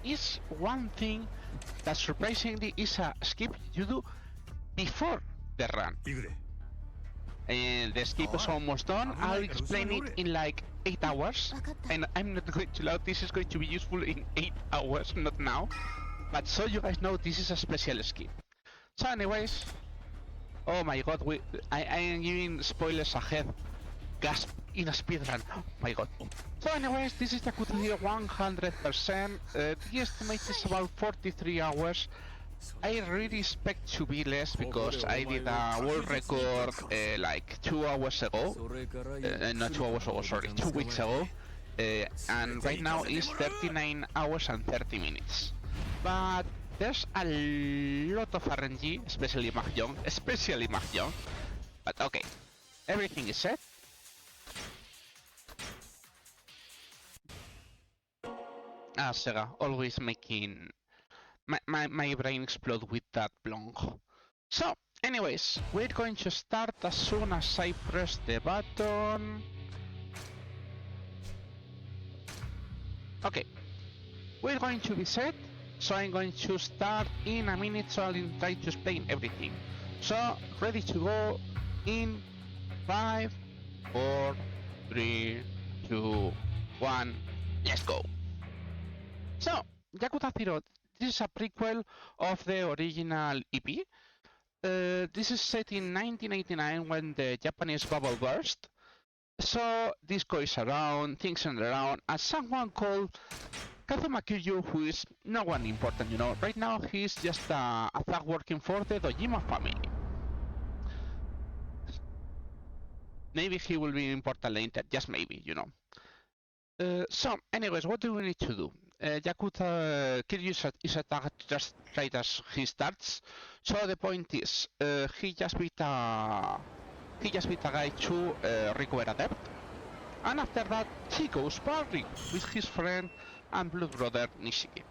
is one thing that surprisingly is a skip you do before the run. And the skip is almost done. I'll explain it in like 8 hours. And I'm not going to lie, this is going to be useful in 8 hours, not now. But so you guys know, this is a special skip. So anyways, oh my god, I am giving spoilers ahead. Gasp in a speedrun, oh my god. So anyways, this is Yakuza 0 100%. The estimate is about 43 hours. I really expect to be less because I did a world record like 2 hours ago. Not 2 hours ago, sorry, 2 weeks ago. And right now is 39 hours and 30 minutes. But there's a lot of RNG, especially Mahjong. But okay, everything is set. Sega, always making my brain explode with that long. So, anyways, we're going to start as soon as I press the button. Okay, we're going to be set, so I'm going to start in a minute, so I'll try to explain everything. So, ready to go in 5, 4, 3, 2, 1, let's go. So, Yakuza 0, this is a prequel of the original EP. This is set in 1989 when the Japanese bubble burst. So, disco is around, things are around, and someone called Kazuma Kiryu, who is no one important, you know. Right now, he's just a thug working for the Dojima family. Maybe he will be important later, just maybe, you know. So, anyways, what do we need to do? Yakuza Kiryu is attacked just right as he starts. So the point is, he just beat a guy to recover a debt, and after that he goes partying with his friend and blood brother Nishiki.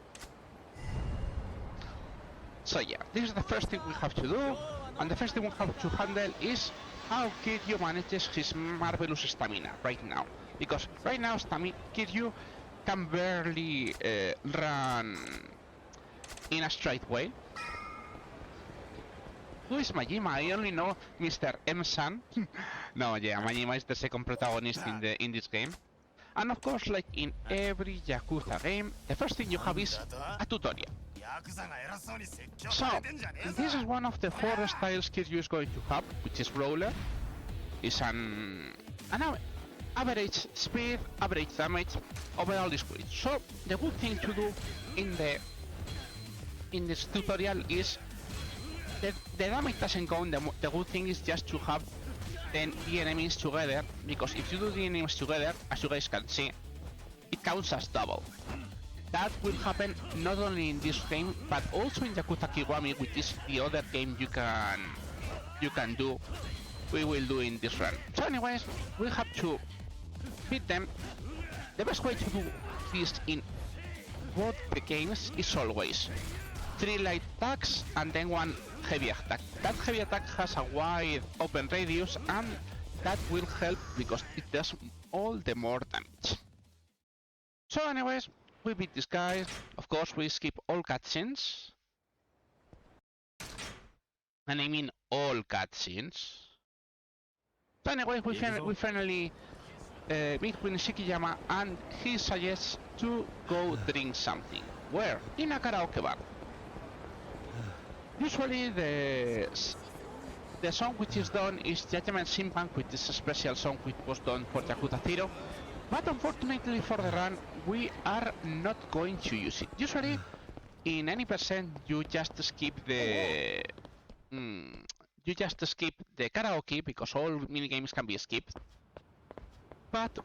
So yeah, this is the first thing we have to do, and the first thing we have to handle is how Kiryu manages his marvelous stamina right now. Because right now Kiryu can barely run in a straight way. Who is Majima? I only know Mr. M-san. No, yeah, Majima is the second protagonist in this game. And of course, like in every Yakuza game, the first thing you have is a tutorial. So, this is one of the 4 styles Kiryu is going to have, which is Roller. It's an average speed, average damage, overall is good. So the good thing to do in this tutorial is the damage doesn't count. The good thing is just to have the enemies together, because if you do the enemies together, as you guys can see, it counts as double. That will happen not only in this game, but also in Yakuza Kiwami, which is the other game you can do. We will do in this run. So anyways, we have to beat them. The best way to do this in both the games is always 3 light attacks and then 1 heavy attack. That heavy attack has a wide open radius, and that will help because it does all the more damage. So anyways, we beat this guy. Of course, we skip all cutscenes. And I mean all cutscenes. So anyways, we finally meet with Shikiyama, and he suggests to go drink something. Where? In a karaoke bar. Usually the song which is done is Judgment Simpan, which is a special song which was done for Yakuza 0. But unfortunately for the run, we are not going to use it. Usually, in any percent, you just skip the karaoke, because all minigames can be skipped. But,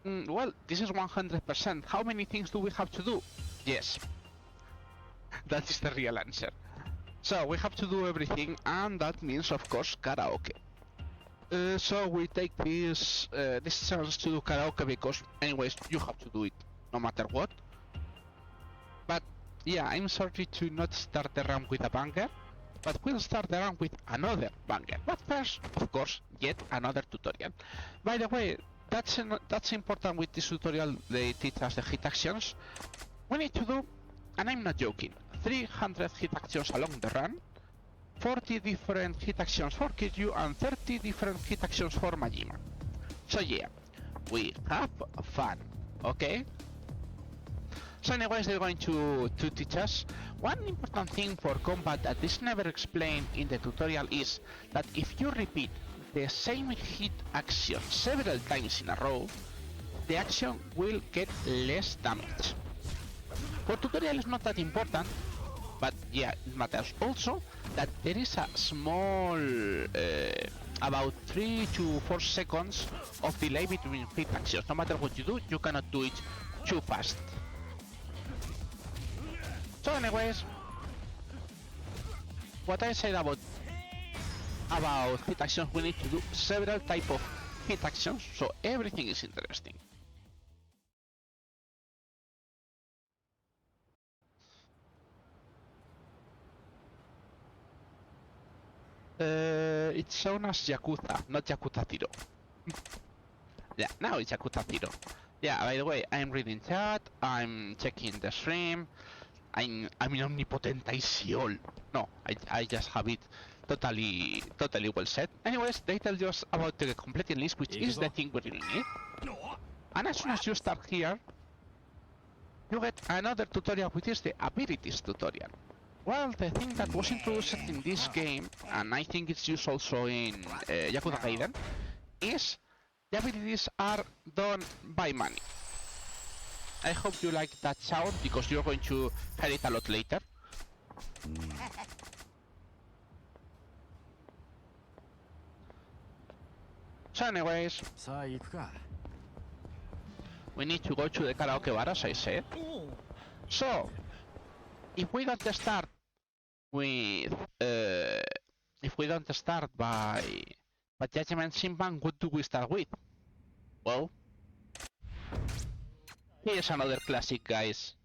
well, this is 100%. How many things do we have to do? Yes. That is the real answer. So, we have to do everything, and that means, of course, karaoke. So we take this chance to do karaoke because, anyways, you have to do it no matter what. But yeah, I'm sorry to not start the run with a banger, but we'll start the run with another banger. But first, of course, yet another tutorial. By the way, that's important with this tutorial. They teach us the hit actions. We need to do and I'm not joking, 300 hit actions along the run, 40 different hit actions for Kiryu, and 30 different hit actions for Majima. So yeah, we have fun, okay? So anyways, they're going to teach us one important thing for combat that is never explained in the tutorial is that if you repeat the same hit action several times in a row, the action will get less damage. For tutorial is not that important, but yeah, it matters also that there is a small about 3 to 4 seconds of delay between hit actions. No matter what you do, you cannot do it too fast. So anyways, what I said about hit actions, we need to do several type of hit actions, so everything is interesting. It's shown as Yakuza, not Yakuza 0. Yeah, now it's Yakuza 0. Yeah, by the way, I'm reading chat, I'm checking the stream, I'm in omnipotent I see all. No, I just have it totally well set. Anyways, they tell us about the completing list, which is the thing we really need. And as soon as you start here, you get another tutorial, which is the abilities tutorial. Well, the thing that was introduced in this game, and I think it's used also in Yakuza Gaiden, is the abilities are done by money. I hope you like that sound, because you're going to hear it a lot later. So anyways, we need to go to the karaoke bar, as I said. So, if we don't start with, if we don't start by Judgment Simban, what do we start with? Well, here's another classic, guys.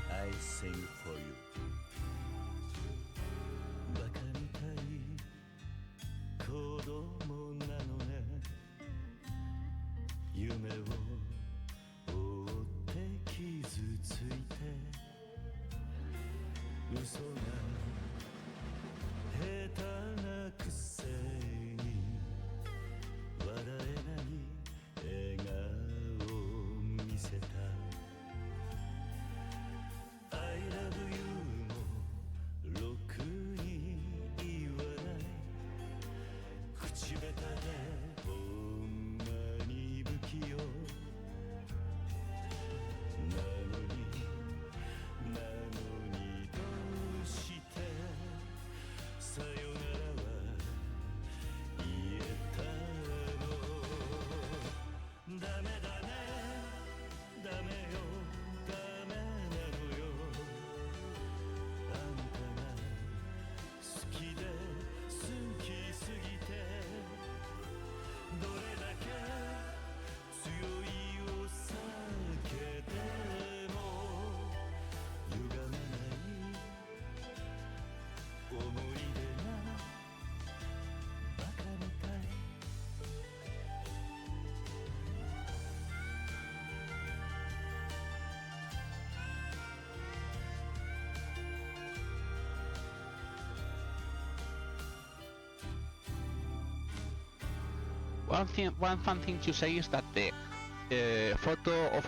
I sing for you. バカみたい子供なのね。夢を追って傷ついて嘘が下手なくせに笑えない笑顔を見せた。I love you もろくに言わない口下手でほんまに不器用なのにどうしてさよならは言えたのダメだねダメよダメなのよあんたが好きで好きすぎてどれだけ強いお酒でも歪まない思い出がバカみたいOne fun thing to say is that the photo of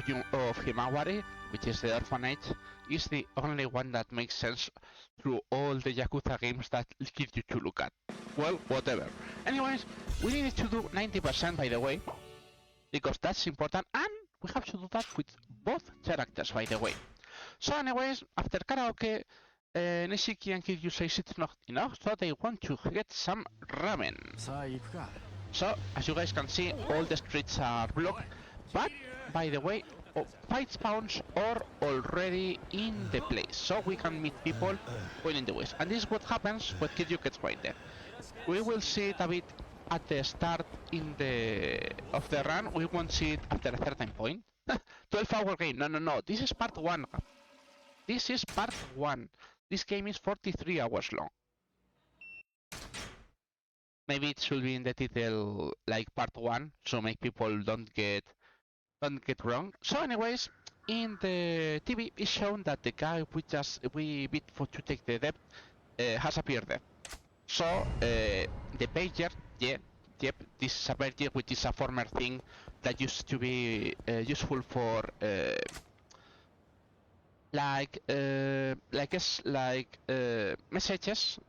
Himawari, which is the orphanage, is the only one that makes sense through all the Yakuza games that Kiryu to look at. Well, whatever. Anyways, we needed to do 90%, by the way, because that's important, and we have to do that with both characters, by the way. So anyways, after karaoke, Nishiki and Kiryu says it's not enough, so they want to get some ramen. So, as you guys can see, all the streets are blocked, but, by the way, fight spawns are already in the place, so we can meet people going in the west. And this is what happens when Kiryu gets right there. We will see it a bit at the start of the run, we won't see it after a certain point. 12-hour game, no, this is part 1. This is part 1. This game is 43 hours long. Maybe it should be in the title like part 1, so make people don't get wrong. So anyways, in the TV it's shown that the guy we beat for to take the debt has appeared there. So the pager, yep, this is a pager which is a former thing that used to be useful for messages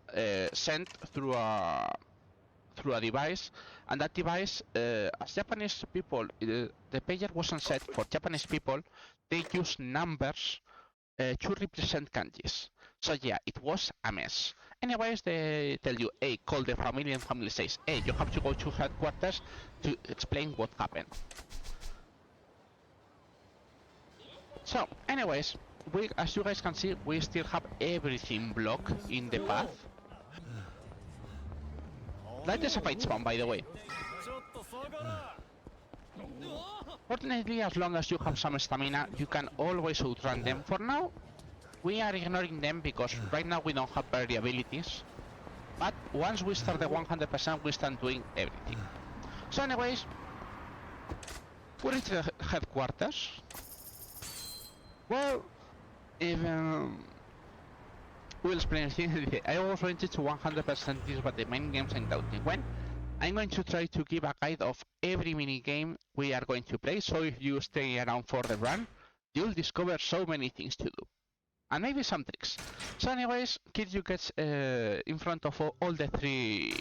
sent through a device, and that device, as Japanese people, the pager wasn't set for Japanese people. They use numbers to represent kanjis. So yeah, it was a mess. Anyways, they tell you, hey, call the family, and family says, hey, you have to go to headquarters to explain what happened. So, anyways, as you guys can see, we still have everything blocked in the path. That is a fight spawn, by the way. Fortunately, as long as you have some stamina, you can always outrun them. For now, we are ignoring them because right now we don't have parry abilities. But once we start the 100%, we start doing everything. So anyways, we reach the headquarters. Well, even we'll explain it. I was rented to 100% this, but the main games I'm doubting when. I'm going to try to give a guide of every mini game we are going to play, so if you stay around for the run, you'll discover so many things to do. And maybe some tricks. So anyways, Kiryu gets in front of all the 3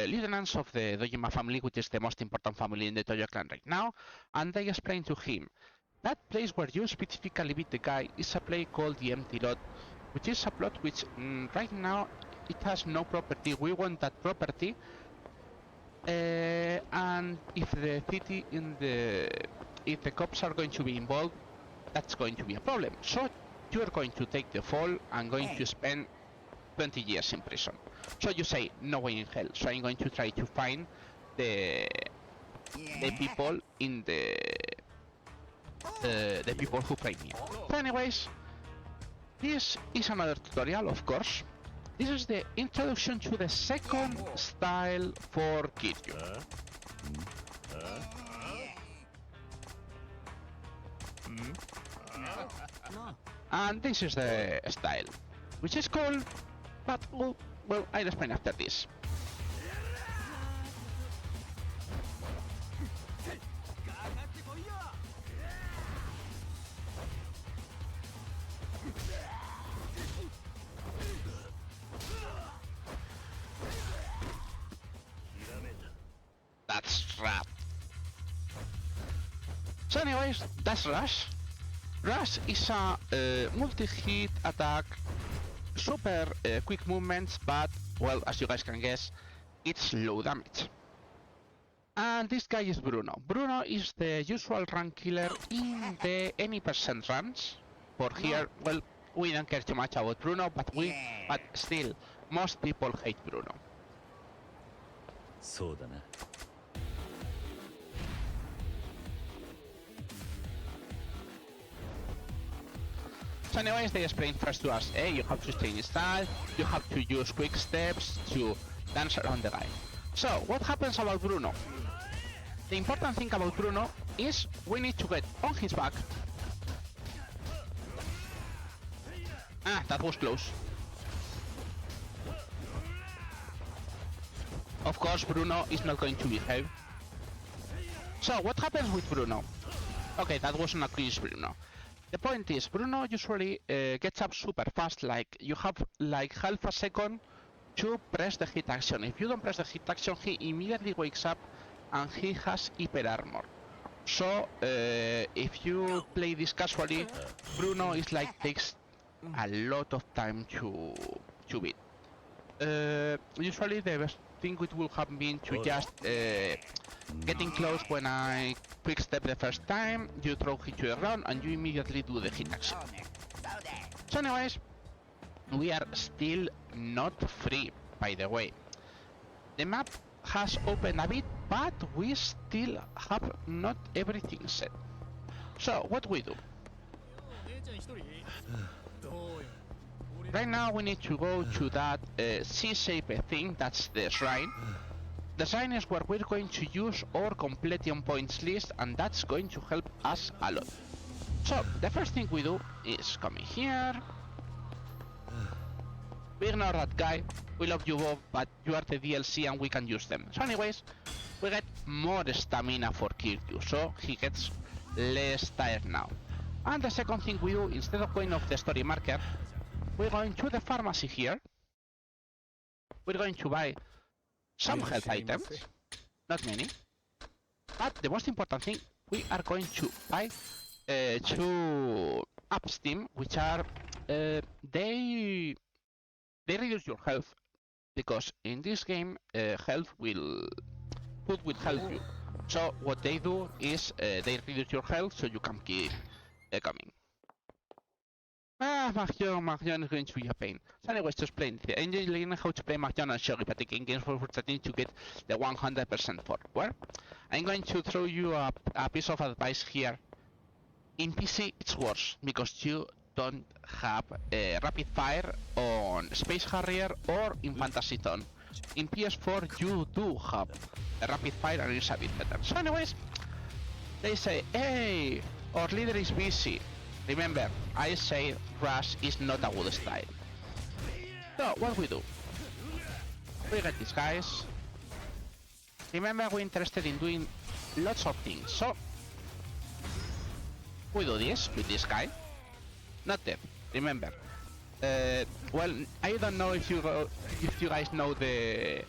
lieutenants of the Dojima family, which is the most important family in the Toyo clan right now, and they explain to him, that place where you specifically beat the guy is a place called the Empty Lot, which is a plot which right now it has no property. We want that property. And if the city if the cops are going to be involved, that's going to be a problem. So you are going to take the fall and going to spend 20 years in prison. So you say, no way in hell. So I'm going to try to find the people in the people who played me. So anyways, this is another tutorial, of course. This is the introduction to the second style for Kiryu. And this is the style, which is cool, but well, I'll explain after this. That's Rat. So anyways, that's Rush. Rush is a multi-hit attack, super quick movements, but, well, as you guys can guess, it's low damage. And this guy is Bruno. Bruno is the usual rank killer in the any percent runs. For here, well, we don't care too much about Bruno, but still, most people hate Bruno. So anyways, they explain first to us, hey, you have to stay in style, you have to use quick steps to dance around the guy. So, what happens about Bruno? The important thing about Bruno is we need to get on his back. Ah, that was close. Of course, Bruno is not going to behave. So, what happens with Bruno? Okay, that wasn't a cringe Bruno. The point is, Bruno usually gets up super fast, like you have like half a second to press the hit action. If you don't press the hit action, he immediately wakes up and he has hyper armor. So if you play this casually, Bruno is like takes a lot of time to beat. Usually the best thing it will have been to just getting close when I quick step the first time, you throw hit to the ground and you immediately do the hit action. So anyways, we are still not free, by the way. The map has opened a bit, but we still have not everything set. So what we do? right now we need to go to that C-shaped thing, that's the shrine. The shrine is where we're going to use our completion points list, and that's going to help us a lot. So, the first thing we do is come in here. We ignore that guy. We love you both, but you are the DLC and we can use them. So anyways, we get more stamina for Kiryu, so he gets less tired now. And the second thing we do, instead of going off the story marker, we're going to the pharmacy here. We're going to buy some health items, not many. But the most important thing, we are going to buy 2 upsteam, which are they reduce your health, because in this game food will help you. So what they do is they reduce your health so you can keep coming. Mahjong is going to be a pain. So anyways, to explain, I enjoy learning how to play Mahjong and Shogi, but taking games for 13 to get the 100% for. Well, I'm going to throw you a piece of advice here. In PC it's worse, because you don't have rapid fire on Space Harrier or in Fantasy Zone. In PS4 you do have a rapid fire and it's a bit better. So anyways, they say, hey, our leader is busy. Remember, I say rush is not a good style. So what we do? We get these guys. Remember, we're interested in doing lots of things. So we do this with this guy. Not dead. Remember. Well, I don't know if you guys know the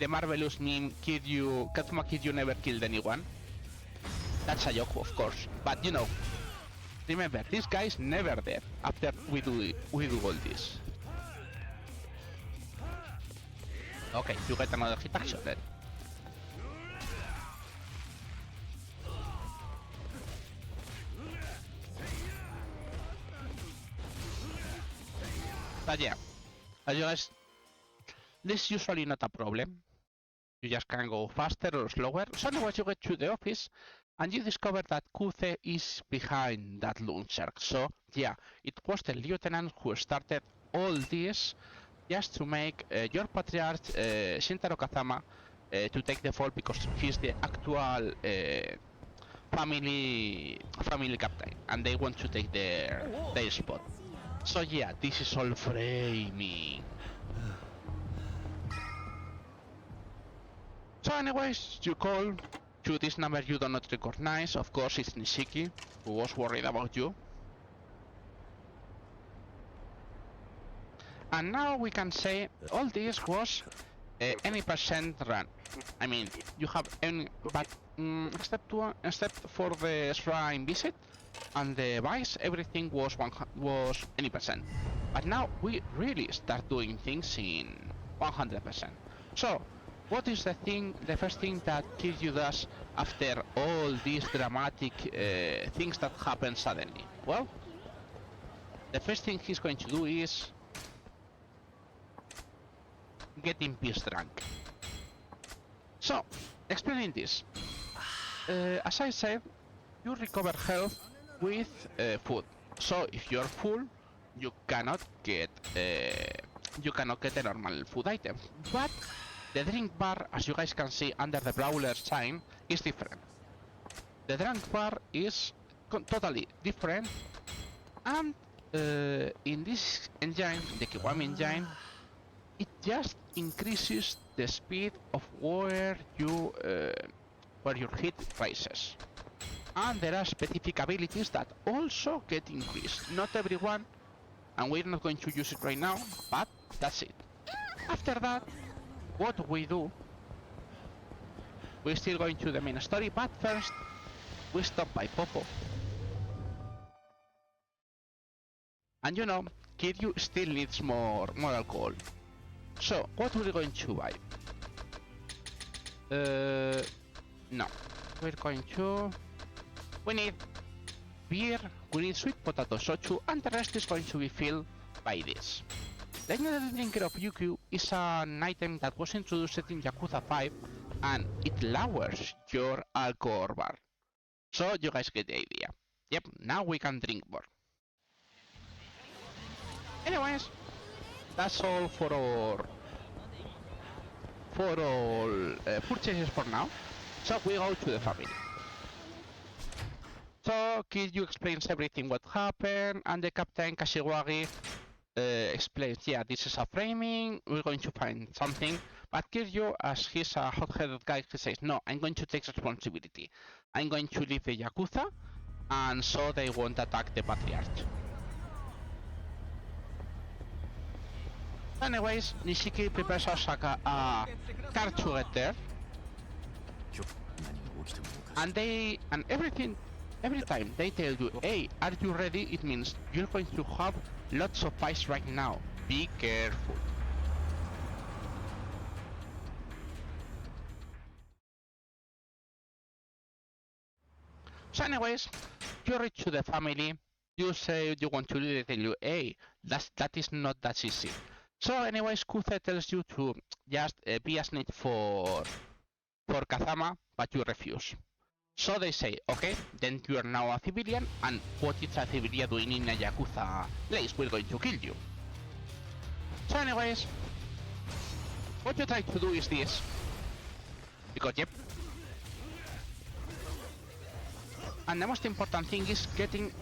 marvelous meme, Katsuma Kiryu never killed anyone. That's a joke, of course, but you know. Remember, this guy's never dead after we do all this. Okay, you get another hit action then. But yeah, as you guys, this is usually not a problem. You just can go faster or slower. So anyways, you get to the office and you discover that Kuze is behind that loan shark. So yeah, it was the lieutenant who started all this just to make your patriarch Shintaro Kazama to take the fall, because he's the actual family captain and they want to take their spot. So yeah, this is all framing. So anyways, you call to this number you do not recognize. Of course, it's Nishiki, who was worried about you. And now we can say all this was any percent run. I mean, you have any, but except for the shrine visit and the vice, everything was any percent. But now we really start doing things in 100%. So what is the first thing that Kiryu does after all these dramatic things that happen suddenly? Well, the first thing he's going to do is getting piss drunk. So, explaining this, as I said, you recover health with food. So if you're full, you cannot get a normal food item. But the drink bar, as you guys can see under the brawler sign, is different. The drink bar is totally different, and in this engine, the Kiwami engine, it just increases the speed of where your hit rises. And there are specific abilities that also get increased. Not everyone, and we're not going to use it right now, but that's it. After that, what we do, we're still going to the main story, but first we stop by Popo. And you know, Kiryu still needs more alcohol. So, what we're going to buy? No. We're going to... We need beer, we need sweet potato shochu, and the rest is going to be filled by this. Legendary Drinker of Yukio is an item that was introduced in Yakuza 5, and it lowers your alcohol bar. So you guys get the idea. Yep, now we can drink more. Anyways, that's all for all purchases for now. So we go to the family. So Kiryu explains everything what happened, and the Captain Kashiwagi explains, yeah, this is a framing, we're going to find something. But Kiryu, as he's a hot-headed guy, he says, no, I'm going to take responsibility. I'm going to leave the Yakuza, and so they won't attack the Patriarch. Anyways, Nishiki prepares us a car to get there. And every time they tell you, hey, are you ready? It means you're going to have lots of fights right now. Be careful. So anyways, you reach to the family, you say you want to leave, they tell you, hey, that is not that easy. So anyways, Kuze tells you to just be a snitch for Kazama, but you refuse. So they say, okay, then you are now a civilian, and what is a civilian doing in a Yakuza place? We're going to kill you. So anyways, what you try to do is this. Because yep. And the most important thing is getting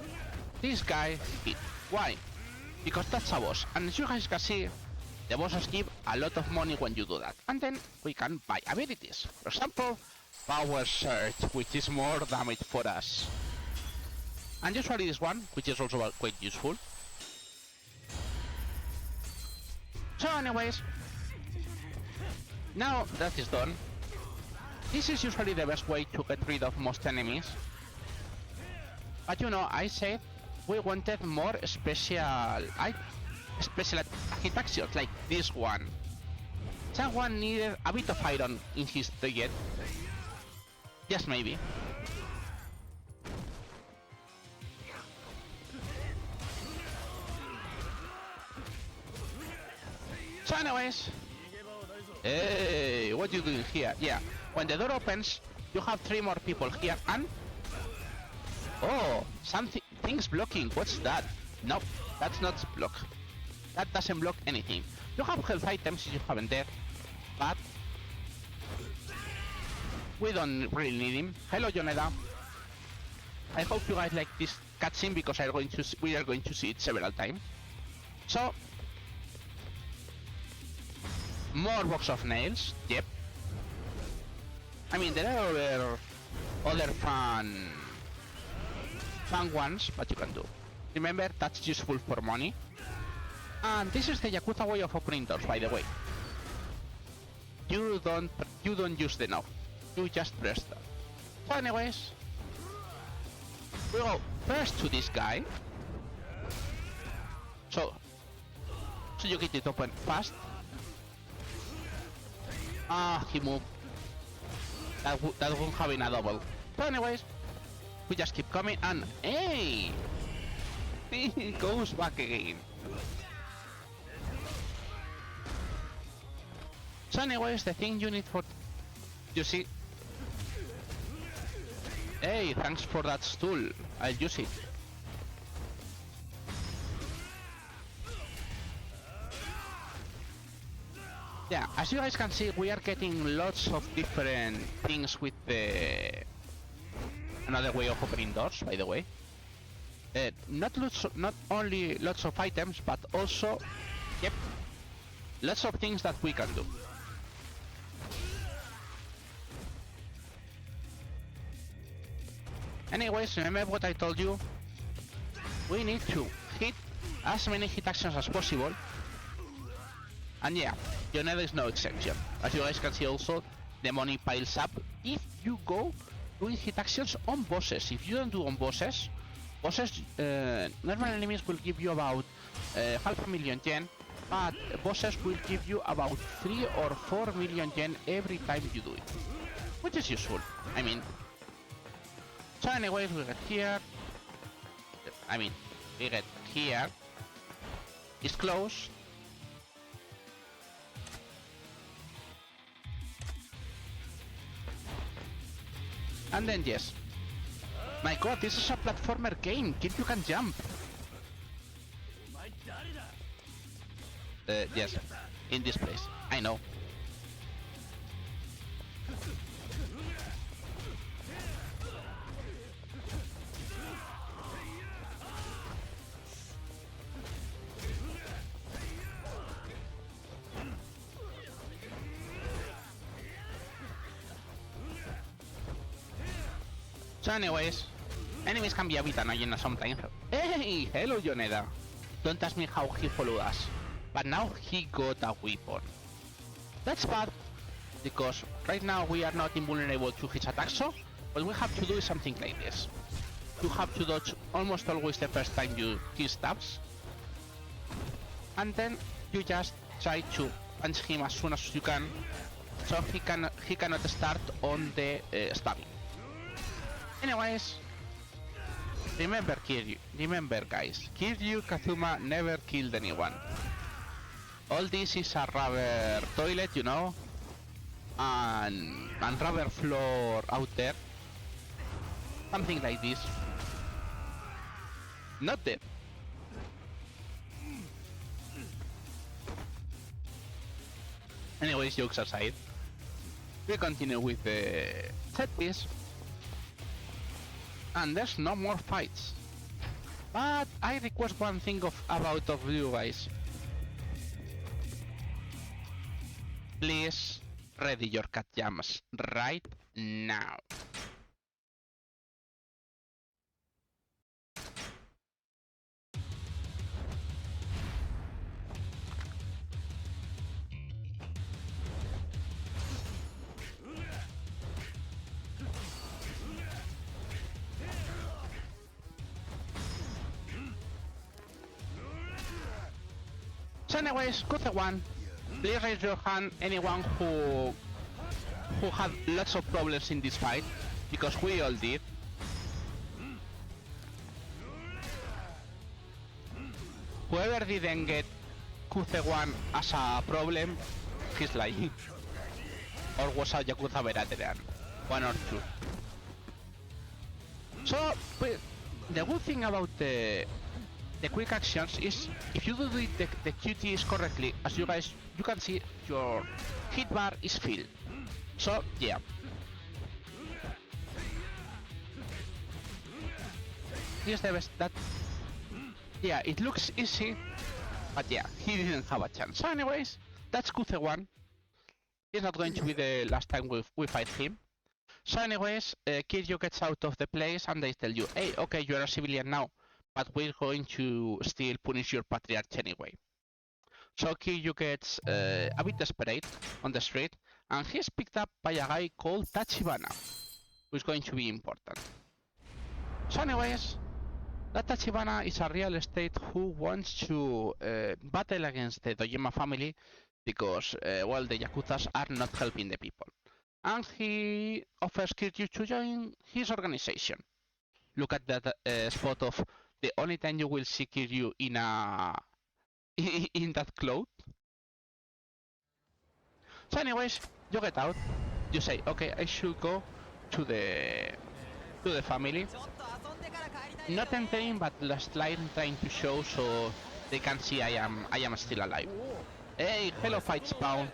this guy hit. Why? Because that's a boss, and as you guys can see, the bosses give a lot of money when you do that. And then we can buy abilities. For example, Power Surge, which is more damage for us. And usually this one, which is also quite useful. So anyways, now that is done, this is usually the best way to get rid of most enemies. But you know, I said we wanted more special hit actions like this one. Someone needed a bit of iron in his target. Just maybe. So anyways, hey, what are you doing here? Yeah, when the door opens, you have 3 more people here, and oh, thing's blocking. What's that? No, that's not block. That doesn't block anything. You have health items if you haven't there, but we don't really need him. Hello, Yoneda. I hope you guys like this cutscene because we are going to see it several times. So, more box of nails. Yep. I mean, there are other fun ones, but you can do. Remember, that's useful for money. And this is the Yakuza way of opening doors, by the way. You don't use the knob. You just press that. So anyways, we go first to this guy. So you get it open fast. Ah, he moved. That won't have in a double. So anyways, we just keep coming and hey! He goes back again. So anyways, the thing you need for... You see... Hey, thanks for that stool. I'll use it. Yeah, as you guys can see, we are getting lots of different things with the... Another way of opening doors, by the way. Not only lots of items, but also... Yep. Lots of things that we can do. Anyways, remember what I told you? We need to hit as many hit actions as possible. And yeah, Yoneda is no exception. As you guys can see also, the money piles up if you go doing hit actions on bosses. If you don't do on bosses, normal enemies will give you about 500,000 yen, but bosses will give you about 3 or 4 million yen every time you do it. Which is useful, I mean. So anyways, we get here. We get here. It's closed. And then yes. My god, this is a platformer game. Kid, you can jump. yes, in this place. I know. So anyways, enemies can be a bit annoying sometimes. Hey, hello Yoneda. Don't ask me how he followed us, but now he got a weapon. That's bad, because right now we are not invulnerable to his attacks, so what we have to do is something like this. You have to dodge almost always the first time he stabs, and then you just try to punch him as soon as you can, so he cannot start on the stabbing. Anyways, remember guys, Kiryu Kazuma never killed anyone. All this is a rubber toilet, you know, and rubber floor out there. Something like this. Not dead. Anyways, jokes aside, we continue with the set piece. And there's no more fights. But I request one thing about you guys. Please ready your cat jams right now. So anyways, good one. Please raise your hand, anyone who had lots of problems in this fight, because we all did. Whoever didn't get Kuze-1 as a problem, he's lying. Or was a Yakuza veteran, one or two. So, the good thing about the quick actions is if you do the QTs correctly, as you can see, your hit bar is filled. So yeah. Here's the best yeah, it looks easy, but yeah, he didn't have a chance. So anyways, that's Kuze-1. It's not going to be the last time we fight him. So anyways, Kiryu gets out of the place and they tell you, hey, okay, you're a civilian now, but we're going to still punish your patriarch anyway. So Kiryu gets a bit desperate on the street, and he's picked up by a guy called Tachibana, who's going to be important. So anyways, that Tachibana is a real estate who wants to battle against the Dojima family because, well, the Yakuzas are not helping the people. And he offers Kiryu to join his organization. Look at that spot of the only time you will see Kiryu in that cloth. So anyways, you get out. You say, okay, I should go to the family. Not entering, but last line trying to show so they can see I am still alive. Hey, hello fight spawn.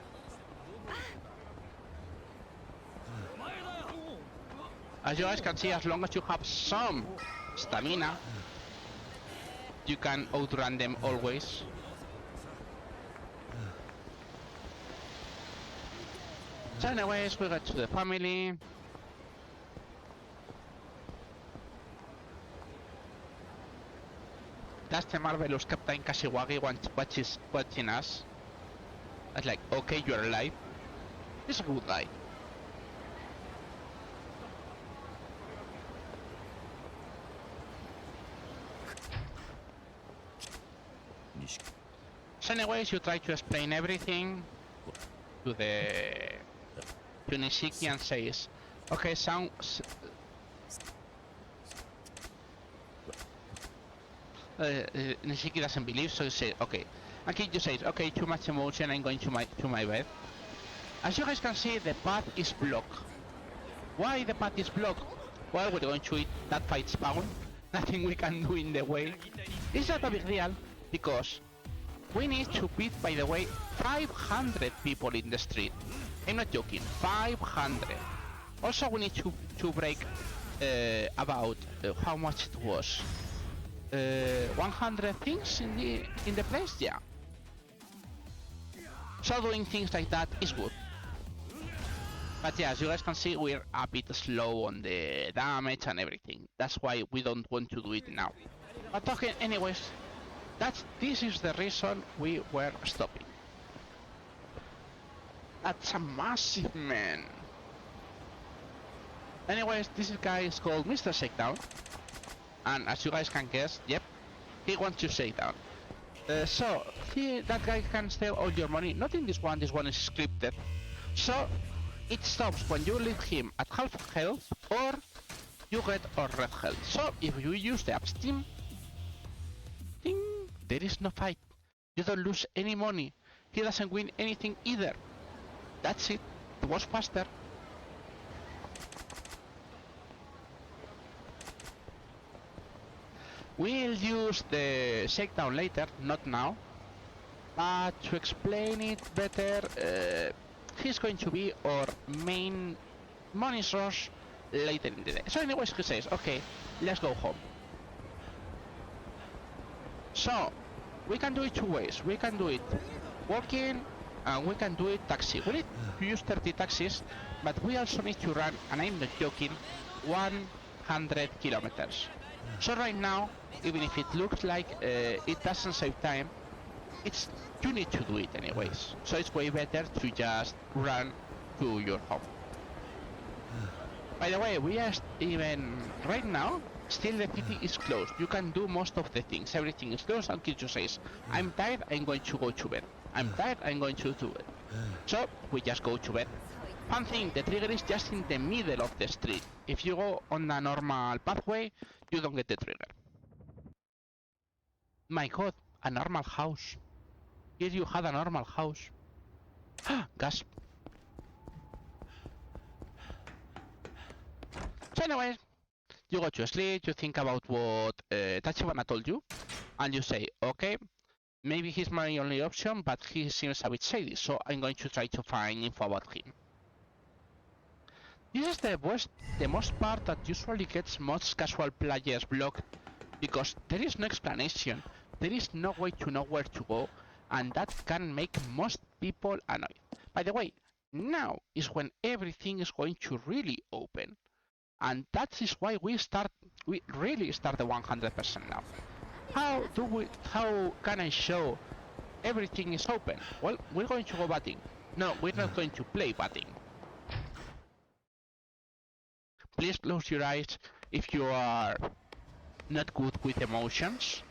As you guys can see, as long as you have some stamina, you can outrun them always. So anyways, we get to the family. That's the marvelous Captain Kashiwagi watching us. It's like, okay, you're alive. He's a good guy. So anyways, you try to explain everything to Nishiki and says, okay, Nishiki doesn't believe, so you say, okay. And Kiryu says, okay, too much emotion, I'm going to my bed. As you guys can see, the path is blocked. Why the path is blocked? Well, we're going to eat that fight spawn. Nothing we can do in the way. It's not a big deal, because We need to beat, by the way, 500 people in the street. I'm not joking, 500. Also, we need to break about how much it was. 100 things in the place, yeah. So doing things like that is good. But yeah, as you guys can see, we're a bit slow on the damage and everything. That's why we don't want to do it now. But okay, anyways, this is the reason we were stopping. That's a massive man. Anyways, this guy is called Mr. Shakedown. And as you guys can guess, yep, he wants to shake down. So, that guy can steal all your money. Not in this one is scripted. So, it stops when you leave him at half health or you get a red health. So, if you use the abstain, ding, there is no fight. You don't lose any money. He doesn't win anything either. That's it. It was faster. We'll use the shakedown later, not now. But to explain it better, he's going to be our main money source later in the day. So anyways, he says, okay, let's go home. So, we can do it two ways. We can do it walking, and we can do it taxi. We need to use 30 taxis, but we also need to run, and I'm not joking, 100 kilometers. So right now, even if it looks like it doesn't save time, you need to do it anyways. So it's way better to just run to your home. By the way, we are even right now, still the city is closed. You can do most of the things. Everything is closed until you say, I'm tired, I'm going to go to bed. I'm tired, I'm going to do it. So we just go to bed. One thing, the trigger is just in the middle of the street. If you go on a normal pathway, you don't get the trigger. My god, a normal house. Here you had a normal house. Gasp. So anyways, you go to sleep, you think about what Tachibana told you, and you say, okay, maybe he's my only option, but he seems a bit shady, so I'm going to try to find info about him. This is the most part that usually gets most casual players blocked, because there is no explanation, there is no way to know where to go, and that can make most people annoyed. By the way, now is when everything is going to really open, and that is why we really start the 100% now. How can I show everything is open? Well, we're going to go batting. No, we're not going to play batting. Please close your eyes if you are not good with emotions,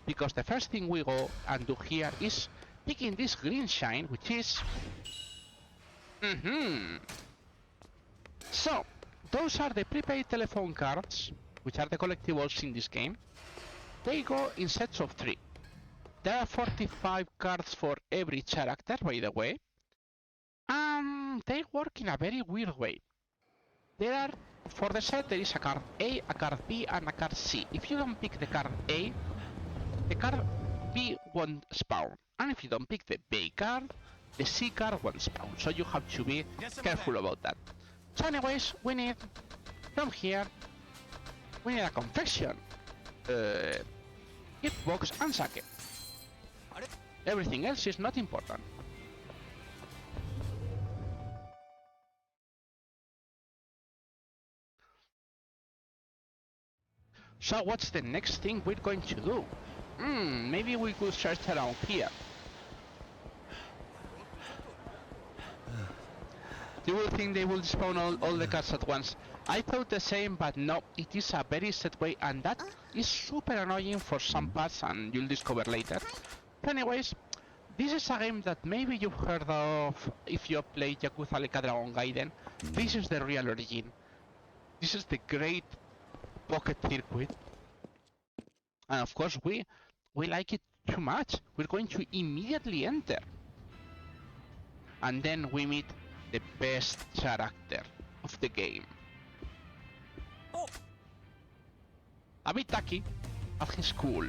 because the first thing we go and do here is picking this green shine, which is So those are the prepaid telephone cards, which are the collectibles in this game. They go in sets of 3. There are 45 cards for every character, by the way, and they work in a very weird way. For the set, there is a card A, a card B, and a card C. If you don't pick the card A, the card B won't spawn. And if you don't pick the B card, the C card won't spawn. So you have to be careful about that. So anyways, we need, from here, we need a confection, gift box, and sake. Everything else is not important. So what's the next thing we're going to do? Maybe we could search around here. You will think they will spawn all the cards at once. I thought the same, but no, it is a very set way, and that is super annoying for some parts, and you'll discover later. Anyways, this is a game that maybe you've heard of if you play Yakuza Like a Dragon Gaiden. This is the real origin. This is the great pocket circuit. And of course we like it too much. We're going to immediately enter. And then we meet the best character of the game. A bit tacky, but he's cool.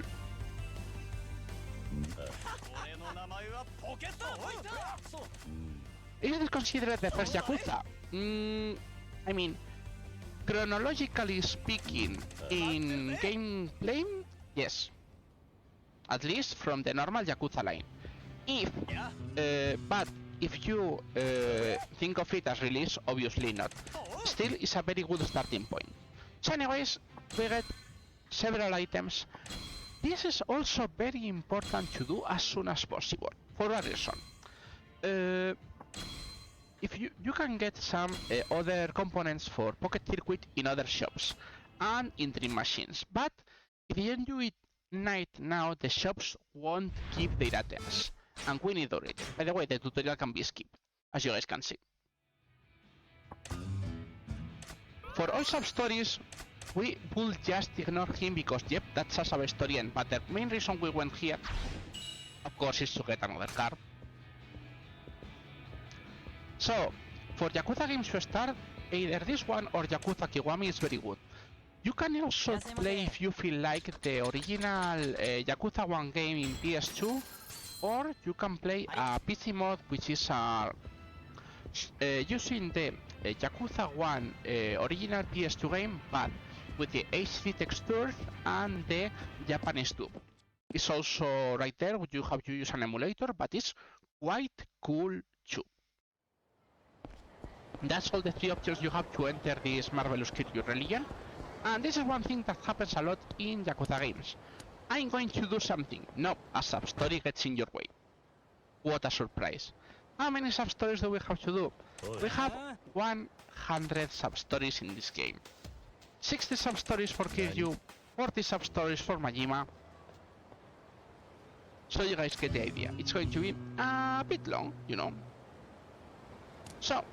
Is it considered the first Yakuza? I mean, chronologically speaking, in gameplay, yes. At least from the normal Yakuza line. But if you think of it as release, obviously not. Still, it's a very good starting point. So anyways, we get several items. This is also very important to do as soon as possible, for a reason. If you can get some other components for Pocket Circuit in other shops and in Dream Machines, but if you do it night now, the shops won't keep their items, and we need it. By the way, the tutorial can be skipped, as you guys can see. For all sub-stories, we will just ignore him because, yep, that's a sub-story end, but the main reason we went here, of course, is to get another card. So, for Yakuza games to start, either this one or Yakuza Kiwami is very good. You can also play, if you feel like, the original Yakuza 1 game in PS2, or you can play a PC mod, which is using the Yakuza 1 original PS2 game, but with the HD textures and the Japanese dub. It's also right there, you have to use an emulator, but it's quite cool too. That's all the three options you have to enter this Marvelous Kiryu Religion. And this is one thing that happens a lot in Yakuza games. I'm going to do something. No, a sub-story gets in your way. What a surprise. How many sub-stories do we have to do? We have 100 sub-stories in this game. 60 sub-stories for Kiryu, 40 sub-stories for Majima. So you guys get the idea. It's going to be a bit long, you know. So,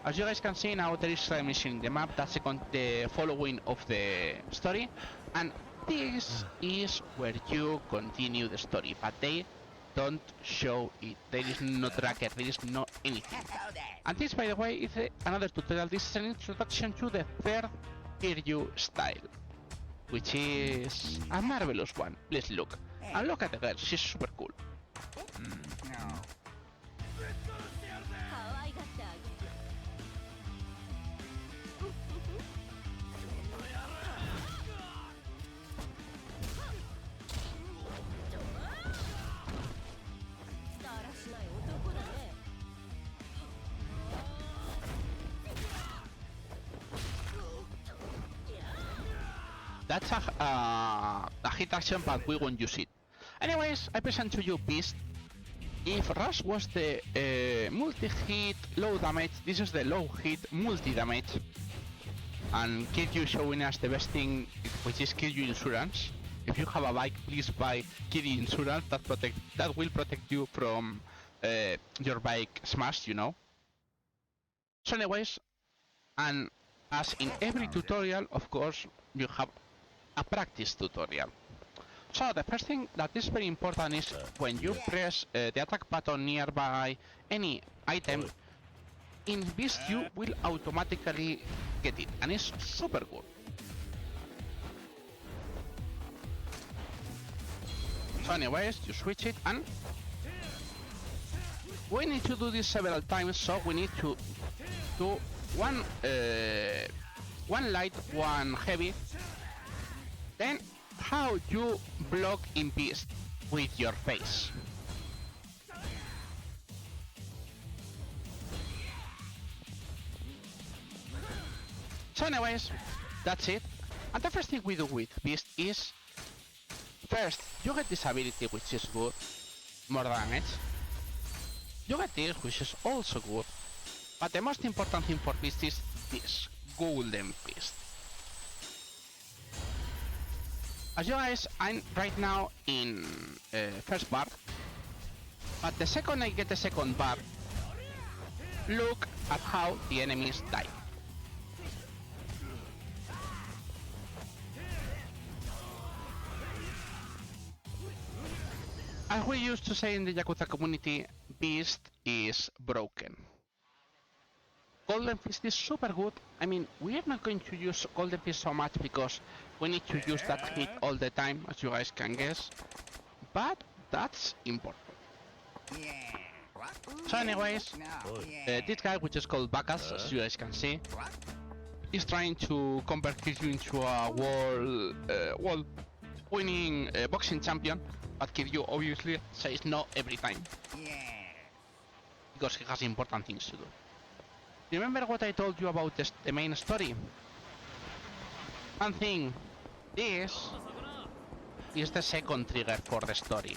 as you guys can see now, there is a mission in the map. That's the following of the story, and this is where you continue the story, but they don't show it. There is no tracker, there is no anything. And this, by the way, is another tutorial. This is an introduction to the third Kiryu style, which is a marvelous one. Please look. And look at the girl, she's super cool. That's a hit action, but we won't use it. Anyways, I present to you Beast. If Rush was the multi-hit low damage, this is the low hit multi-damage. And Kiryu showing us the best thing, which is Kiryu Insurance. If you have a bike, please buy Kiryu Insurance. That will protect you from your bike smash, you know. So anyways, and as in every tutorial, of course, you have a practice tutorial. So the first thing that is very important is when you press the attack button nearby any item, in Beast you will automatically get it, and it's super good. So anyways, you switch it, and we need to do this several times, so we need to do one light, one heavy. Then how you block in Beast with your face. So anyways, that's it. And the first thing we do with Beast is, first, you get this ability, which is good, more damage. You get this, which is also good. But the most important thing for Beast is this, Golden Fist. As you guys, I'm right now in first bar, but the second I get the second bar, look at how the enemies die. As we used to say in the Yakuza community, Beast is broken. Golden Fist is super good. I mean, we are not going to use Golden Fist so much because we need to use that hit all the time, as you guys can guess. but that's important. So anyways, this guy, which is called Bacchus, as you guys can see, is trying to convert Kiryu into a world winning boxing champion, but Kiryu obviously says no every time. Because he has important things to do. Remember what I told you about the main story? One thing, this is the second trigger for the story.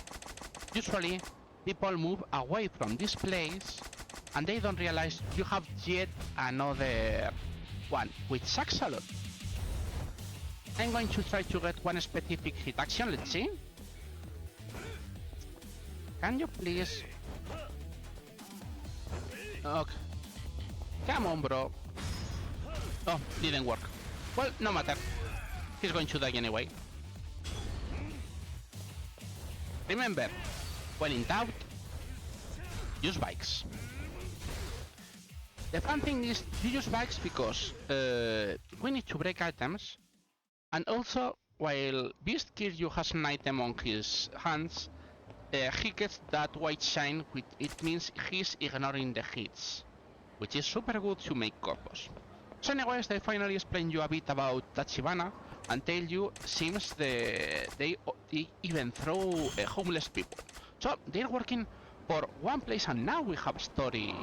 Usually, people move away from this place and they don't realize you have yet another one, which sucks a lot. I'm going to try to get one specific hit action, let's see. Can you please... Okay. Come on, bro. Oh, didn't work. Well, no matter. He's going to die anyway. Remember, when in doubt, use bikes. The fun thing is, you use bikes because we need to break items, and also, while Beast Kiryu has an item on his hands, he gets that white shine, which it means he's ignoring the hits, which is super good to make combos. So anyways, they finally explain you a bit about Tachibana and tell you seems they even throw homeless people. So they're working for one place and now we have a story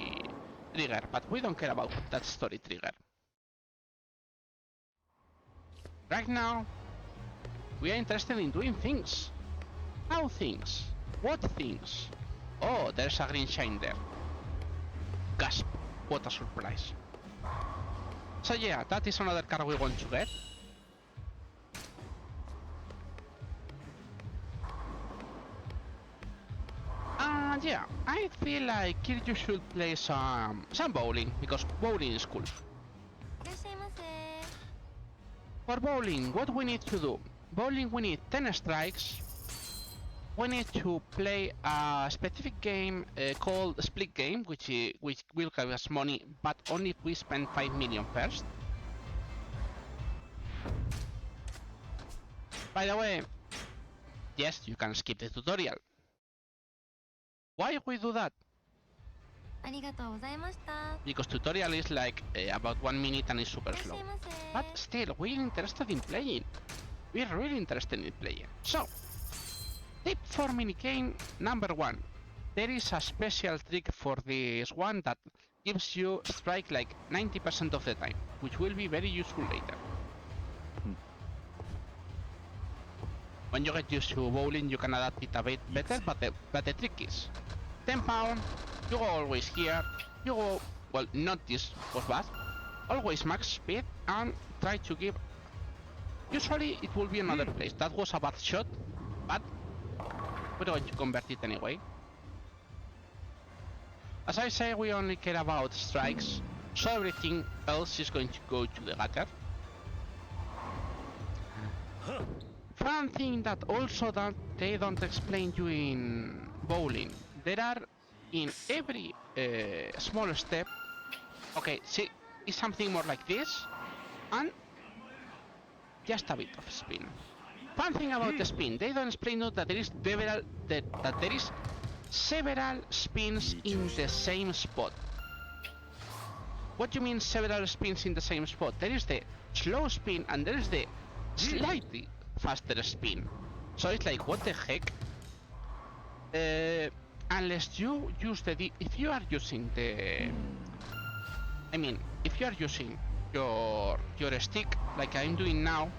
trigger, but we don't care about that story trigger. Right now, we are interested in doing things. How things? What things? Oh, there's a green shine there. Gasp, what a surprise. So yeah, that is another car we want to get. And yeah, I feel like Kiryu should play some bowling, because bowling is cool. For bowling, what we need to do? Bowling, we need 10 strikes. We need to play a specific game called Split Game, which will give us money, but only if we spend 5 million first. By the way, yes, you can skip the tutorial. Why we do that? Because tutorial is like about 1 minute and it's super slow. But still, we're interested in playing. We're really interested in playing. So, tip for minigame number 1. There is a special trick for this one that gives you strike like 90% of the time, which will be very useful later. When you get used to bowling, you can adapt it a bit better, but the trick is 10 pound, you go always here, you go, well, not this was bad, always max speed and try to give, usually it will be another place. That was a bad shot, but we're going to convert it anyway. As I say, we only care about strikes, so everything else is going to go to the gutter. One thing that also that they don't explain you in bowling, there are in every small step, okay, see, it's something more like this, and just a bit of spin. One thing about the spin, they don't explain you that there is several spins in the same spot. What do you mean several spins in the same spot? There is the slow spin and there is the slightly faster spin. So it's like, what the heck? Unless you use if you are using the, I mean, if you are using your stick like I'm doing now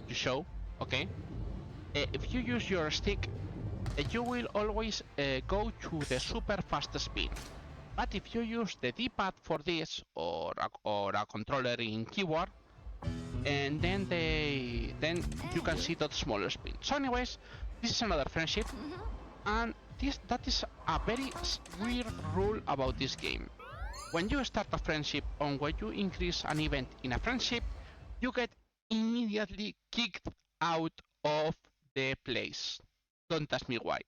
to show, okay? If you use your stick, you will always go to the super fast spin. But if you use the D-pad for this or a controller in keyboard, and then you can see that smaller spin. So anyways, this is another friendship, and that is a very weird rule about this game. When you start a friendship or when you increase an event in a friendship, you get immediately kicked out of the place. Don't ask me why.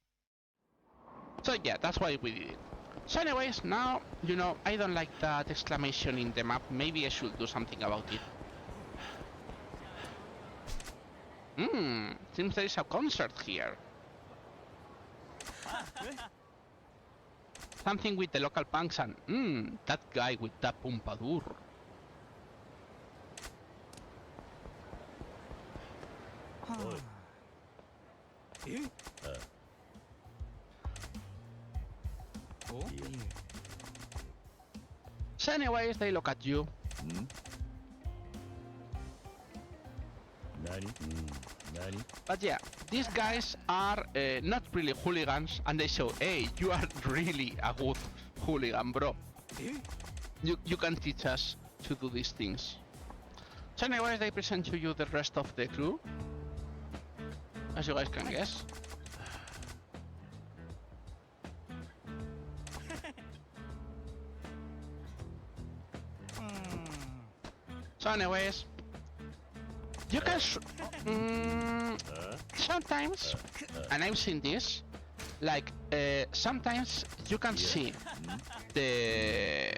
So yeah, that's why we did it. So anyways, now, you know, I don't like that exclamation in the map. Maybe I should do something about it. Seems there is a concert here. Something with the local punks and that guy with that pompadour. So anyways, they look at you. But yeah, these guys are not really hooligans, and they show, hey, you are really a good hooligan, bro. You can teach us to do these things. So anyways, they present to you the rest of the crew, as you guys can guess. So anyways, you can sometimes, and I've seen this, like sometimes you can see the.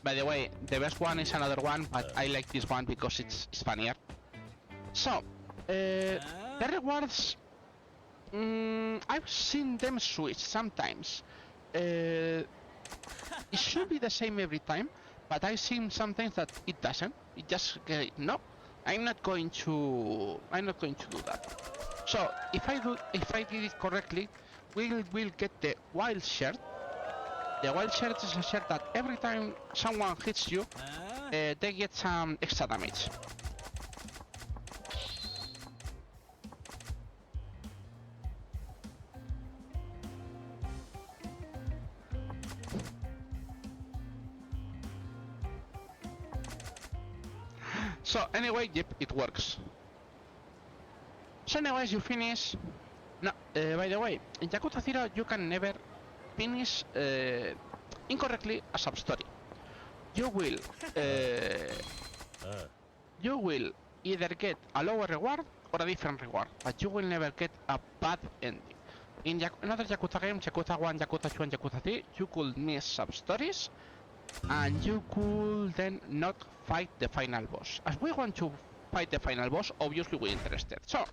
By the way, the best one is another one, but I like this one because it's funnier. So, the rewards, I've seen them switch sometimes. It should be the same every time, but I've seen sometimes that it doesn't. It just no. I'm not going to do that. So if I did it correctly, we'll get the wild shirt. The wild shirt is a shirt that every time someone hits you, they get some extra damage. So anyway, yep, it works. So anyways, you finish. No, by the way, in Yakuza 0 you can never finish incorrectly a sub-story. You will either get a lower reward or a different reward, but you will never get a bad ending. In another Yakuza games, Yakuza 1, Yakuza 2 and Yakuza 3, you could miss sub-stories and you could then not fight the final boss. As we want to fight the final boss, obviously we're interested. So,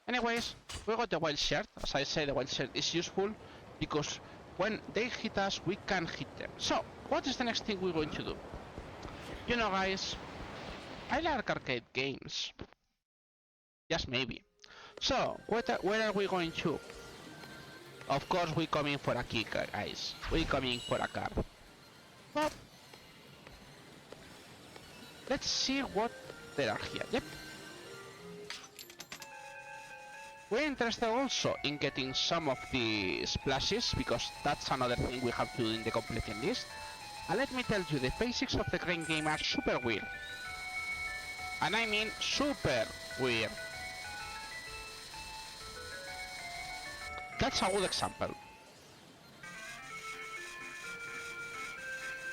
anyways, we got the wild shirt. As I said, the wild shirt is useful because when they hit us, we can hit them. So, what is the next thing we're going to do? You know, guys, I like arcade games. Just maybe. So, where are we going to? Of course, we're coming for a kicker, guys. We're coming for a car. But let's see what there are here. Yep. We're interested also in getting some of the splashes because that's another thing we have to do in the completing list. And let me tell you, the physics of the crane game are super weird. And I mean super weird. That's a good example.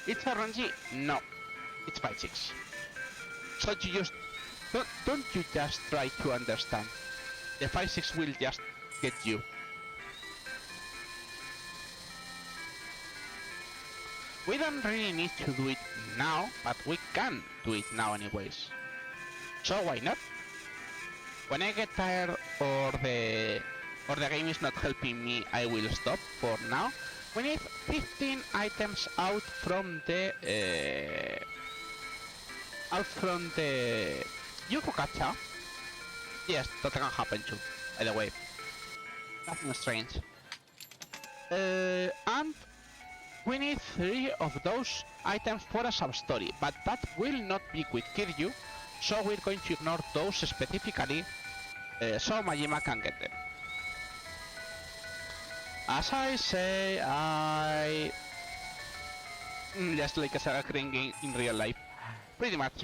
It's RNG? No, it's physics. So you just don't you just try to understand. The physics will just get you. We don't really need to do it now, but we can do it now anyways. So why not? When I get tired or the game is not helping me, I will stop for now. We need 15 items out from the Yuko Gacha. Yes, that can happen too, by the way. Nothing strange. And we need 3 of those items for a sub-story, but that will not be with Kiryu, so we're going to ignore those specifically, so Majima can get them. As I say, just like a Saga crane game in real life, pretty much.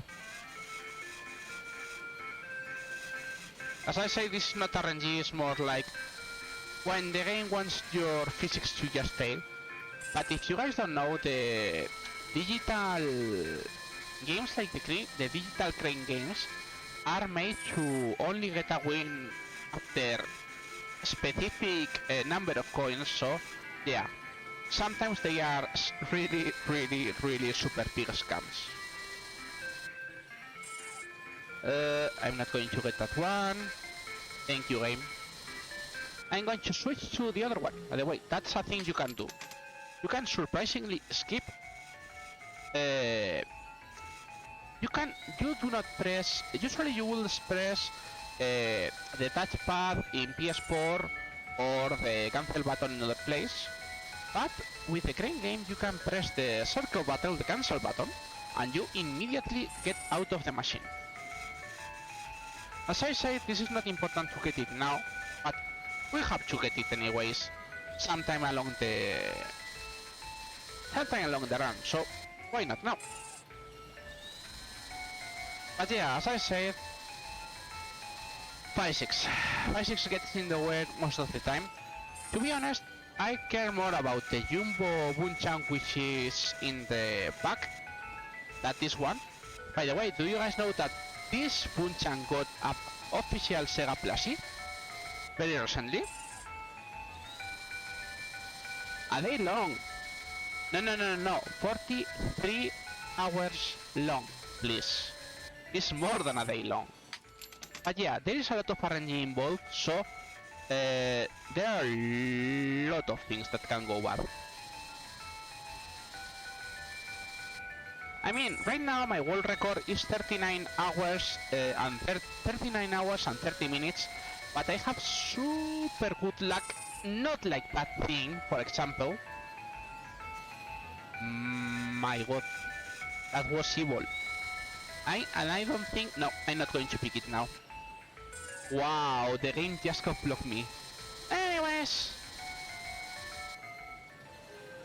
As I say, this is not RNG, it's more like when the game wants your physics to just fail. But if you guys don't know, the digital games like the digital crane games are made to only get a win after specific number of coins, so yeah, sometimes they are really super big scams. I'm not going to get that one. Thank you, game. I'm going to switch to the other one. By the way, that's a thing you can do. You can surprisingly skip. You do not press. Usually, you will press the touchpad in PS4 or the cancel button in another place. But with the crane game, you can press the circle button, the cancel button, and you immediately get out of the machine. As I said, this is not important to get it now, but we have to get it anyways, sometime along the run, so why not now? But yeah, as I said, 5-6. 5-6 gets in the way most of the time. To be honest, I care more about the Jumbo Bunchang which is in the back, that is one. By the way, do you guys know that this Bunchang got an official Sega plushie very recently? A day long. No. 43 hours long, please. It's more than a day long. But yeah, there is a lot of RNG involved, so there are a lot of things that can go bad. I mean, right now my world record is 39 hours and 39 hours and 30 minutes, but I have super good luck, not like that thing, for example. My god, that was evil. I don't think, no, I'm not going to pick it now. Wow, the game just got blocked me. Anyways.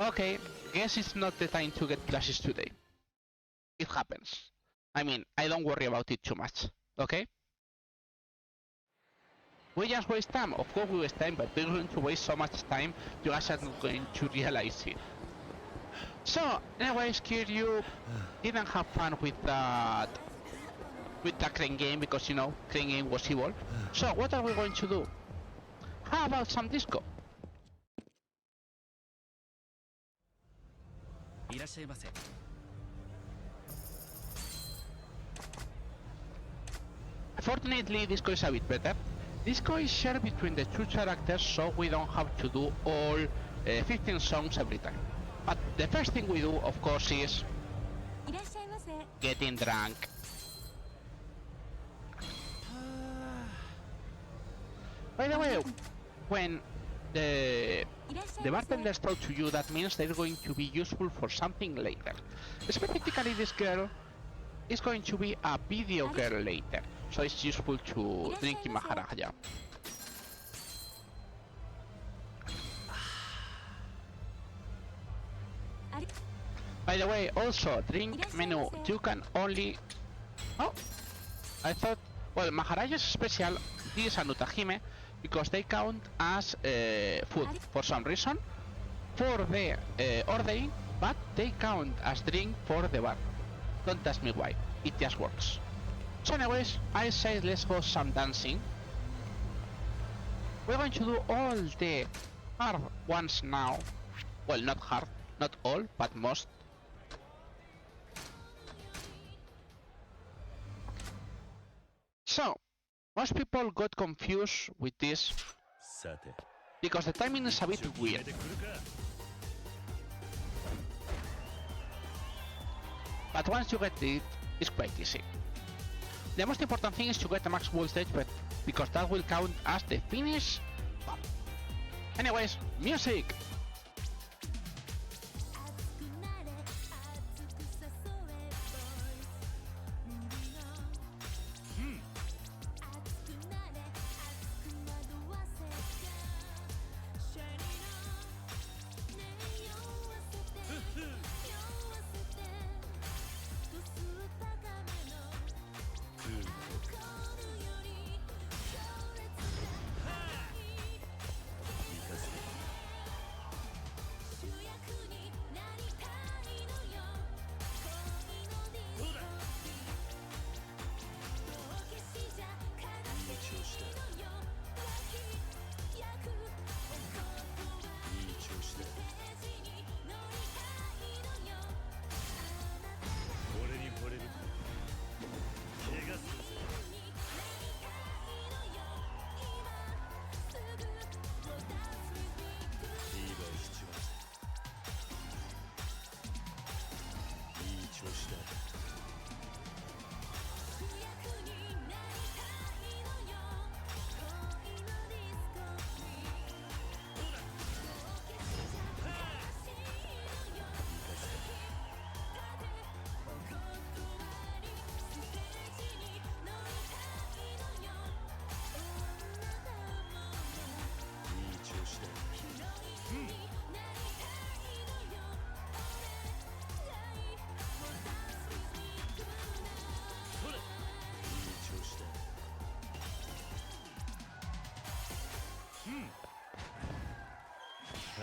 Okay, guess it's not the time to get plushies today. It happens. I mean, I don't worry about it too much, okay? We just waste time. Of course we waste time, but we're going to waste so much time, you guys are not going to realize it. So, anyways, Kiryu didn't have fun with that crane game because, you know, crane game was evil. So, what are we going to do? How about some disco? Fortunately, disco is a bit better. Disco is shared between the two characters, so we don't have to do all 15 songs every time. But the first thing we do, of course, is getting drunk. By the way, when the bartenders talk to you, that means they're going to be useful for something later. Specifically, this girl is going to be a video girl later, so it's useful to drink in Maharaja. By the way, also, drink menu, you can only... Oh, I thought... Well, Maharaja's special, this and Utahime, because they count as food for some reason, for the ordering, but they count as drink for the bar. Don't ask me why, it just works. So anyways, I say let's go some dancing. We're going to do all the hard ones now. Well, not hard, not all, but most. So, most people got confused with this because the timing is a bit weird. But once you get it, it's quite easy. The most important thing is to get the max voltage, but because that will count as the finish. Anyways, music!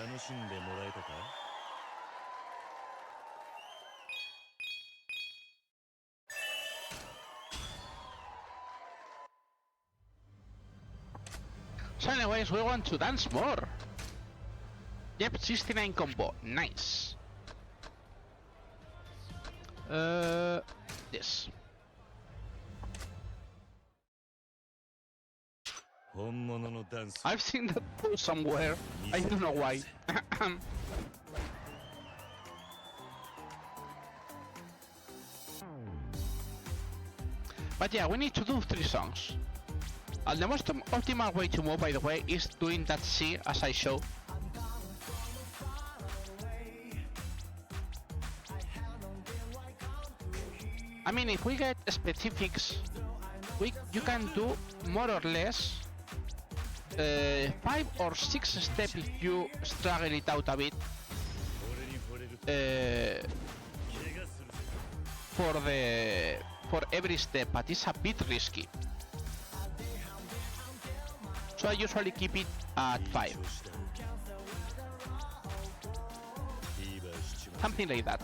楽しんでもらえたか？ So anyways, we want to dance more. Yep, 69 combo, nice. This. I've seen that post somewhere. I don't know why. But yeah, we need to do 3 songs. The most optimal way to move, by the way, is doing that C as I show. I mean, if we get specifics, you can do more or less 5 or 6 steps if you struggle it out a bit. For every step, but it's a bit risky. So I usually keep it at 5. Something like that.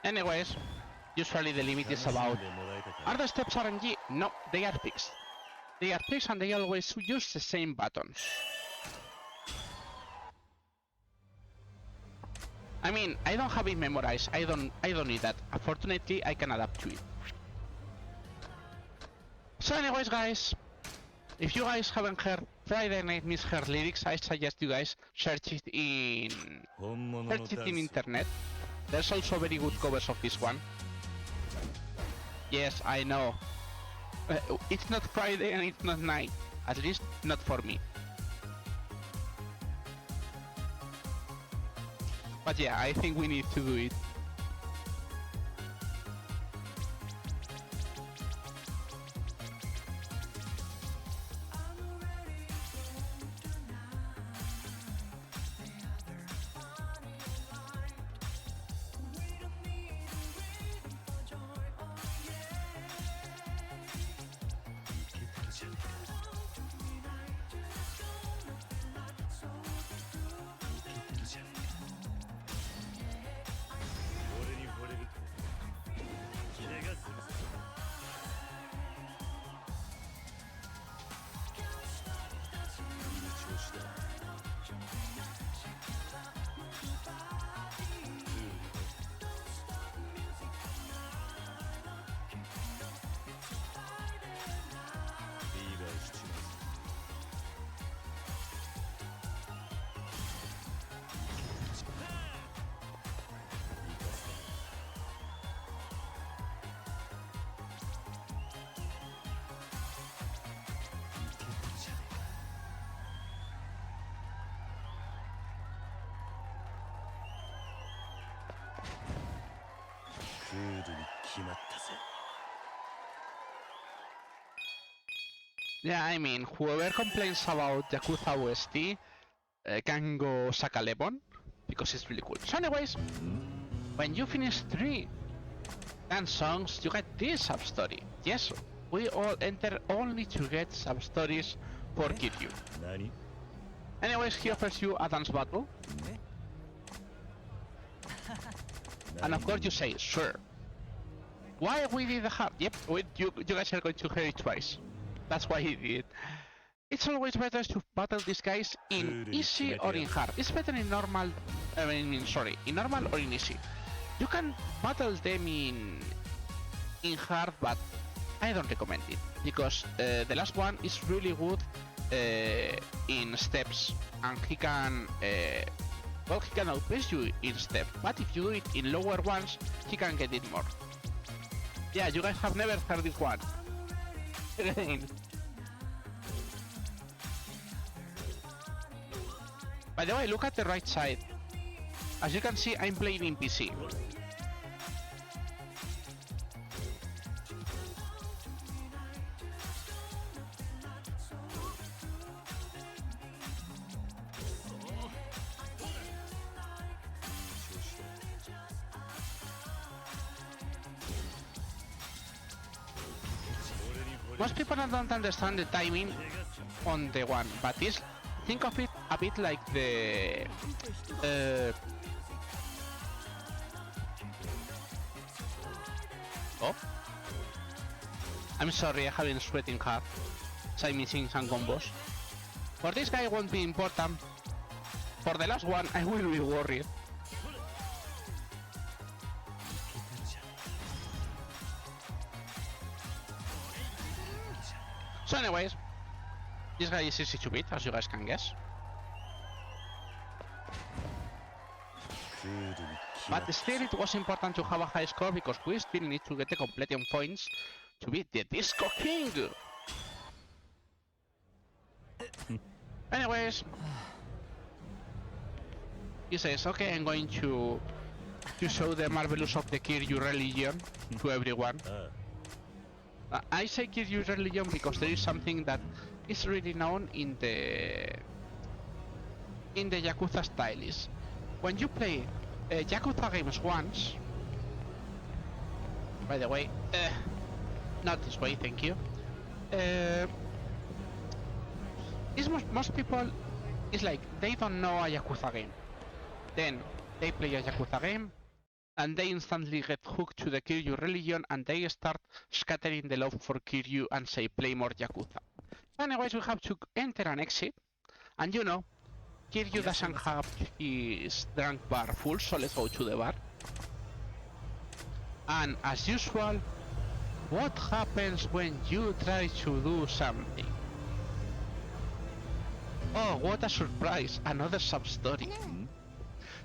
Anyways, usually the limit is about... Are the steps RNG? No, they are fixed. They are fixed and they always use the same buttons. I mean, I don't have it memorized, I don't need that. Unfortunately, I can adapt to it. So anyways guys, if you guys haven't heard Friday Night Misheard lyrics, I suggest you guys search it in internet. There's also very good covers of this one. Yes, I know. It's not Friday and it's not night. At least not for me. But yeah, I think we need to do it. Yeah, I mean, whoever complains about Yakuza OST can go suck a lemon, because it's really cool. So anyways, when you finish 3 dance songs, you get this sub-story. Yes, we all enter only to get sub-stories for Kiryu. Anyways, he offers you a dance battle. And of course you say, sure. Why we did the hard? Yep, you guys are going to hear it twice. That's why he did it. It's always better to battle these guys in easy or in hard. It's better in normal, in normal or in easy. You can battle them in hard, but I don't recommend it. Because the last one is really good in steps. And he can well, he can outpace you in step, but if you do it in lower ones, he can get it more. Yeah, you guys have never heard this one. By the way, look at the right side. As you can see, I'm playing in PC. Most people don't understand the timing on the one, but think of it a bit like the oh, I'm sorry, I have been sweating hard, so I'm missing some combos. For this guy, it won't be important. For the last one, I will be worried. So anyways, this guy is easy to beat, as you guys can guess. But still, it was important to have a high score because we still need to get the completion points to beat the Disco King. Anyways, he says, okay, I'm going to show the marvelous of the Kiryu religion to everyone. I say Kiryu religion because there is something that is really known in the Yakuza style. Is when you play Yakuza games once. By the way, not this way, thank you. Most people, it's like they don't know a Yakuza game. Then they play a Yakuza game, and they instantly get hooked to the Kiryu religion, and they start scattering the love for Kiryu and say, play more Yakuza. Anyways, we have to enter and exit, and you know, Kiryu doesn't have his drunk bar full, so let's go to the bar. And as usual, what happens when you try to do something? Oh, what a surprise, another sub-story.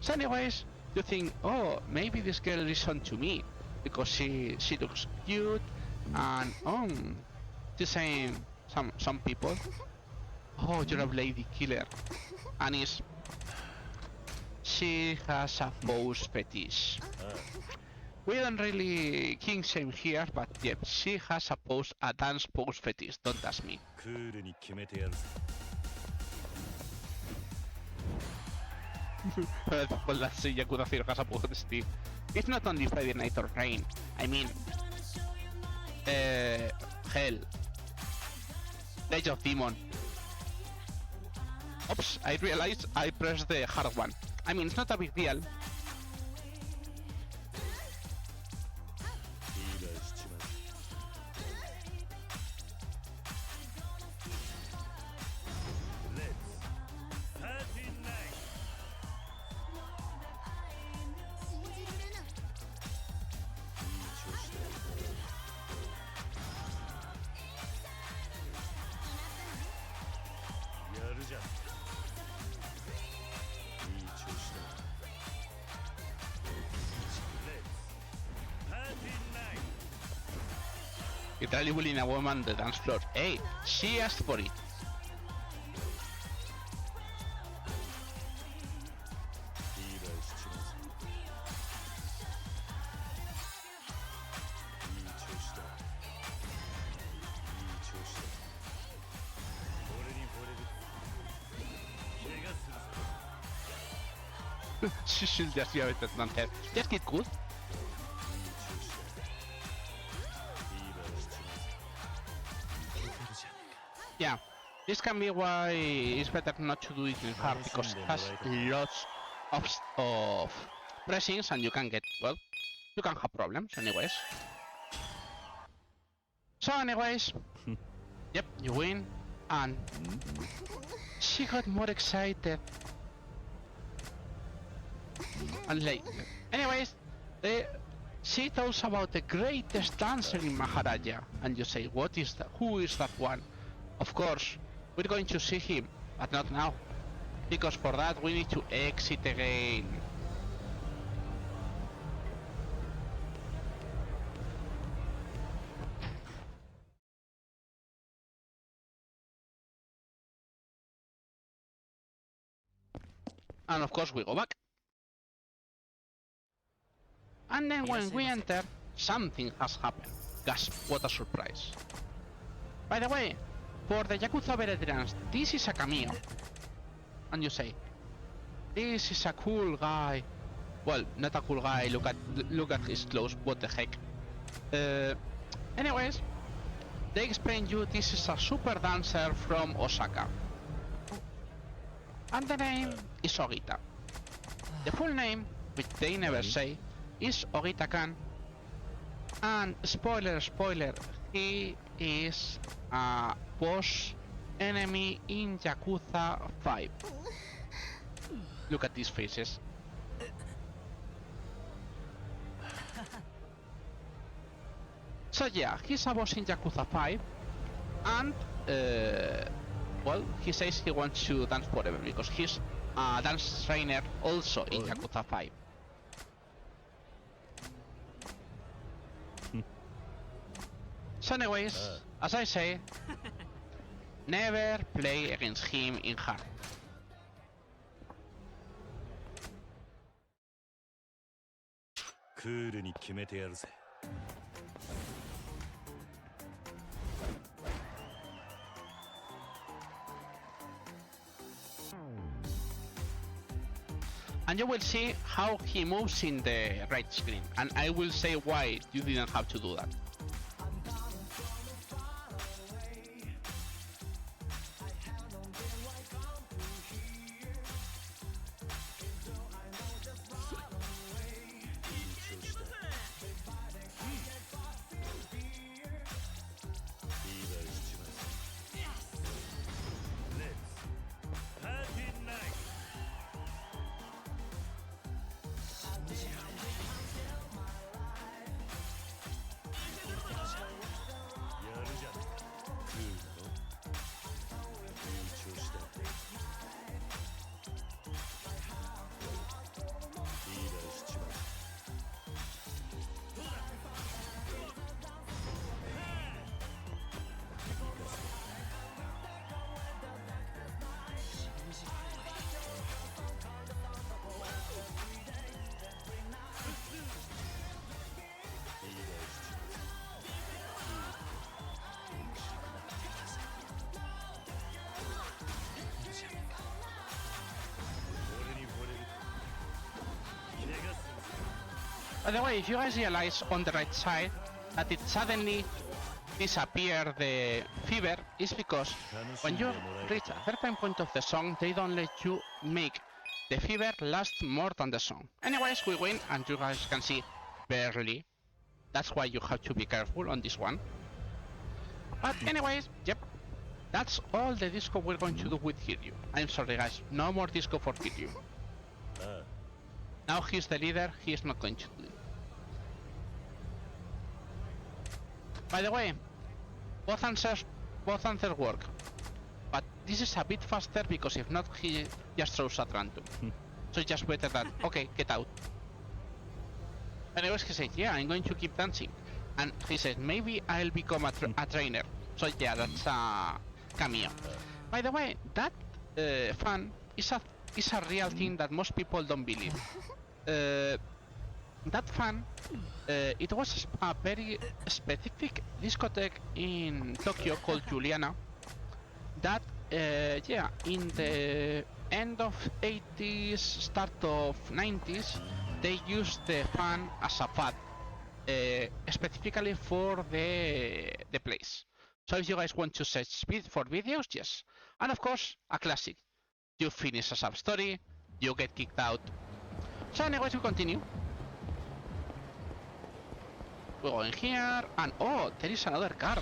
So anyways, you think, oh, maybe this girl is onto me because she looks cute, and she's saying some people, oh, you're a lady killer, and she has a pose fetish. We don't really king shame here, but yep, she has a dance pose fetish. Don't ask me. Well, let's see, Yakuza 0 has a pose fetish. It's not only Friday Night or Rain. I mean, hell, Age of Demon. Oops, I realized I pressed the hard one. I mean, it's not a big deal. Literally bullying a woman on the dance floor. Hey, she asked for it. She should just give it at non-head. Just get cool. Yeah, this can be why it's better not to do it in hard, because it has lots of pressings and you can get, well, you can have problems anyways. So anyways, yep, you win, and she got more excited. And like, anyways, she tells about the greatest dancer in Maharaja, and you say, what is that? Who is that one? Of course, we're going to see him, but not now. because for that we need to exit again. And of course we go back. And then when we enter, something has happened. Gasp, what a surprise. By the way, for the Yakuza veterans, this is a cameo. And you say, this is a cool guy. Well, not a cool guy, look at his clothes, what the heck. Anyways, they explain you this is a super dancer from Osaka. And the name is Ogita. The full name, which they never say, is Ogita-kan. And spoiler, he is a boss enemy in Yakuza 5. Look at these faces. So yeah, he's a boss in Yakuza 5, and well, he says he wants to dance forever because he's a dance trainer also in Yakuza 5. So anyways, as I say, never play against him in hard. And you will see how he moves in the right screen, and I will say why you didn't have to do that. By the way, if you guys realize on the right side that it suddenly disappeared the fever, is because when you reach a certain point of the song, they don't let you make the fever last more than the song. Anyways, we win, and you guys can see barely. That's why you have to be careful on this one. But anyways, yep, that's all the disco we're going to do with Kiryu. I'm sorry guys, no more disco for Kiryu. Now he's the leader, he is not going to do it. By the way, both answers work, but this is a bit faster because if not, he just throws at random. So it's just better that, okay, get out. Anyways, he said, yeah, I'm going to keep dancing. And he said, maybe I'll become a trainer. So yeah, that's a cameo. By the way, that fan is a real thing that most people don't believe. That fan, it was a very specific discotheque in Tokyo called Juliana. That, yeah, in the end of 80s, start of 90s, they used the fan as a fad, specifically for the place. So if you guys want to search speed for videos, yes. And of course, a classic. You finish a sub-story, you get kicked out. So anyways, we continue. We go in here, and oh, there is another card.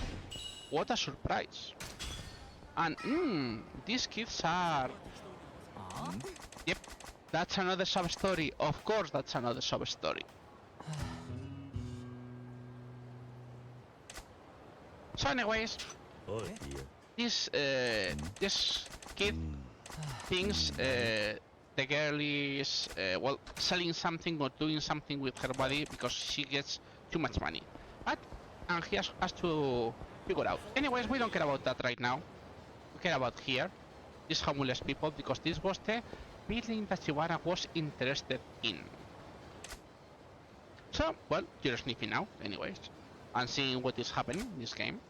What a surprise. And these kids are... Yep, that's another sub-story. Of course, that's another sub-story. So anyways, this kid thinks the girl is well, selling something or doing something with her body because she gets too much money. But and he has to figure out. Anyways, we don't care about that right now. We care about here, these homeless people, because this was the building that Shibana was interested in. So, well, you're sniffing out, anyways, and seeing what is happening in this game.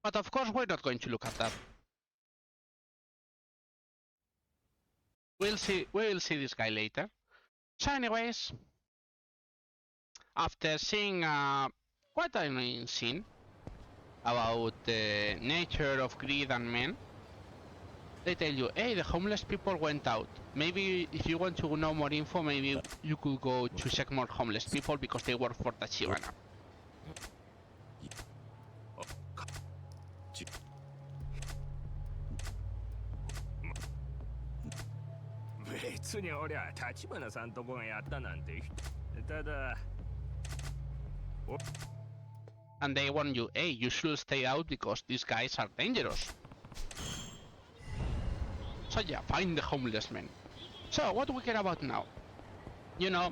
But of course, we're not going to look at that. We'll see this guy later. So anyways, after seeing quite an annoying scene about the nature of greed and men, they tell you, hey, the homeless people went out. Maybe if you want to know more info, maybe you could go to check more homeless people because they work for Tachibana. And they warn you, hey, you should stay out because these guys are dangerous. So yeah, find the homeless men. So what do we care about now? You know,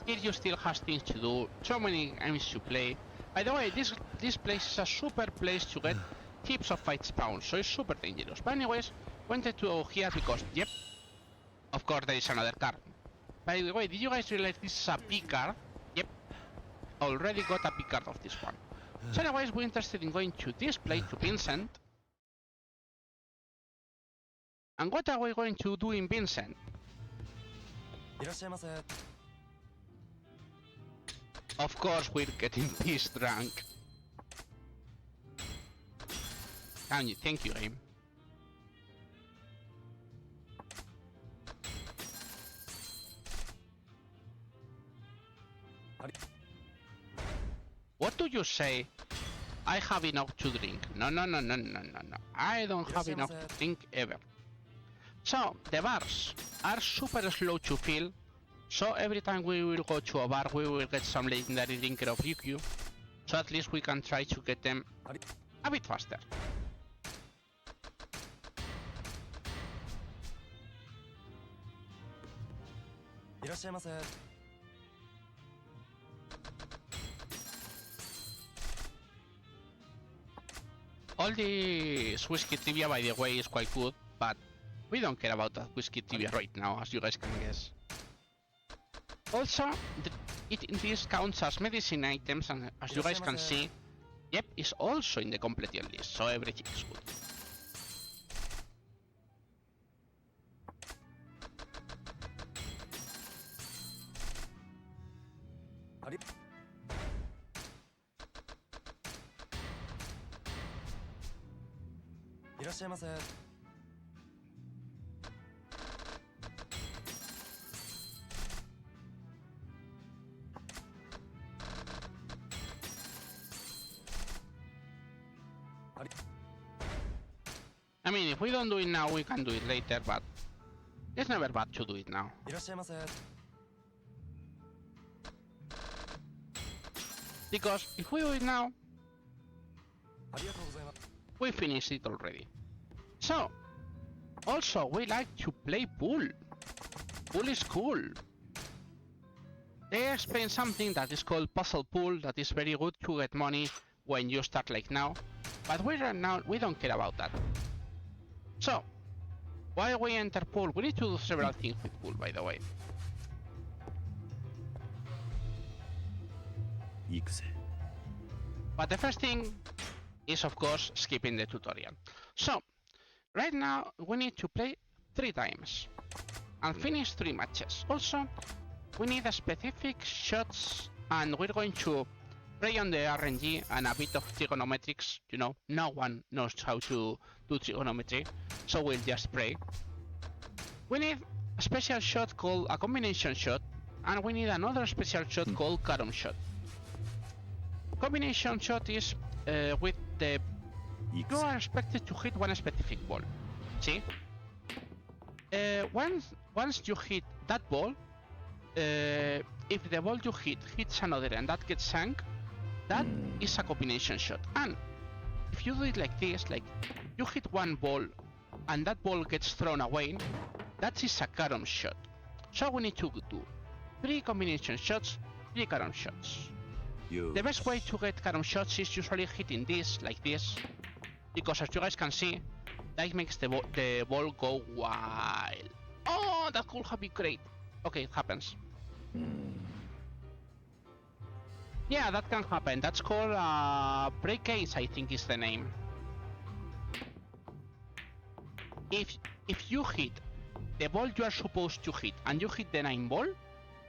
here you still has things to do, so many games to play. By the way, this place is a super place to get heaps of fight spawns, so it's super dangerous. But anyways, wanted to go here because, yep, of course there is another car. By the way, did you guys realize this is a P car? Yep, already got a P card of this one. So anyways, we're interested in going to this place, to Vincent. And what are we going to do in Vincent? Of course we're getting pissed drunk. Thank you, game. What do you say? I have enough to drink. No. I don't have enough to drink ever. So, the bars are super slow to fill. So every time we will go to a bar, we will get some legendary drinker of Ryukyu. So at least we can try to get them a bit faster. All this whiskey trivia, by the way, is quite good, but we don't care about that whiskey trivia right now, as you guys can guess. Also, this counts as medicine items, and as you guys can see, yep, it's also in the completed list, so everything is good. I mean, if we don't do it now, we can do it later, but it's never bad to do it now. Because if we do it now, we finish it already. So, also, we like to play pool. Pool is cool. They explain something that is called puzzle pool, that is very good to get money when you start like now. But we don't care about that. So, while we enter pool, we need to do several things with pool, by the way. But the first thing is, of course, skipping the tutorial. So, right now, we need to play 3 times and finish 3 matches. Also, we need a specific shots, and we're going to play on the RNG and a bit of trigonometrics. You know, no one knows how to do trigonometry, so we'll just pray. We need a special shot called a combination shot, and we need another special shot called carom shot. Combination shot is with the... You are expected to hit one specific ball. See? Once you hit that ball, if the ball you hit hits another and that gets sunk, that is a combination shot. And if you do it like this, like you hit one ball and that ball gets thrown away, that is a carom shot. So we need to do 3 combination shots, 3 carom shots. The best way to get carom shots is usually hitting this, like this, because as you guys can see, that makes the ball go wild. Oh, that could have been great. Okay, it happens. Yeah, that can happen. That's called break case, I think is the name. If you hit the ball you are supposed to hit and you hit the 9 ball,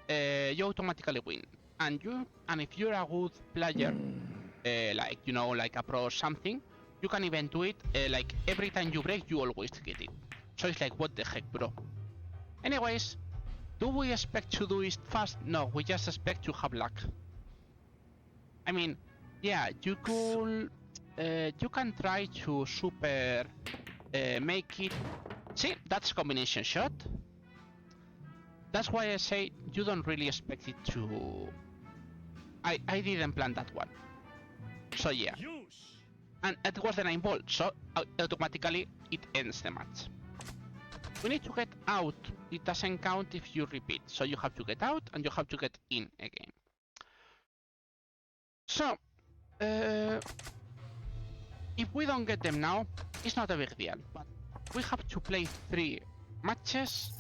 you automatically win. And if you're a good player, like you know, like a pro or something, you can even do it like every time you break, you always get it. So it's like, what the heck, bro? Anyways, do we expect to do it fast? No, we just expect to have luck. I mean, yeah, you can try to super make it. See, that's a combination shot. That's why I say you don't really expect it to. I didn't plan that one. So yeah. And it was the 9 ball, so automatically it ends the match. We need to get out. It doesn't count if you repeat. So you have to get out and you have to get in again. So, if we don't get them now, it's not a big deal. But we have to play 3 matches.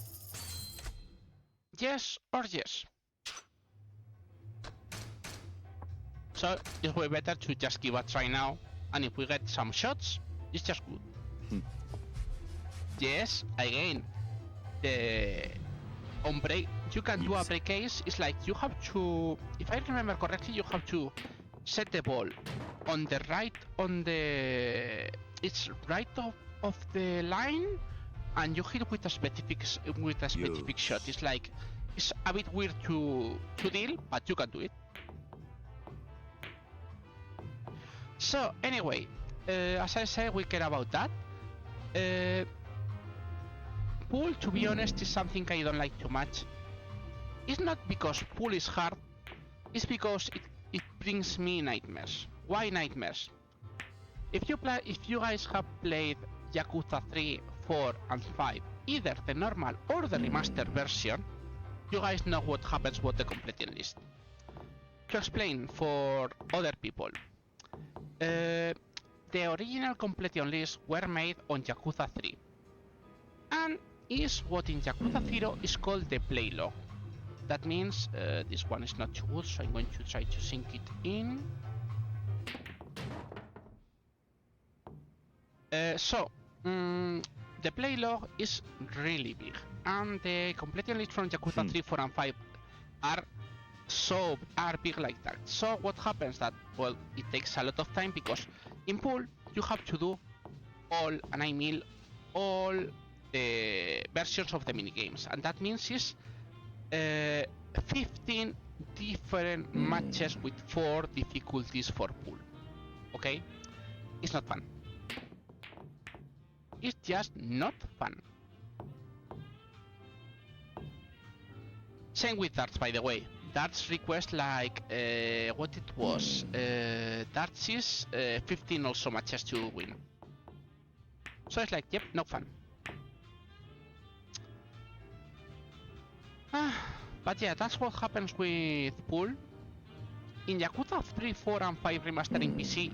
Yes or yes. So it's way better to just give a try now. And if we get some shots, it's just good. Yes, again, on break, you can do a break case. It's like you have to, if I remember correctly, you have to set the ball on the right, it's right of the line, and you hit with a specific shot. It's like, it's a bit weird to deal, but you can do it. So anyway, as I said, we care about that. Pool, to be honest, is something I don't like too much. It's not because pool is hard, it's because it brings me nightmares. Why nightmares? If you guys have played Yakuza 3, 4 and 5, either the normal or the remastered version, you guys know what happens with the completion list. To explain for other people, the original completion lists were made on Yakuza 3 and is what in Yakuza 0 is called the play log. That means this one is not too good, so I'm going to try to sync it in. The play log is really big, and the completion list from Yakuza 3, 4 and 5 are big like that. So what happens that, well, it takes a lot of time because in pool you have to do all, and I mean all the versions of the minigames, and that means is 15 different matches with 4 difficulties for pool. Okay? It's not fun. It's just not fun. Same with darts, by the way. Darts request like what it was. Darts is 15 also matches to win. So it's like, yep, no fun. But yeah, that's what happens with pool. In Yakuza 3, 4 and 5 remastered in PC,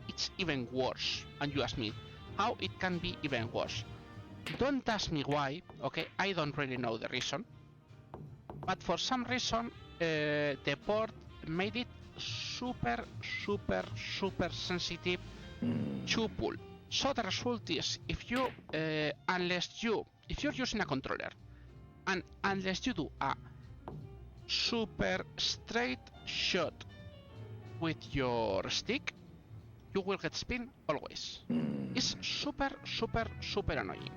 it's even worse. And you ask me, how it can be even worse? Don't ask me why, okay? I don't really know the reason. But for some reason, the port made it super sensitive to pool. So the result is, if you're using a controller, and unless you do a super straight shot with your stick, you will get spin always. It's super annoying.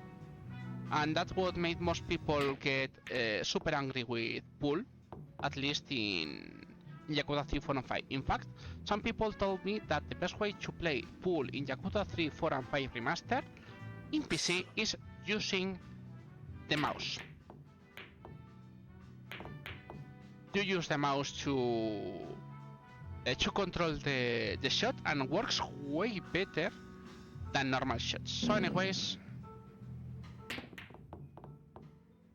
And that's what made most people get super angry with pool, at least in Yakuza 3, 4 and 5. In fact, some people told me that the best way to play pool in Yakuza 3, 4 and 5 remaster in PC is using the mouse. You use the mouse to to control the shot and works way better than normal shots. So anyways,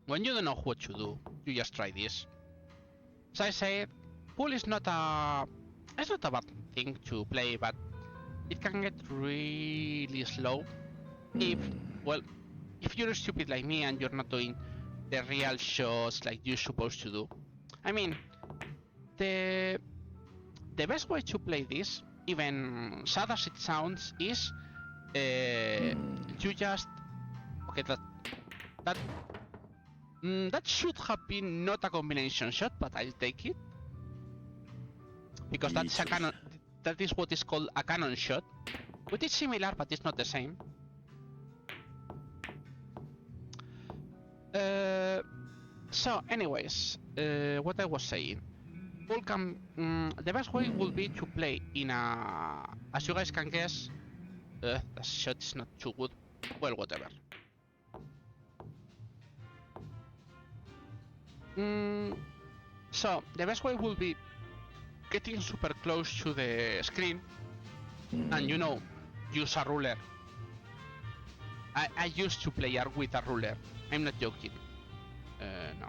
when you don't know what to do, you just try this. As I said, pool is not a bad thing to play, but it can get really slow if you're stupid like me and you're not doing the real shots like you're supposed to do. I mean, the best way to play this, even sad as it sounds, is you just that should have been not a combination shot, but I'll take it because that's a cannon. That is what is called a cannon shot, which is similar, but it's not the same. So, anyways, what I was saying, the best way will be to play in a, as you guys can guess, the shot is not too good. Well, whatever. So the best way will be getting super close to the screen, and use a ruler. I used to play art with a ruler. I'm not joking. No,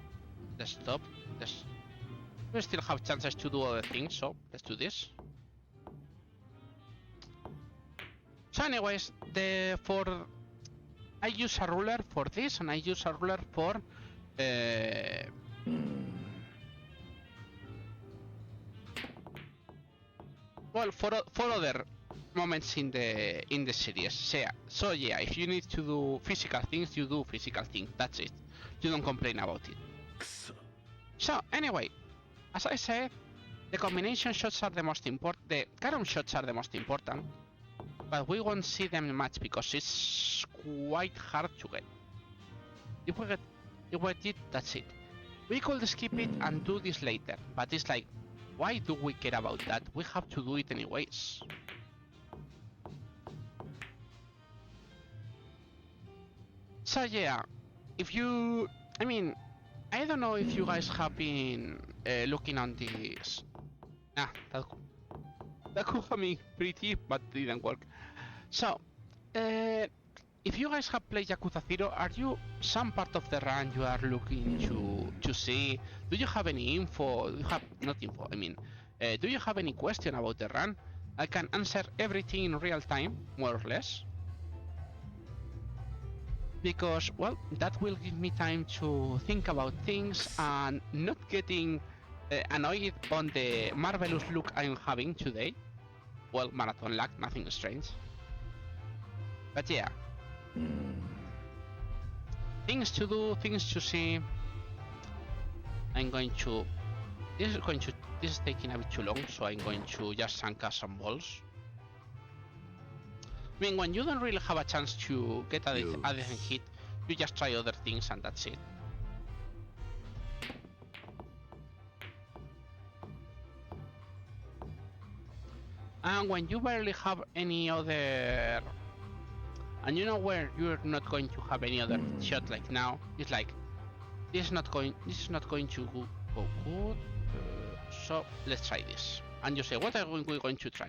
let's stop. We still have chances to do other things, so let's do this. So anyways, I use a ruler for this, and I use a ruler for for other moments in the series. So yeah, if you need to do physical things, you do physical things. That's it. You don't complain about it. So anyway, as I said, the combination shots are the most important. The cannon shots are the most important, but we won't see them much because it's quite hard to get. If we get it, that's it. We could skip it and do this later, but it's like, why do we care about that? We have to do it anyways. So yeah, I don't know if you guys have been looking on this. That could have been pretty, but didn't work. So, if you guys have played Yakuza 0, are you some part of the run you are looking to see? Do you have any info? Do you have any question about the run? I can answer everything in real time, more or less. Because, well, that will give me time to think about things and not getting annoyed on the marvelous look I'm having today. Well, marathon lag, nothing strange. But yeah. Things to do, things to see. This is taking a bit too long, so I'm going to just sanka some balls. I mean, when you don't really have a chance to get a decent hit, you just try other things and that's it. And when you barely have any other, and you know where you're not going to have any other shot like now, it's like this is not going to go good. So let's try this. And you say, what are we going to try?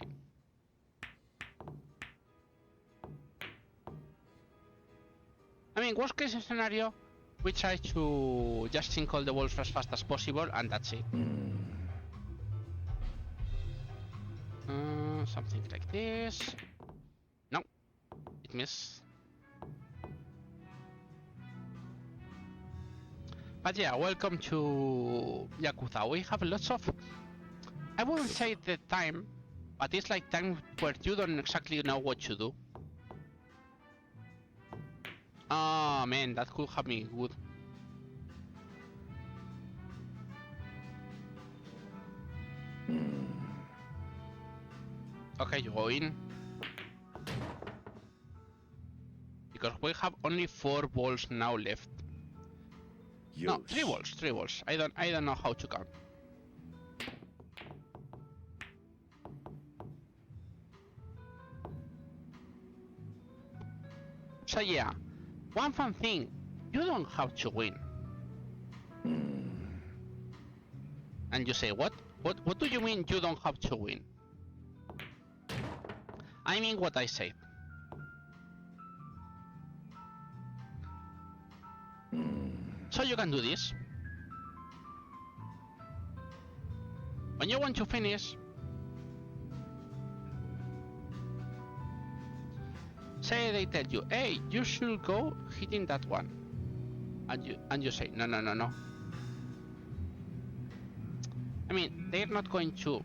I mean, worst case scenario, we try to just sink all the walls as fast as possible, and that's it. Something like this. No, it missed. But yeah, welcome to Yakuza. We have lots of, I wouldn't say the time, but it's like time where you don't exactly know what to do. Oh man, that could have been good. Okay, you go in. Because we have only 4 balls now left. No, 3 balls. I don't know how to count. So yeah, one fun thing, you don't have to win. And you say, what? What do you mean you don't have to win? I mean what I said. So you can do this. When you want to finish, say they tell you, hey, you should go hitting that one. And you say, no. I mean, they're not going to,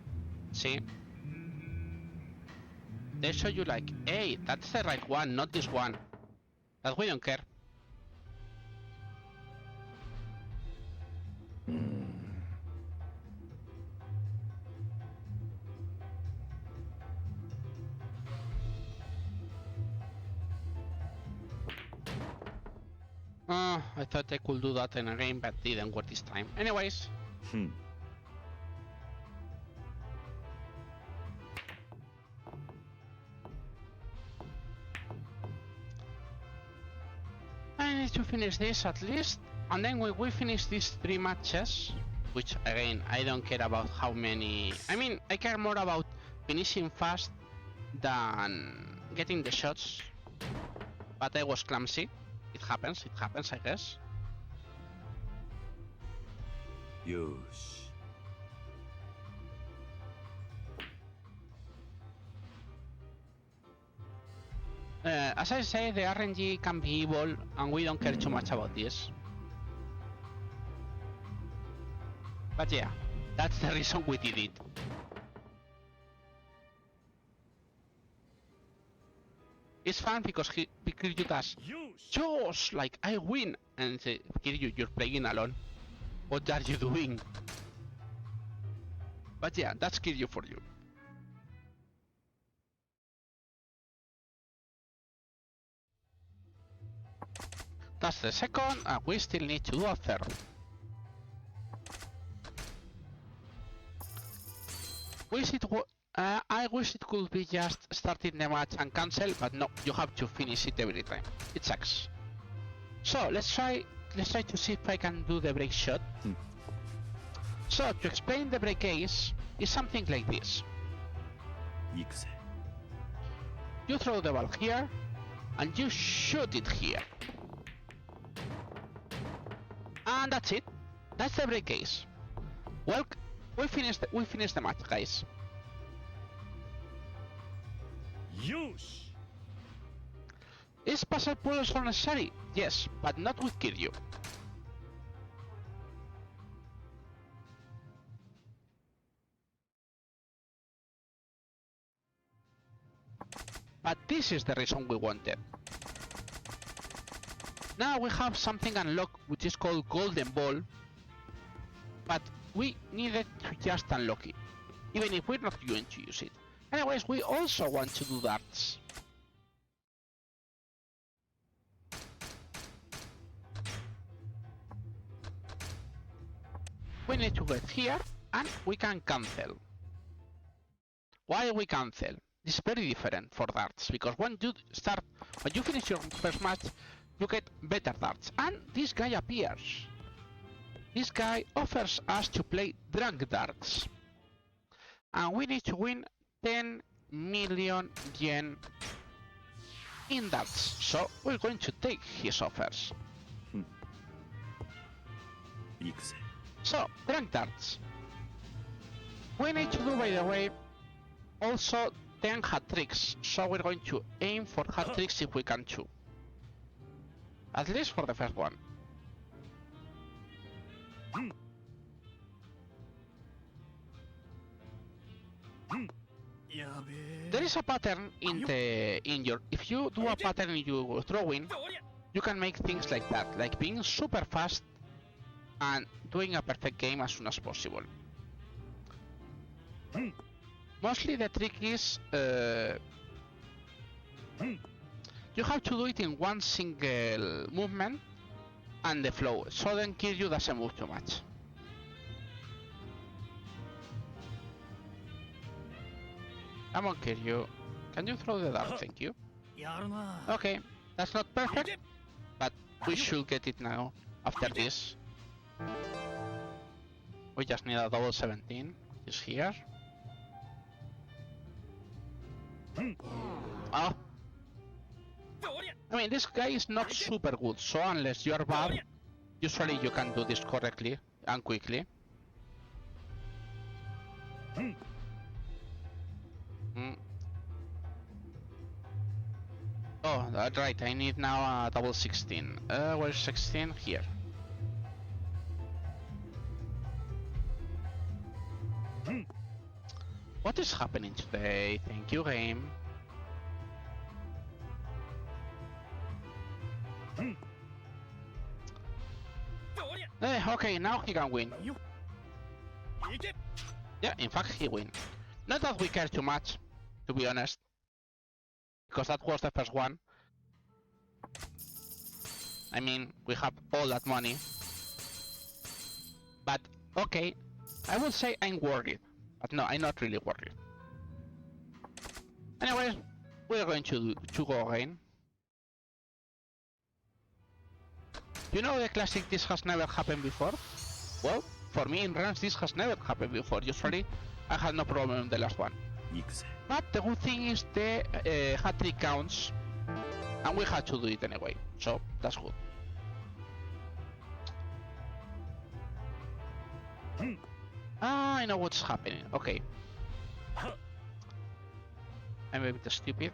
see? They show you like, hey, that's the right one, not this one. But we don't care. I thought I could do that in a game, but didn't work this time. Anyways. I need to finish this at least, and then when we finish these 3 matches, which again, I don't care about how many... I mean, I care more about finishing fast than getting the shots, but I was clumsy. It happens, I guess. Yosh. As I say, the RNG can be evil, and we don't care too much about this. But yeah, that's the reason we did it. It's fun because Kiryu does just like I win, and say, Kiryu, you're playing alone. What are you doing? But yeah, that's Kiryu for you. That's the second, and we still need to do a third. I wish it could be just starting the match and cancel, but no, you have to finish it every time. It sucks. So let's try to see if I can do the break shot. So to explain the break ace is something like this. You throw the ball here, and you shoot it here. And that's it. That's the break ace. Well, we finished the match, guys. Yosh. Is puzzle pull also necessary? Yes, but not with Kiryu. But this is the reason we wanted. Now we have something unlocked which is called Golden Ball, but we needed to just unlock it, even if we're not going to use it. Anyways, we also want to do darts. We need to get here, and we can cancel. Why we cancel? This is very different for darts, because when you finish your first match, you get better darts, and this guy appears. This guy offers us to play drunk darts, and we need to win 10 million yen in darts, so we're going to take his offers. So, drunk darts. We need to do, by the way, also 10 hat tricks, so we're going to aim for hat tricks if we can too. At least for the first one. There is a pattern if you do a pattern in your throwing, you can make things like that, like being super fast and doing a perfect game as soon as possible. Mostly the trick is you have to do it in one single movement and the flow, so then Kiryu doesn't move too much. Come on, Kiryu. Can you throw the dart? Thank you. Okay, that's not perfect, but we should get it now after this. We just need a double 17, is here. Oh. I mean, this guy is not super good, so unless you're bad, usually you can do this correctly and quickly. Oh, that's right, I need now a double 16. Where's 16? Here. What is happening today? Thank you, game. Okay, now he can win. Yeah, in fact he win. Not that we care too much, to be honest. Because that was the first one. I mean, we have all that money. But, okay, I would say I'm worried. But no, I'm not really worried. Anyways, we're going to go again. You know the classic "this has never happened before"? Well, for me in runs this has never happened before. Usually, I had no problem in the last one. But the good thing is the hat-trick counts, and we had to do it anyway, so that's good. I know what's happening. Okay. I'm a bit stupid.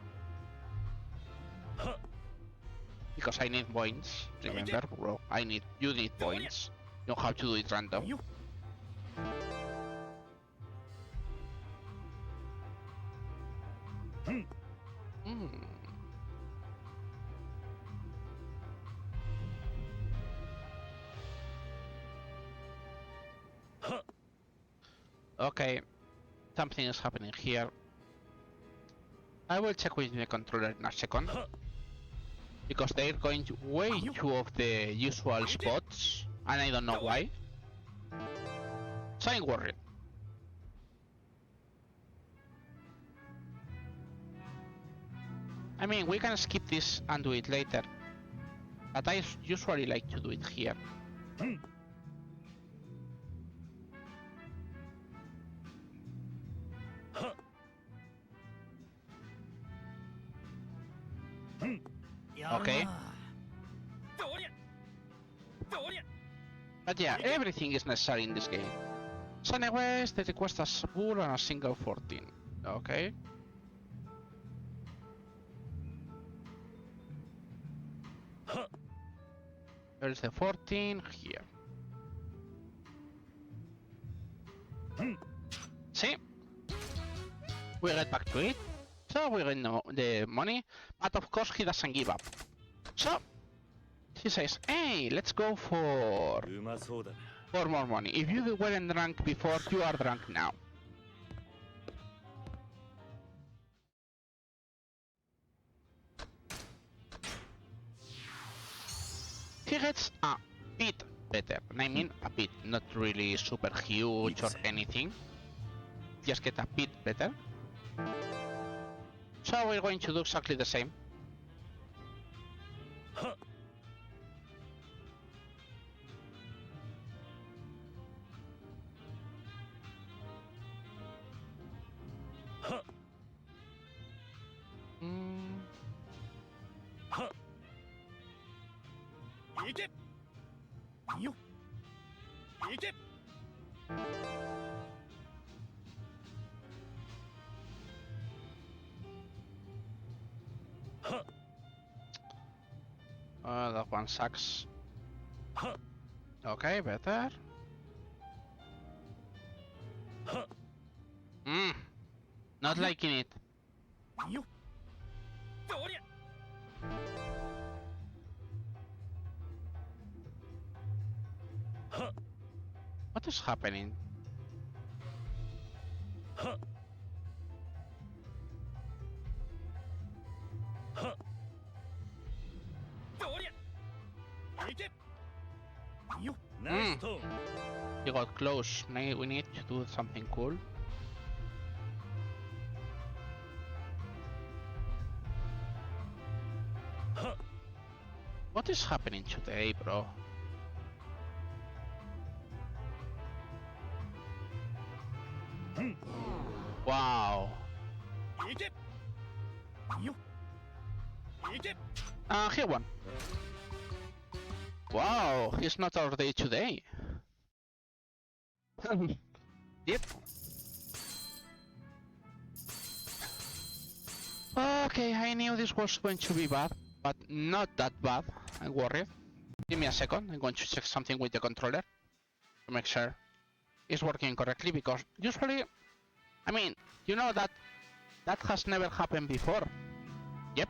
Because I need points. Remember, bro. You need points. You don't have to do it random. Okay, something is happening here. I will check with the controller in a second. Because they're going to way too of the usual spots, and I don't know why. So I'm worried. I mean, we can skip this and do it later. But I usually like to do it here. Okay. But yeah, everything is necessary in this game. So anyways, they request a bull and a single 14. Okay. There's the 14 here. See? We get back to it. So we get the money, but of course he doesn't give up. So he says, hey, let's go for more money. If you weren't drunk before, you are drunk now. He gets a bit better. I mean a bit, not really super huge or anything. Just get a bit better. So we're going to do exactly the same. That one sucks. Okay, better. Not liking it. What is happening? You got close. Now we need to do something cool. What is happening today, bro? Wow. He won. Wow, he's not our day today. Yep. Okay, I knew this was going to be bad, but not that bad. I'm worried. Give me a second, I'm going to check something with the controller to make sure it's working correctly, because usually, I mean, you know that has never happened before. Yep.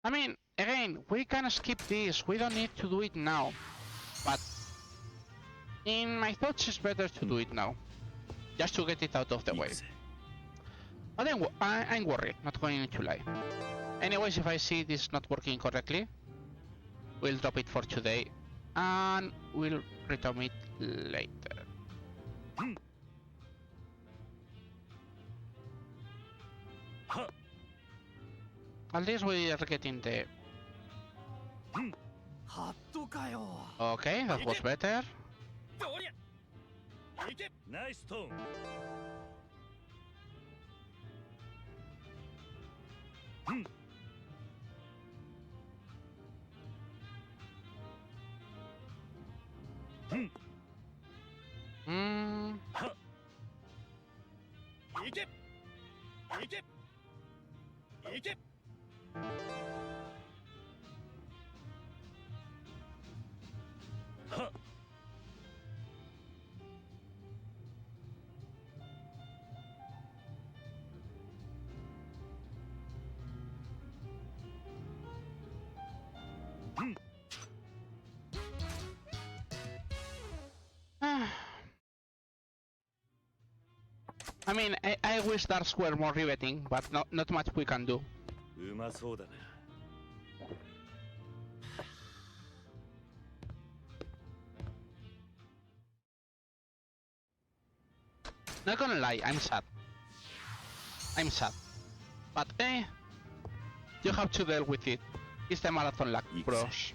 I mean, again, we can skip this, we don't need to do it now. But in my thoughts, it's better to do it now, just to get it out of the way. But I'm worried, not going to lie. Anyways, if I see this not working correctly, we'll drop it for today, and we'll return it later. At least we are getting the... Okay, that was better. Nice tone. I mean, I wish darts were more riveting, but not much we can do. Not gonna lie, I'm sad. I'm sad. But you have to deal with it. It's the marathon luck, bros.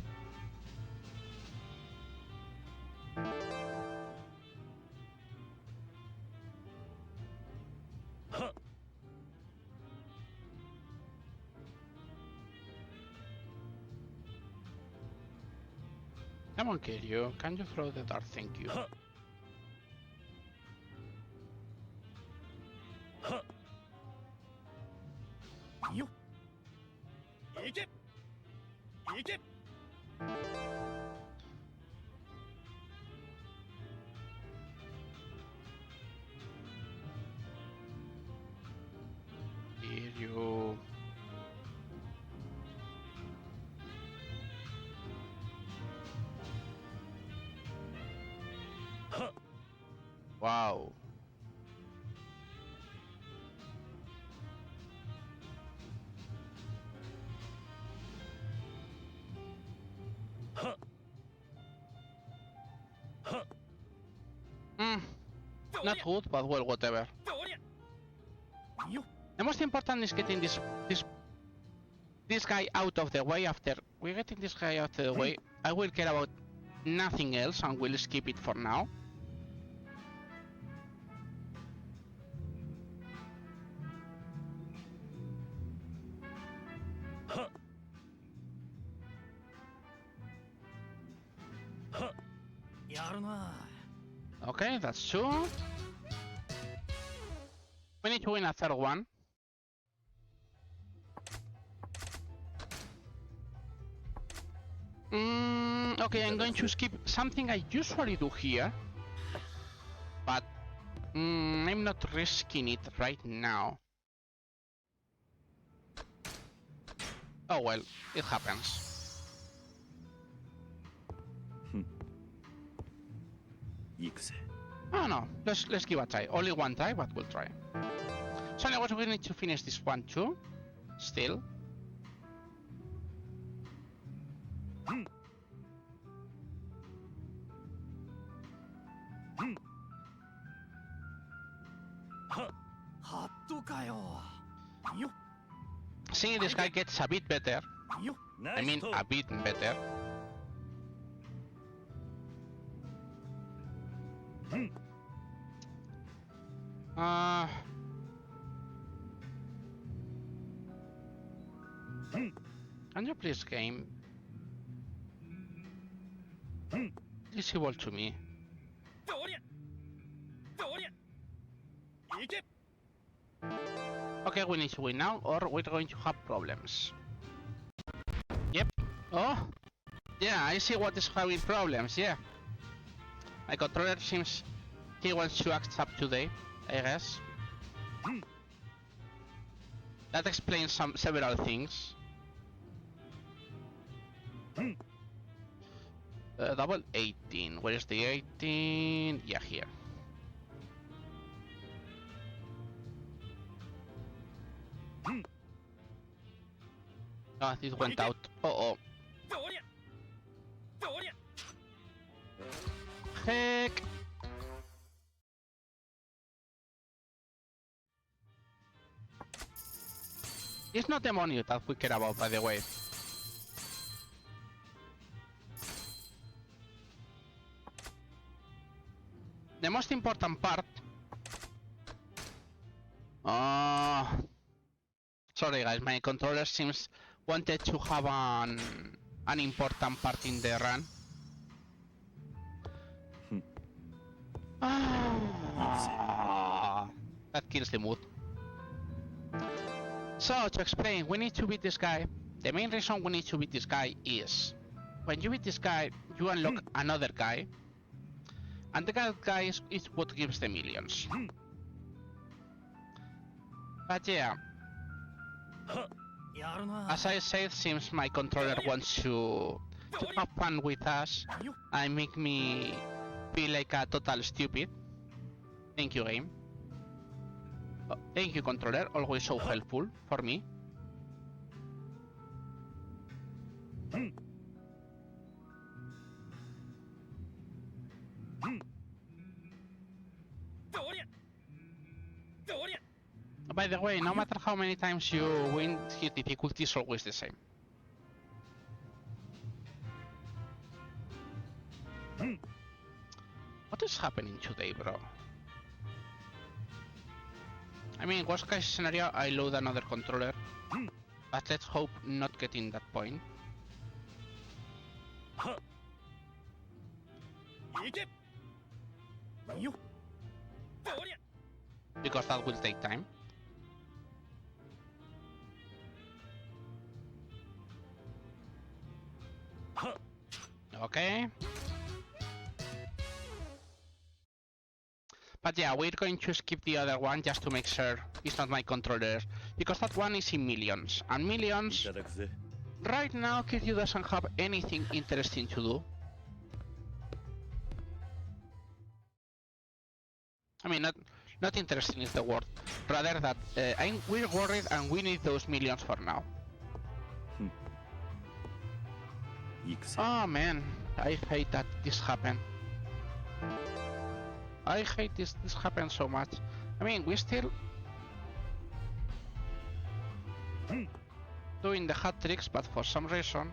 Come on, Kiryu. Can you throw the dart? Thank you. Kiryu. Wow. Not good, but well, whatever. The most important is getting this guy out of the way. After we're getting this guy out of the way, I will care about nothing else and we'll skip it for now. Okay, that's two. We need to win a third one. Okay, I'm going to skip something I usually do here, but I'm not risking it right now. Oh well, it happens. Oh no, let's give a try. Only one try, but we'll try. So anyways, we need to finish this one too. Still. Seeing this guy gets a bit better. I mean, a bit better. Can you please game? Visible to me. Okay, we need to win now, or we're going to have problems. Yep. Oh, yeah, I see what is having problems. Yeah. My controller seems he wants to act up today, I guess. That explains several things. Double 18. Where is the 18? Yeah, here. Ah, it went out. Uh-oh. Heck! It's not the money that we care about, by the way. The most important part... Sorry guys, my controller seems wanted to have an important part in the run. That kills the mood. So, to explain, we need to beat this guy. The main reason we need to beat this guy is... When you beat this guy, you unlock another guy. And the guy is what gives the millions. But yeah... As I said, seems my controller wants to have fun with us and make me feel like a total stupid. Thank you, game. Oh, thank you, controller, always so helpful for me. By the way, no matter how many times you win, his difficulty is always the same. What is happening today, bro? I mean, worst case scenario, I load another controller. But let's hope not getting that point. Because that will take time. Okay. But yeah, we're going to skip the other one just to make sure it's not my controller. Because that one is in millions. And millions... Right now, Kiryu doesn't have anything interesting to do. I mean, not interesting is the word. Rather that we're worried and we need those millions for now. Oh man, I hate that this happened. I hate this happened so much. I mean, we still doing the hat tricks, but for some reason,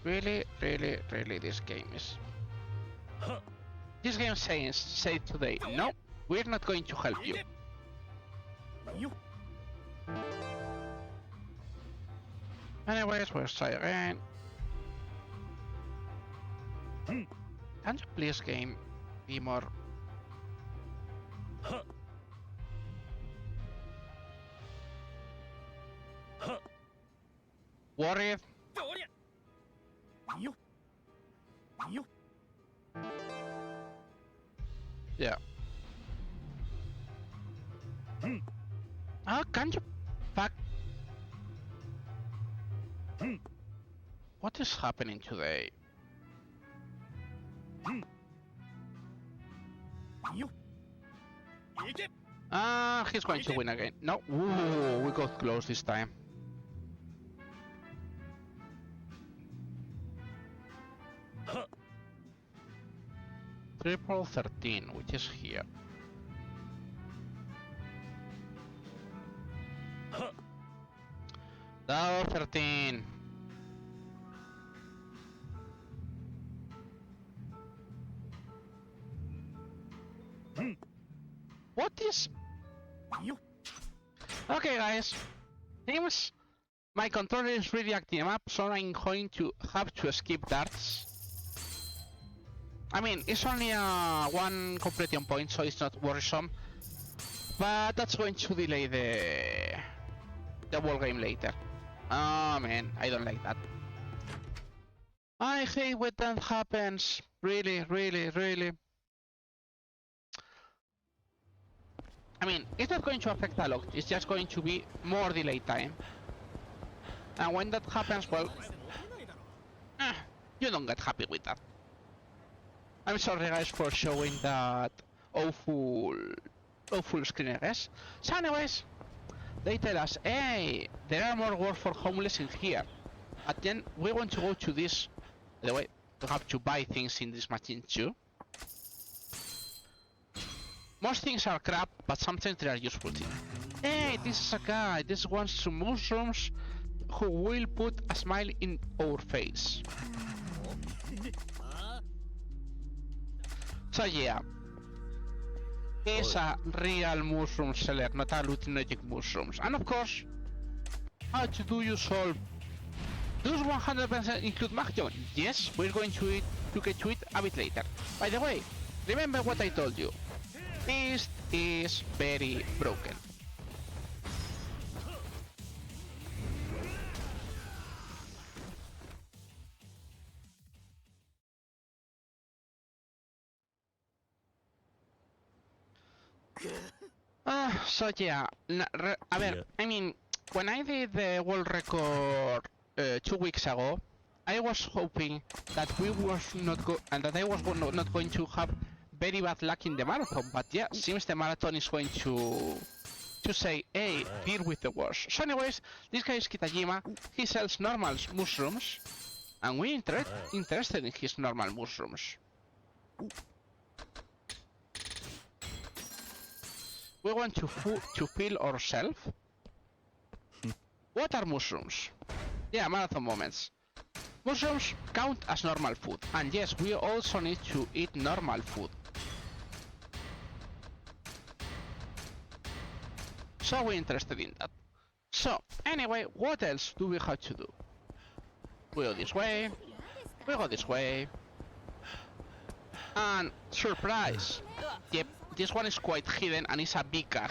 really this game is. This game say today, no, we're not going to help you. Anyways, we'll try again. Can you please game be more... Worried? Yeah. Can you fuck? What is happening today? He's going to win again. No, ooh, we got close this time. Triple 13, which is here. Double 13. What is... Okay guys, seems my controller is really acting up, so I'm going to have to skip darts. I mean, it's only one completion point, so it's not worrisome. But that's going to delay the whole game later. Oh man, I don't like that. I hate when that happens. Really, really, really. I mean, it's not going to affect a lot. It's just going to be more delay time. And when that happens, well, you don't get happy with that. I'm sorry guys for showing that awful screen, I guess. So anyways, they tell us, hey, there are more work for homeless in here. But then we want to go to this. By the way, we have to buy things in this machine too. Most things are crap, but sometimes they are useful things. Hey, this is a guy. This wants some mushrooms who will put a smile in our face. So yeah, he's a real mushroom seller, not a hallucinogenic mushrooms. And of course, how do you solve? Does 100% include Mahjong? Yes, we're going to get to it a bit later. By the way, remember what I told you. This is very broken. So yeah, a ver, I mean, when I did the world record 2 weeks ago, I was hoping that I was not going to have very bad luck in the marathon, but yeah, seems the marathon is going to say, hey, deal with the worst. So anyways, this guy is Kitajima. He sells normal mushrooms, and we're interested in his normal mushrooms. We want to fill ourselves. What are mushrooms? Yeah, marathon moments. Mushrooms count as normal food, and yes, we also need to eat normal food. So we're interested in that. So, anyway, what else do we have to do? We go this way, we go this way, and surprise! Yep, this one is quite hidden and it's a big car,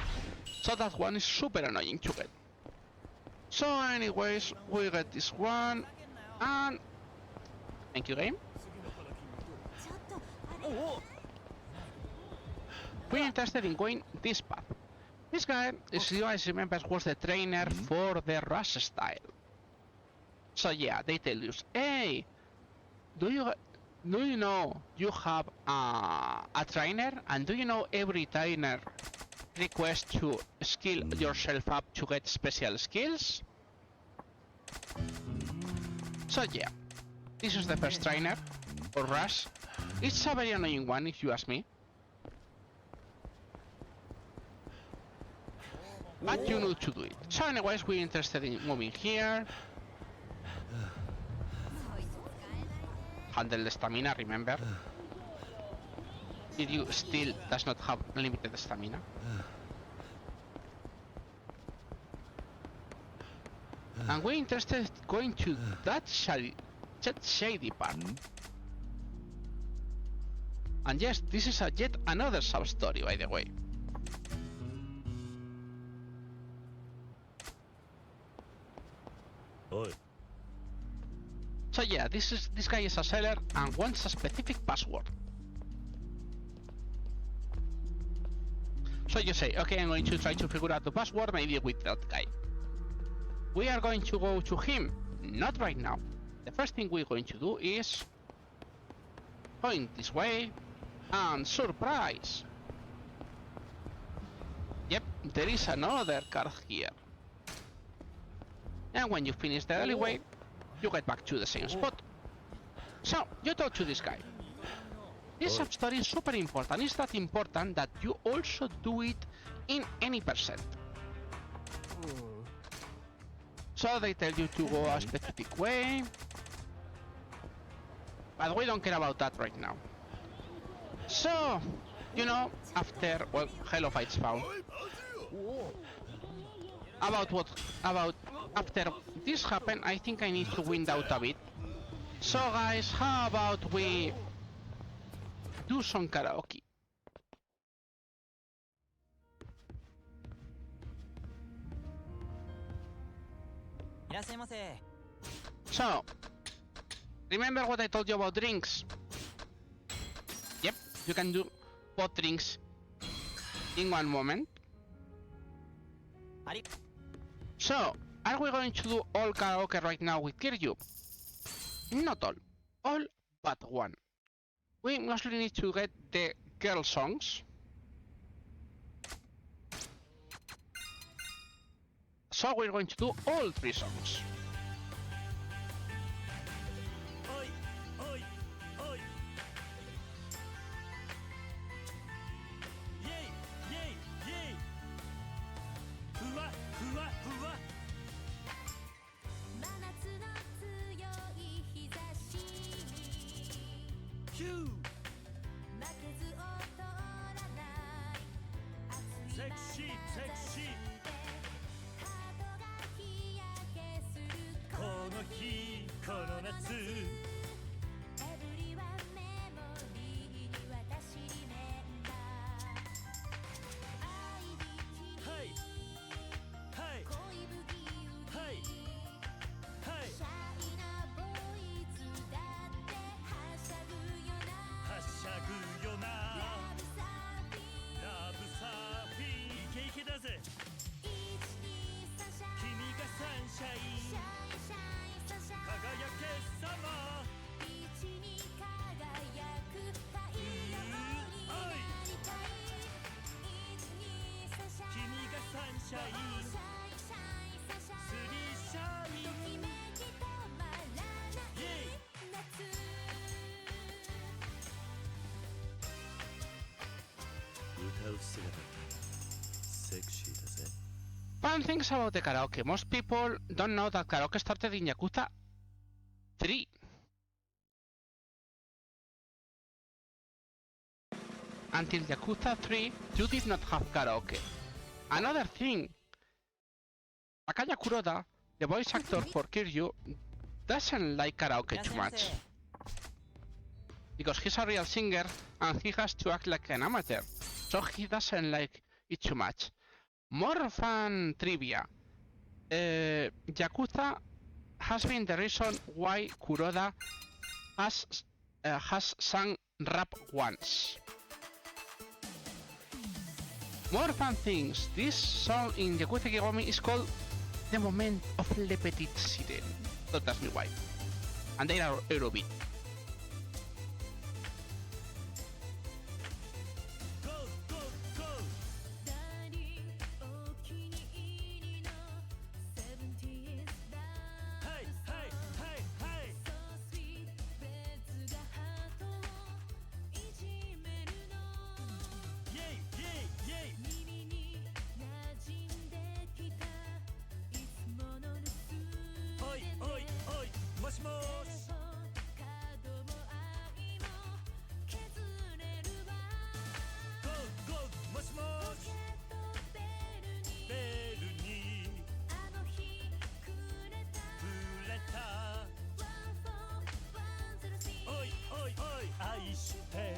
so that one is super annoying to get. So anyways, we get this one, and thank you game. We're interested in going this path. This guy, as you guys remember, was the trainer for the rush style. So yeah, they tell you, hey, do you know you have a trainer, and do you know every trainer requests to skill yourself up to get special skills? So yeah, this is the first trainer for rush. It's a very annoying one if you ask me. But you need to do it. So anyways, we're interested in moving here. Handle the stamina, remember? If you still does not have limited stamina. And we're interested in going to that shady part. And yes, this is yet another sub-story, by the way. So yeah, this guy is a seller and wants a specific password. So you say, okay, I'm going to try to figure out the password, maybe with that guy. We are going to go to him, not right now. The first thing we're going to do is going this way, and surprise! Yep, there is another car here. And when you finish the alleyway, you get back to the same spot. So, you talk to this guy. This sub-story is super important. It's that important that you also do it in any percent. So they tell you to go a specific way. But we don't care about that right now. So, you know, after, well, Halo Fights found. About after this happened, I think I need to wind out a bit. So guys, how about we do some karaoke? So, remember what I told you about drinks? Yep, you can do both drinks in one moment. So, are we going to do all karaoke right now with Kiryu? Not all but one. We mostly need to get the girl songs. So we're going to do all 3 songs. Fun things about the karaoke. Most people don't know that karaoke started in Yakuza 3. Until Yakuza 3, you did not have karaoke. Another thing, Akaya Kuroda, the voice actor for Kiryu, doesn't like karaoke too much. Because he's a real singer and he has to act like an amateur, so he doesn't like it too much. More fun trivia. Yakuza has been the reason why Kuroda has sung rap once. More fun things. This song in Yakuza Kiwami is called The Moment of Le Petit Sirène. Don't ask me why. And they are Eurobeat.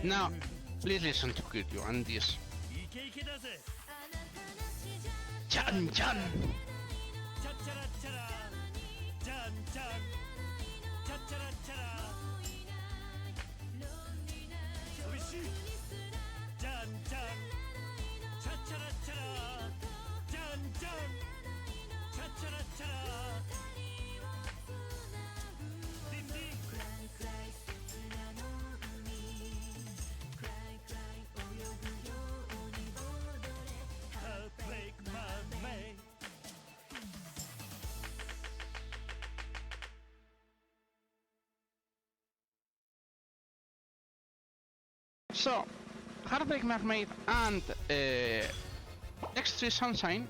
Now, please listen to Kiryu and this. Chan Chan! So, Heartbreak Mermaid and X3 Sunshine,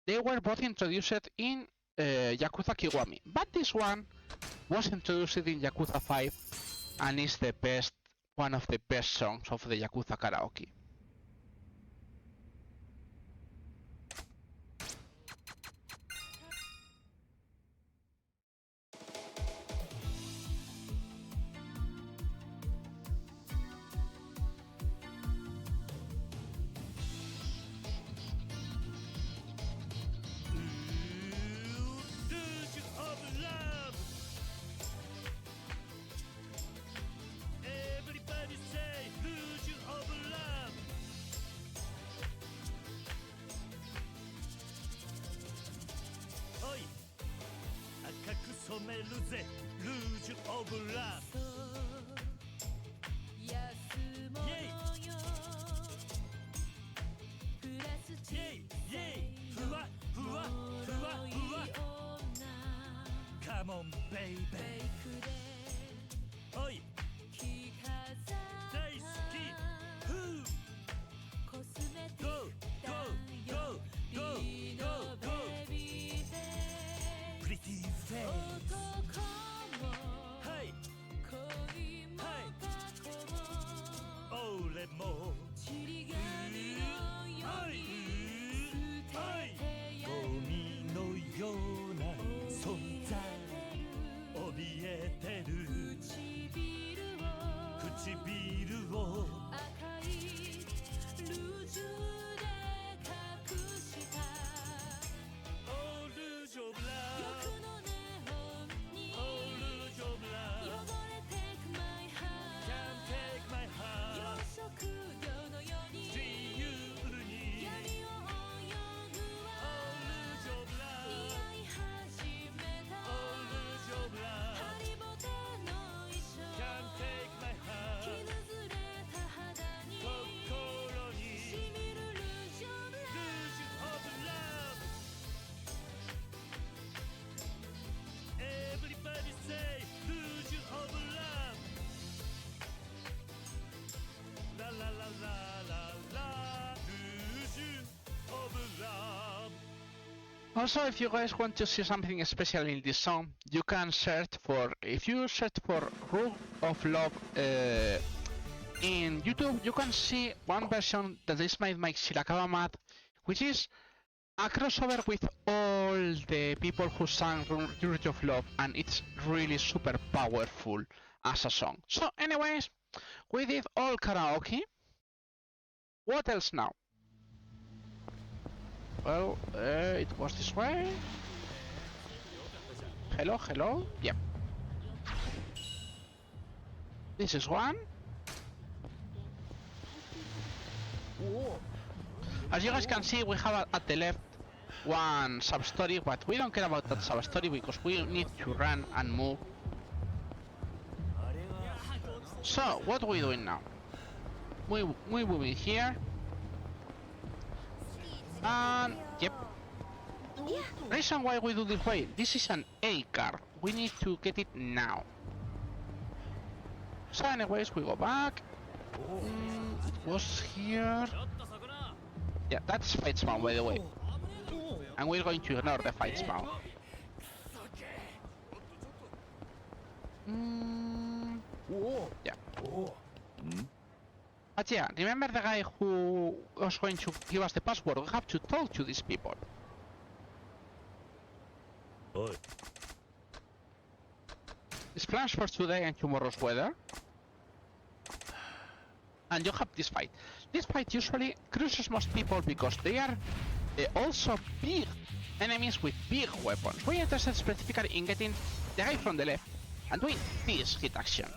they were both introduced in Yakuza Kiwami, but this one was introduced in Yakuza 5 and is one of the best songs of the Yakuza karaoke. く染めるぜルージュオブラブイェイイェイイェイふわふわふわふわカモンベイベーおい大好きフーゴーゴーゴーゴーゴーゴープリティフェイスはい俺もゴミのような存在怯えてる唇を赤いルージュで隠したオールジョブラ欲のネオンにオールジョブラ汚れてくマイハー Can't take my heart 養殖魚のように自由に闇を泳ぐわオールジョブラ似合い始めたオールジョブラハリボテの衣装 Can't take my heart 傷ずれた肌に心にしみるルージュオブラブルージュオブラブ Everybody say ルージュオブラブララララララルージュオブラブ Also, if you guys want to see something special in this song, you can search for, if you search for Rule of Love in YouTube, you can see one version that is made by Shirakawa Matt, which is a crossover with all the people who sang Rule of Love, and it's really super powerful as a song. So anyways, we did all karaoke. What else now? Well, it was this way. Hello, hello. Yep. This is one. As you guys can see, we have at the left one sub-story, but we don't care about that sub-story because we need to run and move. So, what are we doing now? We move in here. And yep. Reason why we do this way. This is an A car. We need to get it now. So anyways, we go back. It was here. Yeah, that's fight spawn, by the way. And we're going to ignore the fight spawn. Yeah. But yeah, remember the guy who was going to give us the password? We have to talk to these people. Oi. It's plans for today and tomorrow's weather. And you have this fight. This fight usually cruises most people because they are also big enemies with big weapons. We're interested specifically in getting the guy from the left and doing this hit action.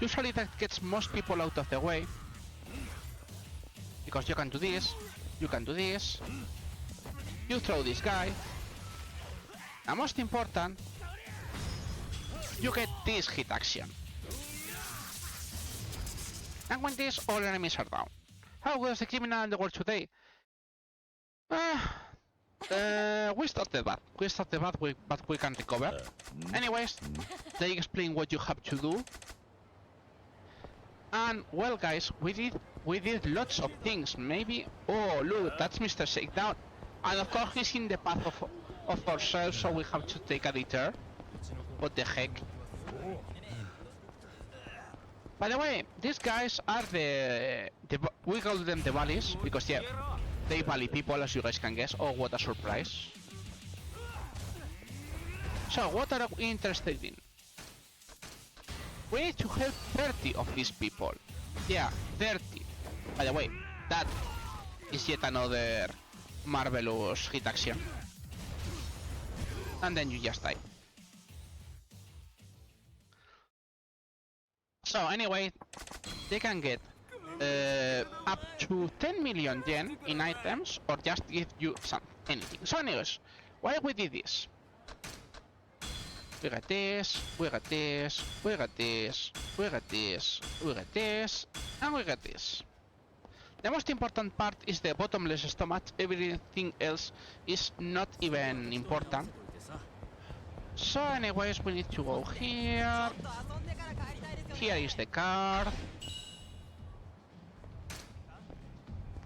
Usually that gets most people out of the way, because you can do this, you can do this, you throw this guy, and most important, you get this hit action. And when this, all enemies are down. How was the criminal in the world today? We started bad. But we can recover. Anyways, they explain what you have to do. And well, guys, we did lots of things. Maybe, oh look, that's Mr. Shakedown, and of course he's in the path of ourselves, so we have to take a detour. What the heck? By the way, these guys are we call them the valleys because yeah, they valley people, as you guys can guess. Oh, what a surprise! So what are we interested in? We need to help 30 of these people. Yeah, 30. By the way, that is yet another marvelous hit action. And then you just die. So anyway, they can get up to 10 million yen in items or just give you anything. So anyways, why we did this? We got this, we got this, we got this, we got this, we got this, and we got this. The most important part is the bottomless stomach, everything else is not even important. So anyways, we need to go here. Here is the card.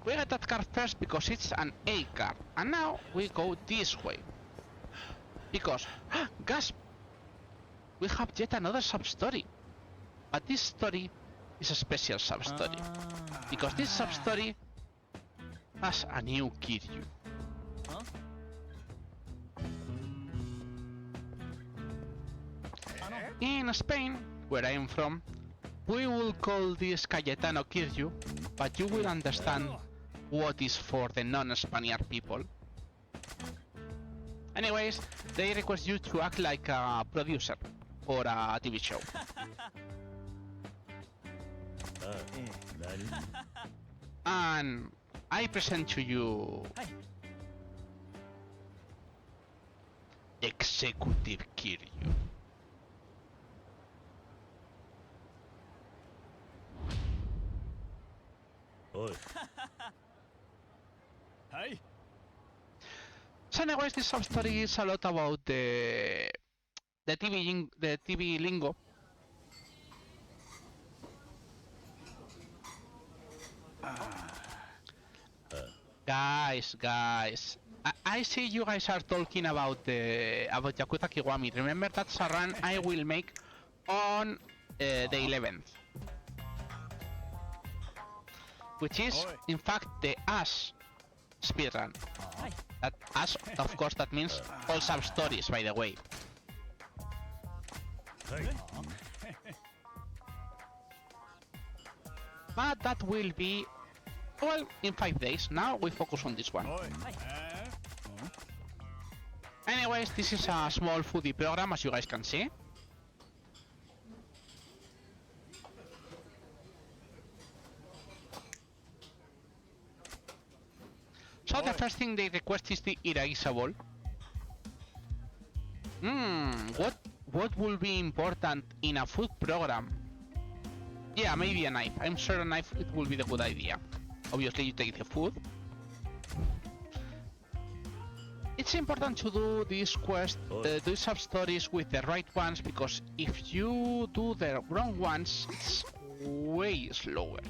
We got that card first because it's an A card. And now we go this way. Because, gasp! We have yet another sub-story. But this story is a special sub-story. Because this sub-story has a new Kiryu. In Spain, where I am from, we will call this Cayetano Kiryu, but you will understand what is for the non-Spaniard people. Anyways, they request you to act like a producer for a TV show. And I present to you Executive Kiryu. So anyways, this sub-story is a lot about the TV lingo. Guys, I see you guys are talking about Yakuza Kiwami. Remember that's a run I will make on the 11th, which is in fact the Ash speedrun. That Ash, of course, that means all sub-stories, by the way. But that will be, well, in 5 days. Now we focus on this one. Anyways, this is a small foodie program, as you guys can see. So the first thing they request is the erasable. What will be important in a food program? Yeah, maybe a knife. I'm sure a knife it will be the good idea. Obviously you take the food. It's important to do this quest, do sub-stories with the right ones, because if you do the wrong ones, it's way slower.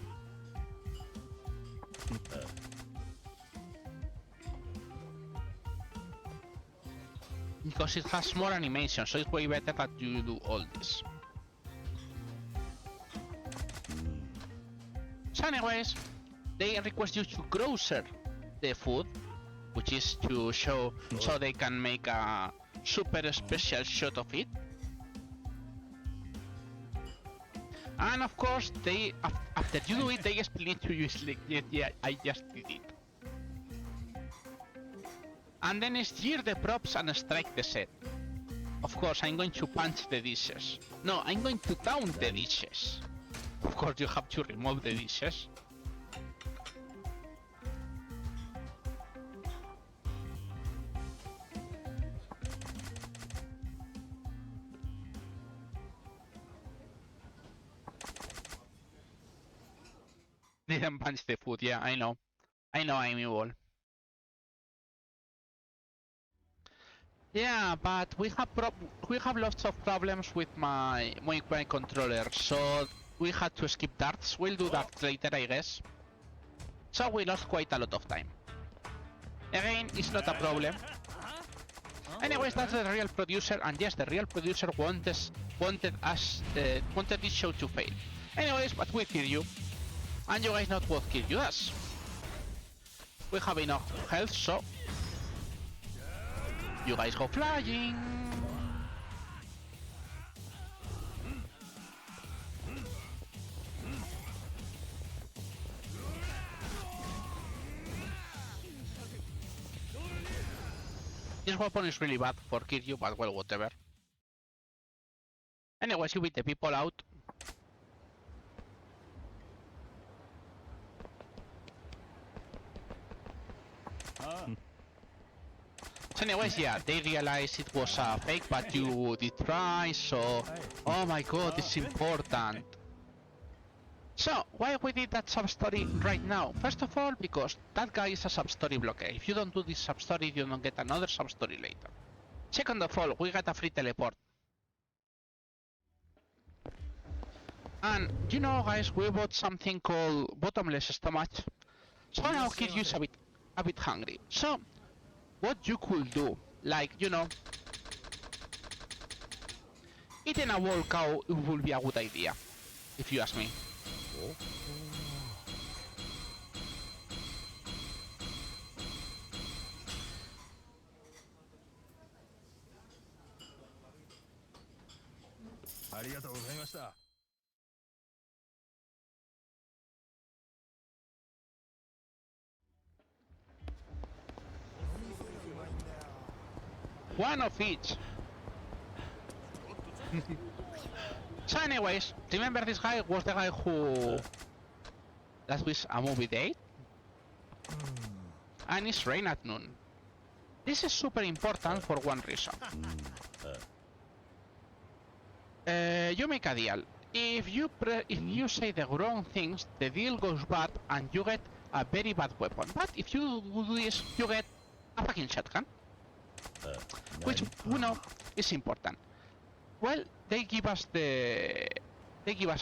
Because it has more animation, so it's way better that you do all this. So anyways, they request you to grocer the food, which is to show, so they can make a super special shot of it. And of course, they after you do it, they explain it to you. Yeah, I just did it. And then steer the props and strike the set. Of course, I'm going to punch the dishes. No, I'm going to down the dishes. Of course, you have to remove the dishes. Didn't punch the food, yeah, I know. I'm evil. Yeah, but we have lots of problems with my controller, so we had to skip darts. We'll do that later, I guess. So we lost quite a lot of time. Again, it's not a problem. Anyways, that's the real producer, and yes, the real producer wanted this show to fail. Anyways, but we kill you, and you guys know what kill you does. We have enough health, so you guys go flying. This weapon is really bad for Kiryu, but well, whatever. Anyways, you beat the people out. So anyways, yeah, they realized it was fake, but you did try, so... Oh my god, it's important. So, why we did that sub-story right now? First of all, because that guy is a sub-story blocker. If you don't do this sub-story, you don't get another sub-story later. Second of all, we got a free teleport. And, you know guys, we bought something called bottomless stomach. So now Kiryu's a bit hungry. So, what you could do, like, you know, eating a whole cow would be a good idea, if you ask me. One of each. So anyways, remember this guy was the guy who... That was a movie date? And it's rain at noon. This is super important for one reason. You make a deal. If you say the wrong things, the deal goes bad and you get a very bad weapon. But if you do this, you get a fucking shotgun. Which, you know, is important. Well, they give us a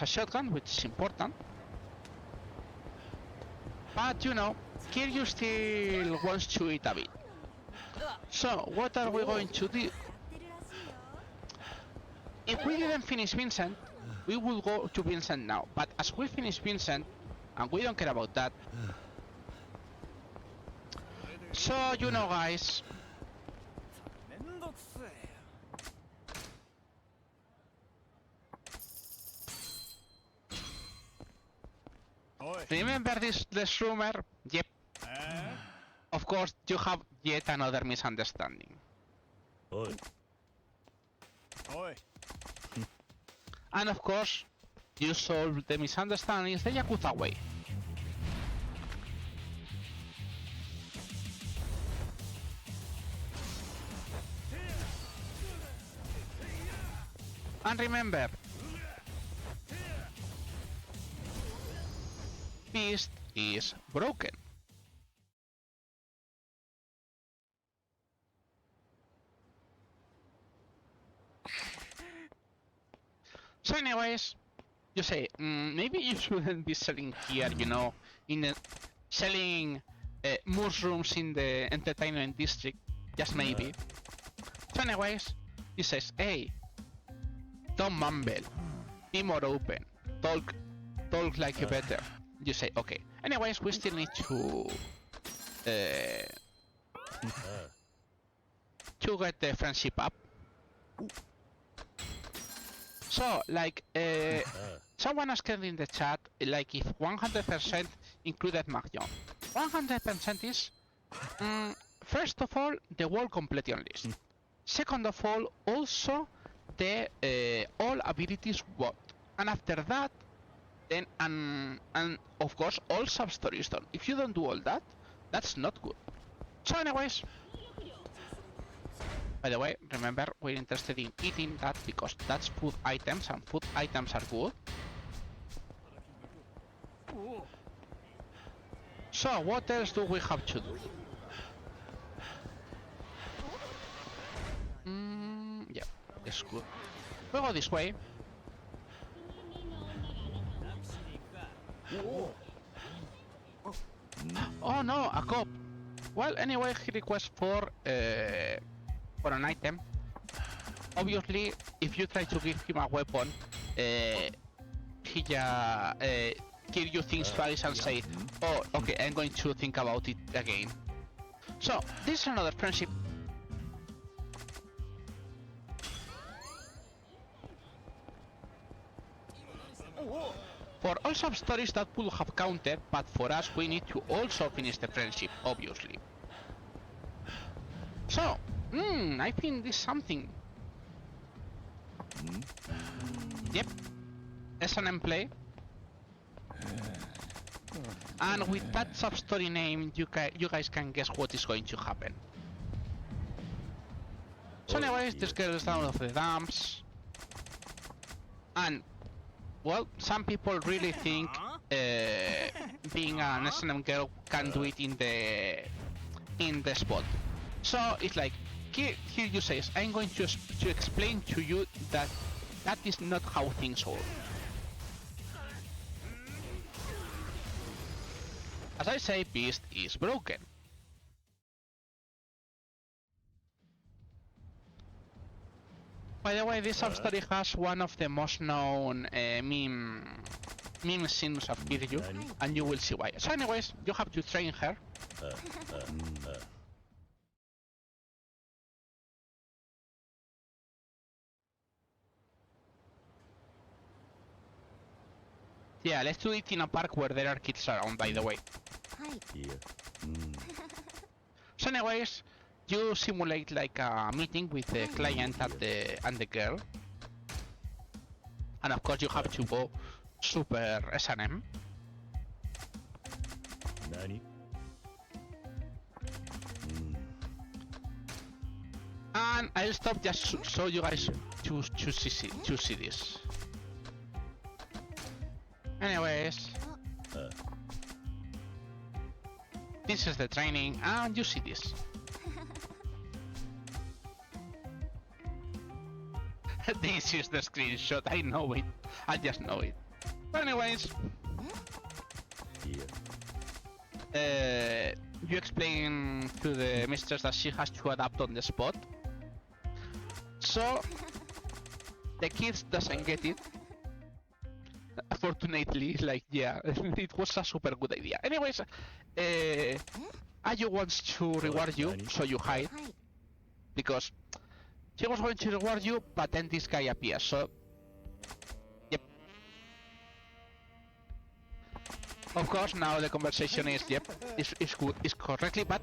shotgun, which is important. But, you know, Kiryu still wants to eat a bit. So, what are we going to do? If we didn't finish Vincent, we will go to Vincent now. But as we finish Vincent, and we don't care about that. So, you know guys, remember this rumor? Yep. Of course, you have yet another misunderstanding. And of course, you solve the misunderstandings the Yakuza way. And remember, Beast is broken. So anyways, you say, maybe you shouldn't be selling here, you know, selling mushrooms in the entertainment district, just maybe. So anyways, he says, hey, don't mumble, be more open, talk like a better. You say, okay. Anyways, we still need to get the friendship up. So, like, someone asked in the chat, like, if 100% included Mahjong. 100% is, first of all, the world completion list. Second of all, also the all abilities what. And after that, then and of course all sub-stories done. If you don't do all that, that's not good. So anyways, by the way, remember we're interested in eating that because that's food items and food items are good. So what else do we have to do? Yeah, that's good. We go this way. Oh no, a cop. Well, anyway, he requests for an item. Obviously, if you try to give him a weapon, Kiryu thinks twice and say, oh, okay, I'm going to think about it again. So, this is another friendship. For all sub-stories that would have counted, but for us we need to also finish the friendship, obviously. So, I think this is something. Yep, S&M play. And with that sub-story name, you guys can guess what is going to happen. So anyways, this girl is down of the dumps. And, well, some people really think being an S&M girl can do it in the spot. So it's like, here you say, I'm going to explain to you that that is not how things work. As I say, Beast is broken. By the way, this sub-story has one of the most known meme scenes of Kiryu, and you will see why. So anyways, you have to train her. Yeah, let's do it in a park where there are kids around, by the way. So anyways, you simulate like a meeting with the client and the girl. And of course you have to go super S&M. And I'll stop just so you guys to see this. Anyways, this is the training, and you see this. This is the screenshot. I know it. I just know it. But anyways, you explain to the mistress that she has to adapt on the spot. So the kids doesn't get it. Fortunately, like, yeah, it was a super good idea. Anyways, Ayu wants to reward you, so you hide. Because she was going to reward you, but then this guy appears, so... Yep. Of course, now the conversation is, yep, it's good, it's correctly, but...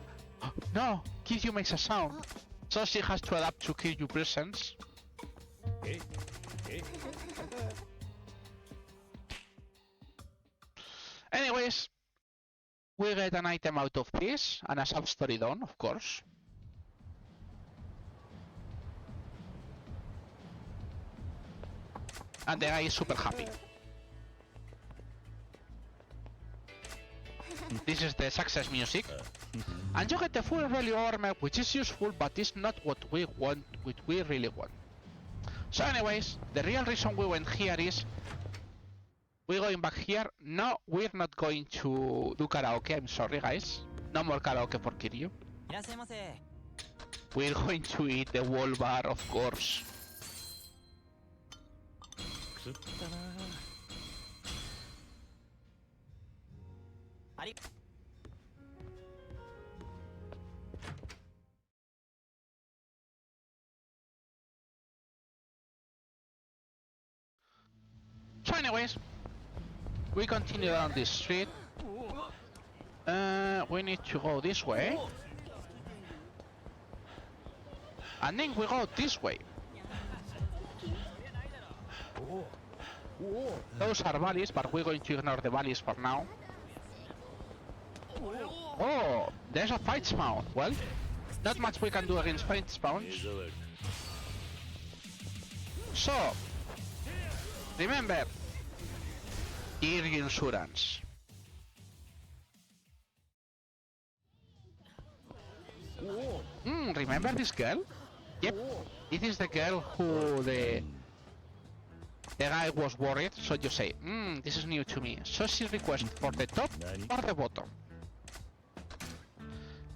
No! Kiryu makes a sound. So she has to adapt to Kiryu presence. Anyways, we get an item out of this, and a sub-story done, of course. And the guy is super happy. This is the success music. And you get the full value armor, which is useful, but it's not what we want, what we really want. So anyways, the real reason we went here is... We're going back here. No, we're not going to do karaoke, I'm sorry guys. No more karaoke for Kiryu. We're going to eat the wall bar, of course. So anyways, we continue down this street. We need to go this way. And then we go this way. Those are valleys, but we're going to ignore the valleys for now. Oh, there's a fight spawn. Well, not much we can do against fight spawns. So, remember, Kiryu insurance. Remember this girl? Yep, it is the girl who the guy was worried, so you say, this is new to me. So she requests for the top or the bottom.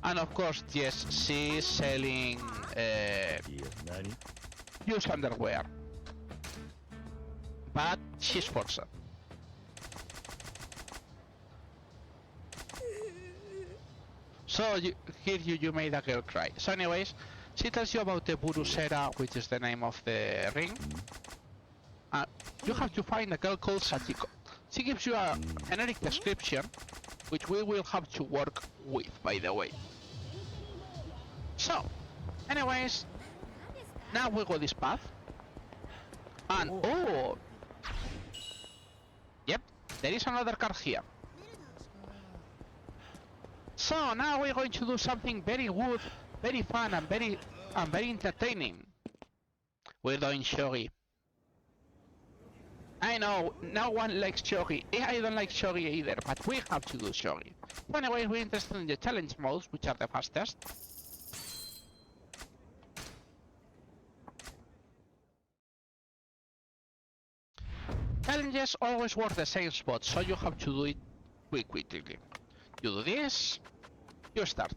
And of course, yes, she's selling used underwear. But she's forced. So here you made a girl cry. So anyways, she tells you about the Burusera, which is the name of the ring. You have to find a girl called Sachiko. She gives you a generic description, which we will have to work with, by the way. So, anyways, now we go this path. And, oh! Yep, there is another car here. So now we're going to do something very good, very fun, and very and very entertaining. We're doing shogi. I know, no one likes shogi. I don't like shogi either, but we have to do shogi. So anyway, we're interested in the challenge modes, which are the fastest. Challenges always work the same spot, so you have to do it quickly. You do this, you start.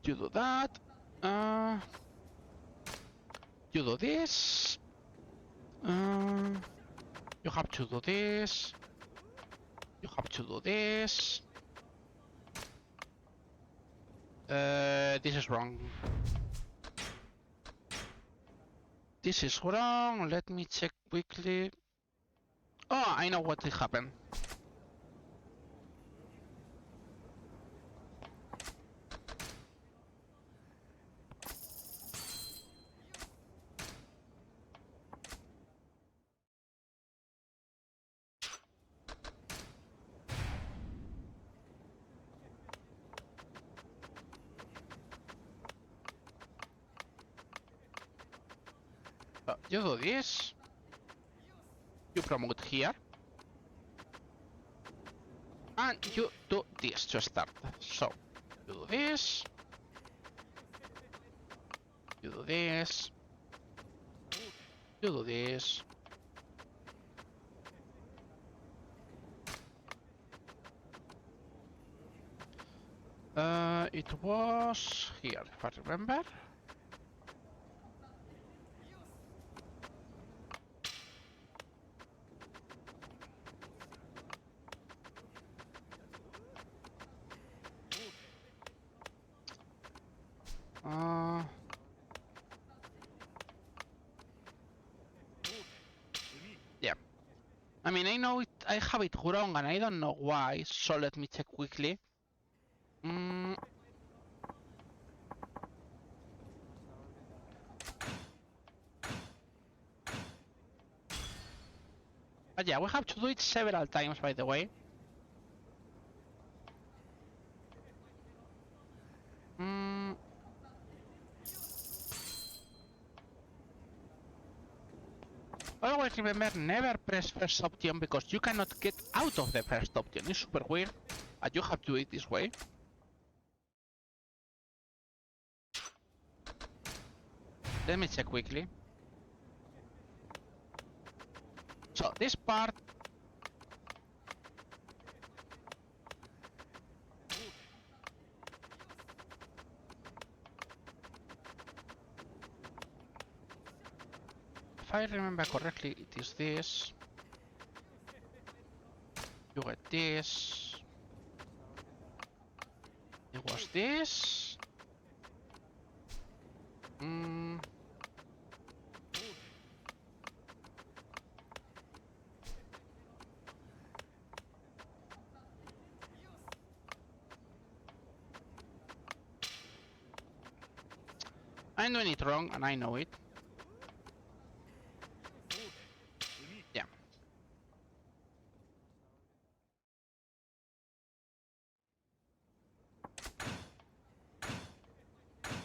You do that, you do this, you have to do this, you have to do this. This is wrong. This is wrong, let me check quickly. Oh, I know what happened. You do this. You promote here. And you do this to start. So, you do this. You do this. You do this. It was here, if I remember. Yeah. I mean, I know it, I have it wrong and I don't know why, so let me check quickly. But yeah, we have to do it several times, by the way. Always remember, never press first option because you cannot get out of the first option. It's super weird, but you have to do it this way. Let me check quickly. So this part. If I remember correctly, it is this. You get this. It was this. I'm doing it wrong, and I know it. Yeah.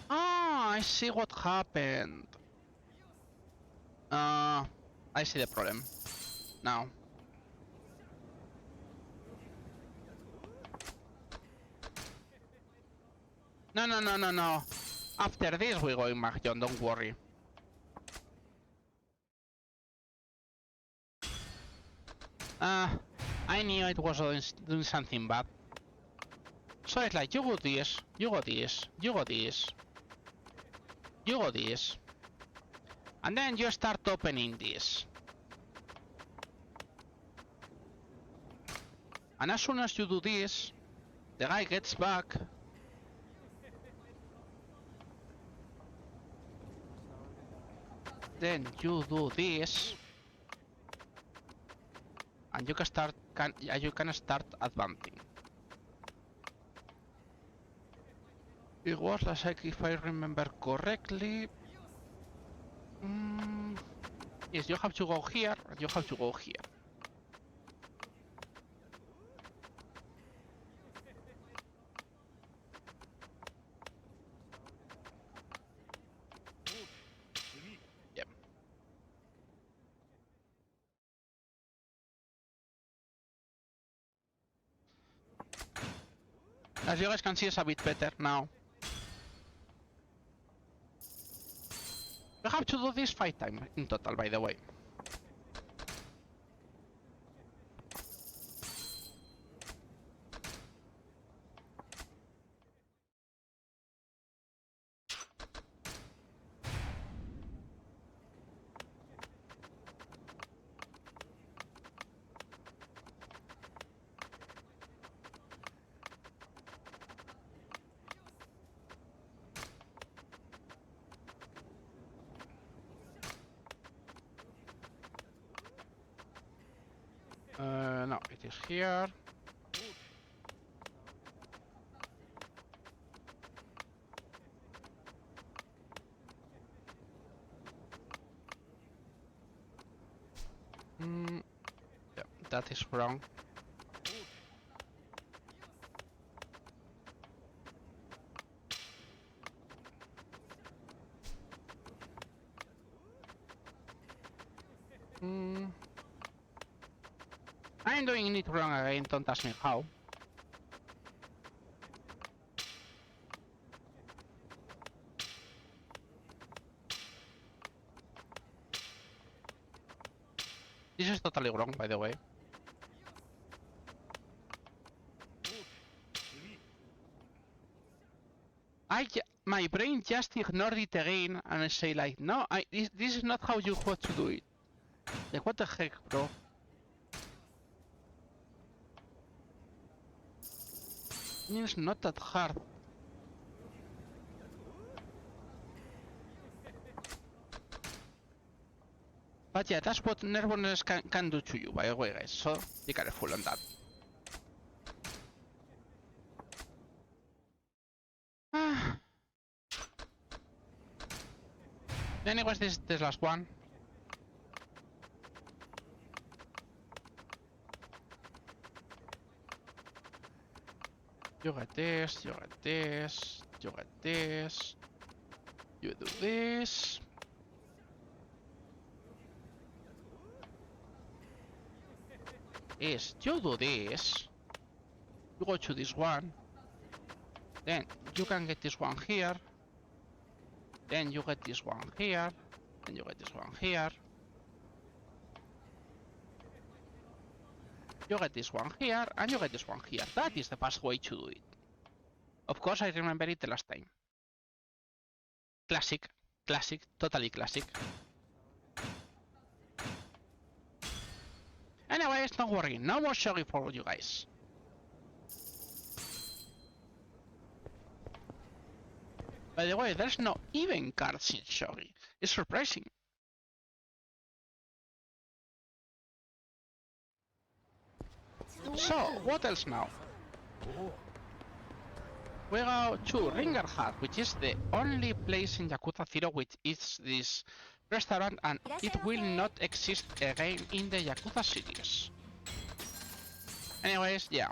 Ah, I see what happened. I see the problem now. No. After this we're going back, John, don't worry. I knew it was doing something bad. So it's like, you go this, you go this, you go this, you go this. And then you start opening this. And as soon as you do this, the guy gets back. Then you do this. And you can start advancing. It was like, if I remember correctly. Yes, you have to go here, and you have to go here. As you guys can see, it's a bit better now. We have to do this 5 times in total, by the way. No, it is here. Yeah, that is wrong. I'm doing it wrong again, don't ask me how. This is totally wrong, by the way. My brain just ignored it again and I say like, no, this is not how you want to do it. Like, what the heck, bro? It's not that hard. But yeah, that's what nervousness can do to you, by the way, guys, so be careful on that. Anyways, this last one. You get this, you get this, you get this. You do this. Is you do this. You go to this one. Then you can get this one here. Then you get this one here. Then you get this one here. You get this one here, and you get this one here. That is the best way to do it. Of course, I remember it the last time. Classic. Classic. Totally classic. Anyways, don't worry. No more shogi for you guys. By the way, there's no even cards in shogi. It's surprising. So, what else now? We go to Ringerhut, which is the only place in Yakuza 0 which is this restaurant, and it will not exist again in the Yakuza series. Anyways, yeah.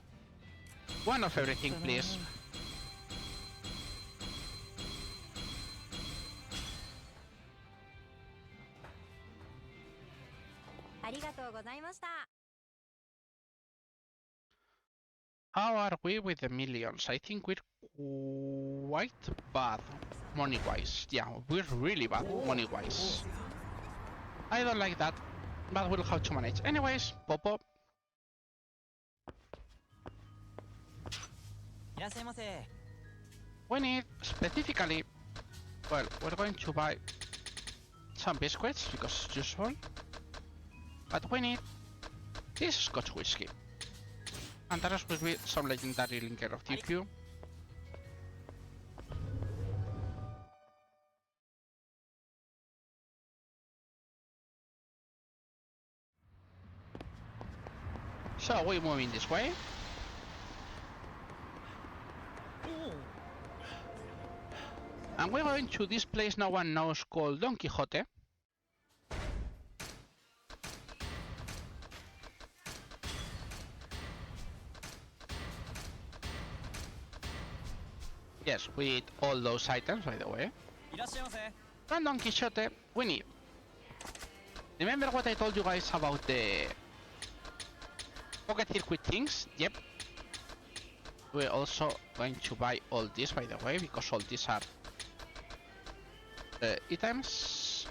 One of everything, please. How are we with the millions? I think we're quite bad money-wise. Yeah, we're really bad money-wise. I don't like that, but we'll have to manage. Anyways, Popo. We need, specifically, well, we're going to buy some biscuits, because it's useful. But we need this Scotch whiskey. And there will be some legendary linker of TQ. So we move in this way. And we're going to this place no one knows called Don Quixote. Yes, we eat all those items, by the way. And Don Quixote, we need. Remember what I told you guys about the pocket circuit things? Yep. We're also going to buy all this, by the way, because all these are items.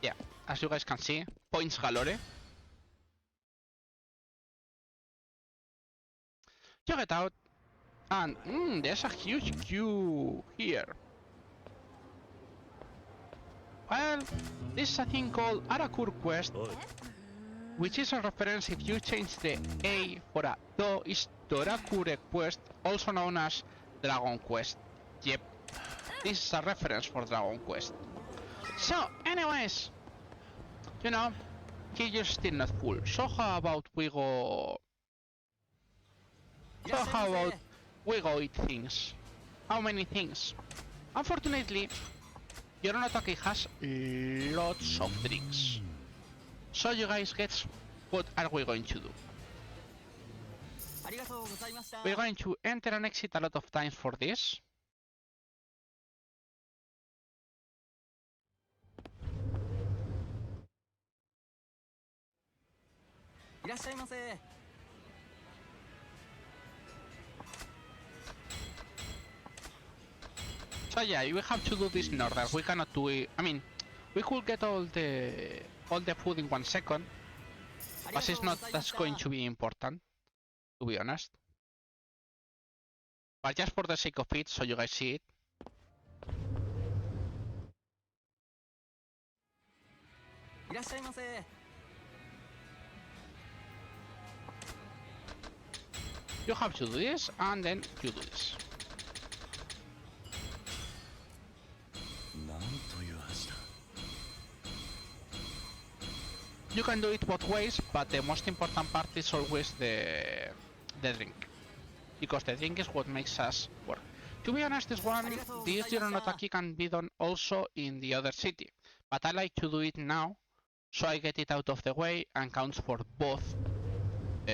Yeah, as you guys can see, points galore. You get out, and there's a huge queue here. Well, this is a thing called Arakur Quest, which is a reference if you change the A for a Do is Torakure Quest, also known as Dragon Quest. Yep, this is a reference for Dragon Quest. So, anyways, you know, Kiryu's still not full, so how about we go... So how about we go eat things? How many things? Unfortunately, Yoronotaki has lots of drinks. So you guys guess what are we going to do? We're going to enter and exit a lot of times for this. So yeah, we have to do this in order. We cannot do it. I mean, we could get all the food in 1 second, but it's not that's going to be important, to be honest. But just for the sake of it, so you guys see it. You have to do this, and then you do this. You can do it both ways, but the most important part is always the drink, because the drink is what makes us work. To be honest, this Yoronotaki can be done also in the other city, but I like to do it now, so I get it out of the way and counts for both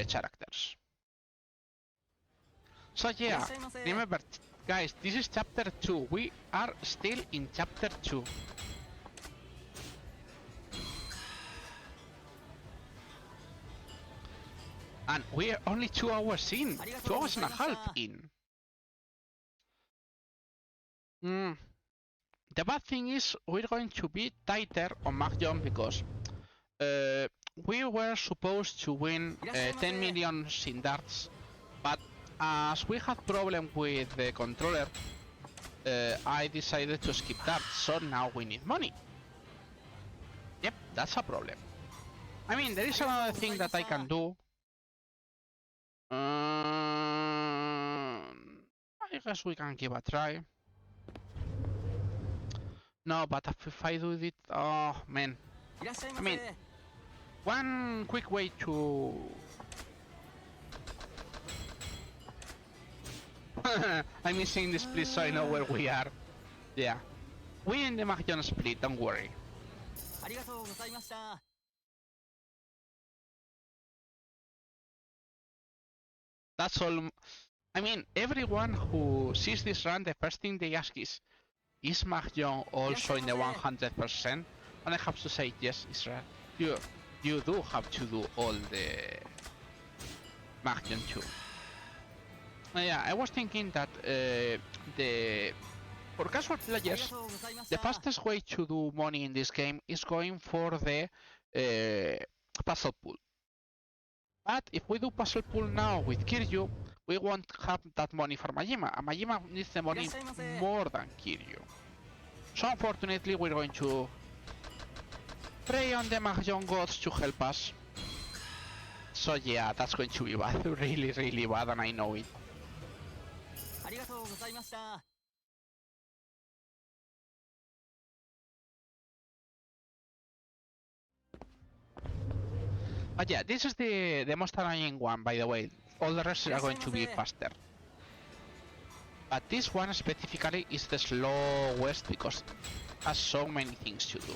characters. So yeah, remember guys, this is chapter 2, we are still in chapter 2. And we're only 2 hours in, 2 hours and a half in. The bad thing is we're going to be tighter on Mahjong because we were supposed to win 10 million in darts, but as we had problem with the controller, I decided to skip darts, so now we need money. Yep, that's a problem. I mean, there is another thing that I can do. I guess we can give a try. No, but if I do it, oh man. I mean, one quick way to... I'm missing the split so I know where we are. Yeah. We in the Mahjong split, don't worry. That's all. I mean, everyone who sees this run, the first thing they ask is Mahjong also in the 100%? And I have to say, yes, Israel. You do have to do all the Mahjong too. Yeah, I was thinking that for casual players, the fastest way to do money in this game is going for the puzzle pool. But if we do puzzle pool now with Kiryu, we won't have that money for Majima, and Majima needs the money more than Kiryu. So unfortunately we're going to pray on the Mahjong gods to help us. So yeah, that's going to be bad, really, really bad, and I know it. But yeah, this is the most annoying one, by the way. All the rest are going to be faster. But this one specifically is the slowest because it has so many things to do.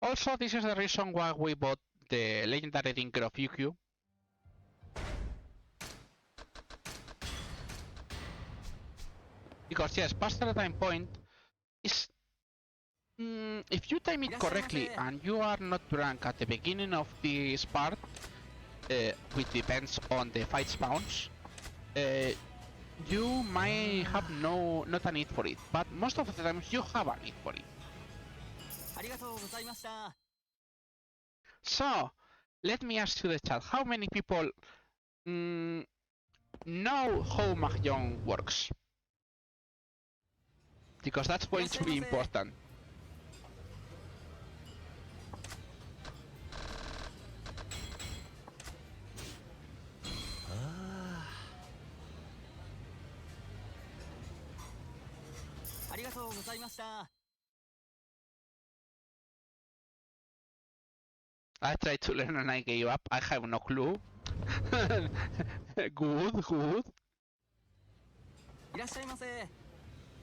Also, this is the reason why we bought the legendary Dinker of Yukio. Because yes, past the time point is if you time it correctly and you are not drunk at the beginning of this part, which depends on the fight spawns, you might have not a need for it, but most of the times you have a need for it. So, let me ask you the chat, how many people know how Mahjong works? Because that's going to be important. I tried to learn and I gave up. I have no clue. Good.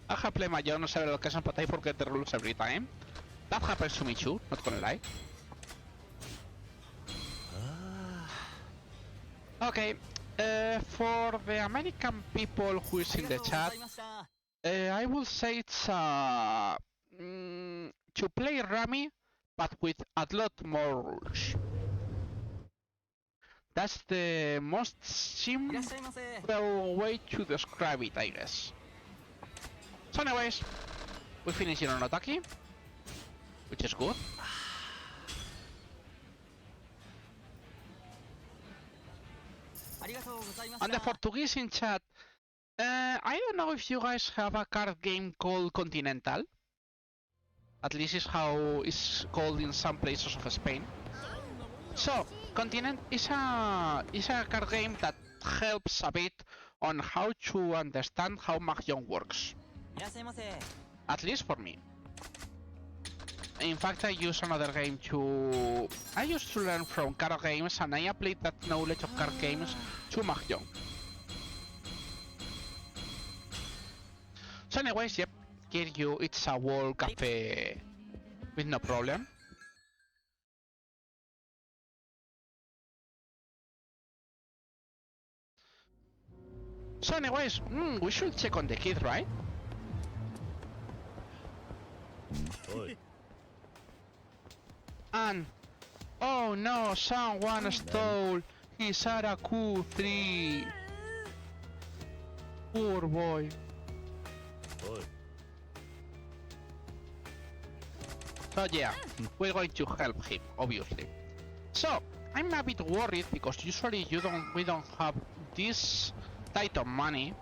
I have played Mahjong, no saber lo que es, but I forget the rules every time. That happens to me too, not gonna lie. Okay, for the American people who is in the chat, I will say it's to play Rummy, but with a lot more rules. That's the most simple way to describe it, I guess. So anyways, we finish in Onotaki, which is good. And the Portuguese in chat, I don't know if you guys have a card game called Continental. At least is how it's called in some places of Spain. So, Continent is a card game that helps a bit on how to understand how Mahjong works. At least for me. In fact, I use another game to... I used to learn from card games and I applied that knowledge of card games to Mahjong. So anyways, yep, Kiryu, it's a wall cafe with no problem. So anyways, we should check on the kid, right? And oh no, someone stole his Araku-3. Poor boy. So yeah, we're going to help him, obviously. So I'm a bit worried because usually we don't have this type of money.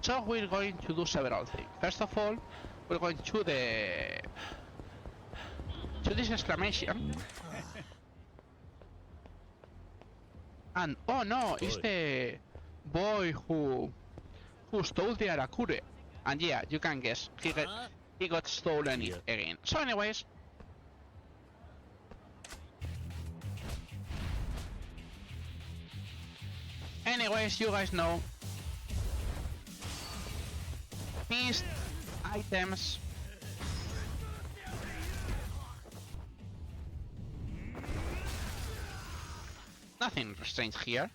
So we're going to do several things. First of all, we're going to this exclamation. And oh no, it's the boy who stole the Arakure. And yeah, you can guess, he got stolen it again. So anyways, you guys know these items nothing strange here.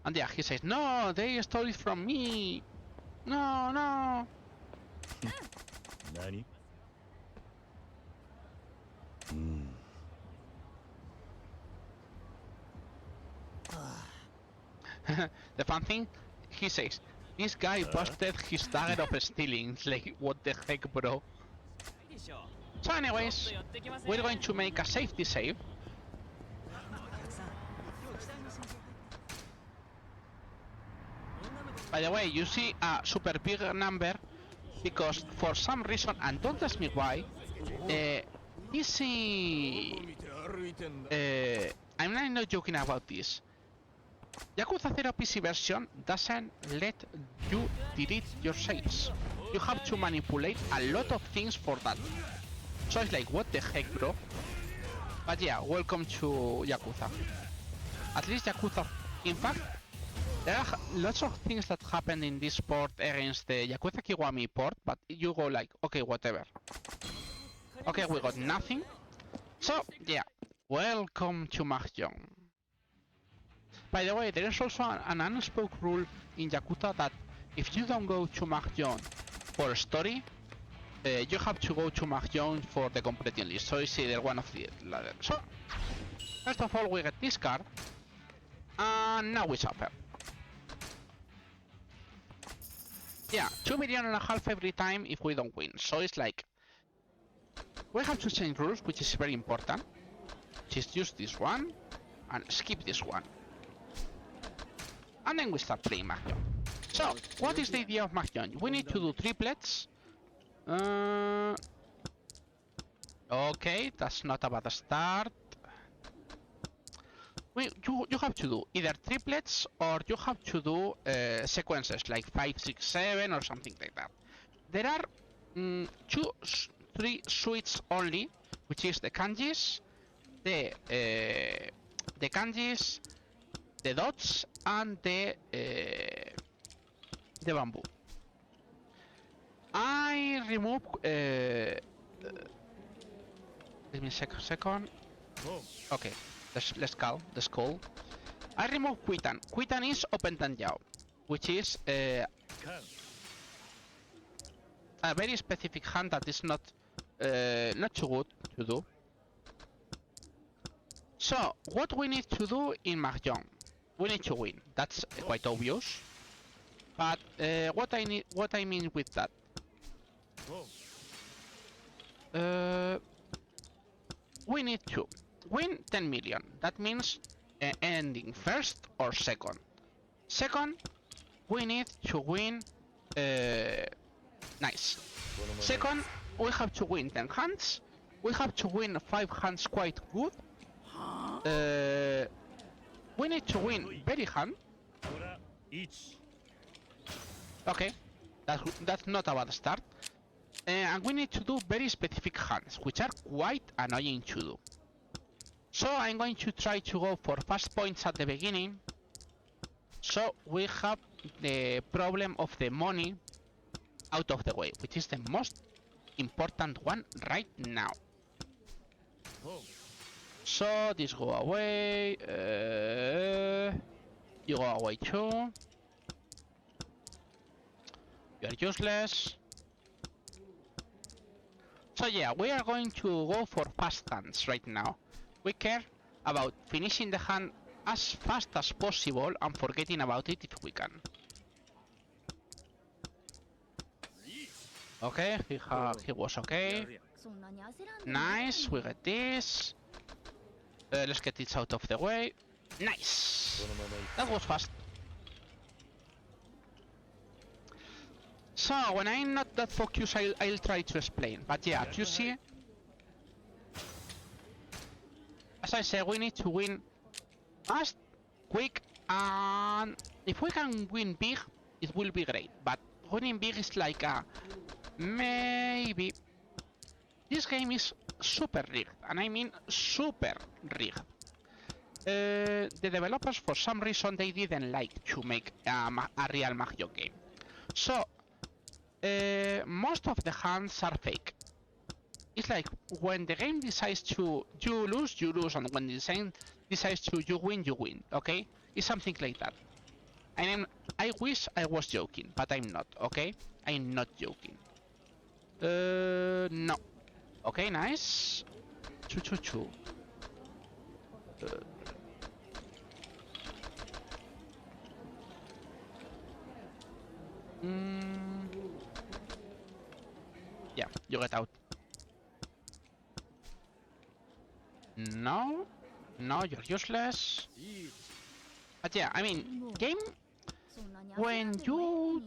And yeah, he says, no, they stole it from me. No. Nani? The fun thing, he says, this guy busted his target of stealing. Like, what the heck, bro? So anyways, we're going to make a safety save. By the way, you see a super big number because for some reason, and don't ask me why, I'm not joking about this. Yakuza 0 PC version doesn't let you delete your saves. You have to manipulate a lot of things for that. So it's like, what the heck, bro? But yeah, welcome to Yakuza. At least Yakuza... In fact, there are lots of things that happen in this port against the Yakuza Kiwami port, but you go like, okay, whatever. Okay, we got nothing. So, yeah, welcome to Mahjong. By the way, there is also an unspoken rule in Yakuza that if you don't go to Mahjong for a story, you have to go to Mahjong for the completing list. So it's either one of the latter. So first of all, we get this card, and now we suffer. Yeah, 2.5 million every time if we don't win. So it's like we have to change rules, which is very important. Just use this one and skip this one, and then we start playing Mahjong. So what is the idea of Mahjong? We need to do triplets. Okay, that's not a bad start. You have to do either triplets or you have to do sequences like 5, 6, 7 or something like that. There are 3 suites only, which is the kanjis, the kanjis, the dots, and the bamboo. I remove. Give me a second. Okay, let's call the skull. I remove Quitan. Quitan is Open Tanjao, which is a very specific hand that is not too good to do. So what we need to do in Mahjong? We need to win. That's quite obvious. But what I mean with that? We need to win 10 million. That means ending first or second. Second, we need to win. Nice. Second, we have to win 10 hands. We have to win 5 hands quite good. We need to win very hand. Okay, that's not a bad start. And we need to do very specific hands, which are quite annoying to do. So I'm going to try to go for fast points at the beginning. So we have the problem of the money out of the way, which is the most important one right now. So this go away. You go away too. You are useless. So yeah, we are going to go for fast hands right now. We care about finishing the hand as fast as possible and forgetting about it if we can. Okay, he was okay. Nice, we get this. Let's get this out of the way. Nice! That was fast. So, when I'm not that focused, I'll try to explain. But yeah, as you see, as I said, we need to win fast, quick, and if we can win big, it will be great. But winning big is like a maybe. This game is super rigged, and I mean super rigged. The developers, for some reason, they didn't like to make a real Mahjong game. So, most of the hands are fake. It's like when the game decides to you lose, and when the game decides to you win, okay? It's something like that. And I wish I was joking, but I'm not, okay? I'm not joking. No. Okay, nice. Choo. Yeah, you get out. No, you're useless. But yeah, I mean, game, when you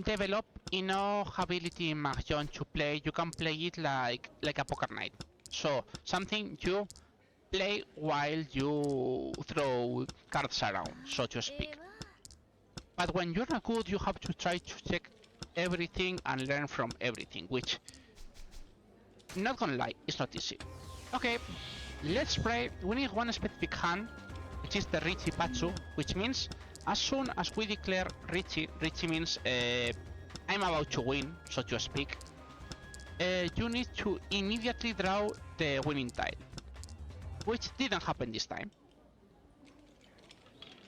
develop enough ability in Mahjong to play, you can play it like a poker night. So, something you play while you throw cards around, so to speak. But when you're not good, you have to try to check everything and learn from everything, which, not gonna lie, is not easy. Okay, let's play. We need one specific hand, which is the Richie Patsu, which means as soon as we declare Richie means I'm about to win, so to speak. You need to immediately draw the winning tile, which didn't happen this time.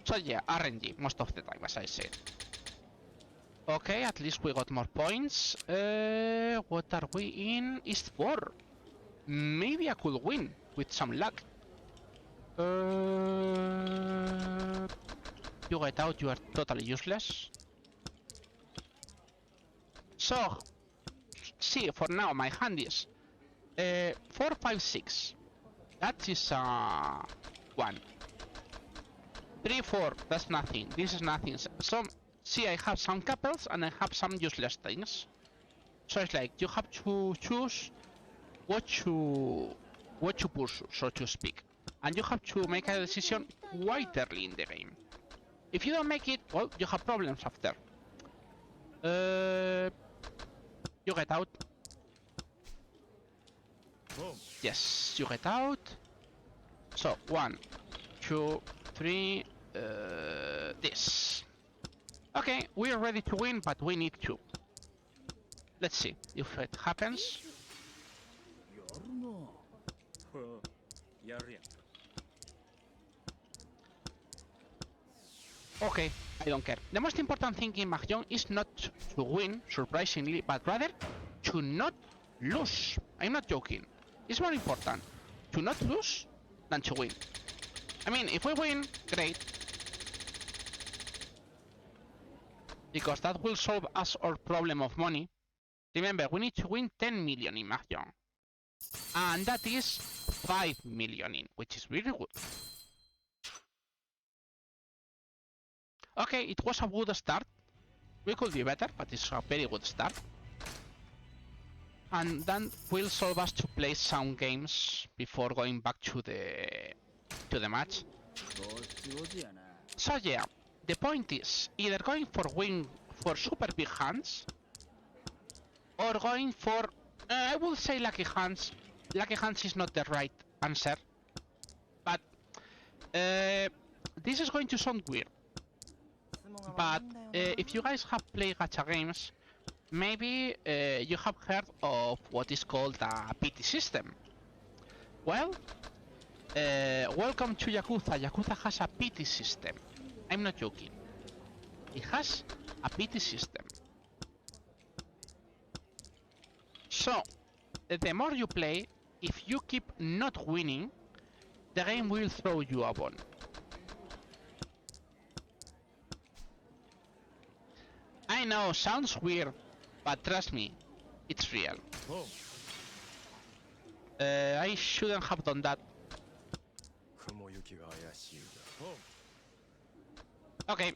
So yeah, RNG most of the time, as I said. Okay, at least we got more points. What are we in? East 4. Maybe I could win with some luck. You get out, you are totally useless. So, see, for now my hand is 4, 5, 6. That is 1. 3, 4, that's nothing. This is nothing. So, see, I have some couples and I have some useless things. So it's like you have to choose what to push, so to speak. And you have to make a decision quite early in the game. If you don't make it, well, you have problems after. You get out. Yes, you get out. So, 1, 2, 3, this. Okay, we are ready to win, but we need 2. Let's see if it happens. Okay, I don't care. The most important thing in Mahjong is not to win, surprisingly, but rather to not lose. I'm not joking. It's more important to not lose than to win. I mean, if we win, great. Because that will solve us our problem of money. Remember, we need to win 10 million in Mahjong. And that is 5 million in, which is really good. Okay, it was a good start. We could be better, but it's a very good start. And then will solve us to play some games before going back to the match. So yeah, the point is either going for win for super big hands or going for I will say lucky hands. Lucky hands is not the right answer, but this is going to sound weird. But if you guys have played gacha games, maybe you have heard of what is called a pity system. Well, welcome to Yakuza. Yakuza has a pity system. I'm not joking. It has a pity system. So, the more you play, if you keep not winning, the game will throw you a bone. I know, sounds weird, but trust me, it's real. I shouldn't have done that. Okay,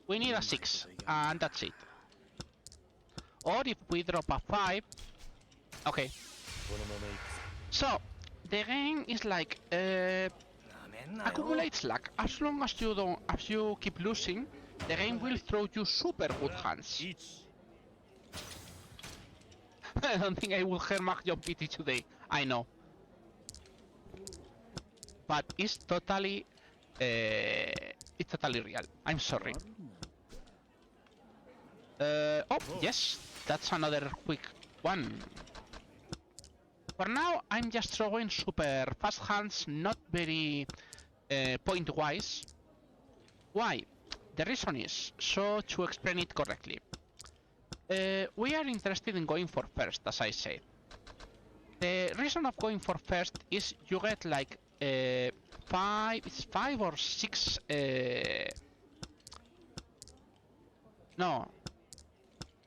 we need a 6, and that's it. Or if we drop a 5, okay. So, the game is like, accumulates luck. As long as you keep losing, the game will throw you super good hands. I don't think I will hear Mahjong PT today, I know. But it's totally real. I'm sorry. Oh, yes, that's another quick one. For now, I'm just throwing super fast hands, not very point-wise. Why? The reason is, so to explain it correctly, we are interested in going for first, as I said. The reason of going for first is you get like 5 or 6 no,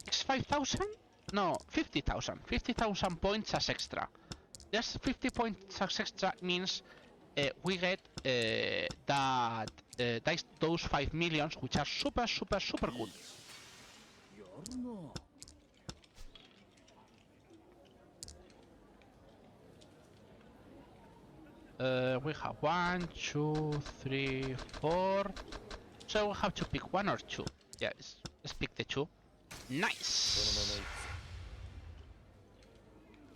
it's 5,000? No, 50,000. 50,000 points as extra. Just 50 points as extra means we get those 5 millions, which are super good. We have 1, 2, 3, 4. So we have to pick 1 or 2. Yeah, let's pick the 2. Nice!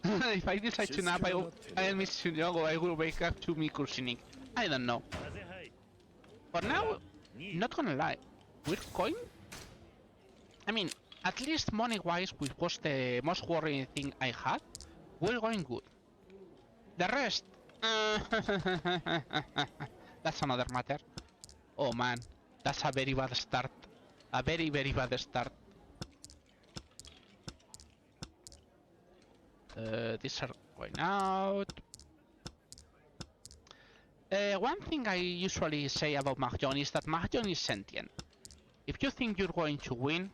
If I decide to nap, I'll miss Sunyogo, I will wake up to me cursing. I don't know. For now, not gonna lie, we're going? I mean, at least money-wise, which was the most worrying thing I had, we're going good. The rest... that's another matter. Oh man, that's a very bad start. A very, very bad start. These are going out. One thing I usually say about Mahjong is that Mahjong is sentient. If you think you're going to win,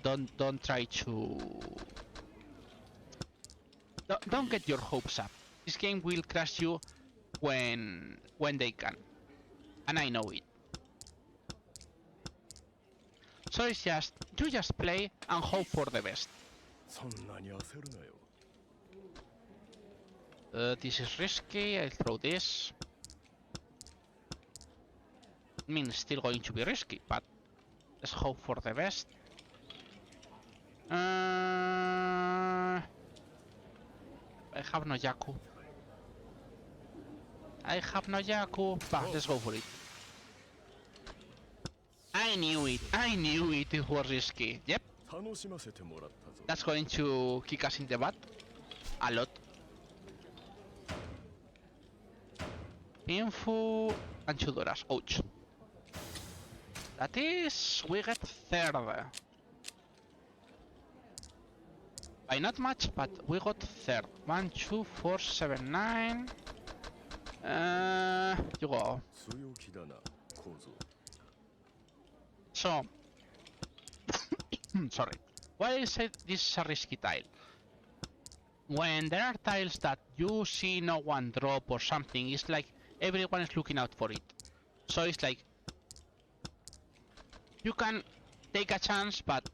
don't try to... Don't get your hopes up. This game will crush you when they can. And I know it. So it's just, you just play and hope for the best. This is risky, I'll throw this. I mean, it's still going to be risky, but let's hope for the best. I have no Yaku. I have no Yaku, but let's go for it. I knew it was risky. Yep. That's going to kick us in the butt. A lot. Info and Chudoras. Ouch. That is, we get third. By not much, but we got third. 1, 2, 4, 7, 9. You go. So, sorry. Why I say this is a risky tile? When there are tiles that you see no one drop or something, it's like everyone is looking out for it. So it's like you can take a chance, but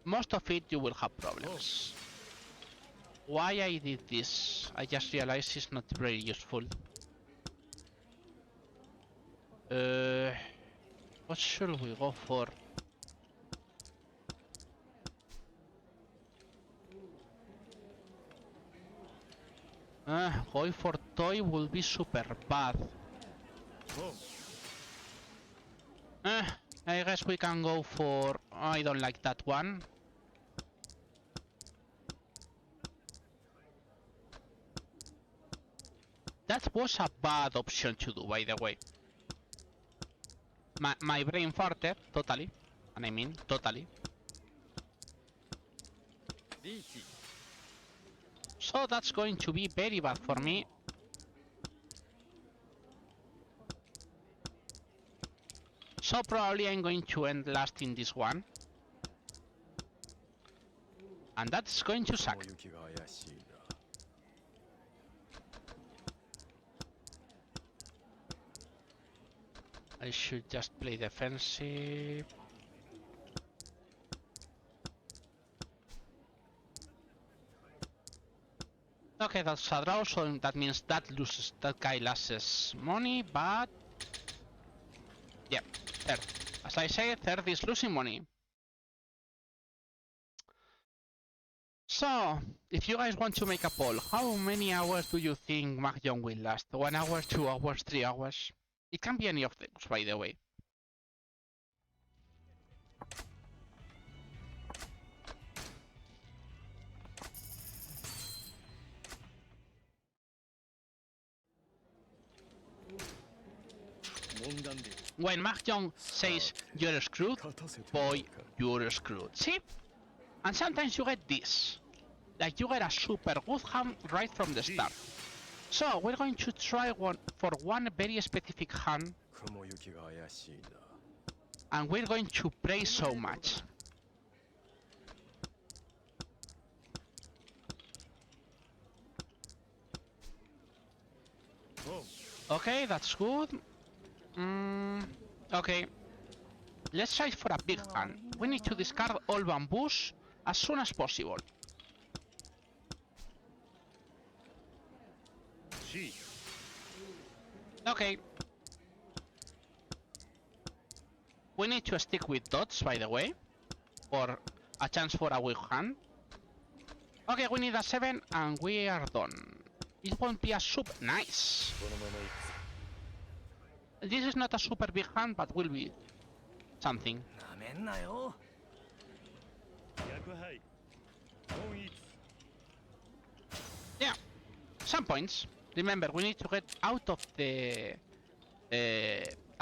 most of it you will have problems. Why I did this? I just realized it's not very useful. What should we go for? Going for toy will be super bad. I guess we can go for... I don't like that one. That was a bad option to do, by the way. My brain farted, totally. And I mean, totally. So that's going to be very bad for me. So probably I'm going to end last in this one. And that's going to suck. I should just play defensive. Okay, that's a draw, so that means that guy loses money, but... yeah, third. As I say, third is losing money. So, if you guys want to make a poll, how many hours do you think Mahjong will last? 1 hour, 2 hours, 3 hours? It can be any of those, by the way. When Mahjong says you're screwed, boy, you're screwed. See? And sometimes you get this. Like you get a super good hand right from the start. So we're going to try one very specific hand. And we're going to pray so much. Okay, that's good. Okay. Let's try for a big hand. We need to discard all bamboos as soon as possible. Okay. We need to stick with dots, by the way, for a chance for a weak hand. Okay, we need a 7 and we are done. It won't be a super nice. This is not a super big hand, but will be something. Yeah, some points. Remember, we need to get out of the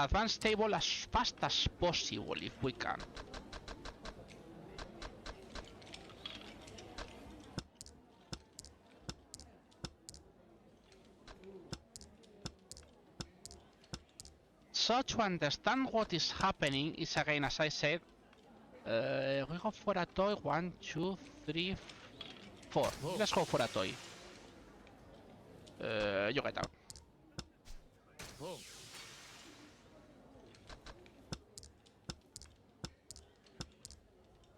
advance table as fast as possible if we can. So to understand what is happening is again, as I said, we go for a toy. 1, 2, 3, 4. Let's go for a toy. You get out.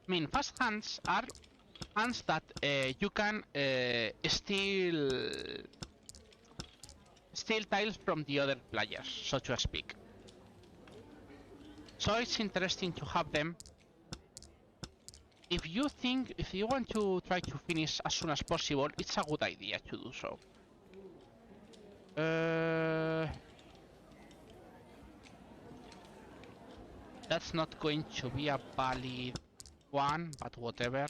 I mean, fast hands are hands that you can steal tiles from the other players, so to speak. So it's interesting to have them. If you want to try to finish as soon as possible, it's a good idea to do so. That's not going to be a valid one, but whatever.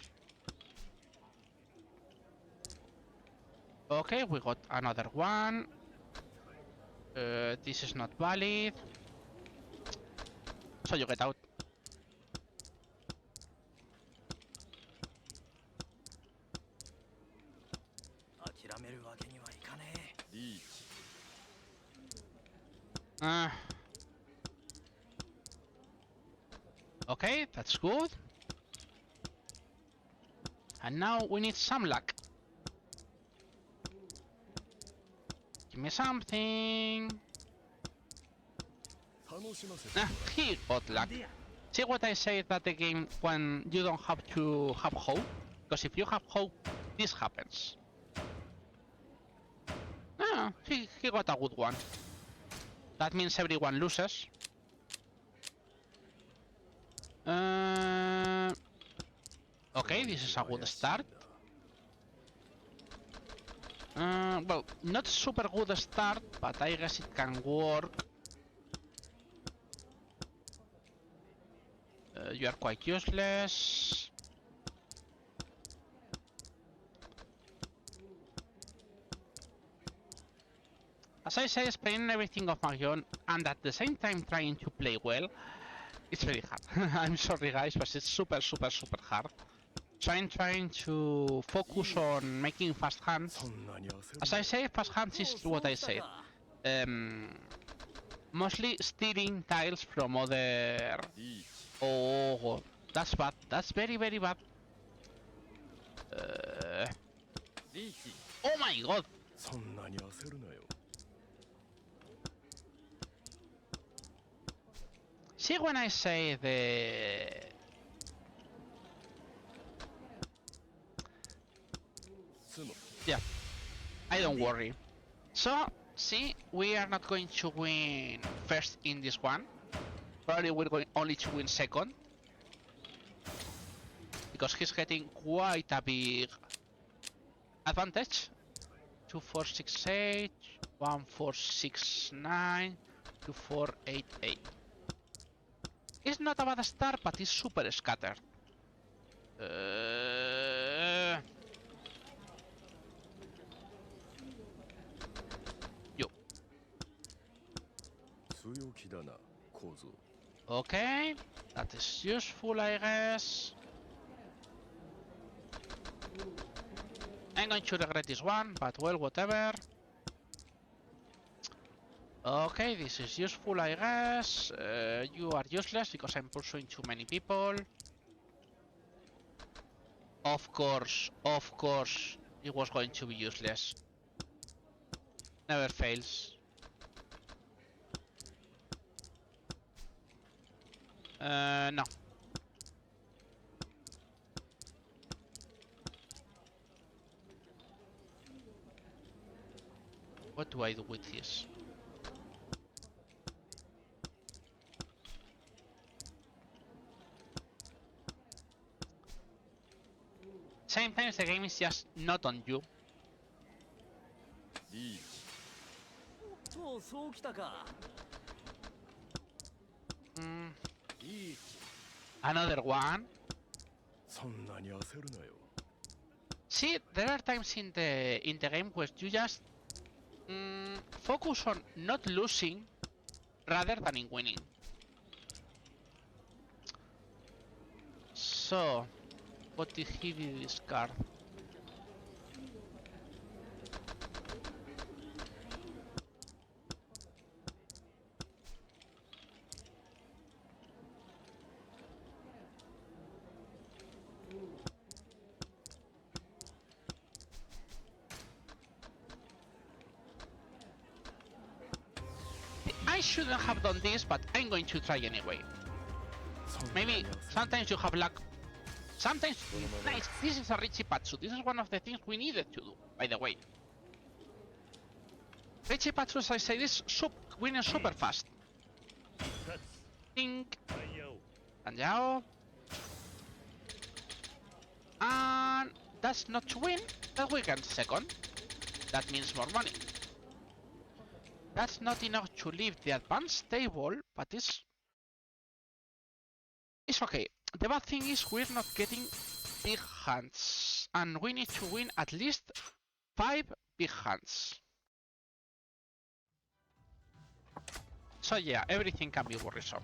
Okay, we got another one. This is not valid. So you get out. Okay, that's good. And now we need some luck. Give me something. He got luck. See what I say that the game when you don't have to have hope? Because if you have hope, this happens. He got a good one. That means everyone loses. Okay, this is a good start. Well, not super good start, but I guess it can work. You are quite useless. As I say, explaining everything of my own and at the same time trying to play well, it's very hard. I'm sorry guys, but it's super hard. So I'm trying to focus on making fast hands. As I say, fast hands is what I said. Mostly stealing tiles from other... Oh, that's bad. That's very bad. Oh my god! See when I say the... Yeah, I don't worry. So, see, we are not going to win first in this one. Probably we're going only to win second. Because he's getting quite a big advantage. 2, 4, 6, 8, 1, 4, 6, 9, 2, 4, 8, 8. It's not a bad start, but it's super scattered. You. Okay, that is useful, I guess. I'm going to regret this one, but well, whatever. Okay, this is useful, I guess. You are useless because I'm pursuing too many people. Of course, it was going to be useless. Never fails. No. What do I do with this? Sometimes the game is just not on you. Another one. See, there are times in the game where you just focus on not losing rather than in winning. So, what did he discard? I shouldn't have done this, but I'm going to try anyway. Maybe sometimes you have luck. Sometimes, nice, this is a Richie Patsu. This is one of the things we needed to do, by the way. Richie Patsu, as I say, is winning super fast. Think. And Yao. And that's not to win, that we can second. That means more money. That's not enough to leave the advanced table, but it's okay. The bad thing is we're not getting big hands, and we need to win at least 5 big hands. So yeah, everything can be worrisome.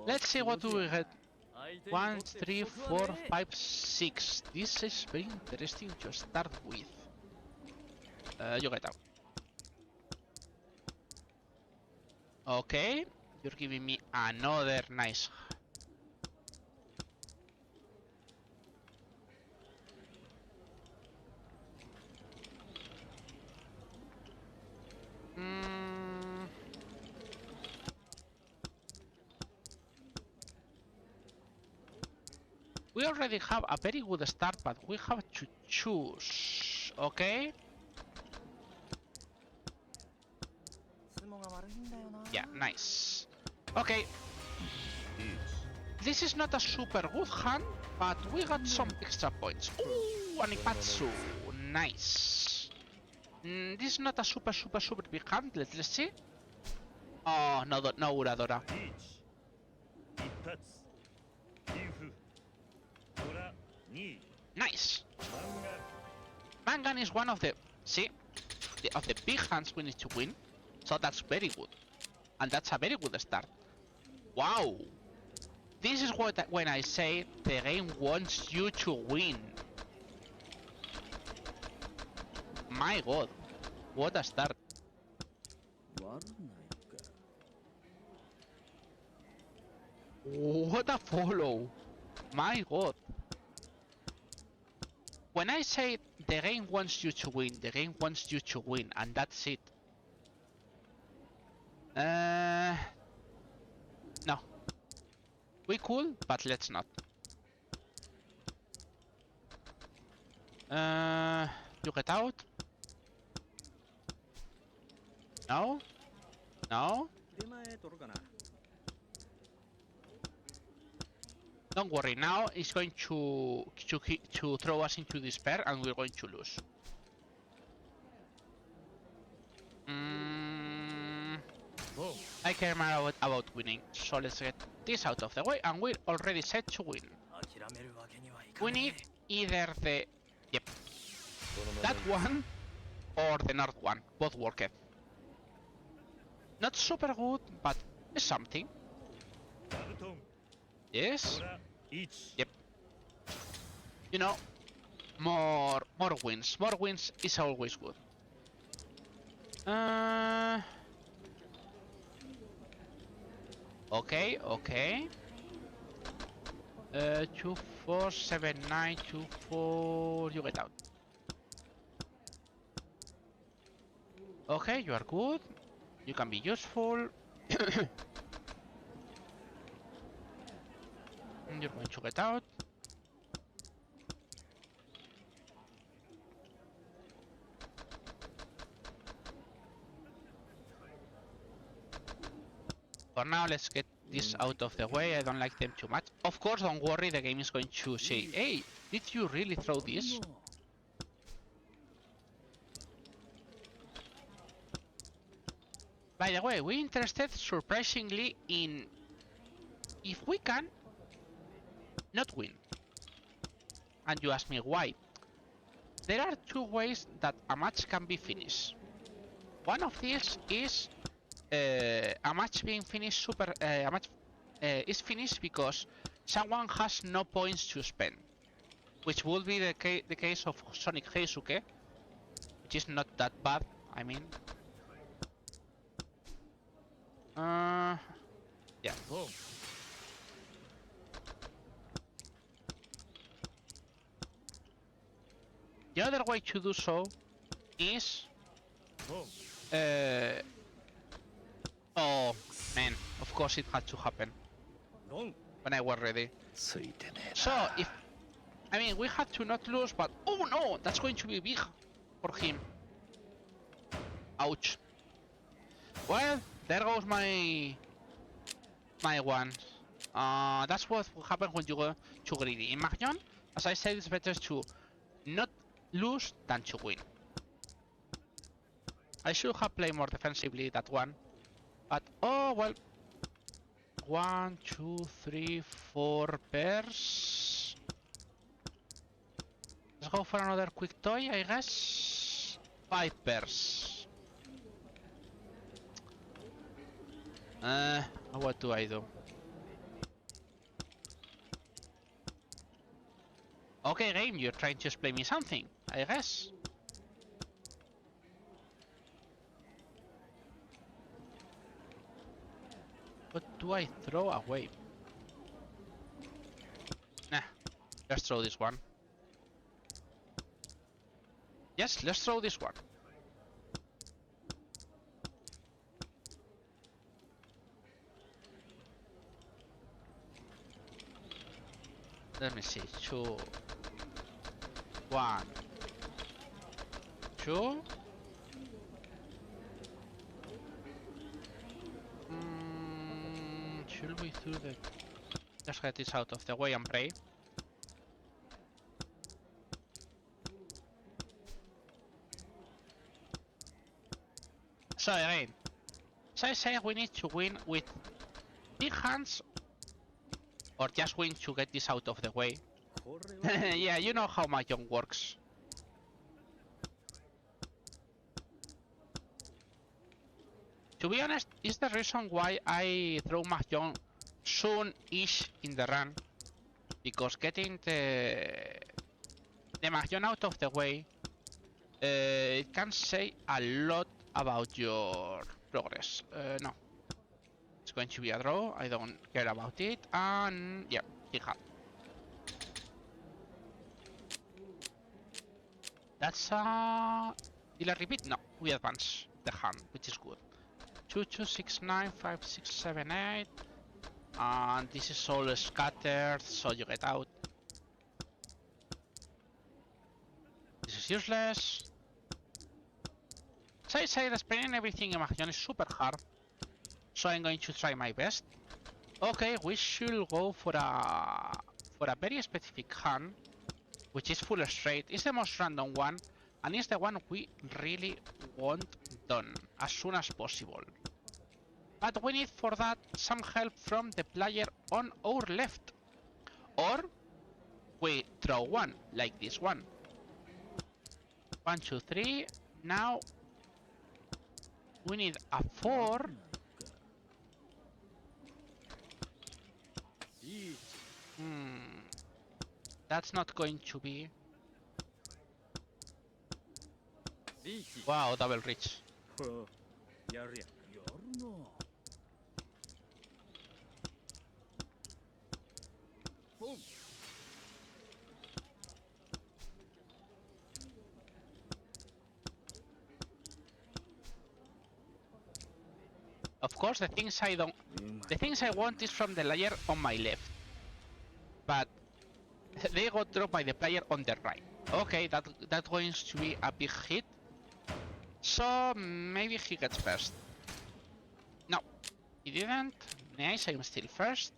Let's see what do we get. 1, 3, 4, 5, 6. This is very interesting to start with. You get out. Okay, you're giving me another nice. We already have a very good start, but we have to choose, okay? Yeah, nice. Okay. This is not a super good hand, but we got some extra points. Ooh, Anipatsu, nice. This is not a super big hand, let's see. Oh, no Uradora. Nice. Mangan is one of the big hands we need to win, so that's very good, and that's a very good start. Wow, this is when I say the game wants you to win. My God, what a start! What a follow! My God. When I say the game wants you to win, the game wants you to win, and that's it. No. We could, but let's not. You get out? No? No? Don't worry, now it's going to throw us into despair and we're going to lose. I care more about winning, so let's get this out of the way, and we're already set to win. We need either the... Yep. That one or the north one, both work it. Not super good, but it's something. Yes? Yep. You know, more wins. More wins is always good. Okay. 2, 4, 7, 9, 2, 4. You get out. Okay, you are good. You can be useful. You're going to get out. For now, let's get this out of the way. I don't like them too much. Of course, don't worry, the game is going to say, hey, did you really throw this? By the way, we're interested surprisingly in if we can not win. and you ask me why. There are two ways that a match can be finished. One of these is a match being finished is finished because someone has no points to spend, which would be the case of Sonic Heisuke, which is not that bad. I mean, yeah. The other way to do so is oh man, of course it had to happen when I was ready. So if I mean we had to not lose, but oh no, that's going to be big for him. Ouch. Well, there goes my one. That's what will happen when you go too greedy. In Mahjong, as I said, it's better to not lose than to win. I should have played more defensively that one, but oh well. 1, 2, 3, 4 pairs. Let's go for another quick toy, I guess. 5 pairs. What do I do? Okay, game, you're trying to explain me something, I guess. What do I throw away? Nah, let's throw this one. Yes, let's throw this one. Let me see. 2, 1, 2. Should we throw the... Let's get this out of the way and pray. So again, so I say we need to win with big hands or just win to get this out of the way. Yeah, you know how Mahjong works. To be honest, is the reason why I throw Mahjong soon-ish in the run. Because getting the Mahjong out of the way, it can say a lot about your progress. No. It's going to be a draw, I don't care about it, and yeah, he had. That's did I repeat? No, we advance the hand, which is good. 2, 2, 6, 9, 5, 6, 7, 8. And this is all scattered, so you get out. This is useless. So I say explaining everything in Mahjong is super hard. So I'm going to try my best. Okay, we should go for a very specific hand, which is full straight. It's the most random one, and it's the one we really want done as soon as possible. But we need for that some help from the player on our left. Or we throw one, like this one. 1, 2, 3. Now we need a 4. That's not going to be... Wow, double reach. Of course, the things I want is from the layer on my left, but they got dropped by the player on the right. Okay, that's going to be a big hit. So maybe he gets first. No, he didn't. Nice, I'm still first.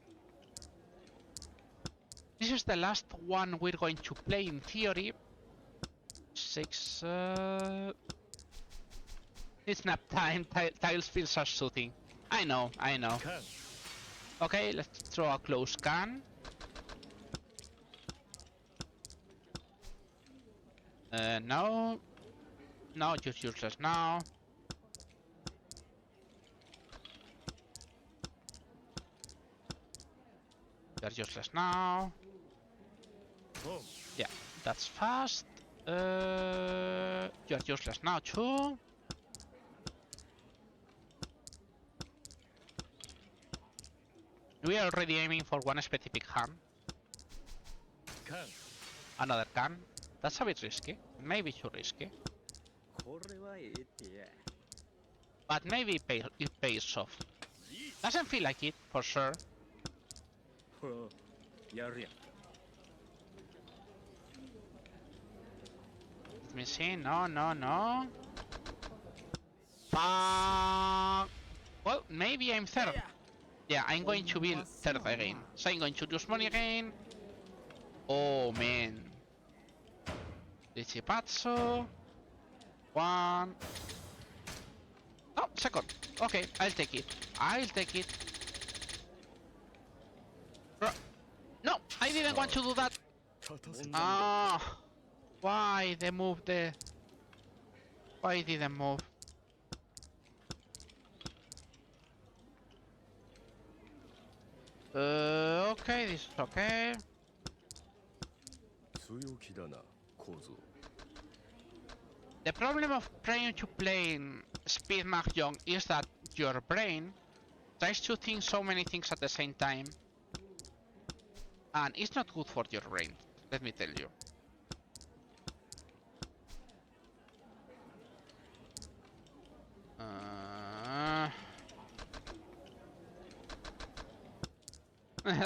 This is the last one we're going to play in theory. 6. It's nap time. Tiles feels are soothing. I know. Okay, let's throw a close can. No. No, just useless now. They're useless now. Yeah, that's fast. You're useless now too. We are already aiming for one specific hand. Another can. That's a bit risky. Maybe too risky. But maybe it pays off. Doesn't feel like it, for sure. Let me see. No, no, no. Fuck. Well, maybe I'm third. Yeah, I'm going to be third again. So I'm going to lose money again. Oh, man. Dichipazzo. One. Oh, second. Okay, I'll take it. I'll take it. No, I didn't want to do that. Ah, why they moved the? Why didn't move? Okay, this is okay. The problem of trying to play Speed Mahjong is that your brain tries to think so many things at the same time. And it's not good for your brain, let me tell you.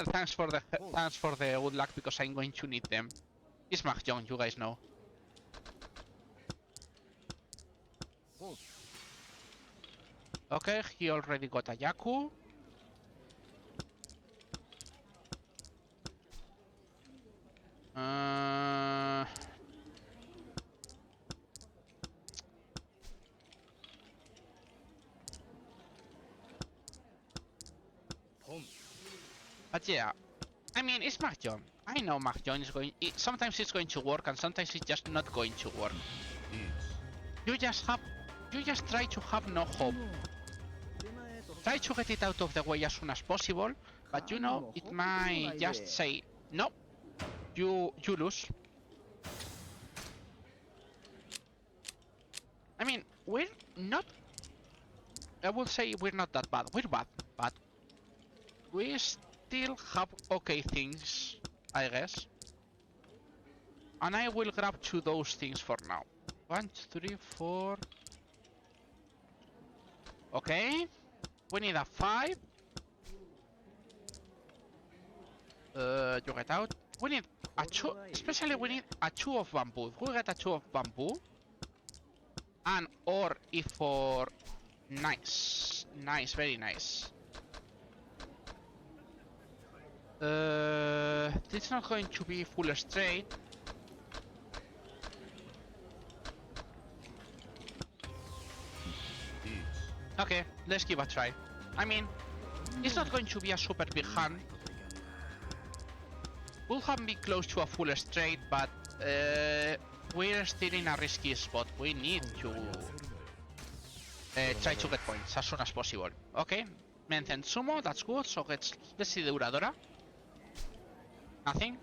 Thanks for the good luck, because I'm going to need them. It's Mahjong, you guys know. Okay, he already got a Yaku. But yeah, I mean, it's Mahjong. I know Mahjong is going. Sometimes it's going to work, and sometimes it's just not going to work. You just try to have no hope. Try to get it out of the way as soon as possible, but you know, it might just say, no, you lose. I mean, we're not, I would say we're not that bad. We're bad, but we still have okay things, I guess. And I will grab 2 those things for now. 1, 2, 3, 4. Okay. We need a 5. You get out. We need a 2. Especially we need a 2 of bamboo. If we get a 2 of bamboo. And or if for... Nice. Nice, very nice. It's not going to be full straight. Okay, let's give a try. I mean, it's not going to be a super big hand. We'll have be close to a full straight, but we're still in a risky spot. We need to try to get points as soon as possible. Okay, mentioned sumo, that's good. So let's see the Uradora. Nothing.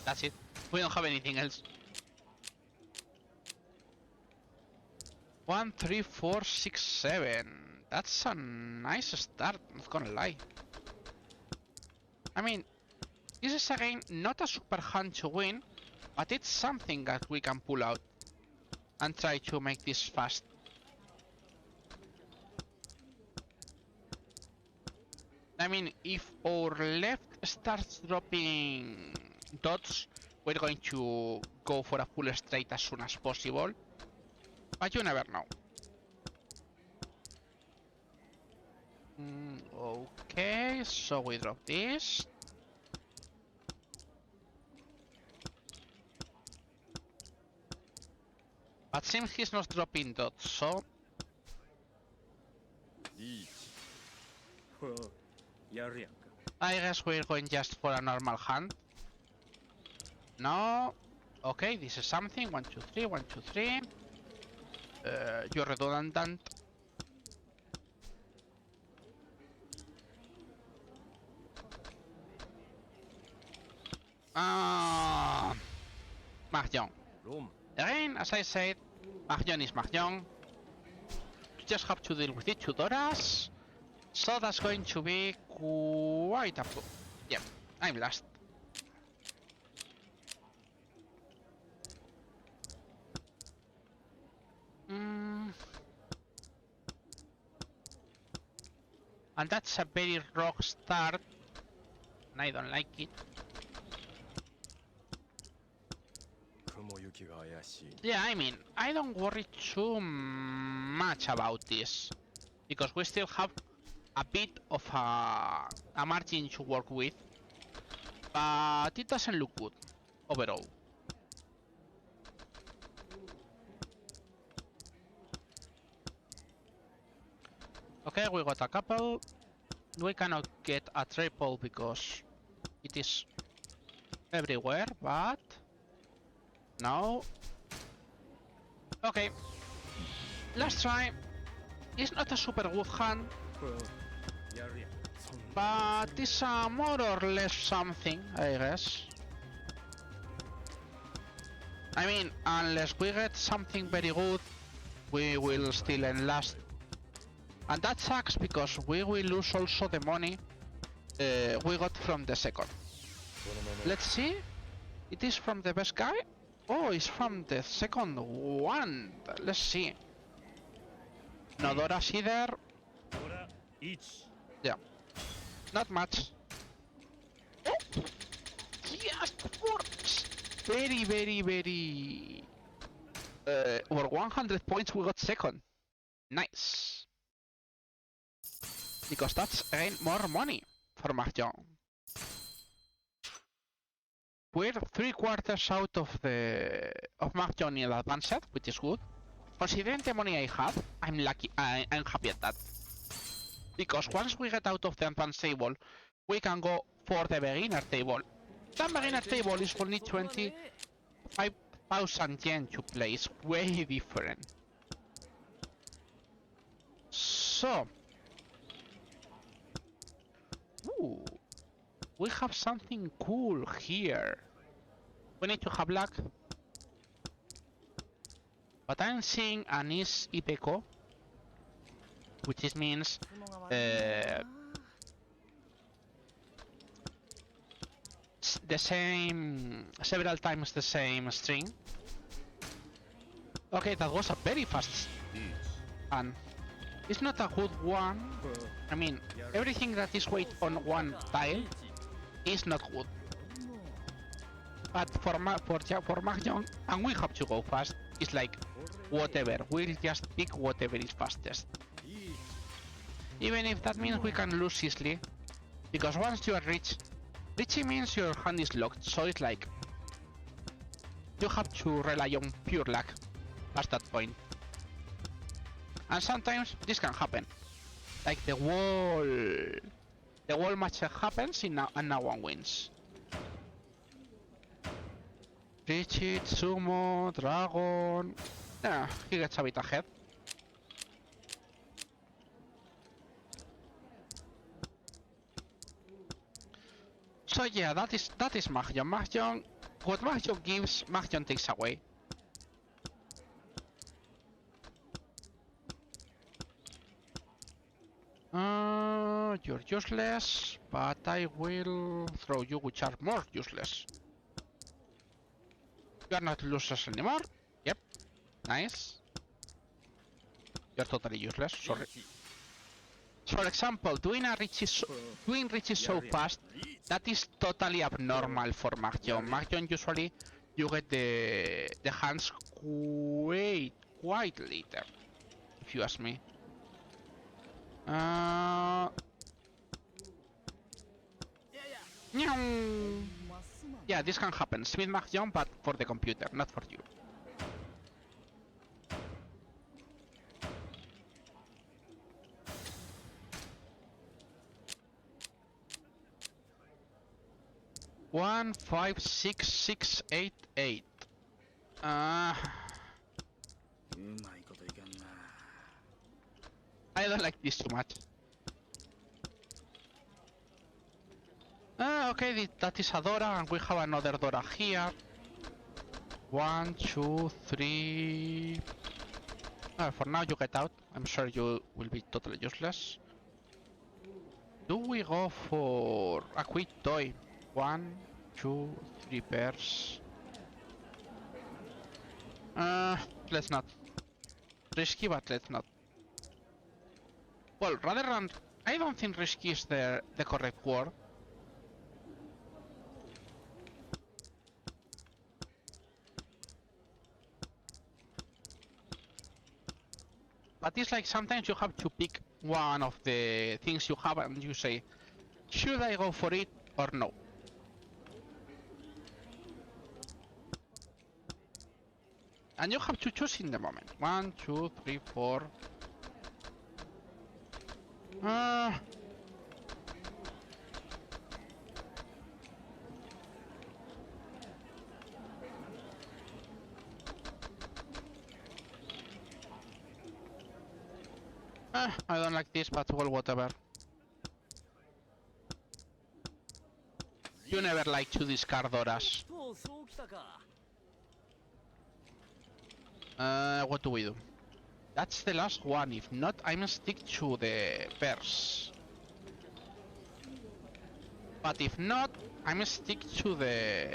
That's it. We don't have anything else. 1, 3, 4, 6, 7. That's a nice start, not gonna lie. I mean, this is again not a super hand to win, but it's something that we can pull out and try to make this fast. I mean, if our left starts dropping dots, we're going to go for a full straight as soon as possible. But you never know. Okay, so we drop this. But since he's not dropping dots, so... I guess we're going just for a normal hand. No. Okay, this is something. 1, 2, 3, 1, 2, 3. You're redundant. Mahjong. Again, as I said, Mahjong is Mahjong. You just have to deal with it 2 Doras. So that's going to be quite a... Yep, I'm last. And that's a very rock start. And I don't like it. Yeah, I mean, I don't worry too much about this. Because we still have a bit of a margin to work with. But it doesn't look good overall. Okay, we got a couple. We cannot get a triple because it is everywhere, but no. Okay, let's try. It's not a super good hand, but it's more or less something, I guess. I mean, unless we get something very good, we will still end last. And that sucks because we will lose also the money we got from the second. Let's see. It is from the best guy? Oh, it's from the second one. Let's see. No Doras either. Yeah. Not much. Oh! Yes, works! Very, very, very... over 100 points we got second. Nice. Because that's again more money for Mahjong. We're 3/4 out of Mahjong in advanced, which is good. Considering the money I have, I'm lucky. I'm happy at that. Because once we get out of the advanced table, we can go for the beginner table. The beginner table is only 25,000 yen to play. It's way different. So. Ooh, we have something cool here. We need to have luck. But I'm seeing an is Ipeco, which means the same, several times the same string. Okay, that was a very fast and it's not a good one. I mean, everything that is weight on one tile is not good. But for Mahjong, and we have to go fast, it's like whatever. We'll just pick whatever is fastest. Even if that means we can lose easily, because once you are rich, reaching means your hand is locked. So it's like you have to rely on pure luck past that point. And sometimes this can happen. Like the wall match happens and no one wins. Reach it, Sumo, Dragon. Yeah, he gets a bit ahead. So yeah, that is Mahjong. Mahjong, what Mahjong gives, Mahjong takes away. You're useless, but I will throw you which are more useless. You are not losers anymore. Yep. Nice. You're totally useless, sorry. For example, doing reaches so fast, that is totally abnormal for Mahjong. Mahjong usually you get the hands quite later, if you ask me. Yeah, this can happen. Smith Mahjong, but for the computer, not for you. 1, 5, 6, 6, 8, 8. I don't like this too much. Okay, that is a Dora, and we have another Dora here. 1, 2, 3. For now, you get out. I'm sure you will be totally useless. Do we go for a quick toy? 1, 2, 3 pairs. Let's not. Risky, but let's not. Well, rather than... I don't think risky is the correct word. But it's like sometimes you have to pick one of the things you have and you say, should I go for it or no? And you have to choose in the moment. 1, 2, 3, 4. I don't like this, but well, whatever. You never like to discard Doras. What do we do? That's the last one. If not, I'm stick to the pairs. But if not, I'm stick to the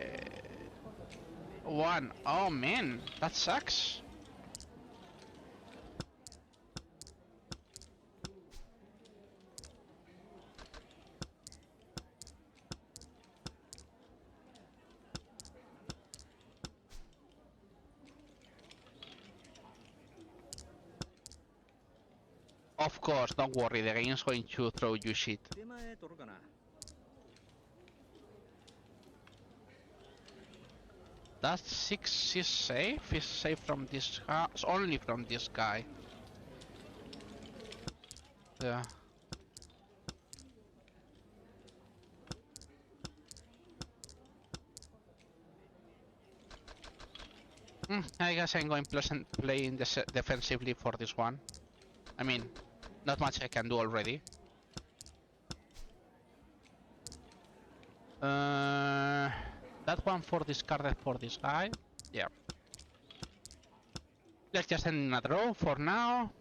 one. Oh man, that sucks. Of course, don't worry, the game is going to throw you shit. That 6 is safe? Is safe from this guy? It's only from this guy. Yeah. I guess I'm going playing defensively for this one. I mean, not much I can do already. That one for discarded for this guy. Yeah. Let's just end in a draw for now.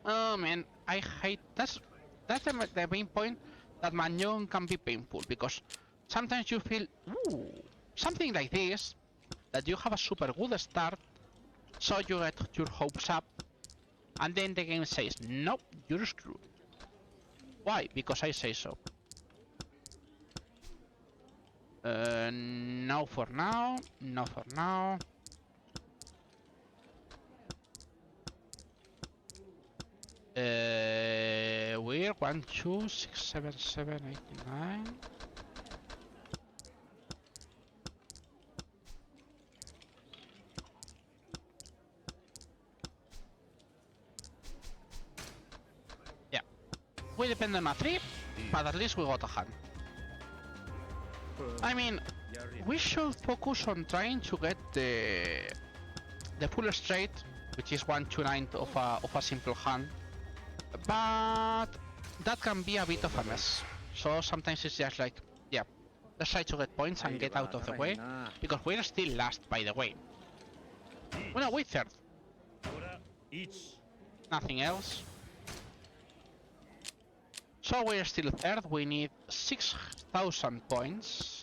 Oh man, I hate that's the main point, that Magnon can be painful because sometimes you feel something like this, that you have a super good start, so you get your hopes up, and then the game says, nope, you're screwed. Why? Because I say so. No for now, no for now. We're 1, 2, 6, 7, 7, 8, 9. Yeah. We depend on a 3, but at least we got a hand. I mean, we should focus on trying to get the full straight, which is 1 to 9 of a simple hand. But that can be a bit of a mess. So sometimes it's just like, yeah, let's try to get points and get out of the way, because we're still last, by the way. Well, no, we're third. Nothing else. So we're still third. We need 6,000 points.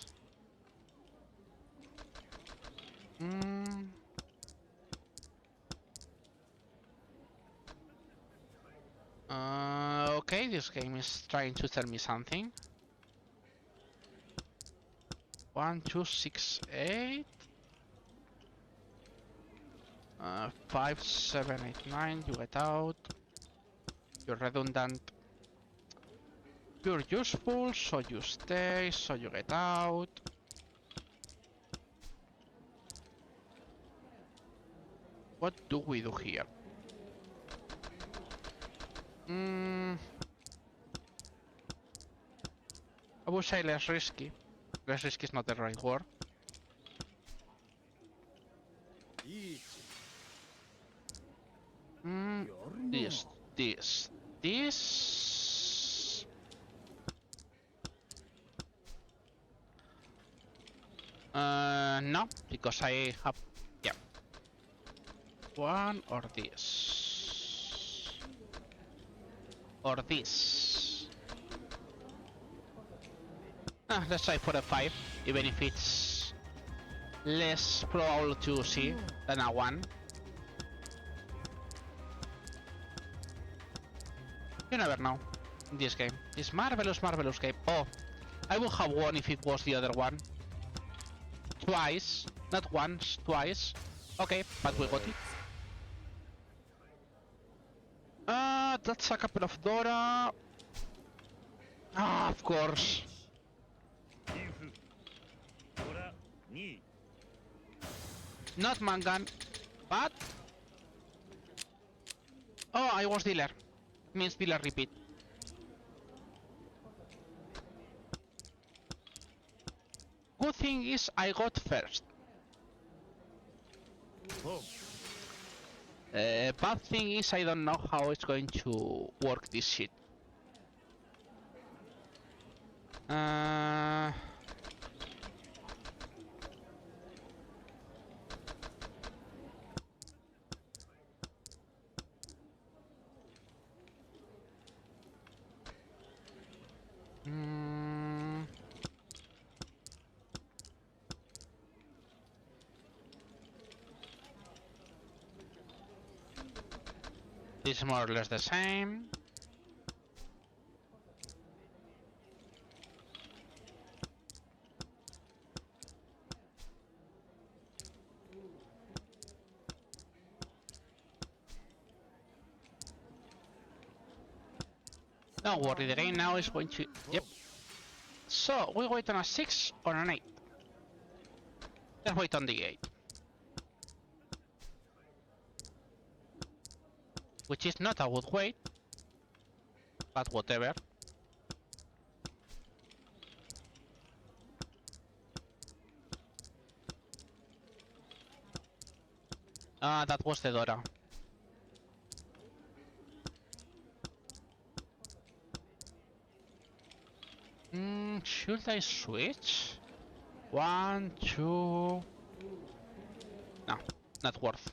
Okay, this game is trying to tell me something. 1, 2, 6, 8. 5, 7, 8, 9. You get out. You're redundant. You're useful, so you stay, so you get out. What do we do here? I would say less risky. Less risky is not the right word. This. No, because I have, yeah. One or this. Or this. Let's try for a 5, even if it's less probable to see than a 1. You never know in this game. This marvelous game. Oh, I would have won if it was the other one. Twice, not once, twice. Okay, but we got it. That's a couple of Dora. Ah, of course. Not Mangan, but... Oh, I was dealer. Means dealer repeat. Good thing is I got first. Bad thing is I don't know how it's going to work this shit. This is more or less the same. Don't worry, the game now is going to... Yep. So, we wait on a 6 or an 8. Let's wait on the 8. Which is not a good wait. But whatever. That was the Dora. Should I switch? 1, 2... No, not worth.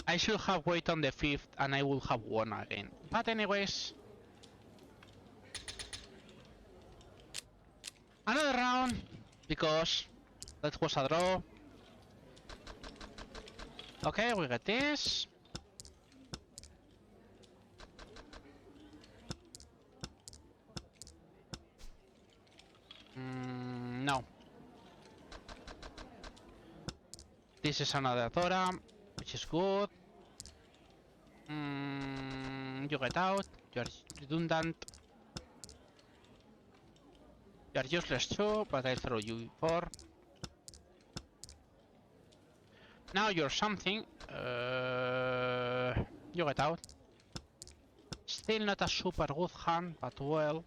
I should have waited on the 5th and I would have won again. But anyways... Another round, because that was a draw. Okay, we get this. No. This is another Dora, which is good. You get out, you are redundant. You are useless too, but I'll throw you 4. Now you're something. You get out. Still not a super good hand, but well.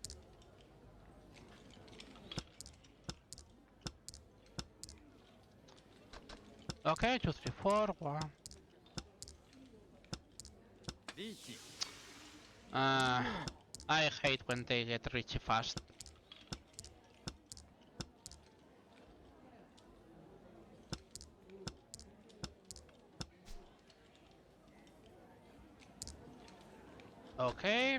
Okay, 2, 3, 4, 1. I hate when they get rich fast. Okay.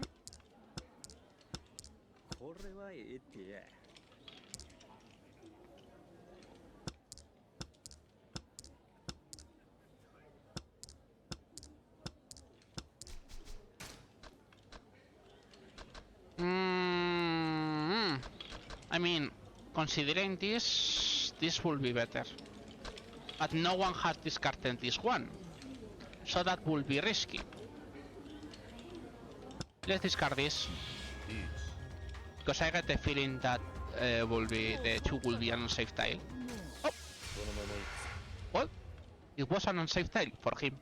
I mean, considering this will be better. But no one has discarded this one, so that will be risky. Let's discard this, because I get the feeling that the 2 will be an unsafe tile. Oh. It was an unsafe tile for him.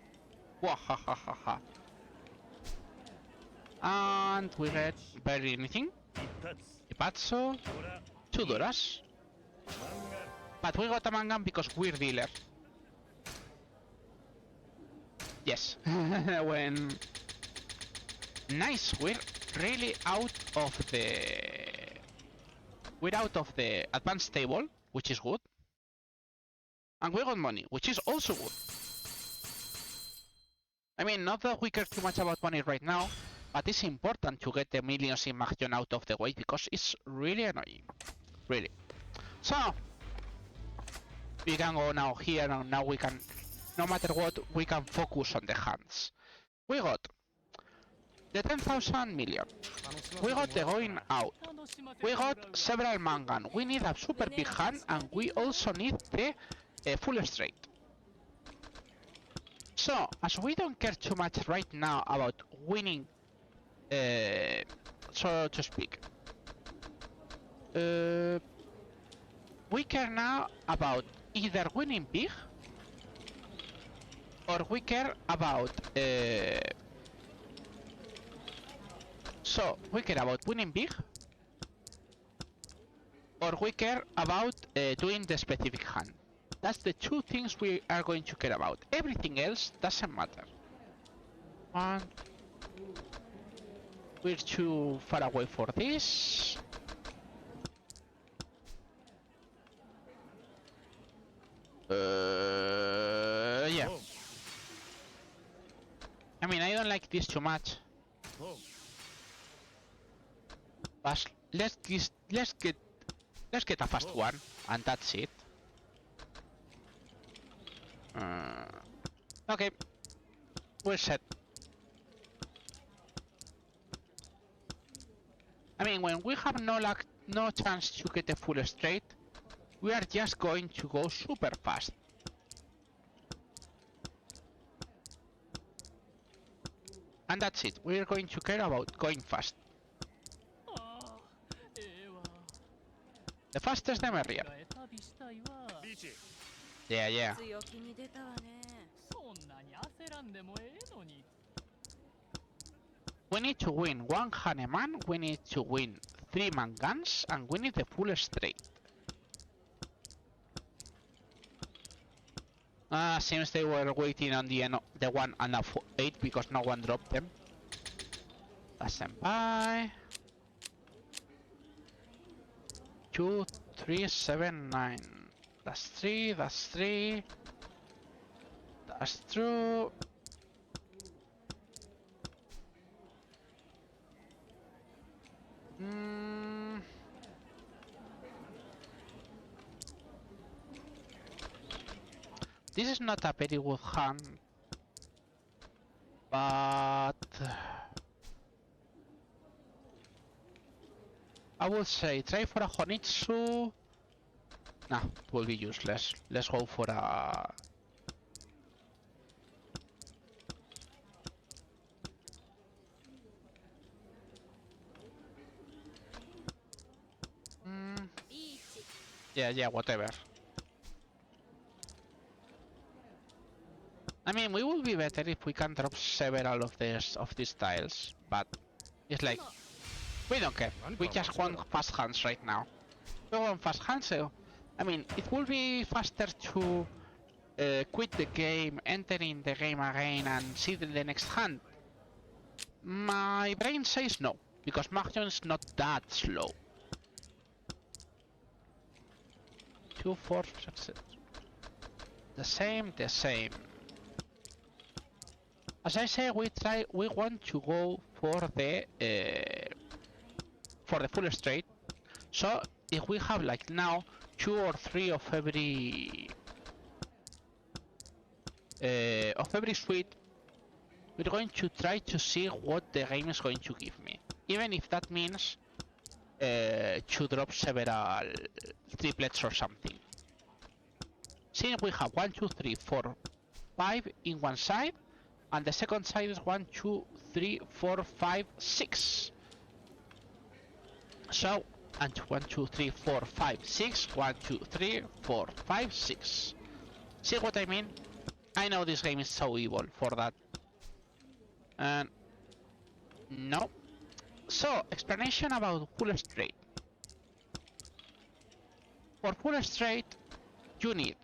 Wahahaha. And we get barely anything. 一発 Ipazzo, ほら two Doras. 漫画 But we got a Mangan because we're dealer. Yes. When... Nice, we're really out of the... We're out of the advanced table, which is good. And we got money, which is also good. I mean, not that we care too much about money right now, but it's important to get the millions in Magion out of the way because it's really annoying. Really. So, we can go now here and now we can, no matter what, we can focus on the hands. We got the 10,000 million. We got the going out. We got several mangan. We need a super big hand and we also need the full straight. So, as we don't care too much right now about winning, so to speak, we care now about either winning big or we care about so we care about winning big or we care about doing the specific hand. That's the two things we are going to care about. Everything else doesn't matter. One. We're too far away for this. Yeah. I mean, I don't like this too much. But let's get a fast one, and that's it. Okay, we're set. I mean, when we have no luck, no chance to get a full straight, we are just going to go super fast. And that's it. We are going to care about going fast. The fastest the merrier. Yeah, yeah. We need to win one Haneman, we need to win 3 Mangans, and we need the full straight. Seems they were waiting on the end of the 1 and a 8 because no one dropped them. That's senpai. 2, 3, 7, 9. That's 3, that's 3. That's true. This is not a very good hand, but I would say try for a Honitsu. Nah, it will be useless. Let's go for a... Yeah, whatever. I mean, we will be better if we can drop several of these tiles, but it's like we don't care. We just want fast hands right now. We want fast hands. So, I mean, it will be faster to quit the game, enter in the game again, and see the next hand. My brain says no, because Magion is not that slow. 2, 4, 6. The same. As I say, we want to go for the full straight. So if we have like now 2 or 3 of every suite, we're going to try to see what the game is going to give me, even if that means to drop several triplets or something. Since we have 1, 2, 3, 4, 5 in one side, and the second side is 1, 2, 3, 4, 5, 6. So, and 1, 2, 3, 4, 5, 6. 1, 2, 3, 4, 5, 6. See what I mean? I know this game is so evil for that. And no. So, explanation about full straight. For full straight, you need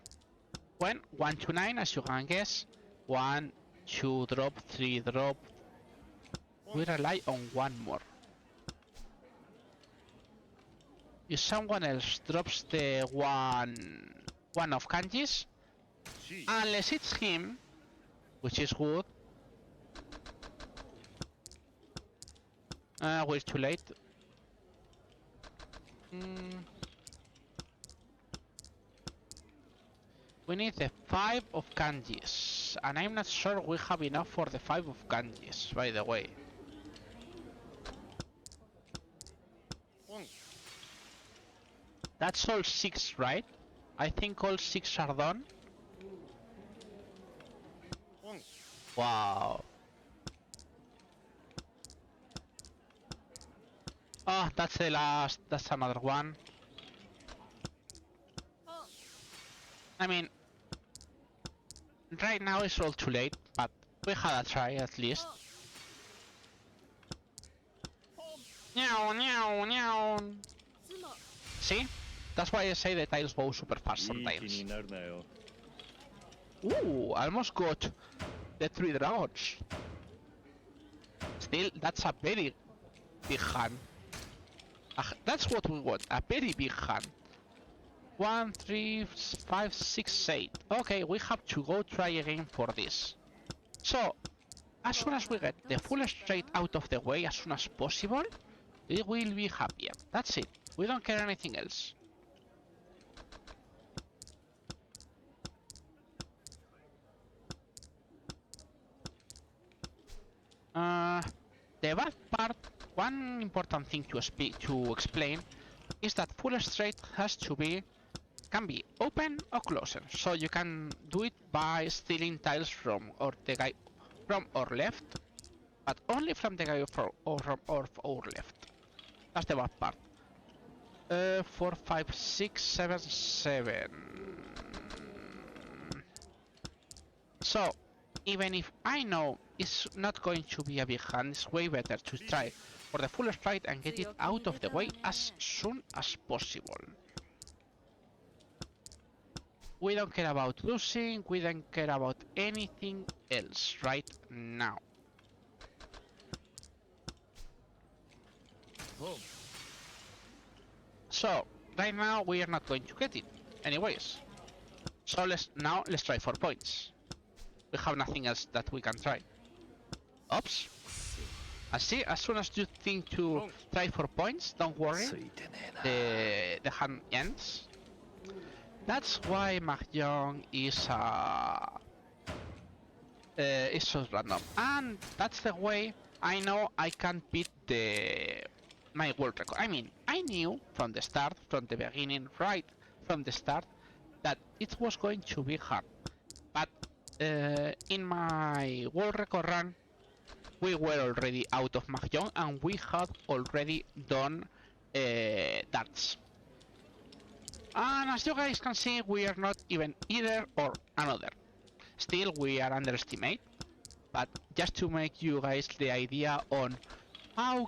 1 to 9, as you can guess. 1, 2 drop, 3 drop. We rely on one more. If someone else drops the one of kanjis, unless it's him, which is good. We're too late. We need the 5 of kanjis, and I'm not sure we have enough for the 5 of kanjis, by the way. That's all 6, right? I think all 6 are done. Wow. Oh, that's the last. That's another one. I mean, right now it's all too late, but we had a try at least. Meow, meow, meow. See? That's why I say the tiles go super fast sometimes. Ooh, almost got the 3 dragons. Still, that's a very big hand. That's what we want, a very big hand. 1, 3, 5, 6, 8. Okay, we have to go try again for this. So, as soon as we get the full straight out of the way as soon as possible, we will be happier. That's it. We don't care anything else. The bad part, one important thing to explain, is that full straight has to be, can be open or closer. So you can do it by stealing tiles from the guy from our left, but only from the guy from our left. That's the bad part. 4, 5, 6, 7, 7. So, even if I know it's not going to be a big hand, it's way better to try for the full straight and get it out of the way as soon as possible. We don't care about losing, we don't care about anything else right now. So, right now we are not going to get it, anyways. So let's try for points. We have nothing else that we can try. Oops. I see, as soon as you think to try for points, don't worry. The hand ends. That's why Mahjong is so random. And that's the way I know I can beat my world record. I mean, I knew from the start, from the beginning, right from the start, that it was going to be hard. But in my world record run, we were already out of Mahjong and we had already done darts. And as you guys can see, we are not even either or another. Still, we are underestimate, but just to make you guys the idea on how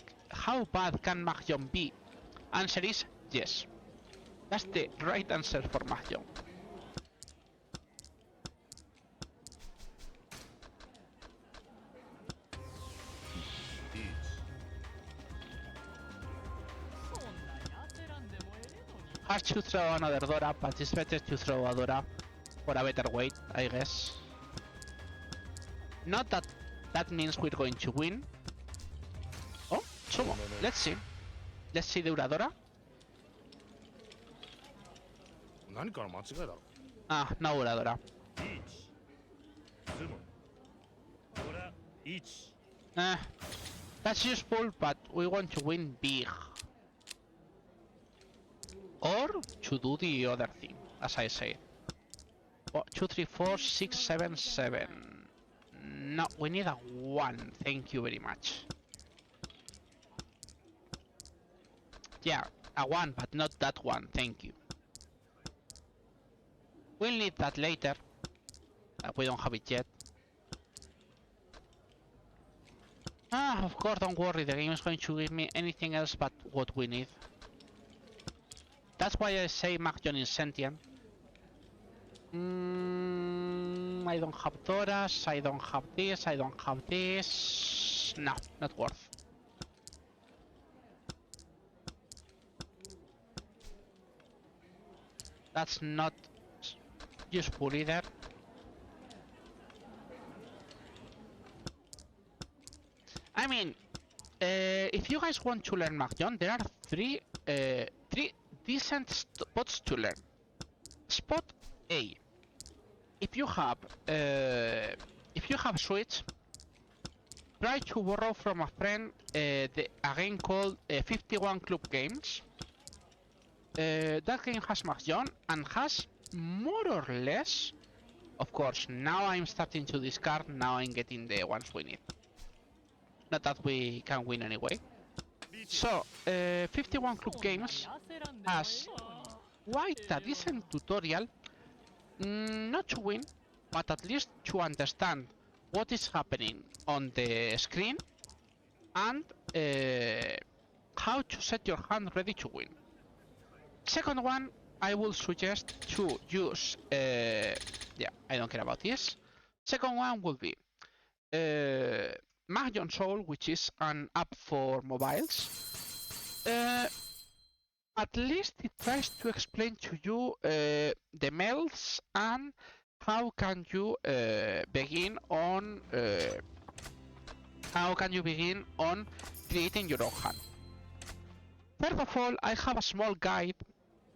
bad can Mahjong be, answer is yes. That's the right answer for Mahjong. Hard to throw another Dora, but it's better to throw a Dora for a better weight, I guess. Not that that means we're going to win. Oh, Sumo. Let's see. Let's see the Uradora. Ah, no Uradora. That's useful, but we want to win big. Or to do the other thing, as I say. 2, 3, 4, 6, 7, 7. No, we need a 1. Thank you very much. Yeah, a 1, but not that one. Thank you. We'll need that later. We don't have it yet. Of course, don't worry, the game is going to give me anything else but what we need. That's why I say Mahjong is sentient. I don't have Doras, I don't have this, I don't have this. No, not worth. That's not useful either. I mean, if you guys want to learn Mahjong, there are three decent spots to learn. Spot A. If you have Switch, try to borrow from a friend a game called 51 Club Games. That game has Mahjong and has more or less. Of course, now I'm starting to discard. Now I'm getting the ones we need. Not that we can win anyway. So, 51 Club Games has quite a decent tutorial. Not to win, but at least to understand what is happening on the screen and how to set your hand ready to win. Second one, I will suggest to use, yeah, I don't care about this. Second one will be Mahjong Soul, which is an app for mobiles. At least it tries to explain to you the melts and how can you begin on creating your own hand. First of all, I have a small guide,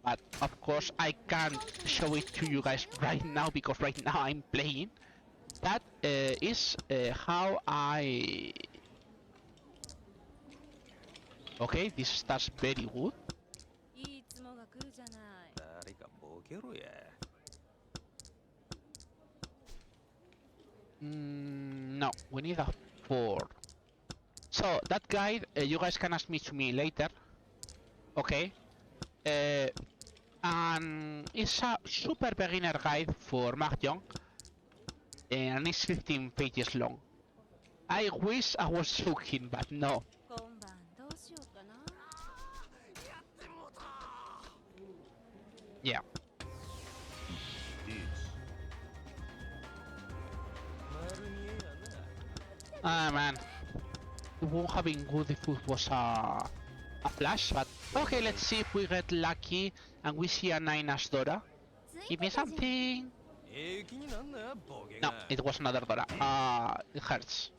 but of course I can't show it to you guys right now because right now I'm playing. That is how I... Okay, this starts very good. No, we need a 4. So that guide, you guys can ask me to me later. Okay. And it's a super beginner guide for Mahjong. And it's 15 pages long. I wish I was joking, but no. Yeah. Ah man, it would have been good if it was a flash, but okay, let's see if we get lucky and we see a 9 as Dora. Give me something. No, it was another Dora. It hurts.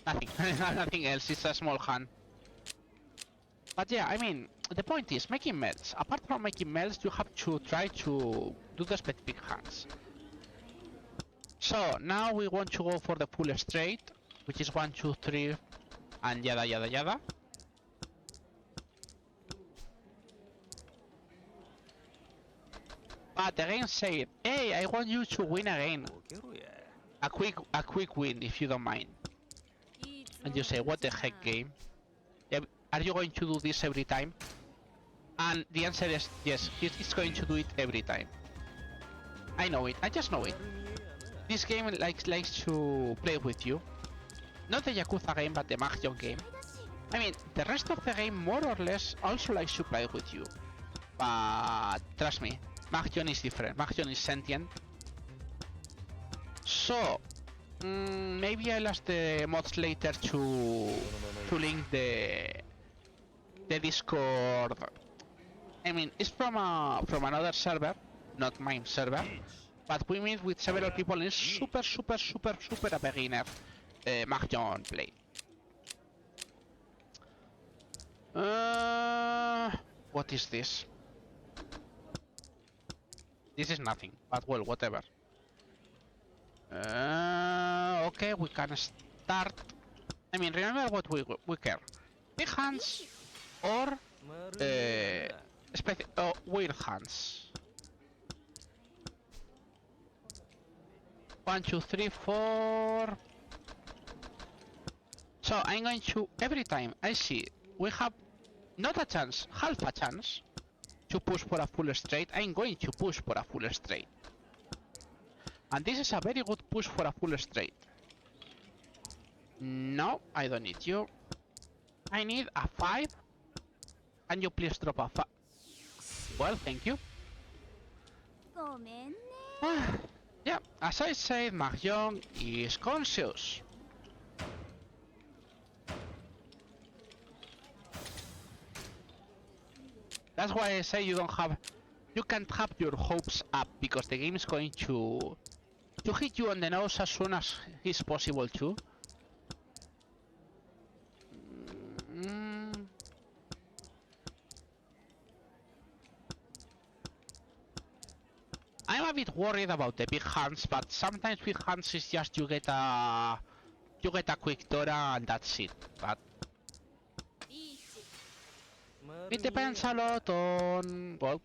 Nothing, nothing else, it's a small hand. But yeah, I mean, the point is, making melts. Apart from making melts, you have to try to do the specific hands. So, now we want to go for the full straight, which is 1, 2, 3, and yada yada yada. But the game said, hey, I want you to win again. A quick win, if you don't mind. And you say, what the heck, game? Are you going to do this every time? And the answer is yes, it's going to do it every time. I know it, I just know it. This game likes to play with you. Not the Yakuza game, but the Mahjong game. I mean, the rest of the game more or less also likes to play with you. But trust me, Mahjong is different. Mahjong is sentient. So, maybe I'll ask the mods later to link the Discord. I mean, it's from another server, not my server, but we meet with several people and it's super a beginner Mahjong play. What is this? This is nothing, but well, whatever. Okay, we can start. I mean, remember what we care. Big hands or weird hands. 1, 2, 3, 4. So I'm going to, every time I see we have not a chance, half a chance to push for a full straight, I'm going to push for a full straight. And this is a very good push for a full straight. No, I don't need you. I need a 5. Can you please drop a 5? Well, thank you. Yeah, as I said, Mahjong is conscious. That's why I say you can't have your hopes up, because the game is going to hit you on the nose as soon as it's possible to. I'm a bit worried about the big hands, but sometimes big hands is just you get a quick Dora and that's it. But it depends a lot on, well,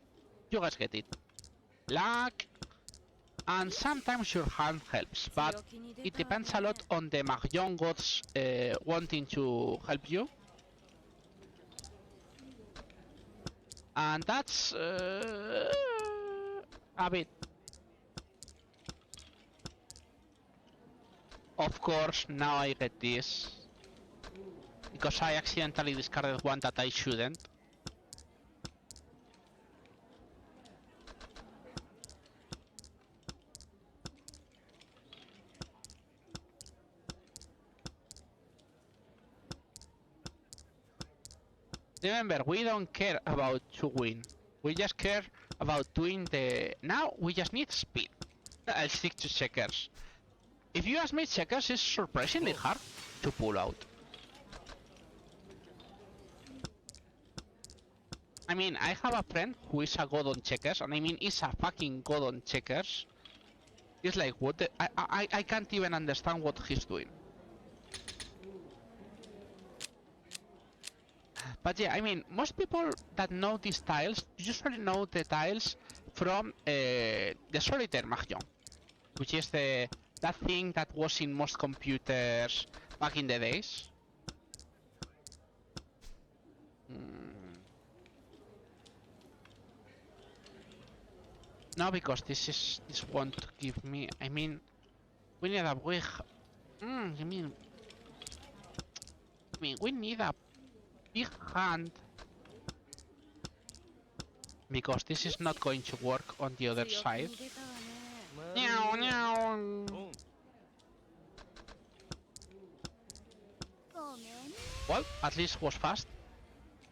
you guys get it. Luck, and sometimes your hand helps, but it depends a lot on the Mahjong gods wanting to help you. And that's a bit. Of course, now I get this. Because I accidentally discarded one that I shouldn't. Remember, we don't care about to win. We just care about doing the... Now, we just need speed. I'll stick to checkers. If you ask me, checkers is surprisingly hard to pull out. I mean, I have a friend who is a god on checkers, and I mean, is a fucking god on checkers. It's like, what the... I can't even understand what he's doing. But yeah, I mean, most people that know these tiles usually know the tiles from the Solitaire Mahjong, which is that thing that was in most computers back in the days. No, because this won't give me. I mean, we need a big. I mean, we need a big hand, because this is not going to work on the other side. Meow, meow. Well, at least was fast.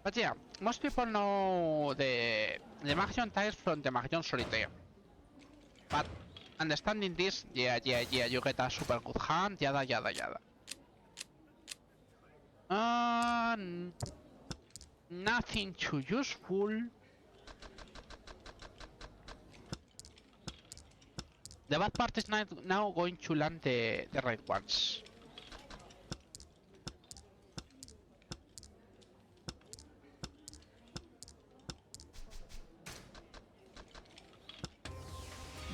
But yeah, most people know the Mahjong tiles from the Mahjong Solitaire. But understanding this, yeah, you get a super good hand, yada yada yada. Nothing too useful. The bad part is now going to land the right ones.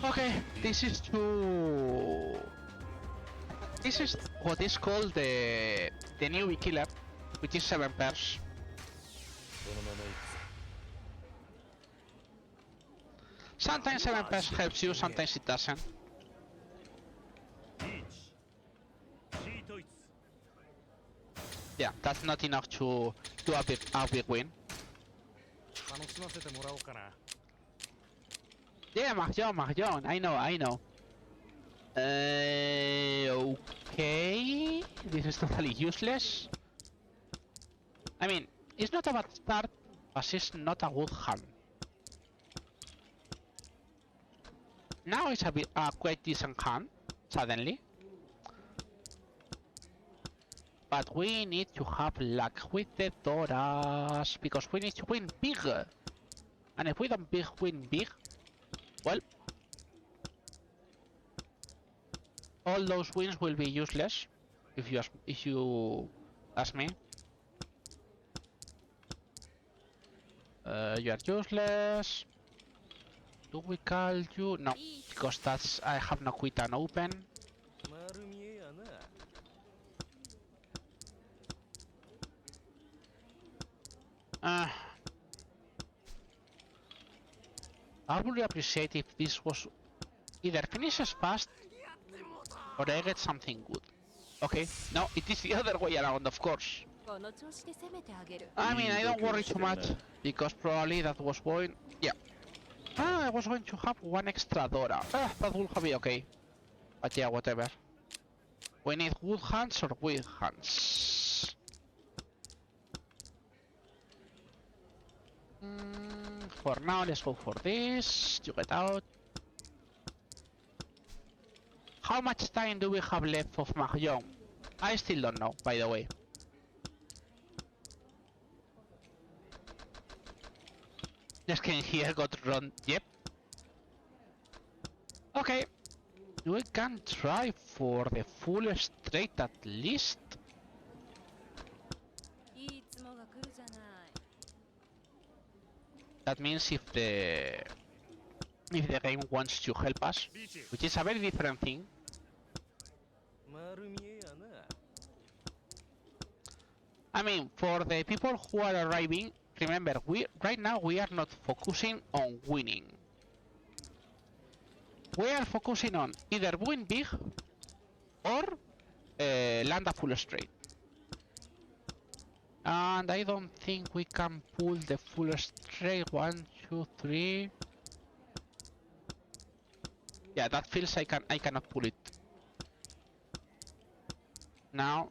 Okay, this is what is called the newbie killer, which is 7 pairs. Sometimes 7 pairs helps you, sometimes it doesn't. Yeah, that's not enough to do a big win. Yeah, Mahjong, I know. Okay, this is totally useless. I mean, it's not a bad start, but it's not a good hand. Now it's a quite decent hand, suddenly. But we need to have luck with the Doras, because we need to win big. And if we don't win big, well, all those wins will be useless, if you ask me. You are useless. Do we call you? No, because I have no quit and open. I would appreciate if this was either finishes fast or I get something good. Okay, no, it is the other way around, of course. この調子で攻めてあげる。 I mean, I don't worry too much because probably that was going. Yeah. Ah, I was going to have one extra Dora. Ah, that will be okay. But yeah, whatever. We need good hands or weak hands. For now, let's go for this. You get out. How much time do we have left of Mahjong? I still don't know, by the way. This game here got run. Yep. Okay. We can try for the full straight at least. いいつもが来るじゃない。 That means if the game wants to help us, which is a very different thing. 丸見えやな。 I mean, for the people who are arriving, remember, right now we are not focusing on winning. We are focusing on either win big or land a full straight. And I don't think we can pull the full straight. 1, 2, 3. Yeah, that feels I cannot pull it now.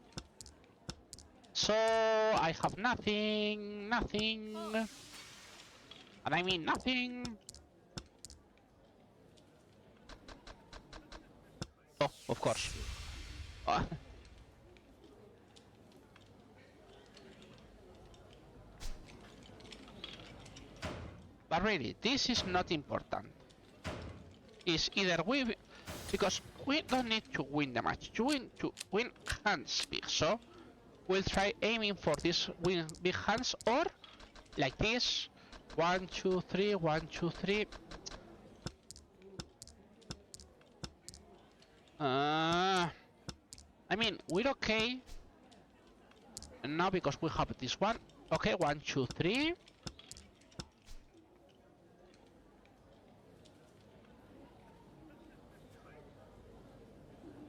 So I have nothing, and I mean nothing. Oh, of course. But really, this is not important. It's either we, because we don't need to win the match. To win hands big, so we'll try aiming for this win big hands or like this. 1, 2, 3, 1, 2, 3. I mean, we're okay now because we have this one. Okay, 1, 2, 3.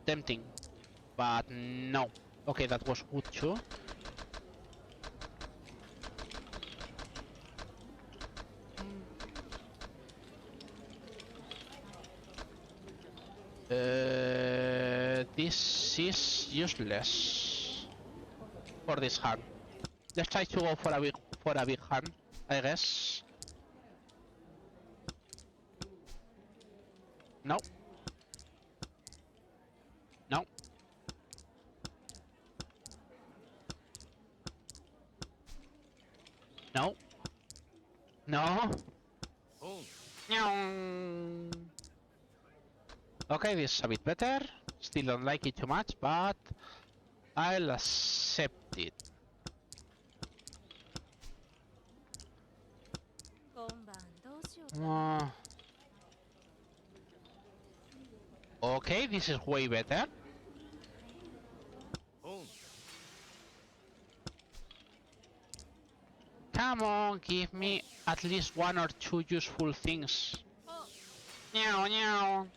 Tempting, but no. Okay, that was good too. This is useless for this hand. Let's try to go for a big hand, I guess. No. No. No. No. No. Okay, this is a bit better. Still don't like it too much, but I'll accept it. 今晩どうしようかな。 Okay, this is way better. Come on, give me at least 1 or 2 useful things. Meow, meow.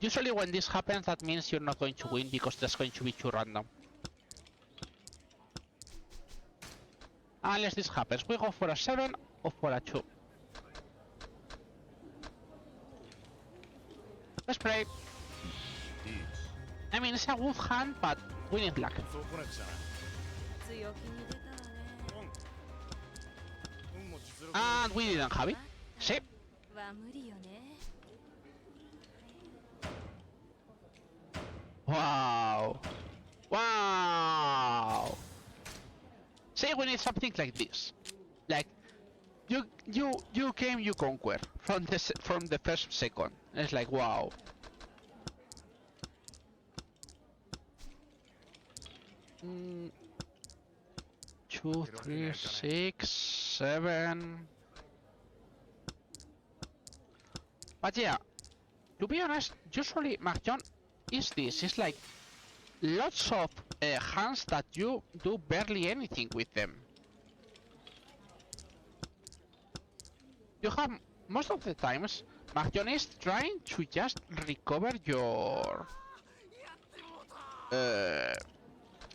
Usually when this happens, that means you're not going to win because that's going to be too random. Unless this happens, we go for a 7 or for a 2. Let's play. I mean, it's a good hand, but we need luck. 強気に出たわね。 And we didn't have it. See? は無理よね。 Wow. Wow. Say we need something like this. Like you came, you conquer from the first second. It's like wow. Mm, 2, 3, 6, 7. But yeah, to be honest, usually Mahjong is this. It's like lots of hands that you do barely anything with them. You have most of the times, Mahjong is trying to just recover your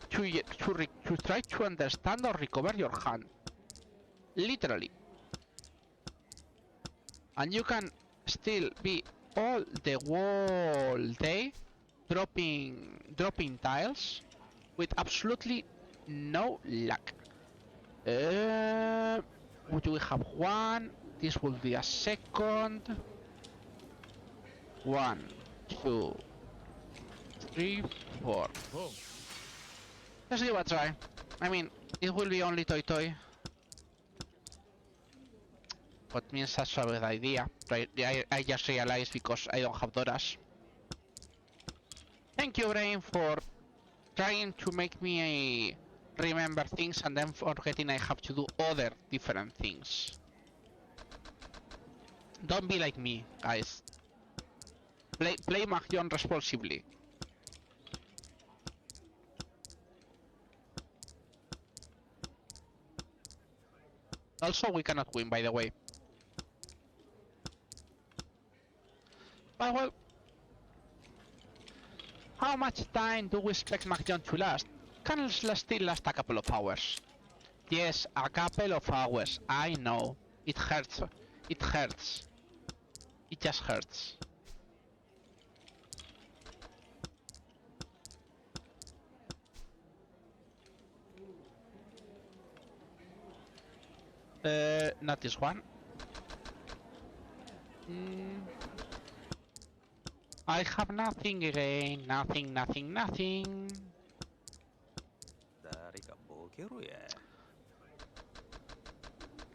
to try to understand or recover your hand, literally, and you can still be all the whole day dropping tiles with absolutely no luck. Do we have one? This will be a second. 1, 2, 3, 4. Let's give a try. I mean, it will be only toy. What means that's a bad idea. Right? I just realized because I don't have Doras. Thank you, Brain, for trying to make me remember things and then forgetting I have to do other different things. Don't be like me, guys. Play Mahjong responsibly. Also, we cannot win, by the way. But well, how much time do we expect Mahjong to last? Can it still last a couple of hours? Yes, a couple of hours. I know. It hurts. It hurts. It just hurts. Not this one. I have nothing again. Nothing.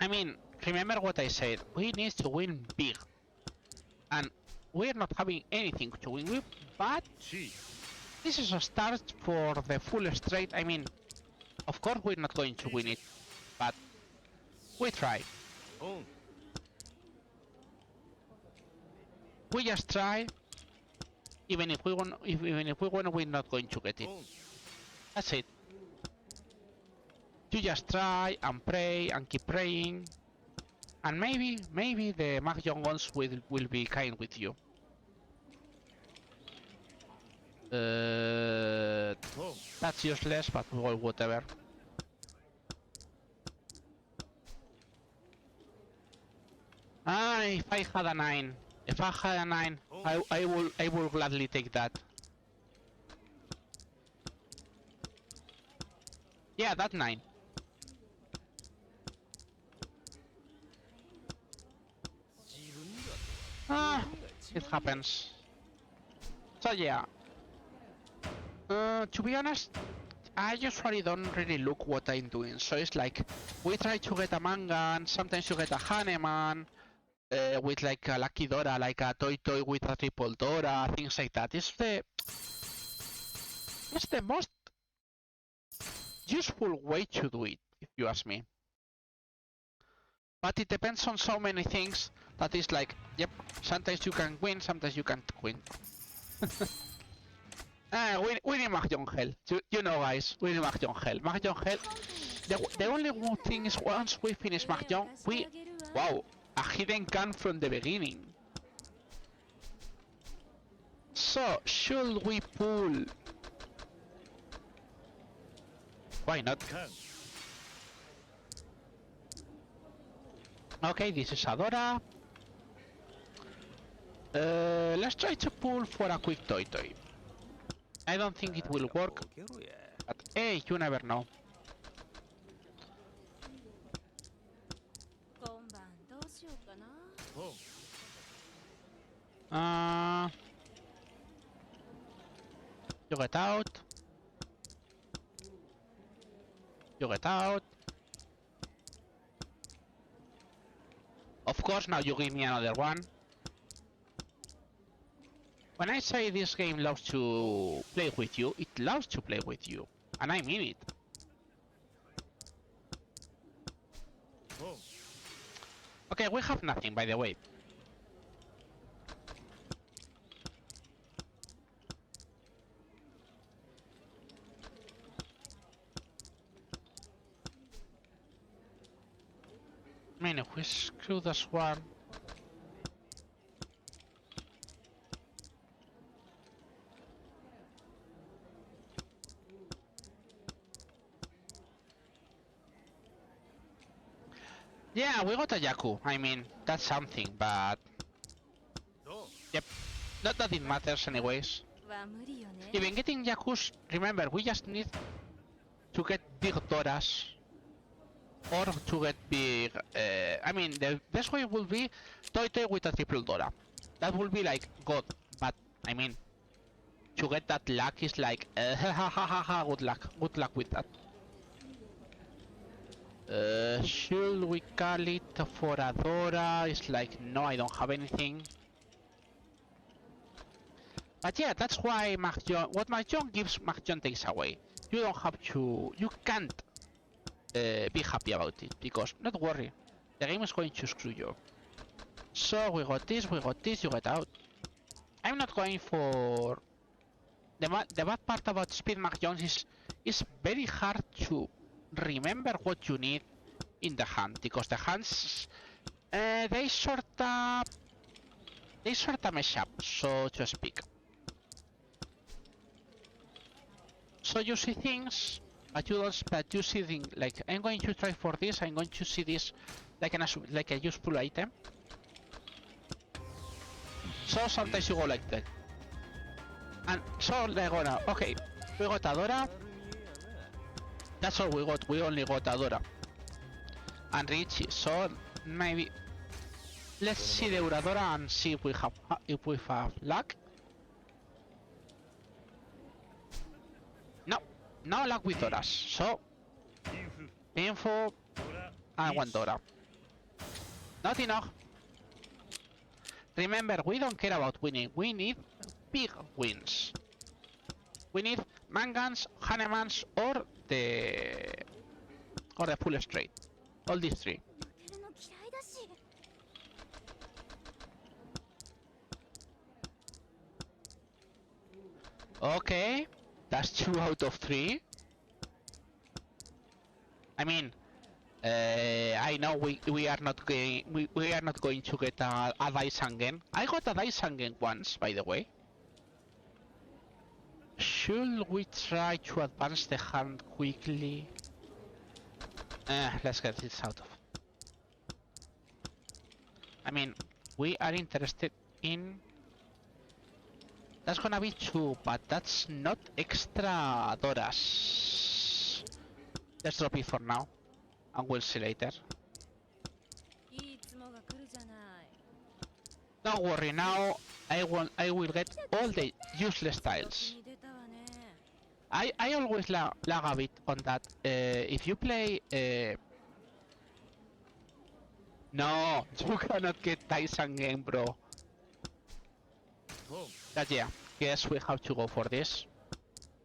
I mean, remember what I said. We need to win big. And we're not having anything to win with, but this is a start for the full straight. I mean, of course we're not going to win it, but we try. We just try. Even if we won, we're not going to get it. That's it. You just try and pray and keep praying, and maybe the Mahjong ones will be kind with you. That's useless, but well, whatever. If I had a 9, I will gladly take that. Yeah, that 9. It happens. So yeah. To be honest, I usually don't really look what I'm doing. So it's like, we try to get a Mangan, sometimes you get a Haneman, with like a Lucky Dora, like a toy with a triple Dora, things like that. It's the most useful way to do it, if you ask me. But it depends on so many things that is like, yep, sometimes you can win, sometimes you can't win. Winning Mahjong Hell. You know, guys, winning Mahjong Hell. Mahjong Hell. The only one thing is once we finish Mahjong, wow, a hidden can from the beginning. So, should we pull? Why not? Okay, this is Adora. Let's try to pull for a quick toy. I don't think it will work, but hey, you never know. You get out. You get out. Of course, now you give me another one. When I say this game loves to play with you, it loves to play with you. And I mean it. Okay, we have nothing, by the way. I mean, if we screw this one... Yeah, we got a Yaku. I mean, that's something, but yep, not that it matters anyways. は無理よね Even getting Yakus, remember, we just need to get big Doras or to get big. I mean, the best way will be Toy Toy with a triple Dora. That will be like God, but I mean, to get that luck is like good luck with that. Should we call it for a Dora? It's like, no, I don't have anything. But yeah, that's why Mahjong, what Mahjong gives, Mahjong takes away. You don't have to, you can't be happy about it, because, not worry, the game is going to screw you. So we got this, you get out. I'm not going for... The bad part about Speed Mahjong is it's very hard to remember what you need in the hand, because the hands, they sorta mess up, so to speak. So you see things, but you see things like, I'm going to try for this, I'm going to see this like a useful item. So sometimes you go like that. And so they're gonna, okay, we got a Dora. That's all we got, we only got a Dora. And Richie, so maybe let's see the Uradora and see if we have luck. No luck with Doras, so info and one Dora. Not enough. Remember, we don't care about winning, we need big wins. We need Mangans, Hanemans, or the full straight. All these three. るの嫌いだし Okay, that's 2 out of 3. I mean, I know we are not going to get a Daisangen. I got a Daisangen once, by the way. Should we try to advance the hand quickly? Let's get this out of. I mean, we are interested in. That's gonna be 2, but that's not extra Doras. Let's drop it for now, and we'll see later. いつもが来るじゃない Don't worry, now I will get all the useless tiles. に出たわね I always lag a bit on that. If you play... No, you cannot get Tyson game, bro. But yeah, guess we have to go for this.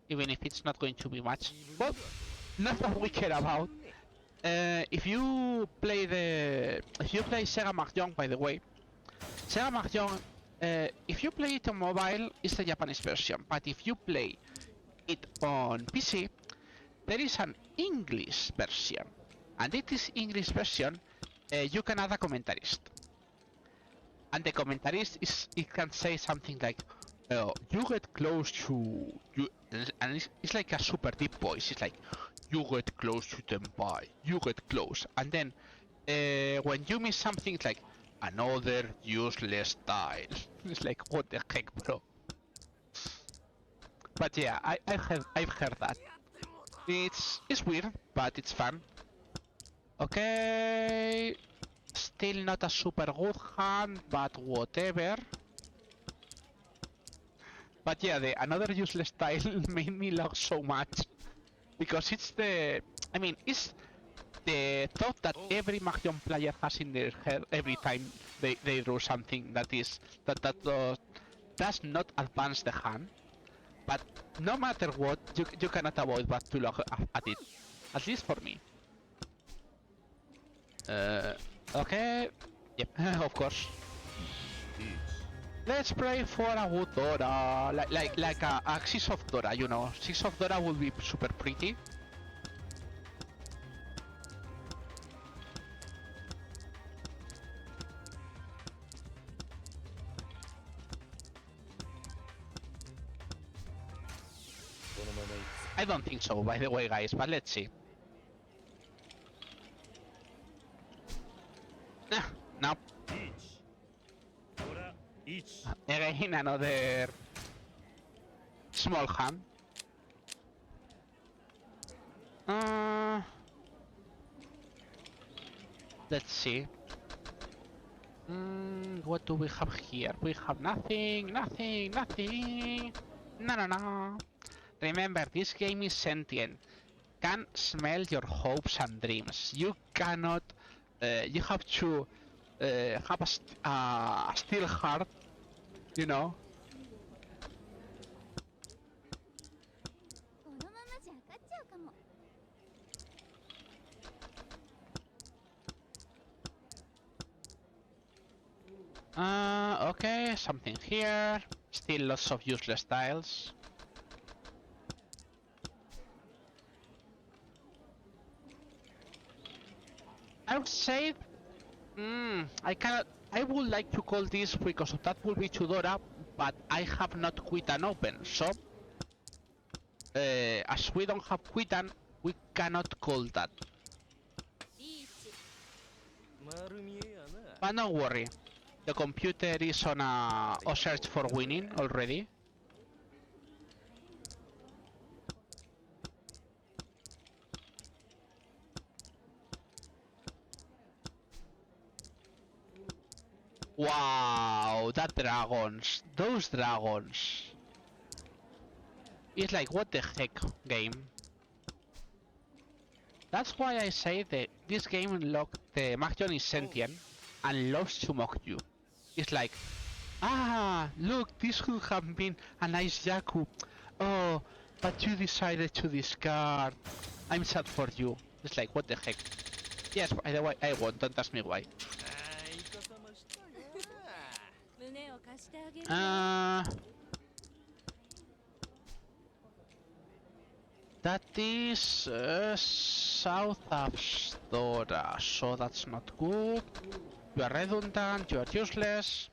Even if it's not going to be much. Well, not that we care about. If you play Sega Mahjong, by the way, Sega Mahjong, if you play it on mobile, it's the Japanese version. But if you play it on PC, there is an English version. And in this English version, you can add a commentarist. And the commentarist it can say something like, you get close to you, and it's like a super deep voice. It's like, you get close to Tenpai, you get close, and then when you miss something, it's like another useless tile. It's like, what the heck, bro? But yeah, I've heard that. It's weird, but it's fun. Okay. Still not a super good hand, but whatever. But yeah, the another useless tile made me laugh so much. Because it's the... I mean, it's the thought that every Mahjong player has in their head every time they draw something that does not advance the hand. But no matter what, you cannot avoid but to look at it. At least for me. Okay. Yep, of course. Let's pray for a good Dora, like a 6 of Dora, you know. 6 of Dora will be super pretty. I don't think so, by the way, guys, but let's see. Nope. ほら1 Again, another small hand. Let's see. What do we have here? We have nothing, nothing, nothing. No. Remember, this game is sentient. Can smell your hopes and dreams. You cannot. You have to have a steel heart. You know. このままじゃ勝っちゃうかも。 Okay, something here. Still lots of useless tiles. I would say, I cannot. I would like to call this because that will be Tudora, but I have not quit and open. So, as we don't have quittan, we cannot call that. リーチ。丸見えやな But don't worry, the computer is on a search for winning already. Wow, that dragons, those dragons. It's like, what the heck, game? That's why I say that this game the Mahjong is sentient and loves to mock you. It's like, look, this could have been a nice Yaku. Oh, but you decided to discard. I'm sad for you. It's like, what the heck? Yes, by the way, I won, don't ask me why. あいかさましたよ胸を貸してあげるよ。 That is south of Stora, so that's not good. You are redundant, you are useless.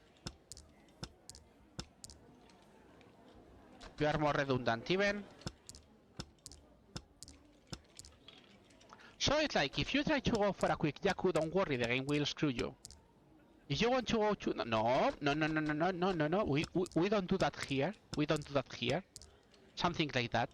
You are more redundant even. So it's like, if you try to go for a quick Yaku, don't worry, the game will screw you. If you want to go to... No, we don't do that here. We don't do that here. Something like that.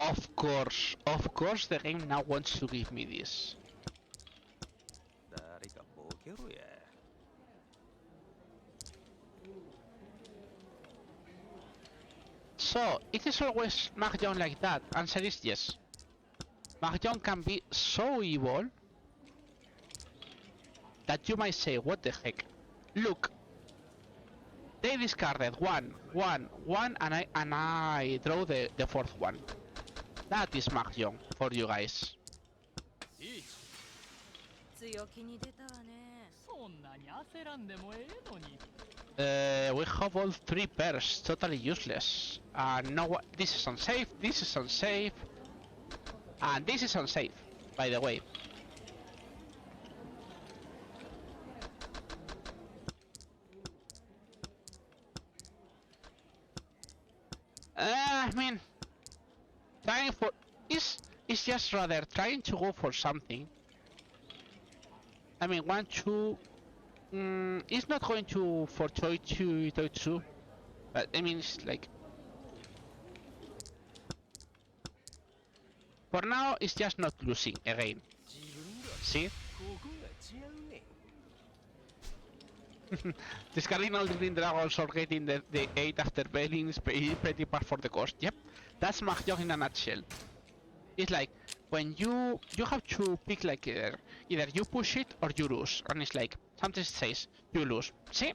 Of course the game now wants to give me this. 誰かボケろや So, it is always Mahjong like that. Answer is yes. Mahjong can be so evil that you might say, what the heck? Look, they discarded one, and I draw the fourth one. That is Mahjong for you guys. 強気に出たわね。そんなに焦らんでもええのに。We have all three pairs, totally useless. No, this is unsafe, this is unsafe, and this is unsafe, by the way. I mean, trying for is just rather trying to go for something. I mean, 1, 2. It's not going to for Toy 2, but I mean, it's like for now, it's just not losing again. 自分が See, ここが違うね discarding all the green dragons or getting the 8 after bailing is pretty bad for the cost. Yep, that's Mahjong in a nutshell. It's like when you have to pick like either you push it or you lose, and it's like sometimes it says you lose. See,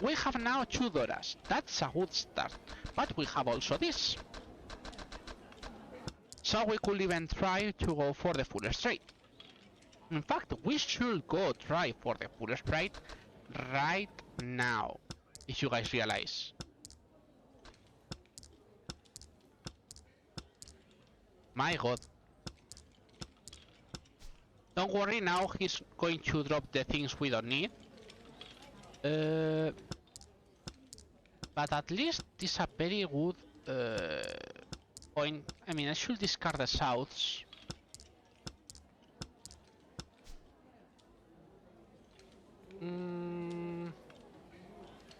we have now 2 Doras. That's a good start, but we have also this. So we could even try to go for the full straight. In fact, we should go try for the full straight right now, if you guys realize. My god. Don't worry, now he's going to drop the things we don't need. But at least it's a very good point. I mean, I should discard the souths.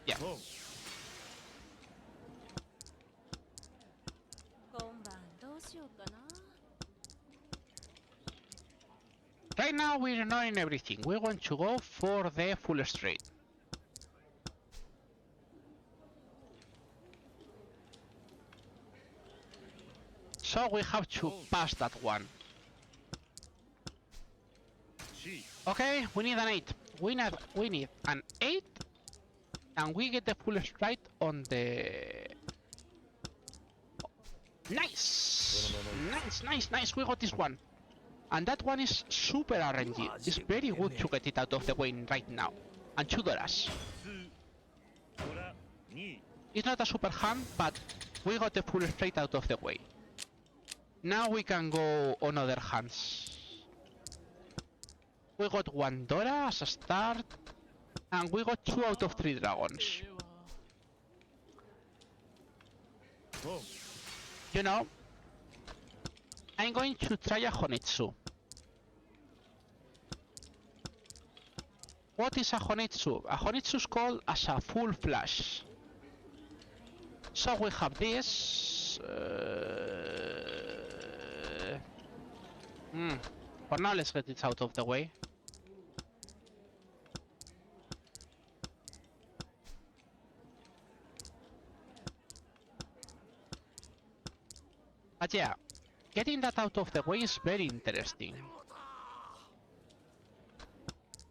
Yeah. 今晩どうしようかな。 Right now we're not in everything. We want to go for the full straight. So we have to pass that one. Okay, we need an 8. We need an 8, and we get the full straight on the... Nice! Nice, we got this one. And that one is super RNG. It's very good to get it out of the way right now. And $2. It's not a super hand, but we got the full straight out of the way. Now we can go on other hands. We got $1 as a start, and we got 2 out of 3 dragons. You know, I'm going to try a Honitsu. What is a Honitsu? A Honitsu is called as a full flash. So we have this. For now, let's get it out of the way. But yeah, getting that out of the way is very interesting.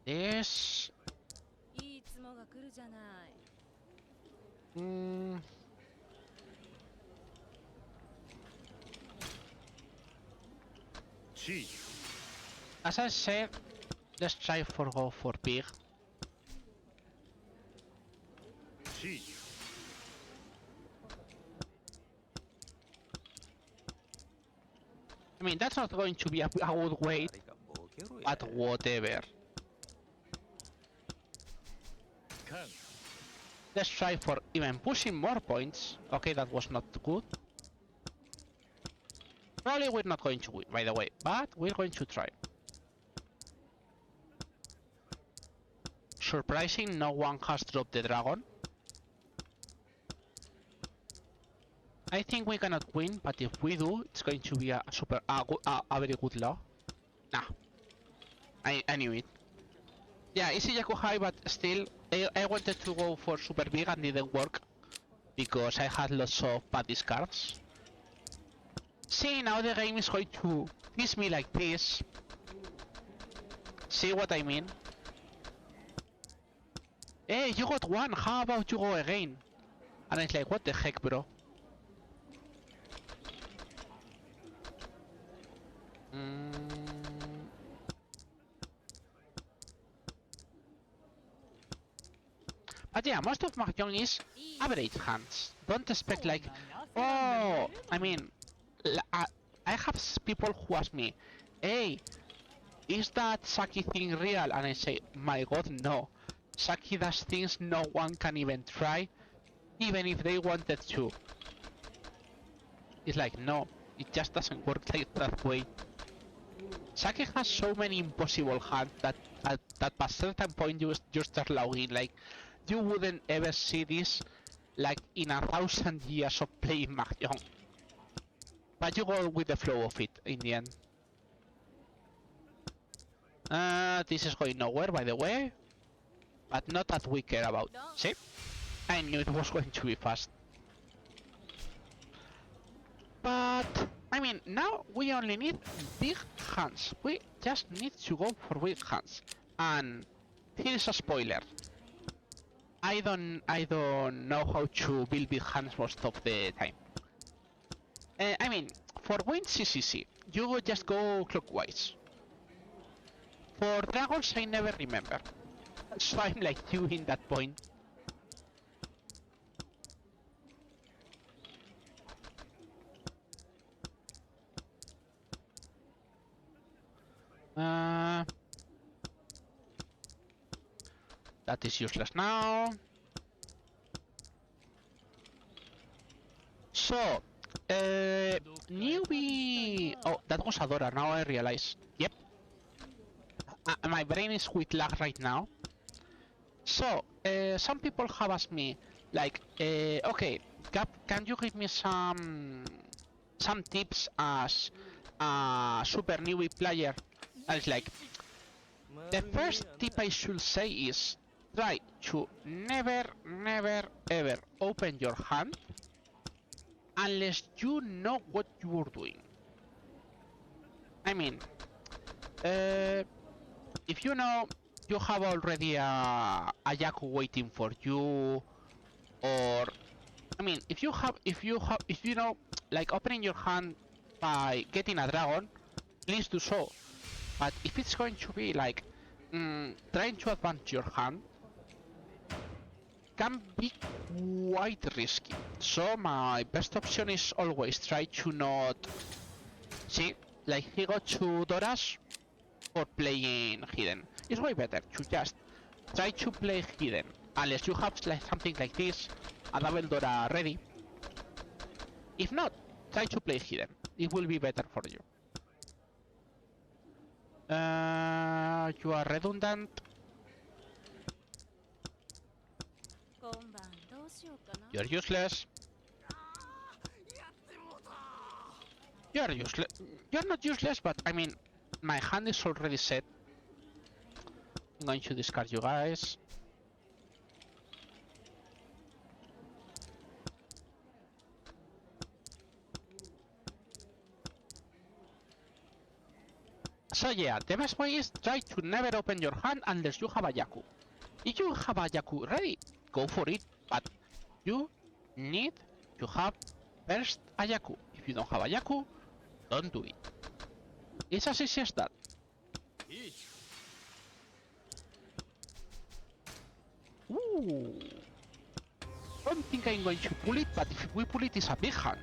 This... いいつもが来るじゃない。 As I said, let's try for go for pig. I mean, that's not going to be a good way, but whatever. Let's try for even pushing more points. Okay, that was not good. Probably we're not going to win, by the way, but we're going to try. Surprising, no one has dropped the dragon. I think we cannot win, but if we do, it's going to be a very good law. Nah, I knew it. Yeah, easy Yaku high, but still, I wanted to go for super big and didn't work because I had lots of bad discards. See, now the game is going to tease me like this. See what I mean? Hey, you got one, how about you go again? And it's like, what the heck, bro? But yeah, most of Mahjong is average hands. Don't expect like, oh, I mean, I have people who ask me, hey, is that Saki thing real? And I say, my god, no. Saki does things no one can even try, even if they wanted to. It's like, no, it just doesn't work like that way. Saki has so many impossible hands that at a certain point you start logging, like, you wouldn't ever see this like in 1,000 years of playing Mahjong. But you go with the flow of it in the end. This is going nowhere, by the way. But not that we care about. See? I knew it was going to be fast. But, I mean, now we only need big hands. We just need to go for big hands. And here's a spoiler. I don't know how to build big hands most of the time. I mean, for wins it's easy. You would just go clockwise. For dragons I never remember. So I'm like you in that point. That is useless now. So, newbie. Oh, that was Adora. Now I realize. Yep. My brain is with lag right now. So, some people have asked me, like, okay, Cap, can you give me some tips as a super newbie player? And it's like, the first tip I should say is try to never, ever open your hand unless you know what you are doing. I mean, if you know you have already a Yaku waiting for you, or I mean, if you know, like opening your hand by getting a dragon, please do so. But if it's going to be like trying to advance your hand, can be quite risky. So my best option is always try to not see, like he got 2 Doras for playing hidden. It's way better to just try to play hidden unless you have like something like this, a double Dora ready. If not, try to play hidden. It will be better for you. You are redundant. 今晩どうしようかな。 You're useless. You're useless. You're not useless, but I mean, my hand is already set. I'm going to discard you guys. So yeah, the best way is try to never open your hand unless you have a Yaku. If you have a Yaku ready, go for it, but you need to have first a Yaku. If you don't have a Yaku, don't do it. It's as easy as that. Ooh. Don't think I'm going to pull it, but if we pull it, it's a big hand.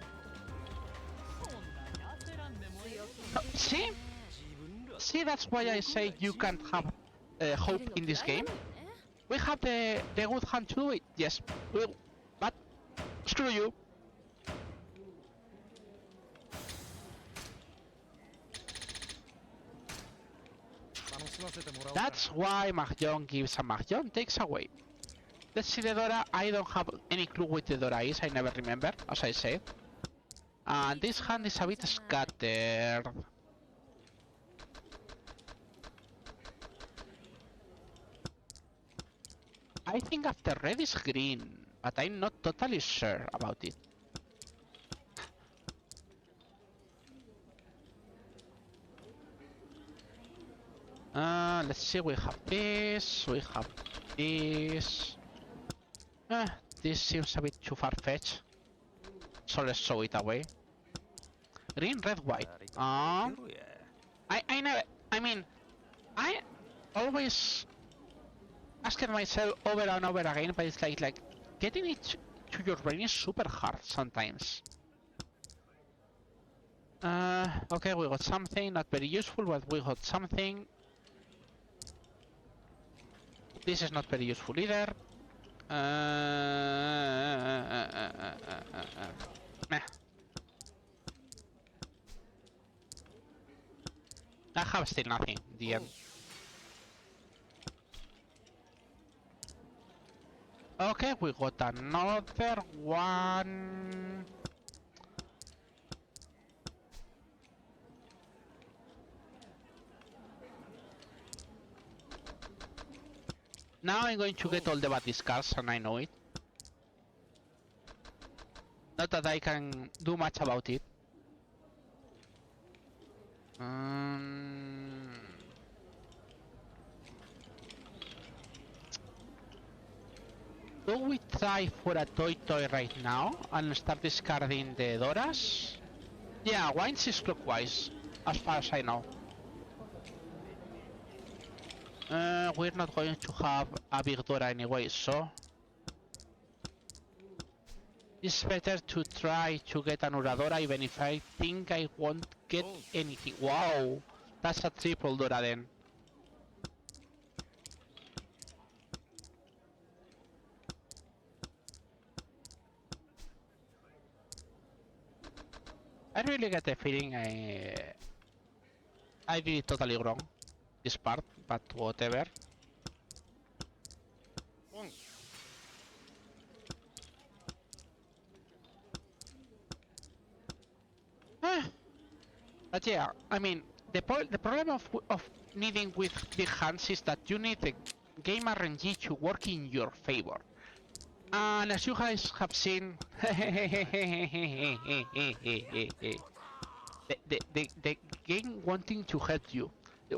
そんなに焦らんでもええ See? See, that's why I say you can't have hope in this game. We have the good hand to do it, yes. But screw you. That's why Mahjong gives and Mahjong takes away. Let's see the Dora. I don't have any clue what the Dora is. I never remember, as I said. And this hand is a bit scattered. I think after red is green, but I'm not totally sure about it. Let's see, we have this, we have this. This seems a bit too far-fetched, so let's throw it away. Green, red, white. I never, I mean, I always asking myself over and over again, but it's like getting it to your brain is super hard sometimes. Okay, we got something, not very useful, but we got something. This is not very useful either. Meh. I have still nothing in the end. Okay, we got another one. Now I'm going to get all the bad discards, and I know it. Not that I can do much about it. Do we try for a toy right now and start discarding the Doras? Yeah, Wines is clockwise, as far as I know. We're not going to have a big Dora anyway, so it's better to try to get an Uradora, even if I think I won't get anything. Wow, that's a triple Dora then. I really get the feeling I did it totally wrong, this part, but whatever. But yeah, I mean, the problem of needing with big hands is that you need the game RNG to work in your favor. And as you guys have seen, the game wanting to hurt you.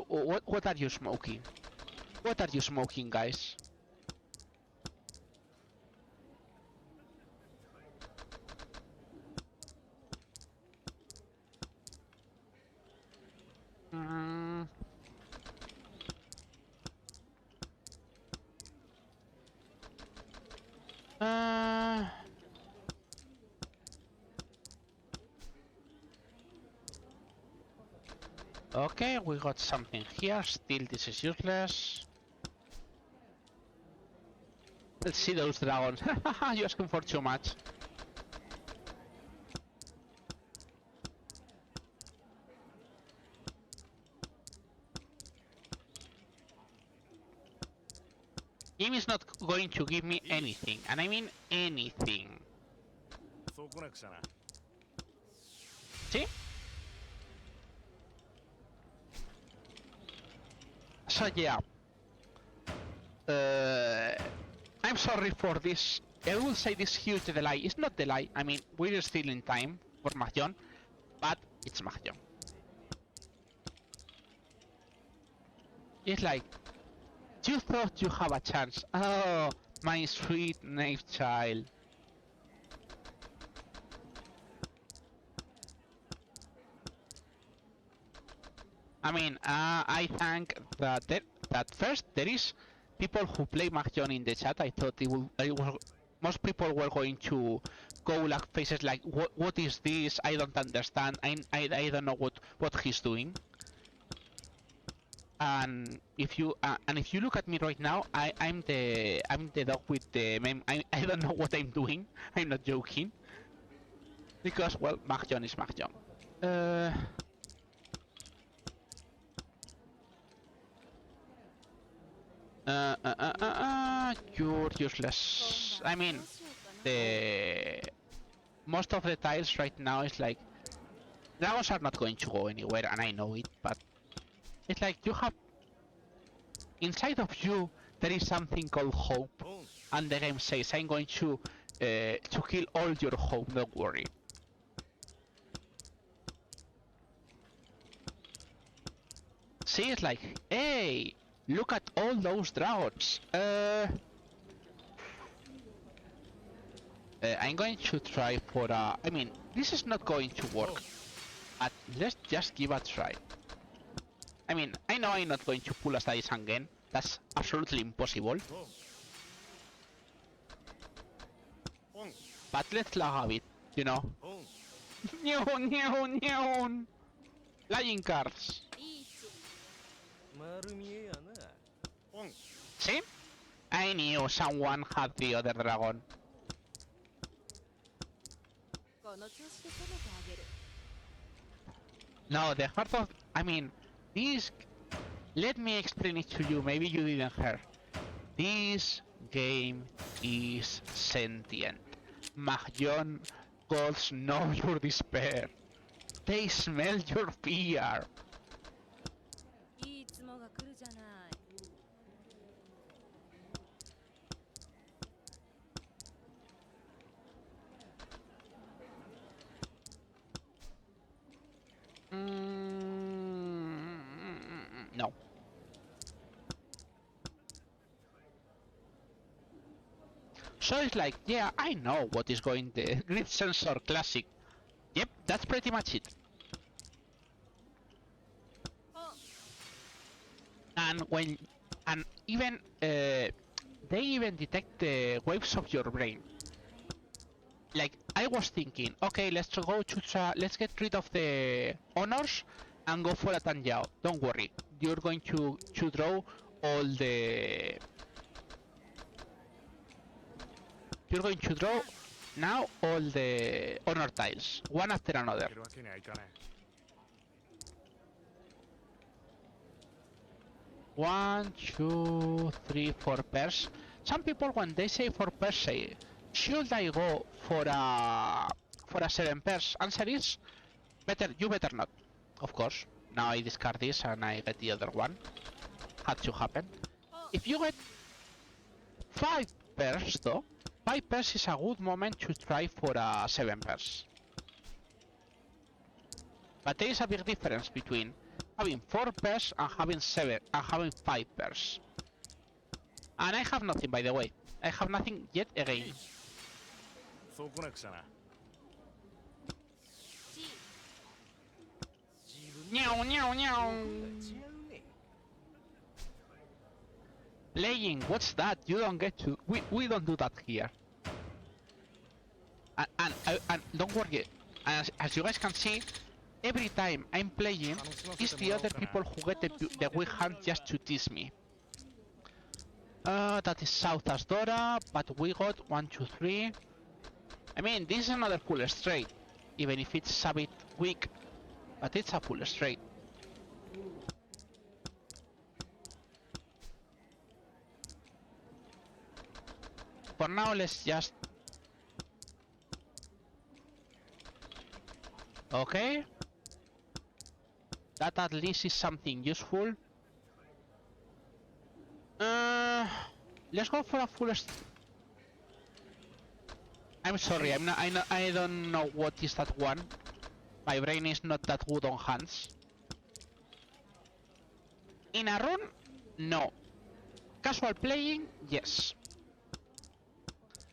What are you smoking? What are you smoking, guys? Mm. Okay, we got something here. Still, this is useless. Let's see those dragons. You're asking for too much. Game is not going to give me anything, and I mean anything. See? So yeah. I'm sorry for this. I will say this huge delay. It's not delay. I mean, we're still in time for Mahjong, but it's Mahjong. It's like, you thought you have a chance. Oh, my sweet naive child. I mean, I think that first there is people who play Mahjong in the chat. I thought most people were going to go like faces like, what is this? I don't understand. I don't know what he's doing. And if you look at me right now, I'm the dog with the meme. I don't know what I'm doing. I'm not joking. Because well, Mahjong is Mahjong. You're useless. I mean, most of the tiles right now is like, dragons are not going to go anywhere, and I know it, but it's like you have inside of you there is something called hope, and the game says, I'm going to kill all your hope. Don't worry. See, it's like, hey, look at all those dragons. I'm going to try for a... I mean, this is not going to work. But let's just give a try. I mean, I know I'm not going to pull a dice again. That's absolutely impossible. But let's lag a bit, you know. Neon. Lying cards. See? I knew someone had the other dragon. No, the heart of... I mean, this... Let me explain it to you, maybe you didn't hear. This game is sentient. Mahjong gods know your despair. They smell your fear. No. So it's like, yeah, I know what is going the grid sensor classic. Yep, that's pretty much it. And even they even detect the waves of your brain. Like, I was thinking, okay, let's get rid of the honors and go for a Tanjao. Don't worry, you're going to draw all the... You're going to draw Now all the honor tiles, one after another. るわけにはいかね One, two, three, four pairs. Some people when they say four pairs say, should I go for a 7 pairs? Answer is, you better not. Of course. Now I discard this and I get the other one. Had to happen. If you get 5 pairs though, 5 pairs is a good moment to try for a 7 pairs. But there is a big difference between having 4 pairs and having 5 pairs. And I have nothing, by the way. I have nothing yet again. そうこなくちゃな Meow, meow, meow. Playing, what's that? You don't get to. We don't do that here. And don't worry. As you guys can see, every time I'm playing, it's the other people who get the weak hand just to tease me. That is South Asdora, but we got 1, 2, 3. I mean, this is another full straight, even if it's a bit weak, but it's a full straight. For now, let's just... Okay. That at least is something useful. Let's go for a full... I'm sorry, I don't know what is that one. My brain is not that good on hands. In a run, no. Casual playing, yes.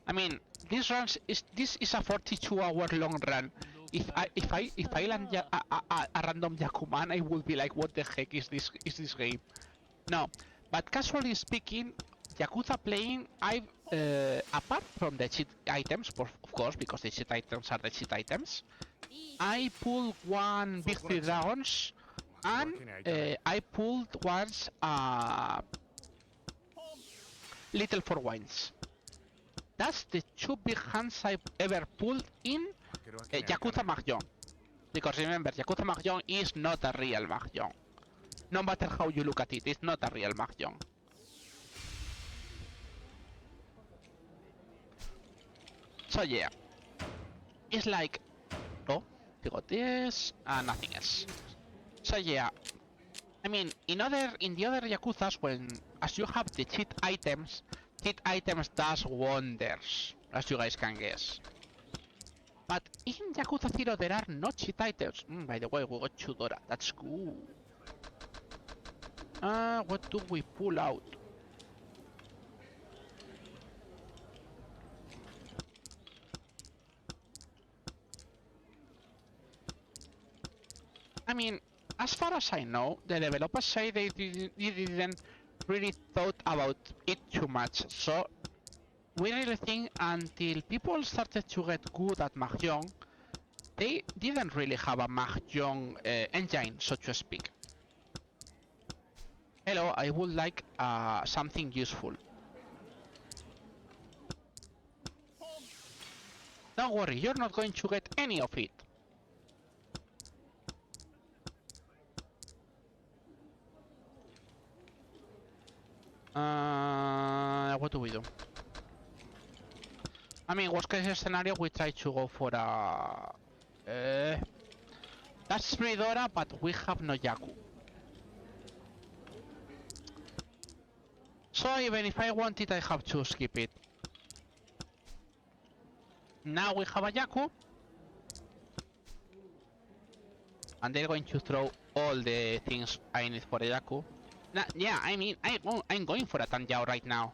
I mean, this is a 42-hour long run. If I land a random Yakuman, I would be like, what the heck is this game? No, but casually speaking, Yakuza playing, apart from the cheat items, of course, because the cheat items are the cheat items, I pulled one Big Three Dragons, and I pulled once Little Four Wines. That's the 2 big hands I've ever pulled in Yakuza Mahjong. Because remember, Yakuza Mahjong is not a real Mahjong. No matter how you look at it, it's not a real Mahjong. So yeah, it's like, oh, you got this and nothing else. So yeah, I mean, in the other Yakuzas, when as you have the cheat items does wonders, as you guys can guess. But in Yakuza 0 there are no cheat items. By the way, we got Chudora, that's cool. What do we pull out? I mean, as far as I know, the developers say they didn't really thought about it too much, so we really think until people started to get good at Mahjong, they didn't really have a Mahjong engine, so to speak. Hello, I would like something useful. Don't worry, you're not going to get any of it. What do we do? I mean, worst case scenario, we try to go for a... that's Ridora, but we have no Yaku. So even if I want it, I have to skip it. Now we have a Yaku. And they're going to throw all the things I need for a Yaku. Yeah, I mean, I'm going for a Tanjao right now.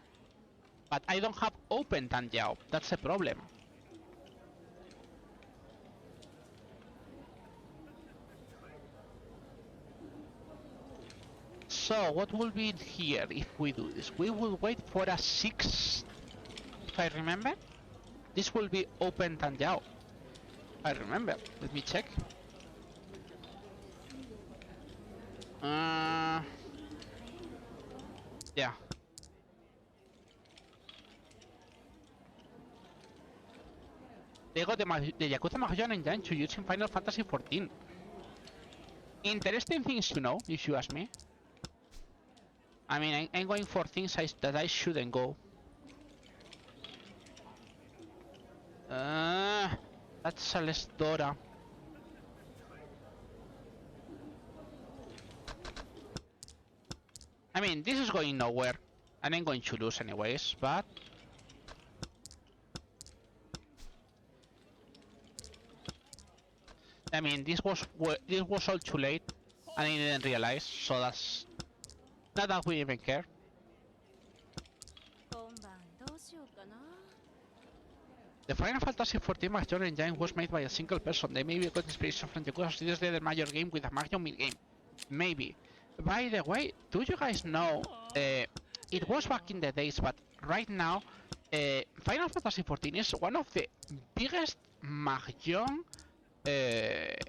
But I don't have open Tanjao, that's the problem. So, what will be here if we do this? We will wait for a 6, if I remember. This will be open Tanjao. I remember, let me check. Yeah. they got the Yakuza Mahjong engine to use in Final Fantasy XIV. Interesting things to know, if you ask me. I mean, I'm going for things that I shouldn't go. That's Celestora. I mean, this is going nowhere, and I'm going to lose anyways, but... I mean, this was all too late, and I didn't realize, so that's... not that we even care. 今晩どうしようかな。 The Final Fantasy XIV Mahjong engine was made by a single person. They maybe got inspiration from Yakuza Studios' the major game with a Mahjong mid-game. Maybe. By the way, do you guys know, it was back in the days, but right now, Final Fantasy XIV is one of the biggest Mahjong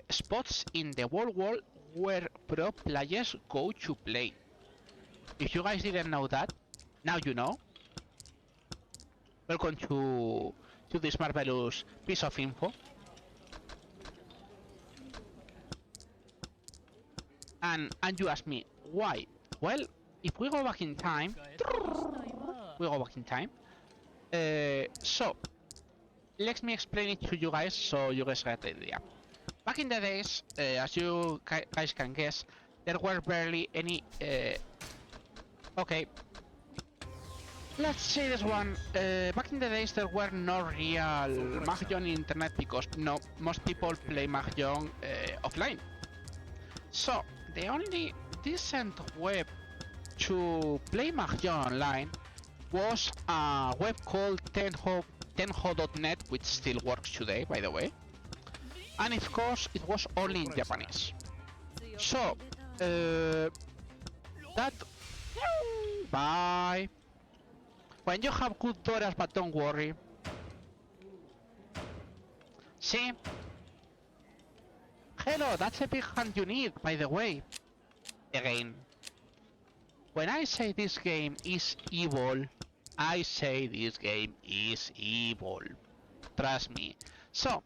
spots in the world where pro players go to play. If you guys didn't know that, now you know. Welcome to this marvelous piece of info. And you ask me why? Well, if we go back in time, so let me explain it to you guys so you guys get the idea. Back in the days, as you guys can guess, there were barely any. Okay. Let's say this one. Back in the days, there were no real Mahjong internet because most people play Mahjong offline. So the only decent web to play Mahjong online was a web called tenho.net, which still works today, by the way. And of course, it was only in Japanese. So that. Bye. When you have good daughters, but don't worry. See? Hello, that's a big hand you need, by the way. Again. When I say this game is evil, I say this game is evil. Trust me. So,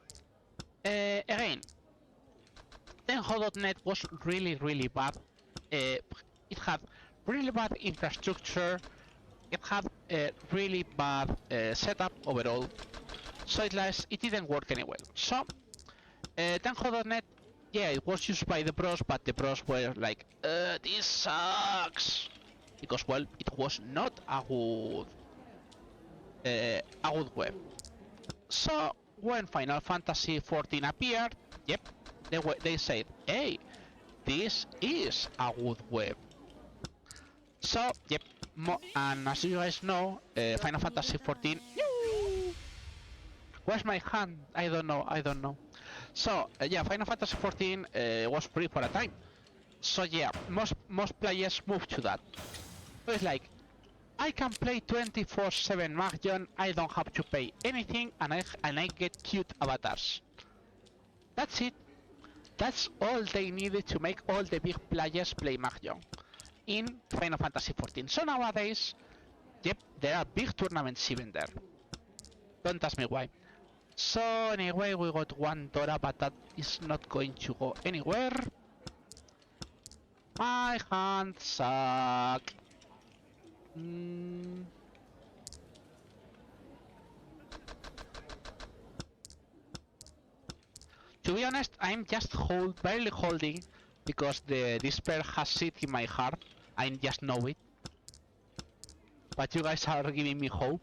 again. Tenho.net was really bad. It had really bad infrastructure. It had a really bad setup overall, so it didn't work anyway. So, Tenho.net, yeah, it was used by the pros, but the pros were like, this sucks, because well, it was not a good web. So when Final Fantasy XIV appeared, yep, they said, hey, this is a good web. So, yep. And as you guys know, Final Fantasy XIV. Where's my hand? I don't know. So yeah, Final Fantasy XIV was free for a time. So yeah, most players moved to that. So it's like, I can play 24/7 Mahjong. I don't have to pay anything, and I get cute avatars. That's it. That's all they needed to make all the big players play Mahjong in Final Fantasy XIV. So nowadays, yep, there are big tournaments even there. Don't ask me why. So anyway, we got one Dora, but that is not going to go anywhere. My hands suck. To be honest, I'm just barely holding because the despair has sit in my heart. I just know it. But you guys are giving me hope.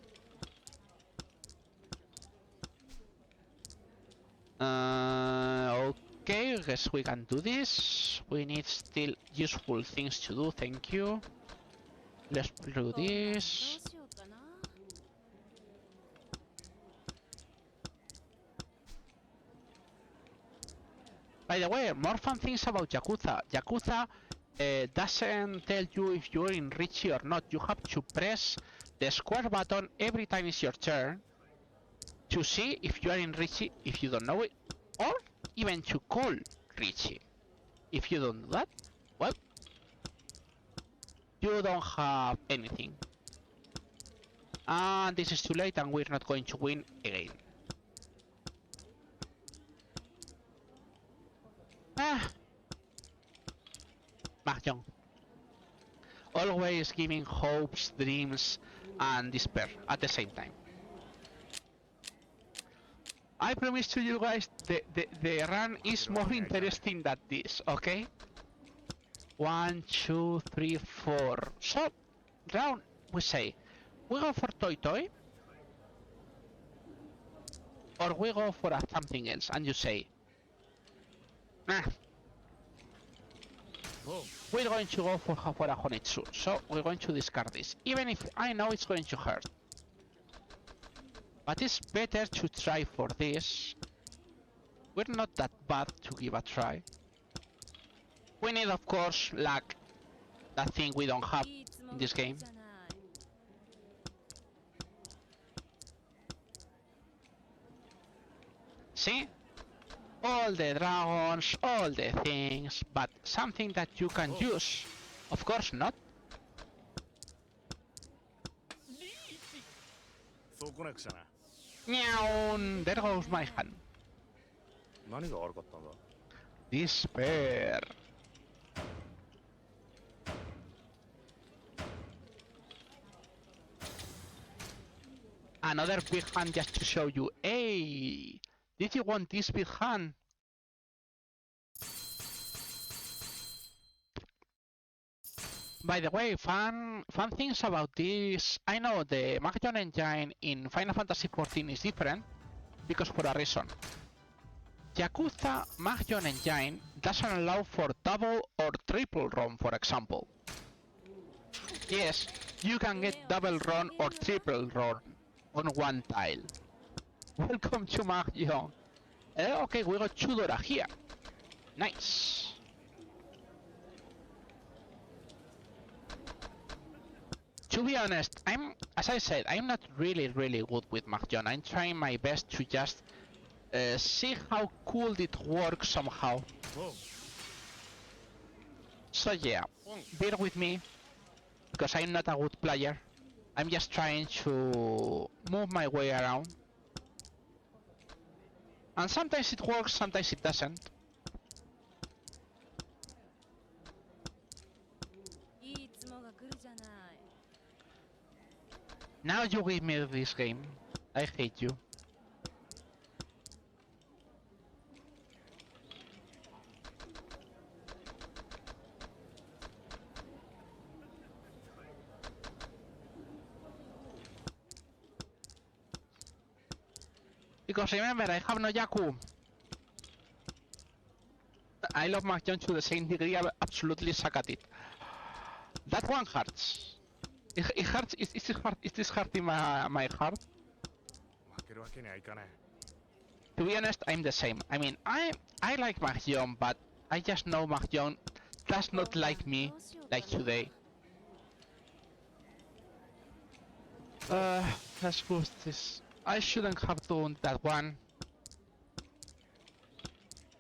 Okay, I guess we can do this. We need still useful things to do, thank you. Let's do this. By the way, more fun things about Yakuza. Yakuza doesn't tell you if you're in Richie or not. You have to press the square button every time it's your turn to see if you are in Richie if you don't know it, or even to call Richie. If you don't do that, well, you don't have anything. And this is too late and we're not going to win again. Ah, Mahjong. Always giving hopes, dreams, and despair at the same time. I promise to you guys, the run is more interesting than this, okay? 1, 2, 3, 4. So, round, we say, we go for Toy Toy, or we go for something else, and you say, nah, we're going to go for a Honitsu, so we're going to discard this, even if I know it's going to hurt. But it's better to try for this. We're not that bad to give a try. We need, of course, luck. That thing we don't have in this game. See? All the dragons, all the things, but something that you can use. Of course not. そうこなくちゃな。 Meow, there goes my hand. 何が悪かったんだ。 Despair. Another big hand just to show you. Hey, did you want this big hand? By the way, fun things about this. I know the Mahjong engine in Final Fantasy XIV is different because for a reason. Yakuza Mahjong engine doesn't allow for double or triple run, for example. Yes, you can get double run or triple run on one tile. Welcome to Mahjong. Okay, we got Chudora here. Nice. To be honest, as I said, I'm not really good with Mahjong. I'm trying my best to just see how cool it works somehow. So yeah, bear with me, because I'm not a good player. I'm just trying to move my way around. And sometimes it works, sometimes it doesn't. Now you give me this game. I hate you. Because remember, I have no Yaku. I love Mahjong to the same degree, I absolutely suck at it. That one hurts. It hurts, is this hurting my heart? 負けるわけにはいかない。 To be honest, I'm the same. I mean, I like Mahjong, but I just know Mahjong does not like me, like today. Let's boost this. I shouldn't have done that one.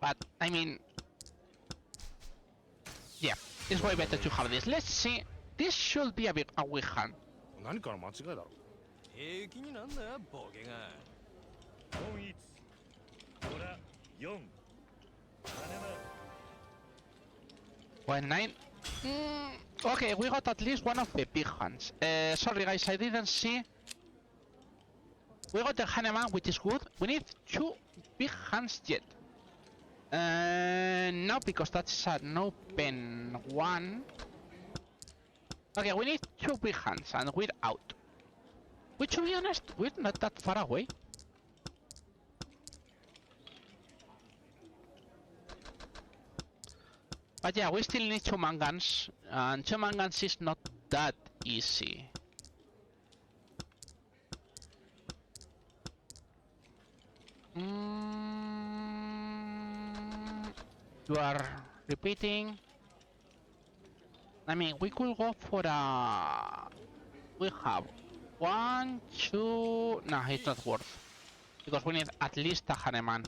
But, I mean... Yeah, it's way better to have this. Let's see. This should be a weak hand. 何かの間違いだろ。平気になんなよボケが。本一。ドラ4。One 9. Okay, we got at least one of the big hands. Sorry guys, I didn't see. We got the Haneman, which is good. We need 2 big hands yet. No, because that's an open one. Okay, we need 2 big hands, and we're out. Which, to be honest, we're not that far away. But yeah, we still need 2 mangans, and 2 mangans is not that easy. You are repeating. I mean, we could go for a... We have 1, 2... No, it's not worth. Because we need at least a Haneman.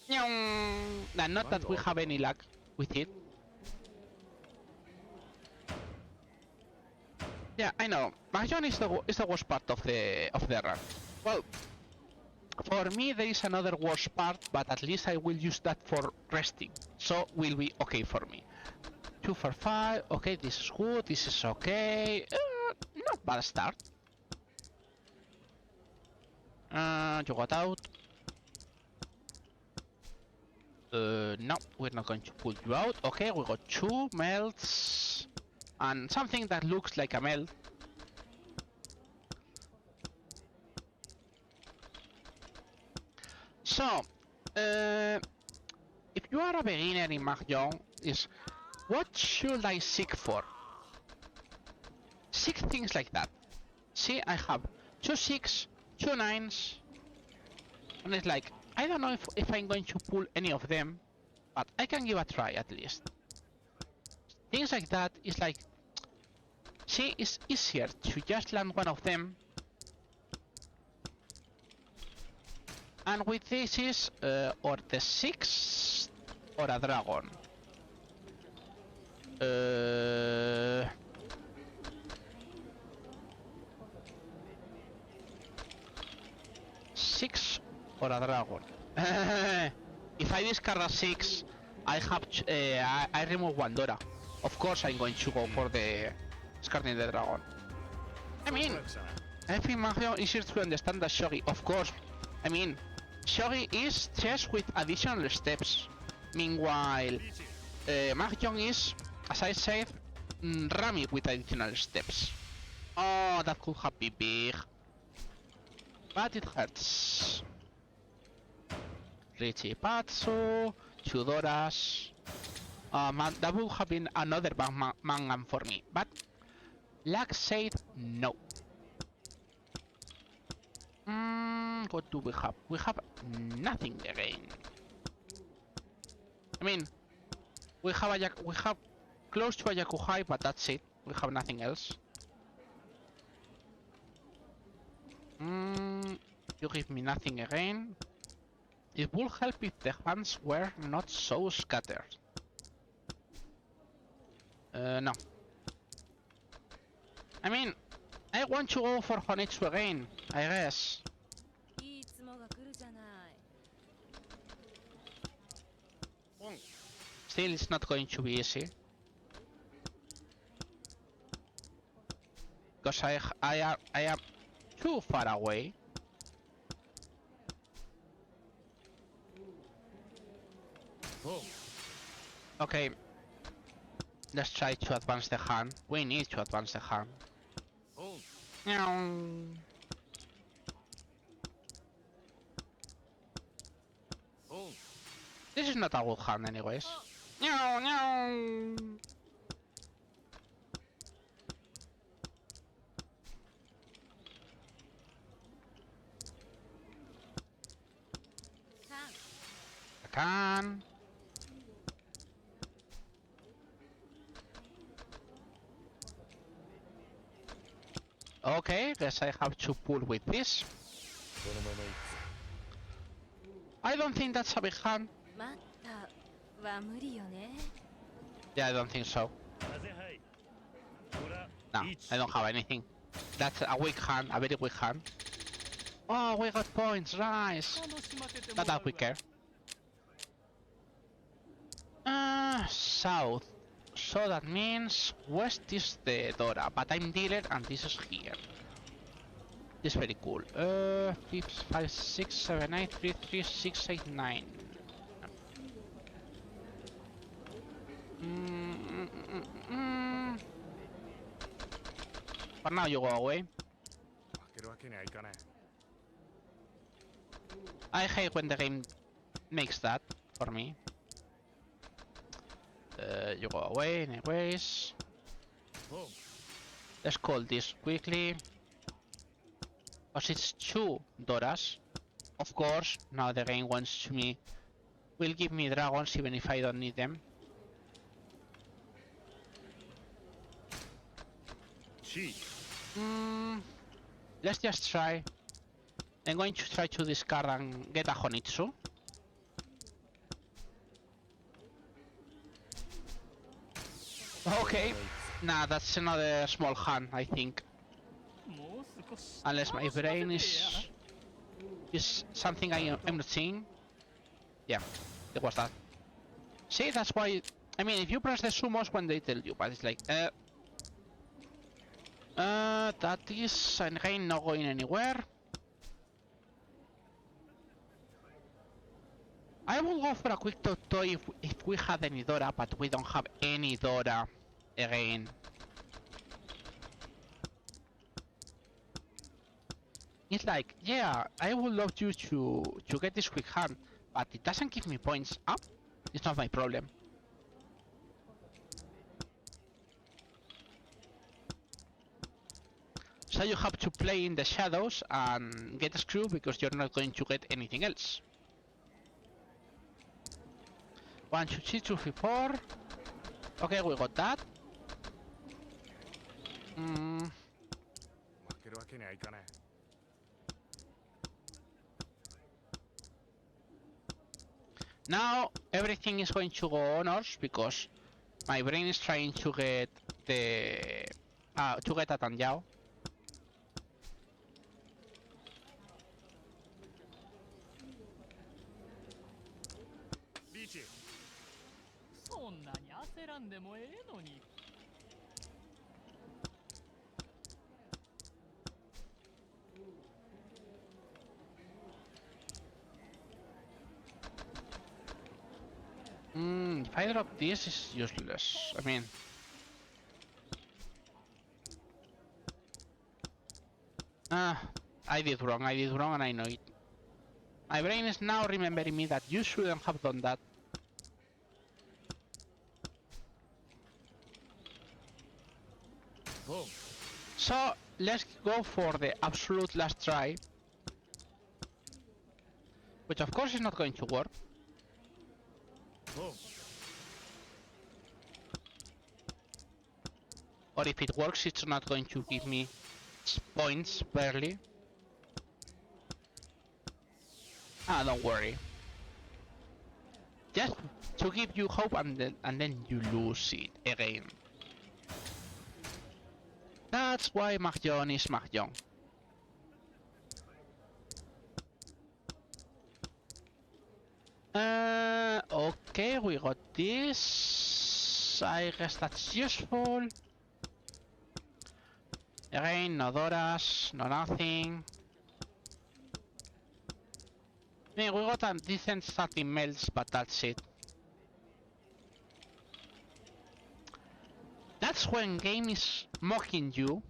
And not that we have any luck with it. Yeah, I know. Mahjong is the worst part of the run. Well, For me, there is another worse part, but at least I will use that for resting, so will be okay for me. 2 for 5, okay, this is good, this is okay. Not bad start. You got out. No, we're not going to pull you out. Okay, we got 2 melts and something that looks like a melt. So, if you are a beginner in Mahjong, is what should I seek for? Seek things like that. See, I have 2 6, 2 9s, and it's like, I don't know if I'm going to pull any of them, but I can give a try at least. Things like that is like, see, it's easier to just land one of them. And with this is or the 6 or a dragon. 6 or a dragon. If I discard a 6, I have I remove one Dora. Of course, I'm going to go for the discarding the dragon. I mean, I think Mahjong is easier to understand than Shogi. Of course, I mean, Shogi is chess with additional steps. Meanwhile, Mahjong is, as I said, Rami with additional steps. Oh, that could have been big. But it hurts. Richie Patsu, 2 Doras. Man, that would have been another mangam for me. But Luck said no. What do we have? We have nothing again. I mean, we have close to a Yakuhai, but that's it. We have nothing else. You give me nothing again. It would help if the hands were not so scattered. No. I mean, I want to go for Honitsu again, I guess. いいつもが来るじゃない。 Still, it's not going to be easy. Because I am too far away. Okay. Let's try to advance the hand. We need to advance the hand. This is not a good hand anyways. I can. Okay, guess I have to pull with this. I don't think that's a big hand. 待ったは無理よね。 Yeah, I don't think so. 風はいほら No, I don't have anything. That's a weak hand, a very weak hand. Oh, we got points, nice. Not that we care. South. So that means west is the Dora, but I'm dealer and this is here. This is very cool. 5, 6, 7, 8, 3, 3, 6, 8, 9. For now, you go away. I hate when the game makes that for me. You go away anyways. Let's call this quickly. Because it's 2 Doras. Of course, now the game wants to me. Will give me dragons even if I don't need them. Let's just try. I'm going to try to discard and get a Honitsu. Okay. Nah, that's another small hand, I think. Unless my brain is Is something I'm not seeing? Yeah, it was that. See, that's why. I mean, if you press the summos when they tell you, but it's like, that is again not going anywhere. I will go for a quick Toto if we had any Dora, but we don't have any Dora again. It's like, yeah, I would love you to get this quick hand, but it doesn't give me points up. It's not my problem. So you have to play in the shadows and get screwed because you're not going to get anything else. 1, 2, 3, 2, 3, 4. Okay, we got that. 負けるわけにはいかない。Now everything is going to go on us because my brain is trying to get the to get a Tanjao. リーチ。そんなに焦らんでもええのに。If I drop this, it's useless. I mean, I did wrong and I know it. My brain is now remembering me that you shouldn't have done that. Boom. So, let's go for the absolute last try. Which of course is not going to work. Boom. Or if it works, it's not going to give me points, barely. Don't worry. Just to give you hope and then you lose it again. That's why Mahjong is Mahjong. Okay, we got this. I guess that's useful. Again, no Doras, no nothing. I mean, we got a decent starting melts, but that's it. That's when game is mocking you.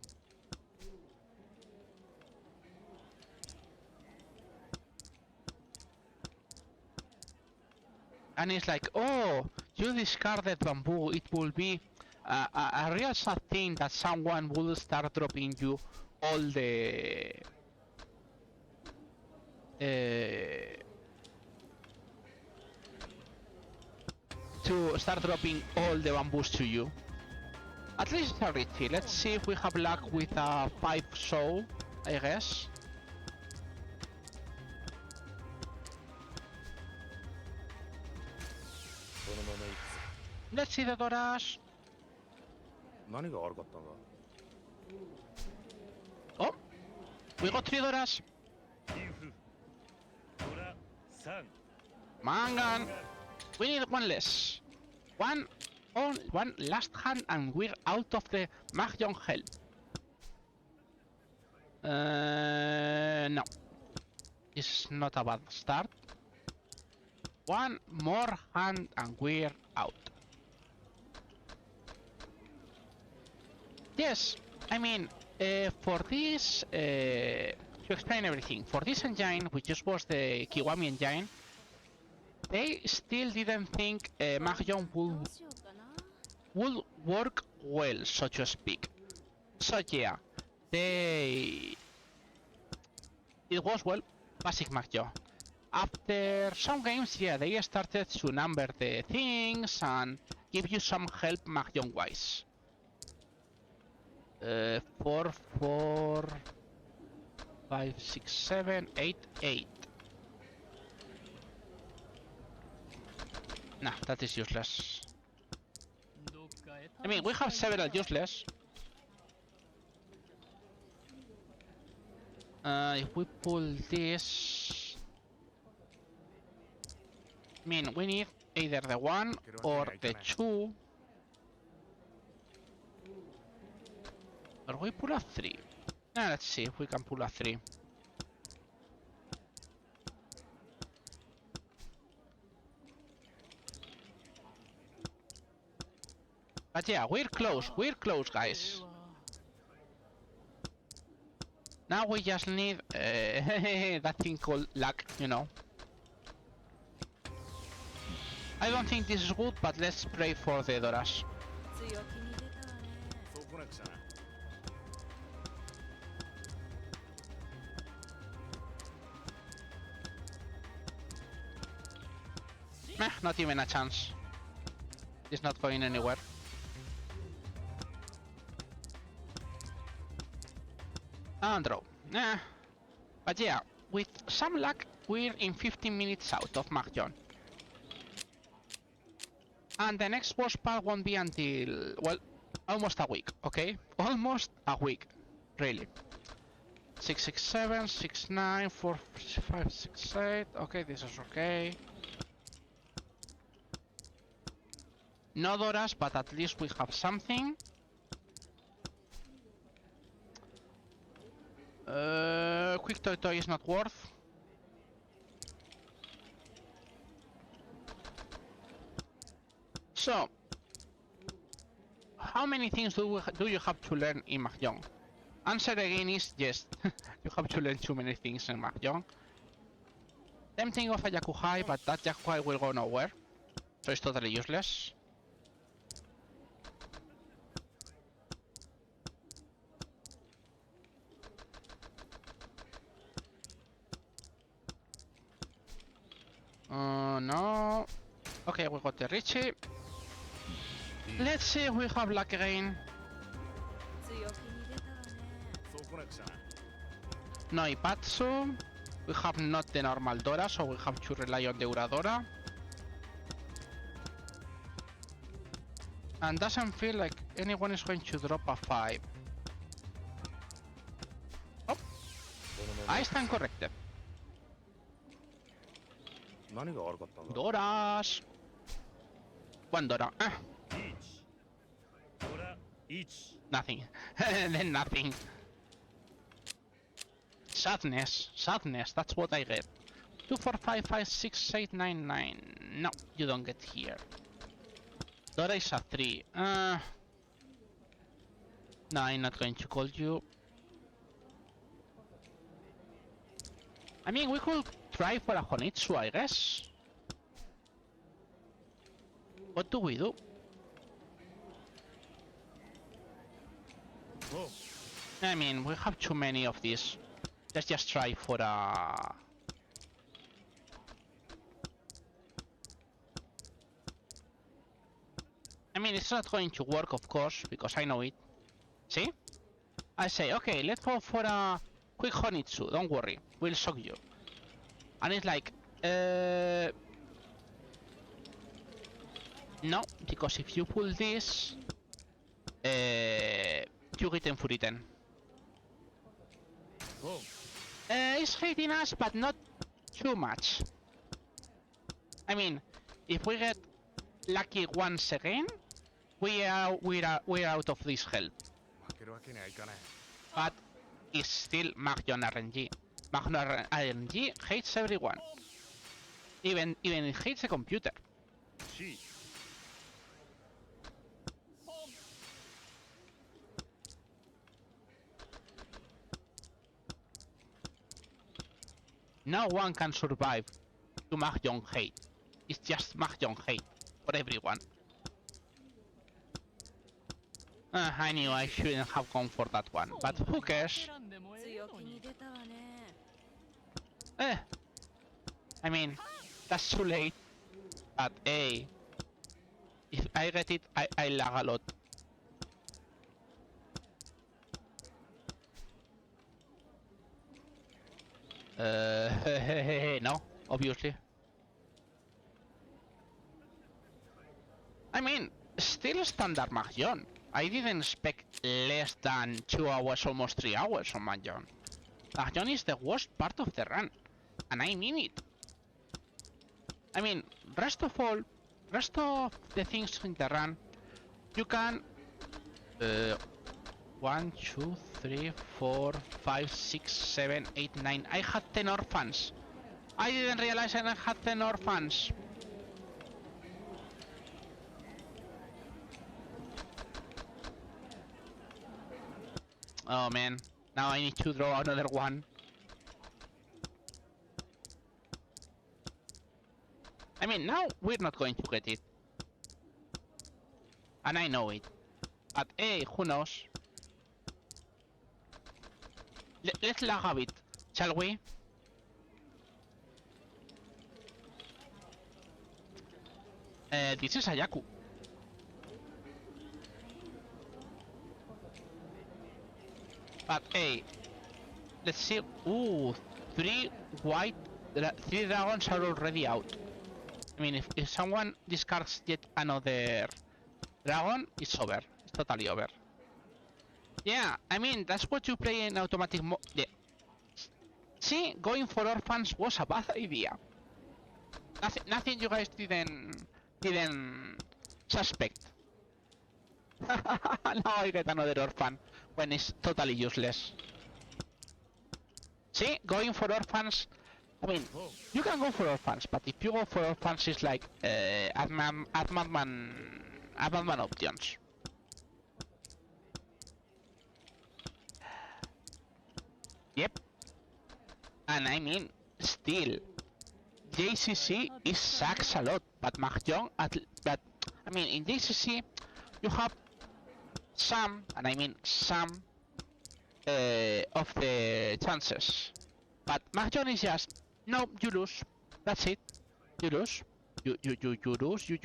And it's like, oh, you discarded bamboo, it will be a real sad thing that someone will start dropping you all the... to start dropping all the bamboos to you. At least it's a Richie. Let's see if we have luck with a 5 soul, I guess. Let's see the Doras. 何が悪かったんだ。 Oh, we got 3 Doras. リーフドラ3 Mangan. We need one less. One last hand and we're out of the Mahjong hell. No. This is not a bad start. One more hand and we're out. Yes, I mean, for this, to explain everything, for this engine, which just was the Kiwami engine, they still didn't think Mahjong どうしようかな。 would work well, so to speak. So yeah, it was well basic Mahjong. After some games, yeah, they started to number the things and give you some help Mahjong wise. 4, 4, 5, 6, 7, 8, 8. Nah, that is useless. どっかへ I mean, we have several useless. If we pull this... I mean, we need either the 1 or the 2. Or we pull a 3. Let's see if we can pull a 3. But yeah, we're close, guys. Now we just need that thing called luck, you know. I don't think this is good, but let's pray for the Doras. 強気に出たわね。そうこなくちゃな。Meh, not even a chance. It's not going anywhere. And draw. But yeah, with some luck, we're in 15 minutes out of Mahjong. And the next boss part won't be until, well, almost a week, okay? Almost a week, really. 667, 69, 45, 68. Okay, this is okay. No Doras, but at least we have something. Quick Toy is not worth. So, how many things do you have to learn in Mahjong? Answer again is yes. You have to learn too many things in Mahjong. Tempting of a Yakuza, but that Yakuza will go nowhere, so it's totally useless. No. Okay, we got the Richie. Let's see if we have luck again. 強気に出たわね。そうこなくちゃな。 No Ipatsu. We have not the normal Dora, so we have to rely on the Uradora. And doesn't feel like anyone is going to drop a 5. Oh, I stand corrected. 何が悪かったんだ。 Doras. One Dora. ほら1 Nothing. Then nothing. Sadness. Sadness. That's what I get. 2, 4, 5, 5, 6, 8, 9, 9. No, you don't get here. Dora is a 3. No, I'm not going to call you. I mean, we could try for a Honitsu, I guess. What do we do? Whoa. I mean, we have too many of these. Let's just try for a... I mean, it's not going to work, of course, because I know it. See? I say, okay, let's go for a quick Honitsu, don't worry, we'll shock you. And it's like, no, because if you pull this, you get Enfuriten. Whoa. It's hating us, but not too much. I mean, if we get lucky once again, we're out of this hell. 負けるわけにはいかない。 But it's still Mahjong RNG. Mahjong RNG hates everyone. Even it hates the computer. C。 No one can survive to Mahjong hate. It's just Mahjong hate for everyone. I knew I shouldn't have gone for that one, but who cares? 選んでもええ強のに気に出たわね。 I mean, that's too late. But hey, if I get it, I lag a lot. No, obviously. I mean, still standard Mahjong. I didn't expect less than 2 hours, almost 3 hours on Mahjong. Mahjong is the worst part of the run, and I mean it. I mean, rest of the things in the run, you can 1, 2, 3, 4, 5, 6, 7, 8, 9. I had 10 orphans. I didn't realize I had 10 orphans. Oh man, now I need to draw another one. I mean, now we're not going to get it. And I know it. But hey, who knows? Let's lag a bit, shall we? This is a Yaku. But hey, let's see. Ooh, 3 dragons are already out. I mean, if someone discards yet another dragon, it's over. It's totally over. Yeah, I mean, that's what you play in automatic mode. Yeah. See, going for orphans was a bad idea. Nothing you guys didn't suspect. Now I get another orphan when it's totally useless. See, going for orphans. I mean, you can go for orphans, but if you go for orphans, it's like madman options. Yep. And I mean, still, JCC is sucks a lot, but Mahjong, but I mean, in JCC, you have some, and I mean some, of the chances. But Mahjong is just, no, you lose. That's it. You lose. You lose. You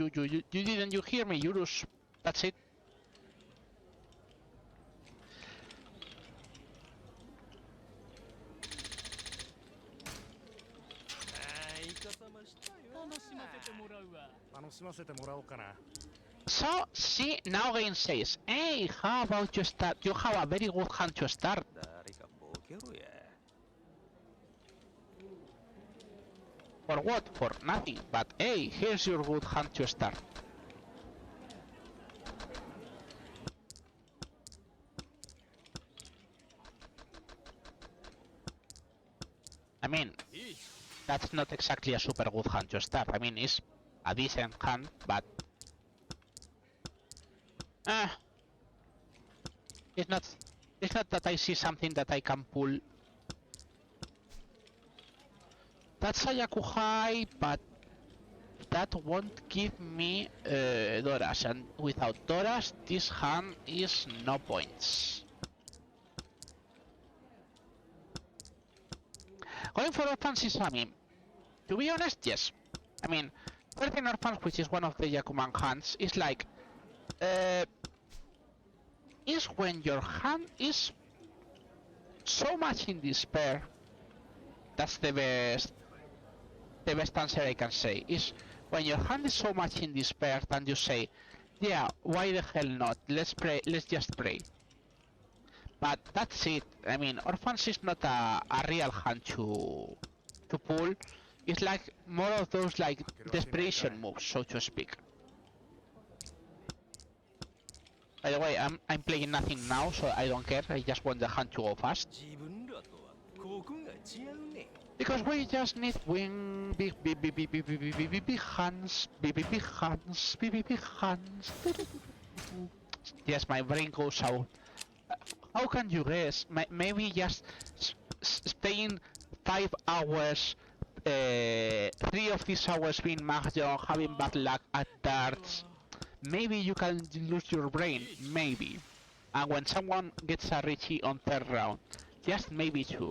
didn't you hear me? You lose. That's it. So, see, now game says, hey, how about you start? You have a very good hand to start. For what? For nothing. But hey, here's your good hand to start. I mean, that's not exactly a super good hand to start. I mean, it's a decent hand, but it's not that I see something that I can pull. That's a Yaku high, but that won't give me Doras, and without Doras, this hand is no points. Going for orphans is, I mean, to be honest, yes. I mean, 13 orphans, which is one of the Yakuman hands, is like, is when your hand is so much in despair. That's the best answer I can say, is when your hand is so much in despair and you say, yeah, why the hell not, let's pray, let's just pray. But that's it. I mean, orphans is not a real hand to pull. It's like more of those like desperation moves, so to speak. By the way, I'm playing nothing now, so I don't care. I just want the hand to go fast. Because we just need wing, big hands, big hands. Yes, my brain goes out. How can you guess? Maybe just staying 5 hours, 3 of these hours being Mahjong, having bad luck at darts. Maybe you can lose your brain, maybe. And when someone gets a Richie on 3rd round, just maybe 2.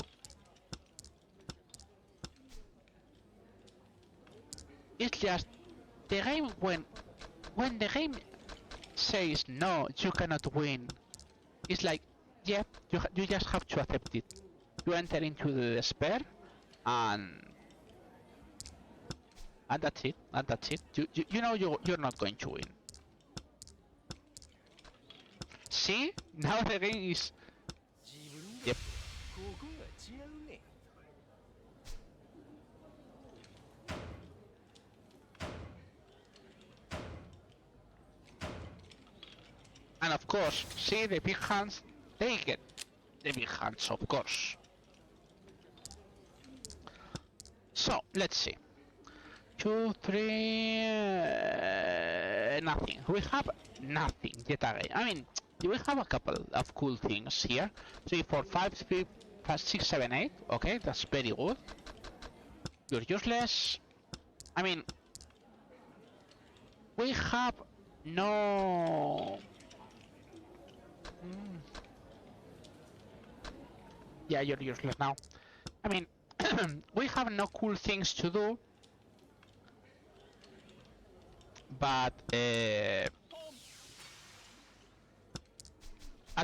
It's just the game when the game says no, you cannot win. It's like, yeah, you just have to accept it. You enter into the despair, and that's it. And that's it. You know you're not going to win. See, now the game is. Yep. こが違うね。 And of course, see the big hands, they get the big hands, of course. So, let's see. 2, 3... nothing. We have nothing yet again. I mean, we have a couple of cool things here. 3, 4, 5, 3, 5, 6, 7, 8. Okay, that's very good. You're useless. I mean, we have no... Yeah, you're useless now. I mean, we have no cool things to do. But, at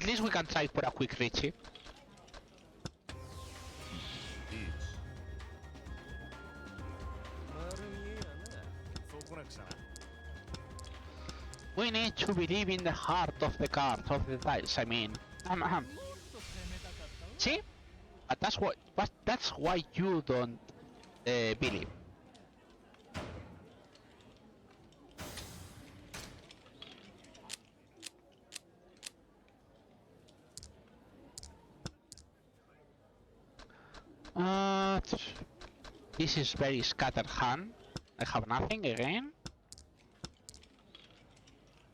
least we can try for a quick Richie. We need to believe in the heart of the cards, of the dice, I mean. See? But that's why you don't believe. This is very scattered hand. I have nothing again.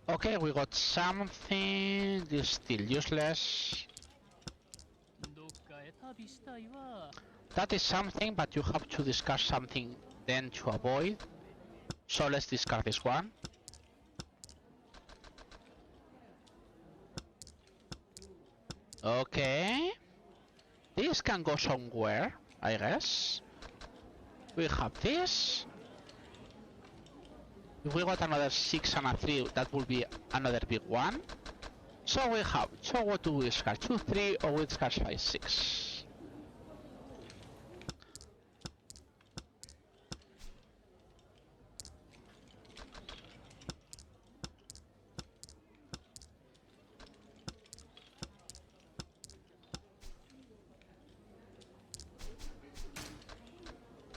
Okay, we got something. This is still useless. どっかへ旅したいわ。 That is something, but you have to discard something then to avoid. So let's discard this one. Okay. This can go somewhere, I guess. We have this. If we got another 6 and a 3, that will be another big one. So we have, so what do we discard? 2, 3, or we discard 5, 6.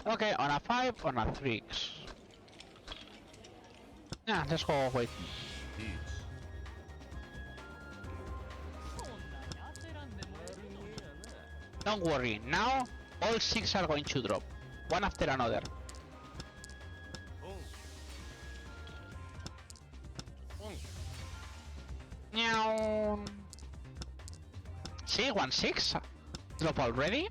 Okay, on a 5, on a 3. Yeah, let's go wait. そんなに焦らんでもええの。 Don't worry, now all 6 are going to drop, one after another. Meow. See, 1, 6 drop already.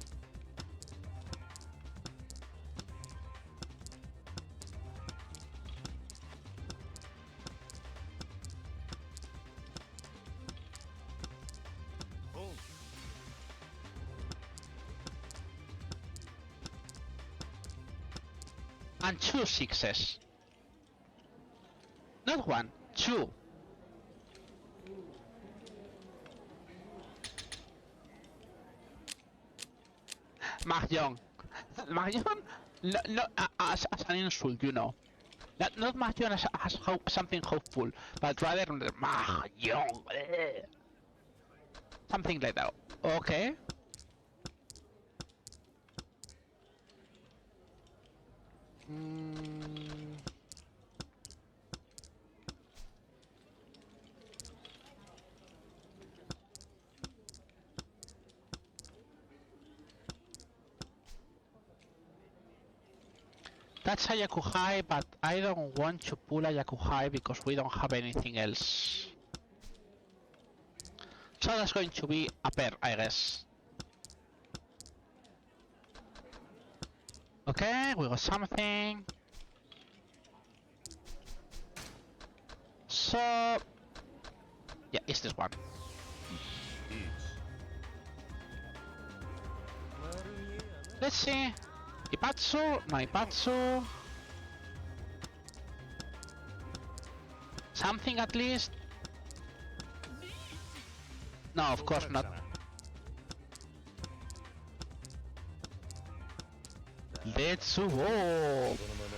And 2 6s. Not 1, 2. Mahjong. Mahjong? No, as an insult, you know. Not Mahjong as something hopeful, but rather Mahjong. Something like that. Okay. That's a Yakuhai, but I don't want to pull a Yakuhai because we don't have anything else. So that's going to be a pair, I guess. Okay, we got something. So... yeah, it's this one. Let's see. Ipatsu, no Ipatsu. Something at least. No, of course not. Let's go.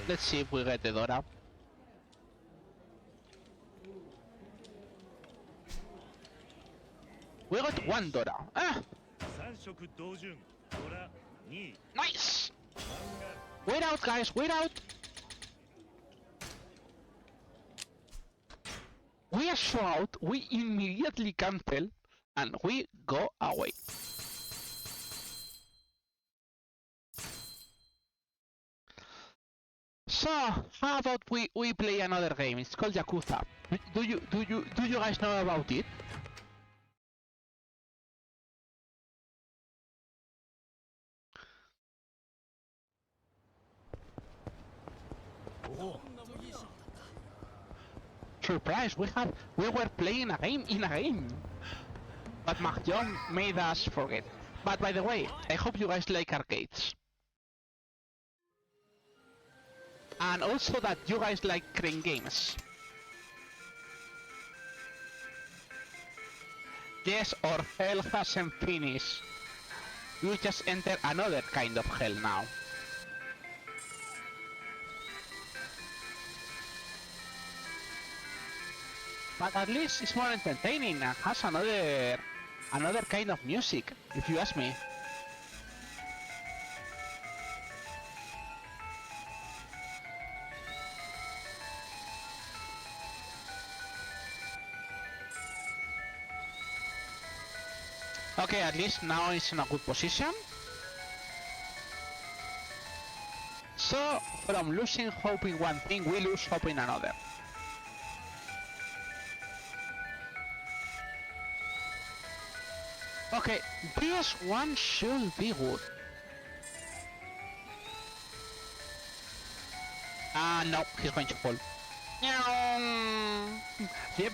Let's see if we get the Dora. We got 1 Dora. Ah, 色同順ドラ2 Nice! 漫画 Wait out, guys, wait out! We are so out, we immediately cancel, and we go away. So, how about we play another game? It's called Yakuza. Do you guys know about it? Surprise! We were playing a game in a game. But Mahjong made us forget. But by the way, I hope you guys like arcades. And also that you guys like crane games. Yes, or hell hasn't finished. You just enter another kind of hell now. But at least it's more entertaining and has another kind of music, if you ask me. Okay, at least now it's in a good position. So, from losing hope in one thing, we lose hope in another. Okay, this one should be good. No, he's going to fall. Yep,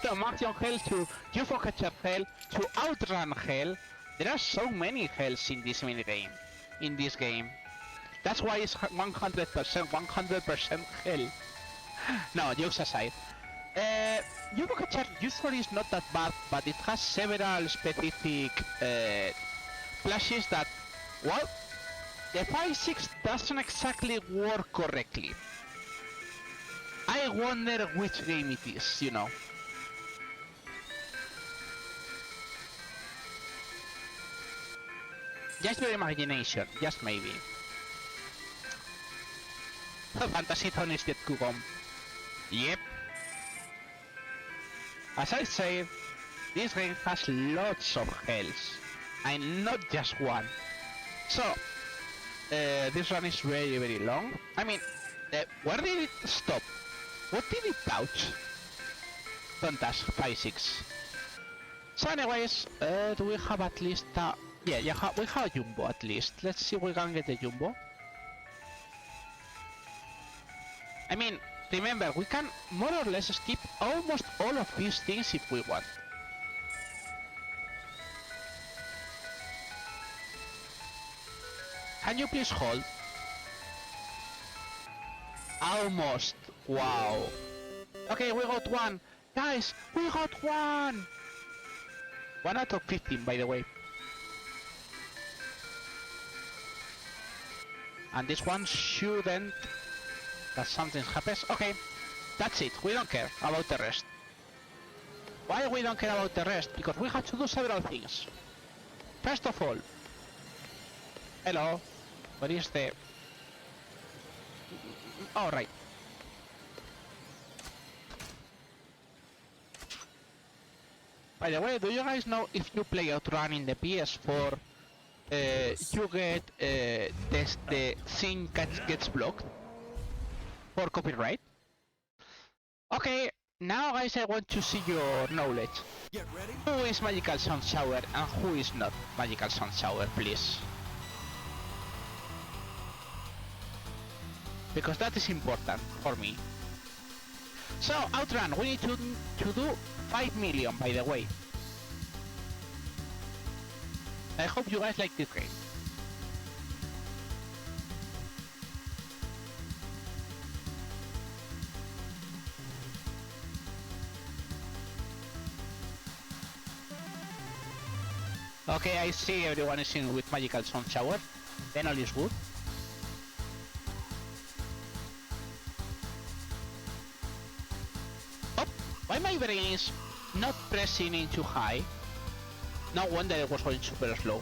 the Maximum Hell to UFO Catcher Hell to Outrun Hell. There are so many hells in this minigame, in this game. That's why it's 100% hell. No, jokes aside. UFO Catcher usually is not that bad, but it has several specific flashes that, well, the 5-6 doesn't exactly work correctly. I wonder which game it is, you know. Just your imagination, just maybe. Fantasy Zone is yet to come. Yep. As I said, this game has lots of hells, and not just one. So, this one is very long. I mean, where did it stop? What did it touch? Don't ask, 5-6. So anyways, do we have at least yeah, we have a jumbo at least. Let's see if we can get the jumbo. I mean, remember, we can more or less skip almost all of these things if we want. Can you please hold? Almost. Wow. Okay, we got one. Guys, we got one! 1 out of 15, by the way. And this one shouldn't... that something happens. Okay, that's it. We don't care about the rest. Why we don't care about the rest? Because we have to do several things. First of all... Hello. What is the... Oh, right. By the way, do you guys know if you play Outrun in the PS4, you get the scene gets blocked for copyright? Okay, now guys, I want to see your knowledge. Get ready. Who is Magical Sun Shower and who is not Magical Sun Shower, please? Because that is important for me. So, Outrun, we need to do 5 million, by the way. I hope you guys like this game. Okay, I see everyone is in with Magical Sun Shower. Then all is good. Oh, why my brain is not pressing in too high? No wonder it was going super slow.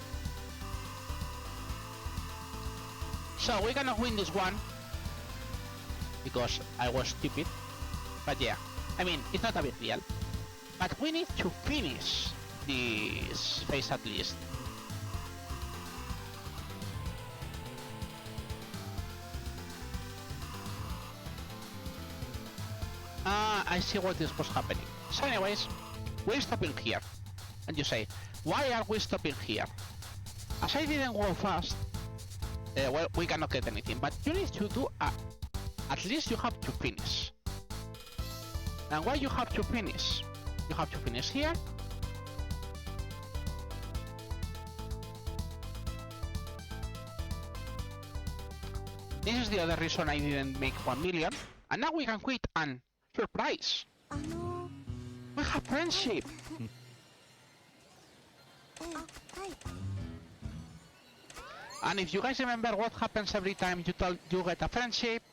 So we cannot win this one because I was stupid. But yeah, I mean, it's not a big deal. But we need to finish this phase at least. I see what this was happening. So anyways, we're stopping here. And you say, why are we stopping here? As I didn't go fast, well, we cannot get anything. But you need to do, at least you have to finish. And why you have to finish? You have to finish here. This is the other reason I didn't make 1 million. And now we can quit and surprise! We have friendship! And if you guys remember what happens every time you get a friendship,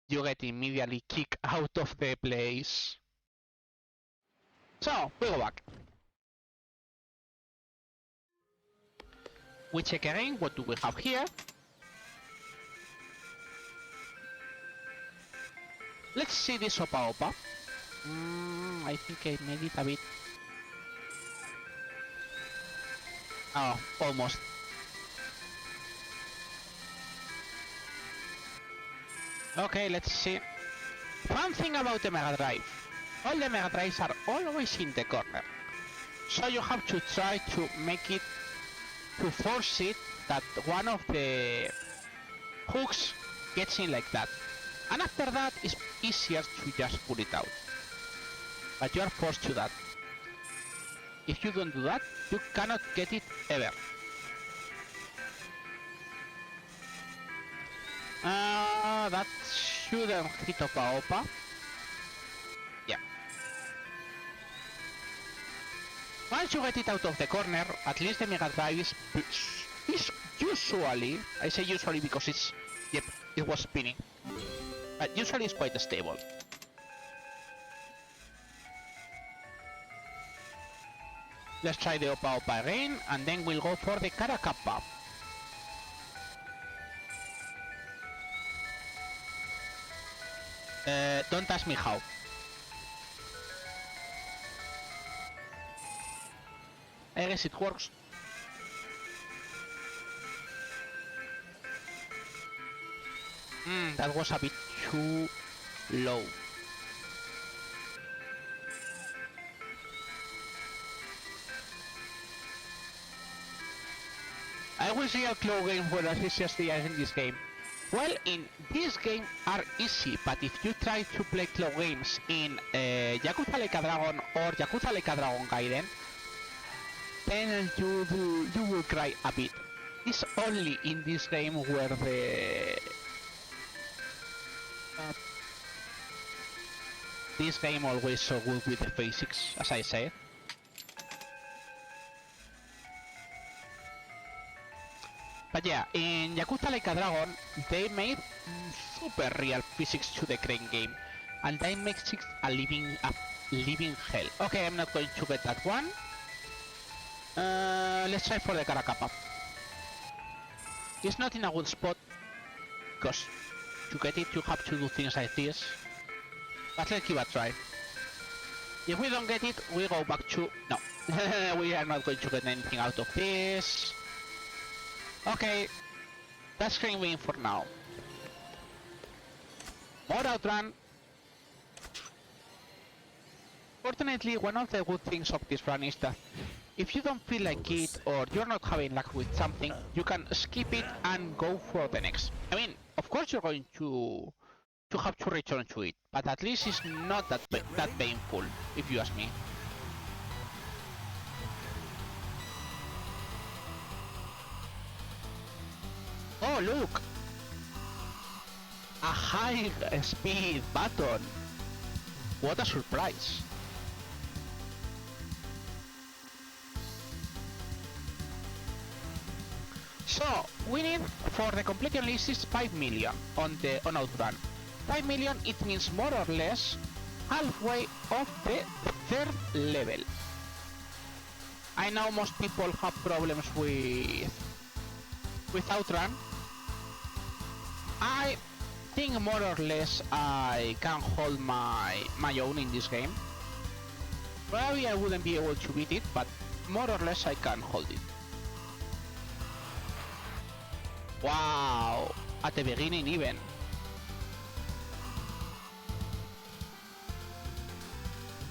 you get immediately kicked out of the place. So, we go back. We check again, what do we have here? Let's see this Opa Opa. I think I made it a bit... Oh, almost. Okay, let's see. One thing about the Mega Drive. All the Mega Drives are always in the corner. So you have to try to make it, to force it that one of the hooks gets in like that. And after that, it's easier to just pull it out. But you are forced to that. If you don't do that, you cannot get it ever. That shouldn't hit Opa Opa. Yeah. Once you get it out of the corner, at least the Mega Drive is usually, I say usually because it's, yep, it was spinning. But usually it's quite stable. Let's try the Opa Opa again, and then we'll go for the Karakappa. Don't ask me how. I guess it works. That was a bit too low. I will see a claw game where as easy as they are in this game. Well, in this game are easy, but if you try to play claw games in Yakuza Like a Dragon or Yakuza Like a Dragon Gaiden, then you will cry a bit. It's only in this game where the... this game always so good with the physics, as I said. But yeah, in Yakuza Like a Dragon, they made super real physics to the crane game, and that makes it a living hell. Okay, I'm not going to get that one. Let's try for the Karakappa. It's not in a good spot, because to get it you have to do things like this. But let's give it a try. If we don't get it, we go back to... no, we are not going to get anything out of this. Okay, that's screen win for now. More outrun. Fortunately, one of the good things of this run is that if you don't feel like it or you're not having luck with something, you can skip it and go for the next. I mean, of course you're going to have to return to it, but at least it's not that painful, if you ask me. Oh look! A high speed button! What a surprise! So, we need for the completion list is 5 million on Outrun. 5 million, it means more or less halfway of the third level. I know most people have problems with Outrun. I think more or less I can hold my own in this game. Probably I wouldn't be able to beat it, but more or less I can hold it. Wow, at the beginning even.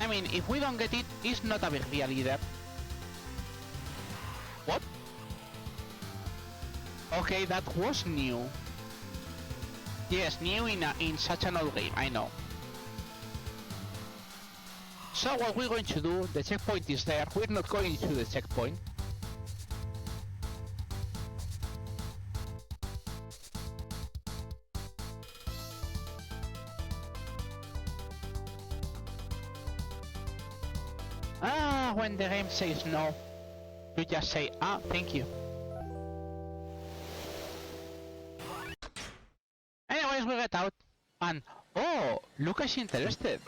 I mean, if we don't get it, it's not a big deal either. What? Okay, that was new. Yes, new in such an old game, I know. So what we're going to do, the checkpoint is there, we're not going to the checkpoint. When the game says no, you just say, thank you. Anyways, we get out, and oh, Lucas interested.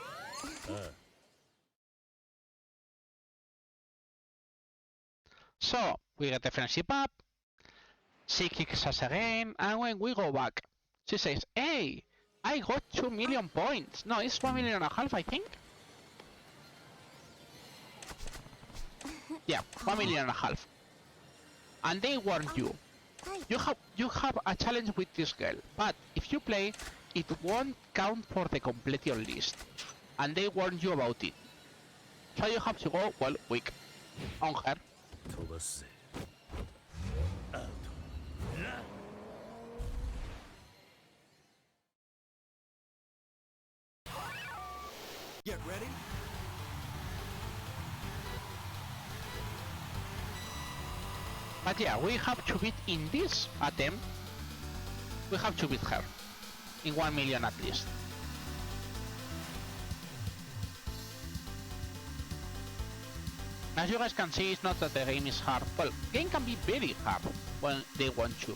So, we get the friendship up, she kicks us again, and when we go back, she says, hey, I got 2 million points. No, it's 1.5 million, I think. Yeah, 1.5 million. And they warn you. You have a challenge with this girl, but if you play, it won't count for the completion list. And they warn you about it. So you have to go, well, quick on her. Get ready. But yeah, we have to beat in this attempt. We have to beat her in 1 million at least. As you guys can see, it's not that the game is hard. Well, game can be very hard when they want to.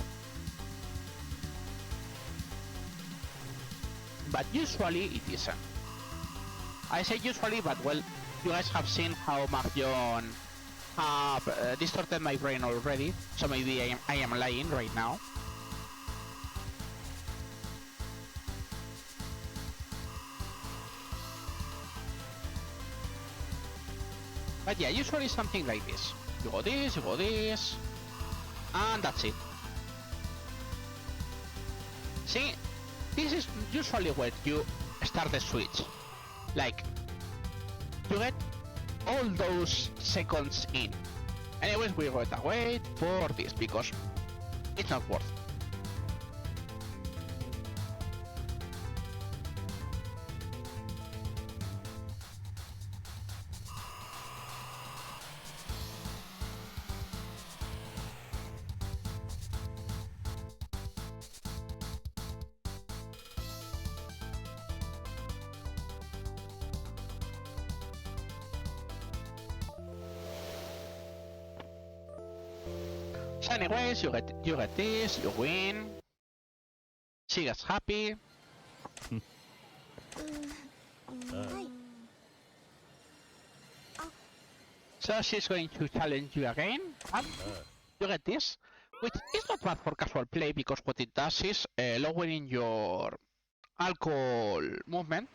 But usually it isn't. I say usually, but well, you guys have seen how Mahjong have distorted my brain already, so maybe I am lying right now. But yeah, usually something like this. You go this, and that's it. See, this is usually where you start the switch. Like, you get all those seconds in. Anyways, we're going to wait for this because it's not worth it. So anyways, you get this, you win. She gets happy. So she's going to challenge you again, and you get this, which is not bad for casual play because what it does is lowering your alcohol movement.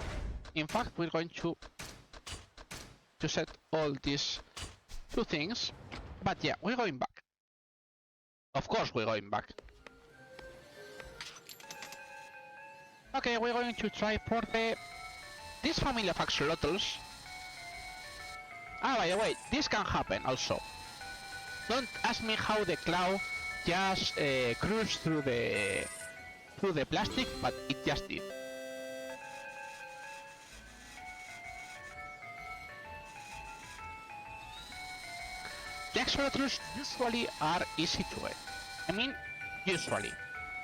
In fact, we're going to set all these two things, but yeah, we're going back. Of course we're going back. Okay, we're going to try for this family of axolotls. By the way, this can happen also. Don't ask me how the claw just cruised through the plastic, but it just did. The axolotls usually are easy to get. I mean, usually.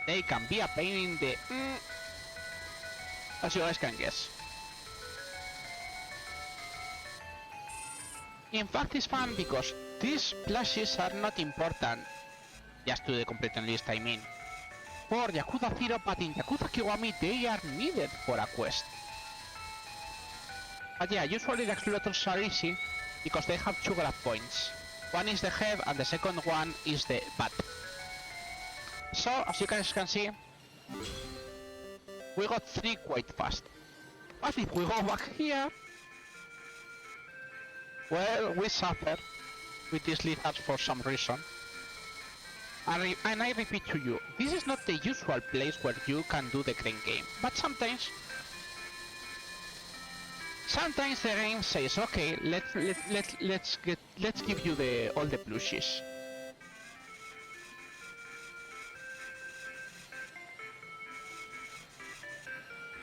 They can be a pain in the... as you guys can guess. In fact, it's fun because these plushies are not important, just to the completion list I mean, for Yakuza 0, but in Yakuza Kiwami they are needed for a quest. But yeah, usually the axolotls are easy because they have 2 grab points. One is the head and the second one is the butt. So, as you guys can see, we got 3 quite fast. But if we go back here, well, we suffer with these lizards for some reason. And I repeat to you, this is not the usual place where you can do the crane game, but sometimes the game says, okay, let's give you all the plushies.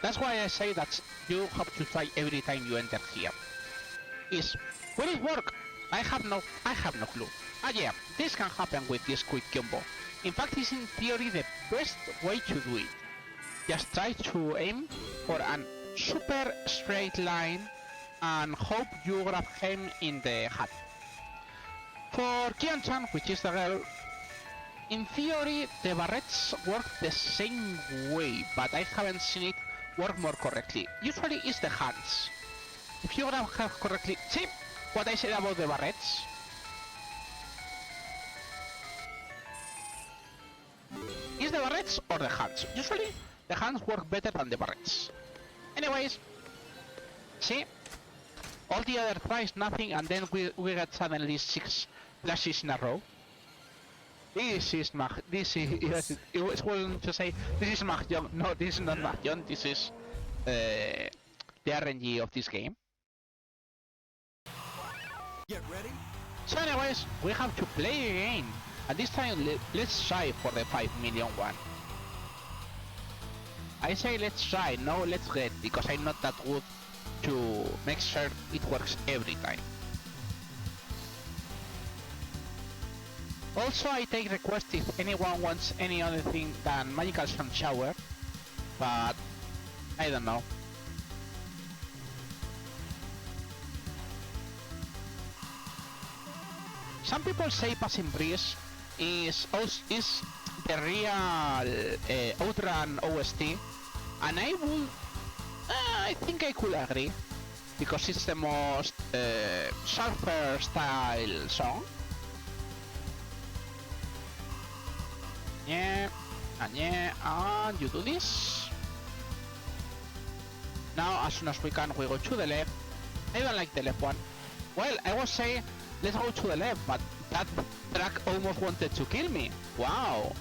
That's why I say that you have to try every time you enter here. Will it work? I have no clue. Ah yeah, this can happen with this quick combo. In fact, it's in theory the best way to do it. Just try to aim for a super straight line and hope you grab him in the hat. For Kian-chan, which is the girl, in theory the barrettes work the same way, but I haven't seen it work more correctly. Usually it's the hands. If you grab her correctly, see what I said about the barrettes? Is the barrettes or the hands? Usually the hands work better than the barrettes. Anyways, see? All the other tries nothing, and then we get suddenly 6 flashes in a row. This is it was going to say this is Mahjong. No, this is not Mahjong, this is the RNG of this game. Get ready. So anyways, we have to play again, and this time let's try for the 5 million one. I say let's try, no let's get, because I'm not that good to make sure it works every time. Also, I take requests if anyone wants any other thing than Magical Sun Shower, but I don't know. Some people say Passing Breeze is the real Outrun OST, and I think I could agree, because it's the most surfer style song. Yeah, and you do this. Now, as soon as we can, we go to the left. I don't like the left one. Well, I was saying, let's go to the left, but that truck almost wanted to kill me. Wow.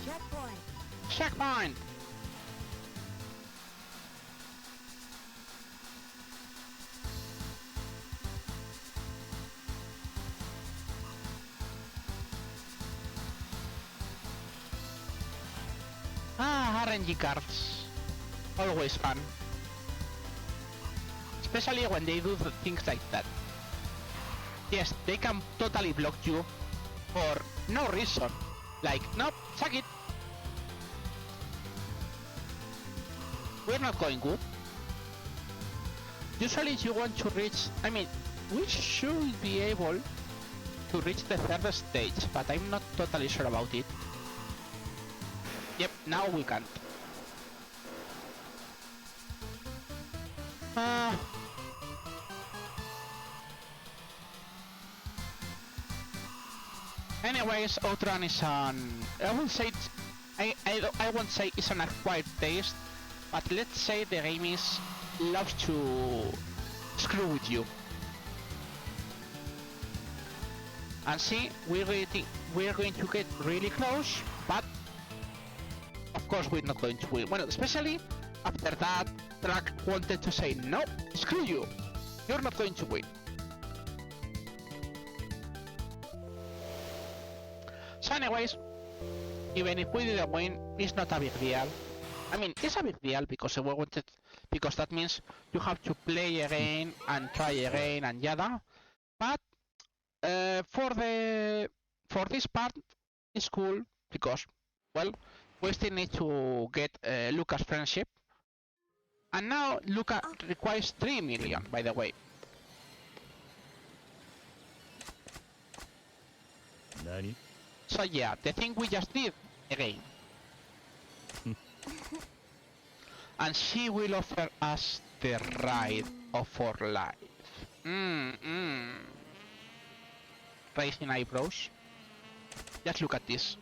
Checkpoint. Checkpoint. Ah, RNG cards. Always fun. Especially when they do things like that. Yes, they can totally block you for no reason. Like, nope, suck it. We're not going good. Usually you want to reach, I mean, we should be able to reach the 3rd stage, but I'm not totally sure about it. Yep, now we can't. Anyways, Outrun is an... I will say it's... I won't say it's an acquired taste, but let's say the game loves to screw with you. And see, we're going to get really close, but of course we're not going to win. Well, especially after that track wanted to say, no, screw you, you're not going to win. So anyways, even if we didn't win, it's not a big deal. I mean, it's a big deal because we wanted, because that means you have to play again and try again and yada. But for this part, it's cool because, well, we still need to get Luca's friendship. And now Luca requires 3 million, by the way. Nani? So yeah, the thing we just did again. and she will offer us the ride of our life. Raising eyebrows. Just look at this.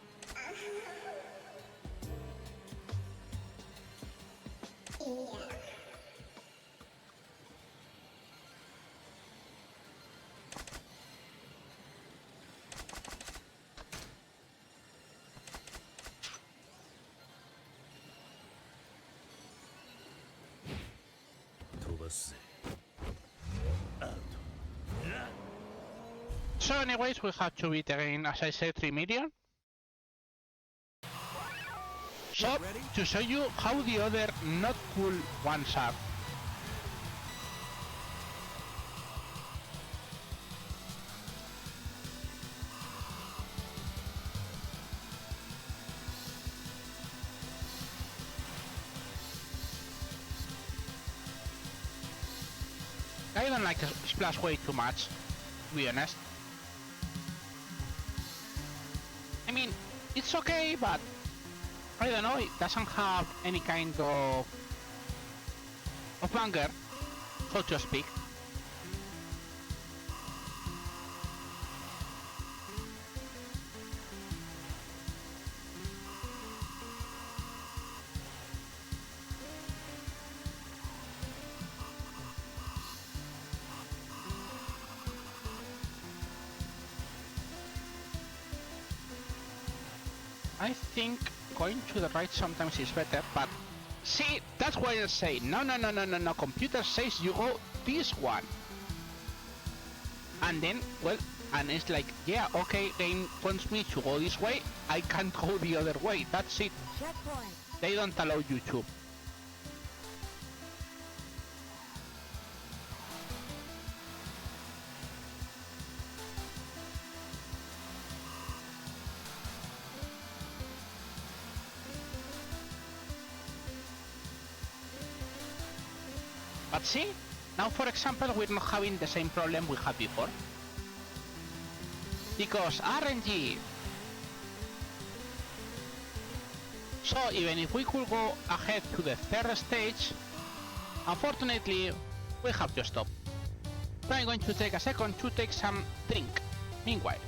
So anyways, we have to beat again, as I said, 3 million. So, to show you how the other not cool ones are. I don't like Splash way too much, to be honest. I mean, it's okay, but I don't know, it doesn't have any kind of banger, so to speak. I think going to the right sometimes is better, but see, that's why I say no, computer says you go this one. And then, well, and it's like, yeah, okay, game wants me to go this way, I can't go the other way, that's it. Checkpoint. They don't allow you to. But see, now for example, we're not having the same problem we had before. Because RNG. So even if we could go ahead to the third stage, unfortunately, we have to stop. So I'm going to take a second to take some drink. Meanwhile.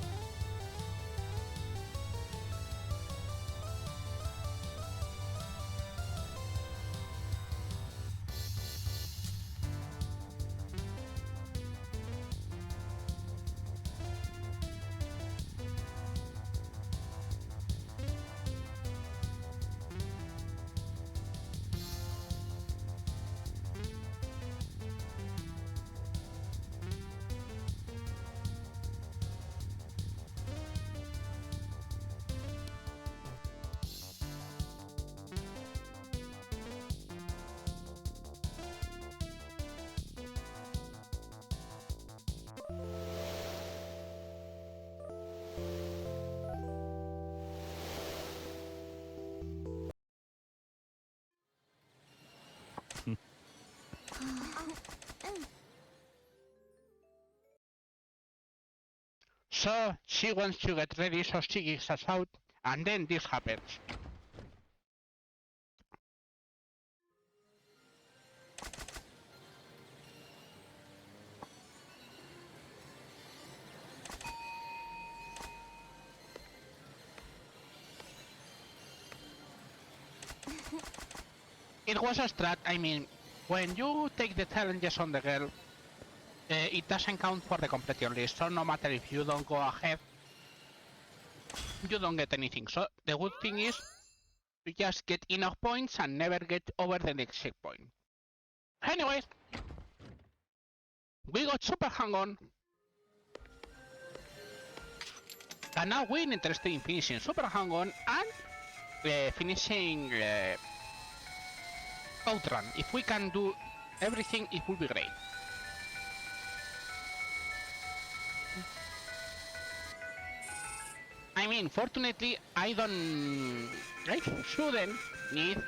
So she wants to get ready, so she gives us out, and then this happens. It was a strat, I mean, when you take the challenges on the girl, it doesn't count for the completion list, so no matter if you don't go ahead, you don't get anything. So the good thing is, you just get enough points and never get over the next checkpoint. Anyways, we got super hang on. And now we're interested in finishing super hang on and finishing outrun. If we can do everything, it will be great. I mean, fortunately, I shouldn't need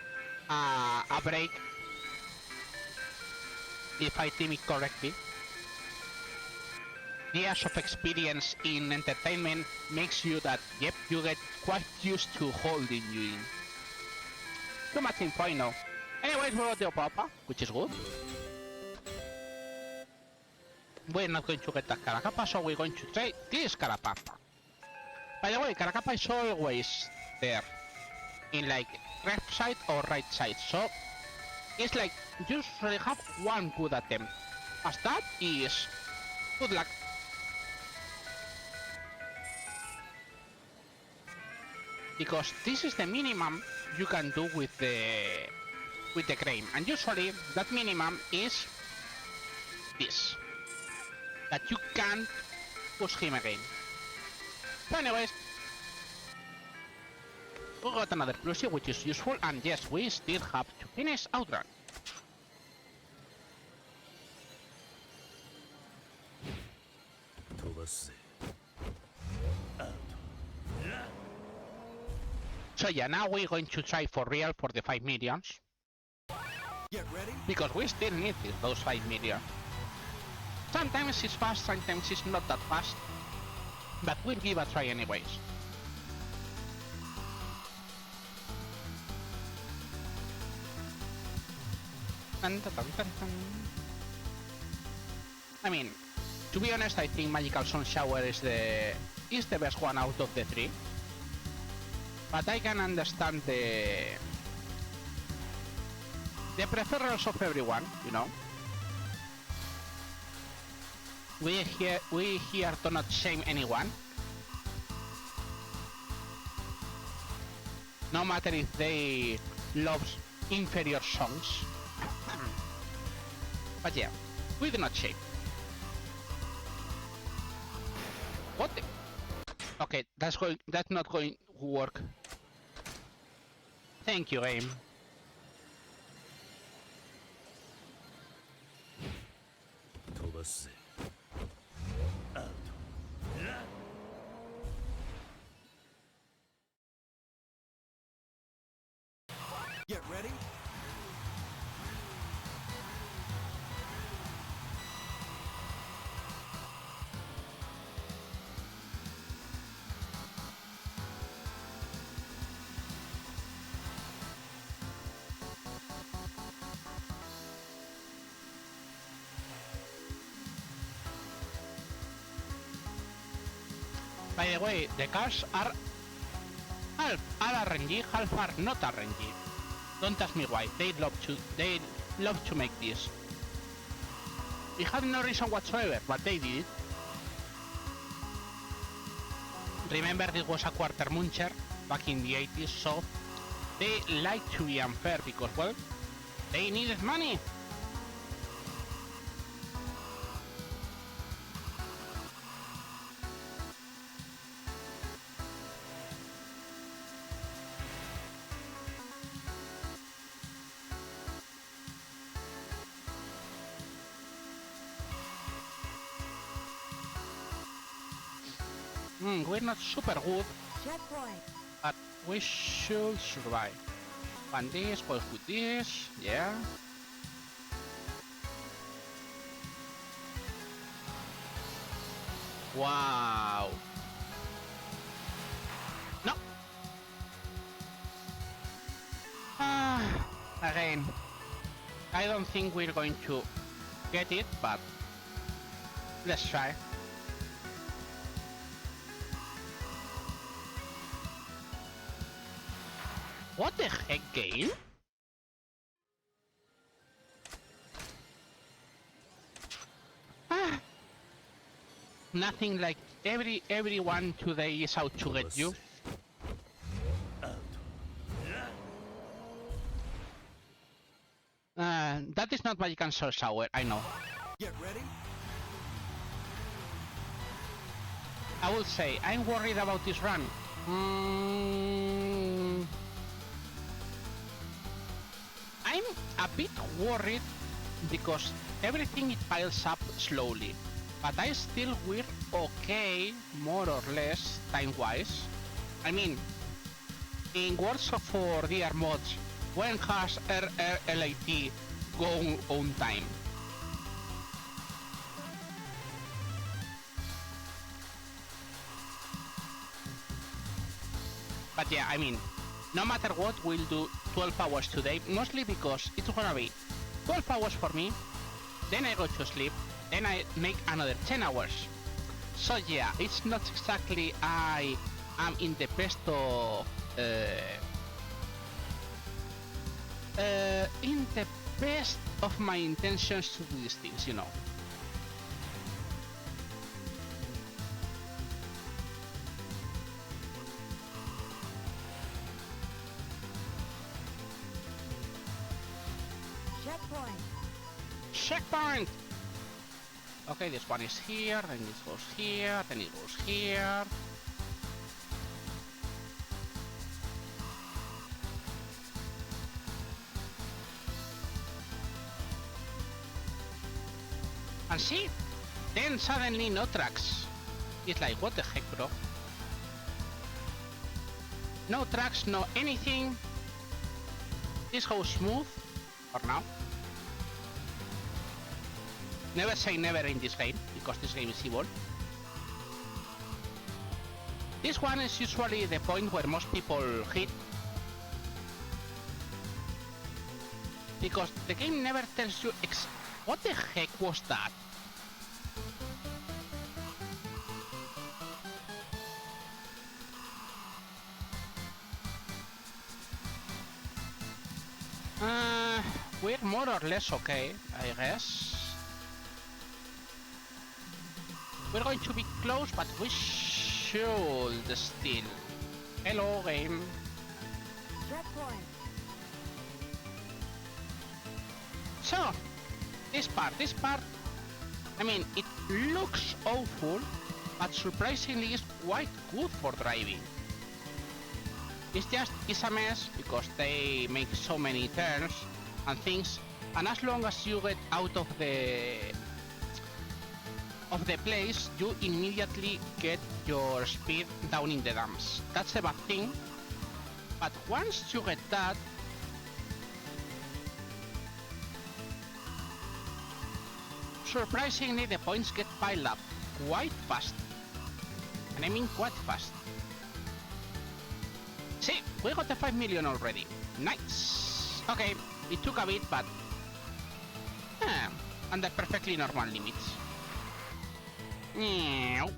a break if I team it correctly. Years of experience in entertainment makes you that, yep, you get quite used to holding you in. Too much info, I know. Anyways, we got the Papa, which is good. We're not going to get that Caracappa, so we're going to trade this Carapapa. By the way, Caracappa is always there, in like left side or right side, so it's like you usually have one good attempt. As that is good luck. Because this is the minimum you can do with the Graham, and usually that minimum is this. That you can push him again. So anyways, we got another plushie which is useful, and yes, we still have to finish Outrun. So yeah, now we're going to try for real for the 5 millions. Get ready. Because we still need those 5 million. Sometimes it's fast, sometimes it's not that fast. But we'll give a try anyways. I mean, to be honest, I think Magical Sun Shower is the best one out of the 3. But I can understand the preference of everyone, you know. We here do not shame anyone. No matter if they love inferior songs. But yeah, we do not shame. What the? Okay, that's not going to work. Thank you, game. Get ready. By the way, the cars are half RNG, half are not RNG. Don't ask me why. They love to make this. We have no reason whatsoever, but they did it. Remember, this was a quarter muncher back in the 80s, so they like to be unfair because, well, they needed money. We're not super good, Checkpoint. but we should survive. One this, both with this, yeah. Wow. No. Again, I don't think we're going to get it, but let's try. What the heck, game? Nothing like everyone today is out to get you. That is not Magic and Soul Shower, I know. Get ready. I will say, I'm worried about this run. I'm a bit worried because everything it piles up slowly, but I still we're okay, more or less, time-wise. I mean, in words of for dear mods, when has RRLAT gone on time? But yeah, I mean, no matter what, we'll do 12 hours today, mostly because it's gonna be 12 hours for me, then I go to sleep, then I make another 10 hours. So yeah, it's not exactly I am in the best of in the best of my intentions to do these things, you know. Checkpoint. Checkpoint! Okay, this one is here, then this goes here, then it goes here. And see? Then suddenly no tracks. It's like, what the heck, bro? No tracks, no anything. This goes smooth, for now. Never say never in this game, because this game is evil. This one is usually the point where most people hit. Because the game never tells you what the heck was that? We're more or less okay, I guess. We're going to be close, but we should still. Hello, game. Checkpoint. So, this part, I mean, it looks awful, but surprisingly is quite good for driving. It's a mess because they make so many turns and things, and as long as you get out of the place, you immediately get your speed down in the dumps. That's a bad thing, but once you get that, surprisingly the points get piled up quite fast. And I mean quite fast. See, we got the 5 million already. Nice. Okay, it took a bit, but under perfectly normal limits. Meow.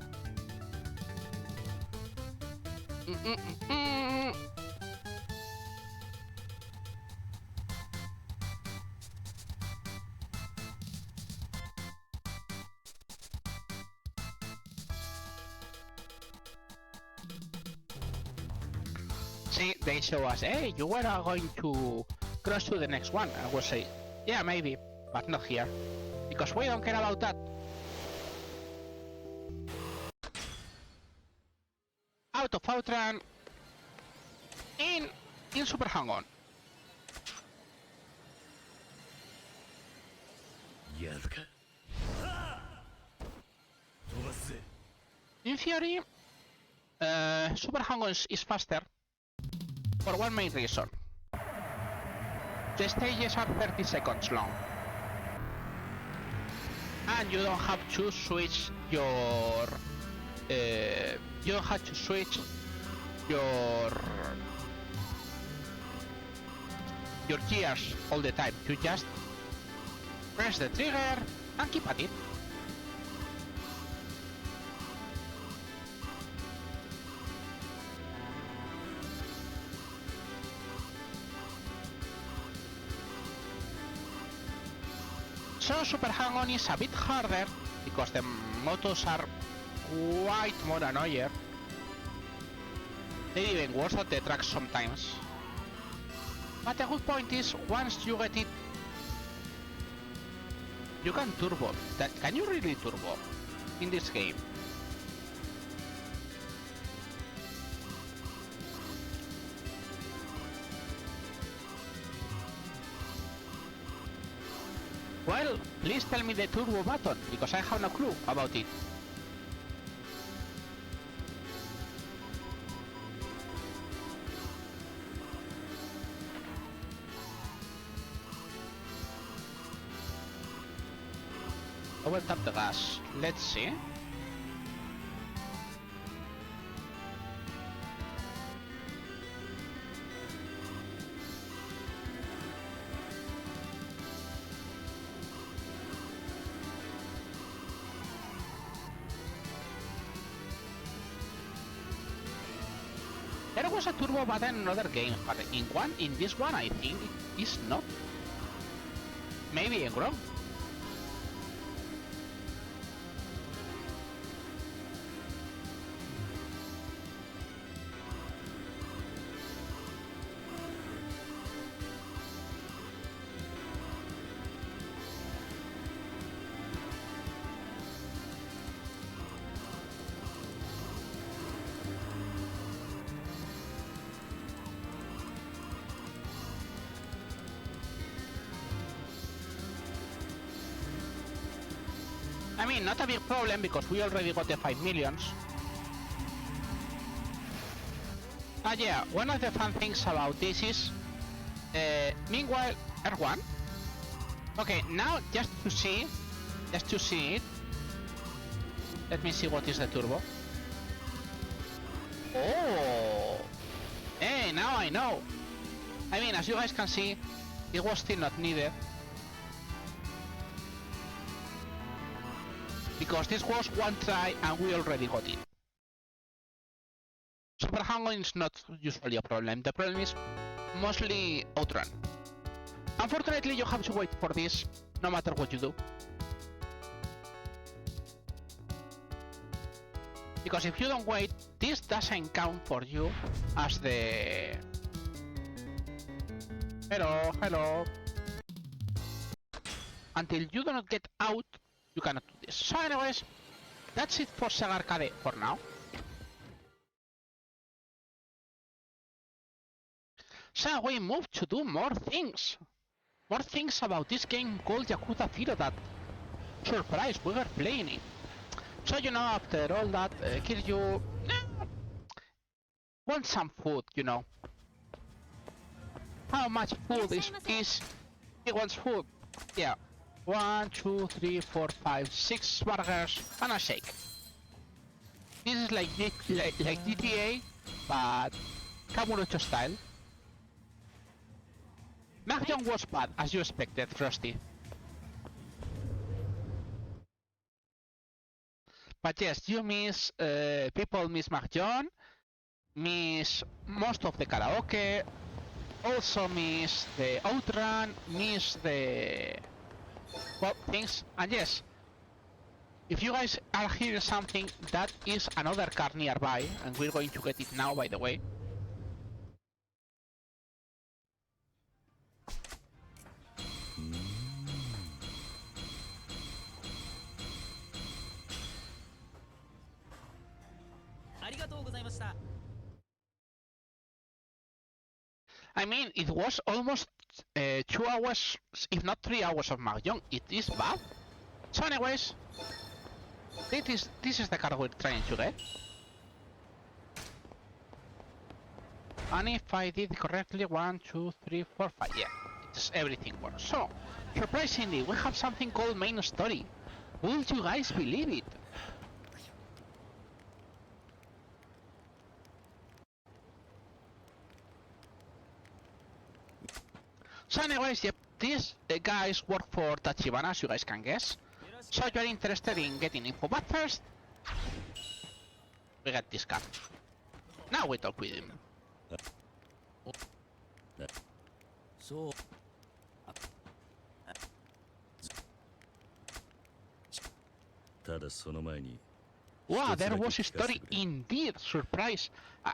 See, they show us, hey, you were going to cross to the next one. I will say, yeah, maybe, but not here, because we don't care about that. Out of outrun, in super hang-on. In theory, super hang-on is faster for one main reason. The stages are 30 seconds long, and you don't have to switch your your gears all the time. You just press the trigger and keep at it. So super hang-on is a bit harder because the motos are quite more annoying. They're even worse at the tracks sometimes. But the good point is, once you get it, you can turbo. Can you really turbo in this game? Well, please tell me the turbo button, because I have no clue about it. I will tap the gas. Let's see. was a turbo button in other games, but in this one I think it is not. Maybe I'm wrong. I mean, not a big problem because we already got the 5 millions. But yeah, one of the fun things about this is, meanwhile, R1. Okay, now just to see it. Let me see what is the turbo. Oh, hey, now I know. I mean, as you guys can see, it was still not needed. Because this was one try and we already got it. Super handling is not usually a problem. The problem is mostly outrun. Unfortunately, you have to wait for this no matter what you do. Because if you don't wait, this doesn't count for you as the... Hello. Until you do not get out, you cannot do this. So anyways, that's it for Sega Arcade for now. So we move to do more things. More things about this game called Yakuza 0 that, surprise, we were playing it. So you know, after all that, Kiryu wants some food, you know. How much food is he wants food? Yeah. 1, 2, 3, 4, 5, 6 burgers and a shake. This is like GTA, but Kamurocho style. Mahjong was bad, as you expected, Frosty. But yes, you miss, people miss Mahjong, miss most of the karaoke, also miss the outrun, miss the... well, things, and yes, if you guys are hearing something, that is another car nearby, and we're going to get it now, by the way. I mean, it was almost 2 hours, if not 3 hours of Mahjong. It is bad. So anyways, this is the car we're trying to get. And if I did correctly, 1, 2, 3, 4, 5, yeah, it's everything works. So, surprisingly, we have something called main story. Will you guys believe it? So anyways, yep, these guys work for Tachibana, as you guys can guess. So you're interested in getting info, but first, we get this car. Now we talk with him. So... Wow, there was a story indeed, surprise.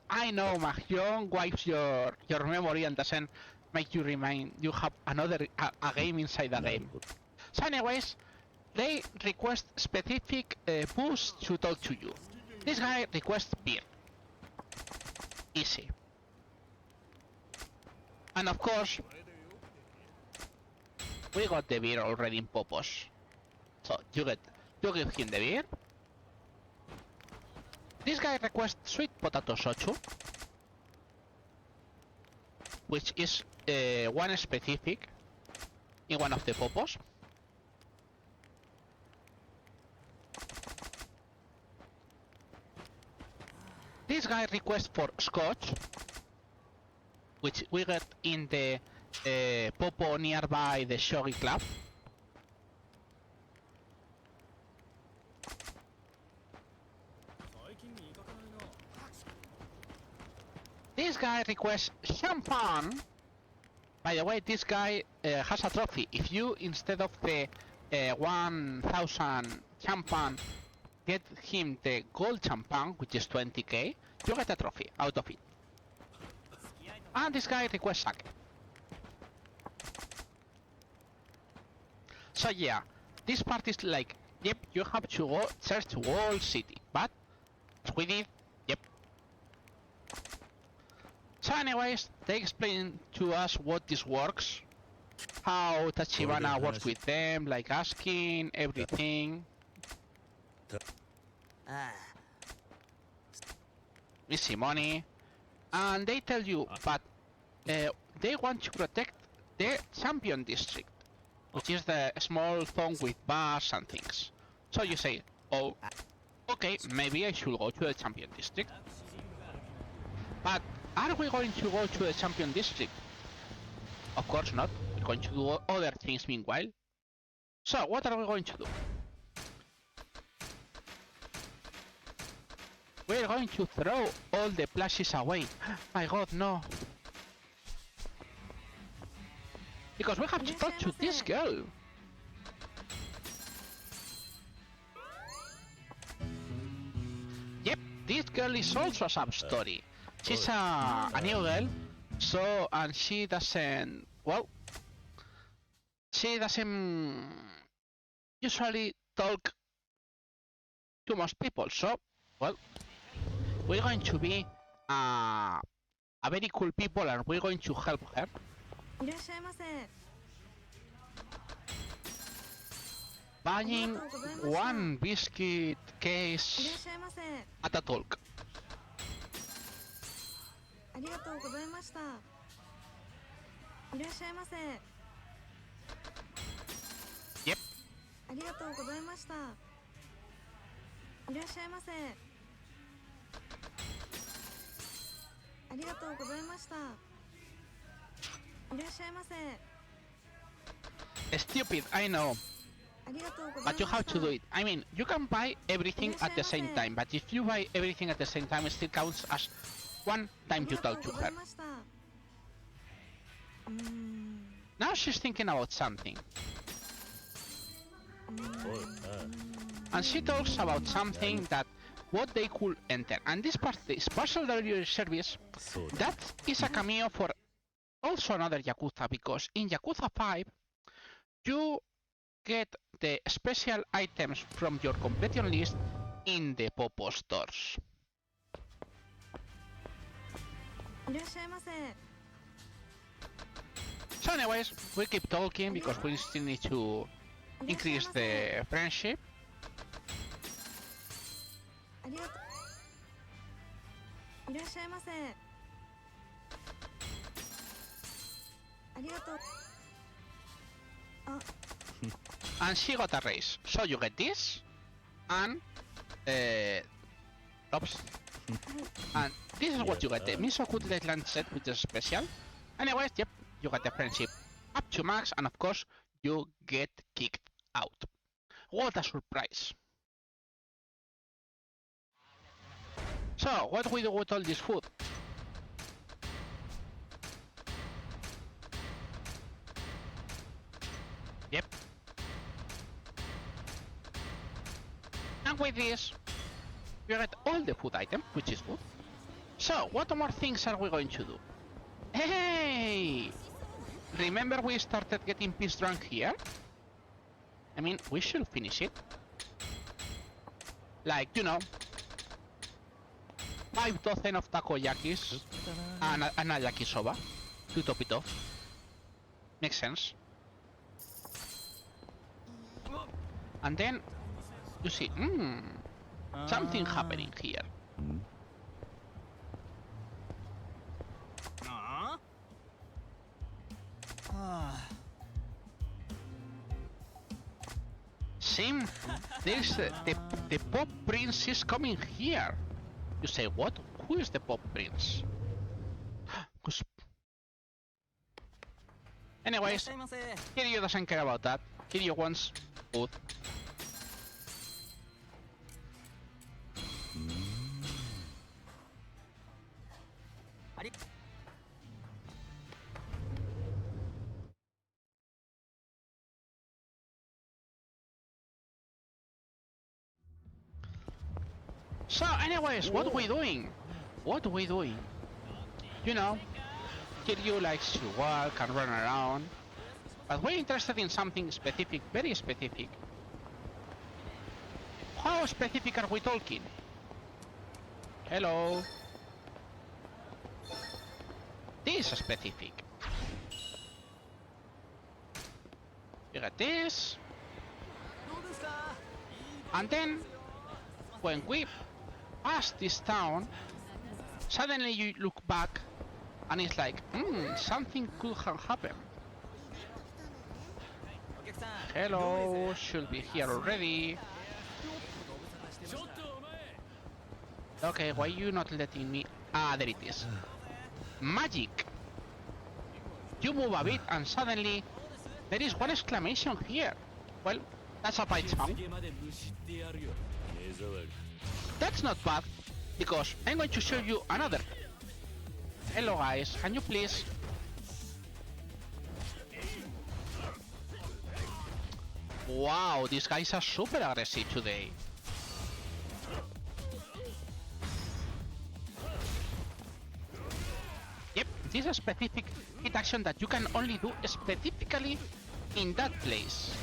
I know, Mahjong wipes your memory and doesn't make you remind you have another a game inside a game. So anyways, they request specific boosts to talk to you. This guy requests beer. Easy. And of course, we got the beer already in Popos. So you give him the beer. This guy requests sweet potato shochu, which is one specific in one of the Popos. This guy requests for scotch, which we get in the Popo nearby the Shogi Club. This guy requests champagne. By the way, this guy has a trophy. If you, instead of the 1000 champagne, get him the gold champagne, which is 20k, you get a trophy out of it. And this guy requests sake. So yeah, this part is like, yep, you have to go search whole city, but as we did, yep. So anyways, they explain to us what this works, how Tachibana works with them, like asking, everything. Easy money. And they tell you, but they want to protect the champion district, which is the small zone with bars and things. So you say, oh, okay, maybe I should go to the champion district. But are we going to go to the champion district? Of course not. We're going to do other things meanwhile. So what are we going to do? We're going to throw all the plushies away. My god, no. Because we have to talk to this girl. Yep, this girl is also a sub-story. She's a new girl, so, and she doesn't, well, she doesn't usually talk to most people, so, well, we're going to be a very cool people and we're going to help her. いらっしゃいませ。 Buying one biscuit いら case っしゃいませ。 at a talk. ありがとうございました。いらっしゃいませ。 Yep. ありがとうございました。いらっしゃいませ。ありがとうございました。いらっしゃいませ。 Stupid, I know, ありがとうございま but した。 you have to do it. I mean, you can buy everything at the same time, but if you buy everything at the same time, it still counts as one time you talk to her. うーん。 Now she's thinking about something. And she talks about something that what they could enter. And this part is partial delivery service. That is a cameo for also another Yakuza, because in Yakuza 5 you get the special items from your completion list in the Popo stores. いらっしゃいませ。 So anyways, we keep talking because we still need to increase the friendship. ありがとう。いらっしゃいませ。ありがとう。あ、 And she got a raise. So you get this and oops. And this is what you get, the Miso Cutlet Land set, which is special. Anyways, yep, you get the friendship up to max, and of course you get kicked out. What a surprise. So what we do with all this food? Yep. And with this, you get all the food item, which is good. So, what more things are we going to do? Hey! Remember we started getting pissed drunk here? I mean, we should finish it. Like, you know, 5 dozen of takoyakis and a yakisoba to top it off. Makes sense. And then you see, something happening here. Sim, there's the Pop Prince is coming here. You say what? Who is the Pop Prince? Anyways, Kiryu doesn't care about that. Kiryu wants food. So, anyways, what we doing? What we doing? You know, Kiryu likes to walk and run around, but we're interested in something specific, very specific. How specific are we talking? Hello. This is specific. You got this. And then, when we pass this town, suddenly you look back and it's like, something could have happened. Hello, should be here already. Okay, why you not letting me? Ah, there it is. Magic! You move a bit and suddenly there is one exclamation here. Well, that's a bite sound. That's not bad, because I'm going to show you another. Hello guys, can you please? Wow, these guys are super aggressive today. Yep, this is a specific hit action that you can only do specifically in that place.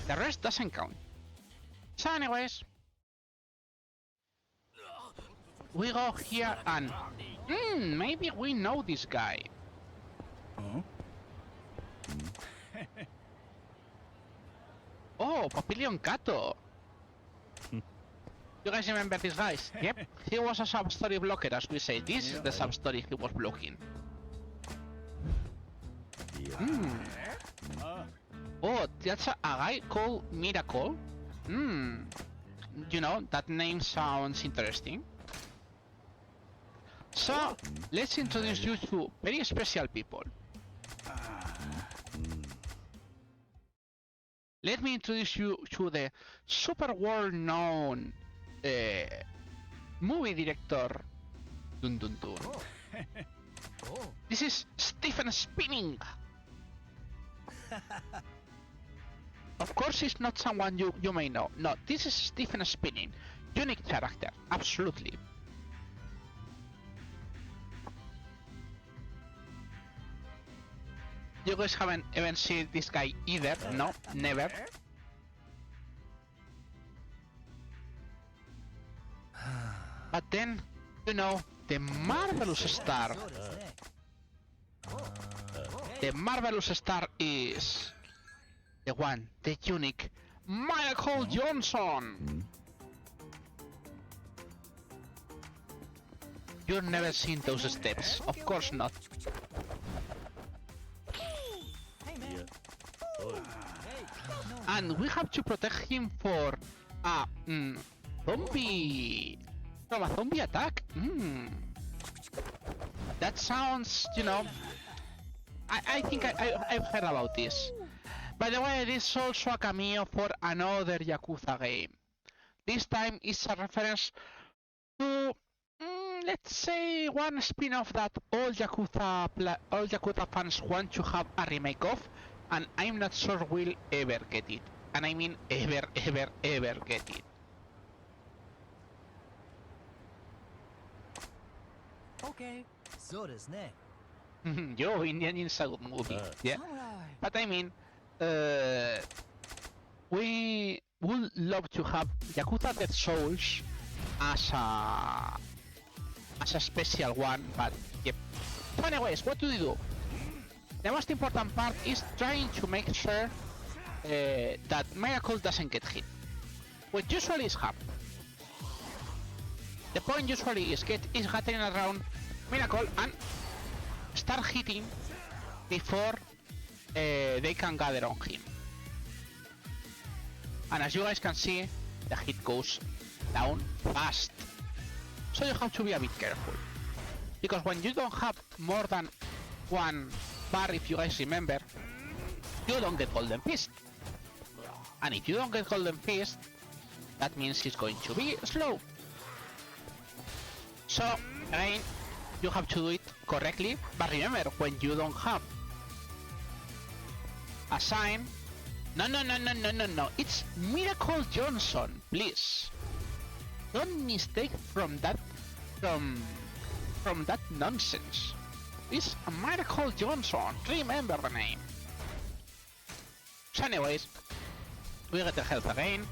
The rest doesn't count. So anyways, we go here and maybe we know this guy. Oh, Papillion Kato. You guys remember these guys? Yep, he was a sub-story blocker, as we say. This is the sub-story he was blocking. Oh, that's a guy called Miracle. You know, that name sounds interesting. So, let's introduce you to very special people. Let me introduce you to the super well-known movie director. Dun dun dun. This is Stephen Spinning. Of course, he's not someone you may know. No, this is Stephen Spinning. Unique character, absolutely. You guys haven't even seen this guy either, no, never. But then, you know, the marvelous star. The marvelous star is the one, the unique Michael Johnson. You've never seen those steps, of course not. And we have to protect him for a zombie, from a zombie attack. That sounds, you know, I think I've heard about this. By the way, this is also a cameo for another Yakuza game. This time it's a reference to, let's say, one spin-off that all Yakuza fans want to have a remake of, and I'm not sure we'll ever get it. And I mean ever get it. Okay, so does Nick. Yo, Indian is a good movie. Yeah. But I mean, we would love to have Yakuza Dead Souls as a special one, but yep. So anyways, what do we do? The most important part is trying to make sure that Miracle doesn't get hit. What usually is happen. The point usually is getting around Miracle and start hitting before they can gather on him. And as you guys can see, the hit goes down fast. So you have to be a bit careful. Because when you don't have more than one bar, if you guys remember, you don't get Golden Fist. And if you don't get Golden Fist, that means it's going to be slow. So, again, you have to do it correctly, but remember, when you don't have a sign, no, it's Miracle Johnson, please. don't mistake from that nonsense. It's Michael Johnson. Remember the name. So anyways, we get the health again.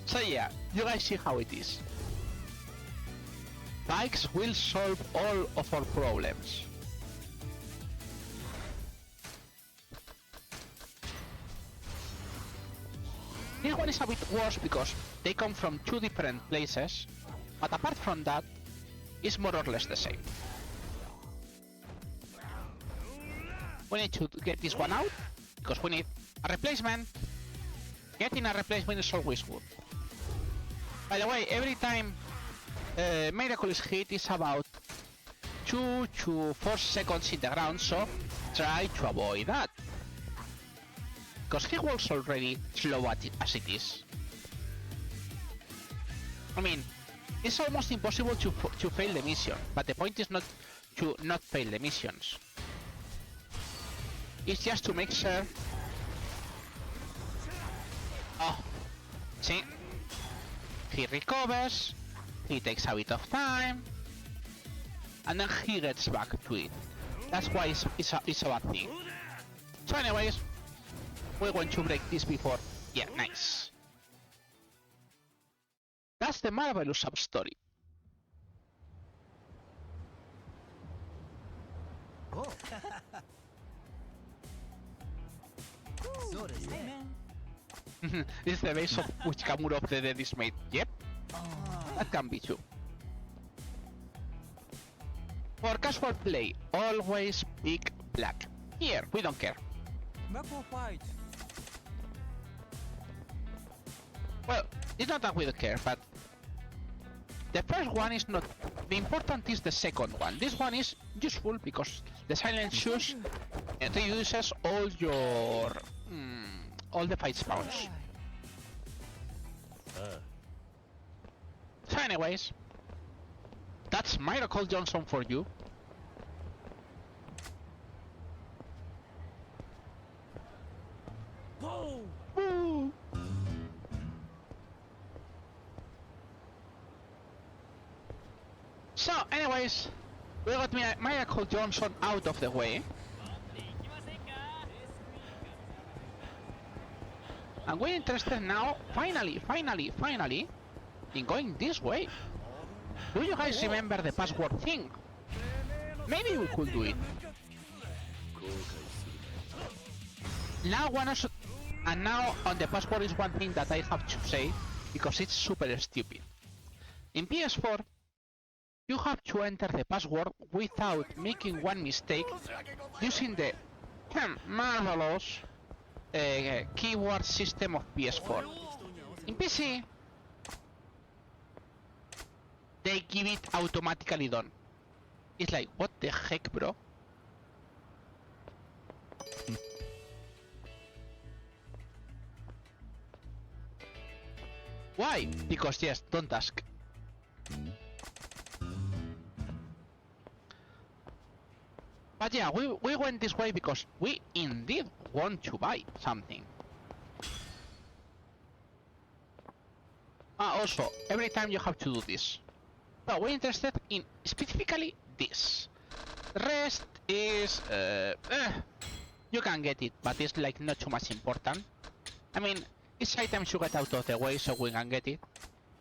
So yeah, you guys see how it is. Bikes will solve all of our problems. This one is a bit worse because they come from two different places, but apart from that, it's more or less the same. We need to get this one out, because we need a replacement. Getting a replacement is always good. By the way, every time Miracle is hit is about 2 to 4 seconds in the ground, so try to avoid that. Because he was already slow as it is. I mean, it's almost impossible to fail the mission, but the point is not to not fail the missions. It's just to make sure... Oh, see? He recovers, he takes a bit of time, and then he gets back to it. That's why it's a bad thing. So anyways, we're going to break this before. Yeah, nice. That's the marvelous sub-story. Oh. So does that. It's the base of which Kamura of the Dead is made. Yep, that can be true. For casual play, always pick black. Here, we don't care. Fight. Well, it's not that we don't care, but the first one is not... The important is the second one. This one is useful because the silent shoes reuses all your... all the fight spawns. So anyways, that's Miracle Johnson for you. Woo! So anyways, we got Miracle Johnson out of the way. And we're interested now, finally, in going this way. Do you guys remember the password thing? Maybe we could do it. Now now on the password is one thing that I have to say, because it's super stupid. In PS4, you have to enter the password without making one mistake using the marvelous keyword system of PS4. In PC, they give it automatically done. It's like, what the heck, bro? Why? Because yes, don't ask. But yeah, we went this way because we indeed want to buy something. Also, every time you have to do this. So we're interested in specifically this. The rest is... you can get it, but it's like not too much important. I mean, it's items you get out of the way so we can get it.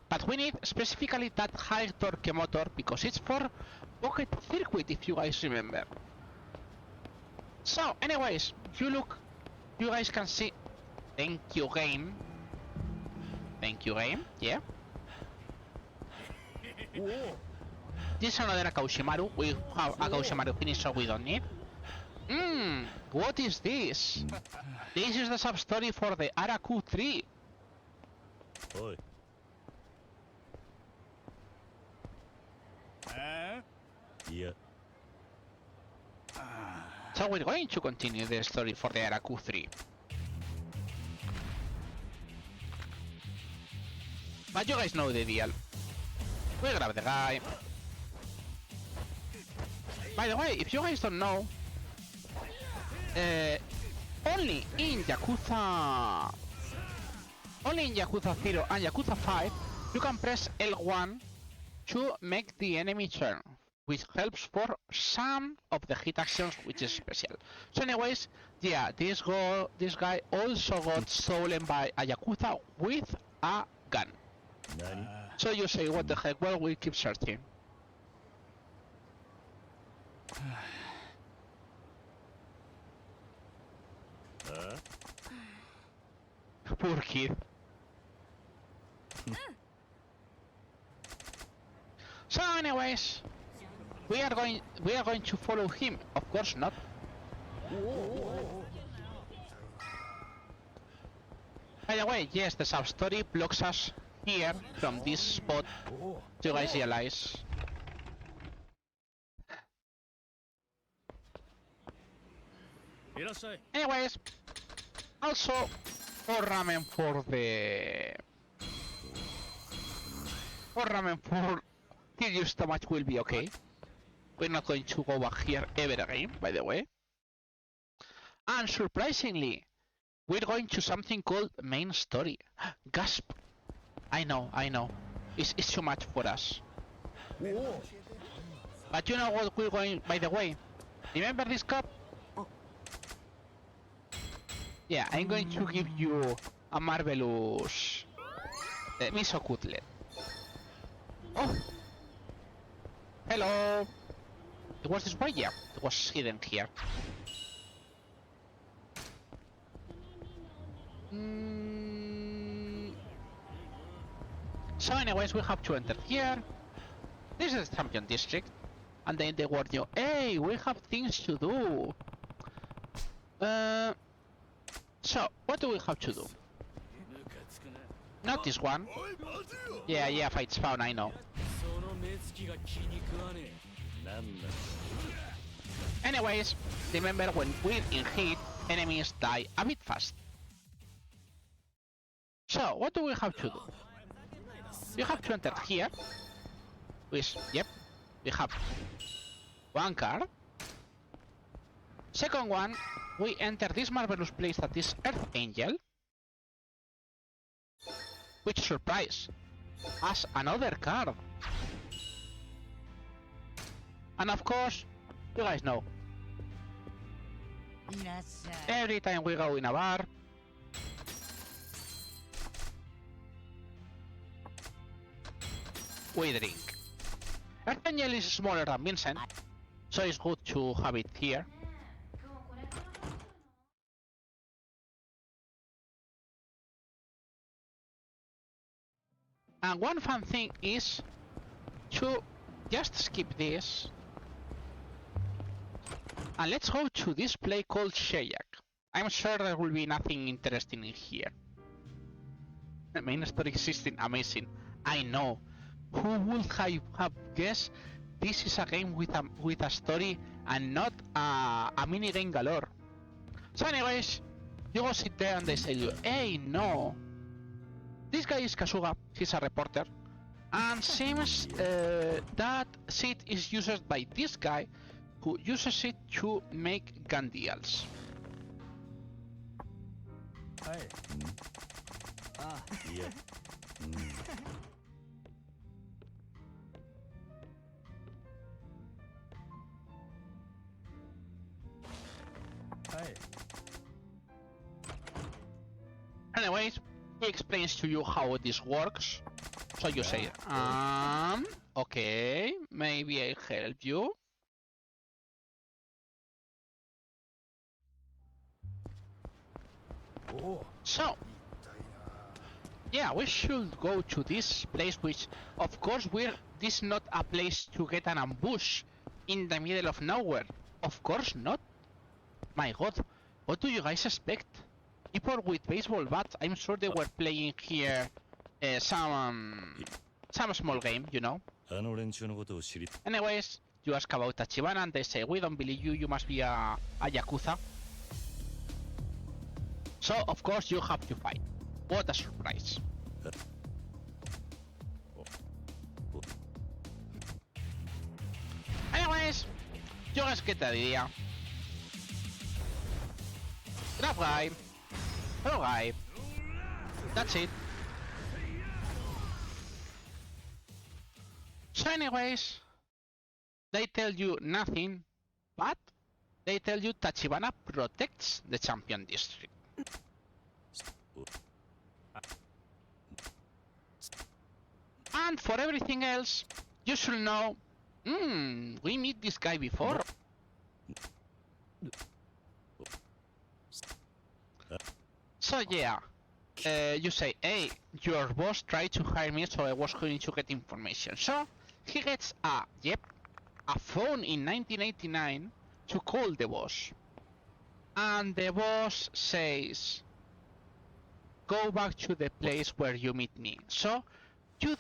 But we need specifically that high torque motor because it's for Pocket Circuit, if you guys remember. So, anyways, you guys can see. Thank you, game. Yeah. This is another Akaushimaru. We have a Akaushimaru finish, so we don't need. What is this? This is the sub-story for the RRLAT7 Oi. Yeah. So we're going to continue the story for the RRLAT7. But you guys know the deal. We grab the guy. By the way, if you guys don't know, all only in Yakuza 0 and Yakuza 5 you can press L1 to make the enemy turn, which helps for some of the hit actions, which is special. So anyways, yeah, this guy also got stolen by a Yakuza with a gun. So you say, what the heck? Well, we keep searching. Poor kid. So anyways, we are going to follow him. Of course not. By the way, yes, the sub-story blocks us here from this spot. You guys realize? Anyways, also for ramen for till your stomach will be okay. We're not going to go back here ever again, by the way. And surprisingly, we're going to something called main story. Gasp! I know. It's too much for us. But you know what we're going, by the way? Remember this cup? Yeah, I'm going to give you a marvelous miso cutlet. Oh! Hello! It was this way? Yeah, it was hidden here. So anyways, we have to enter here. This is the champion district. And then they warn you, hey, we have things to do. So, what do we have to do? Not this one. Yeah, fight spawn, I know. Anyways, remember when we're in heat, enemies die a bit fast. So, what do we have to do? You have to enter here. Which, yep, we have one card. Second one, we enter this marvelous place that is Earth Angel. Which, surprise, has another card. And of course, you guys know, every time we go in a bar, we drink. Earth Angel is smaller than Vincent, so it's good to have it here. And one fun thing is to just skip this and let's go to this play called Shayak. I'm sure there will be nothing interesting in here. The main story is amazing. I know. Who would have guessed this is a game with a story and not a mini game galore? So anyways, you go sit there and they say to you, hey, no. This guy is Kasuga, he's a reporter, and seems that seat is used by this guy, who uses it to make gun deals. Hey. Yeah. Hey. Anyways, he explains to you how this works. So you say, okay, maybe I'll help you. So, yeah, we should go to this place, which, of course, this is not a place to get an ambush in the middle of nowhere. Of course not. My god, what do you guys expect? People with baseball bats, I'm sure they were playing here some small game, you know. Anyways, you ask about Tachibana and they say, we don't believe you, you must be a Yakuza. So, of course, you have to fight. What a surprise. Anyways, you guys get the idea. Grab guy. Hello guy. That's it. So anyways, they tell you nothing, but they tell you Tachibana protects the champion district. And for everything else, you should know, we meet this guy before. So yeah, you say, hey, your boss tried to hire me, so I was going to get information. So he gets a phone in 1989 to call the boss. And the boss says, go back to the place where you meet me. So you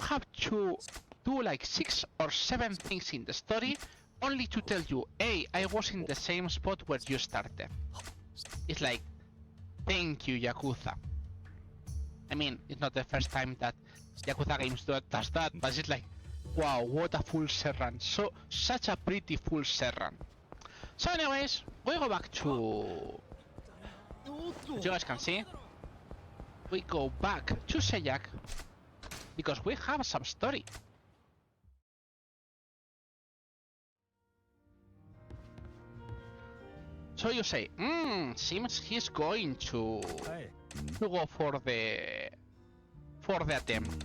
have to do like 6 or 7 things in the story only to tell you, hey, I was in the same spot where you started. It's like, thank you, Yakuza. I mean, it's not the first time that Yakuza games does that, but it's like, wow, what a full set run. Such a pretty full set run. So anyways, we go back to... As you guys can see, we go back to Seyak because we have some story. So you say, seems he's going to go for the attempt.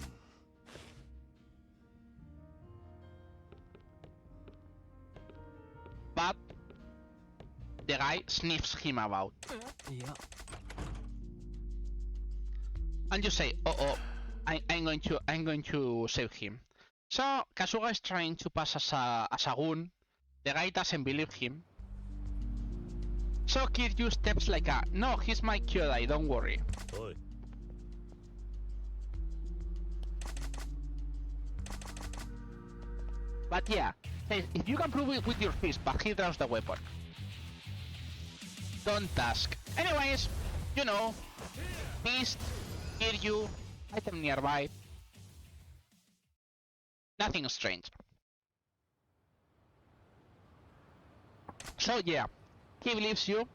But the guy sniffs him about. Yeah. And you say, I'm going to save him. So Kasuga is trying to pass as a goon. The guy doesn't believe him. So Kiryu steps like no, he's my Kyodai, don't worry. Oi. But yeah, if you can prove it with your fist, but he draws the weapon. Don't ask. Anyways, you know, fist, Kiryu, item nearby. Nothing strange. So yeah, he believes you.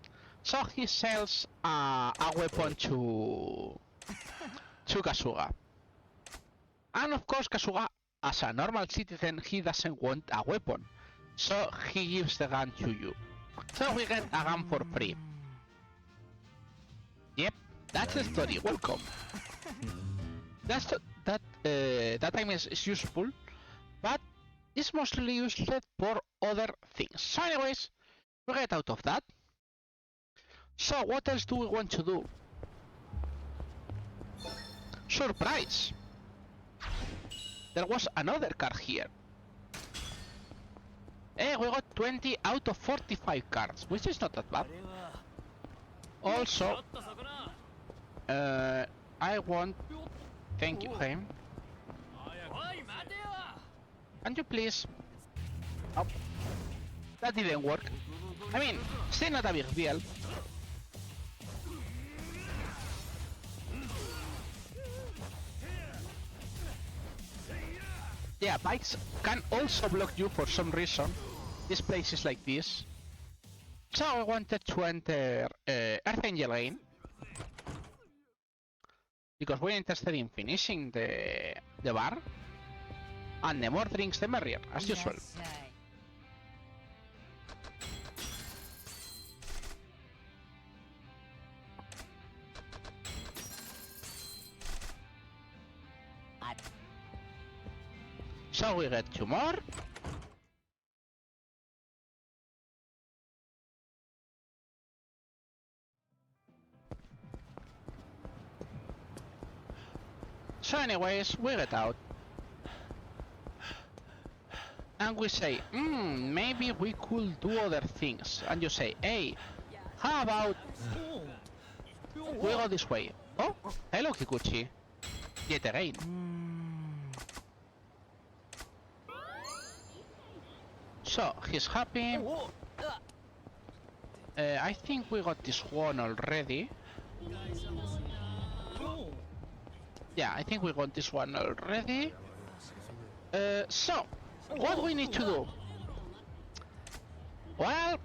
So he sells a weapon to Kasuga. And of course Kasuga, as a normal citizen, he doesn't want a weapon. So he gives the gun to you. So we get a gun for free. Yep, that's the story. Welcome. That time is useful, but it's mostly used for other things. So anyways, we get out of that. So what else do we want to do? Surprise! There was another card here. Hey, we got 20 out of 45 cards, which is not that bad. Also, I want... Thank you, Haim. Can you please... Oh, that didn't work. I mean, still not a big deal. Yeah, bikes can also block you for some reason. This place is like this. So I wanted to enter RRLAT7 because we're interested in finishing the bar, and the more drinks the merrier, as usual. So we get 2 more. So anyways, we get out. And we say, maybe we could do other things. And you say, hey, how about we go this way? Oh, hello Kikuchi. Yet again. So, he's happy. I think we got this one already. Yeah, I think we got this one already. So, what we need to do? Well,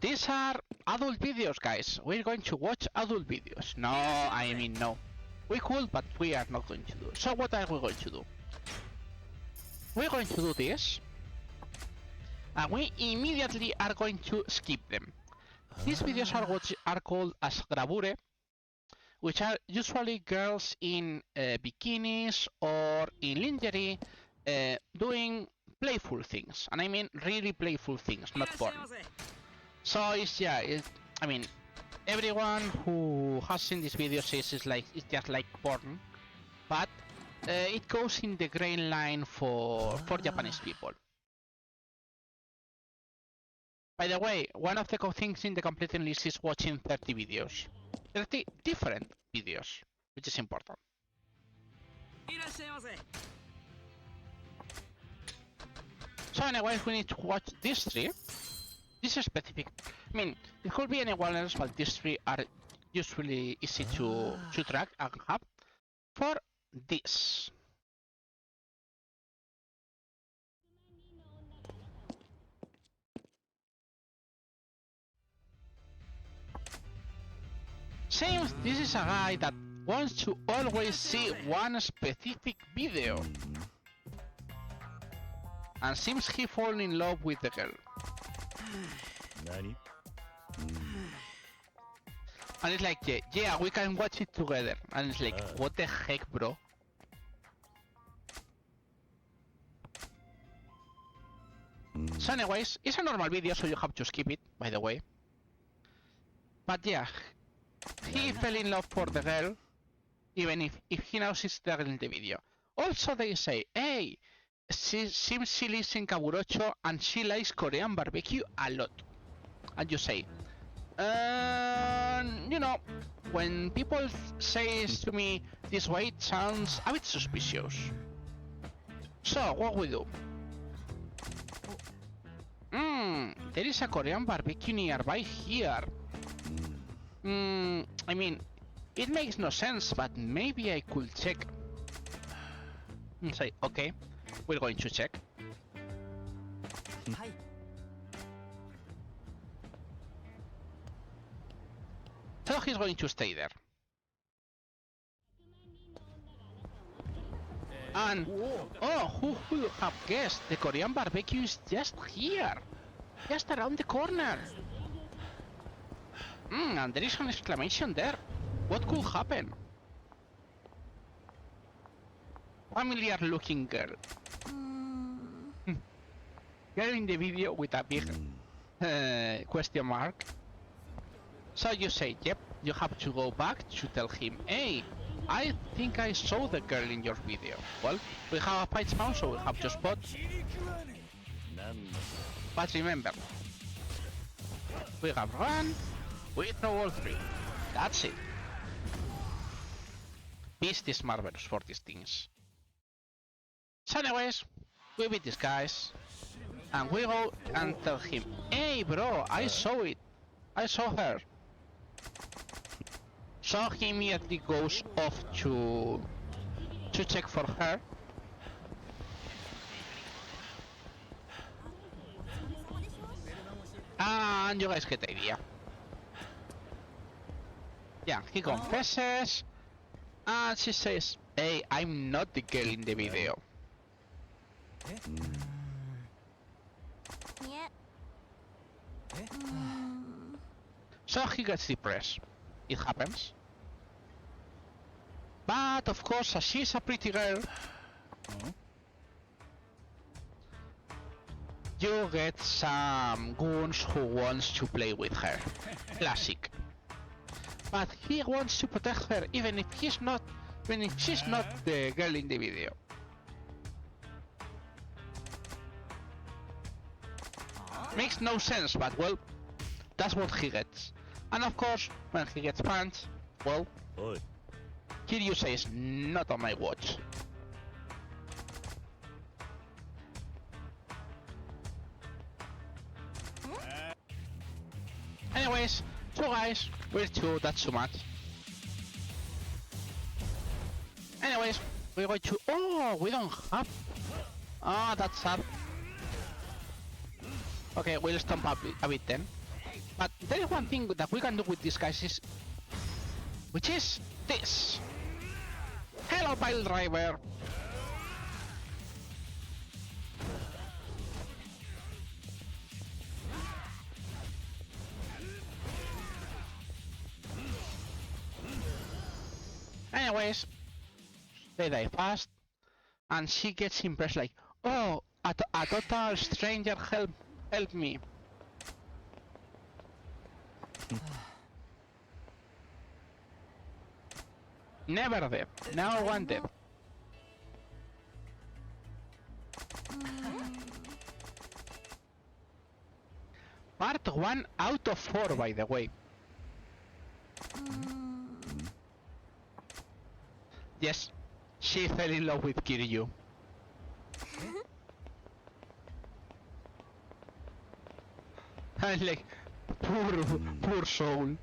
these are adult videos, guys. We're going to watch adult videos. No, I mean no. We could, but we are not going to do. So what are we going to do? We're going to do this. And we immediately are going to skip them. These videos are what are called as gravure, which are usually girls in bikinis or in lingerie doing playful things. And I mean really playful things, not porn. So it's I mean, everyone who has seen these videos says it's just like porn, but it goes in the gray line for Japanese people. By the way, one of the things in the completing list is watching 30 videos. 30 different videos, which is important. So anyways, we need to watch these three. This is specific. I mean, it could be anyone else, but these three are usually easy to track and have for this. Seems this is a guy that wants to always see one specific video. And seems he fallen in love with the girl. Nani? And it's like, yeah, we can watch it together. And it's like, what the heck, bro? So anyways, it's a normal video, so you have to skip it, by the way. But yeah, he fell in love for the girl, even if he knows it's the girl in the video. Also they say, hey, seems she lives in Kamurocho and she likes Korean barbecue a lot. And you say, you know, when people say to me this way, it sounds a bit suspicious. So, what we do? There is a Korean barbecue nearby here. I mean, it makes no sense, but maybe I could check. And say, okay, we're going to check. So he's going to stay there. And, oh, who would have guessed the Korean barbecue is just here, just around the corner. And there is an exclamation there. What could happen? Familiar looking girl. Girl in the video with a big question mark. So you say, yep, you have to go back to tell him, hey, I think I saw the girl in your video. Well, we have a fight spawn, so we have to spot. But remember, we have run, we throw all three. That's it. Beast is marvelous for these things. So anyways, we beat these guys, and we go and tell him, hey bro, I saw it. I saw her. So he immediately goes off to check for her. And you guys get the idea. Yeah, he confesses, and she says, hey, I'm not the girl in the video. So he gets depressed. It happens. But of course, as she's a pretty girl, you get some goons who wants to play with her. Classic. But he wants to protect her even if she's not the girl in the video. Makes no sense, but well, that's what he gets. And of course, when he gets punched, well, Kiryu says, not on my watch. Anyways, so guys, we're two, that's too much. Anyways, we're going to, oh, we don't have, that's sad. Okay, we'll stomp a bit then. But there is one thing that we can do with these guys which is this. Hello, pile driver. Anyways, they die fast, and she gets impressed like, oh, a total stranger help me. Never dead, now one dead. Part 1 out of 4, by the way. Yes, she fell in love with Kiryu. And like, poor soul.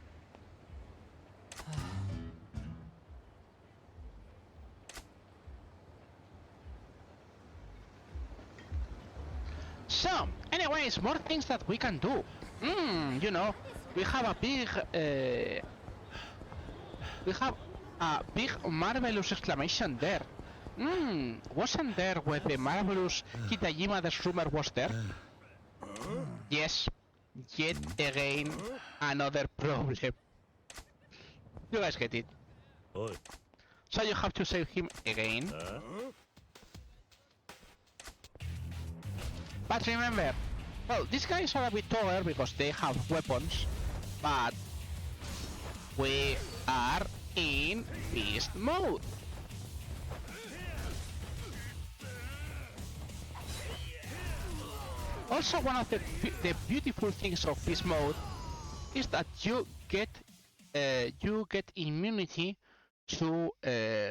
So, anyways, more things that we can do. You know, we have a big marvelous exclamation there. Wasn't there when the marvelous Kitajima the rumor was there? Yes, yet again another problem. You guys get it. So you have to save him again. But remember, well, these guys are a bit taller because they have weapons, but we are in beast mode. Also, one of the beautiful things of beast mode is that you get immunity to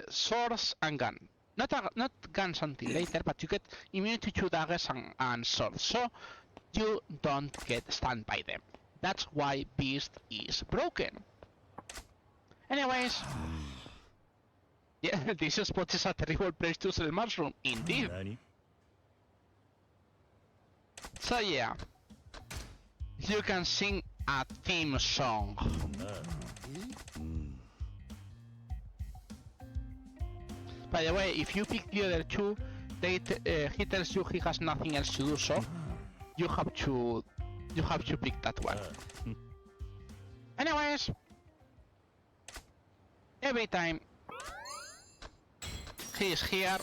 swords and gun. Not guns until later, but you get immunity to daggers and swords, so you don't get stunned by them. That's why Beast is broken. Anyways, yeah, this spot is a terrible place to sell mushroom, indeed. So yeah, you can sing a theme song. By the way, if you pick the other two, he tells you he has nothing else to do, so you have to pick that one. Anyways, every time he is here,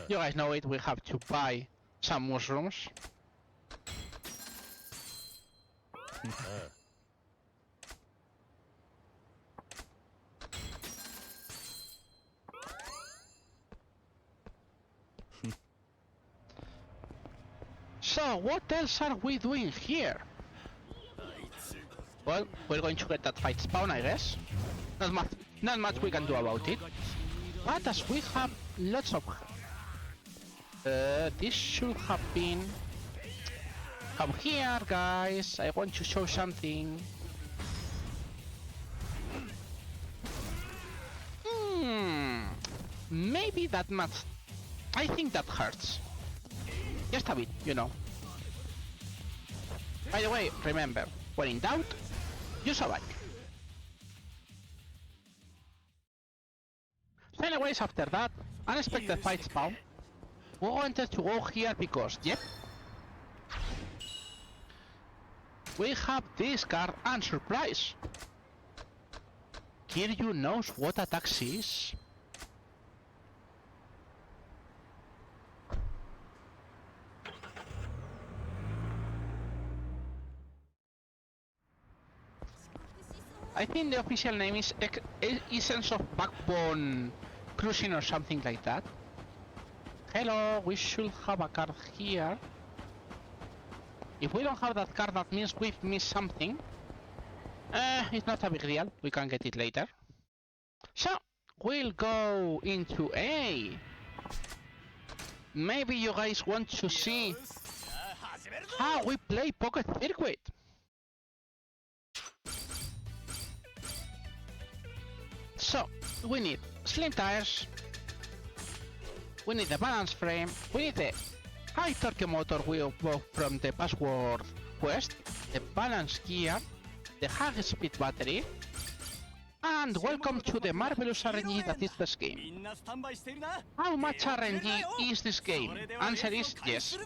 you guys know it, we have to buy some mushrooms. So, what else are we doing here? Well, we're going to get that fight spawn, I guess. Not much we can do about it. But as we have lots of... this should have been... Come here, guys. I want to show something. Maybe that much... I think that hurts. Just a bit, you know. By the way, remember, when in doubt, use a bike. So anyways, after that, unexpected fight spawn, we wanted to go here because, yep, we have this card and surprise. Kiryu knows what attacks is. I think the official name is Essence of Backbone Cruising or something like that. Hello, we should have a card here. If we don't have that card, that means we've missed something. It's not a big deal, we can get it later. So, we'll go into A. Maybe you guys want to see how we play Pocket Circuit. So, we need slim tires, we need the balance frame, we need the high torque motor we bought from the password quest, the balance gear, the high speed battery, and welcome to the marvelous RNG that is this game. みんなスタンバイしてるな How much RNG is this game? Answer is yes.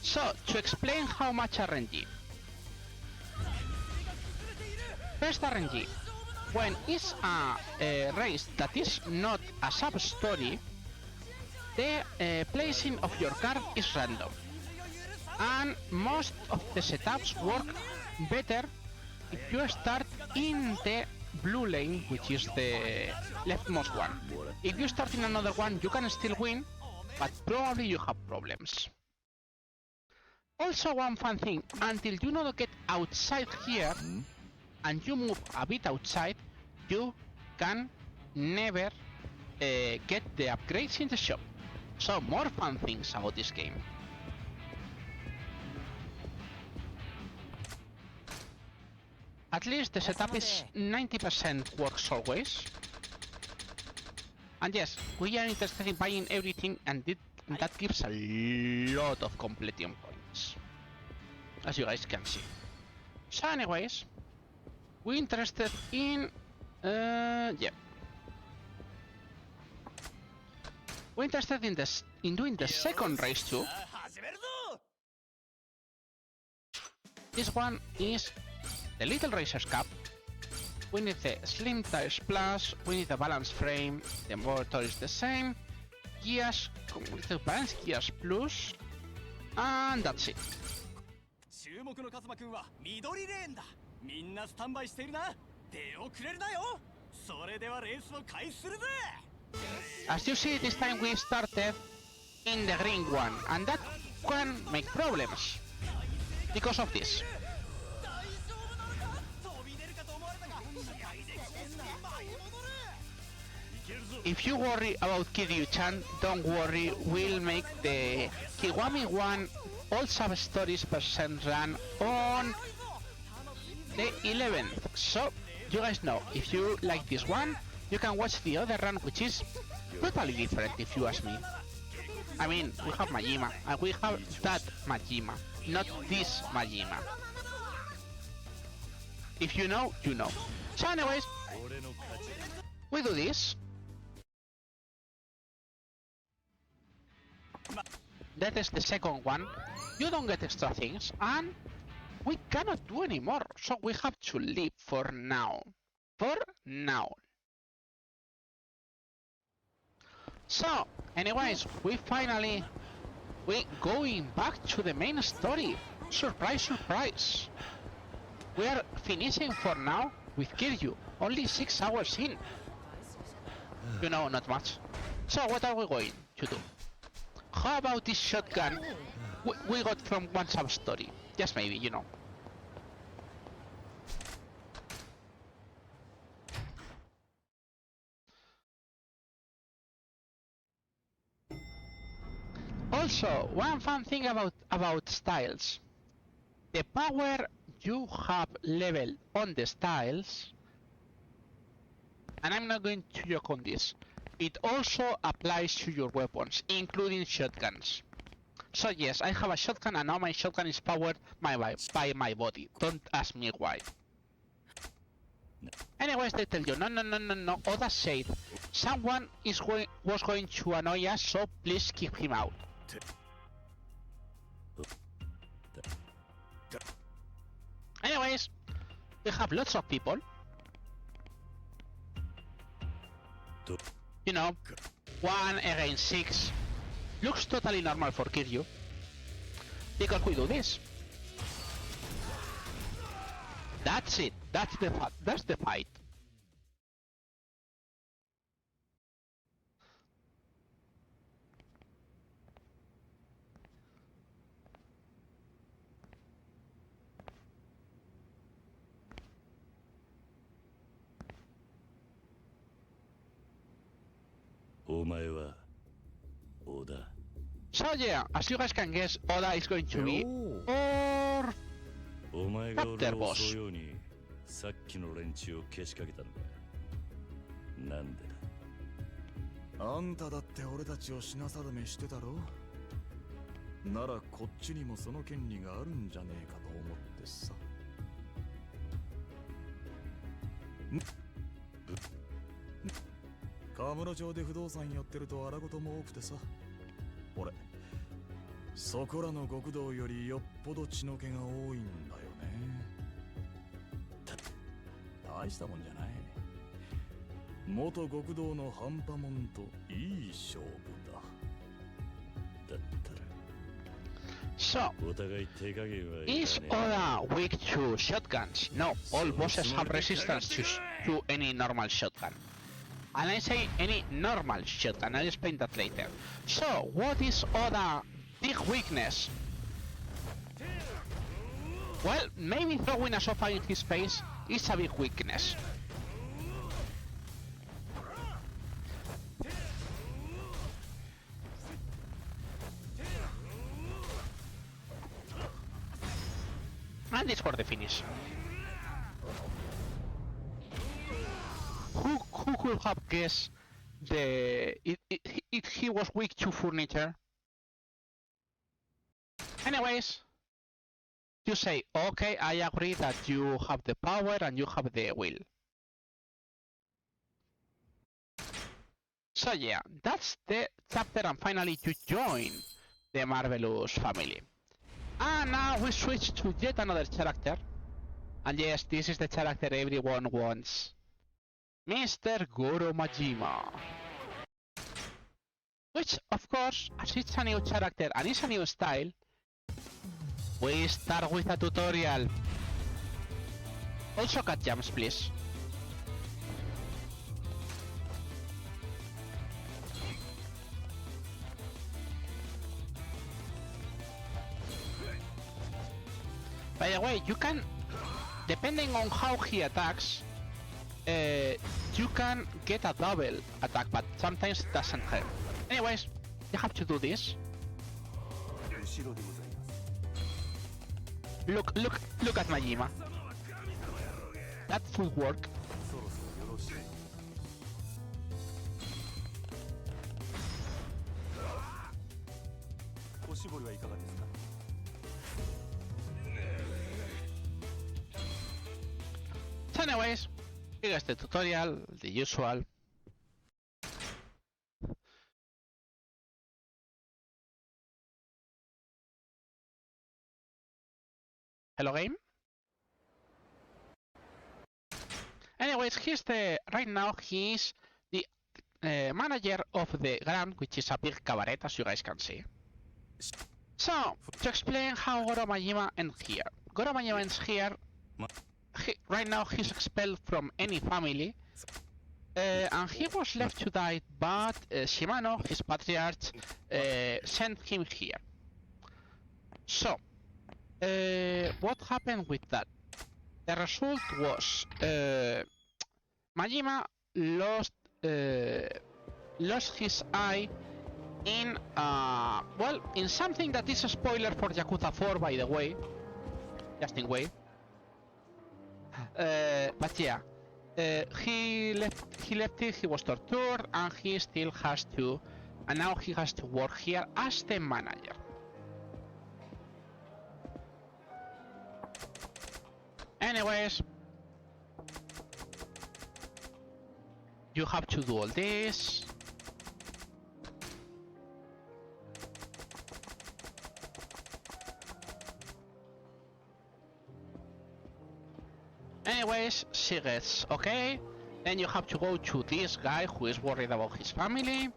So, to explain how much RNG. First RNG. When it's a race that is not a sub-story, the placing of your card is random. And most of the setups work better if you start in the blue lane, which is the leftmost one. If you start in another one, you can still win, but probably you have problems. Also, one fun thing, until you not get outside here, and you move a bit outside, you can never get the upgrades in the shop. So more fun things about this game. At least the setup is 90% works always. And yes, we are interested in buying everything, and that gives a lot of completion points, as you guys can see. So anyways, we're interested in yeah. We're interested in doing the second race too. 始めるぞ This one is the Little Racers Cup. We need the Slim Tires Plus, we need the balance frame, the motor is the same, gears, with the balance gears plus, and that's it. 注目のカズマくんは緑レーンだみんなスタンバイしてるな出遅れるなよそれではレースを開始するぜ As you see, this time we started in the green one, and that can make problems because of this. 飛び出るかと思われたが試合で舞い戻る If you worry about Kiryu-chan, don't worry, we'll make the Kiwami one all sub-stories percent run on the 11th. So, you guys know, if you like this one, you can watch the other run, which is totally different if you ask me. I mean, we have Majima, and we have that Majima, not this Majima. If you know, you know. So anyways, we do this. That is the second one. You don't get extra things, and we cannot do anymore, so we have to leave for now. For now. So, anyways, we going back to the main story. Surprise, surprise. We are finishing for now with Kiryu, only 6 hours in. You know, not much. So what are we going to do? How about this shotgun we got from one sub-story? Just maybe, you know. Also, one fun thing about styles. The power you have leveled on the styles, and I'm not going to joke on this, it also applies to your weapons, including shotguns. So yes, I have a shotgun, and now my shotgun is powered by my body. Don't ask me why. Anyways, they tell you, no, Oda said someone was going to annoy us, so please keep him out. Anyways, we have lots of people. You know, 1 against 6. Looks totally normal for Kiryu. Because we do this. That's it. That's the fight. So yeah, as you guys can guess, Oda is going to be our chapter boss. さっきの連中をけしかけたんだなんでだあんただって俺たちを品定めしてたろ。ならこっちにもその権利があるんじゃねえかと思ってさ。河村町で不動産やってると荒事も多くてさ。俺そこらの極道よりよっぽど血の気が多いんだよね。大したもんじゃない。元極道の半端もんといい勝負だ。だったら So, お互い手加減はいらねえ。 is Oda weak to shotguns? No, all bosses have resistance to any normal shotgun. And I say any normal shotgun, I'll explain that later. So, what is Oda's big weakness? Well, maybe throwing a sofa in his face is a big weakness. And this for the finish. Who could have guessed he was weak to furniture? Anyways, you say, okay, I agree that you have the power and you have the will. So yeah, that's the chapter, and finally you join the Marvelous family. And now we switch to yet another character. And yes, this is the character everyone wants. Mr. Goro Majima. Which, of course, as it's a new character and it's a new style, we start with a tutorial. Also cut jumps, please. By the way, you can, depending on how he attacks, you can get a double attack, but sometimes it doesn't help. Anyways, you have to do this. Look at Majima. That will work. So anyways, here's the tutorial, the usual. Hello game? Anyways, right now he's the manager of the Grand, which is a big cabaret, as you guys can see. So, to explain how Goro Majima ends here. Goro Majima ends here. Right now he's expelled from any family. And he was left to die, but Shimano, his patriarch, sent him here. So, what happened with that? The result was Majima lost his eye in well, in something that is a spoiler for Yakuza 4, by the way. Just in way. But yeah, he left it. He was tortured, and he still has to, and now he has to work here as the manager. Anyways, you have to do all this. Anyways, she gets okay. Then you have to go to this guy who is worried about his family.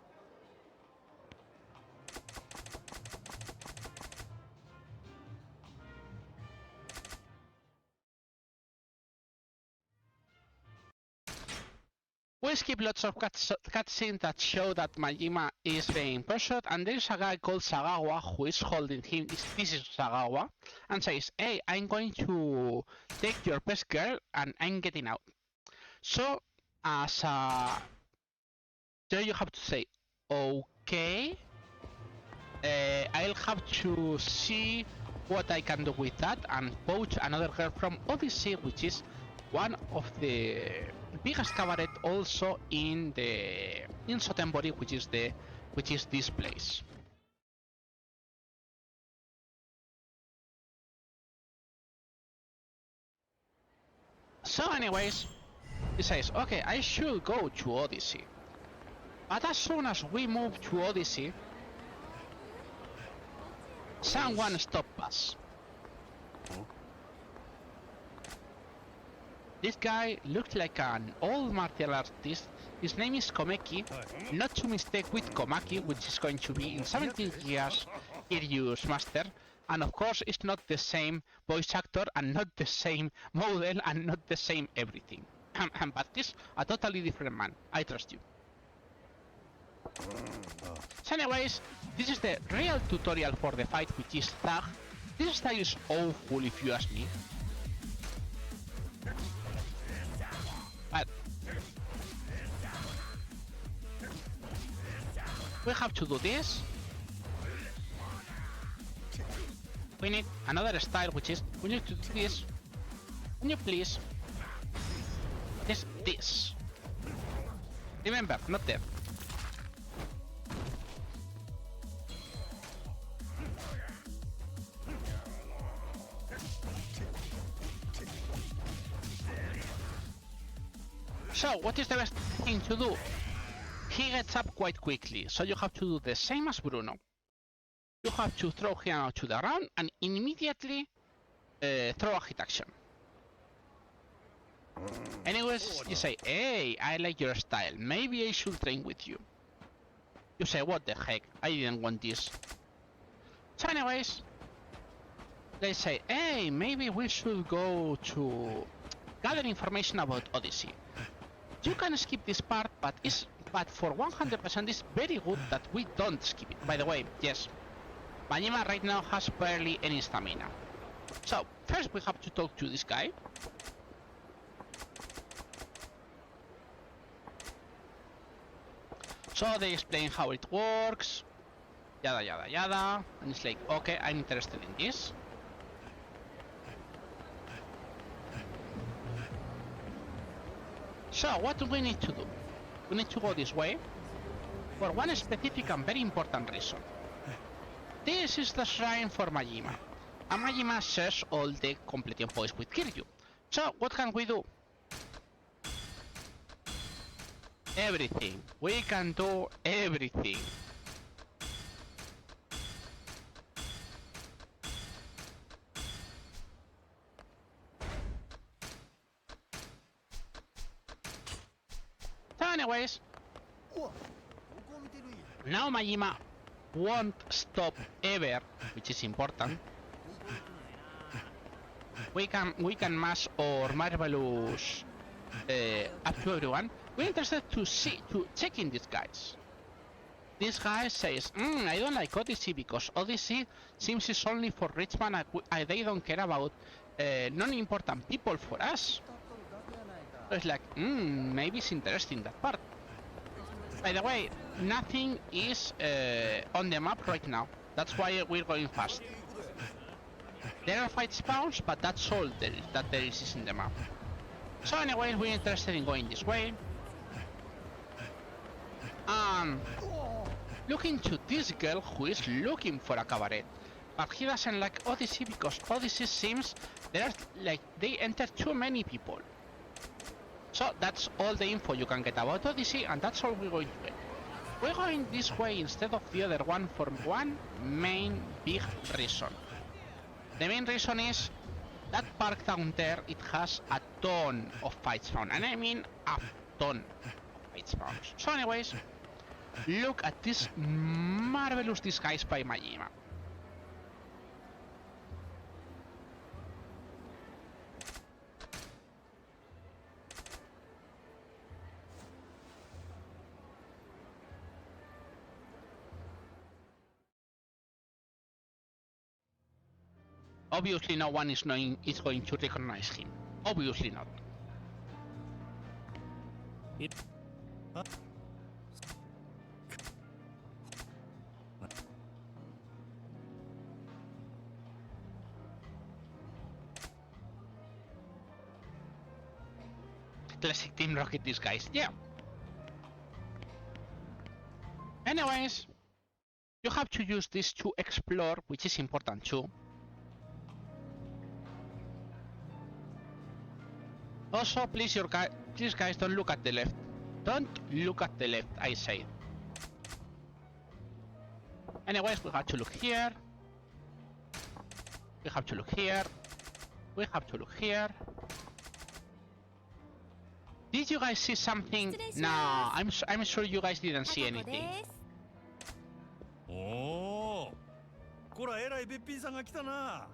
We skip lots of cutscenes that show that Majima is being pursued, and there's a guy called Sagawa who is holding him. This is Sagawa, and says, "Hey, I'm going to take your best girl, and I'm getting out." So, as there you have to say, "Okay, I'll have to see what I can do with that," and poach another girl from Odyssey, which is one of the biggest cabaret also in the in Sotenbori, which is this place. So anyways, he says, okay, I should go to Odyssey. But as soon as we move to Odyssey, someone stopped us. This guy looked like an old martial artist. His name is Komeki, not to mistake with Komaki, which is going to be in 17 years Kiryu's master. And of course, it's not the same voice actor, and not the same model, and not the same everything. But this a totally different man. I trust you. So anyways, this is the real tutorial for the fight, which is Thug. This style is awful if you ask me. But we have to do this. We need another style, which is we need to do this. Can you please? This. Remember, not there. So, what is the best thing to do? He gets up quite quickly, so you have to do the same as Bruno. You have to throw him out to the ground and immediately throw a hit action. Anyways, you say, hey, I like your style, maybe I should train with you. You say, what the heck, I didn't want this. So anyways, they say, hey, maybe we should go to gather information about Odyssey. You can skip this part, but for 100% it's very good that we don't skip it. By the way, yes, Majima right now has barely any stamina. So, first we have to talk to this guy. So they explain how it works, yada yada yada, and it's like, okay, I'm interested in this. So, what do we need to do? We need to go this way for one specific and very important reason. This is the shrine for Majima, and Majima shares all the completing points with Kiryu. So, what can we do? Everything. We can do everything. So anyways, now Majima won't stop ever, which is important. We can mash our marvelous up to everyone. We're interested to check in these guys. This guy says, I don't like Odyssey because Odyssey seems it's only for rich man and they don't care about non-important people for us. So it's like, maybe it's interesting that part. By the way, nothing is on the map right now. That's why we're going fast. There are fight spawns, but that's all there is in the map. So anyway, we're interested in going this way. Looking to this girl who is looking for a cabaret. But he doesn't like Odyssey because Odyssey seems they enter too many people. So that's all the info you can get about Odyssey, and that's all we're going to get. We're going this way instead of the other one for one main big reason. The main reason is that park down there, it has a ton of fight spawn, and I mean a ton of fight spawns. So anyways, look at this marvelous disguise by Majima. Obviously no one is going to recognize him. Obviously not. Classic Team Rocket disguise, yeah. Anyways, you have to use this to explore, which is important too. Also, please, please guys, don't look at the left. Don't look at the left, I say. Anyways, we have to look here. We have to look here. We have to look here. Did you guys see something? No, I'm sure you guys didn't see anything. おおこらえらいべっぴんさんが来たな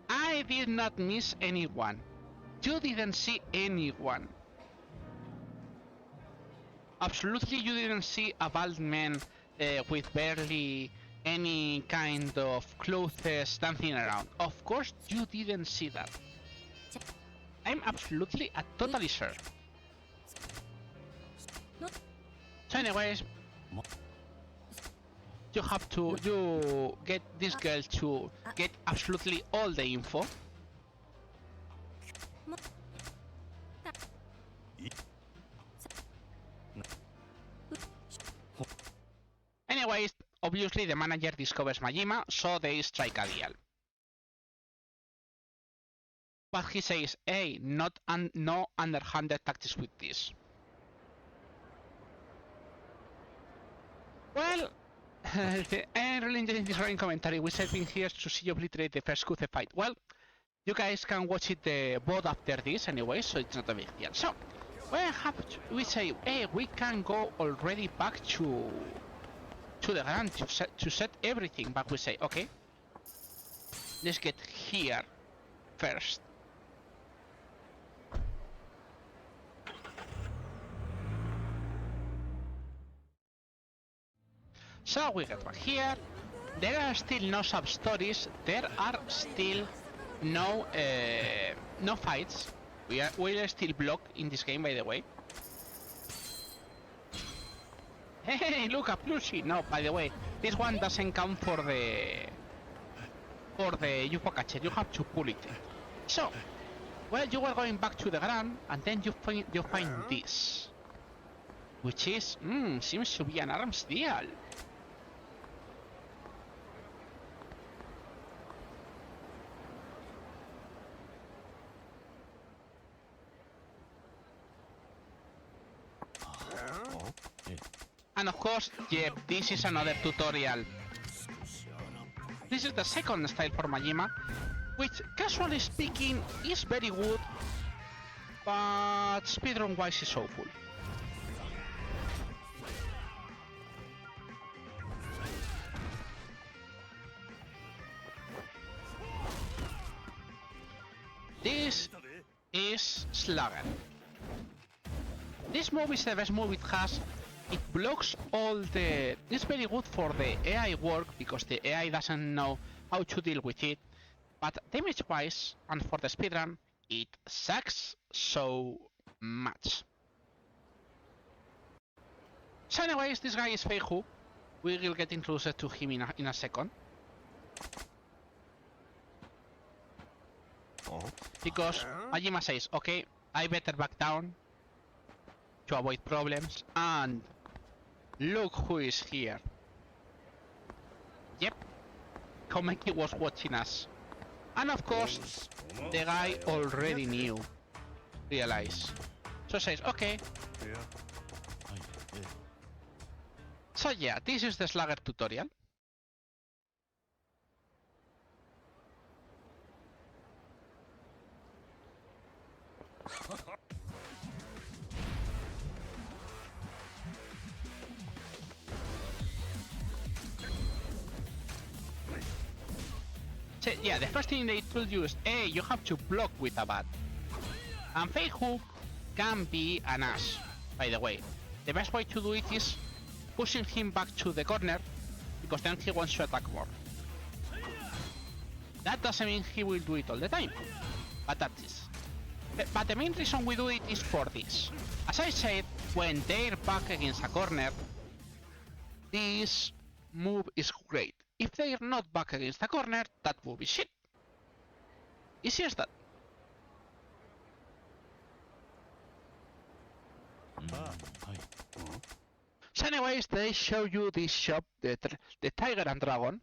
I did not miss anyone. You didn't see anyone. Absolutely, you didn't see a bald man with barely any kind of clothes dancing around. Of course, you didn't see that. I'm absolutely totally sure. So anyways, you have to get this girl to get absolutely all the info. Anyways, obviously the manager discovers Majima, so they strike a deal. But he says, hey, no underhanded tactics with this. Well, I'm really enjoying this running commentary. We said being here to see you obliterate the first Kuze fight. Well, you guys can watch it both after this anyway, so it's not a big deal. So, we say, hey, we can go already back to the ground to set everything, but we say, okay, let's get here first. So we get back here. There are still no sub-stories. There are still no fights. We are still blocked in this game, by the way. Hey, look, a plushie! No, by the way, this one doesn't count for the UFO catcher. You have to pull it. So, well, you are going back to the ground, and then you find this, which is seems to be an arms deal. And of course, yep, this is another tutorial. This is the second style for Majima, which, casually speaking, is very good, but speedrun-wise is awful. This is Slugger. This move is the best move it has. It blocks all the... It's very good for the AI work, because the AI doesn't know how to deal with it. But damage-wise, and for the speedrun, it sucks so much. So anyways, this guy is Feihu. We will get introduced to him in a second. Because Majima says, okay, I better back down to avoid problems, and look who is here. Yep, Komeki was watching us. And of course, the guy already realized. So says, okay. So yeah, this is the Slugger tutorial. So, yeah, the first thing they told you is, hey, you have to block with a bat. And Feihu can be an ass, by the way. The best way to do it is pushing him back to the corner, because then he wants to attack more. That doesn't mean he will do it all the time, but that is. But the main reason we do it is for this. As I said, when they're back against a corner, this move is great. If they're not back against the corner, that move is shit. Easy as that. はい。 So anyways, they show you this shop, the Tiger and Dragon.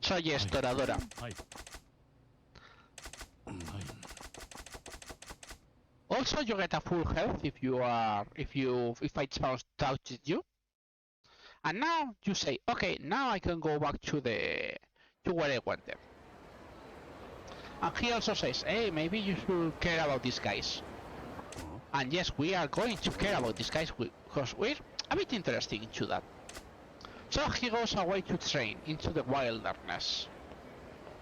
So yes, Toradora. はい。はい。 Also, you get a full health if I touch you. And now you say, okay, now I can go back to where I went there. And he also says, hey, maybe you should care about these guys. And yes, we are going to care about these guys because we're a bit interested into that. So he goes away to train into the wilderness.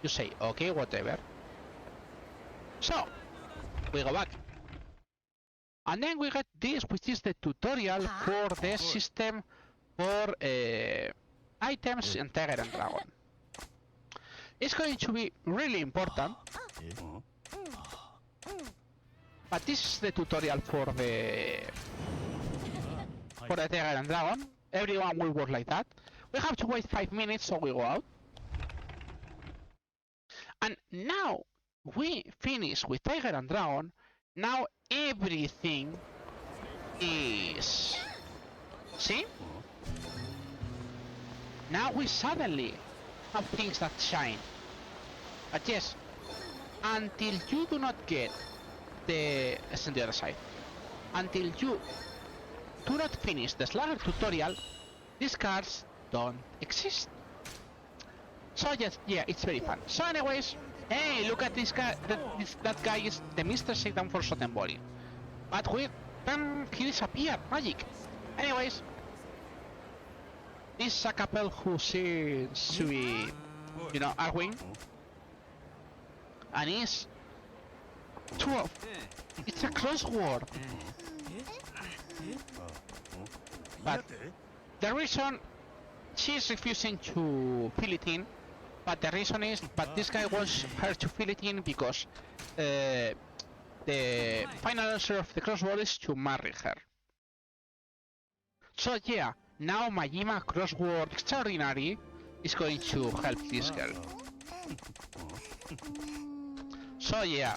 You say, okay, whatever. So, we go back. And then we get this, which is the tutorial for the system for items in Tiger and Dragon. It's going to be really important, but this is the tutorial for the Tiger and Dragon. Everyone will work like that. We have to wait 5 minutes, so we go out. And now we finish with Tiger and Dragon. Now everything is... See? Now we suddenly have things that shine. But yes, until you do not get it's on the other side. Until you do not finish the Slugger tutorial, these cards don't exist. So yes, yeah, it's very fun. So anyways, hey, look at this guy. That guy is the Mr. Satan for Sotenbori. But with then he disappeared. Magic. Anyways, this is a couple who seems to be, you know, Arwing. And it's 12. It's a crossword. But the reason she's refusing to fill it in, but the reason is, but this guy wants her to fill it in because the final answer of the crossword is to marry her. So yeah, now Majima Crossword Extraordinary is going to help this girl. So yeah,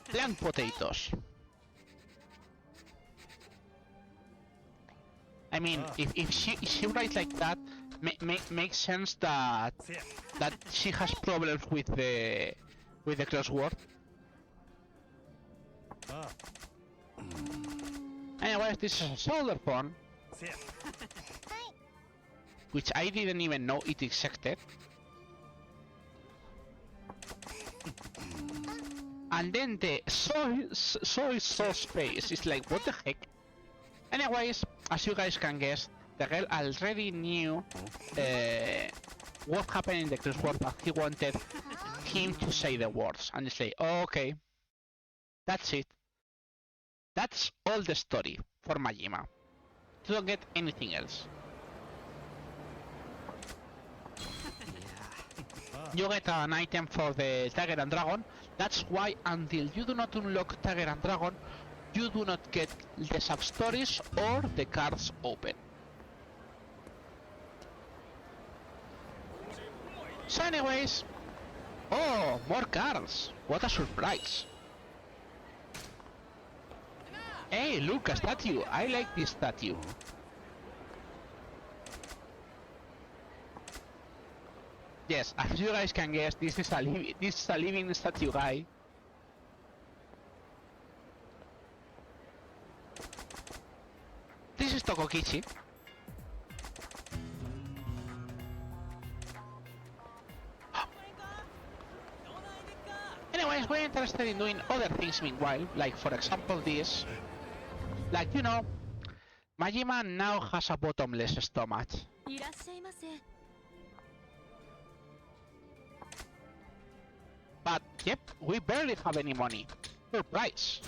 plant potatoes. I mean, if she writes like that, makes sense that she has problems with the crossword. Anyways, this is a solar phone, which I didn't even know it existed. And then the soy sauce space is like, what the heck? Anyways, as you guys can guess, the girl already knew what happened in the crossword, but he wanted him to say the words. And it's like, oh, okay, that's it. That's all the story for Majima. You don't get anything else. You get an item for the Tiger and Dragon. That's why until you do not unlock Tiger and Dragon, you do not get the sub-stories or the cards open. So anyways, oh, more cards. What a surprise. Hey, look, a statue. I like this statue. Yes, as you guys can guess, this is a living statue guy. This is Tokokichi. Anyways, we're interested in doing other things meanwhile, like for example this. Like, you know, Majima now has a bottomless stomach. いらっしゃいませ。 But, yep, we barely have any money. Surprise!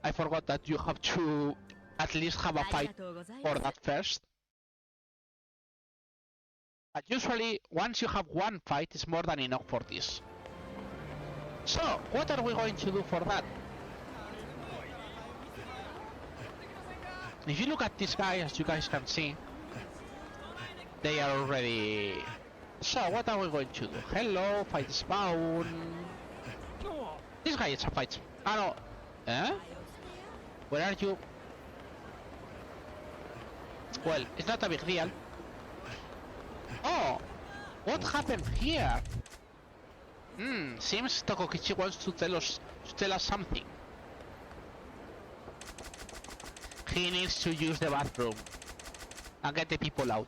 I forgot that you have to at least have a fight for that first. But usually, once you have one fight, it's more than enough for this. So, what are we going to do for that? If you look at this guy, as you guys can see, they are already So what are we going to do? Hello, fight spawn. This guy is a fight. Ah no. Eh? Where are you? Well, it's not a big deal. Oh! What happened here? Seems Tokokichi wants to tell us something. He needs to use the bathroom and get the people out.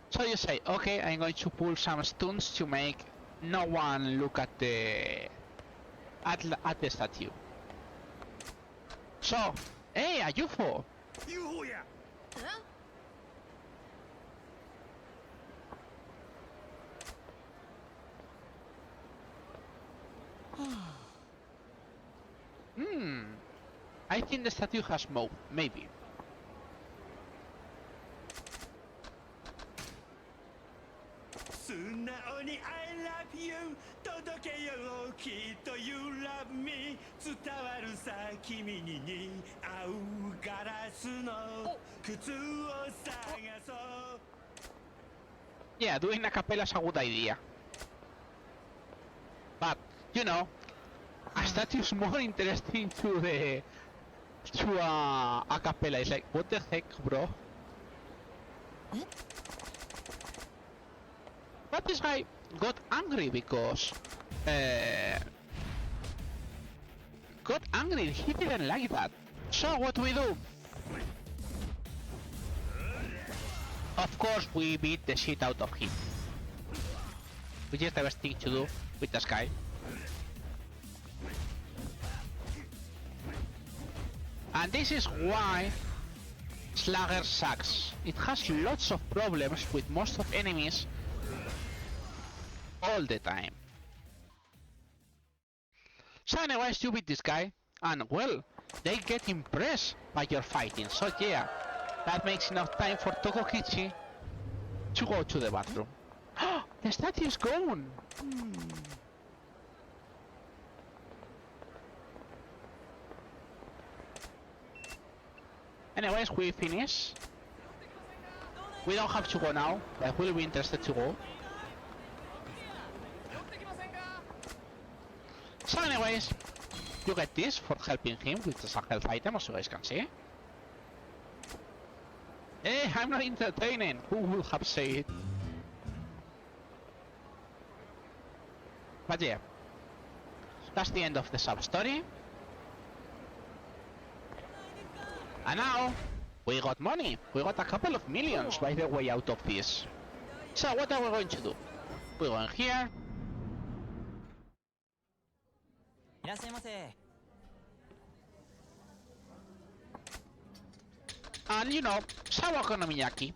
So you say, okay, I'm going to pull some stunts to make no one look at the statue. So, hey, a UFO! I think the statue has moved, maybe. 素直に I love you 届けようきっと You love me 伝わるさ君に合うガラスの靴を探そう Yeah, doing a cappella is a good idea. But, you know, a statue is more interesting to a cappella. It's like, what the heck, bro? But this guy got angry because he didn't like that. So what do we do? Of course we beat the shit out of him, which is the best thing to do with this guy. And this is why Slugger sucks. It has lots of problems with most of enemies all the time. So anyways, you beat this guy, and well, they get impressed by your fighting, so yeah, that makes enough time for Tokokichi to go to the bathroom. The statue is gone! Anyways, we finish. We don't have to go now, but we'll be interested to go. So anyways, you get this for helping him with the health item, as you guys can see. Hey, I'm not entertaining! Who would have said it? But yeah, that's the end of the sub-story. And now, we got money! We got a couple of millions by the way out of this. So what are we going to do? We're going here. いらっしゃいませ。 And you know, sour okonomiyaki.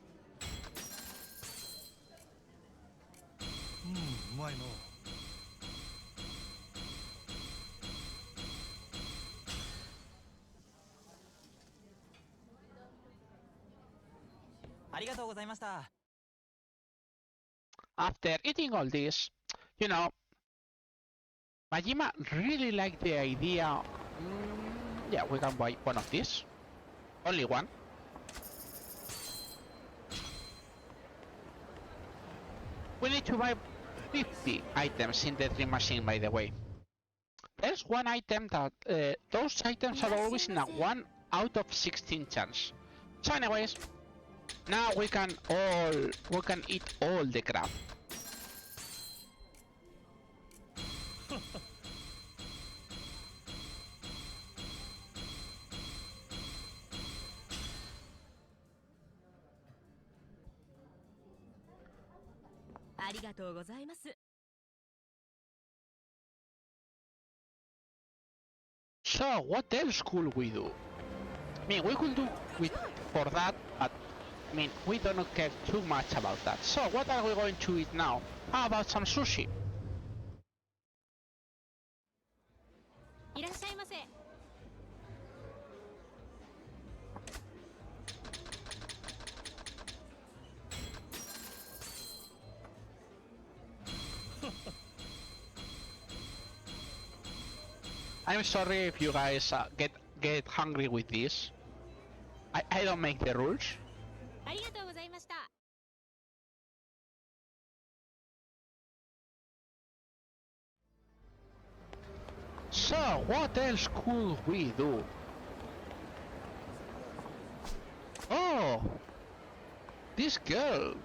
うまいの。ありがとうございました。 After eating all this, you know, Majima really liked the idea. Yeah, we can buy one of these. Only one. We need to buy 50 items in the dream machine, by the way. There's one item that those items are always in a 1 out of 16 chance. So anyways, now we can eat all the crap. So what else could we do? I mean, we could do for that, but I mean, we don't care too much about that. So what are we going to eat now? How about some sushi? いらっしゃいませ。 I'm sorry if you guys get hungry with this. I don't make the rules. So, what else could we do? Oh! This girl!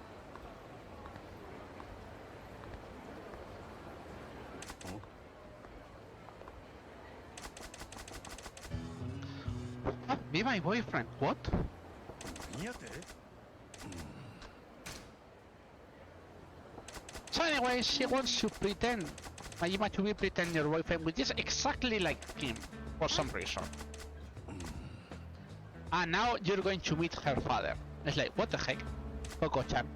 Be my boyfriend, what? So anyway, she wants to pretend Majima to be pretend your boyfriend, which is exactly like him, for some reason. And now you're going to meet her father. It's like, what the heck? Coco-chan.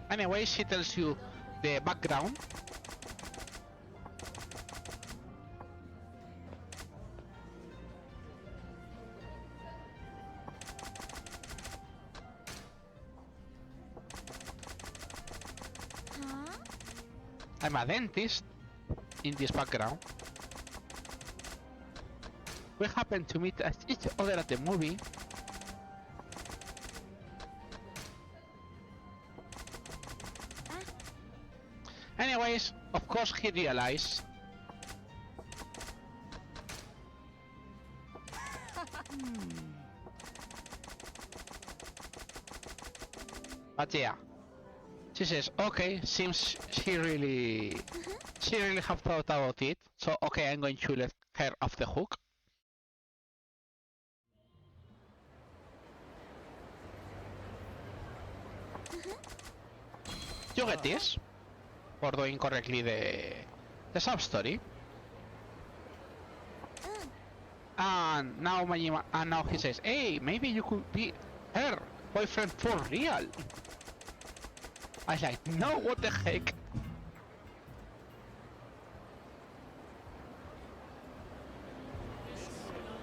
Anyway, she tells you the background. Huh? I'm a dentist in this background. We happen to meet each other at the movie. Anyways, of course he realized. But yeah, she says, okay, seems she really have thought about it. So okay, I'm going to let her off the hook. You get this? For doing correctly the sub story. And now Majima, and now he says, hey, maybe you could be her boyfriend for real. I was like, no, what the heck?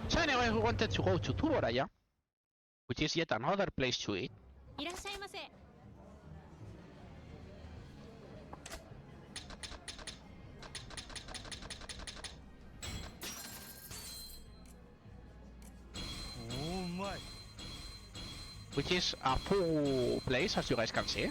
So anyway, we wanted to go to Tuboraya, which is yet another place to eat. いらっしゃいませ。Which is a full place, as you guys can see.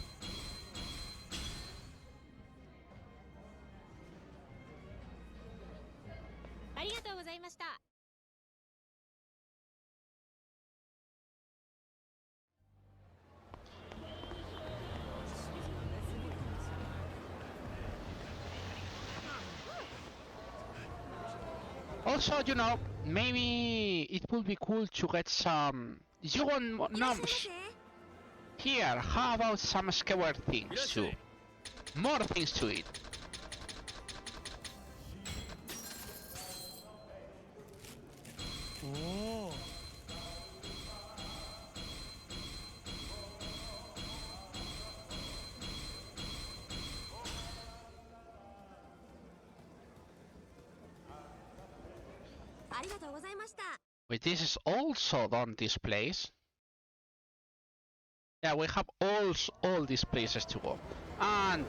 Also, you know, maybe it would be cool to get some Yugon noms here. How about some skewer things too? More things to eat. Wait, this is also on this place. Yeah, we have all these places to go. And,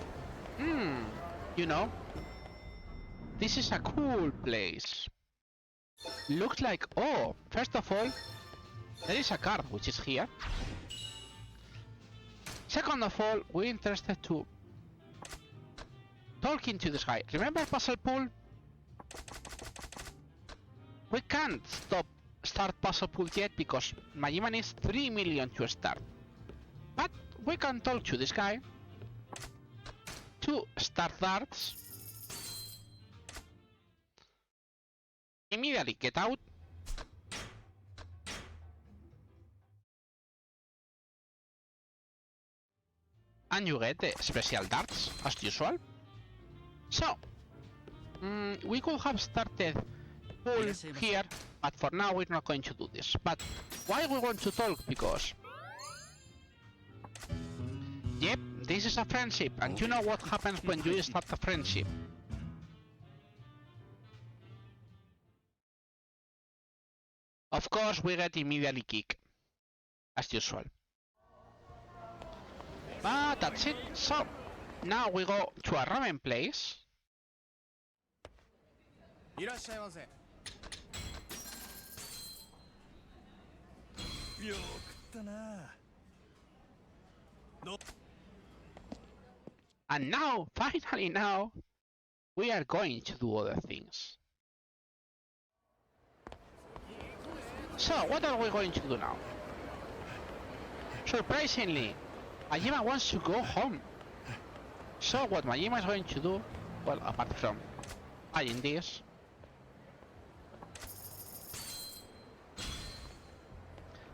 you know, this is a cool place. Looks like, oh, first of all, there is a card which is here. Second of all, we're interested to talking to this guy. Remember Puzzle Pool? We can't start Puzzle Pool yet because Majima needs 3 million to start. But we can talk to this guy to start darts. Immediately get out. And you get the special darts as usual. So, we could have started pool here, but for now we're not going to do this. But why we want to talk? Because yep, this is a friendship, and you know what happens when you start a friendship. Of course, we get immediately kicked, as usual. But that's it. So, now we go to a ramen place. いらっしゃいませ。よくったな。 And now, finally now, we are going to do other things. So, what are we going to do now? Surprisingly, Majima wants to go home. So what Majima is going to do, well, apart from buying this,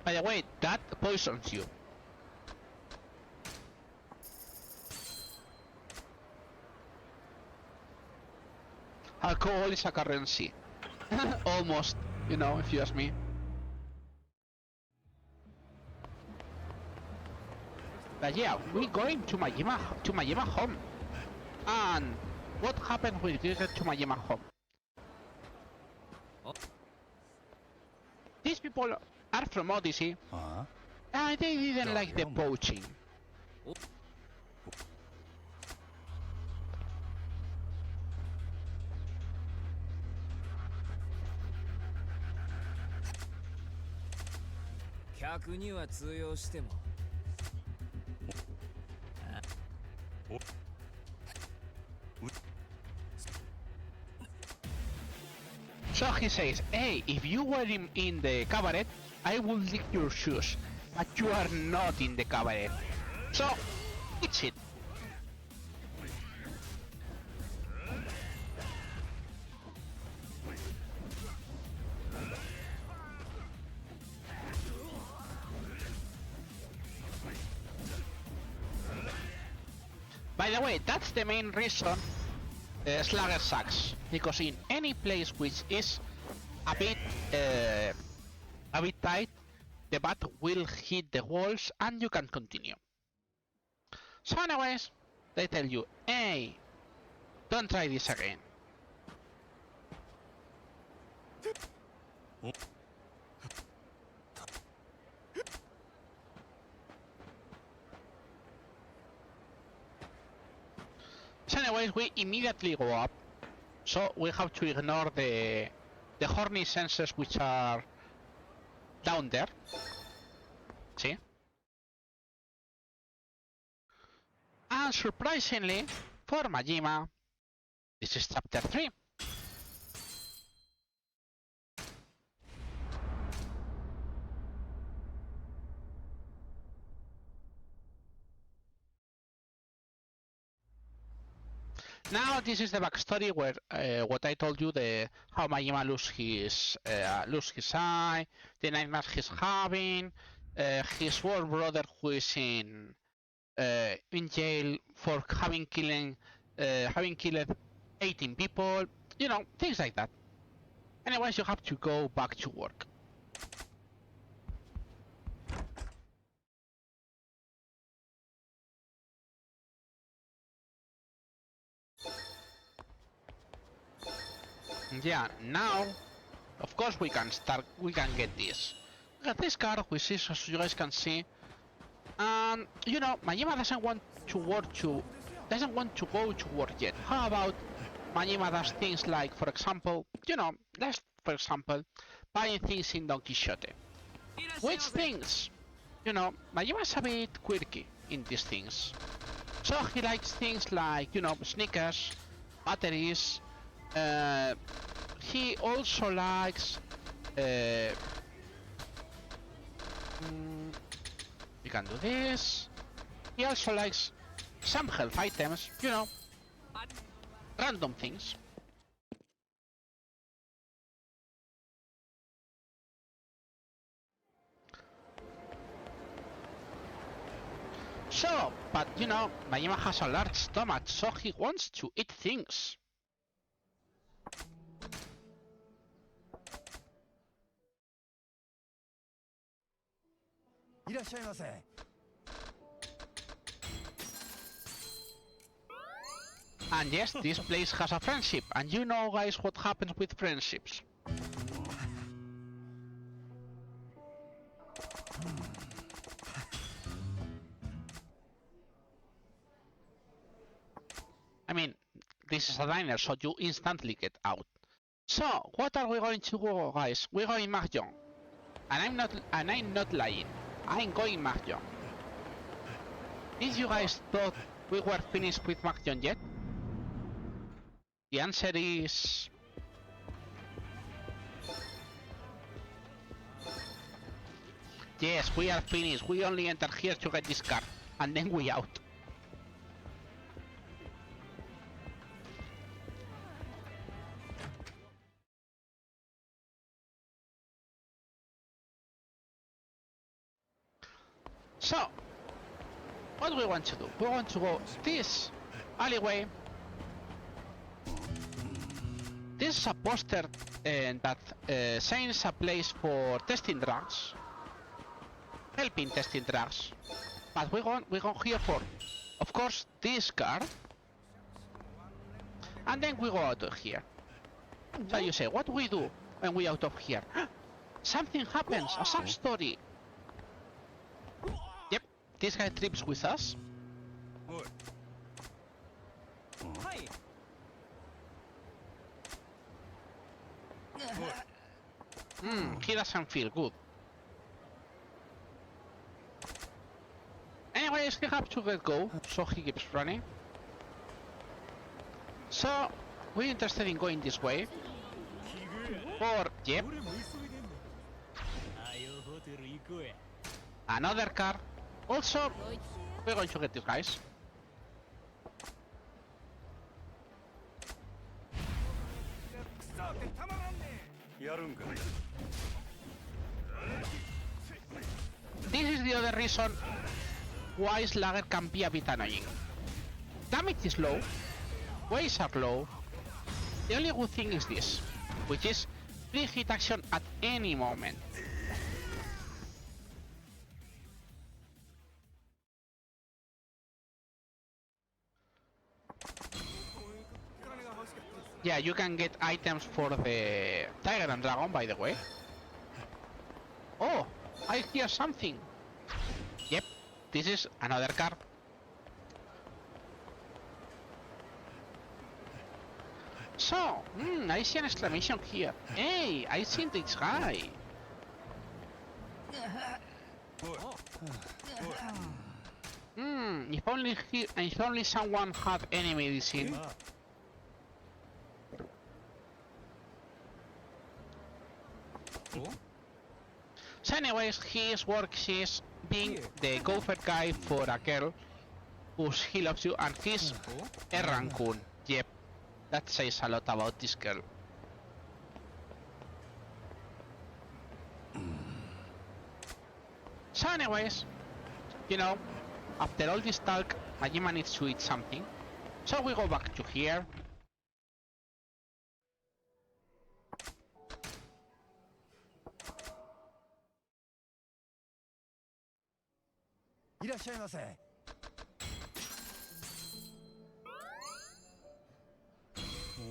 by the way, that poisons you. Alcohol is a currency. Almost, you know, if you ask me. But yeah, we're going to Majima home. And what happened when we get to Majima home? These people are from Odyssey, and they didn't like the poaching. So he says, hey, if you were in the cabaret, I would lick your shoes, but you are not in the cabaret. So, it's it. By the way, that's the main reason Slugger sucks, because in any place which is a bit tight, the bat will hit the walls and you can continue. So anyways, they tell you, hey, don't try this again. So anyways, we immediately go up, so we have to ignore the horny senses which are down there. See? And surprisingly, for Majima, this is chapter 3. Now this is the backstory where what I told you, the how Majima lose his eye, the nightmares he's having, his sword brother who is in jail for having killed 18 people, you know, things like that. Anyways, you have to go back to work. Yeah, now, of course we can get this. We got this card, which is, as you guys can see, and, you know, Majima doesn't want to go to work yet. How about Majima does things like, for example, you know, buying things in Don Quixote. Which things? You know, Majima's a bit quirky in these things. So he likes things like, you know, sneakers, batteries. He also likes we can do this. He also likes some health items, you know, random things. So, but you know, Majima has a large stomach, so he wants to eat things. And yes, this place has a friendship, and you know, guys, what happens with friendships. I mean, this is a diner, so you instantly get out. So, what are we going to do, guys? We're going Mahjong. and I'm not lying. I'm going Mahjong. Did you guys thought we were finished with Mahjong yet? The answer is... yes, we are finished. We only entered here to get this card, and then we out. So, what do we want to do? We want to go this alleyway. This is a poster that signs a place for testing drugs, helping testing drugs. But we go here for, of course, this card, and then we go out of here. So you say, what do we do when we out of here? Something happens, a sub story. Yep, this guy trips with us. Hi. He doesn't feel good. Anyways, he has to let go, so he keeps running. So, we're interested in going this way. Or, yep, 俺も急いでんねんあよホテル行こうや another car. Also, we're going to get these guys. This is the other reason why Slugger can be a bit annoying. Damage is low, waves are low. The only good thing is this, which is free hit action at any moment. Yeah, you can get items for the Tiger and Dragon, by the way. Oh, I hear something. Yep, this is another car. So, I see an exclamation here. Hey, I seen this guy. If only someone had any medicine. So anyways, his work is being the gopher guy for a girl who's he loves you, and he's a raccoon. Yep, that says a lot about this girl. So anyways, you know, after all this talk, Majima needs to eat something. So we go back to here.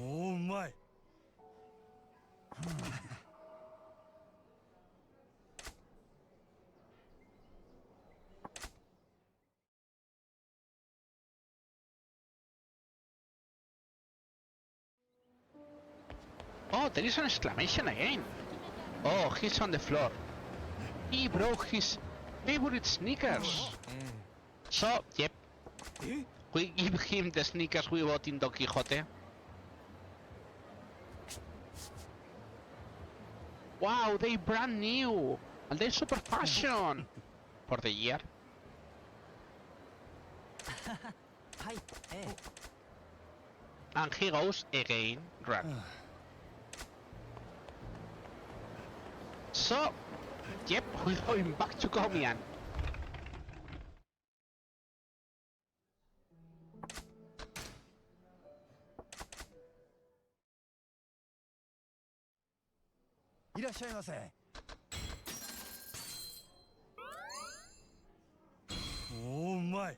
Oh my Oh, there is an exclamation again. Oh, he's on the floor. He broke his favorite sneakers. So, yep, we give him the sneakers we bought in Don Quixote. Wow, they brand new, and they're super fashion for the year. Hi. Hey. And he goes again, run. So, yep, we're going back to Gomian. Oh my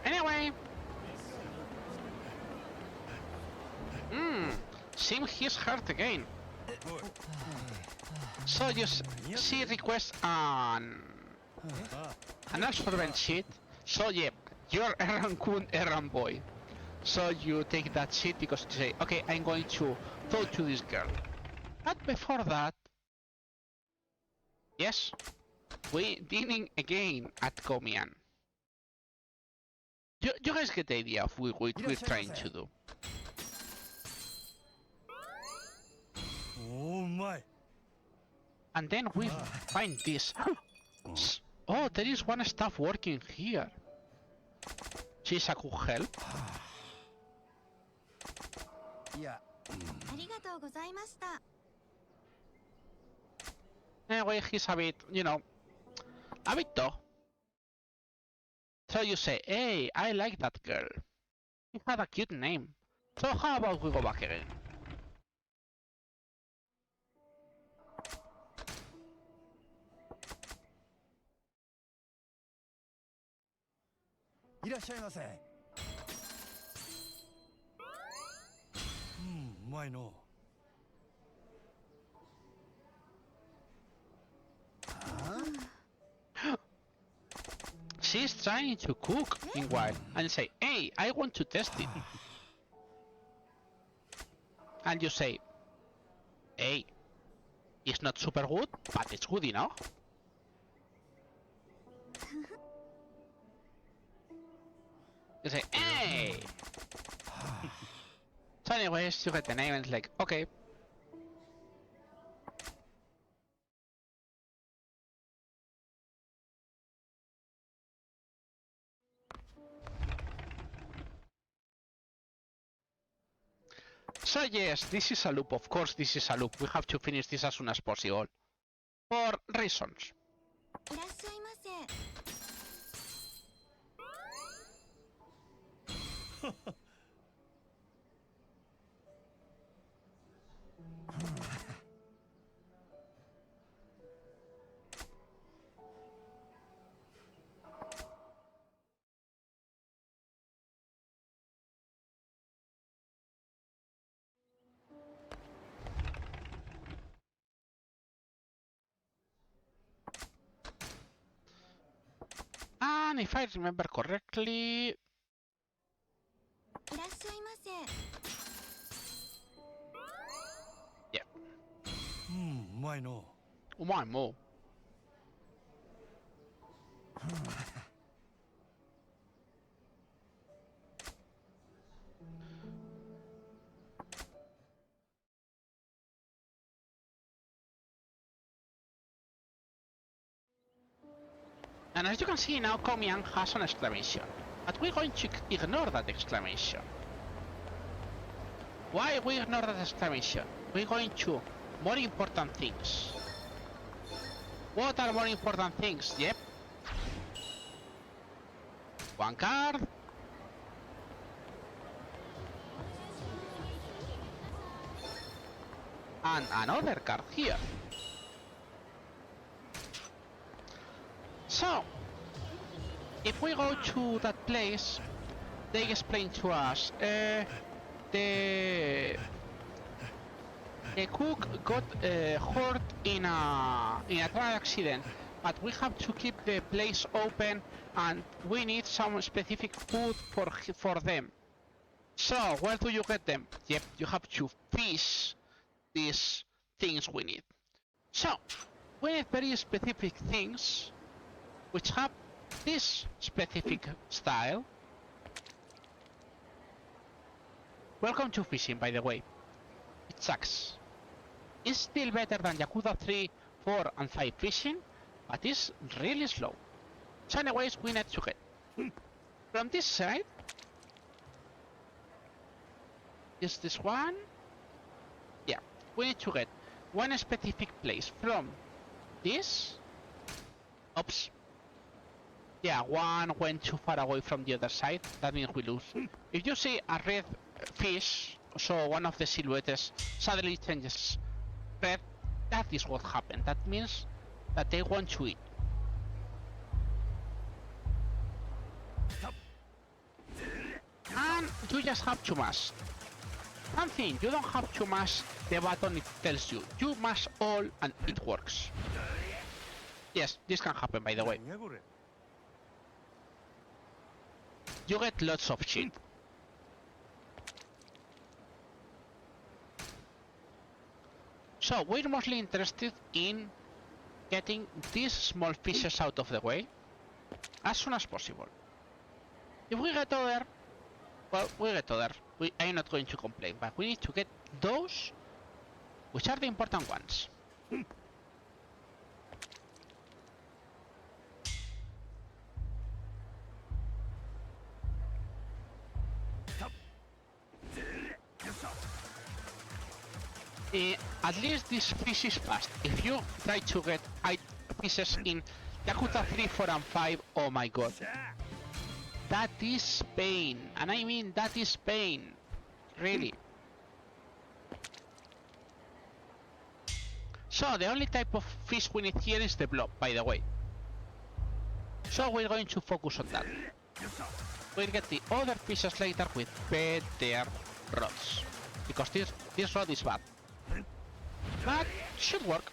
Anyway. Seems he's hurt again. So she requests an absorbent sheet. So yeah, you're errand kun, errand boy. So you take that sheet because you say, okay, I'm going to talk to this girl. But before that, yes, we dining again at Komian. You guys get the idea of what we're trying to do. Oh my. And then we find this. Oh, there is one staff working here. She's a good help. いやありがとうございました Anyway, he's a bit, you know, a bit tough. So you say, hey, I like that girl. She had a cute name. So how about we go back again? いらっしゃいませ。うまいの。 She's trying to cook meanwhile and say, hey, I want to test it. And you say, hey, it's not super good, but it's good enough. You say, hey! So anyways, you get the name and it's like, okay. So yes, this is a loop. Of course, this is a loop. We have to finish this as soon as possible. For reasons. いらっしゃいませ And if I remember correctly, いらっしゃいませ yeah. うまいの。 One more. And as you can see now, Komian has an exclamation. But we're going to ignore that exclamation. Why we ignore that exclamation? We're going to more important things. What are more important things? Yep. One card. And another card here. So, if we go to that place, they explain to us, the cook got hurt in a train accident, but we have to keep the place open and we need some specific food for them. So, where do you get them? Yep, you have to fish these things we need. So, we need very specific things which have this specific style. Welcome to fishing, by the way. It sucks. It's still better than Yakuza 3, 4 and 5 fishing, but it's really slow. So anyways, we need to get from this side. Is this one? Yeah, we need to get one specific place from this. Oops. Yeah, one went too far away from the other side. That means we lose. If you see a red fish, so one of the silhouettes suddenly changes red, that is what happened. That means that they want to eat. And you just have to mash. Something you don't have to mash the button, it tells you. You mash all and it works. Yes, this can happen by the way. You get lots of shit. So we're mostly interested in getting these small fishes out of the way as soon as possible. If we get other, well, we get other. I'm not going to complain, but we need to get those which are the important ones. At least this fish is fast. If you try to get 8 pieces in Yakuza 3, 4 and 5, oh my god. That is pain. And I mean that is pain. Really. So the only type of fish we need here is the blob, by the way. So we're going to focus on that. We'll get the other fishes later with better rods. Because this rod is bad. But should work.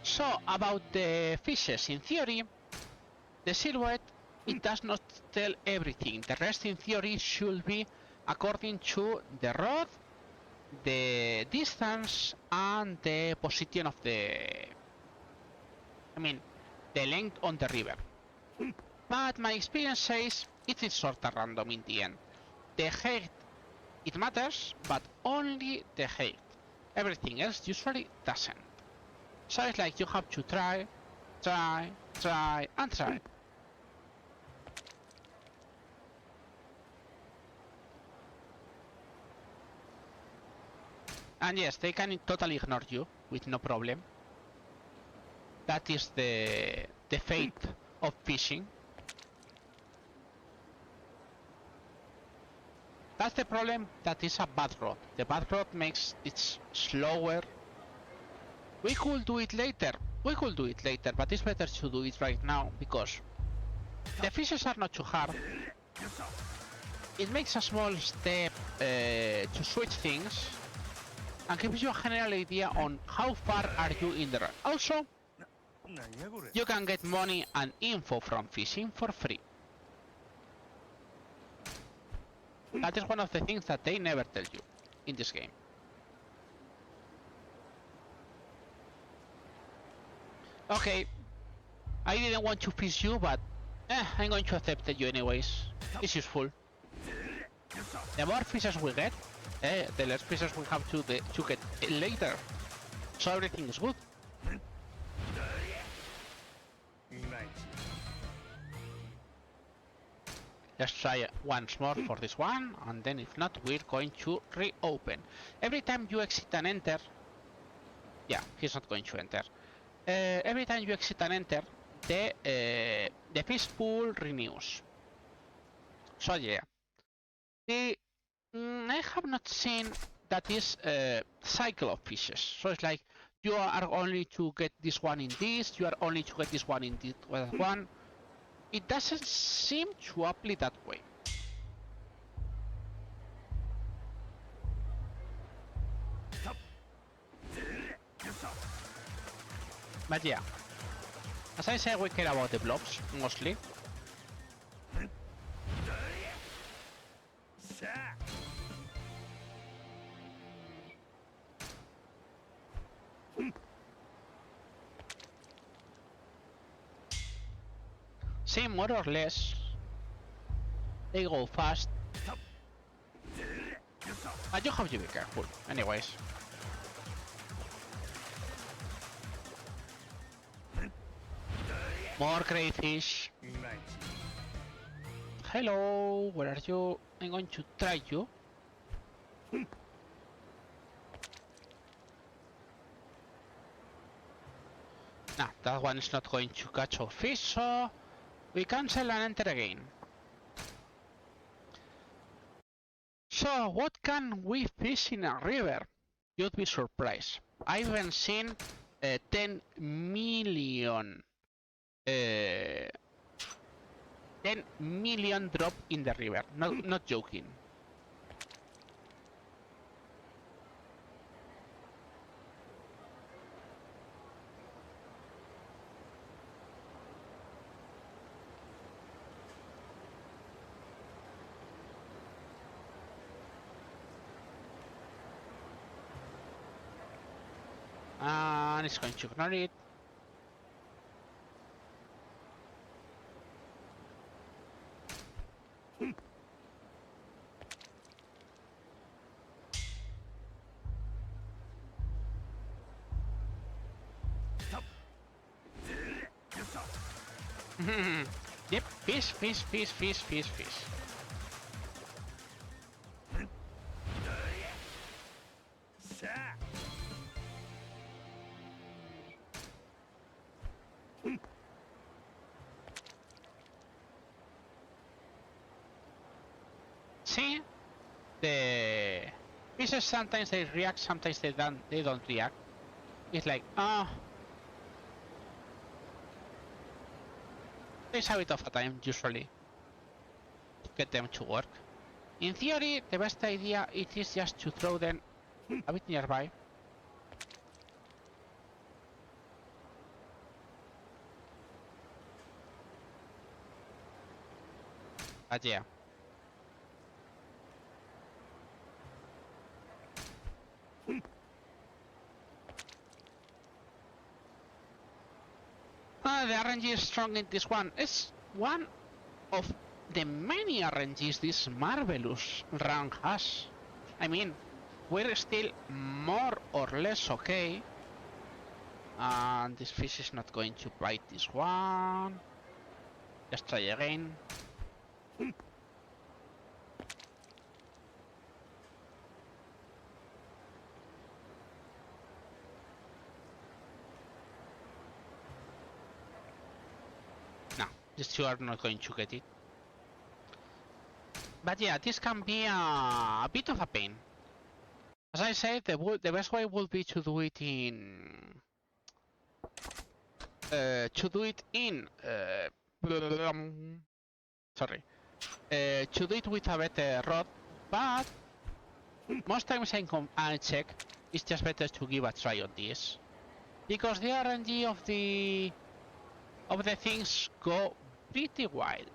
So, about the fishes, in theory, the silhouette, it does not tell everything. The rest, in theory, should be according to the rod, the distance, and the position of the... I mean, the length on the river. But my experience says it is sorta random in the end. The height, it matters, but only the height. Everything else usually doesn't. So it's like you have to try, and try. And yes, they can totally ignore you with no problem. That is the fate of fishing. That's the problem, that is a bad rod. The bad rod makes it slower. We could do it later, but it's better to do it right now, because the fishes are not too hard. It makes a small step to switch things, and gives you a general idea on how far are you in the run. Also, you can get money and info from fishing for free. That is one of the things that they never tell you in this game. Okay, I didn't want to fish you, but I'm going to accept you anyways. It's useful. The more fishes we get, the less fishes we have to get later. So everything is good. Let's try once more for this one, and then if not, we're going to reopen. Every time you exit and enter... Yeah, he's not going to enter. Every time you exit and enter, the fish pool renews. So yeah, I have not seen that is cycle of fishes. So it's like you are only to get this one in this, you are only to get this one in this one. It doesn't seem to apply that way. But yeah, as I said, we care about the blobs, mostly. See, more or less, they go fast. But you have to be careful, anyways. More crayfish. Hello, where are you? I'm going to try you. Nah, that one is not going to catch a fish, so we cancel and enter again. So, what can we fish in a river? You'd be surprised. I haven't seen 10 million 10 million drop in the river. Not joking. And it's going to ignore it. Yep, fish. See, the fishes sometimes they react, sometimes they don't react. It's like, takes a bit of a time usually to get them to work. In theory, the best idea it is just to throw them a bit nearby. But yeah. The RNG is strong in this one. It's one of the many RNGs this marvelous run has. I mean, we're still more or less okay. And this fish is not going to bite this one. Let's try again. These two are not going to get it. But yeah, this can be a bit of a pain. As I said, the best way would be to do it in... to do it with a better rod, but most times I check, it's just better to give a try on this. Because the RNG of the things go pretty wild.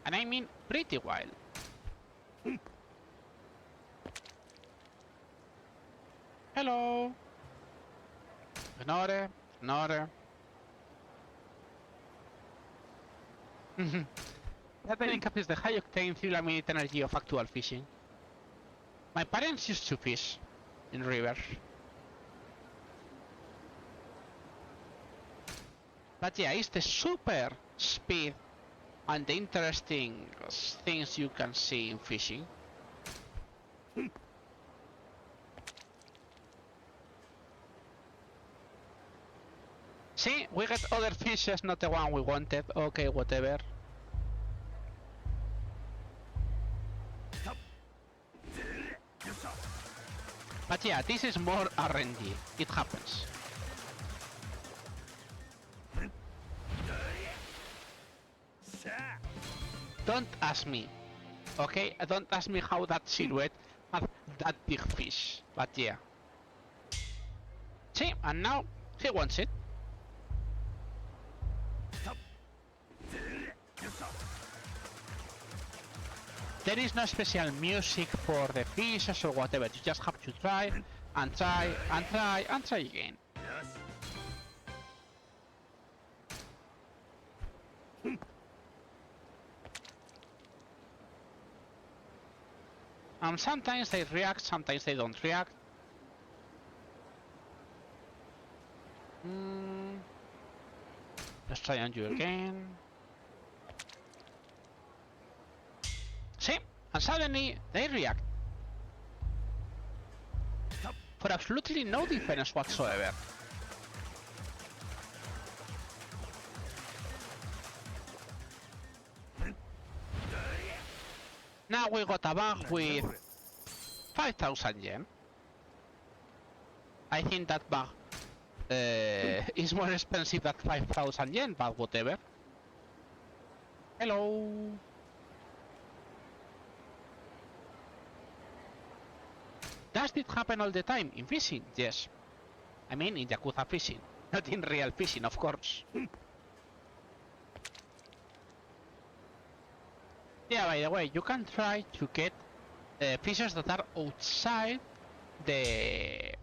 And I mean pretty wild. Hello. Ignore. That didn't cap is the high octane fuel minute energy of actual fishing. My parents used to fish in rivers. But yeah, it's the super speed and the interesting things you can see in fishing. See, we get other fishes, not the one we wanted. Okay, whatever. But yeah, this is more RNG. It happens. Don't ask me, okay? Don't ask me how that silhouette had that big fish. But yeah. See, and now he wants it. There is no special music for the fishes or whatever. You just have to try and try and try and try again. Sometimes they react, sometimes they don't react. try on you again. See? And suddenly they react. For absolutely no difference whatsoever. Now we got a bug with 5,000 yen. I think that bug is more expensive than 5,000 yen, but whatever. Hello. Does it happen all the time in fishing? Yes. I mean in Yakuza fishing, not in real fishing, of course. Yeah, by the way, you can try to get fishes that are outside the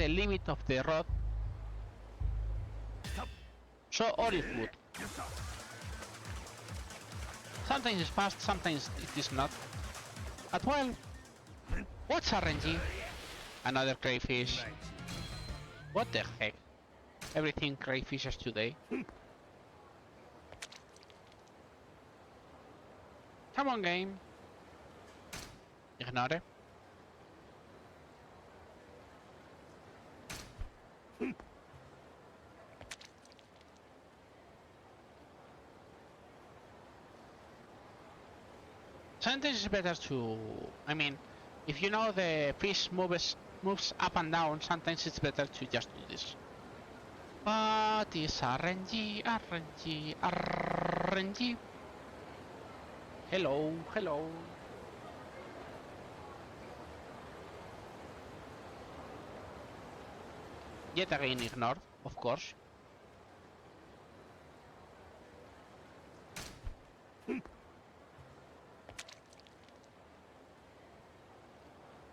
limit of the rod. So or it would. Sometimes it's fast, sometimes it is not. But well, what's RNG? Another crayfish. What the heck? Everything crayfishes today. Come on, game. Ignore. Sometimes it's better to... I mean, if you know the fish moves up and down, sometimes it's better to just do this. But it's RNG, RNG, RNG. Hello, hello. Yet again ignored, of course.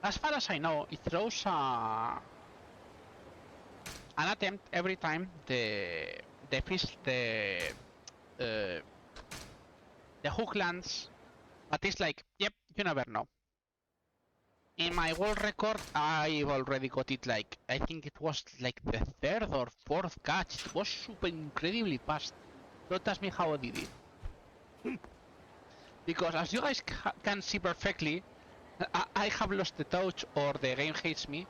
As far as I know, it throws an attempt every time the fish the hook lands, but it's like, yep, you never know. In my world record, I've already got it like, I think it was like the third or fourth catch. It was super incredibly fast. Don't ask me how I did it. Because as you guys can see perfectly, I have lost the touch or the game hates me.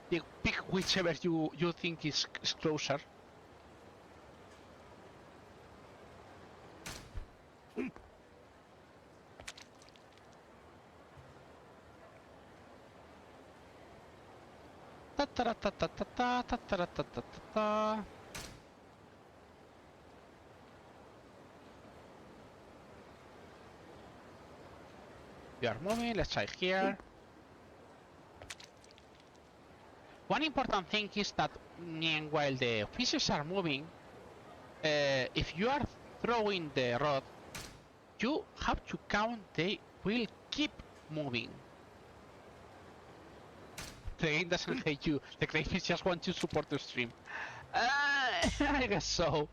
Pick whichever you think is closer. We are moving, let's try here. One important thing is that while the fishes are moving, if you are throwing the rod, you have to count they will keep moving. The game doesn't hate you, the crayfish just want to support the stream. I guess so.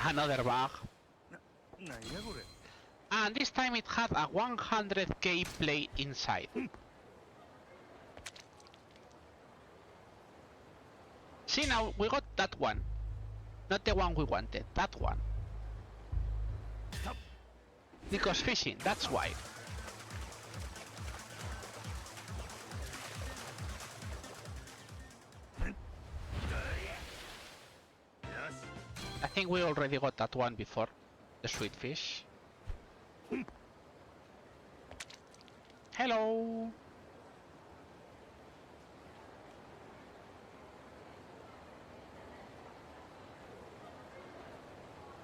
Another bug. And this time it had a 100k play inside. See, now we got that one. Not the one we wanted, that one. Because fishing, that's why. I think we already got that one before. The sweet fish. Hello.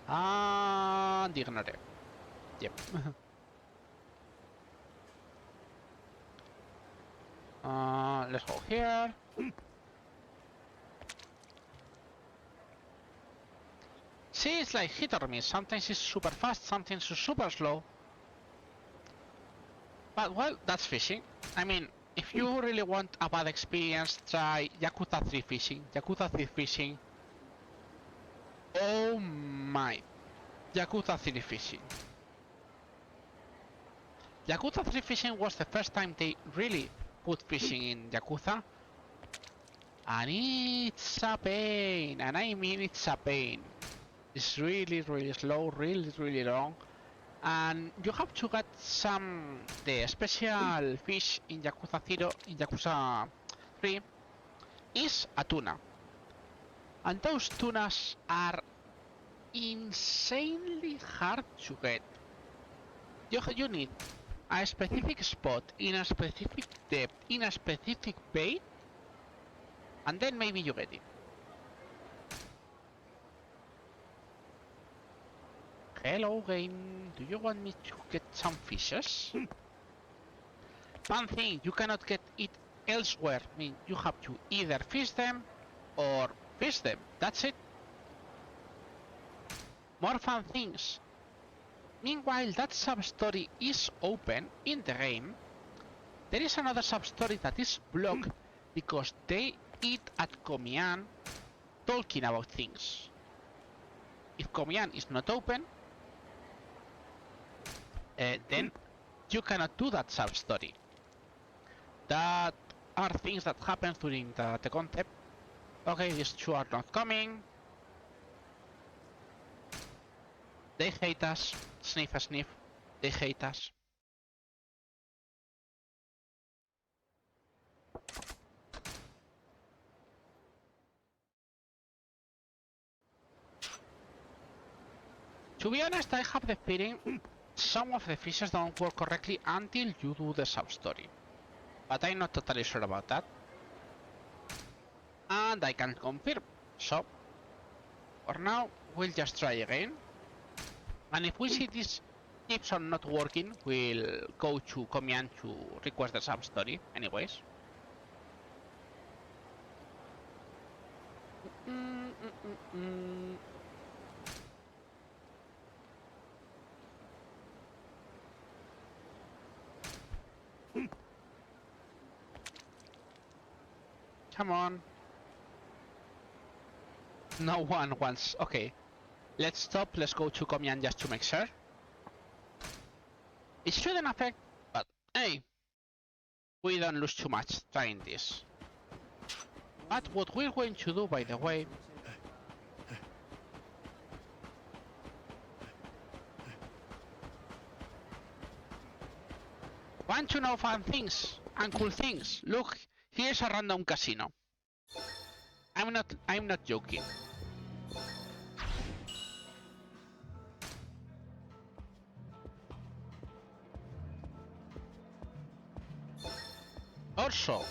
And ignore. Yep. Let's go here. See, it's like hit or miss. Sometimes it's super fast, sometimes it's super slow. But well, that's fishing. I mean, if you really want a bad experience, try Yakuza 3 fishing. Yakuza 3 fishing. Oh my. Yakuza 3 fishing. Yakuza 3 fishing was the first time they really put fishing in Yakuza. And it's a pain, and I mean it's a pain. It's really slow, really long. And you have to get the special fish in Yakuza 0, in Yakuza 3 is a tuna. And those tunas are insanely hard to get. You need a specific spot in a specific depth in a specific bait, and then maybe you get it. Hello game, do you want me to get some fishes? One thing, you cannot get it elsewhere. I mean, you have to either fish them or fish them. That's it. More fun things. Meanwhile, that sub-story is open in the game. There is another sub-story that is blocked because they eat at Komian talking about things. If Komian is not open, then you cannot do that sub-story. That are things that happen during the concept. Okay, these two are not coming. They hate us. Sniff a sniff. They hate us. To be honest, I have the feeling some of the fishes don't work correctly until you do the sub-story. But I'm not totally sure about that. And I can't confirm. So, for now, we'll just try again. And if we see this keeps on not working, we'll go to Komian to request the sub-story anyways. Come on. No one wants... Okay. Let's stop, let's go to Komian just to make sure. It shouldn't affect, but hey, we don't lose too much trying this. But what we're going to do, by the way, want to know fun things and cool things? Look, here's a random casino. I'm not joking. Also,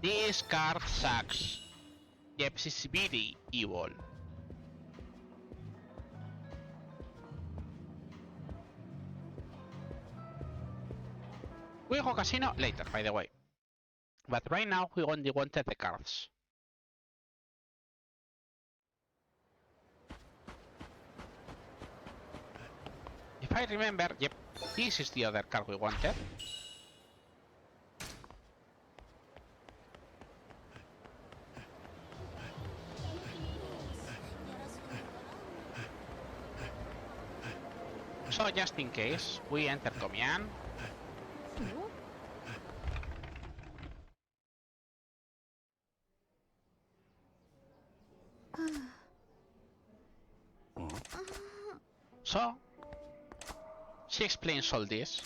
this card sucks. Yep, it's very evil. We'll go casino later, by the way. But right now, we only wanted the cards. If I remember, yep, this is the other card we wanted. So just in case, we enter Komian. So, she explains all this.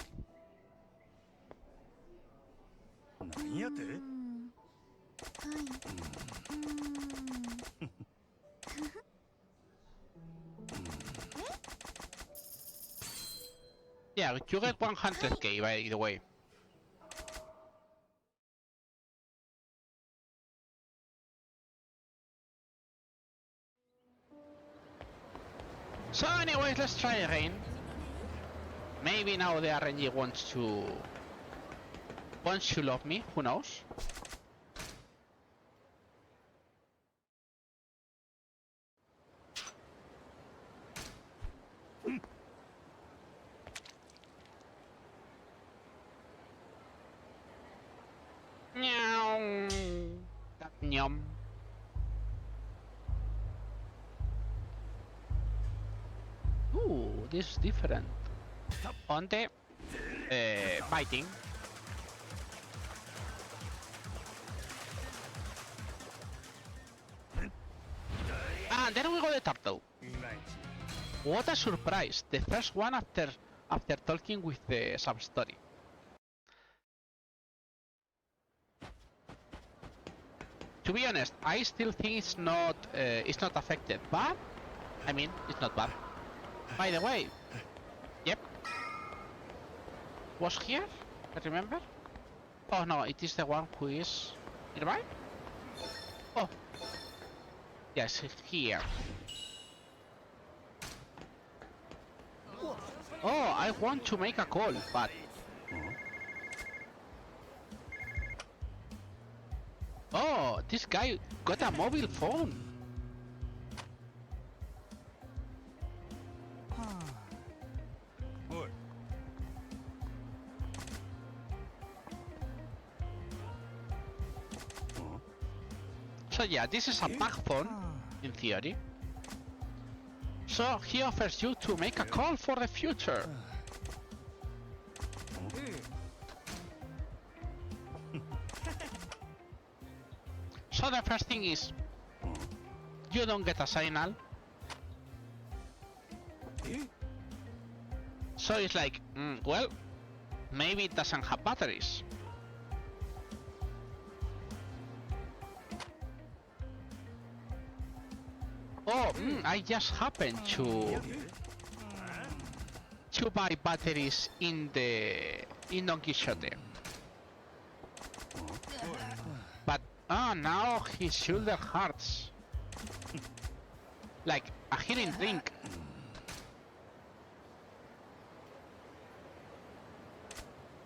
Yeah, you get 100k by the way. So anyways, let's try again. Maybe now the RNG wants to love me, who knows? Meow. That yum. this is different. On the biting. And then we got the turtle. What a surprise! The first one after talking with the sub-story. To be honest, I still think it's not affected, but I mean it's not bad. By the way, yep, was here. I remember. Oh no, it is the one who is nearby. Oh, yes, here. Oh, I want to make a call, but oh, this guy got a mobile phone. So yeah, this is a bug phone, in theory. So he offers you to make a call for the future. So the first thing is, you don't get a signal. So it's like, well, maybe it doesn't have batteries. Oh, I just happened to buy batteries in Don Quixote. But now his shoulder hurts. Like a healing drink.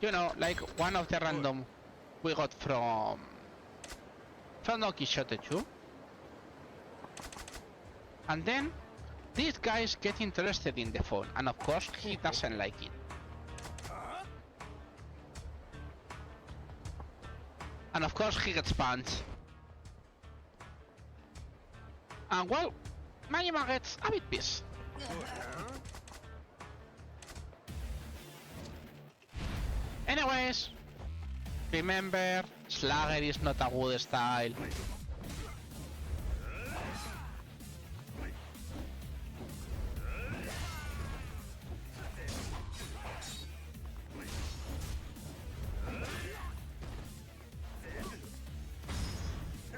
You know, like one of the random we got from Don Quixote too. And then these guys get interested in the phone, and of course he doesn't like it. And of course he gets punched. And well, Majima gets a bit pissed. Anyways, remember, Slugger is not a good style.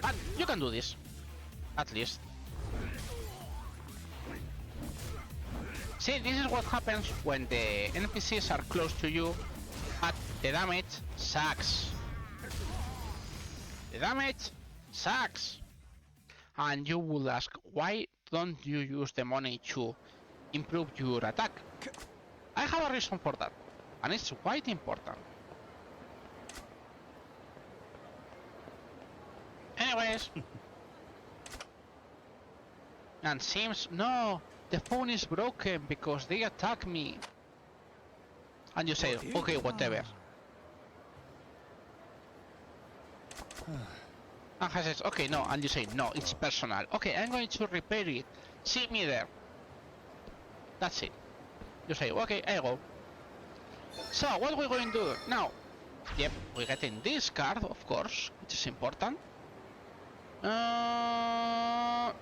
But you can do this, at least. See, this is what happens when the NPCs are close to you, but the damage sucks. The damage sucks. And you will ask, why don't you use the money to improve your attack? I have a reason for that, and it's quite important. Anyways. And seems, no, the phone is broken because they attacked me. And you say, okay, whatever. And he says, okay, no, and you say, no, it's personal. Okay, I'm going to repair it. See me there. That's it. You say, okay, I go. So, what we're going to do now? Yep, we're getting this card, of course, which is important. Yeah.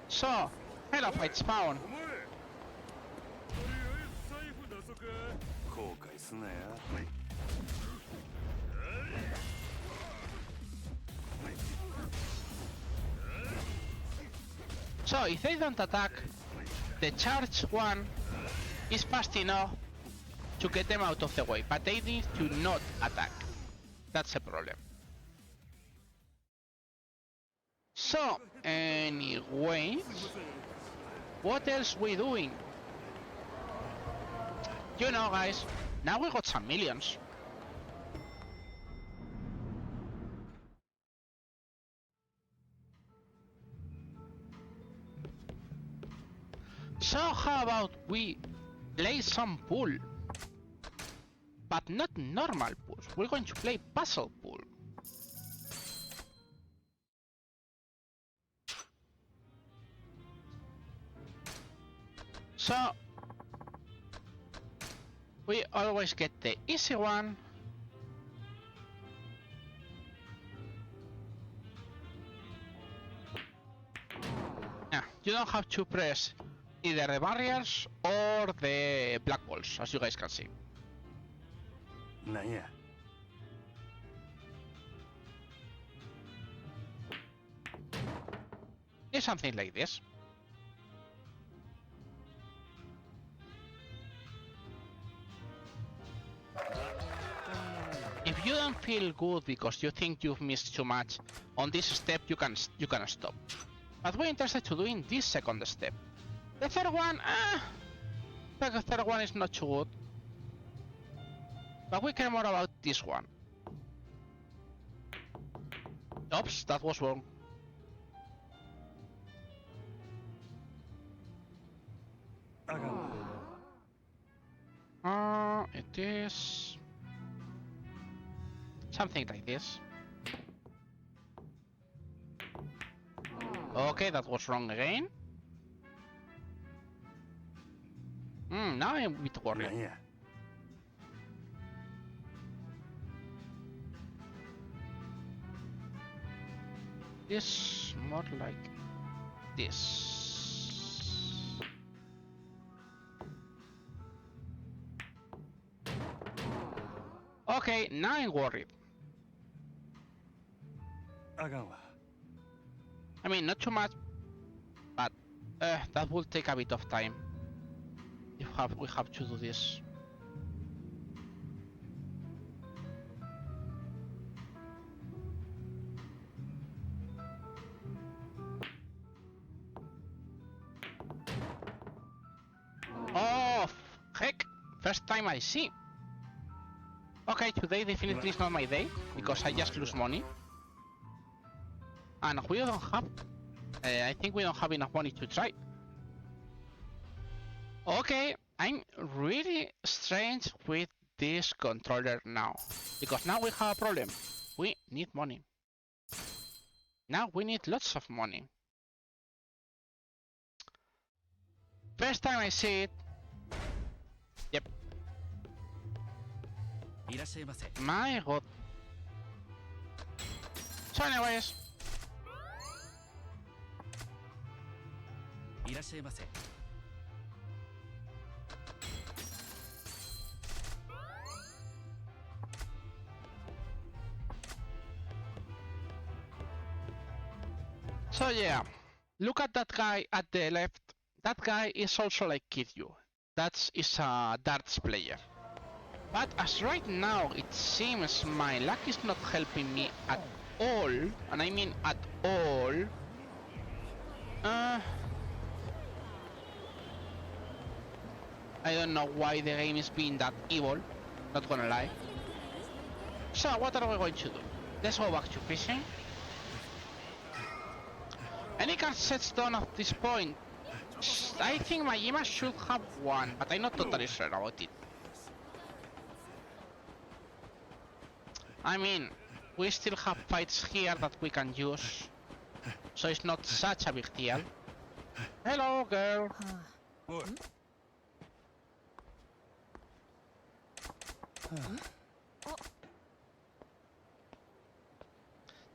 So, Hell Fights found. So, if they don't attack, the charged one is fast enough to get them out of the way, but they need to not attack. That's a problem. So, anyway, what else we doing? You know, guys, now we got some millions. So how about we play some pool? But not normal pools, we're going to play puzzle pool. So we always get the easy one. Yeah, you don't have to press either the barriers or the black walls, as you guys can see. なんや It's something like this. If you don't feel good because you think you've missed too much on this step, you can stop. But we're interested to doing this second step. The third one, the third one is not too good. But we care more about this one. Oops, that was wrong. It is something like this. Okay, that was wrong again. Now I'm a bit worried. なんや This more like this. Okay, now I'm worried. あかんわ I mean, not too much, but that will take a bit of time. We have to do this. Oh, heck! First time I see. Okay, today definitely is not my day, because I just lose money. And we don't have... I think we don't have enough money to try. Okay, I'm really strange with this controller now. Because now we have a problem. We need money. Now we need lots of money. First time I see it. Yep. いらっしゃいませ My god. So anyways. いらっしゃいませ So yeah. Look at that guy at the left. That guy is also like Kiryu. That is a darts player. But as right now it seems my luck is not helping me at all, and I mean at all. I don't know why the game is being that evil, not gonna lie. So what are we going to do? Let's go back to fishing. Any card sets done at this point. I think Majima should have one, but I'm not totally sure about it. I mean, we still have fights here that we can use, so it's not such a big deal. Hello, girl. おい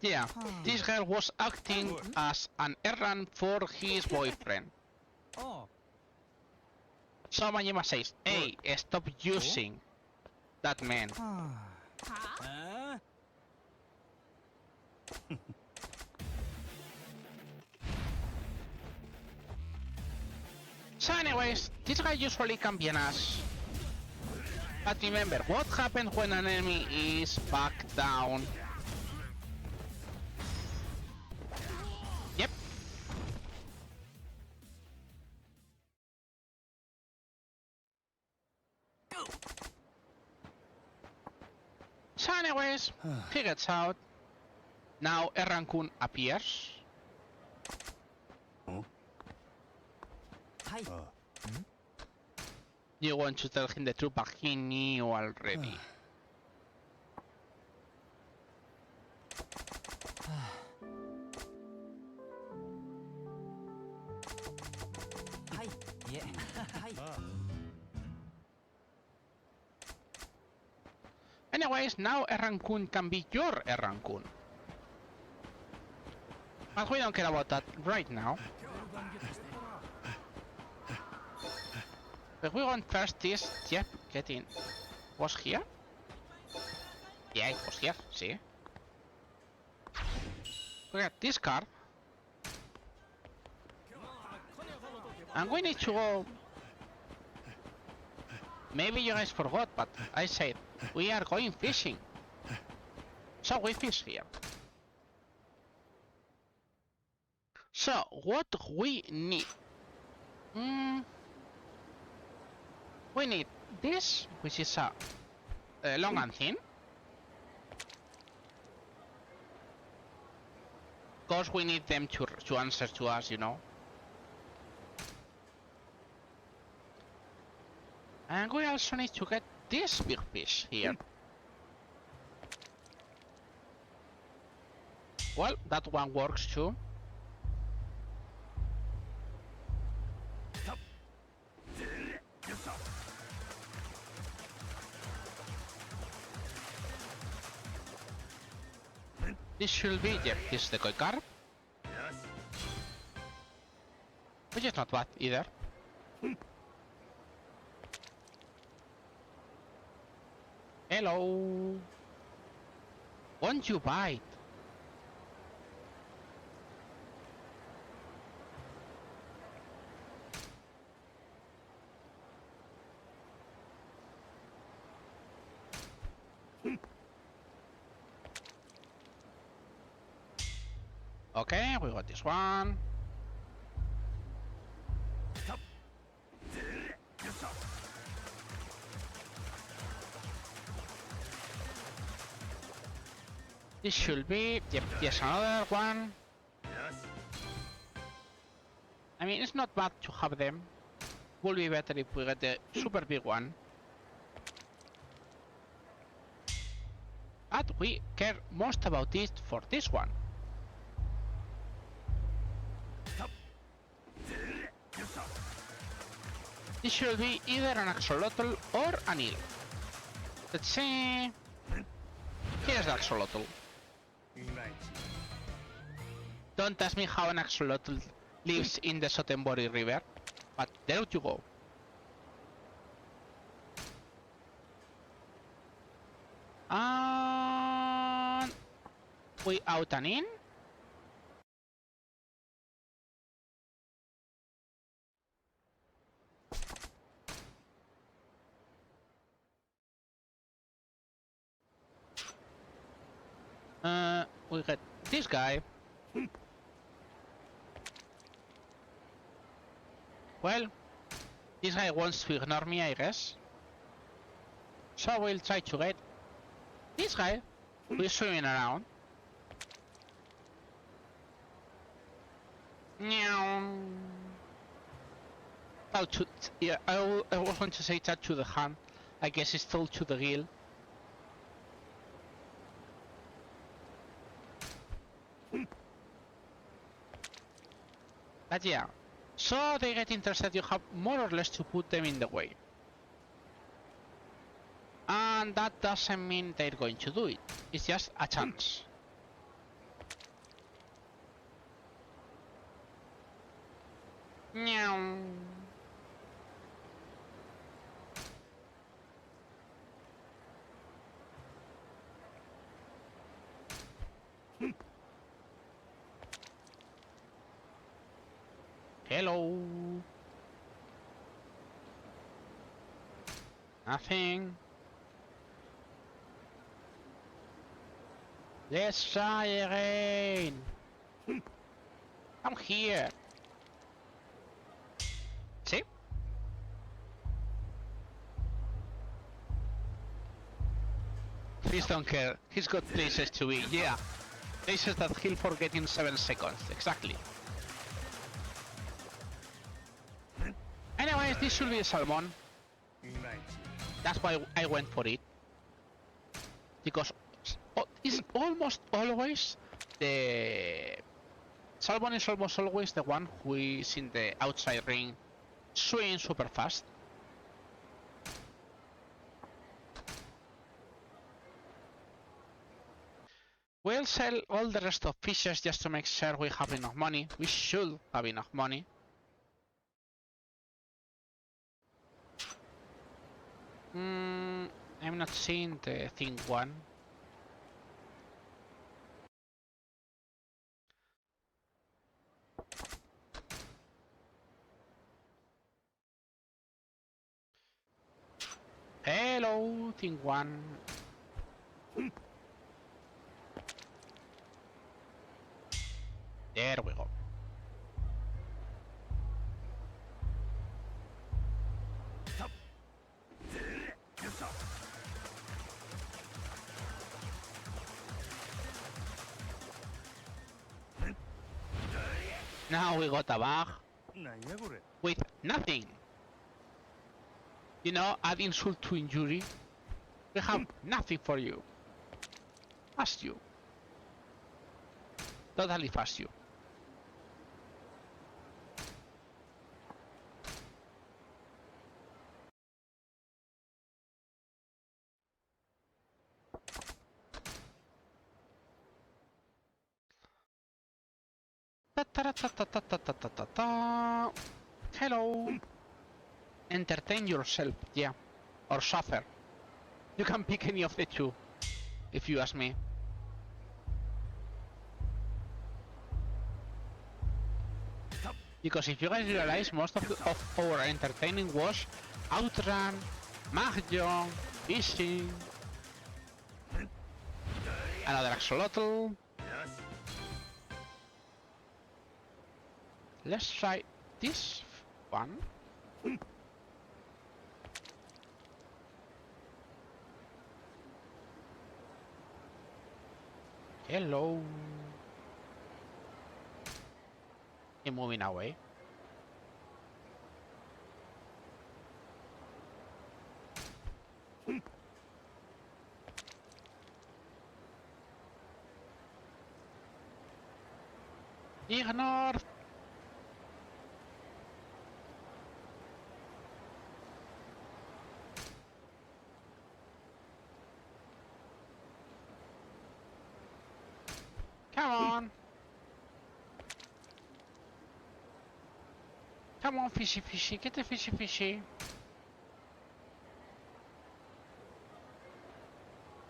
Yeah, this girl was acting as an errand for his boyfriend. Oh. So Majima says, hey, stop using that man. So anyways, this guy usually can be an ass. But remember, what happens when an enemy is back down? Yep. So anyways, he gets out. Now Errankun appears. Hi. You want to tell him the truth, but he knew already. Hi. Yeah. Anyways, now a raccoon can be your raccoon. But we don't care about that right now. But we want first this. Yep, get in. Was here? Yeah, it was here, see? Look at this car. And we need to go... Maybe you guys forgot, but I said we are going fishing. So we fish here. So, what we need? We need this, which is a long and thin. Because we need them to answer to us, you know. And we also need to get this big fish here. Well, that one works too. This should be, yep, this is the koi carp. Which is not bad either. Hello. Won't you bite? Okay, we got this one. This should be, yep, yes, another one. I mean, it's not bad to have them. Would be better if we get the super big one. But we care most about it for this one. This should be either an axolotl or an eel. Let's see. Here's the axolotl. Don't ask me how an axolotl lives in the Sotenbori River, but there you go. And we out and in. We got this guy. Well, this guy wants to ignore me, I guess. So we'll try to get this guy who is swimming around. Meow. Oh, yeah, I was going to say that to the hand. I guess it's told to the gill. But yeah, so they get interested, you have more or less to put them in the way. And that doesn't mean they're going to do it, it's just a chance. Meow. Hello. Nothing. Let's try again. I'm here. See? Please don't care. He's got places to be. Yeah. Places that he'll forget in 7 seconds. Exactly. Anyways, this should be a salmon. That's why I went for it. Because it's almost always the salmon is almost always the one who is in the outside ring, swimming super fast. We'll sell all the rest of fishes just to make sure we have enough money. We should have enough money. I'm not seeing the thing one. Hello, thing one. There we go. Now we got a bag with nothing. You know, add insult to injury. We have nothing for you. Fast you. Totally fast you. Hello. Entertain yourself, yeah. Or suffer. You can pick any of the two, if you ask me. Because if you guys realize, most of our entertaining was outrun, mahjong, fishing, another axolotl. Let's try this one. Hello. You're moving away. Ignore. Come on. Come on, fishy fishy, get the fishy fishy.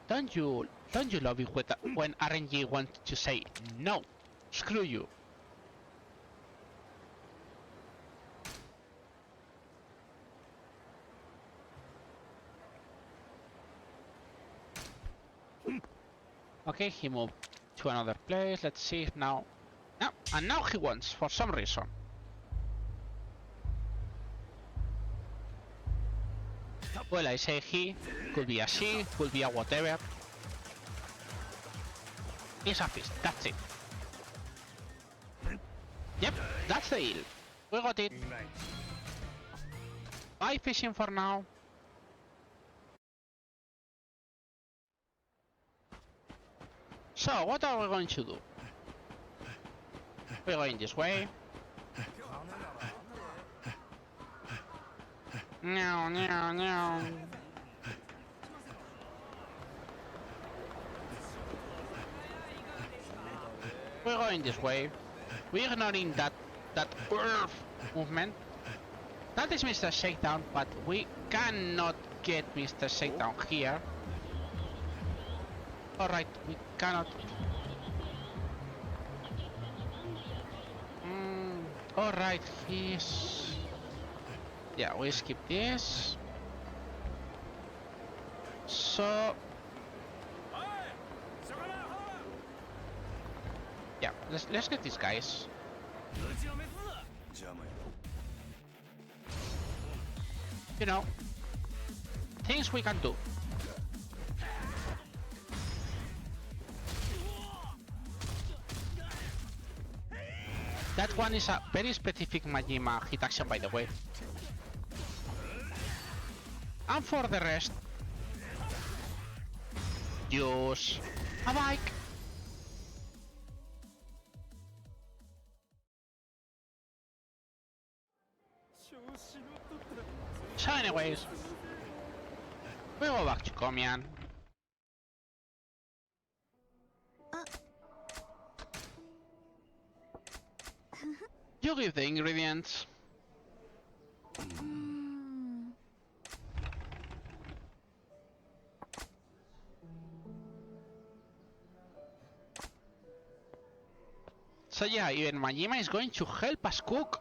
Don't you love it when RNG wants to say no? Screw you. Okay, he moved to another place. Let's see if now. No, and now he wants for some reason. Well, I say he, could be a she, could be a whatever. It's a fish, that's it. Yep, that's the eel. We got it. Bye fishing for now. So, what are we going to do? We're going this way. No, no, no. We're going this way. We're ignoring that earth movement. That is Mr. Shakedown, but we cannot get Mr. Shakedown here. Alright, we cannot. Alright, he's... Yeah, we skip this. So... Yeah, let's get these guys. You know, things we can do. That one is a very specific Majima hit action, by the way. And for the rest, use a bike. So anyways, we go back to Komian. あ、you give the ingredients. So yeah, even Majima is going to help us cook.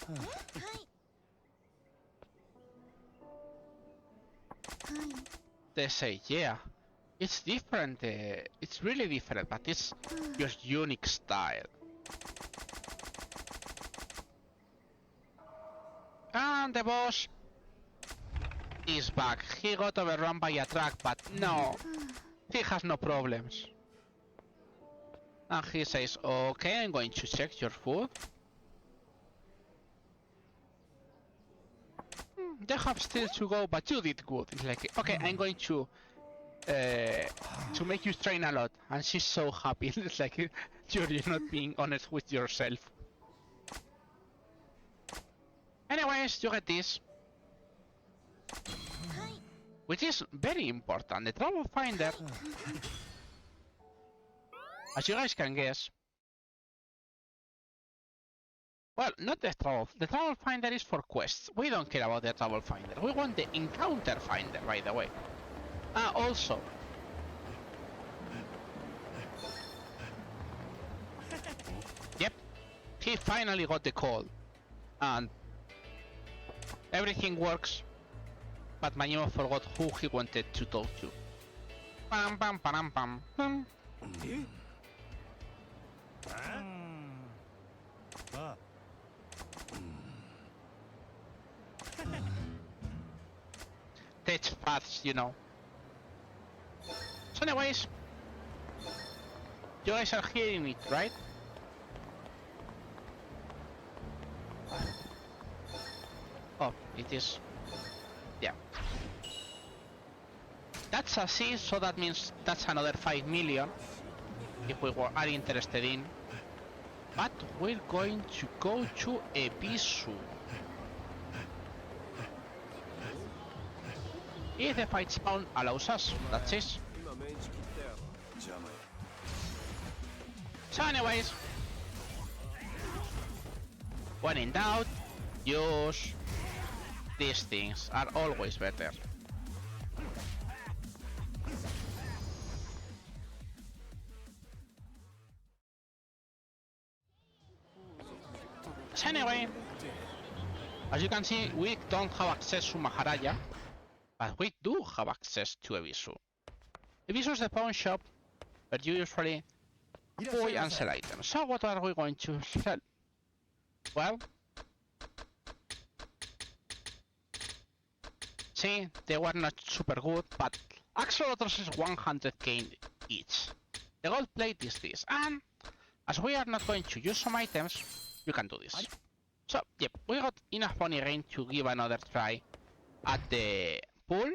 はいはい。 They say, yeah, it's different. It's really different, but it's your unique style. And the boss is back. He got overrun by a truck, but no, he has no problems. And he says, okay, I'm going to check your food. They have still to go, but you did good. It's like, okay, I'm going to make you train a lot. And she's so happy. It's like, you're not being honest with yourself. Anyways, you get this. Which is very important. The trouble finder, as you guys can guess. Well, not the trouble. The trouble finder is for quests. We don't care about the trouble finder. We want the encounter finder, by the way. Ah, also. Yep. He finally got the call. And everything works. But Majima forgot who he wanted to talk to. Pam pam pam pam pam. Tech paths, you know. So anyways, you guys are hearing it, right? Oh, it is. Yeah. That's a C, so that means that's another 5 million if we are interested in. But we're going to go to Ebisu. If the fight spawn allows us, that's it. So anyways, when in doubt, use these things, are always better. So anyway, as you can see, we don't have access to Maharaja, but we do have access to Ebisu. Ebisu is the pawn shop, but you usually buy and sell items. So what are we going to sell? Well, see, they were not super good, but axolotls is 100k each. The gold plate is this, and as we are not going to use some items, you can do this. So, yep, we got enough money range to give another try at the pool.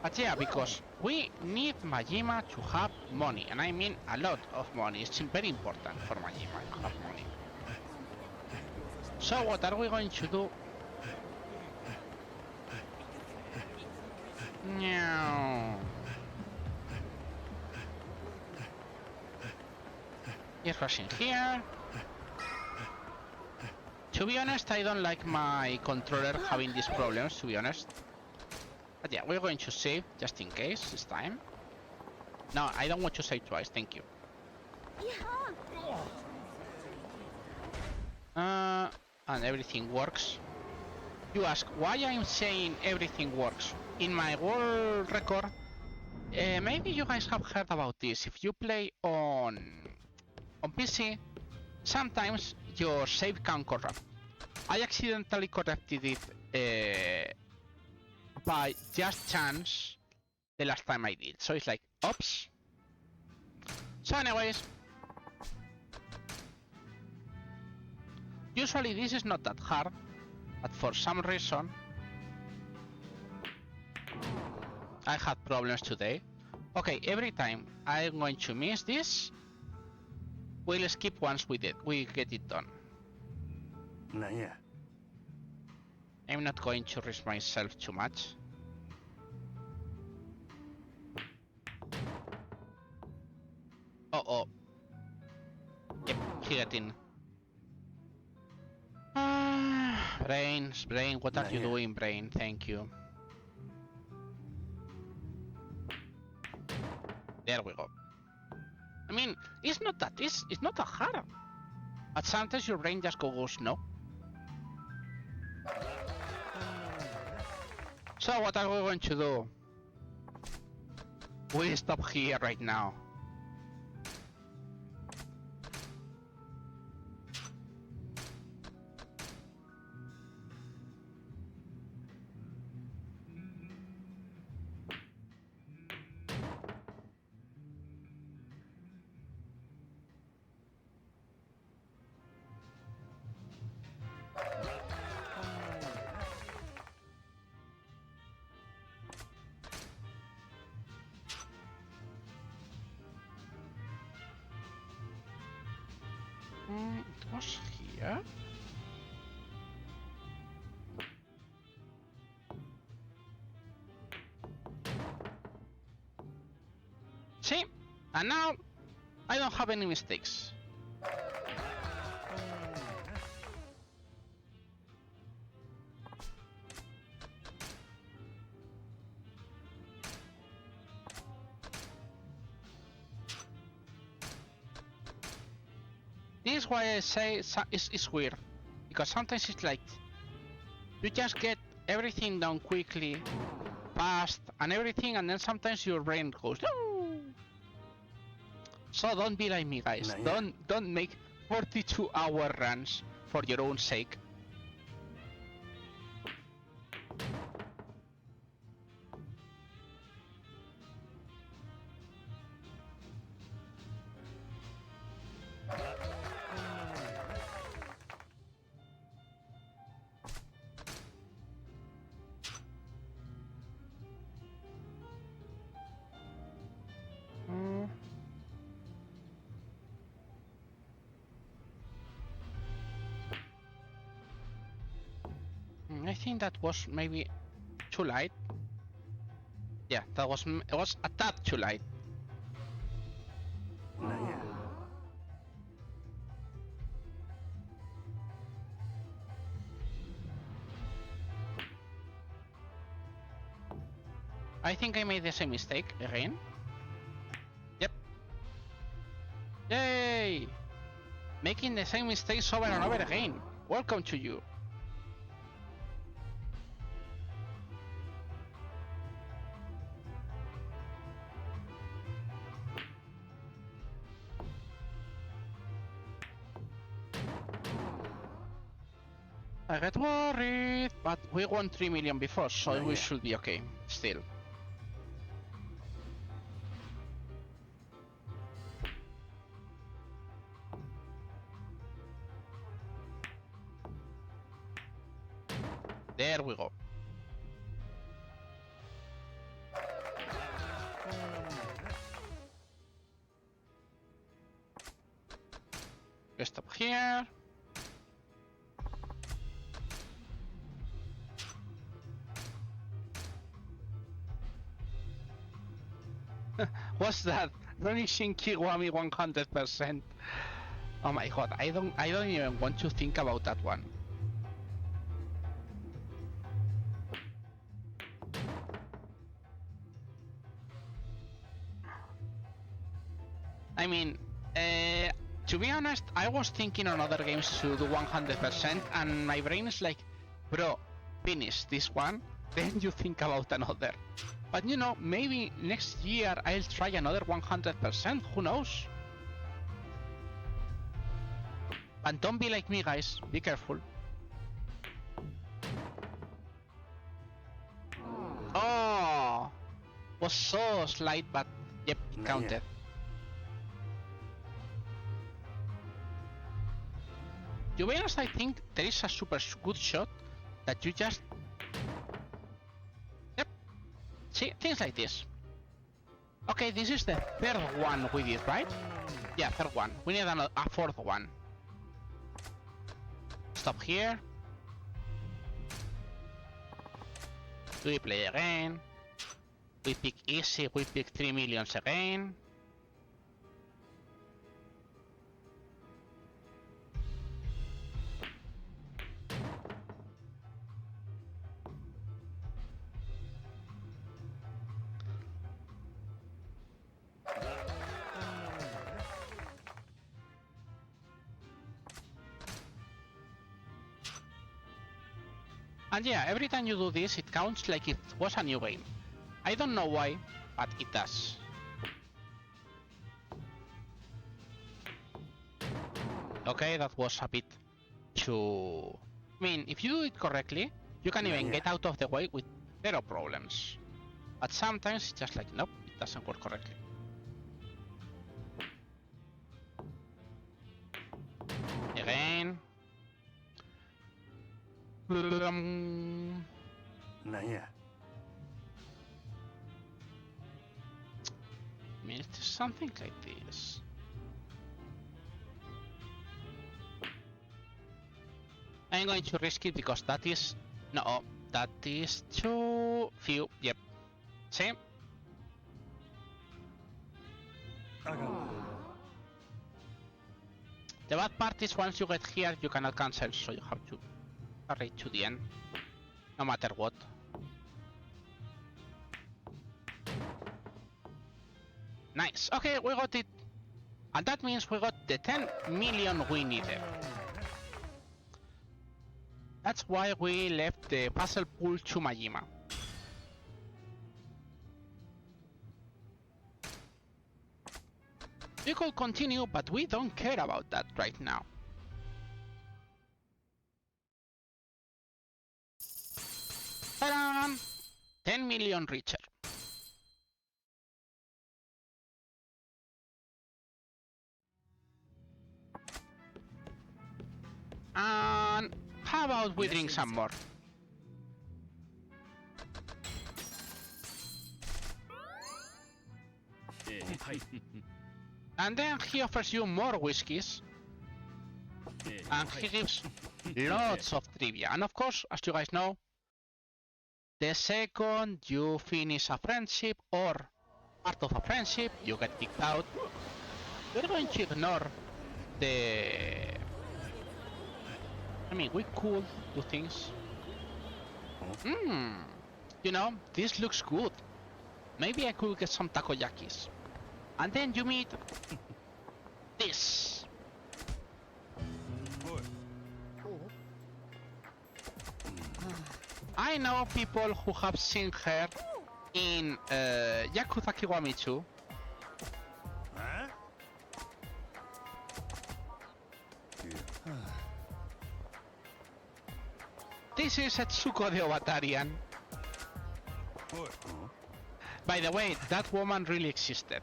But yeah, because we need Majima to have money, and I mean a lot of money. It's very important for Majima to have money. So what are we going to do? No. He's rushing here. To be honest, I don't like my controller having these problems, to be honest. But yeah, we're going to save just in case this time. No, I don't want to save twice, thank you. And everything works. You ask why I'm saying everything works. In my world record, maybe you guys have heard about this. If you play on PC, sometimes your save can corrupt. I accidentally corrupted it by just chance the last time I did. So it's like, oops. So anyways, usually this is not that hard, but for some reason I had problems today. Okay, every time I'm going to miss this, we'll skip once we get it done. I'm not going to risk myself too much. Uh-oh. Yep, he got in. Brain, what are you doing, Brain? Thank you. There we go. I mean, it's not that hard. But sometimes your brain just goes no. So what are we going to do? We stop here right now. It was here. See? And now I don't have any mistakes. This is why I say it's weird, because sometimes it's like you just get everything done quickly, fast, and everything, and then sometimes your brain goes no. So don't be like me, guys. Don't make 42-hour runs for your own sake. I think that was maybe too light. Yeah, that was it was a tad too light. I think I made the same mistake again. Yep. Yay! Making the same mistakes over and over again. Welcome to you. I get worried, but we won 3 million before, so we should be okay, still. There we go. We stop here. What's that? Vanishing Kiwami 100%. Oh my god, I don't even want to think about that one. I mean, to be honest, I was thinking on other games to do 100%, and my brain is like, bro, finish this one, then you think about another. But you know, maybe next year I'll try another 100%, who knows? And don't be like me, guys, be careful. Oh, was so slight, but yep, it counted. To be honest, I think there is a super good shot that you just... Yep. See, things like this. Okay, this is the third one we did, right? Yeah, third one. We need a fourth one. Stop here. We play again. We pick easy, we pick 3 millions again. And yeah, every time you do this, it counts like it was a new game. I don't know why, but it does. Okay, that was a bit too... I mean, if you do it correctly, you can even get out of the way with zero problems. But sometimes it's just like, nope, it doesn't work correctly. Again. I mean, it's something like this. I'm going to risk it because that is... No, that is too few. Yep. See? The bad part is once you get here, you cannot cancel, so you have to hurry to the end. No matter what. Nice. Okay, we got it. And that means we got the 10 million we needed. That's why we left the puzzle pool to Majima. We could continue, but we don't care about that right now. Ta-da! 10 million richer. And how about we drink some more? And then he offers you more whiskeys. And he gives lots of trivia. And of course, as you guys know, the second you finish a friendship or part of a friendship, you get kicked out. We're going to ignore the... I mean, we could do things. You know, this looks good. Maybe I could get some takoyakis. And then you meet this. I know people who have seen her in Yakuza Kiwami 2. This is Etsuko the Ovatarian. By the way, that woman really existed.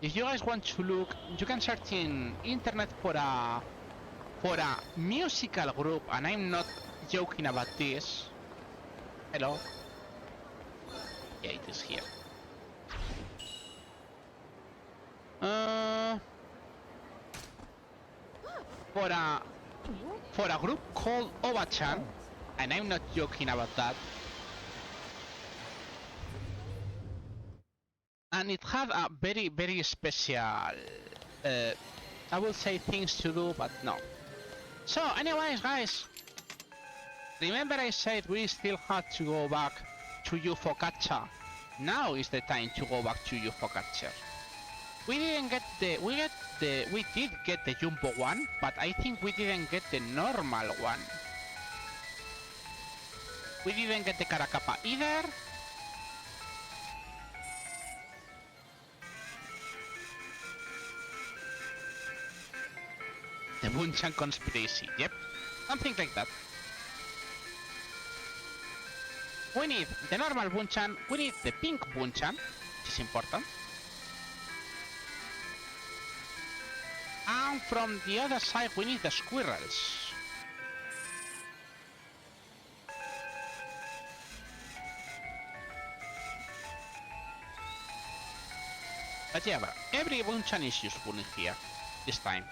If you guys want to look, you can search in internet for a musical group, and I'm not joking about this. Hello? Yeah, it is here. For a group called Oba-chan, and I'm not joking about that. And it had a very, very special, I will say things to do, but no. So, anyways, guys, remember I said we still had to go back to UFO Catcher. Now is the time to go back to UFO Catcher. We didn't get we did get the Jumbo one, but I think we didn't get the normal one. We didn't get the Karakappa either. The Bunchan conspiracy, yep, something like that. We need the normal Bunchan, we need the pink Bunchan, which is important. And from the other side we need the squirrels. But yeah, every Bunchan is useful in here, this time.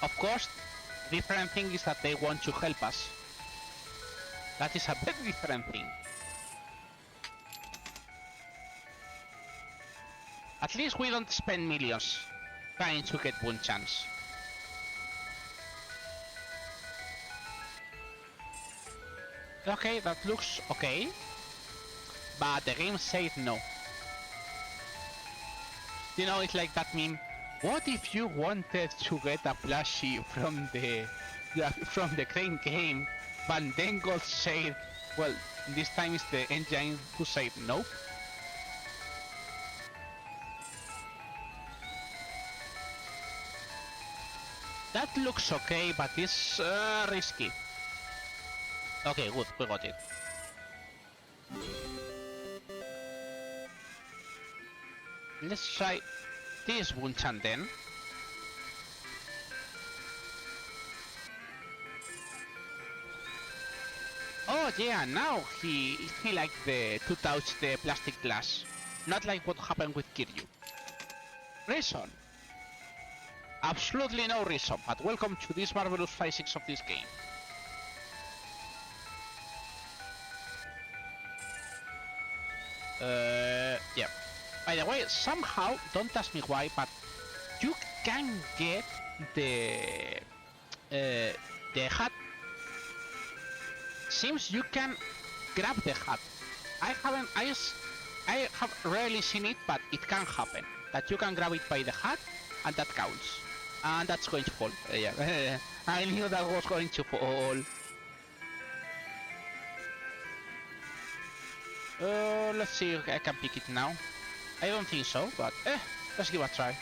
Of course, different thing is that they want to help us. That is a very different thing. At least we don't spend millions trying to get Bunchans. Okay, that looks okay. But the game said no. You know, it's like that meme. What if you wanted to get a plushie from the crane game, but then God said, well, this time it's the engine who said nope? That looks okay, but it's risky. Okay, good, we got it. Let's try this Bunchan then. Oh yeah, now he liked to touch the plastic glass. Not like what happened with Kiryu. Reason? Absolutely no reason, but welcome to this marvelous physics of this game. Yeah. By the way, somehow, don't ask me why, but you can get the hat. Seems you can grab the hat. I have rarely seen it, but it can happen. That you can grab it by the hat, and that counts. And that's going to fall. Yeah, I knew that was going to fall. Let's see if I can pick it now. I don't think so, but let's give it a try.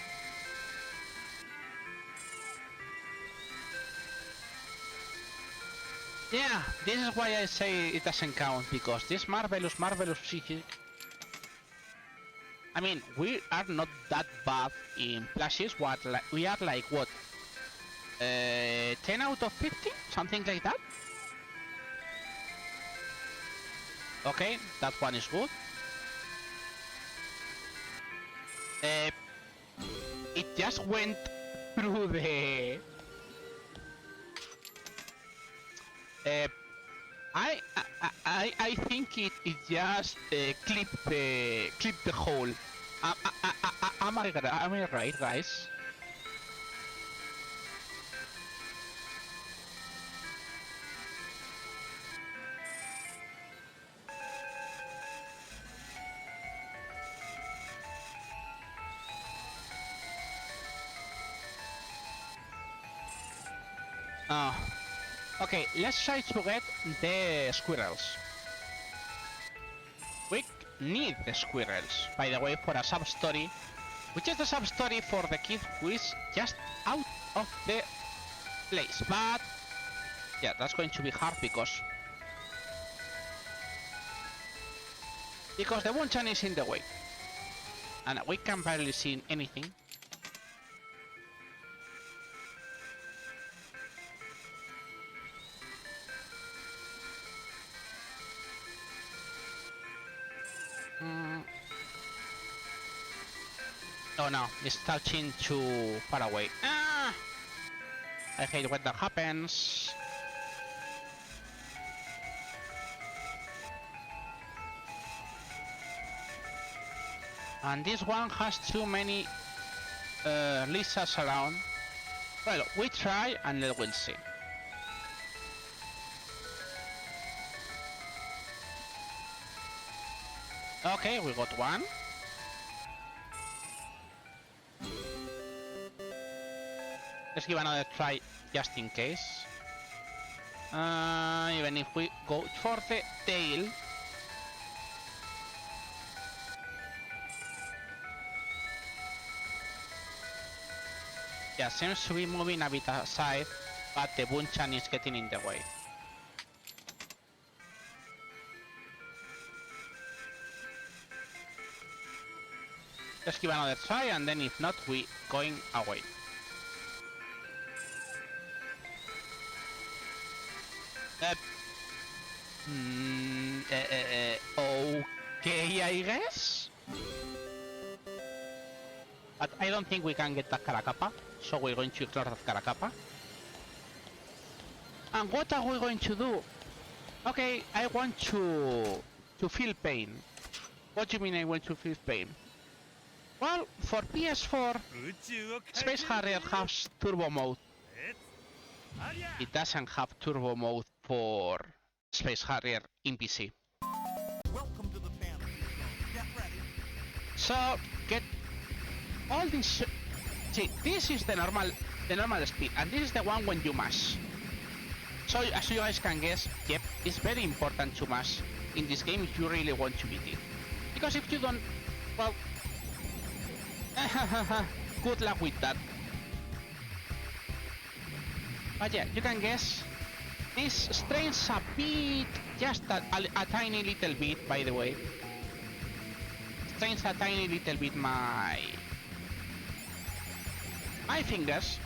Yeah, this is why I say it doesn't count, because this marvelous physics. I mean, we are not that bad in plushies. We are like what? 10 out of 50? Something like that? Okay, that one is good. It just went through the... I think it just clipped the hole. Am I right, guys? Okay, let's try to get the squirrels. We need the squirrels, by the way, for a sub-story, which is the sub-story for the kid who is just out of the place. But yeah, that's going to be hard because the Bunchan is in the way, and we can barely see anything. Oh no, it's touching too far away. Ah! I hate when that happens. And this one has too many Lisas around. Well, we try and then we'll see. Okay, we got one. Let's give another try just in case. Even if we go for the tail. Yeah, seems to be moving a bit aside, but the Bunchan is getting in the way. Let's give another try, and then if not, we going away. Okay, I guess. But I don't think we can get that Karakappa, so we're going to ignore that Karakappa. And what are we going to do? Okay, I want to feel pain. What do you mean I want to feel pain? Well, for PS4, Space Harrier has turbo mode. It doesn't have turbo mode for Space Harrier in PC. Welcome to the family. Get ready. So, get all these see, this is the normal speed, and this is the one when you mash. So as you guys can guess, yep, it's very important to mash in this game if you really want to beat it. Because if you don't, well, good luck with that. But yeah, you can guess, this strains a bit, just a tiny little bit, by the way. Strains a tiny little bit my fingers.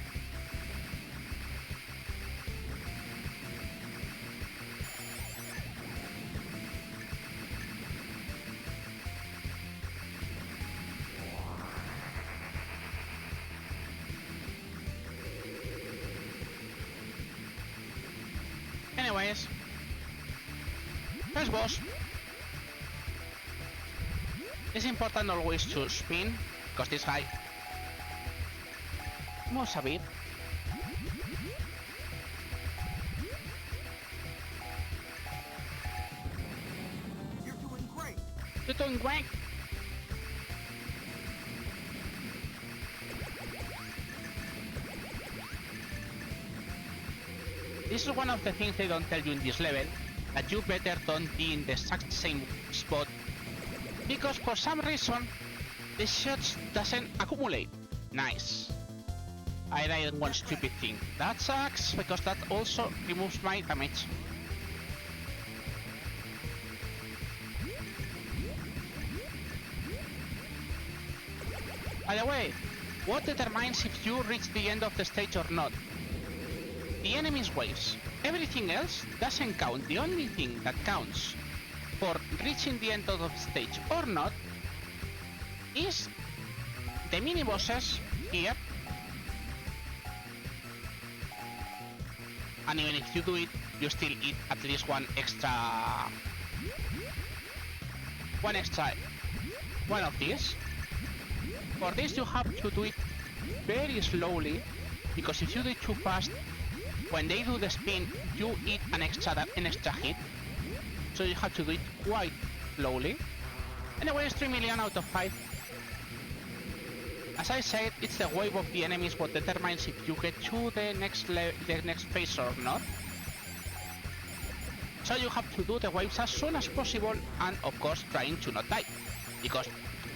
Anyways, first boss. It's important always to spin, because this guy moves a bit. You're doing great. You're doing great. This is one of the things they don't tell you in this level, that you better don't be in the exact same spot, because for some reason the shots doesn't accumulate. Nice. I did one stupid thing. That sucks, because that also removes my damage. By the way, what determines if you reach the end of the stage or not? The enemy's waves. Everything else doesn't count. The only thing that counts for reaching the end of the stage or not is the mini bosses here. And even if you do it, you still eat at least one of these. For this you have to do it very slowly, because if you do it too fast, when they do the spin, you eat an extra hit. So you have to do it quite slowly. Anyways, 3 million out of 5. As I said, it's the wave of the enemies what determines if you get to the next phase or not. So you have to do the waves as soon as possible, and of course trying to not die, because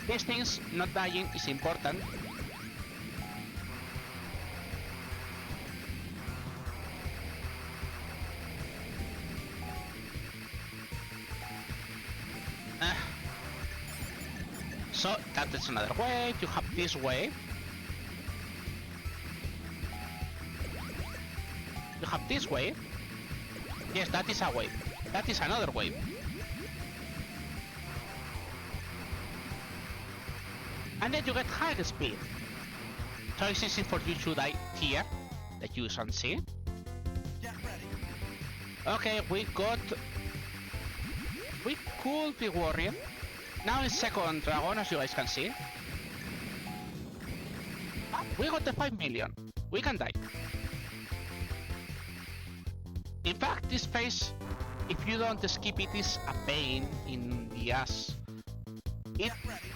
these things, not dying, is important. So that is another wave. You have this wave. You have this wave. Yes, that is a wave. That is another wave. And then you get high speed. So it's easy for you to die here, that you can see. Get ready. Okay, we could be worried. Now in second dragon, as you guys can see. We got the 5 million. We can die. In fact, this phase, if you don't skip it, is a pain in the ass.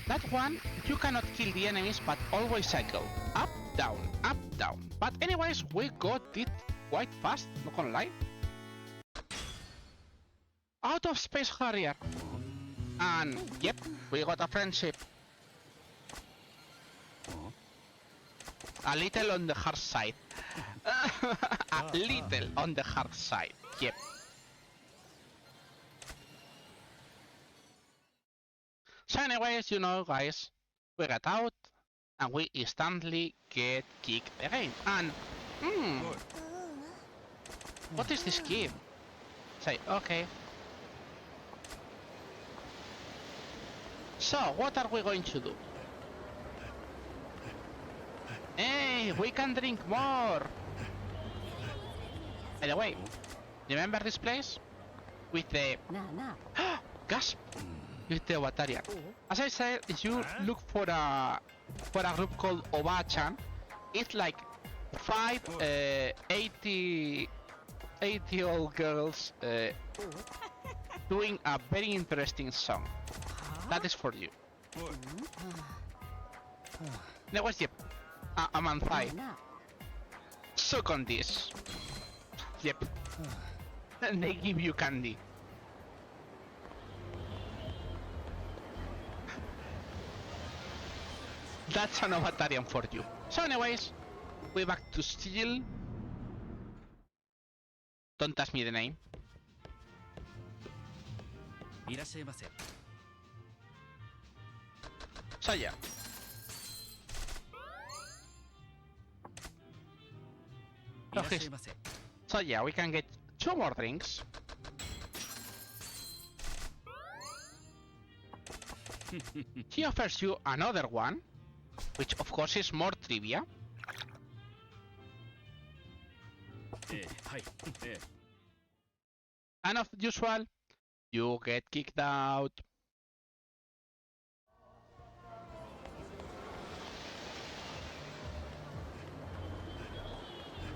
That one, you cannot kill the enemies, but always cycle. Up, down, up, down. But anyways, we got it quite fast, not gonna lie. Out of space harrier. And yep, we got a friendship. A little on the hard side. A little on the hard side, yep. So anyways, you know guys, we got out and we instantly get kicked again. And what is this game? Say, okay. So, what are we going to do? Hey, we can drink more! By the way, remember this place? With the... Gasp! With the Watarian. As I said, if you look for a group called Oba-chan, it's like 5 80-year-old girls doing a very interesting song. That is for you. Anyways, yep. I'm on 5. Suck on this. Yep. And they give you candy. That's an Avatarian for you. So anyways, we're back to Steel. Don't ask me the name. いらっしゃいませ。 So yeah. Okay. So yeah, we can get 2 more drinks. He offers you another one, which of course is more trivia. はい。 And as usual, you get kicked out.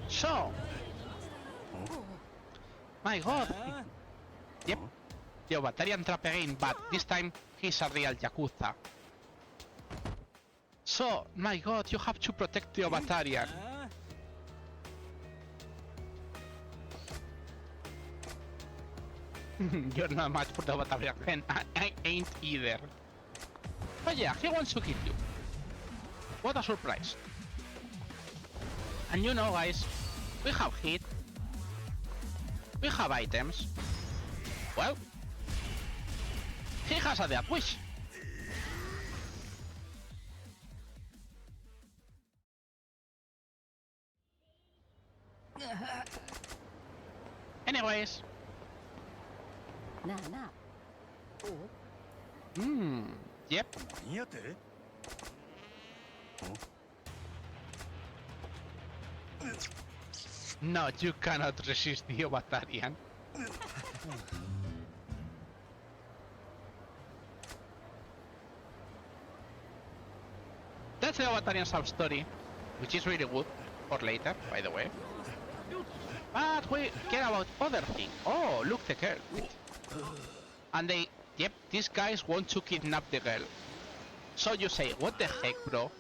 So, my god. Yep, the Batarian trap again, but this time he's a real Yakuza. So, my god, you have to protect the Batarian. You're not much for the Batarian, and I ain't either. But yeah, he wants to kill you. What a surprise. And you know, guys, we have hit. We have items. Well, he has a death wish. Anyways. Yep. 何やって No, you cannot resist the Batarian. That's the Batarian sub-story, which is really good for later, by the way. But we care about other things. Oh, look, the girl. And they, yep, these guys want to kidnap the girl. So you say, what the heck, bro?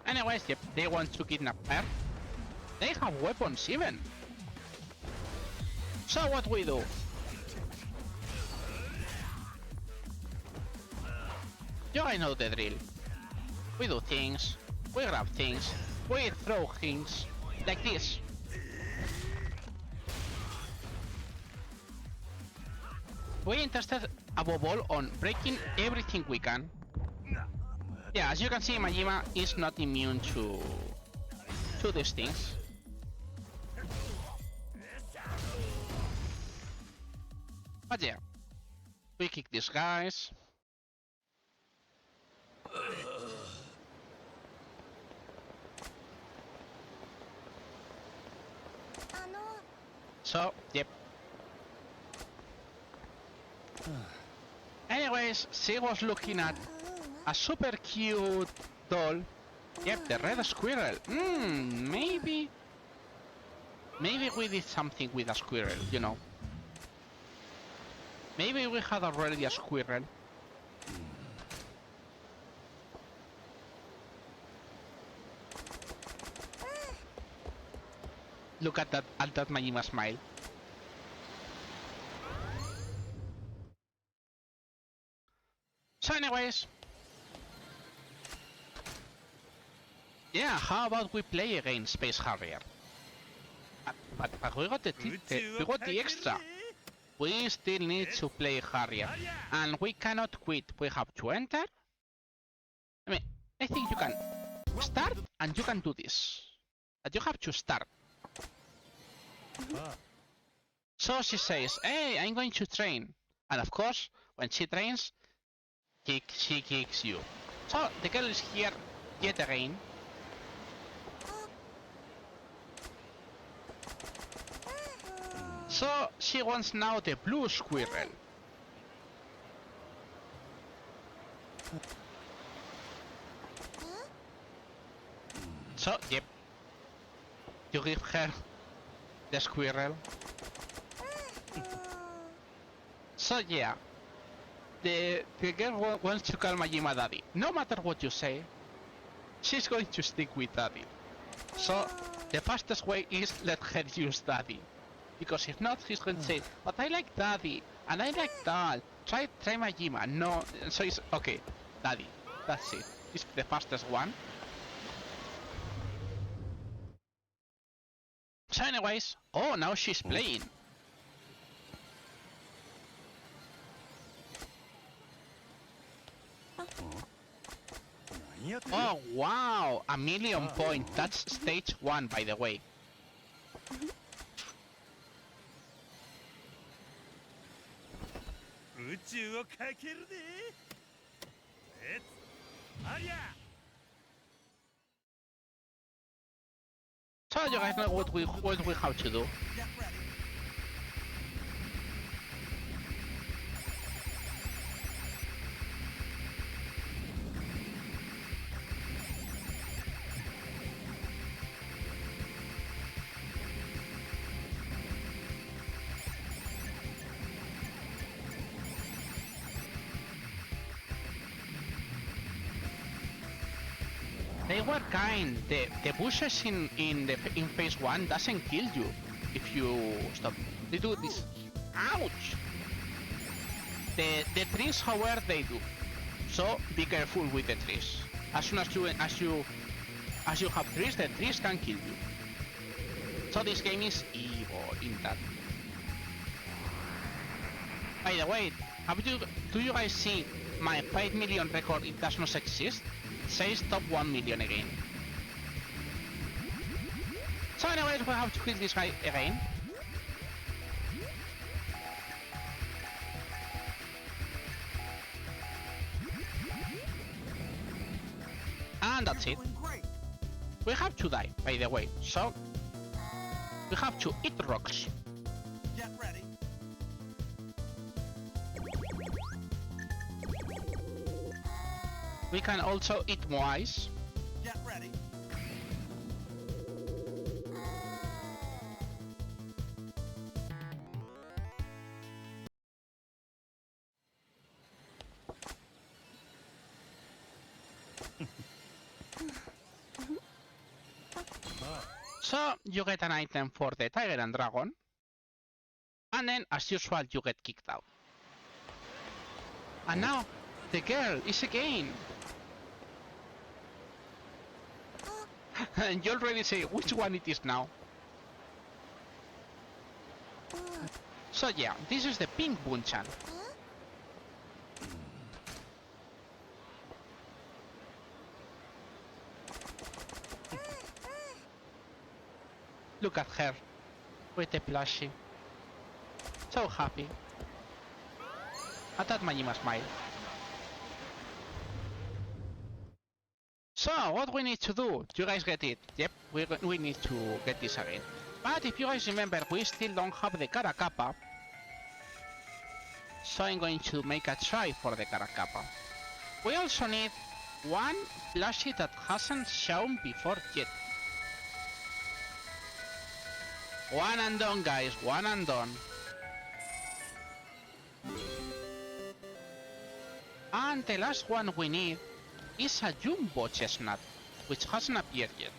Anyways, yep, they want to kidnap her. They have weapons even. So what we do? You guys know the drill. We do things, we grab things, we throw things, like this. We're interested above all on breaking everything we can. Yeah, as you can see, Majima is not immune to these things. But yeah, we kick these guys. So, yep. Anyways, she was looking at a super cute doll. Yep, the red squirrel. Maybe we did something with a squirrel, you know. Maybe we had already a squirrel. Look at that Majima smile. So anyways, yeah, how about we play again Space Harrier? But we got the extra. We still need to play Harrier, and we cannot quit. We have to enter. I mean, I think you can start and you can do this, but you have to start. So she says, "Hey, I'm going to train," and of course, when she trains, she kicks you. So the girl is here yet again. So she wants now the blue squirrel. So, yep. You give her the squirrel. So yeah, the girl wants to call Majima daddy. No matter what you say, she's going to stick with daddy. So the fastest way is let her use daddy. Because if not, he's going to say, but I like daddy, and I like doll. Try Majima. No, so it's okay, daddy. That's it. It's the fastest one. So anyways, oh, now she's playing. Oh wow, a million point. That's stage 1, by the way. So you guys know what we have to do. Get ready. They were kind. The bushes in phase 1 doesn't kill you if you stop. They do this. Ouch! The trees, however, they do. So be careful with the trees. As soon as you have trees, the trees can kill you. So this game is evil in that. By the way, do you guys see my 5 million record? It does not exist. It says top 1 million again. So anyways, we have to kill this guy again. And that's it. Doing great. We have to die, by the way, so we have to eat rocks. Get ready. We can also eat more ice. Get ready. So you get an item for the tiger and dragon, and then as usual you get kicked out. And now the girl is again. And you already say which one it is now. So yeah, this is the pink Bunchan. Look at her, with the plushie. So happy. At that Majima smile. So, what we need to do? Do you guys get it? Yep, we need to get this again. But if you guys remember, we still don't have the Karakappa. So I'm going to make a try for the Karakappa. We also need one plushie that hasn't shown before yet. One and done, guys, one and done. And the last one we need is a Jumbo Chestnut, which hasn't appeared yet.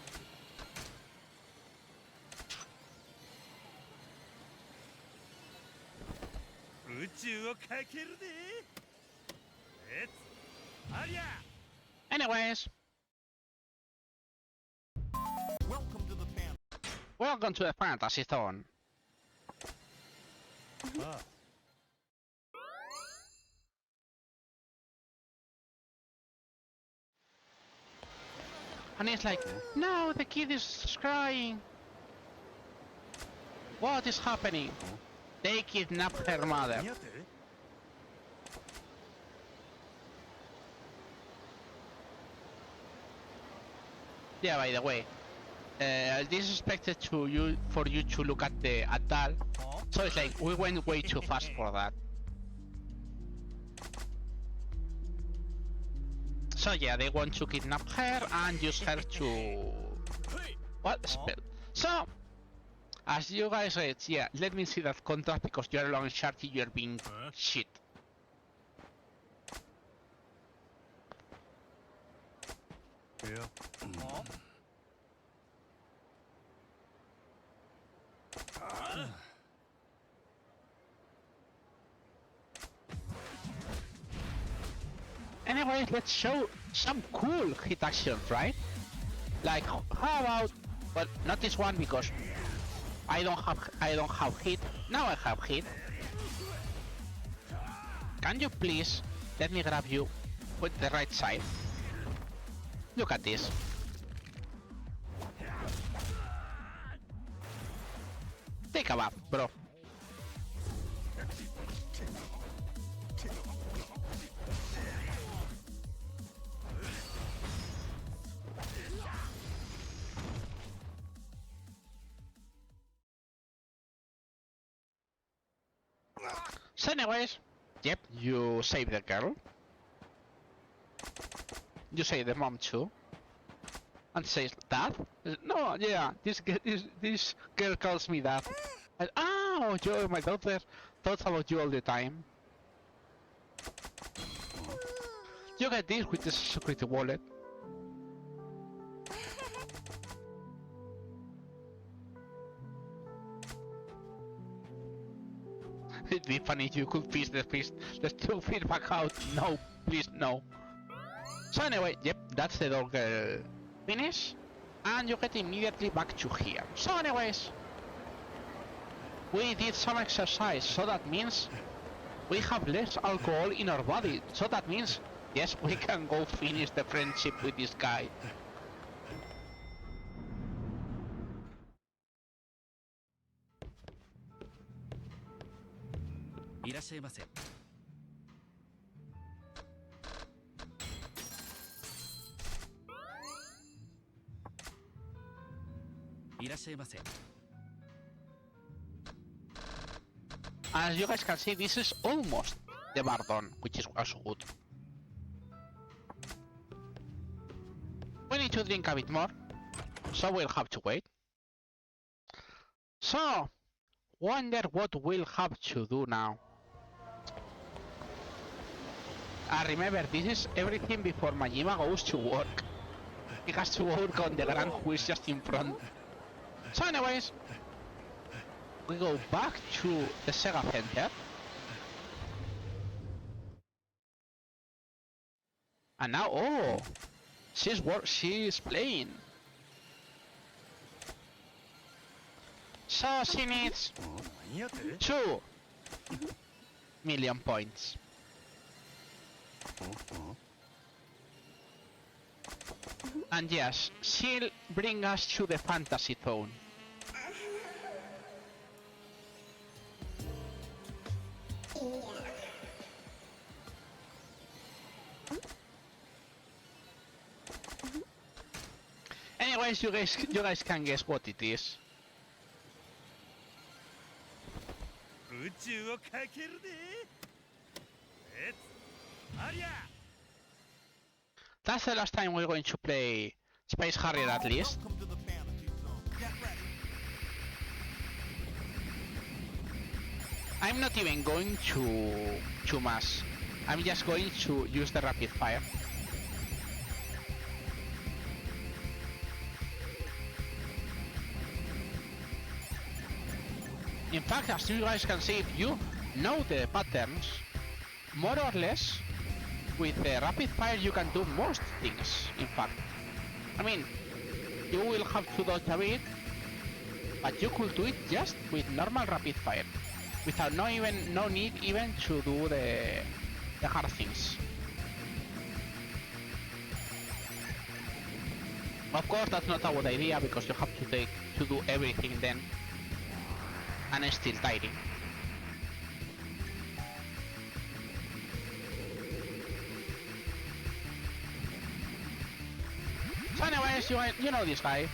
Anyways, welcome to the Fantasy Zone. And it's like, no, the kid is crying. What is happening? They kidnapped her mother. Yeah, by the way, this is expected for you to look at Dal. So it's like we went way too fast for that. So yeah, they want to kidnap her and use her to... What spell? So, As you guys said, yeah, let me see that contract because you're long sharky, you're being shit. Yeah. Anyways, let's show some cool hit actions, right? Like, how about, well, not this one because I don't have hit. Now I have hit. Can you please let me grab you with the right side? Look at this. Take a bath, bro. So anyways, yep, you save the girl. You save the mom too. And says, Dad? No, yeah, this girl calls me Dad. And, oh, Joe, my daughter thought about you all the time. You get this with the security wallet. It'd be funny if you could fish the fish. The two fish back out. No, please, no. So anyway, yep, that's the dog finish. And you get immediately back to here. So anyways, we did some exercise, so that means we have less alcohol in our body. So that means, yes, we can go finish the friendship with this guy. As you guys can see, this is almost the bar done, which is also good. We need to drink a bit more, so we'll have to wait. So, wonder what we'll have to do now. And remember, this is everything before Majima goes to work. He has to work on the Grand who is just in front. So anyways, we go back to the Sega Center. And now, oh, she's playing. So she needs 2 million points. And yes, she'll bring us to the fantasy zone. Anyways, you guys can guess what it is. That's the last time we're going to play Space Harrier at least. Welcome to the fantasy zone. Get ready. I'm not even going to mass. I'm just going to use the rapid fire. In fact, as you guys can see, if you know the patterns, more or less, with the rapid fire you can do most things, in fact. I mean, you will have to dodge a bit, but you could do it just with normal rapid fire, without no need even to do the hard things. Of course, that's not a good idea because you have to do everything then, and it's still tiring. So anyways, you know this guy.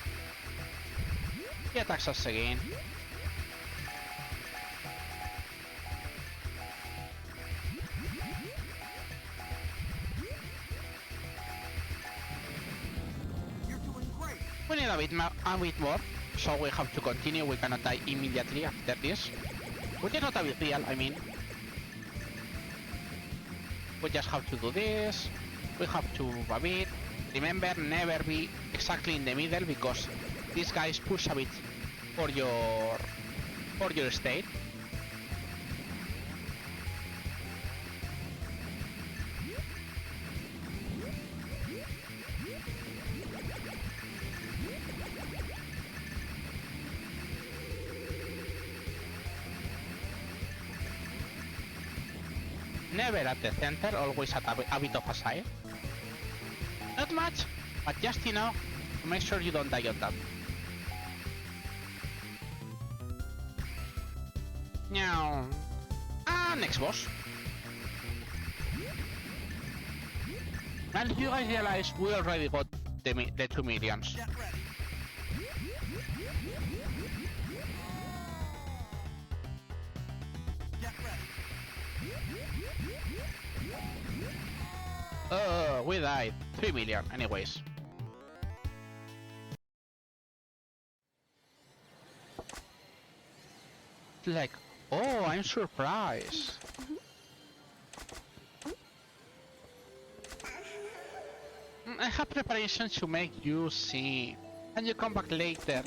He attacks us again. You're doing great. We need a bit more so we have to continue. We cannot die immediately after this. Which is not a big deal, I mean. We just have to do this. We have to move a bit. Remember, never be exactly in the middle because these guys push a bit for your state. Never at the center, always at a bit of a side. Not much, but just enough to make sure you don't die on that. Now, next boss. And you guys realize we already got the 2 millions. Get ready. Get ready. We died. 3 million, anyways. Like, oh, I'm surprised. I have preparations to make you see. Can you come back later?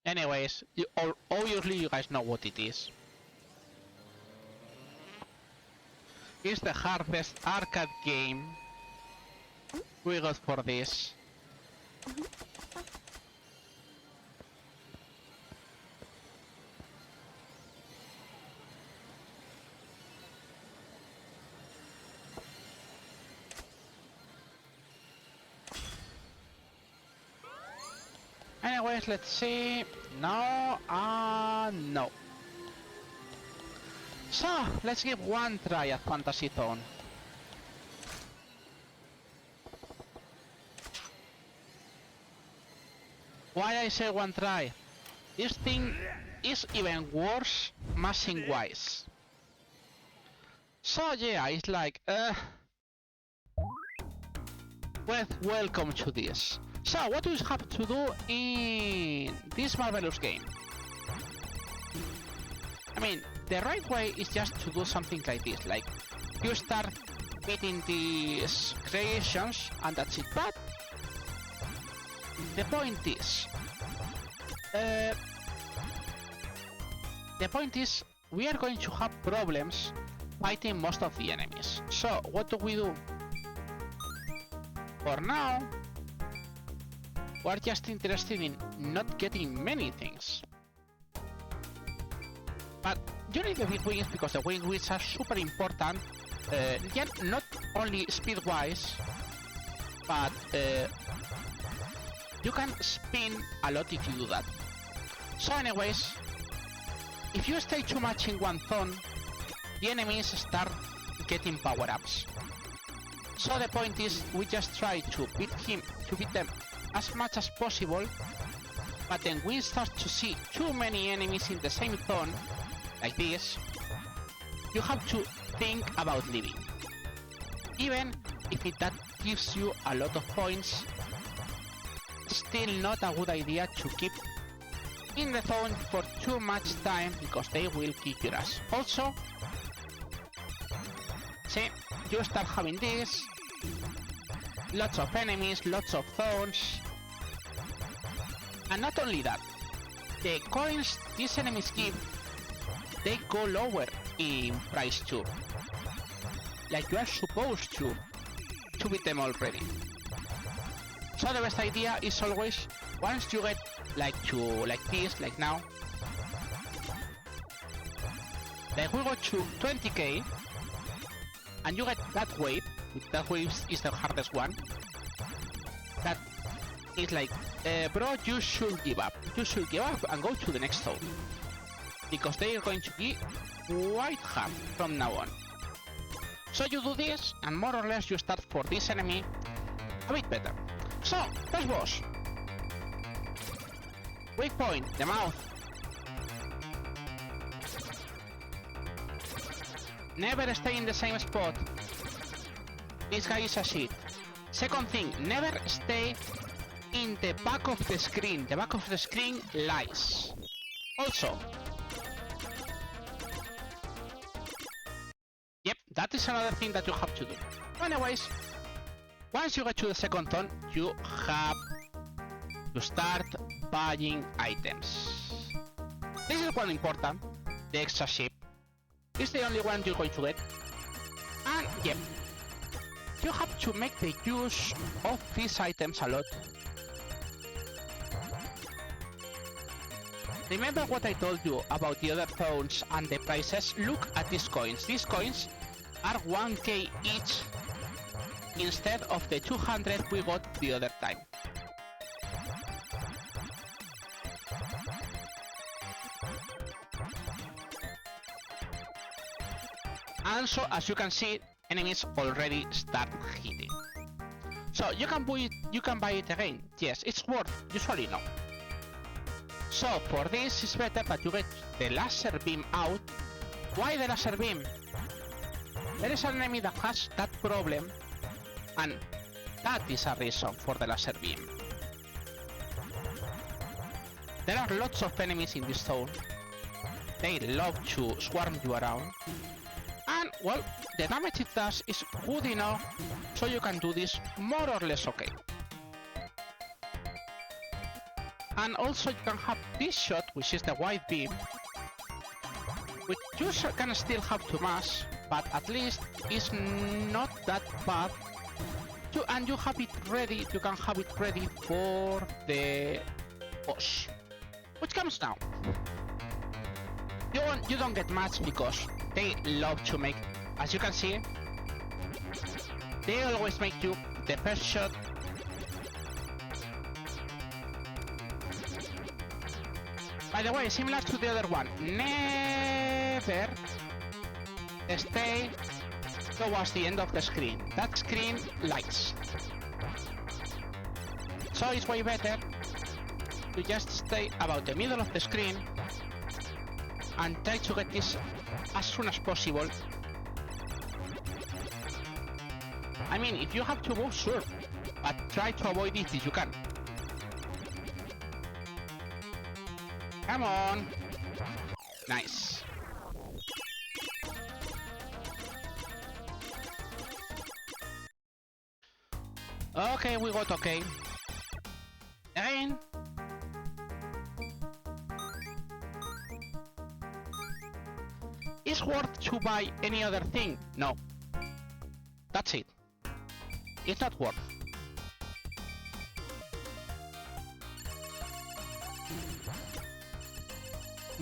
Anyways, obviously you guys know what it is. It's the hardest arcade game we got for this. Anyways, let's see. No, no. So, let's give one try at Fantasy Zone. Why I say one try? This thing is even worse mashing wise. So yeah, it's like, well, welcome to this. So, what do you have to do in this marvelous game? I mean, the right way is just to do something like this, like, you start getting these creations and that's it, but the point is, we are going to have problems fighting most of the enemies. So, what do we do? For now, we're just interested in not getting many things. But you need the big wings because the wing wings are super important, not only speed-wise, but you can spin a lot if you do that. So anyways, if you stay too much in one zone, the enemies start getting power-ups. So the point is, we just try to beat them as much as possible, but then we start to see too many enemies in the same zone, like this, you have to think about leaving. Even if that gives you a lot of points, still not a good idea to keep in the zone for too much time because they will kick your ass. Also, see, you start having this, lots of enemies, lots of zones, and not only that, the coins these enemies give, they go lower in price too. Like you are supposed to beat them already. So the best idea is always, once you get like this, like now, like we go to 20k, and you get that wave, that wave is the hardest one, that is like, bro, you should give up. You should give up and go to the next zone. Because they are going to be quite hard from now on. So you do this, and more or less you start for this enemy a bit better. So, first boss. Weak point, the mouth. never stay in the same spot. This guy is a shit. Second thing, never stay in the back of the screen. The back of the screen lies. Also, yep, that is another thing that you have to do. Anyways, once you get to the second zone, you have to start buying items. This is one important, the extra ship. It's the only one you're going to get. And yep, you have to make the use of these items a lot. Remember what I told you about the other zones and the prices? Look at these coins. These coins are 1k each instead of the 200 we got the other time. And so, as you can see, enemies already start hitting. So you can buy it again. Yes, it's worth. Usually no. So for this, it's better that you get the laser beam out. Why the laser beam? There is an enemy that has that problem, and that is a reason for the laser beam. There are lots of enemies in this zone. They love to swarm you around. And, well, the damage it does is good enough so you can do this more or less okay. And also you can have this shot, which is the white beam, which you can still have to mash, but at least it's not that bad. And you have it ready, you can have it ready for the boss, which comes now. You don't get much because they love to make, as you can see, they always make you the first shot. By the way, similar to the other one, never stay towards the end of the screen. That screen lights. So it's way better to just stay about the middle of the screen and try to get this as soon as possible. I mean, if you have to move, sure, but try to avoid it if you can. Come on! Nice. Okay, we got okay. Again. Is worth to buy any other thing? No. That's it. It's not worth.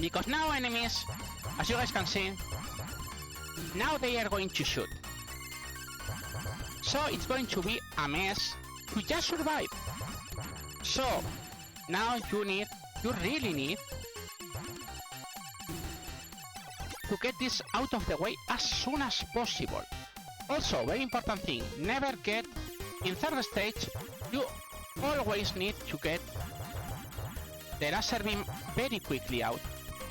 Because now enemies, as you guys can see, now they are going to shoot. So it's going to be a mess to just survive. So now you really need to get this out of the way as soon as possible. Also, very important thing, never get in third stage. You always need to get the laser beam very quickly out.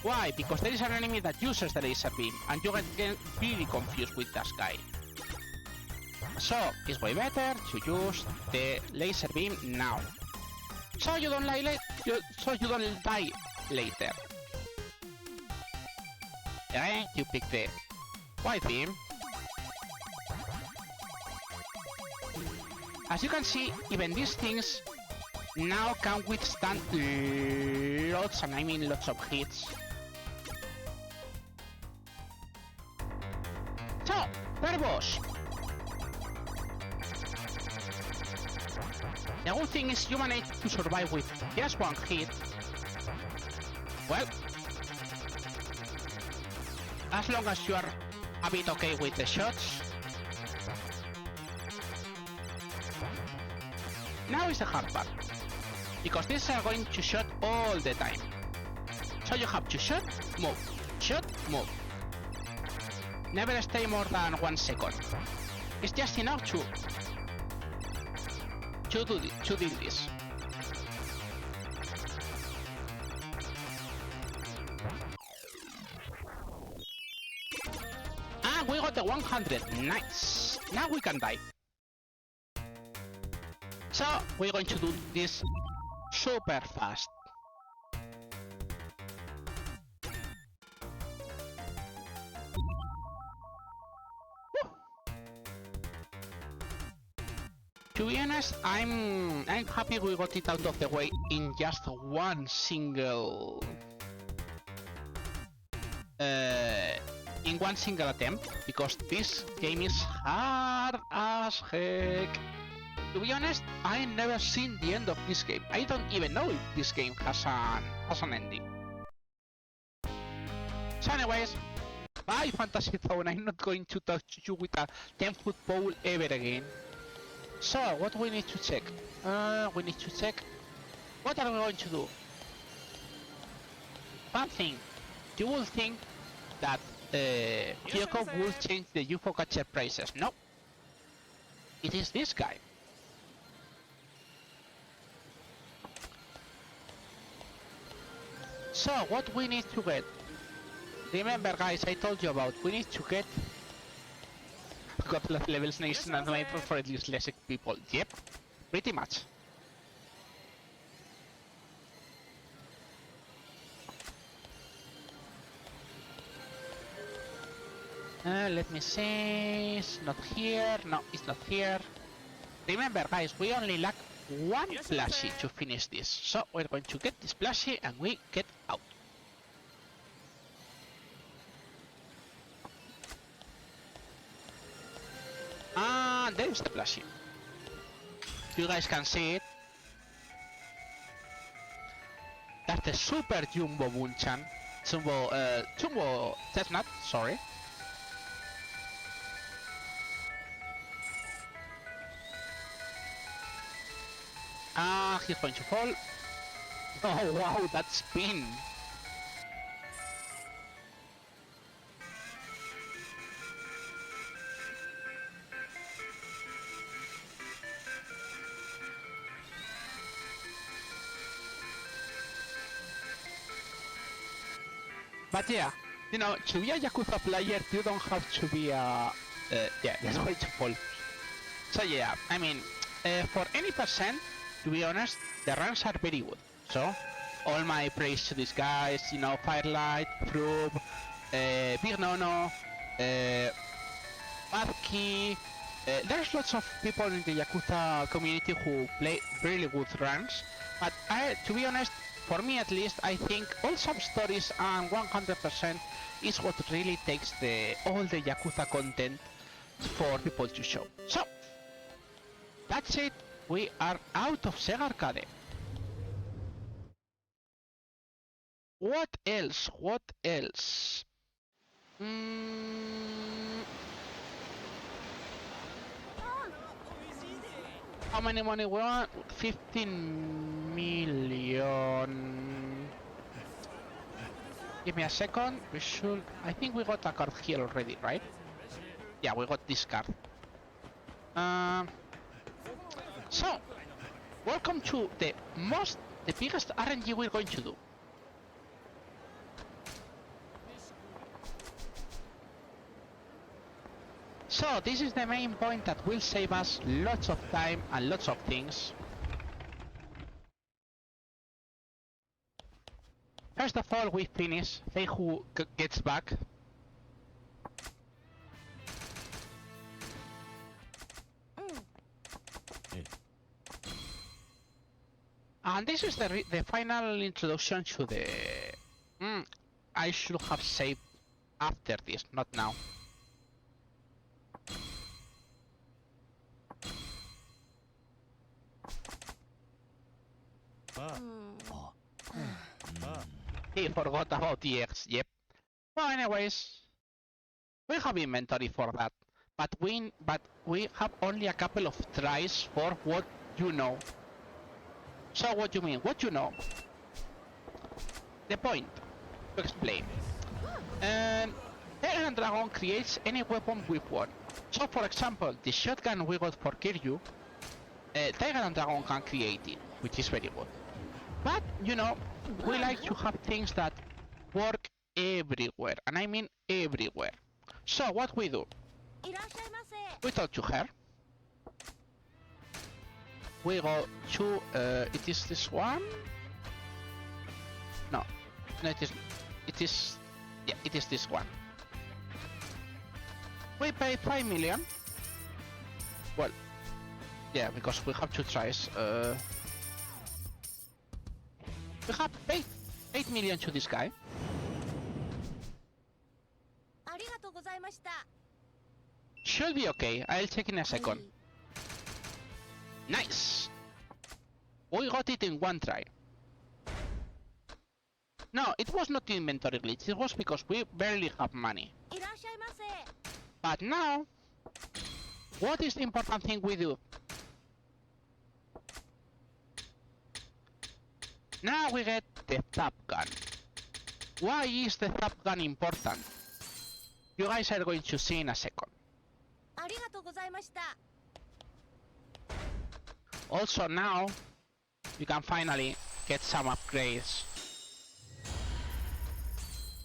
Why? Because there is an enemy that uses the laser beam and you get really confused with that guy. So it's way better to use the laser beam now, so you don't die later. Again, you pick the white beam. As you can see, even these things now can withstand lots, and I mean lots of hits. So, per boss. The good thing is you manage to survive with just one hit. Well, as long as you are a bit okay with the shots. Now is the hard part, because these are going to shoot all the time. So you have to shoot, move, shoot, move. Never stay more than 1 second. It's just enough to do this. And we a 100. Nice. Now we can die. So we're going to do this super fast. To be honest, I'm happy we got it out of the way in just one single attempt, because this game is hard as heck. To be honest, I never seen the end of this game. I don't even know if this game has an ending. So anyways, bye Fantasy Zone. I'm not going to touch you with a 10-foot pole ever again. So, what we need to check? We need to check. What are we going to do? One thing. You will think that Kyoko will change the UFO catcher prices. No. It is this guy. So, what we need to get? Remember guys, I told you about, we need to get couple of levels nation and made for at least less people. Yep, pretty much. Let me see. It's not here. No, it's not here. Remember, guys, we only lack one plushie to finish this. So we're going to get this plushie and we get out. And there's the plushie. You guys can see it. That's the Super Jumbo Bunchan. Jumbo Chestnut, sorry. Ah, he's going to fall. Oh wow, that spin. But yeah, you know, to be a Yakuza player, you don't have to be a... yeah, that's going to fall. So yeah, I mean, for any percent, to be honest, the runs are very good. So, all my praise to these guys, you know, Firelight, Frub, Big Nono, Marky. There's lots of people in the Yakuza community who play really good runs, but to be honest, for me at least, I think all sub-stories and 100% is what really takes all the Yakuza content for people to show. So, that's it. We are out of Sega Arcade. What else? What else? How many money we want? 15 million. Give me a second. We should... I think we got a card here already, right? Yeah, we got this card. So, welcome to the biggest RNG we're going to do. So, this is the main point that will save us lots of time and lots of things. First of all, we finish. Say who gets back. And this is the final introduction to the... I should have saved after this, not now. He forgot about EX, yep. Well, anyways, we have inventory for that, but we have only a couple of tries for what you know. So what do you mean? What you know? The point. To explain. Tiger and Dragon creates any weapon with one. So for example, the shotgun we got for Kiryu, Tiger and Dragon can create it, which is very good. But, you know, we like to have things that work everywhere, and I mean everywhere. So what we do? We talk to her. We go to, it is this one? No, it is, yeah, it is this one. We pay 5 million. Well, yeah, because we have 2 tries. We have paid 8 million to this guy. Should be okay, I'll check in a second. Nice! We got it in 1 try. No, it was not inventory glitch, it was because we barely have money. But now, what is the important thing we do? Now we get the Top Gun. Why is the Top Gun important? You guys are going to see in a second. Also now, you can finally get some upgrades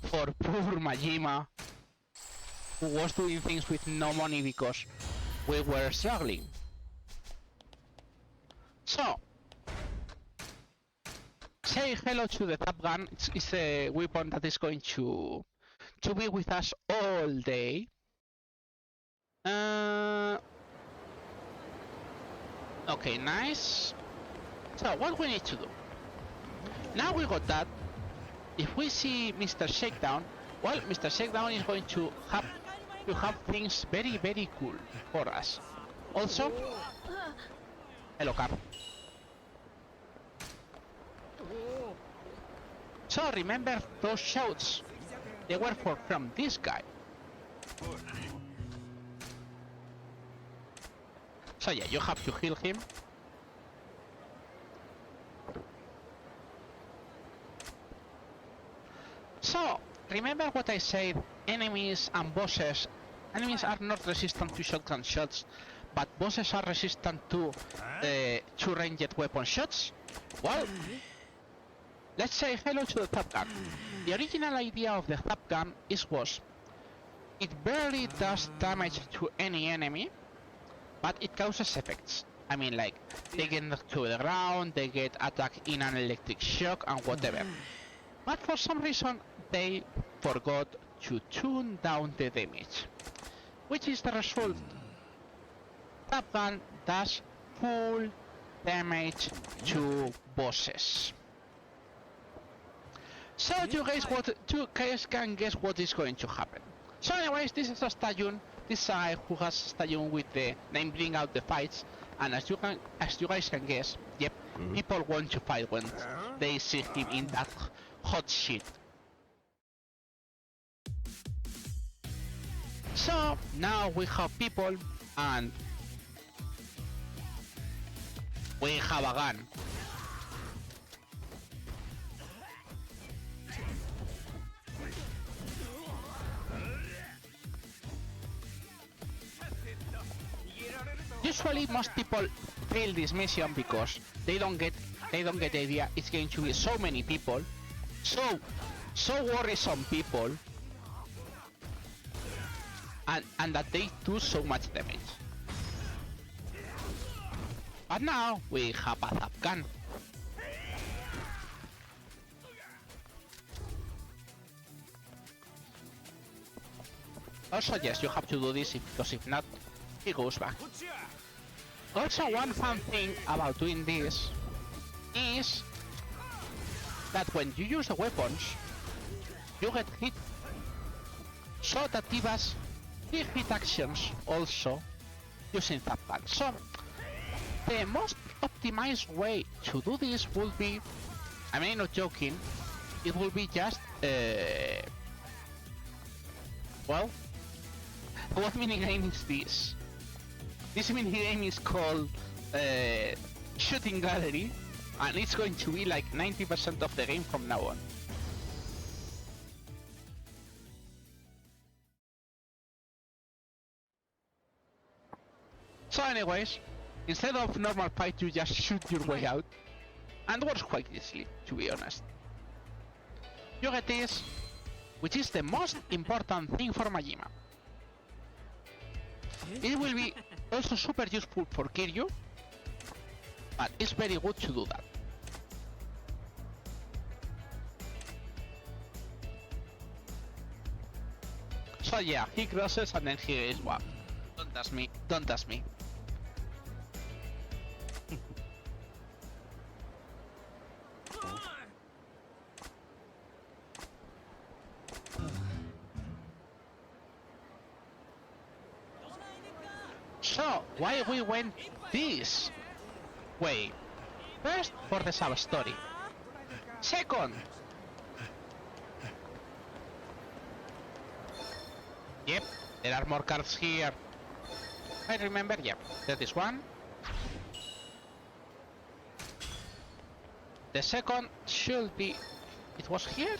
for poor Majima, who was doing things with no money because we were struggling. So, say hello to the Top Gun. It's a weapon that is going to be with us all day. Okay, nice. So what we need to do? Now we got that. If we see Mr. Shakedown, well, Mr. Shakedown is going to have things very, very cool for us. Also, hello, Cap. So remember those shouts? They were from this guy. So yeah, you have to heal him. So, remember what I said, enemies and bosses. Enemies are not resistant to shotgun shots, but bosses are resistant to ranged weapon shots. Well, let's say hello to the Top Gun. The original idea of the Top Gun was it barely does damage to any enemy, but it causes effects. I mean, like, they get knocked to the ground, they get attacked in an electric shock and whatever. But for some reason, they forgot to tune down the damage. Which is the result? Top Gun does full damage to bosses. So you guys can guess what is going to happen. So anyways, this is a Stallion. This guy who has Stallion with the name Bring Out the Fights, and as you guys can guess, yep, people want to fight when they see him in that hot shit. So now we have people and we have a gun. Usually most people fail this mission because they don't get the idea it's going to be so many people, so worrisome people, and that they do so much damage. But now we have a Top Gun. Also, yes, you have to do this because if not, he goes back. Also, one fun thing about doing this is that when you use the weapons, you get hit. So that gives us 3 hit actions also using Top Gun. So the most optimized way to do this will be, I mean, not joking, it will be just well, what minigame is this? This minigame is called Shooting Gallery, and it's going to be like 90% of the game from now on. So anyways, instead of normal fight, you just shoot your way out, and works quite easily, to be honest. You get this, which is the most important thing for Majima. It will be also super useful for Kiryu, but it's very good to do that. So yeah, he crosses and then he is what? Don't ask me, don't ask me. So, why we went this way? First, for the sub-story. Second, yep, there are more cards here. I remember, yep, there is one. The second should be... It was here?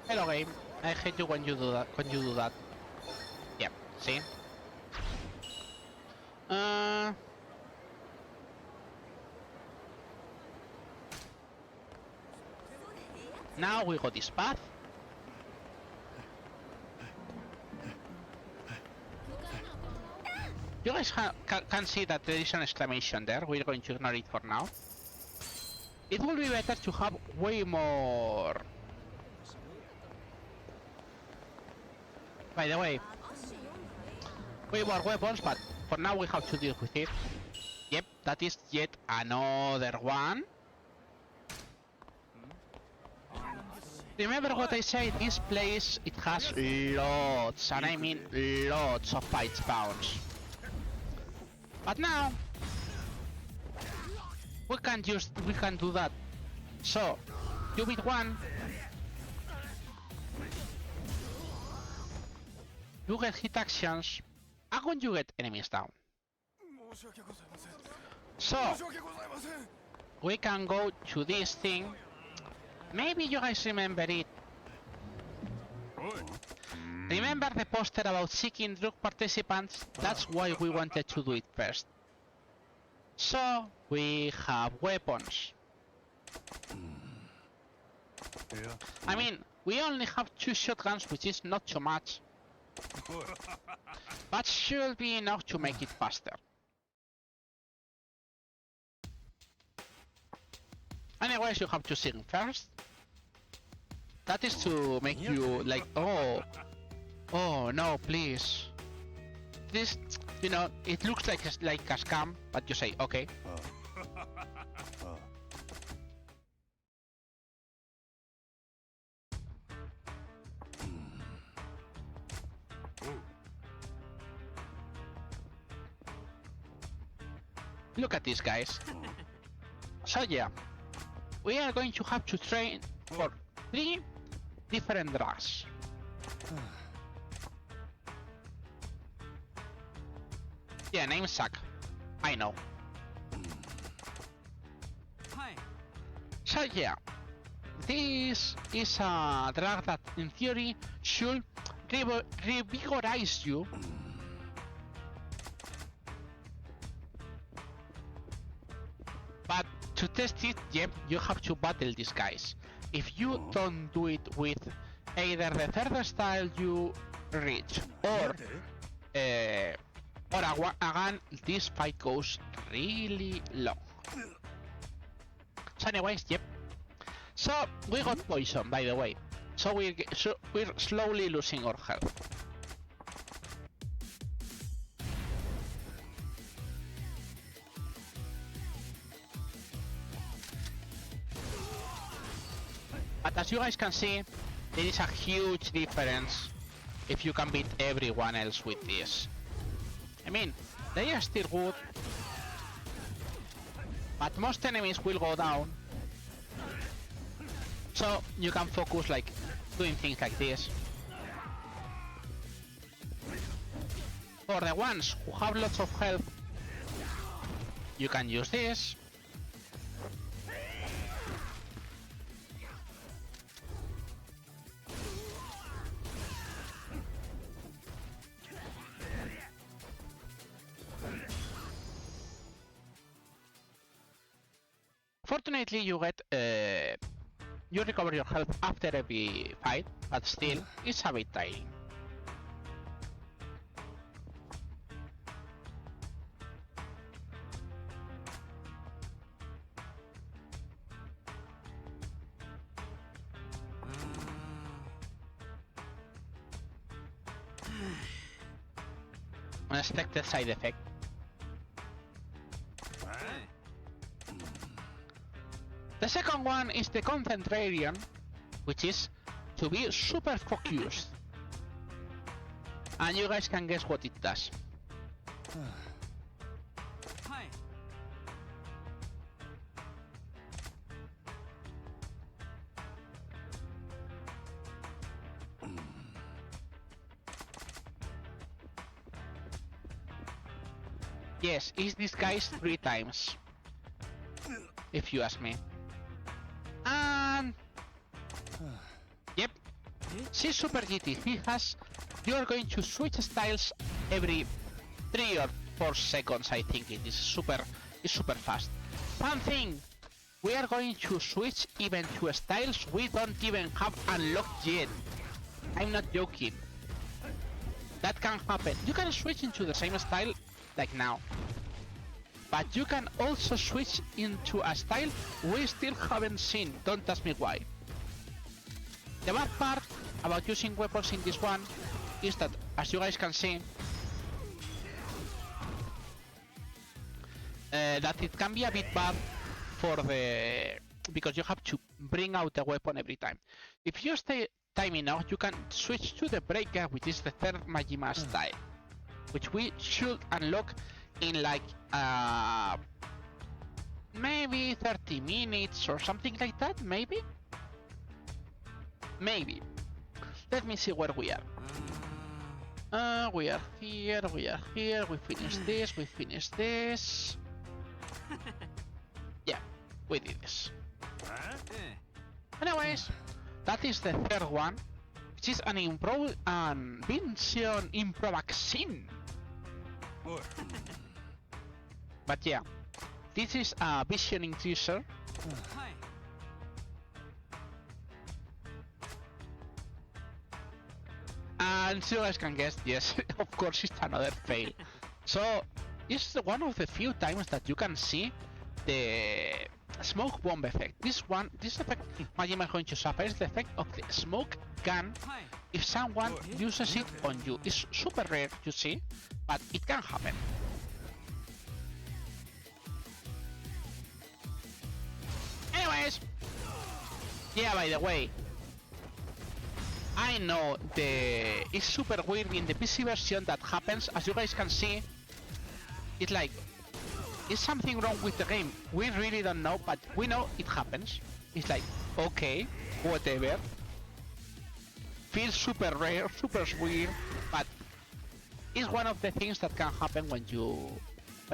Hello game, I hate you when you do that, Yep, see? Now we go this path. You guys can see that there is an exclamation there. We're going to ignore it for now. It would be better to have way more... By the way, way more weapons, but for now we have to deal with it. Yep, that is yet another one. Remember what I said, this place, it has lots, and I mean lots of fight spawns. But now, we can do that. So, you beat one, you get hit actions, and when you get enemies down. So, we can go to this thing. Maybe you guys remember it. Remember the poster about seeking drug participants? That's why we wanted to do it first. So, we have weapons. I mean, we only have 2 shotguns, which is not too much. But should be enough to make it faster. Anyways, you have to sing first. That is to make you like, oh no, please. This, you know, it looks like a scam, but you say, okay. Look at these guys. So yeah, we are going to have to train for 3 different drugs. Yeah, names suck. I know. So yeah, this is a drug that in theory should revigorize you. But to test it, yep, you have to battle these guys. If you don't do it with either the third style you reach or again, this fight goes really long. So anyways, yep. So we got poison, by the way. So we're slowly losing our health. But as you guys can see, there is a huge difference if you can beat everyone else with this. I mean, they are still good, but most enemies will go down. So you can focus like doing things like this. For the ones who have lots of health, you can use this. Fortunately, you get you recover your health after every fight, but still, it's a bit tiring. unexpected side effect. The second one is the concentration, which is to be super focused. And you guys can guess what it does. Yes, it's disguised 3 times, if you ask me. And yep, see Super GT. He has. You're going to switch styles every 3 or 4 seconds. I think it is super. It's super fast. One thing, we are going to switch even to styles we don't even have unlocked yet. I'm not joking. That can happen. You can switch into the same style like now, but you can also switch into a style we still haven't seen. Don't ask me why. The bad part about using weapons in this one is that, as you guys can see, that it can be a bit bad for the, because you have to bring out the weapon every time. If you stay timing out, you can switch to the breaker, which is the third Majima style, which we should unlock in like maybe 30 minutes or something like that. Maybe. Let me see where we are. We are here, we finished this. Yeah, we did this. Anyways, that is the third one, which is an Vincian Improvaxin. But yeah, this is a vision increaser. And so you guys can guess, yes, of course it's another fail. So, this is one of the few times that you can see the smoke bomb effect. This effect Majima is going to suffer is the effect of the smoke gun if someone uses it on you. It's super rare to see, but it can happen. Anyways, yeah, by the way, I know it's super weird in the PC version that happens. As you guys can see, it's like, is something wrong with the game? We really don't know, but we know it happens. It's like, okay, whatever. Feels super rare, super weird, but it's one of the things that can happen when you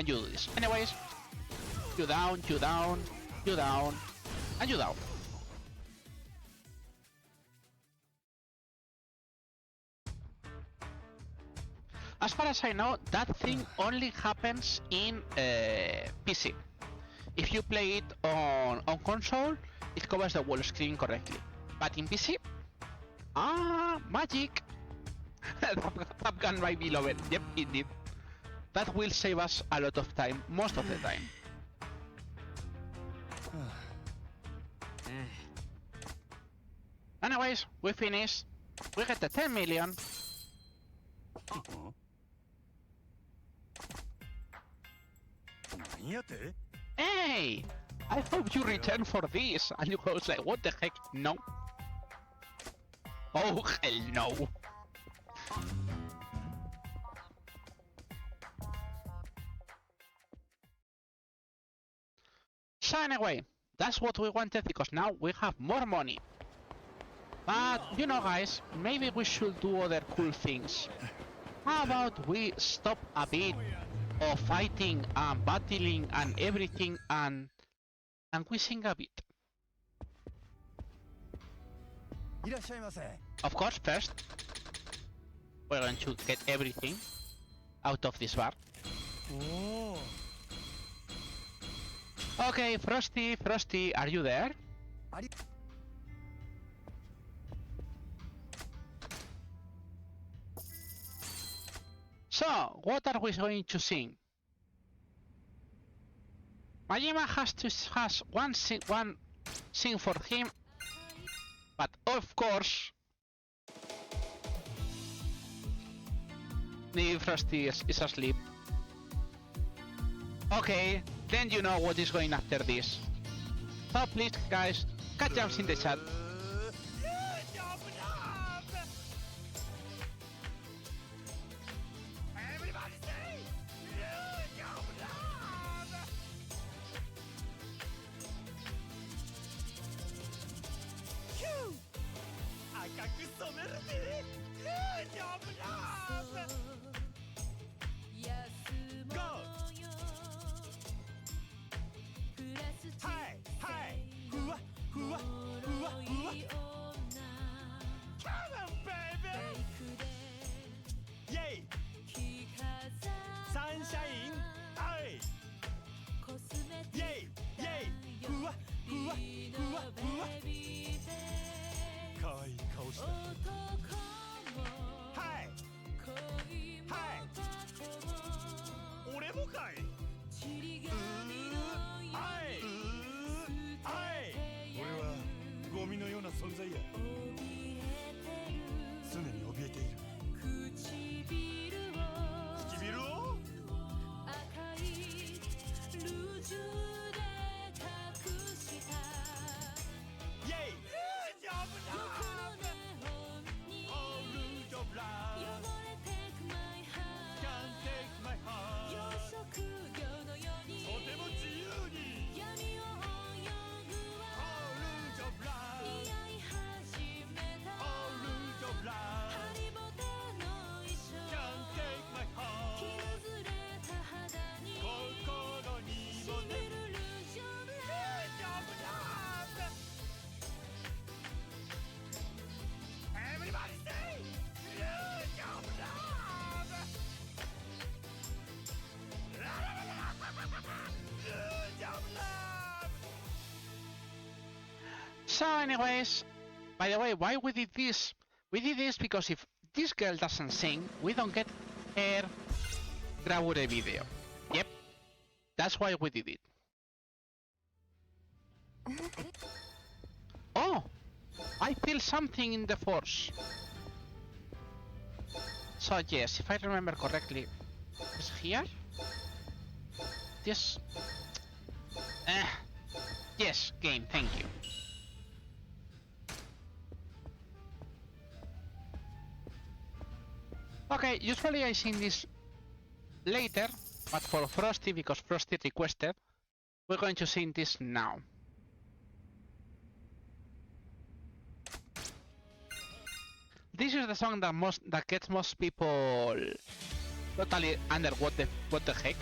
do this. Anyways, you down, and you down. As far as I know, that thing only happens in PC. If you play it on console, it covers the whole screen correctly. But in PC, magic! Top gun right below it. Yep, indeed. That will save us a lot of time, most of the time. Anyways, we finished. We get the 10 million. Hey! I hope you return for this. And you was like, what the heck? No. Oh, hell no. So anyway, that's what we wanted because now we have more money. But, you know guys, maybe we should do other cool things. How about we stop a bit of fighting and battling and everything and we sing a bit. Of course, first, we're going to get everything out of this bar. Okay, Frosty, are you there? So, what are we going to sing? Majima has one sing for him, but of course, Maybe Frosty is asleep. Okay, then you know what is going after this. So please, guys, cat jumps in the chat. So anyways, by the way, why we did this? We did this because if this girl doesn't sing, we don't get her Grabure video. Yep, that's why we did it. Oh, I feel something in the force. So yes, if I remember correctly, is here? Yes. Yes, game, thank you. Okay, usually I sing this later, but for Frosty, because Frosty requested, we're going to sing this now. This is the song that gets most people totally under what the heck.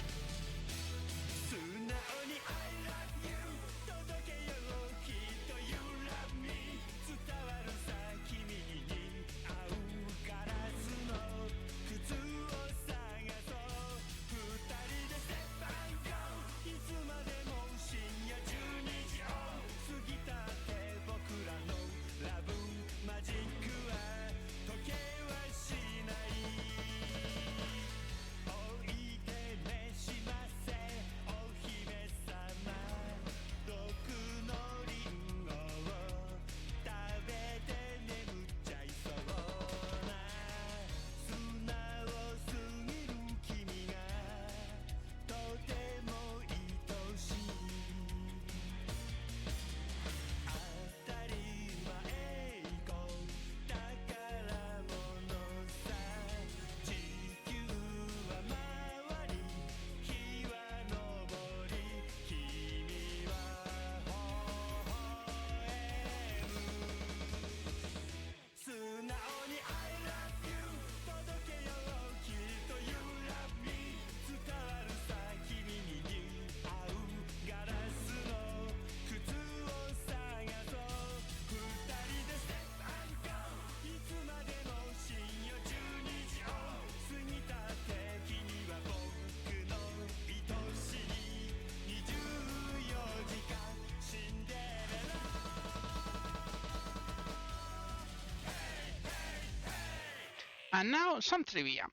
And now some trivia.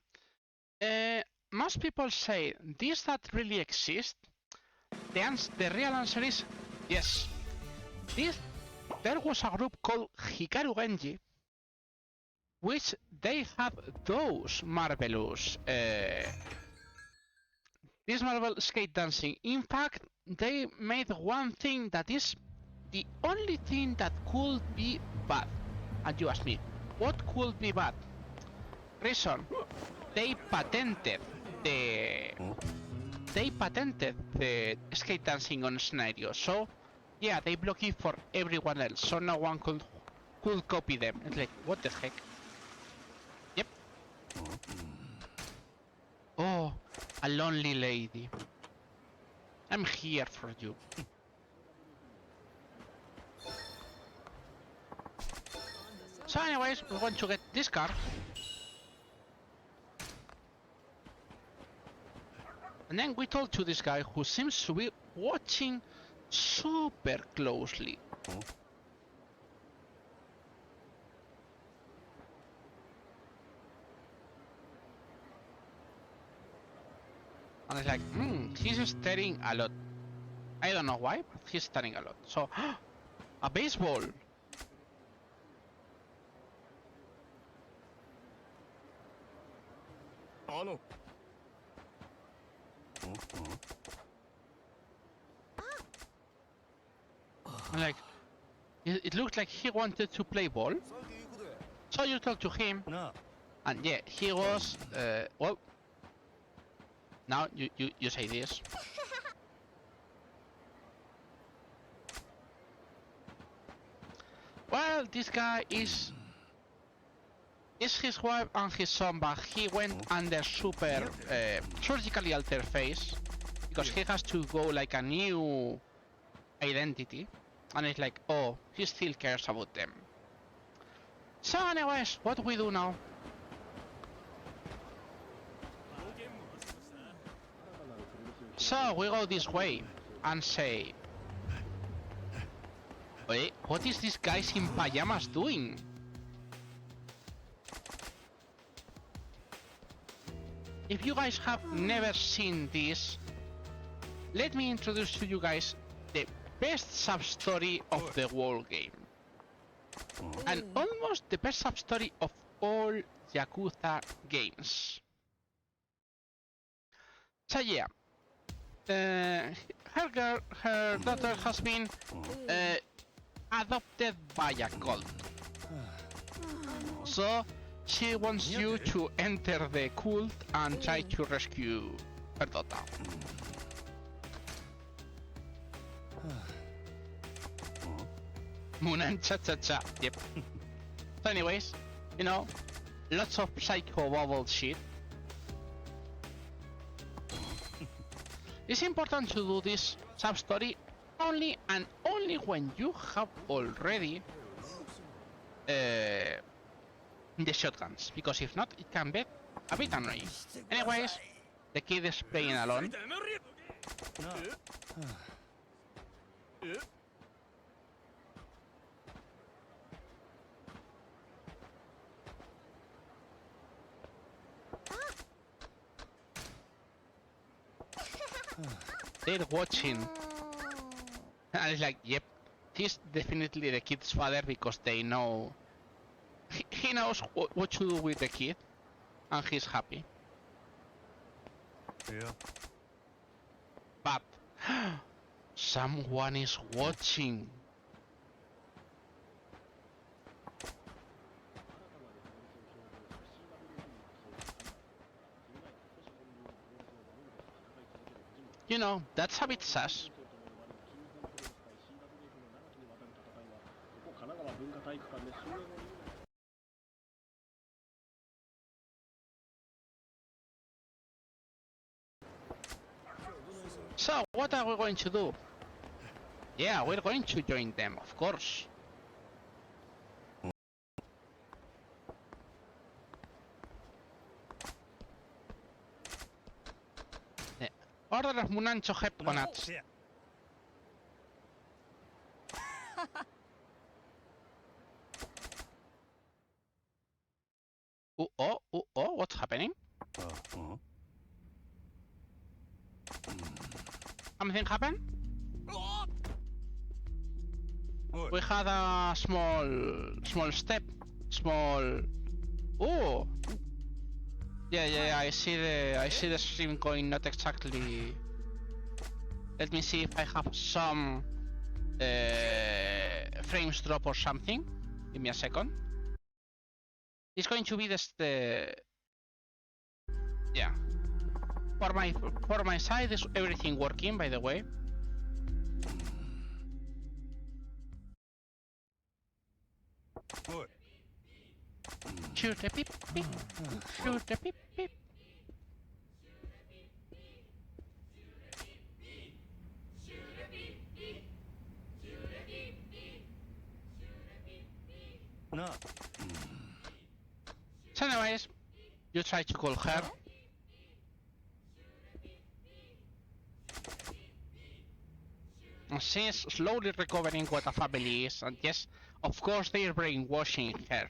Most people say, does that really exist? The real answer is yes. There was a group called Hikaru Genji which they have those marvelous this marvel skate dancing. In fact, they made one thing that is the only thing that could be bad. And you ask me, what could be bad? Reason, they patented the skate dancing on scenario. So yeah, they block it for everyone else, so no one could copy them. It's like, what the heck? Yep. Oh, a lonely lady. I'm here for you. So anyways, we want to get this car. And then we talk to this guy who seems to be watching super closely. And it's like, he's staring a lot. I don't know why, but he's staring a lot. So, a baseball. And like, it looked like he wanted to play ball. So you talk to him, and yeah, he was, well, now you say this. Well, this guy is his wife and his son, but he went under super surgically altered face because he has to go like a new identity, and it's like, oh, he still cares about them. So anyways, what we do now? So we go this way and say, wait, what is this guys in pajamas doing? If you guys have never seen this, let me introduce to you guys the best sub-story of the whole game. And almost the best sub-story of all Yakuza games. So yeah, her daughter has been adopted by a cult. So she wants you to enter the cult and try to rescue her daughter. Munan cha-cha-cha, yep. So anyways, you know, lots of psycho bubble shit. It's important to do this sub-story only and only when you have already the shotguns, because if not, it can be a bit annoying. Anyways, the kid is playing alone. They're watching, and it's like, yep, he's definitely the kid's father because they know, he knows what to do with the kid, and he's happy. Yeah. But someone is watching. You know, that's a bit sus. So, what are we going to do? Yeah, we're going to join them, of course. Order of Munancho Hepconats. Oh, what's happening? Something happened? We had a small step, small Oh. Yeah. I see the stream going not exactly. Let me see if I have some frames drop or something. Give me a second. It's going to be the yeah. For my side is everything working, by the way. Oi. Shoot the beep beep. Shoot the beep beep. Na. So anyways, you try to call her. And she's slowly recovering what a family is, and yes, of course they're brainwashing her.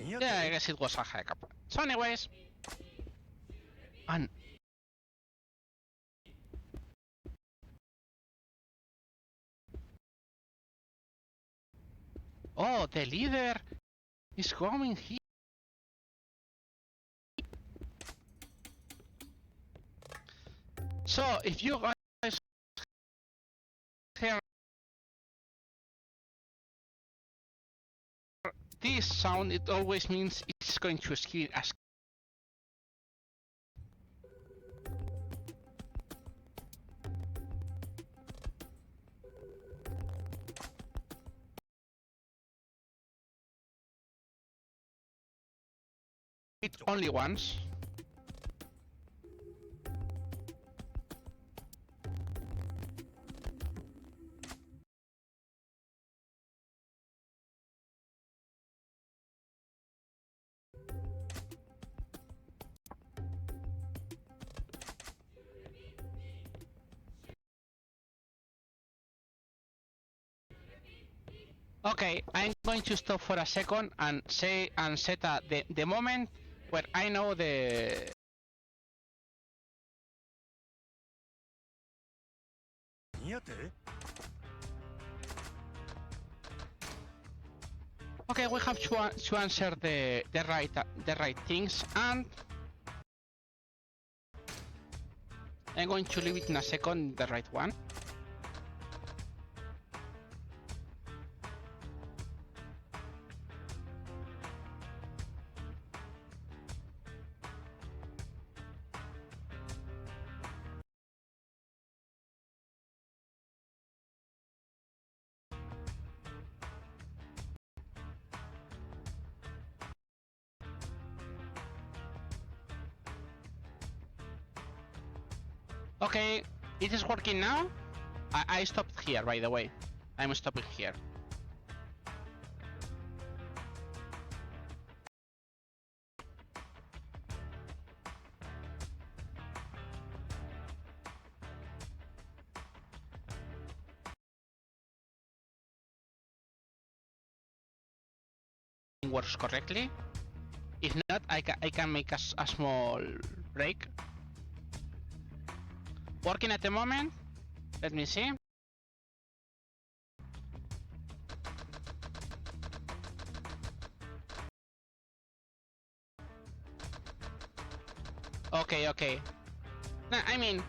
Yeah, I guess it was a hiccup. So anyways, and oh, the leader is coming here. So if you guys hear this sound, it always means it's going to skip as. It only once. Okay, I'm going to stop for a second and set the moment where I know the. Okay, we have to answer the right things, and I'm going to leave it in a second the right one. Okay, it is working now. I stopped here, by the way. I'm stopping here. Works correctly. If not, I can make a small break. Working at the moment. Let me see. Okay. No, I mean,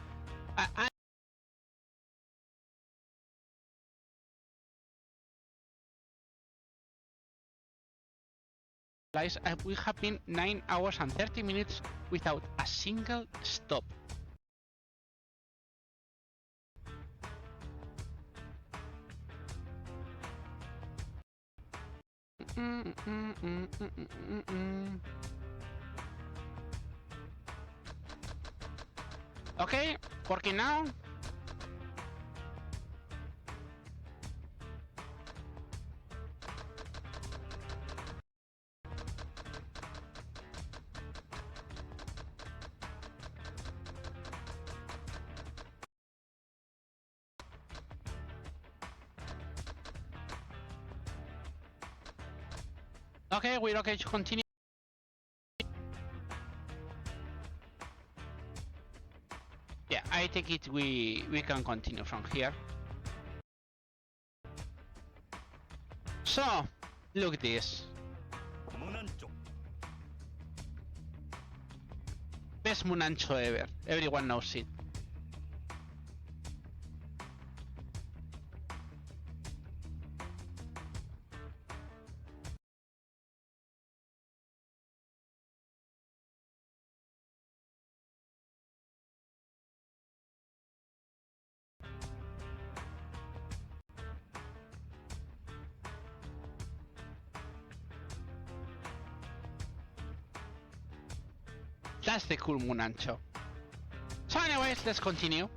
we have been 9 hours and 30 minutes without a single stop. Okay, working now. Okay, we're okay to continue. Yeah, I take it we can continue from here. So, look at this. モナンチョ Best Munancho ever. Everyone knows it. That's the cool Munancho. So anyways, let's continue.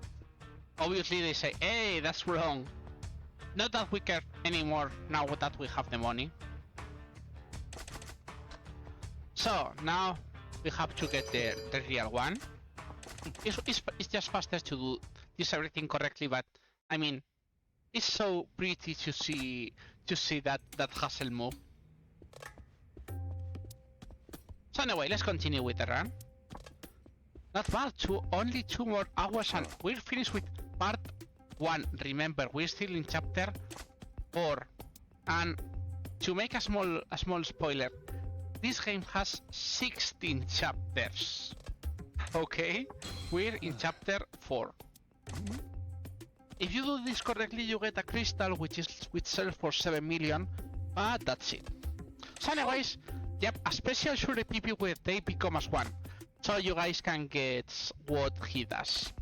Obviously they say, hey, that's wrong. Not that we care anymore now that we have the money. So now we have to get the real one. It's just faster to do this everything correctly, but I mean, it's so pretty to see that hustle move. So anyway, let's continue with the run. Not bad, only 2 more hours and we're finished with part 1. Remember, we're still in chapter 4. And to make a small spoiler, this game has 16 chapters. Okay? We're in chapter 4. If you do this correctly, you get a crystal which sells for 7 million, but that's it. So anyways, yep, a special Shure PP where they become as one. So you guys can get what he does.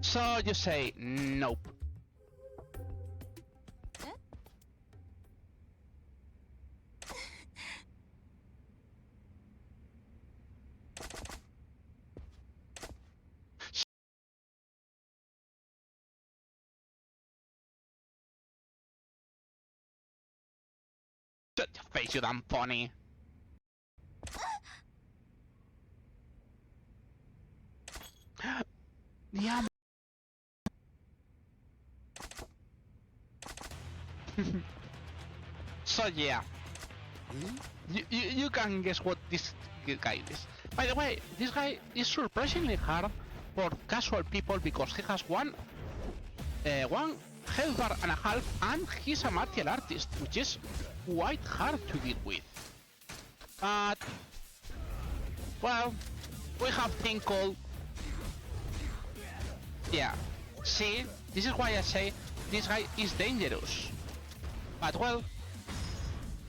So you say nope. Shut your face, you damn pony. Yeah. So yeah, you can guess what this guy is. By the way, this guy is surprisingly hard for casual people because he has one health bar and a half, and he's a martial artist, which is quite hard to deal with. But well, we have thing called. Yeah, see, this is why I say this guy is dangerous. But well,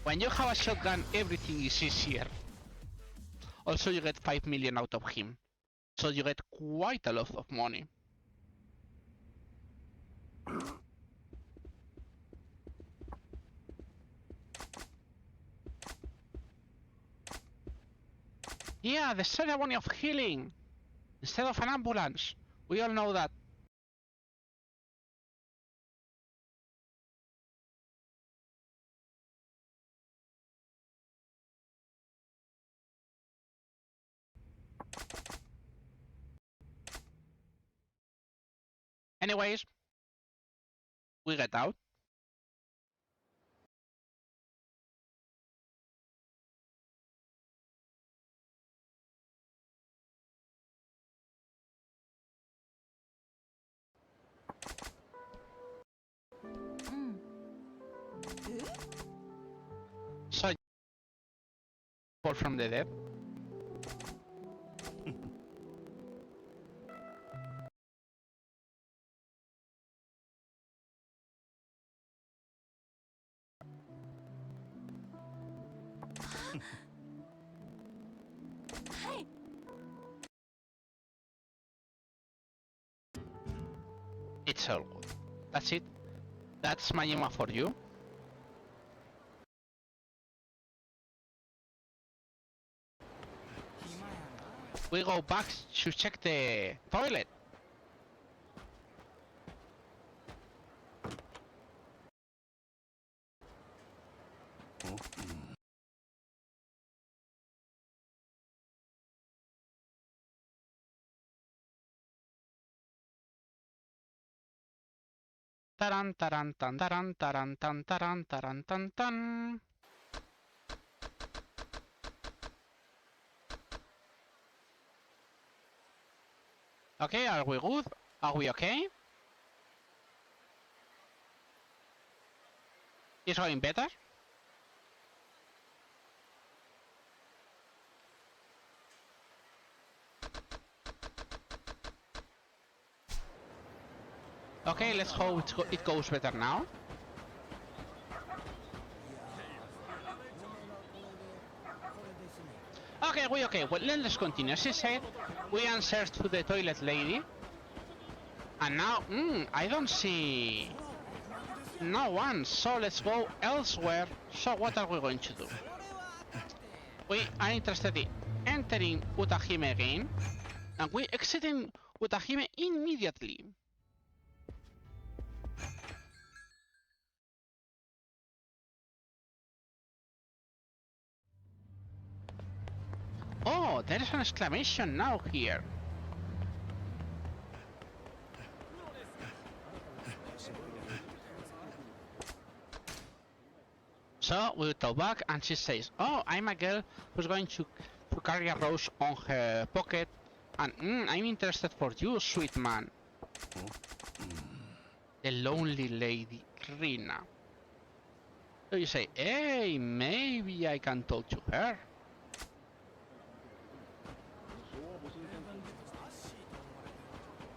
when you have a shotgun, everything is easier. Also, you get 5 million out of him, so you get quite a lot of money. Yeah, the ceremony of healing instead of an ambulance. We all know that. Anyways, we get out. So, fall from the dead. It's all good. That's it. That's Majima for you. We go back to check the toilet. Taran taran tan taran taran tan taran taran tan tan. Okay, are we good? Are we okay? Is going better? Okay, let's hope it goes better now. Okay, we okay. Well, let's continue. She said we answered to the toilet lady. And now, I don't see no one. So let's go elsewhere. So what are we going to do? We are interested in entering Utahime again. And we exiting Utahime immediately. Oh, there is an exclamation now here. So we talk back and she says, oh, I'm a girl who's going to carry a rose on her pocket. And I'm interested for you, sweet man. The lonely lady, Rina. So you say, hey, maybe I can talk to her.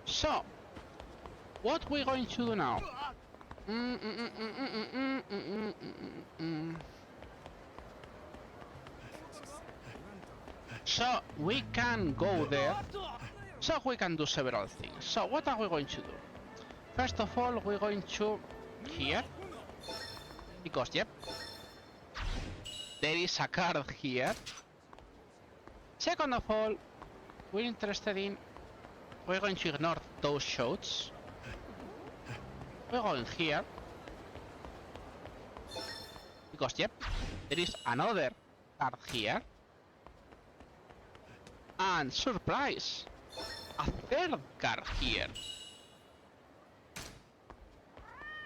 So, what we're going to do now? So, we can go there. So, we can do several things. So, what are we going to do? First of all, we're going to here. Because, yep. There is a card here. Second of all, we're interested in... We're going to ignore those shots. We're going here. Because, yep, there is another card here. And surprise! A third card here.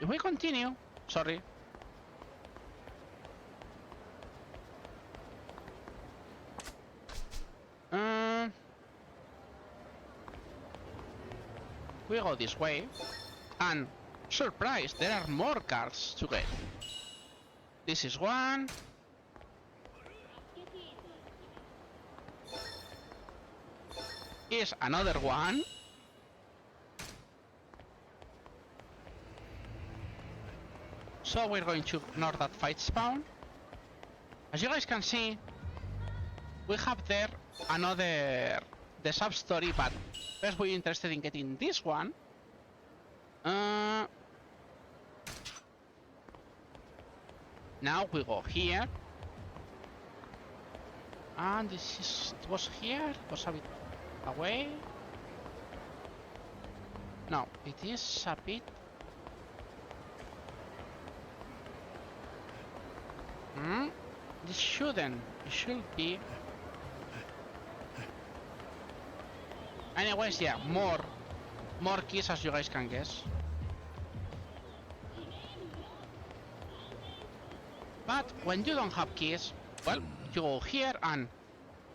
If we continue... Sorry. We go this way. And... Surprise! There are more cards to get. This is one. Here's another one. So we're going to ignore that fight spawn. As you guys can see, we have there another... the sub-story, but first we're interested in getting this one. Now we go here. And this is... it was here? It was a bit away? No, it is a bit... This shouldn't. It should be... Anyways, yeah, more keys as you guys can guess. But when you don't have keys, well, you go here and...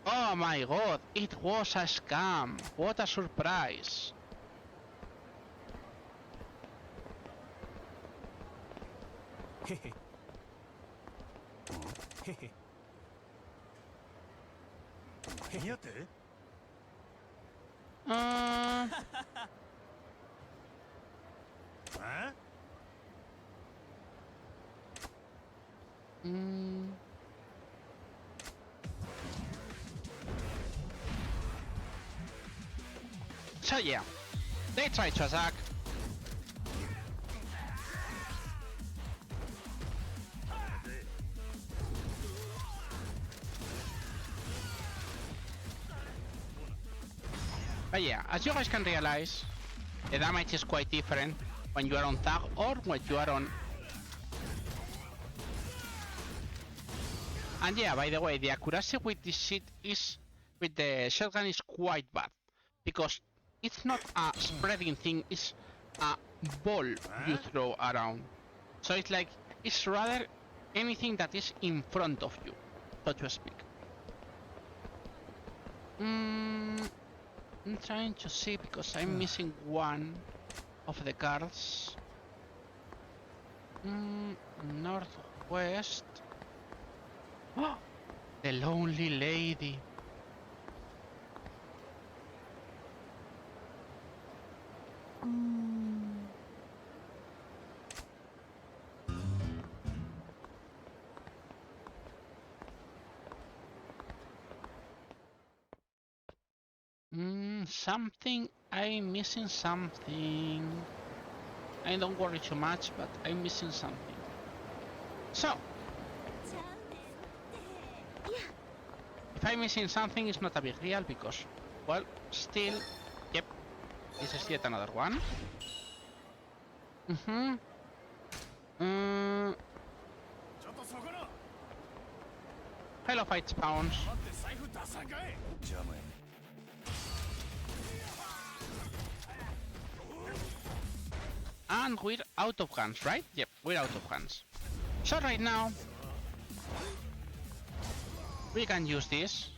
Oh my god, it was a scam! What a surprise! So yeah, they tried to attack. But yeah, as you guys can realize, the damage is quite different when you are on tag or when you are on... And yeah, by the way, the accuracy with this shit is... with the shotgun is quite bad. Because it's not a spreading thing, it's a ball you throw around. So it's like, it's rather anything that is in front of you, so to speak. I'm trying to see because I'm missing one of the cards. Northwest. Oh, the lonely lady. Something. I'm missing something. I don't worry too much, but I'm missing something. So, if I'm missing something, it's not a big deal because, well, still, yep, this is yet another one. Hello, fight spawns. And we're out of guns, right? Yep, we're out of guns. So right now, we can use this.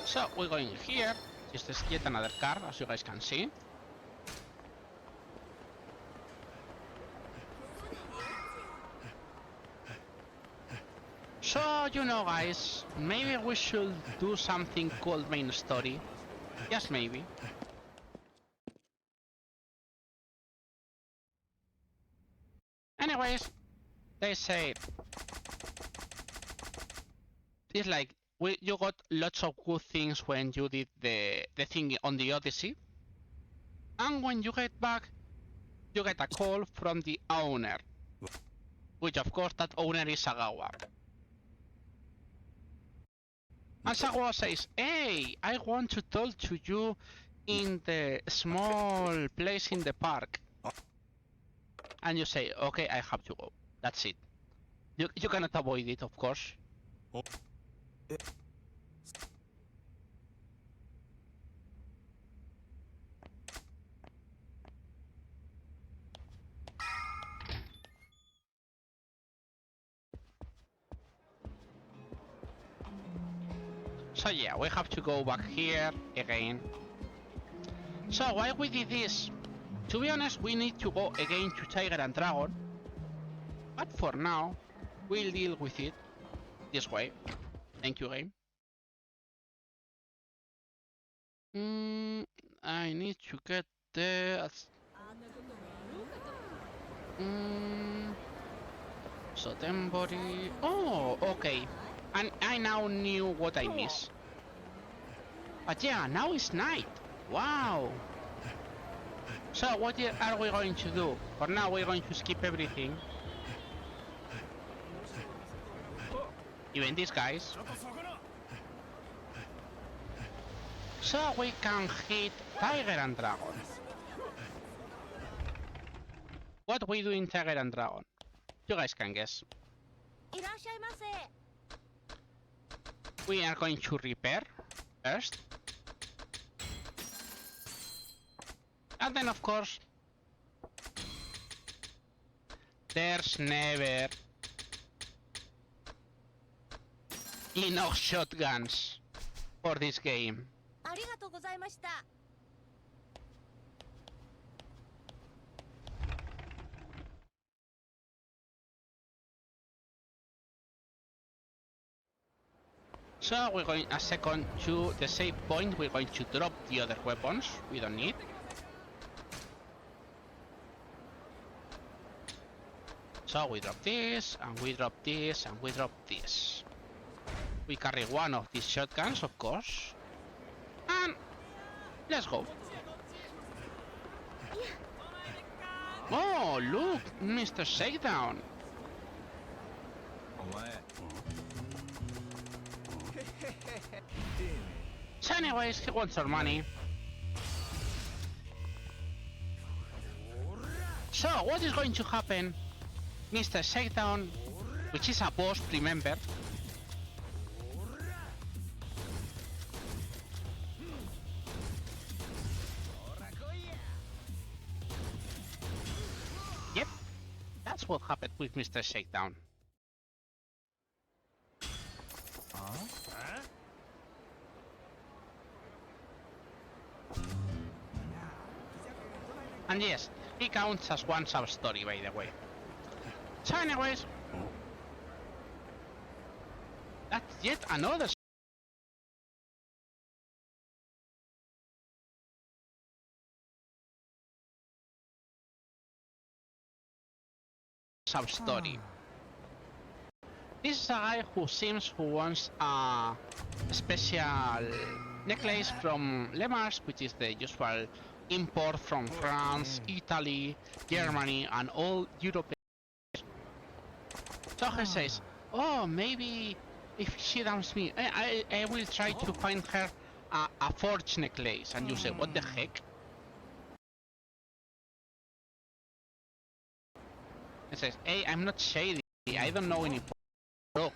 So we're going here. This is yet another card, as you guys can see. So, you know guys, maybe we should do something called main story. Just maybe. Anyways, they say it's like you got lots of good things when you did the thing on the Odyssey. And when you get back, you get a call from the owner. Which of course that owner is Sagawa. And Sagawa says, hey, I want to talk to you in the small place in the park. And you say, okay, I have to go. That's it. You cannot avoid it, of course. So yeah, we have to go back here again. So why we did this? To be honest, we need to go again to Tiger and Dragon. But for now, we'll deal with it this way. Thank you, game. I need to get there. So temporary. Oh, okay. And I now knew what I missed. But yeah, now it's night. Wow. So what are we going to do? For now, we're going to skip everything. Even these guys. So we can hit Tiger and Dragon. What we do in Tiger and Dragon? You guys can guess. We are going to repair first. And then of course, there's never enough shotguns for this game. So we're going a second to the save point. We're going to drop the other weapons we don't need. So we drop this, and we drop this, and we drop this. We carry one of these shotguns, of course. And let's go. Oh, look, Mr. Shakedown. So anyways, he wants our money. So, what is going to happen? Mr. Shakedown, which is a boss, remember? That's what happened with Mr. Shakedown. And yes, he counts as one sub-story, by the way. So anyways, that's yet another sub-story. This is a guy who wants a special necklace from Le Mars, which is the usual import from France, Italy, Germany, and all Europe. So he says, oh, maybe if she dumps me, I will try to find her a forged necklace. And you say, what the heck? He says, hey, I'm not shady, I don't know any bro.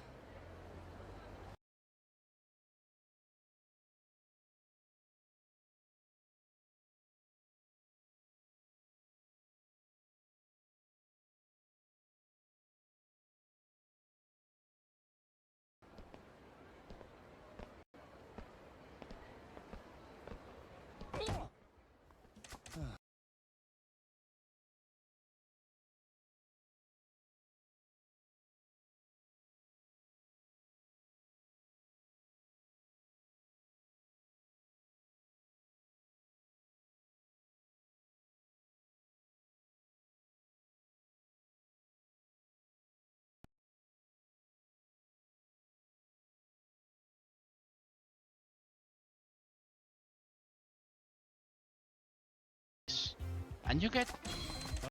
And you get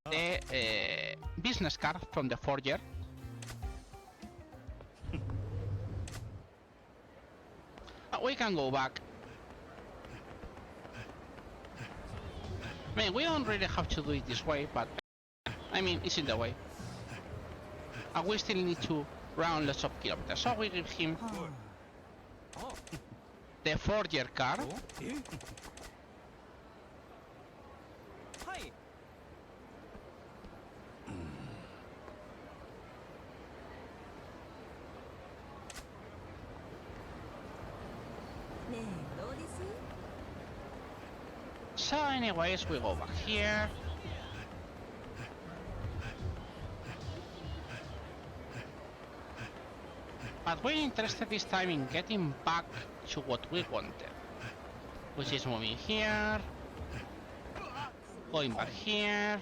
the business card from the forger. We can go back. I mean, we don't really have to do it this way, but I mean, it's in the way. And we still need to run lots of kilometers, so we give him the forger card. So anyways, we go back here. But we're interested this time in getting back to what we wanted, which is moving here, going back here.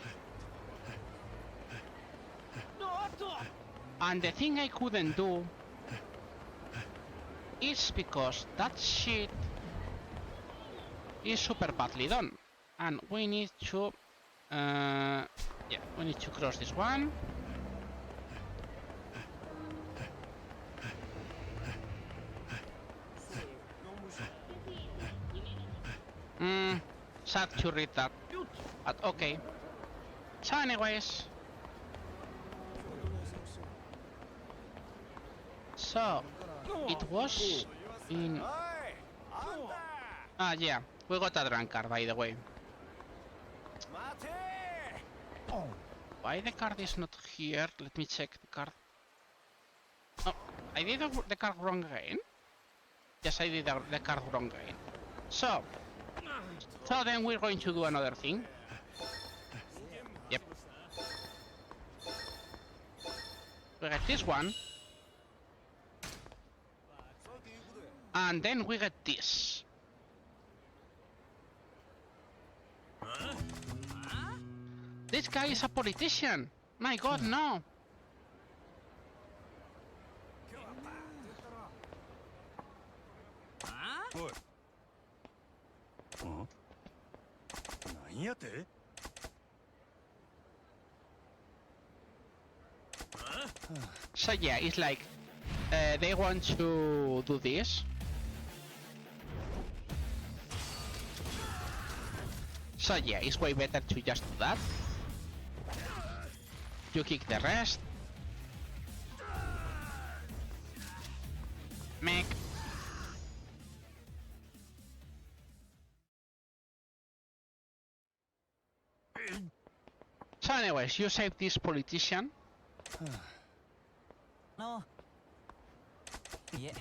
And the thing I couldn't do is because that shit is super badly done, and we need to we need to cross this one. Sad to read that, but okay. So anyways, so it was in yeah, we got a drunkard, by the way. Why the card is not here? Let me check the card. Oh, I did the card wrong again. Yes, I did the card wrong again. So then we're going to do another thing. Yep. We get this one. And then we get this. This guy is a politician! My god, no! So yeah, it's like they want to do this. So yeah, it's way better to just do that. You kick the rest. Mech. So anyways, you save this politician. No. Yeah.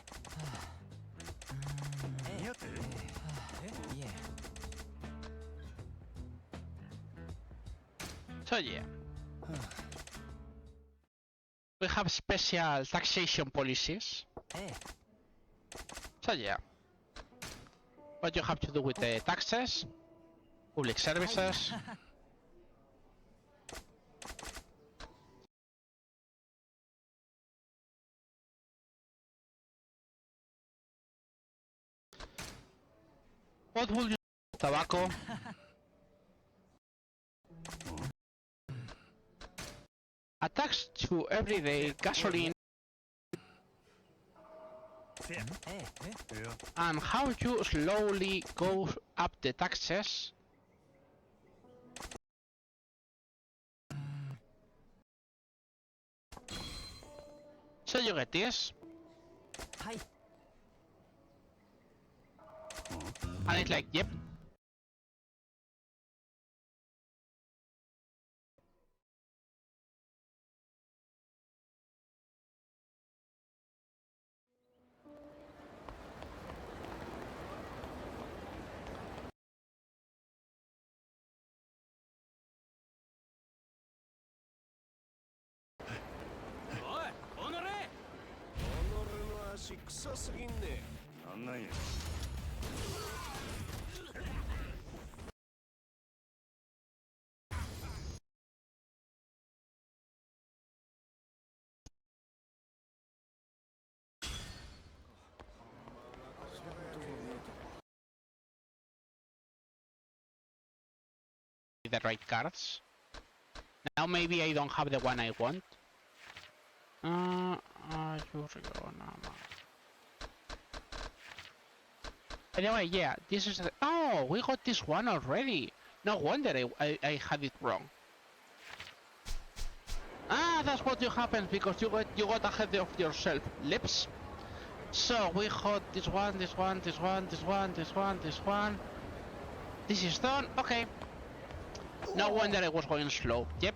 Yeah. So yeah. We have special taxation policies. So yeah. What you have to do with the taxes, public services. What will you do? Tobacco? A tax to everyday gasoline. And how you slowly go up the taxes. So you get this. And it's like, yep. The right cards. Now maybe I don't have the one I want. Anyway, yeah, this is the... Oh, we got this one already. No wonder I had it wrong. Ah, that's what you happened because you got ahead of yourself, lips. So we got this one, this one, this one, this one, this one, this one. This is done. Okay. No wonder I was going slow. Yep.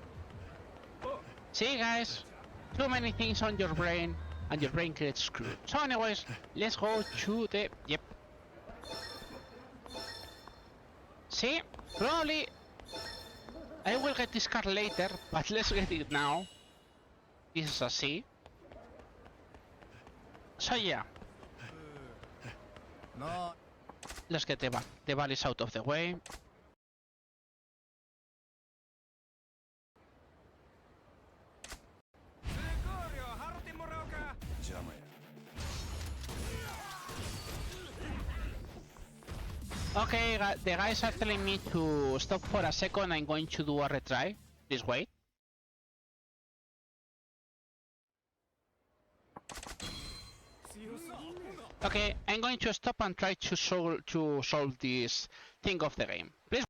See, guys, too many things on your brain, and your brain gets screwed. So, anyways, let's go to the... Yep. See, probably I will get this card later, but let's get it now. This is a C. So yeah. No. Let's get the valleys out of the way. Okay, the guys are telling me to stop for a second. I'm going to do a retry. Please wait. Okay, I'm going to stop and try to solve this thing of the game. Please.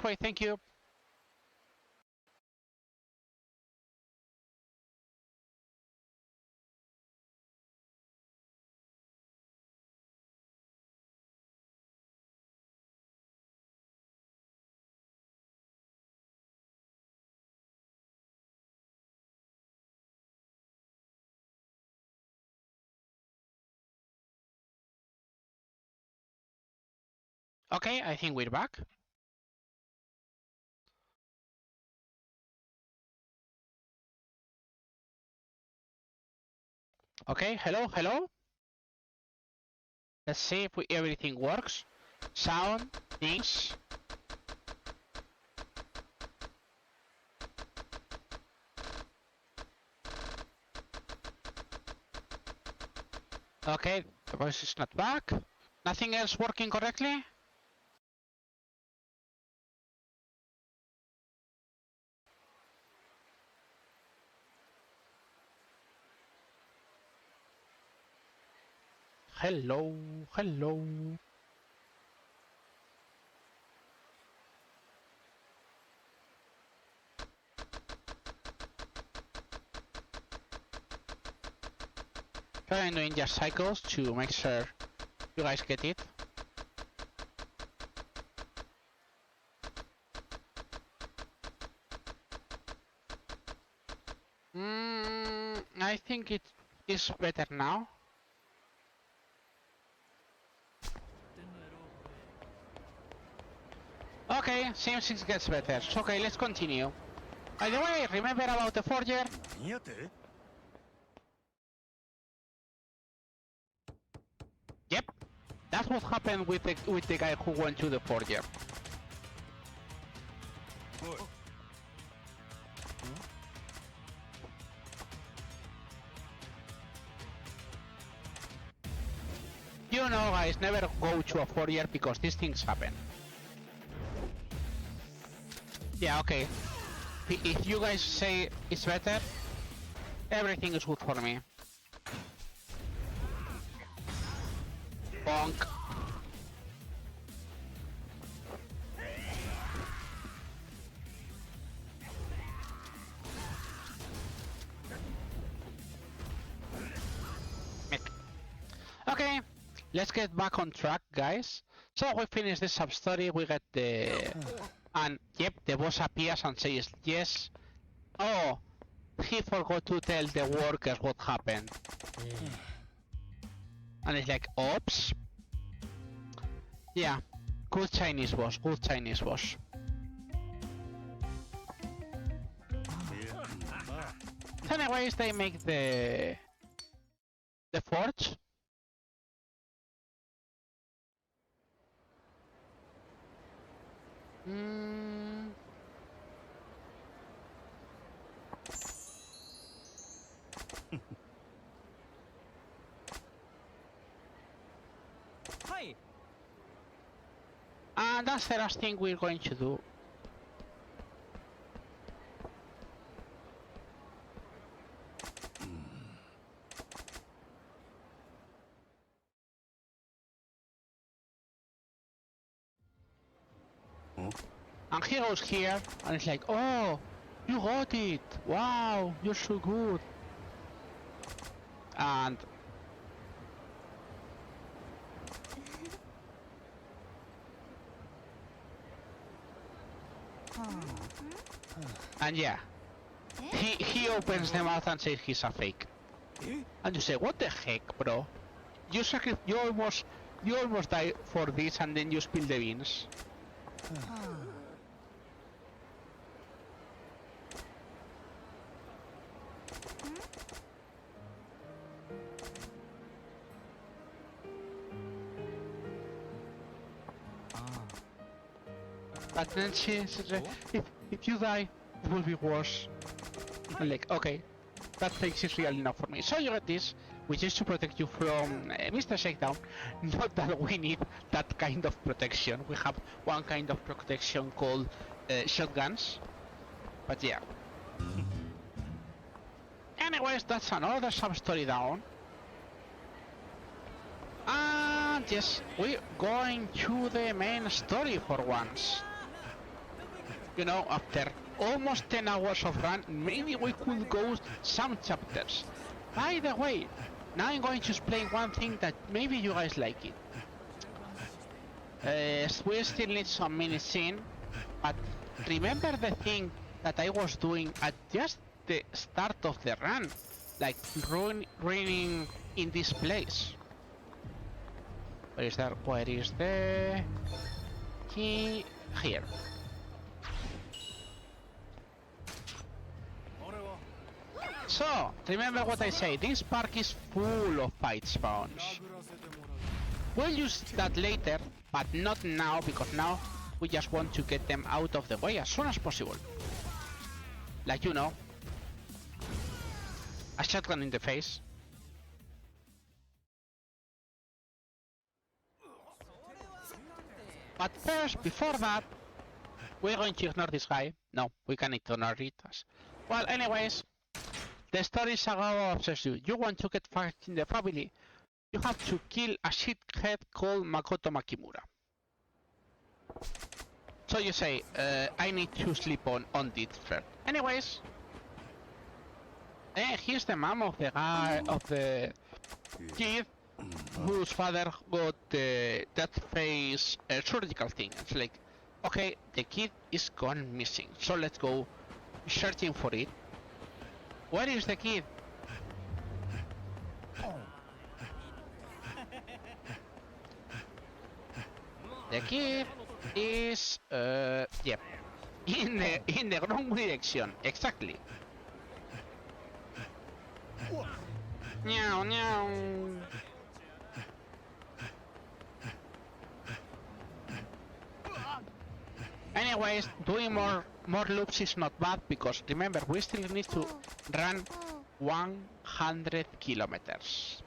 Wait, thank you. Okay, I think we're back. Okay, hello. Let's see if everything works. Sound, things. Okay, the voice is not back. Nothing else working correctly? Hello, hello. I'm doing just cycles to make sure you guys get it. I think it is better now. Okay, seems it gets better. So, okay, let's continue. By the way, remember about the forger? 何やって Yep, that's what happened with the guy who went to the forger. おい You know, guys, never go to a forger because these things happen. Yeah, okay. If you guys say it's better, everything is good for me. Bonk. Okay, let's get back on track, guys. So we finish the sub-story, we get the... And, yep, the boss appears and says yes. Oh, he forgot to tell the workers what happened. And it's like, oops. Yeah, good Chinese boss, good Chinese boss. Anyways, they make the forge. Hi. And that's the last thing we're going to do. And he goes here, and it's like, oh, you got it! Wow, you're so good! And... And yeah, he opens the mouth and says he's a fake. And you say, what the heck, bro? You almost die for this and then you spill the beans. But then she says, if you die, it will be worse. I'm like, okay, that fix is real enough for me. So you get this, which is to protect you from Mr. Shakedown. Not that we need that kind of protection. We have one kind of protection called shotguns. But yeah. Anyways, that's another sub-story down. And yes, we're going to the main story for once. You know, after almost 10 hours of run, maybe we could go some chapters. By the way, now I'm going to explain one thing that maybe you guys like it. We still need some mini scene, but remember the thing that I was doing at just the start of the run, like running in this place. Where is that? Where is the key? Here. So, remember what I say, this park is full of fight spawns. We'll use that later, but not now, because now we just want to get them out of the way as soon as possible. Like, you know, a shotgun in the face. But first, before that, we're going to ignore this guy. No, we can ignore it. Well, anyways, the story saga obsesses you. You want to get back in the family. You have to kill a shithead called Makoto Makimura. So you say, I need to sleep on this first. Anyways, here's the mom of the guy, of the kid whose father got that face surgical thing. It's like, okay, the kid is gone missing, so let's go searching for it. Where is the kid? The kid is yep, in the wrong direction, exactly. Meow meow. Anyways, doing more loops is not bad because remember we still need to run 100 kilometers.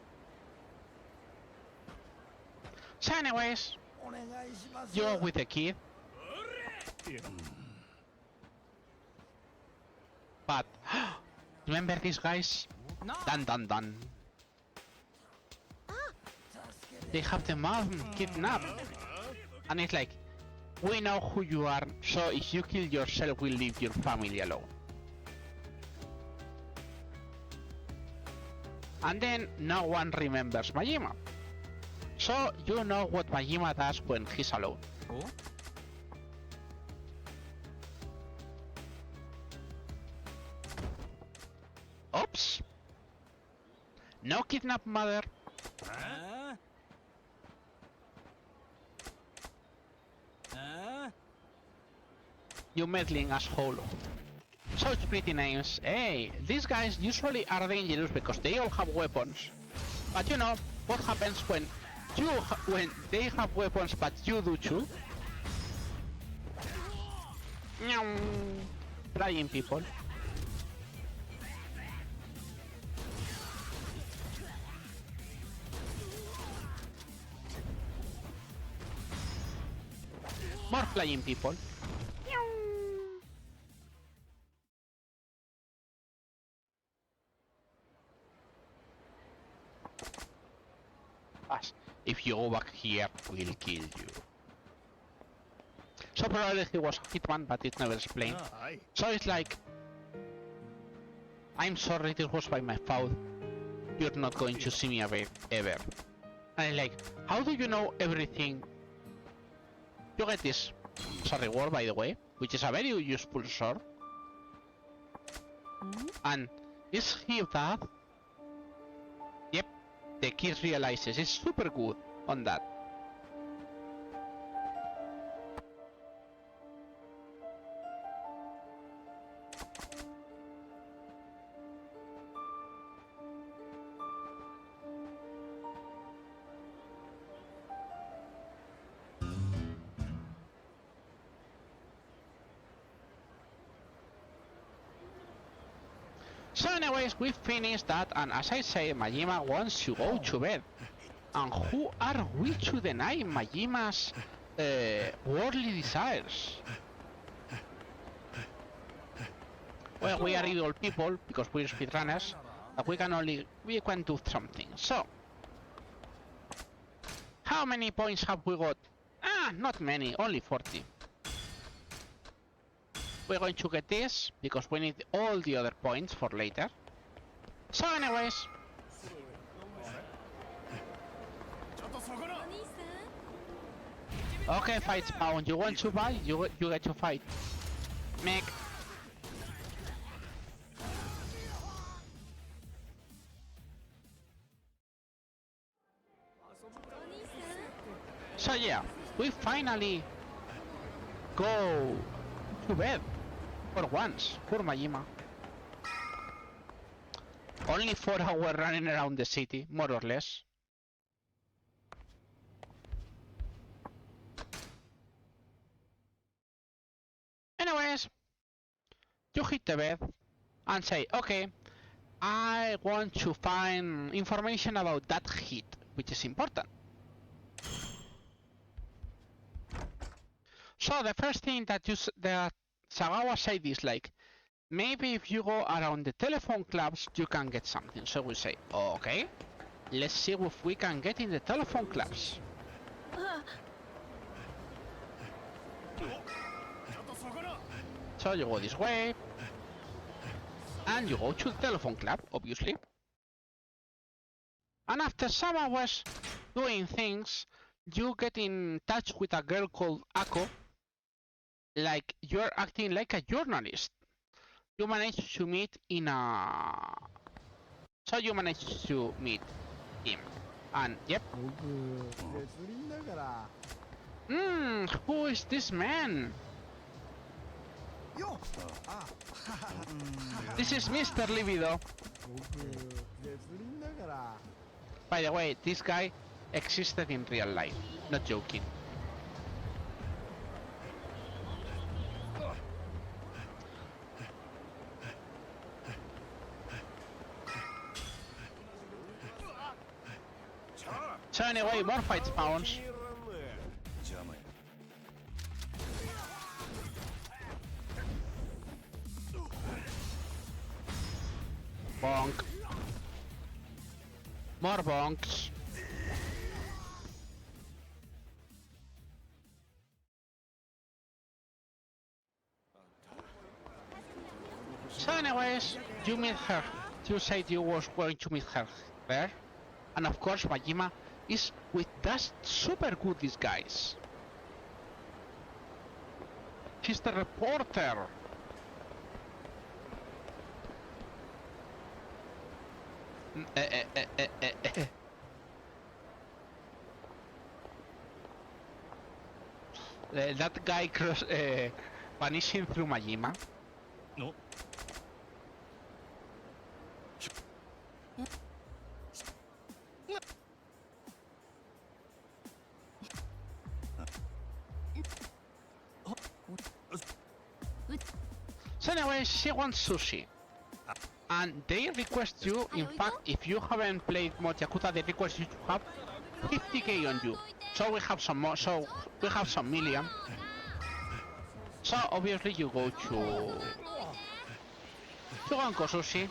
So anyways, you're with the kid. But remember these guys? Dun. They have the mom kidnapped. And it's like, we know who you are, so if you kill yourself, we'll leave your family alone. And then no one remembers Majima. So you know what Majima does when he's alone. Oops! No kidnap mother. You meddling asshole. Such pretty names. Hey, these guys usually are dangerous because they all have weapons. But you know what happens when they have weapons but you do too? Flying people. More flying people. If you go back here, we'll kill you. So probably he was a hitman, but it's never explained. So it's like, I'm sorry, this was by my fault. You're not going to see me ever. And I'm like, how do you know everything? You get this as a reward, by the way, which is a very useful sword. And is he that? Yep, the kid realizes it's super good on that. So anyways, we finished that, and as I say, Majima wants to go to bed. And who are we to deny Majima's worldly desires? Well, we are evil people, because we're speedrunners, but we can do something. So, how many points have we got? Not many, only 40. We're going to get this, because we need all the other points for later. So anyways... Okay, fight spawn. You want to buy? You get to fight. Make. So yeah, we finally go to bed. For once, for Majima. Only 4 hours running around the city, more or less. Anyways, you hit the bed and say, okay, I want to find information about that hit, which is important. So the first thing that Sagawa said is like, maybe if you go around the telephone clubs, you can get something. So we say, okay. let's see if we can get in the telephone clubs. So you go this way, and you go to the telephone club, obviously. And after some hours doing things, you get in touch with a girl called Ako. Like you're acting like a journalist. You manage to meet in a... So you manage to meet him. And yep. Who is this man? This is Mr. Libido. By the way, this guy existed in real life. Not joking. So anyway, more fight spawns. Bonk. More bonks. So anyways, you meet her. You said you was going to meet her there. And of course Majima is with that super good disguise. She's the reporter. That guy vanishing through Majima. No. So anyway, she wants sushi. And they request you, in fact, if you haven't played mod Yakuza, they request you to have 50k on you. So we have some more, so we have some million. So obviously you go to Ganko Sushi.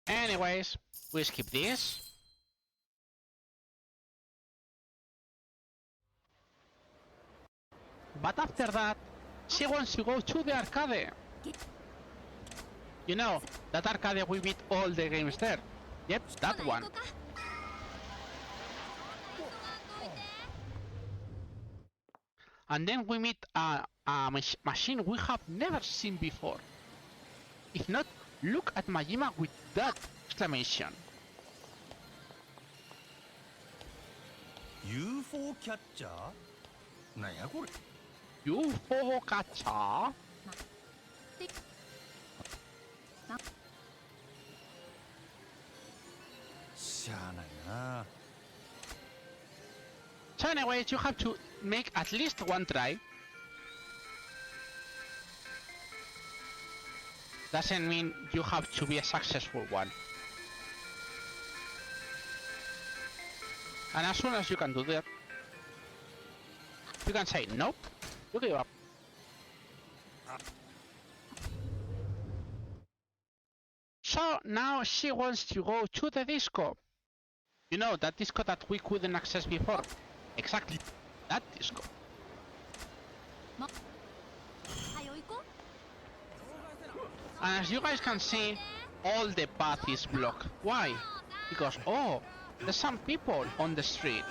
Anyways, we skip this. But after that, she wants to go to the arcade. You know, that arcade we beat all the games there. Yep, that one. And then we meet a machine we have never seen before. If not, look at Majima with that exclamation. UFO キャッチャーなんやこれ UFO catcher? So anyways, you have to make at least one try. Doesn't mean you have to be a successful one. And as soon as you can do that, you can say nope, you give up. So now she wants to go to the disco. You know, that disco that we couldn't access before. Exactly, that disco. And as you guys can see, all the path is blocked. Why? Because, oh, there's some people on the street.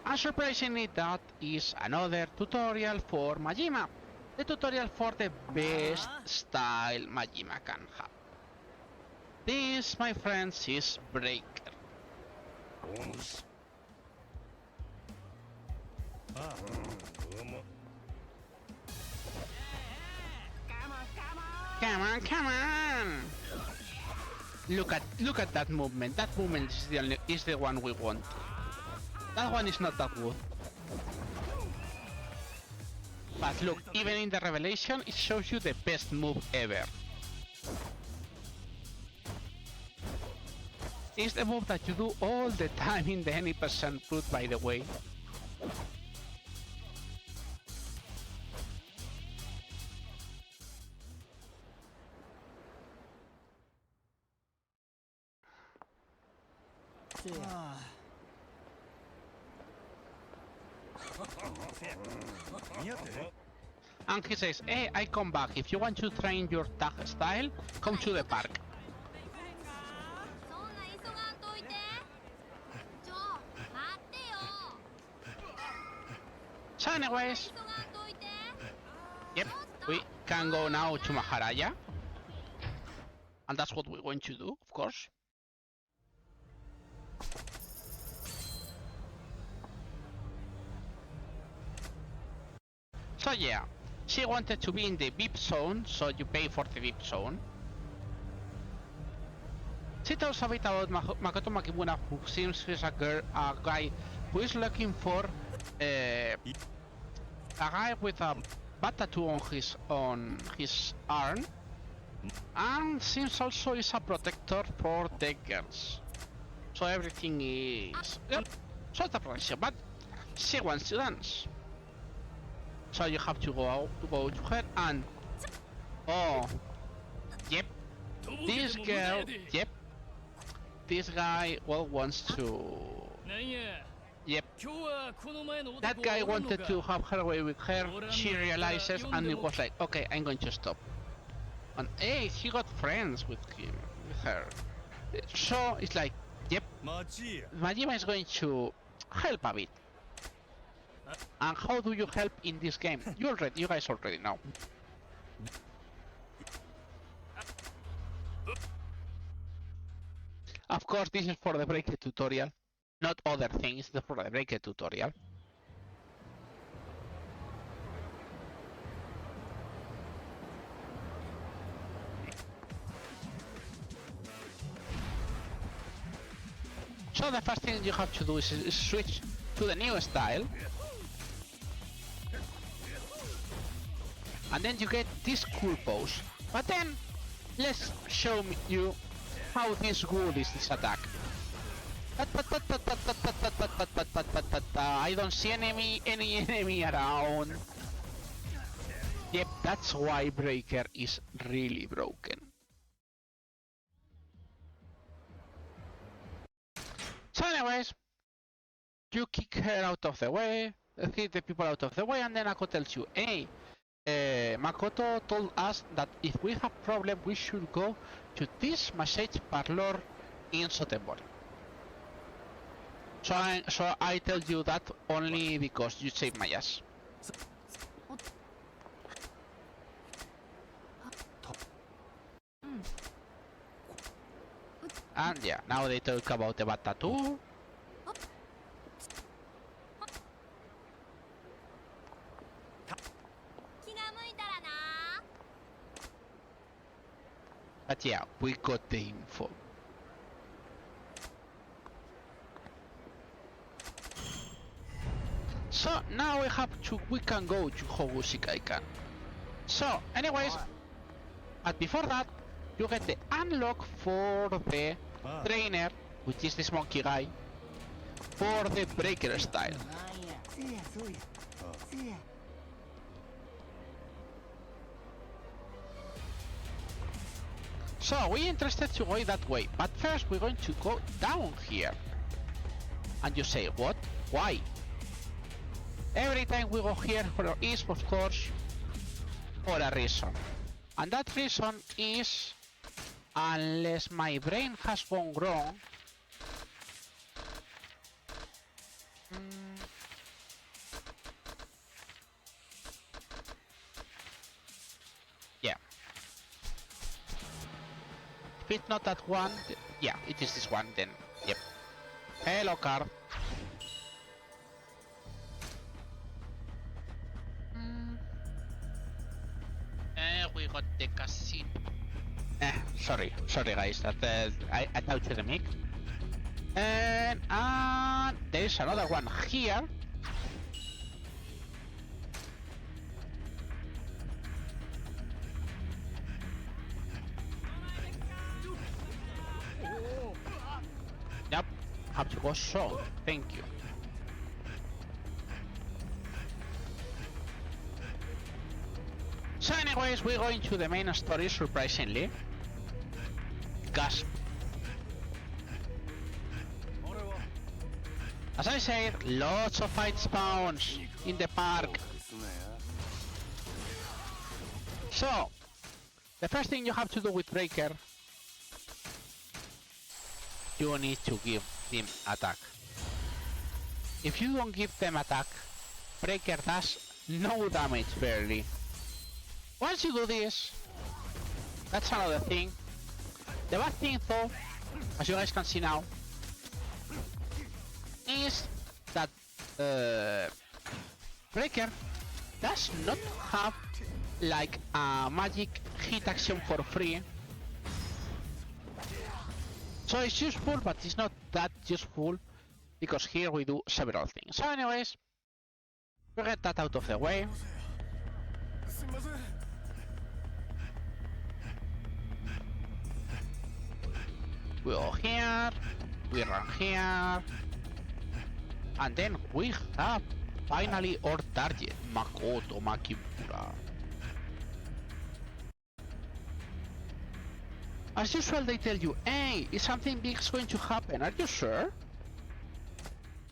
And surprisingly, that is another tutorial for Majima. The tutorial for the best style Majima can have. This, my friends, is Breaker. Come on, come on! Look at that movement. That movement is the one we want. That one is not that good. But look, even in the revelation, it shows you the best move ever. It's the move that you do all the time in the any percent fruit, by the way. And he says, hey, I come back. If you want to train your tag style, come to the park. そんな急がんといて。ちょ、待ってよ。 So anyways, 急がんといて。 yep, we can go now to Maharaja. And that's what we're going to do, of course. So yeah, she wanted to be in the VIP zone, so you pay for the VIP zone. She tells a bit about Makoto Makimura, who seems he's a guy who is looking for a guy with a bad tattoo on his arm, and seems also is a protector for the girls. So everything is sort of protection, but she wants to dance. So you have to go to her and oh, yep, this girl, yep, this guy well wants to, yep, that guy wanted to have her way with her. She realizes and it was like, okay, I'm going to stop. And hey, he got friends with him, with her. So it's like, yep, Majima is going to help a bit. And how do you help in this game? You guys already know. Of course, this is for the breaker tutorial, not other things. This is for the breaker tutorial. So the first thing you have to do is switch to the new style. And then you get this cool pose. But then, let's show you how this good is this attack. I don't see any enemy around. Yep, that's why Breaker is really broken. So anyways, you kick her out of the way, hit the people out of the way, and then Ako tells you, hey, Makoto told us that if we have problem, we should go to this massage parlor in Sotenbori. So I tell you that only because you saved my ass. And yeah, now they talk about the bad tattoo. But yeah, we got the info. So now we can go to Hogushikaikan. So anyways, but before that, you get the unlock for the trainer, which is this monkey guy, for the breaker style. So we're interested to go that way, but first we're going to go down here. And you say, what? Why? Every time we go here is, of course, for a reason. And that reason is, unless my brain has gone wrong, yeah. If it's not that one, yeah, it is this one then, yep. Hello, car. We got the casino. Sorry guys, that I touched the mic. And there is another one here. Yep, have to go so. Thank you. So anyways, we're going to the main story, surprisingly. Gasp. As I said, lots of fight spawns in the park. So, the first thing you have to do with Breaker, you need to give them attack. If you don't give them attack, Breaker does no damage barely. Once you do this, that's another thing. The bad thing though, as you guys can see now, is that Breaker does not have like a magic hit action for free. So it's useful, but it's not that useful because here we do several things. So anyways, we get that out of the way. We go here, we run here, and then we have finally our target, Makoto Makimura. As usual, they tell you, hey, is something big going to happen, are you sure?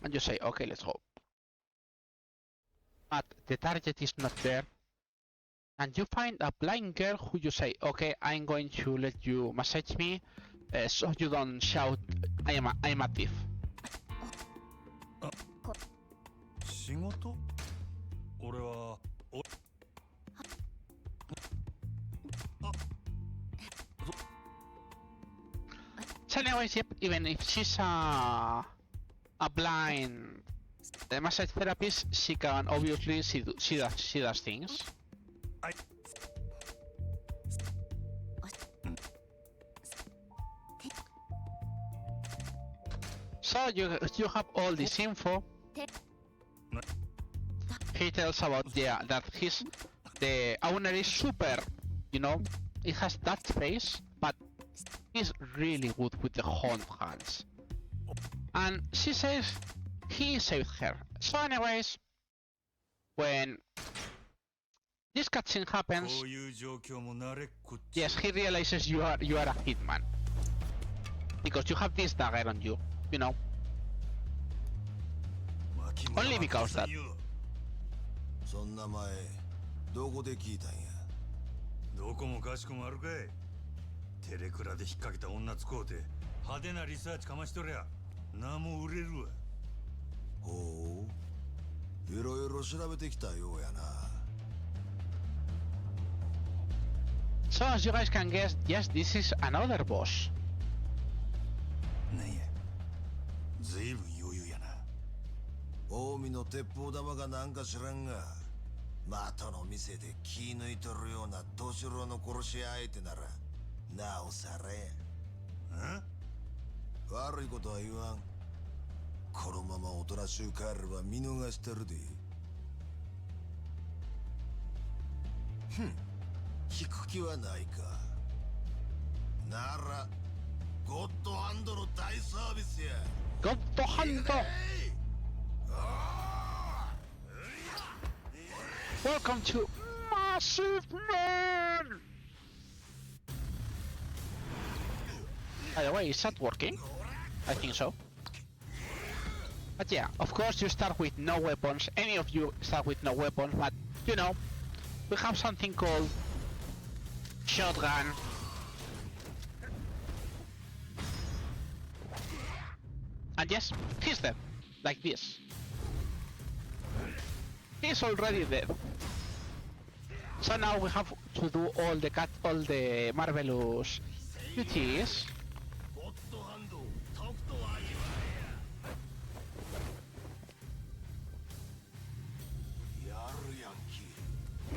And you say, okay, let's hope. But the target is not there. And you find a blind girl who you say, okay, I'm going to let you massage me, so you don't shout, I am a thief. 仕事？俺はSo anyways, yep, even if she's a blind massage therapist, she can obviously she does things. So you have all this info. He tells about that the owner is super, you know, it has that face, but he's really good with the haunt hands. And she says he saved her. So anyways, when this cutscene happens, yes, he realizes you are a hitman. Because you have this dagger on you, you know. Only because that. そんな前どこで聞いたんや。どこもかしこもあるかい。テレクラで引っ掛けた女つこうて派手なリサーチかましとりゃ名も売れるわ。ほう、いろいろ調べてきたようやな。So as you guys can guess, yes, this is another boss. なんや、ずいぶん余裕やな。近江の鉄砲玉がなんか知らんが、的の店で気抜いとるようなどしろの殺し相手ならなおさらや。悪いことは言わん。このままおとなしゅう帰れば見逃してるで。引く気はないか。ならゴッドハンドの大サービスや。ゴッドハンド。Welcome to Massive Man! By the way, is that working? I think so. But yeah, of course you start with no weapons. Any of you start with no weapons, but you know, we have something called shotgun. And yes, he's dead. Like this. He's already dead. So now we have to do all the marvelous duties.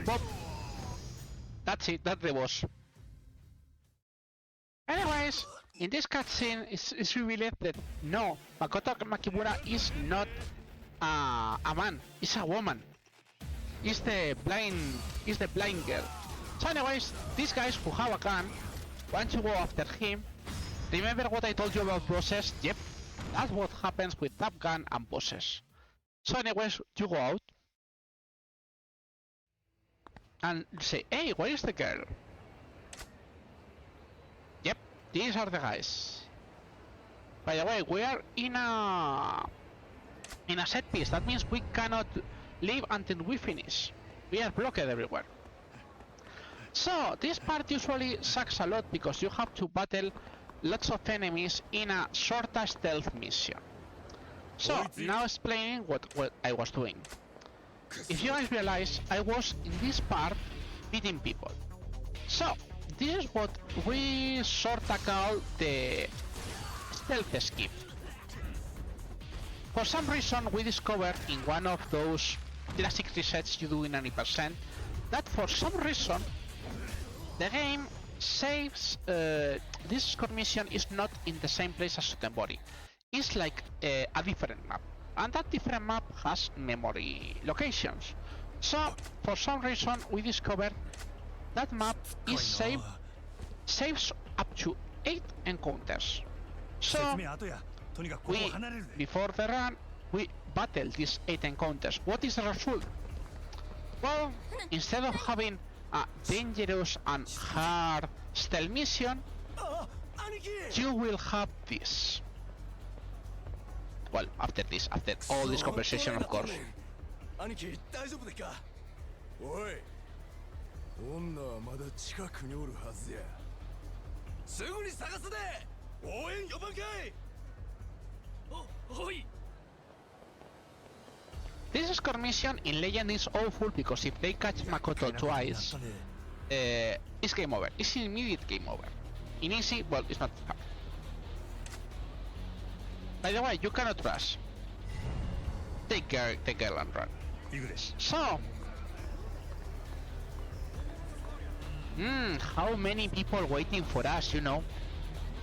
Boop. That's it, that's the boss. Anyways, in this cutscene, it's revealed that no, Makoto Makimura is not a man, it's a woman. It's the blind girl. So anyways, these guys who have a gun want to go after him. Remember what I told you about bosses? Yep, that's what happens with Top Gun and bosses. So anyways, you go out and say, hey, where is the girl? Yep, these are the guys. By the way, we are in a in a set piece. That means we cannot leave until we finish. We are blocked everywhere. So this part usually sucks a lot because you have to battle lots of enemies in a shorter stealth mission. So now explaining what I was doing. If you guys realize, I was in this part beating people. So this is what we sorta call the stealth skip. For some reason we discovered in one of those classic resets you do in 90% that for some reason the game saves this score mission is not in the same place as Sotenbori. It's like a different map, and that different map has memory locations. So for some reason we discovered that map is saves up to 8 encounters. So before the run we battle these 8 encounters. What is the result? Well, instead of having a dangerous and hard stealth mission, you will have this. Well, after all this conversation, of course. 兄貴大丈夫でかおい女はまだ近くにおるはずやすぐに探すで応援呼ばんかいおい This score mission in Legend is awful because if they catch Makoto twice, it's game over. It's immediate game over. In easy, well, it's not hard. By the way, you cannot rush. Take care and run. So, how many people waiting for us, you know?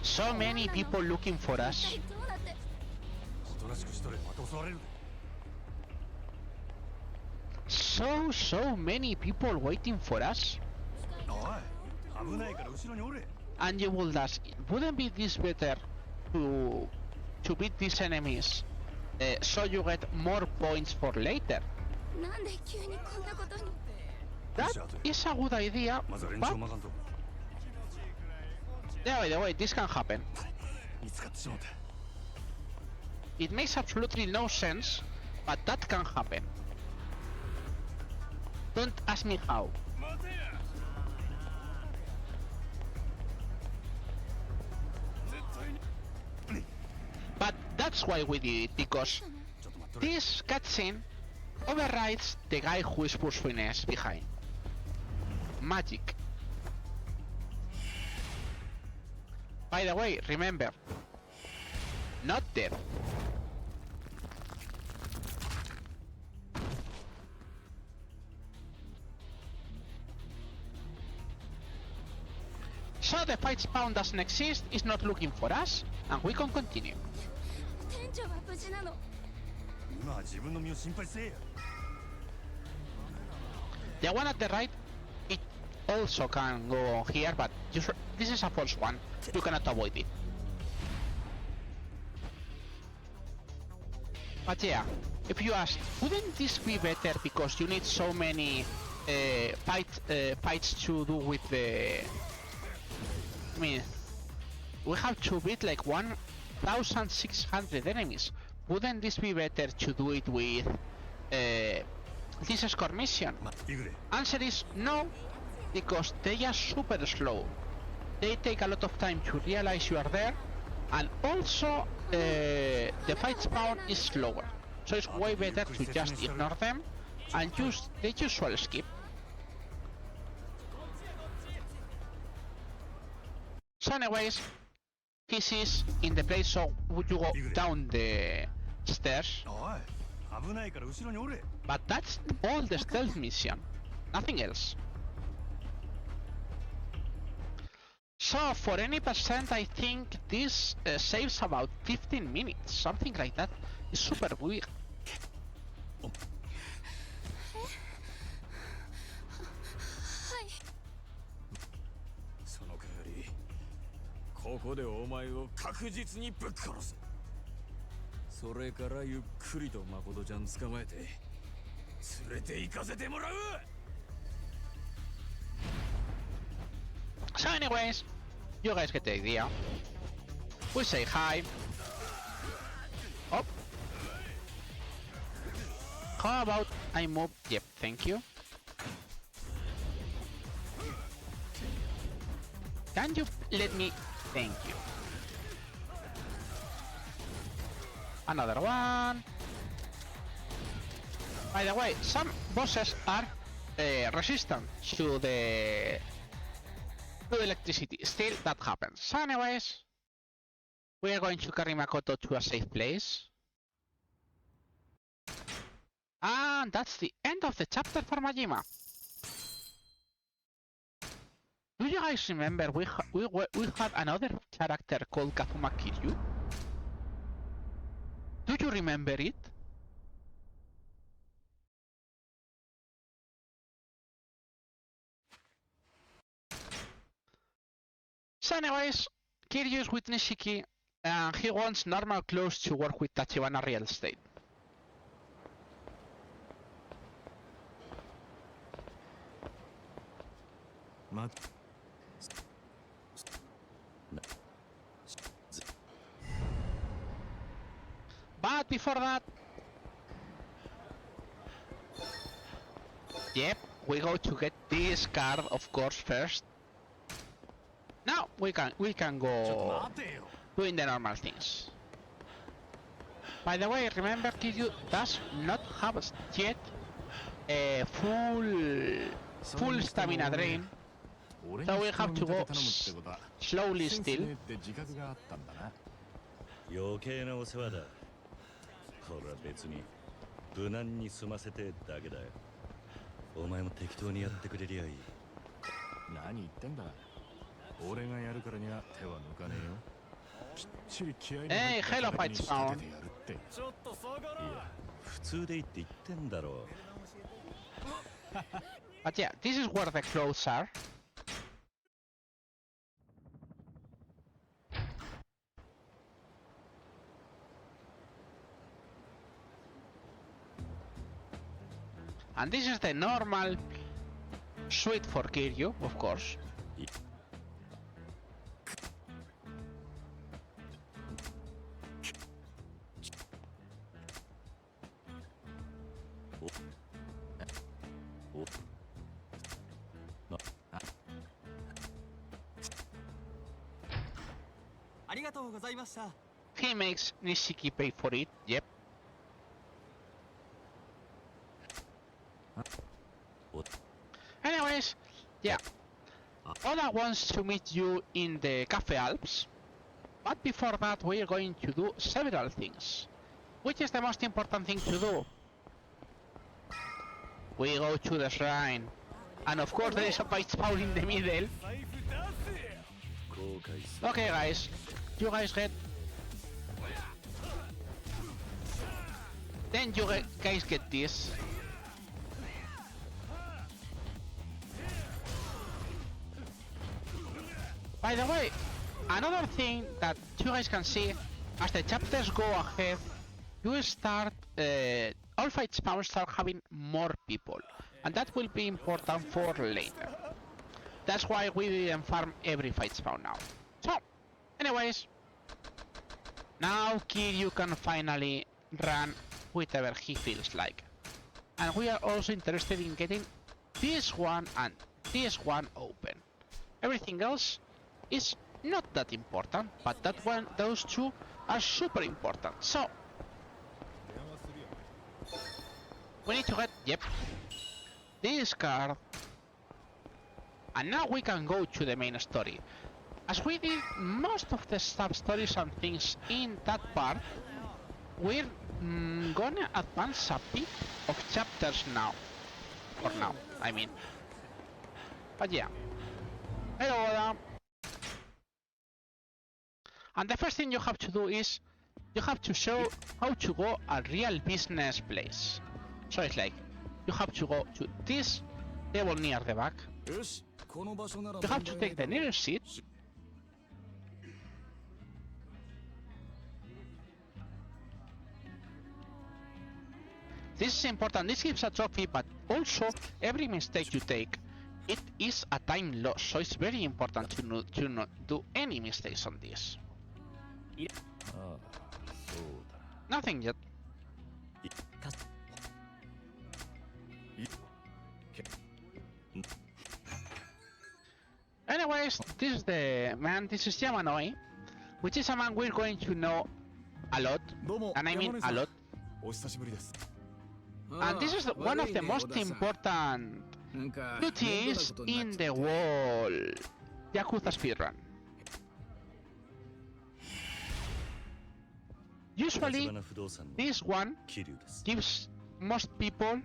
So many people looking for us. おとなしくしとれまた襲われる So many people waiting for us. おい危ないから後ろにおれ And you will ask, wouldn't be this better to beat these enemies so you get more points for later? なんで急にこんなことに That is a good idea, まずは連 but 中をまかんと by the way, this can happen. 見つかってしまった It makes absolutely no sense, but that can happen. Don't ask me how. But that's why we did it, because this cutscene overrides the guy who is pursuing us behind. Magic. By the way, remember, not dead. So the fight spawn doesn't exist, is not looking for us, and we can continue. 店長は無事なの今は自分の身を心配せえや The one at the right, it also can go here, but this is a false one. You cannot avoid it. But yeah, if you ask, wouldn't this be better because you need so many fights to do with the... I mean, we have to beat like 1,600 enemies. Wouldn't this be better to do it with this score mission? Answer is no, because they are super slow. They take a lot of time to realize you are there, and also the fight spawn is slower. So it's way better to just ignore them and use the usual skip. So anyways, this is in the place so you go down the stairs. But that's all the stealth mission, nothing else. So for any percent, I think this saves about 15 minutes, something like that. It's super weird. その代わりここでお前を確実にぶっ殺すそれからゆっくりと誠ちゃん捕まえて連れて行かせてもらう So anyways, you guys get the idea. We say hi. Oh. How about I move? Yep, thank you. Can you let me? Thank you. Another one. By the way, some bosses are resistant to the electricity. Still, that happens. So anyways, we are going to carry Makoto to a safe place. And that's the end of the chapter for Majima. Do you guys remember we had another character called Kazuma Kiryu? Do you remember it? So anyways, Kiryu is with Nishiki and he wants normal clothes to work with Tachibana Real Estate. But before that, yep, we go to get this card, of course, first. Now we can go doing the normal things. By the way, remember Kiryu does not have yet a full stamina drain, so we have to go slowly still. 余計なお世話だ。俺は別に無難に済ませてだけだよ。お前も適当にやってくれりゃいい。何言ってんだ。俺がやるからには手は抜かねえよ。きっちり気合いに入った形に仕立ててやるって。ちょっと下がろう。いや、普通でいいって言ってんだろう。But yeah, this is where the clothes are. And this is the normal suite for Kiryu, of course. He makes Nishiki pay for it, yep. Anyways, yeah. Oda wants to meet you in the Cafe Alps. But before that, we are going to do several things. Which is the most important thing to do? We go to the shrine. And of course there is a fight spawn in the middle. Okay guys, you guys get... Then you guys get this. By the way, another thing that you guys can see, as the chapters go ahead, you start, all fight spawns start having more people, and that will be important for later. That's why we didn't farm every fight spawn now. So, anyways, now Kiryu can finally run whatever he feels like. And we are also interested in getting this one and this one open. Everything else is not that important, but that one, those two are super important. So we need to get, yep, this card, and now we can go to the main story. As we did most of the sub stories and things in that part, we're gonna advance a bit of chapters now. For now, I mean. But yeah. Hello, Oda. And the first thing you have to do is you have to show how to go a real business place. So it's like you have to go to this table near the back. You have to take the nearest seat. This is important. This gives a trophy, but also every mistake you take, it is a time loss. So it's very important to not do any mistakes on this. Nothing yet. anyways, this is the man, this is Yamanoi, which is a man we're going to know a lot, and I mean a lot. お久しぶりです And this is one of the most important duties in the whole Yakuza speedrun. Usually, this one gives most people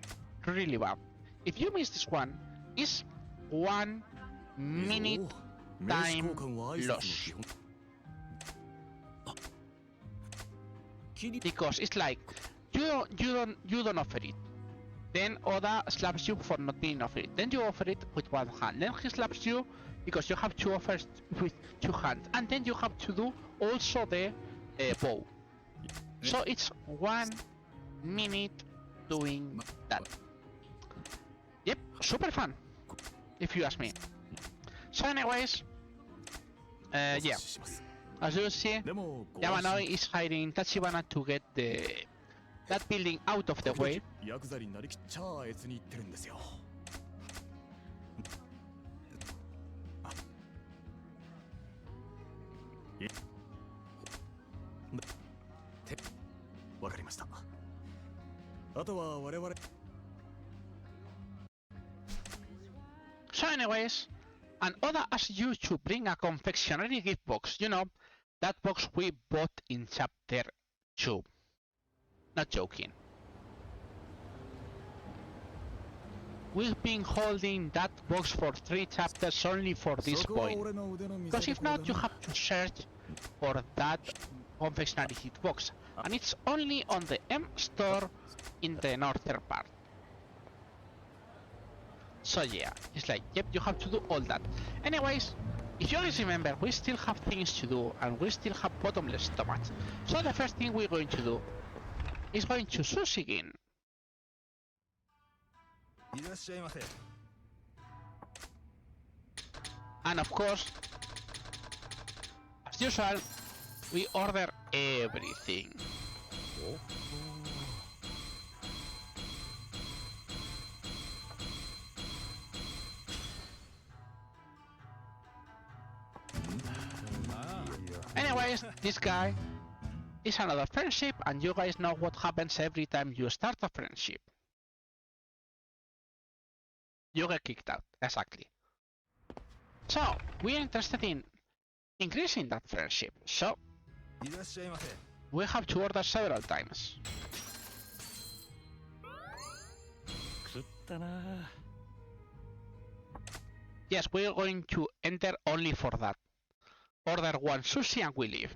really bad. If you miss this one, it's 1 minute time loss. Because it's like you don't offer it. Then Oda slaps you for not being offered it. Then you offer it with one hand. Then he slaps you because you have to offer with 2 hands. And then you have to do also the bow. So it's 1 minute doing that. Yep, super fun, if you ask me. So anyways, yeah. As you see, Yamanoi is hiring Tachibana to get that building out of the way. ヤクザになりきっちゃあいつに言ってるんですよわかりましたあとは我々 So anyways, and Oda asked you to bring a confectionery gift box. You know, that box we bought in chapter 2. Not joking. We've been holding that box for 3 chapters only for this point. Because if not, you have to search for that confectionery gift box. And it's only on the M store in the northern part. So yeah, it's like, yep, you have to do all that. Anyways, if you guys remember, we still have things to do and we still have bottomless stomachs. So the first thing we're going to do is going to Sushigin. いらっしゃいませ And of course, as usual, we order everything. Anyways, this guy is another friendship, and you guys know what happens every time you start a friendship. You get kicked out, exactly. So, we are interested in increasing that friendship, so いらっしゃいませ we have to order several times. 食ったな Yes, we are going to enter only for that. Order 1 sushi and we leave.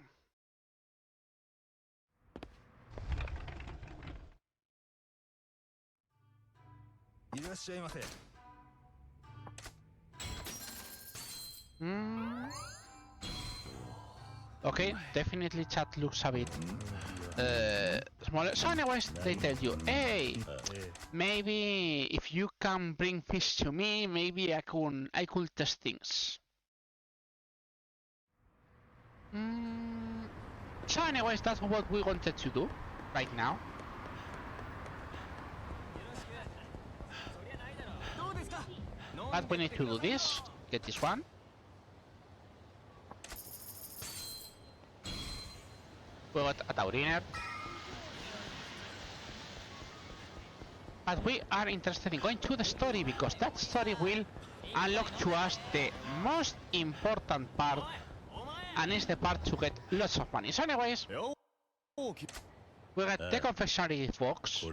Okay, definitely chat looks a bit smaller. So anyways, they tell you, hey, maybe if you can bring fish to me, maybe I could test things. So anyways, that's what we wanted to do right now. But we need to do this, get this one. We got a Tauriner. But we are interested in going to the story because that story will unlock to us the most important part, and it's the part to get lots of money. So anyways, we got the confectionery box,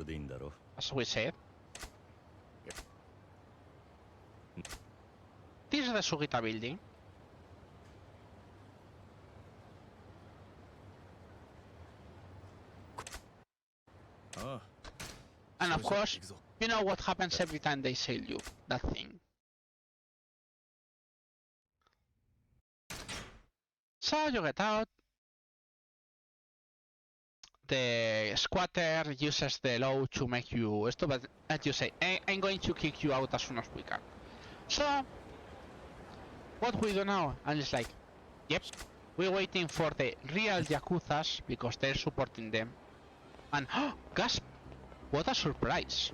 as we said. This is the Sugita building. And of course, you know what happens every time they sell you that thing. So you get out. The squatter uses the law to make you stop, but as you say, I'm going to kick you out as soon as we can. So, what we do now? And it's like, yep, we're waiting for the real Yakuzas because they're supporting them. And gasp! What a surprise!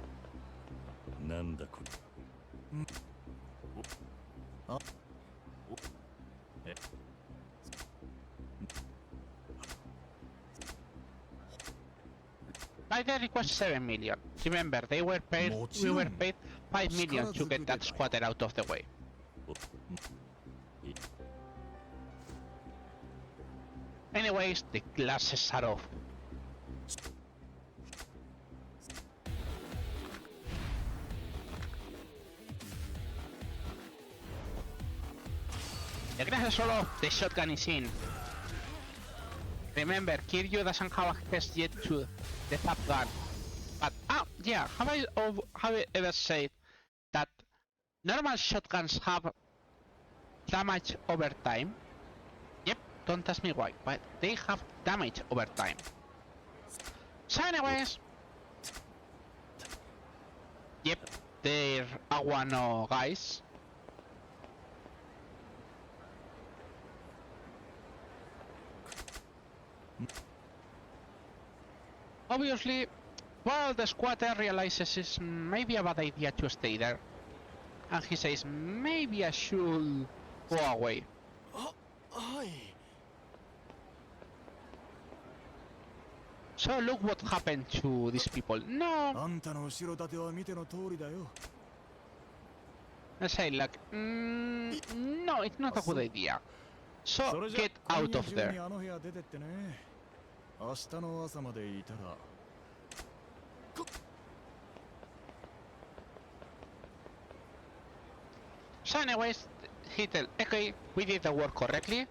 By the request 7 million. Remember, we were paid 5 million to get that squatter out of the way. Anyways, the glasses are off. The glasses are off, the shotgun is in. Remember, Kiryu doesn't have access yet to the tap gun. But, yeah, have I ever said that normal shotguns have damage over time? Yep, don't ask me why, but they have damage over time. So anyways... Yep, they're Aguano guys. Obviously, well, the squatter realizes it's maybe a bad idea to stay there. And he says, maybe I should go away. So look what happened to these people. No! I say like, no, it's not a good idea. So get out of there. So anyways, he tell, okay, we did the work correctly.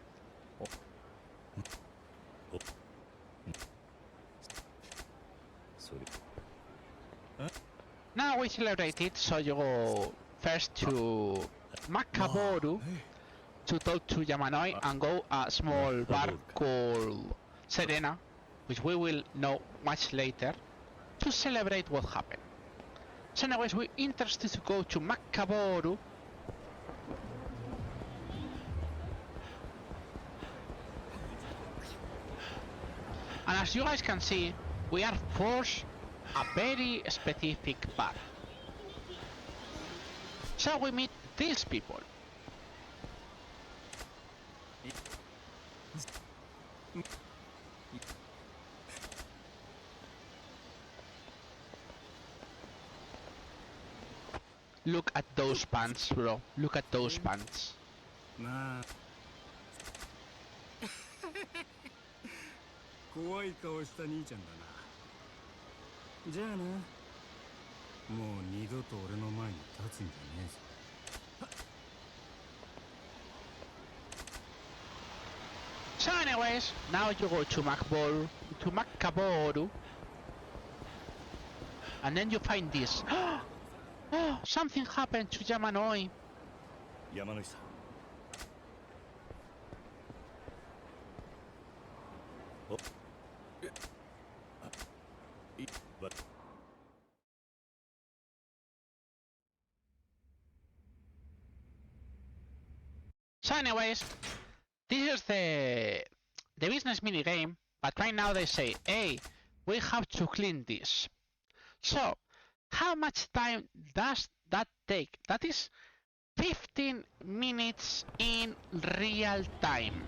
Now we celebrate it, so you go first to Makaboru to talk to Yamanoi and go a small bar called Serena, which we will know much later, to celebrate what happened. So anyways, we're interested to go to Makaboru. And as you guys can see, we are forced a very specific path. So we meet these people. Look at those pants, bro. Look at those pants. 怖い顔した兄ちゃんだな。じゃあな。もう二度と俺の前に立つんじゃねえぞ。So anyways, now you go to Makaboru, and then you find this. Oh, something happened to Yamanoi. 山野さん。お。So anyways, this is the business mini game, but right now they say, hey, we have to clean this. So, how much time does that take? That is 15 minutes in real time.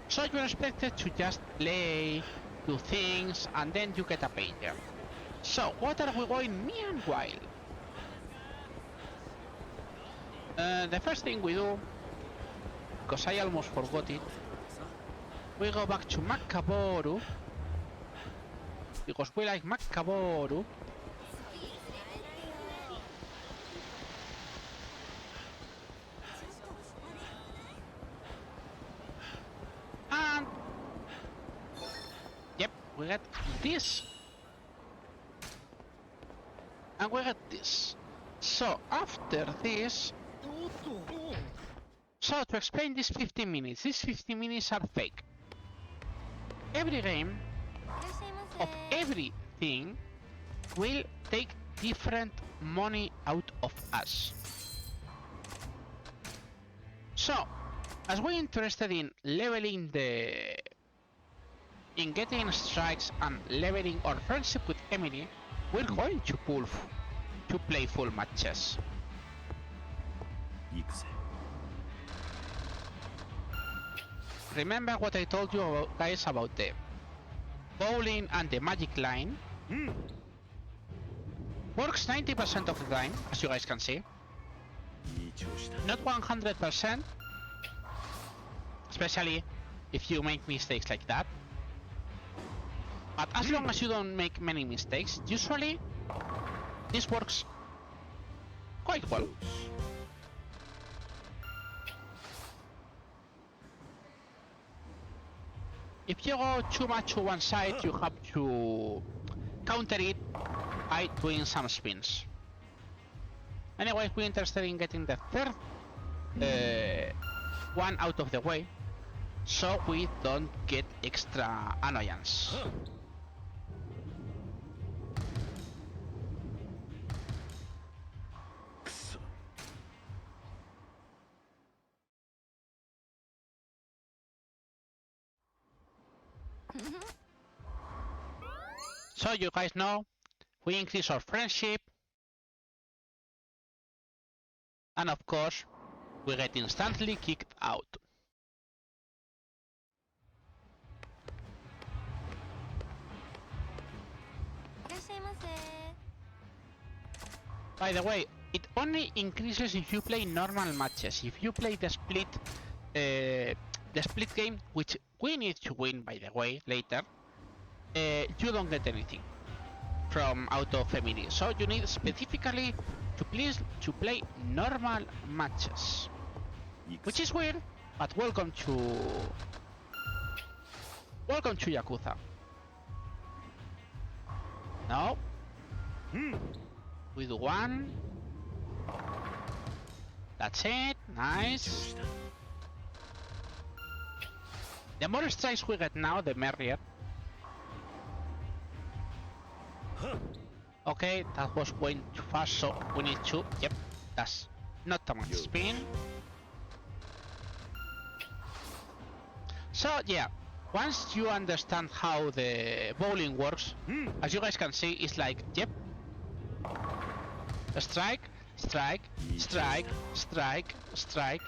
So you're expected to just play, do things, and then you get a pager. So, what are we going meanwhile? The first thing we do, because I almost forgot it, we go back to Makaboru, because we like Makaboru. And yep, we get this. And we get this. So after this, so to explain these 15 minutes, these 15 minutes are fake. Every game of everything will take different money out of us. So, as we're interested in leveling in getting strikes and leveling our friendship with Emily, we're going to play full matches. Remember what I told you guys about the bowling and the magic line works 90% of the time, as you guys can see. いい調子だ Not 100%, especially if you make mistakes like that. But as long as you don't make many mistakes, usually this works quite well. If you go too much to one side, you have to counter it by doing some spins. Anyway, we're interested in getting the third one out of the way, so we don't get extra annoyance. So you guys know, we increase our friendship, and of course, we get instantly kicked out. By the way, it only increases if you play normal matches. If you play the split game, which we need to win, by the way, later, you don't get anything from Auto Femini. So you need specifically to play normal matches, which is weird. But welcome to Yakuza. No. We do one. That's it. Nice. The more strikes we get now, the merrier. Okay, that was going too fast, so we need to... Yep, that's not a much spin. So yeah, once you understand how the bowling works, as you guys can see, it's like, yep, strike, strike, strike, strike, strike.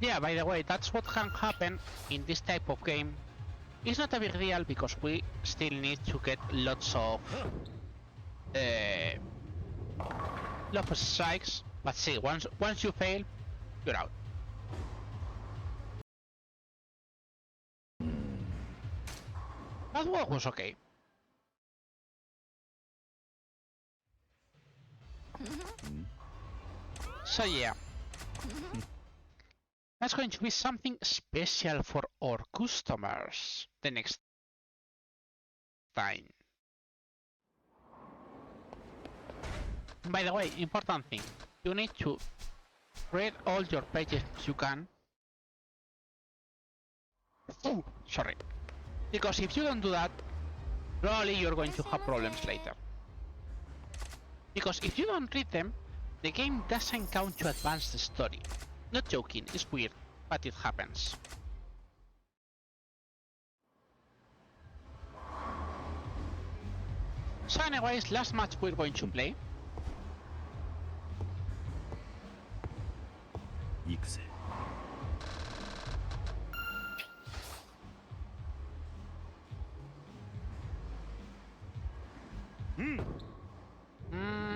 Yeah, by the way, that's what can happen in this type of game. It's not a big deal because we still need to get lots of strikes. But see, once you fail, you're out. That one was okay. So yeah. That's going to be something special for our customers the next time. By the way, important thing, you need to read all your pages as you can. Oh, sorry. Because if you don't do that, probably you're going to have problems later. Because if you don't read them, the game doesn't count to advance the story. Not joking, it's weird, but it happens. So anyways, last match we're going to play. 行くぜ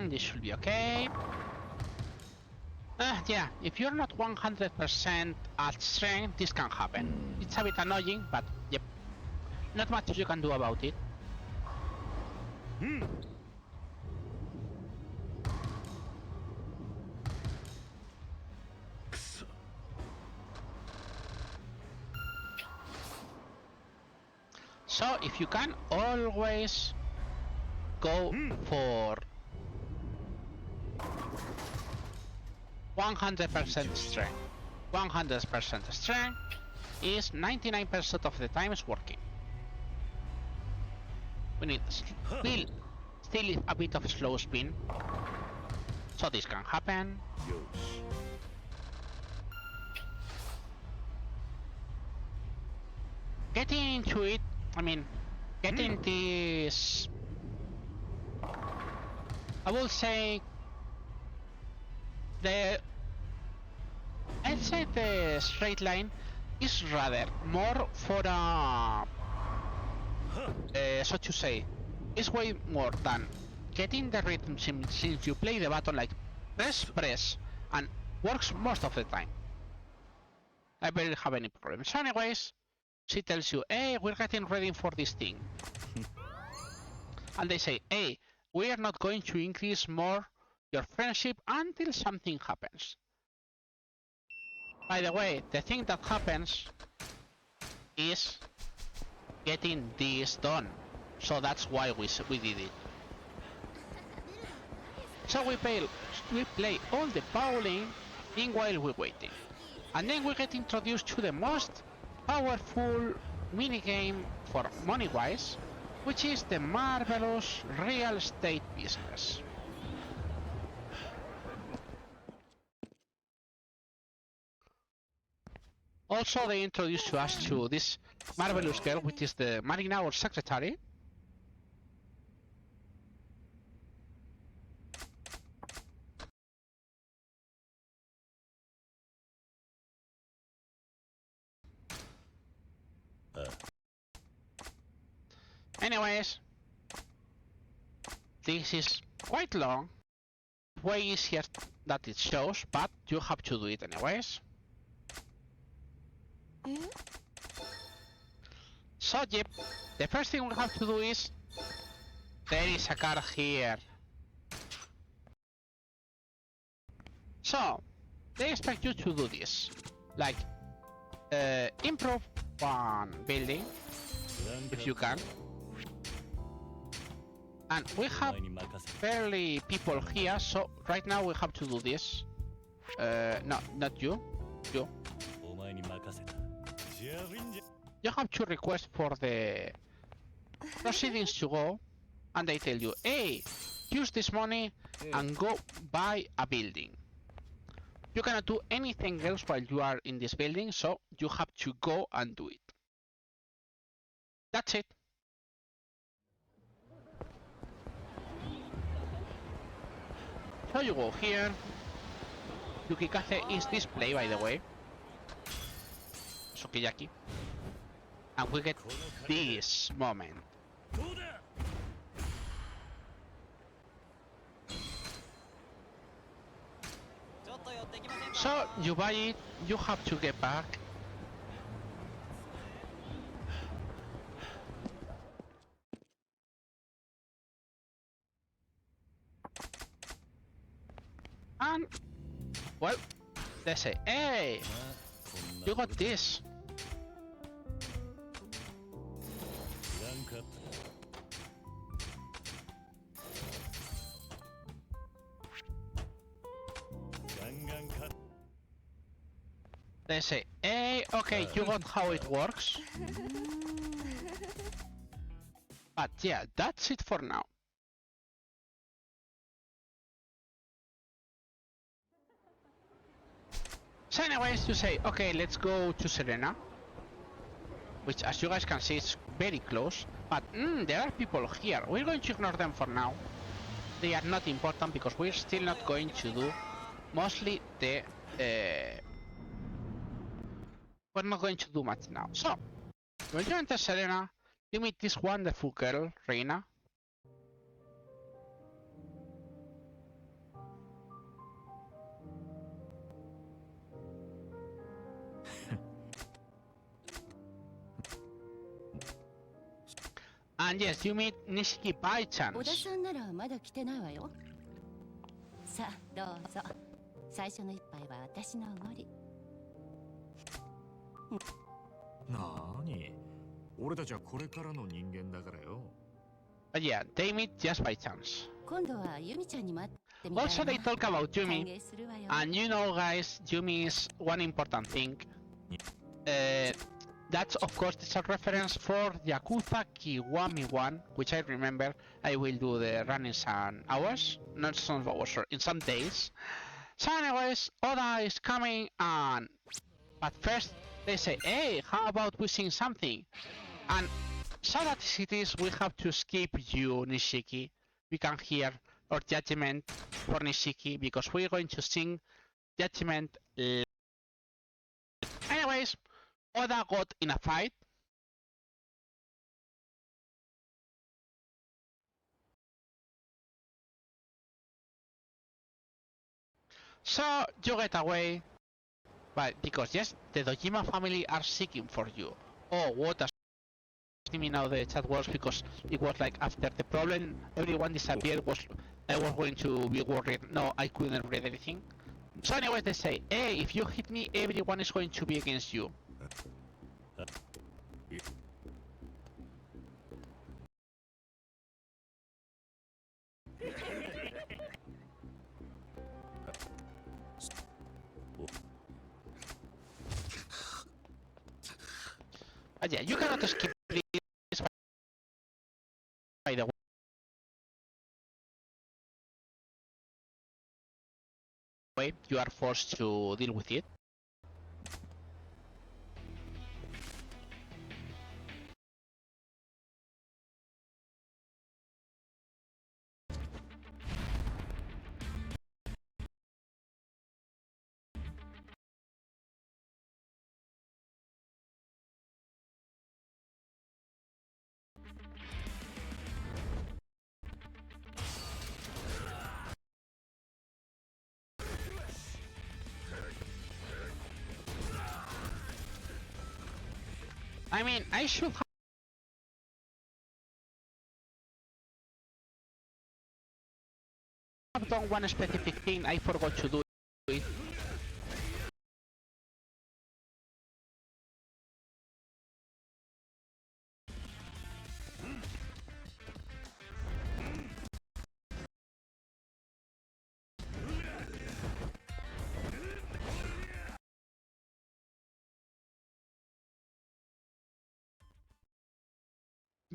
This should be okay. Yeah, if you're not 100% at strength, this can happen. It's a bit annoying, but yep, not much you can do about it. So if you can, always go for 100% strength. 100% strength is 99% of the time is working. We need still a bit of slow spin, so this can happen. Getting into it, I mean, getting this I will say I'd say the straight line is rather more for so to say, it's way more than getting the rhythm since you play the button like press, and works most of the time. I barely have any problems. So anyways, she tells you, hey, we're getting ready for this thing. And they say, hey, we are not going to increase more your friendship until something happens. By the way, the thing that happens is getting this done. So that's why we did it. So we play all the bowling meanwhile we're waiting. And then we get introduced to the most powerful minigame for money-wise, which is the marvelous real estate business. Also, they introduced us to this marvelous girl, which is the Marina or secretary. Anyways, this is quite long, way easier than it shows, but you have to do it anyways. So yep, the first thing we have to do is, there is a car here. So, they expect you to do this, like, improve one building, if you can. And we have barely people here, so right now we have to do this. No, not you. You. You have to request for the proceedings to go, and they tell you, hey, use this money and go buy a building. You cannot do anything else while you are in this building, so you have to go and do it. That's it. So you go here. Yukikaze is display, by the way. Sukiyaki. And we get this moment. So you buy it, you have to get back. And, well, they say, hey, you got this. They say, hey, okay, you got how it works. But yeah, that's it for now. So anyways, you say, okay, let's go to Serena. Which, as you guys can see, is very close. But, there are people here. We're going to ignore them for now. They are not important because we're still not going to do mostly the... we're not going to do much now. So, when you enter Serena, you meet this wonderful girl, Reina. And yes, you meet Nishiki by chance. 小田さんならまだ来てないわよ。さあ、どうぞ。最初の一杯は私のおごり。なーに、俺たちはこれからの人間だからよ。But yeah, they meet just by chance. 今度はユミちゃんに待ってみたいな。Also, they talk about 歓 Yumi. 迎するわよ。 And you know, guys, Yumi is one important thing. That's, of course, it's a reference for Yakuza Kiwami 1, which I remember I will do the run in some hours. Not some hours, sorry, in some days. So anyways, Oda is coming and... But first, they say, hey, how about we sing something? And sad as it is, we have to skip you, Nishiki. We can hear or Judgment for Nishiki because we're going to sing Judgment. Anyways, Oda got in a fight. So you get away, but because yes, the Dojima family are seeking for you. Oh, what a me now the chat was because it was like after the problem everyone disappeared I was going to be worried. No, I couldn't read anything. So anyways they say, hey, if you hit me everyone is going to be against you. But yeah, you cannot skip this by the way, you are forced to deal with it. I mean, I should have done one specific thing, I forgot to do it.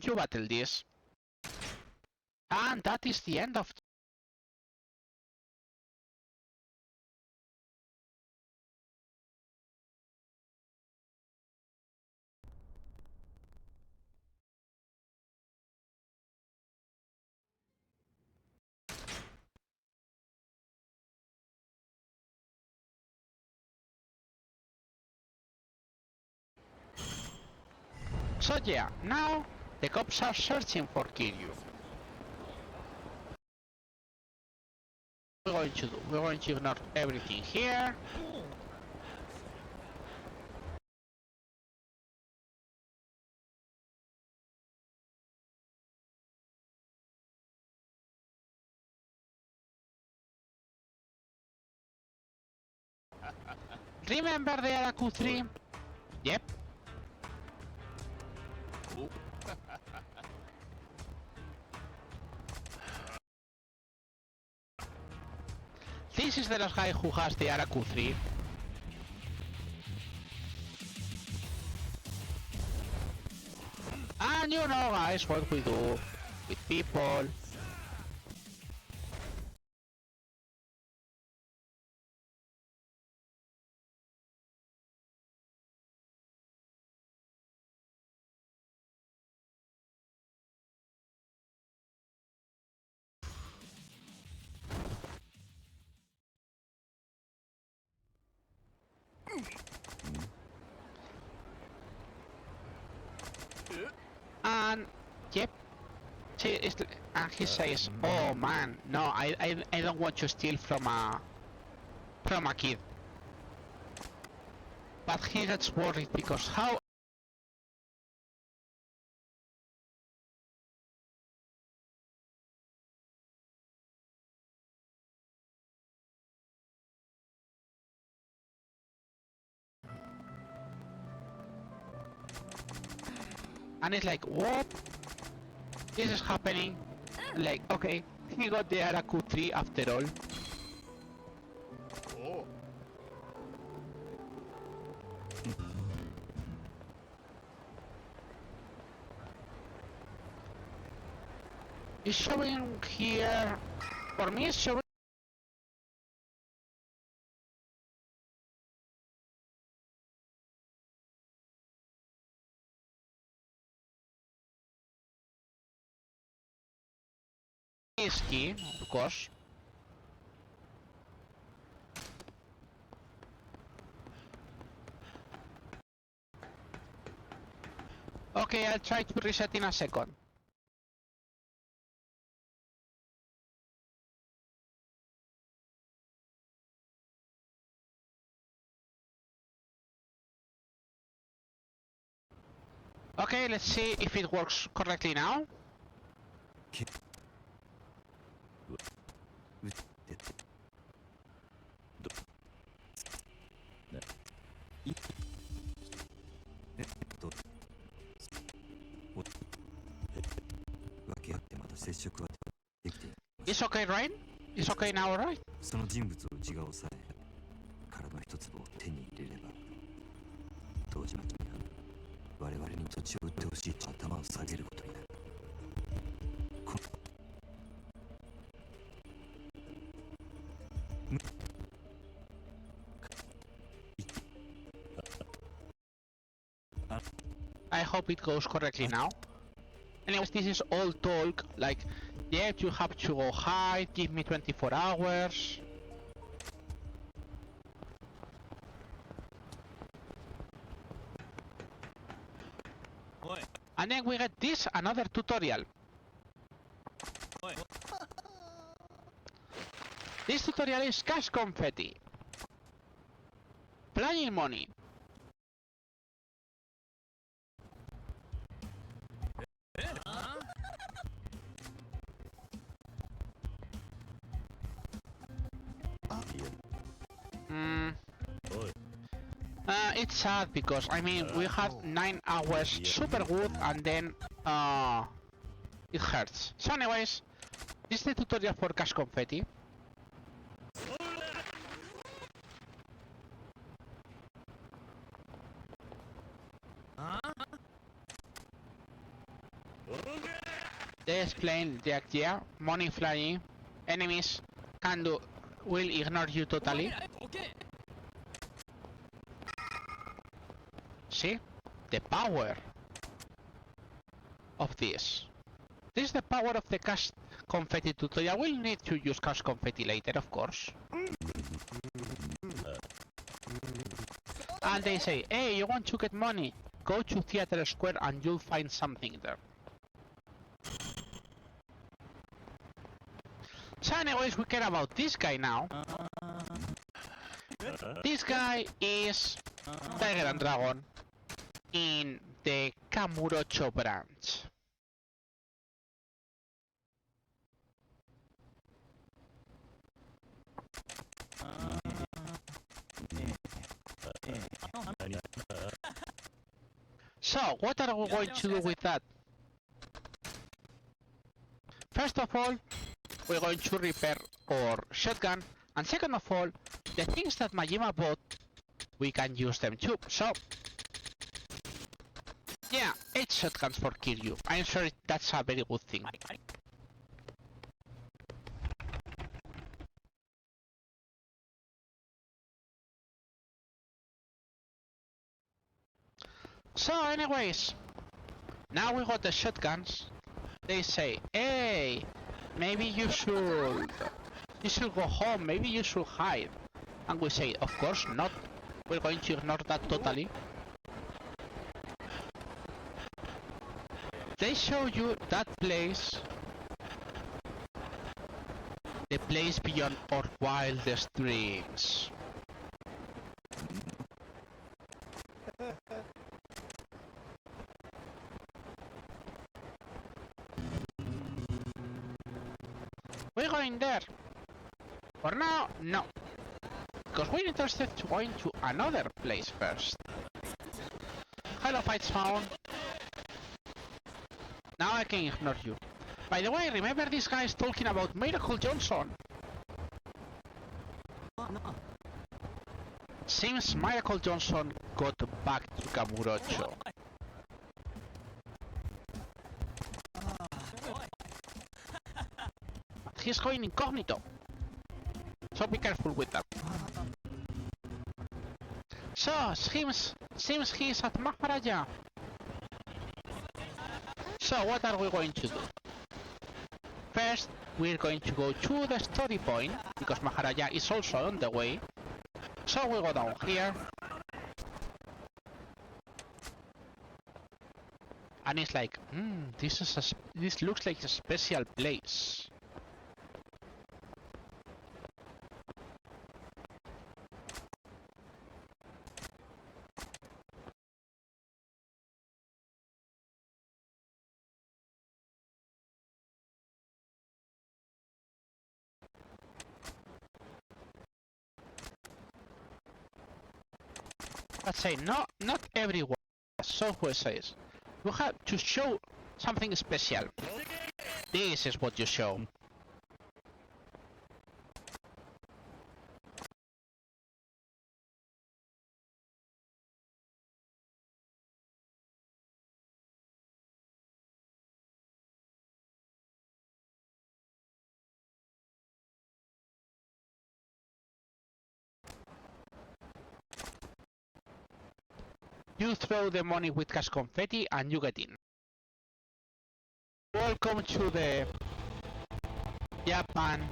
You battle this. And that is the end of. So yeah, now the cops are searching for Kiryu. We're going to do, we're going to ignore everything here. Remember the Araku 3? Yep. This is the last guy who has the Araku 3. And you know guys what we do with people. And yep, and he says, "Oh man, no, I don't want to steal from a kid." But he gets worried because how? And it's like, what? This is happening. Like, okay, he got the Araku 3 after all. Oh. It's showing here. For me, it's showing risky, of course. Okay, I'll try to reset in a second. Okay, let's see if it works correctly now. It's okay, right? It's okay now, right? その人物を内側を抑え体の一粒を手に入れれば当時の君は我々に土地を売ってほしいと頭を下げることになる。I hope it goes correctly now. Anyways, this is all talk, like, yeah, you have to go hide, give me 24 hours. And then we get this, another tutorial. This tutorial is cash confetti. Flying money. It's sad because I mean we had 9 hours super good and then it hurts. So anyways, this is the tutorial for cash confetti. They explain the idea, money flying, enemies will ignore you totally. See? The power of this. This is the power of the cash confetti tutorial. We'll need to use cash confetti later, of course. And they say, hey, you want to get money? Go to Theater Square and you'll find something there. So anyways, we care about this guy now. This guy is Tiger and Dragon in the Kamurocho branch. So, what are we going to do with that? First of all, we're going to repair our shotgun, and second of all, the things that Majima bought, we can use them too. So, yeah, 8 shotguns for Kiryu. I'm sure that's a very good thing. So anyways, now we got the shotguns. They say, hey, maybe you should go home, maybe you should hide. And we say, of course not. We're going to ignore that totally. They show you that place, the place beyond our wildest dreams. We're going there. For now, no. Because we're interested to going to another place first. Hello, fights found. Now I can ignore you. By the way, remember this guy is talking about Miracle Johnson? Seems Miracle Johnson got back to Kamurocho. He's going incognito. So be careful with that. So, seems he's at Maharaja. So what are we going to do? First, we're going to go to the story point, because Maharaja is also on the way. So we'll go down here. And it's like, this looks like a special place. Let's say, not everyone, as software says. You have to show something special. This is what you show. You throw the money with cash confetti and you get in. Welcome to the Japan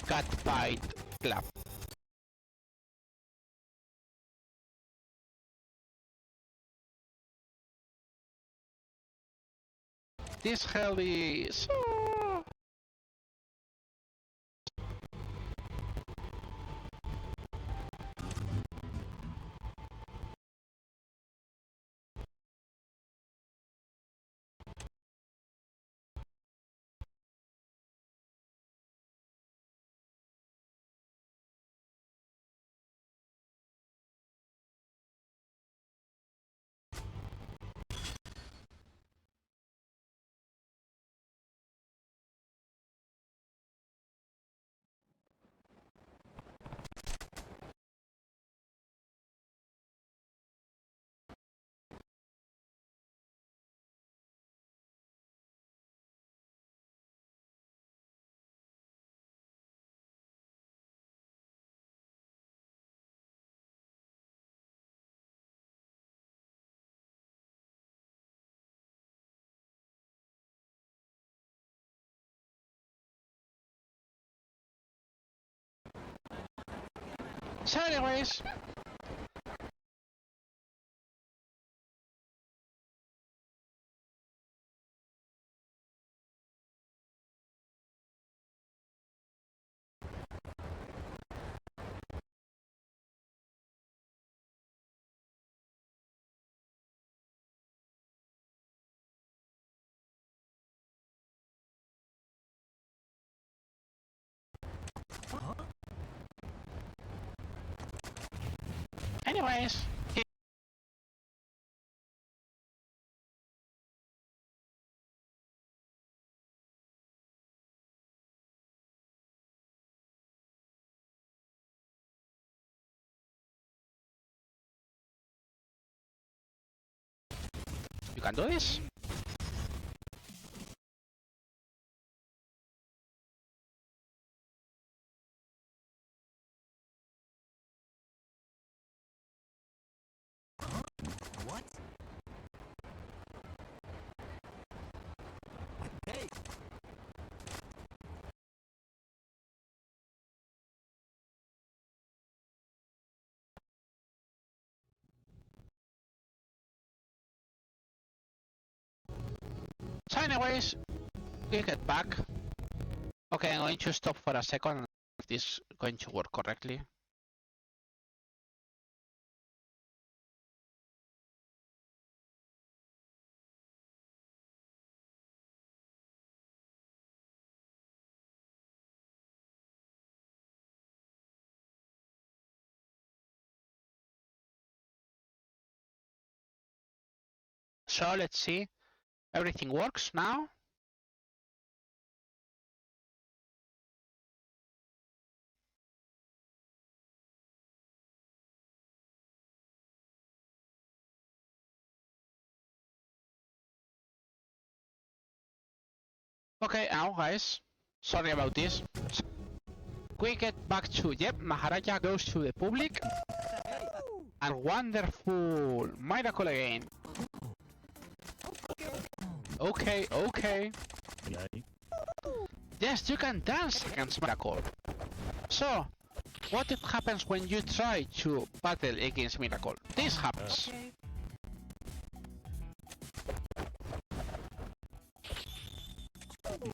Cat Fight Club. This hell is... So anyways... Anyways... You can do this. What? Hey! So anyways, we get back. Okay, I'm going to stop for a second if this is going to work correctly. So let's see. Everything works now. Okay, now guys, sorry about this. We get back to, Maharaja goes to the public. And wonderful miracle again. Okay. Yes, you can dance against Miracle. So, what if happens when you try to battle against Miracle? This happens. Okay.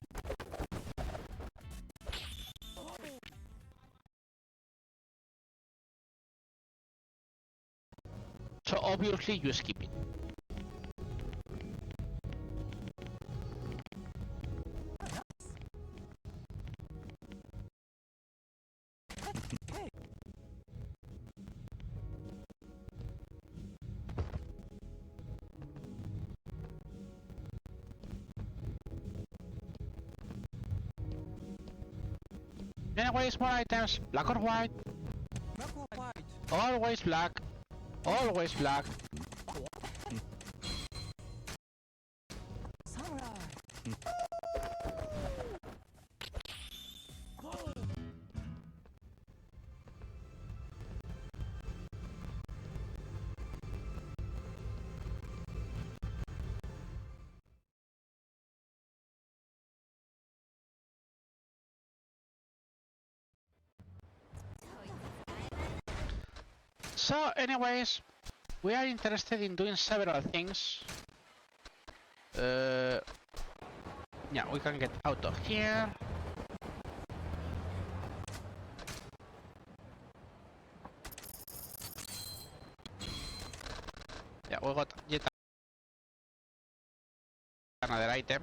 So obviously you skip it. Anyways, more items, black or white? Always black. Always black. So anyways, we are interested in doing several things. Yeah, we can get out of here. Yeah, we got yet another item,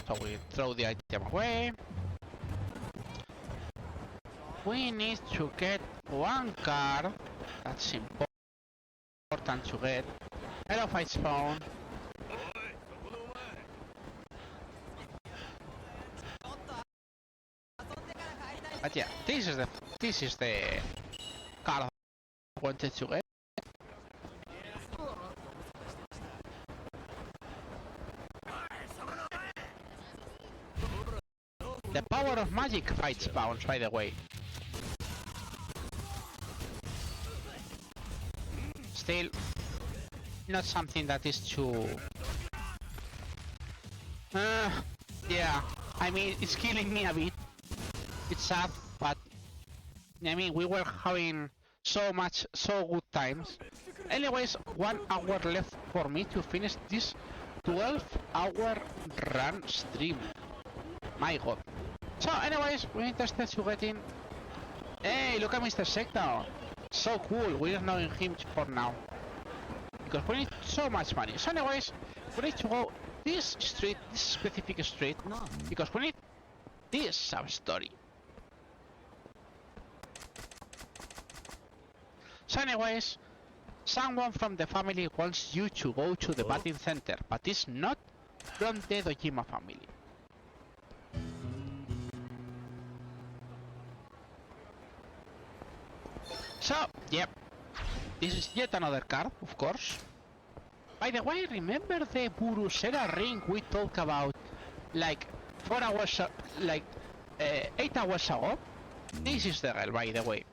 so we throw the item away. We need to get one card. That's important to get. Hello, fight spawn. But yeah, this is the card I wanted to get. The power of magic fight spawns, by the way. Still, not something that is too... yeah, I mean, it's killing me a bit. It's sad, but I mean, we were having so good times. Anyways, 1 hour left for me to finish this 12-hour run stream. My god. So anyways, we're interested to get in. Hey, look at Mr. Shakedown. So cool, we're knowing him for now. Because we need so much money. So anyways, we need to go this street, this specific street, because we need this sub-story. So anyways, someone from the family wants you to go to the batting center, but it's not from the Dojima family. So, yep, this is yet another card, of course. By the way, remember the Burusera ring we talked about like 4 hours, 8 hours ago? This is the girl, by the way.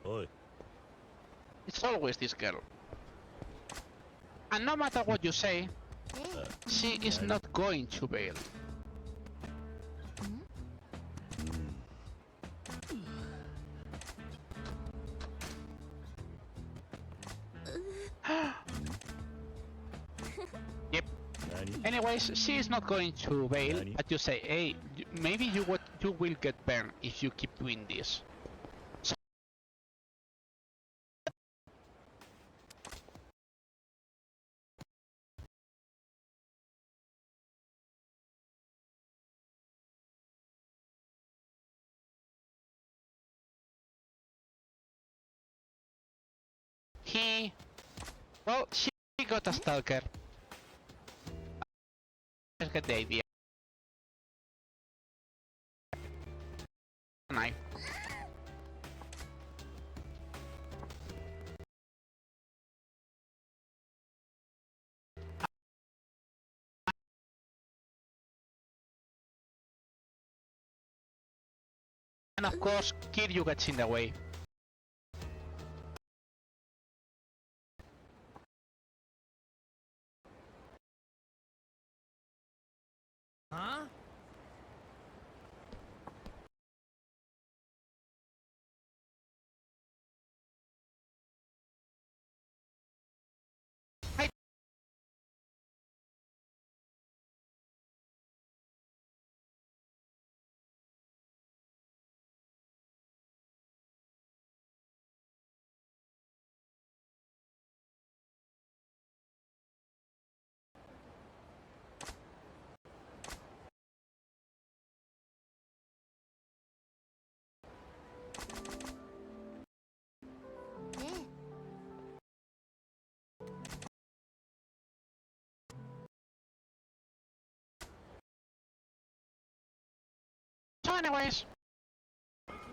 Oi. It's always this girl. And no matter what you say, she is not going to bail. Yep. Anyways, she is not going to bail, but you say, hey, maybe you will get burned if you keep doing this. So well, she got a stalker. Let's get the idea. Knife. And of course, Kiryu gets in the way. Huh? anyways,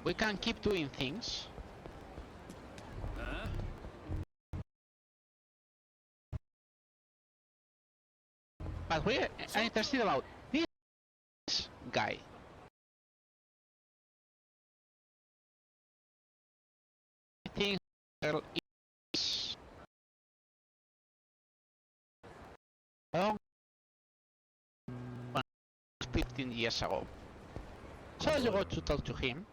we can keep doing things. But we are interested about this guy. I think girl is 15 years ago. So you go to talk to him.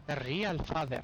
The real father.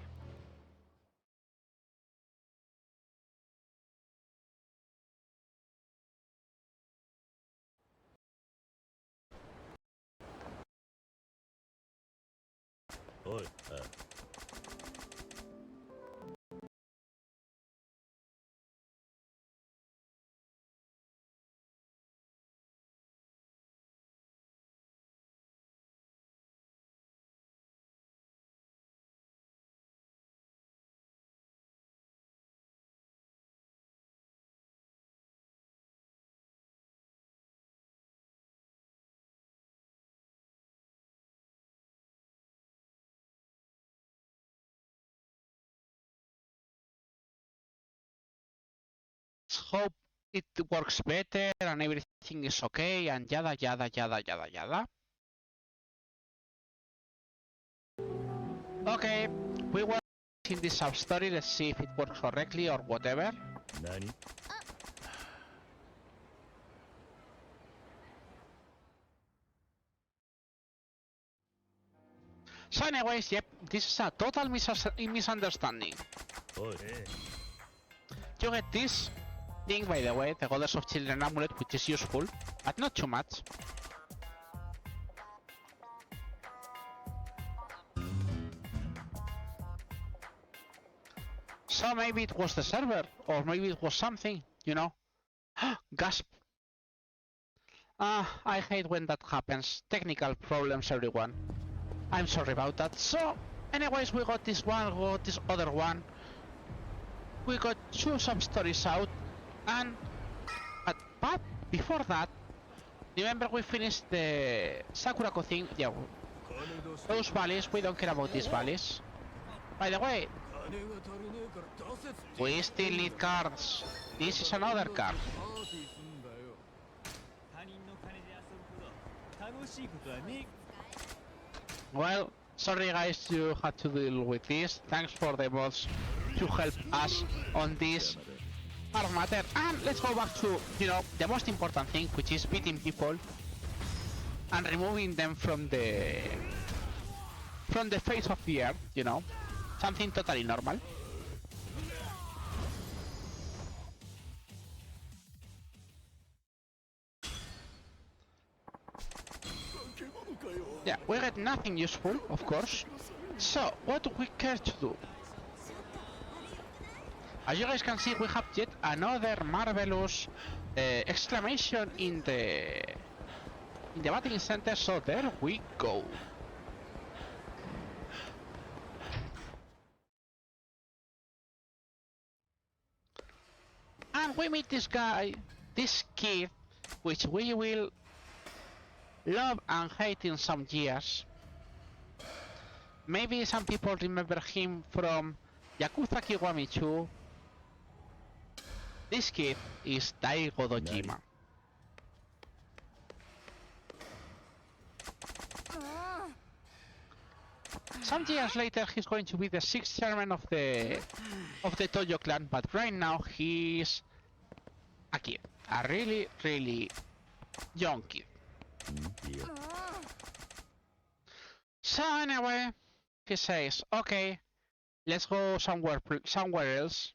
Hope it works better and everything is okay and yada yada yada yada yada. Okay, we were in this sub story. Let's see if it works correctly or whatever. Nani? So anyways, yep, this is a total misunderstanding. You get this thing, by the way, the Goddess of Children amulet, which is useful, but not too much. So maybe it was the server, or maybe it was something, you know. Gasp. I hate when that happens. Technical problems, everyone. I'm sorry about that. So, anyways, we got this one, we got this other one. We got 2 sub-stories out, and... But before that, remember we finished the Sakurako thing? Yeah, those valleys, we don't care about these valleys. By the way, we still need cards. This is another card. Well, sorry guys, you had to deal with this. Thanks for the mods to help us on this matter. And let's go back to, you know, the most important thing, which is beating people and removing them from the face of the earth, you know, something totally normal. Yeah, we get nothing useful, of course. So, what do we care to do? As you guys can see, we have yet another marvelous exclamation in the battling center, so there we go. And we meet this guy, this kid, which we will love and hate in some years. Maybe some people remember him from Yakuza Kiwami 2, This kid is Daigo Dojima. Some years later, he's going to be the 6th chairman of the Toyo clan, but right now he's a kid, a really young kid. So anyway, he says, "Okay, let's go somewhere else."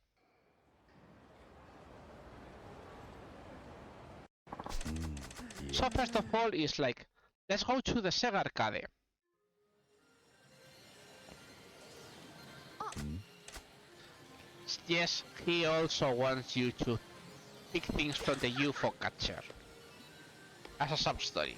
So first of all, is like, let's go to the Sega Arcade. Yes, he also wants you to pick things from the UFO catcher as a sub-story.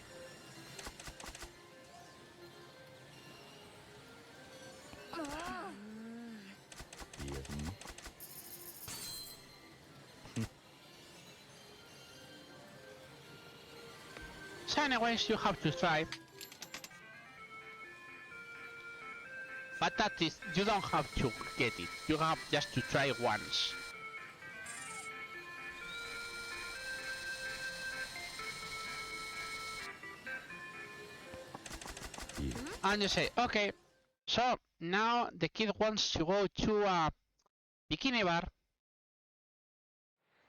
So anyways, you have to try. But that is, you don't have to get it, you have just to try once. And you say, okay, so now the kid wants to go to a bikini bar.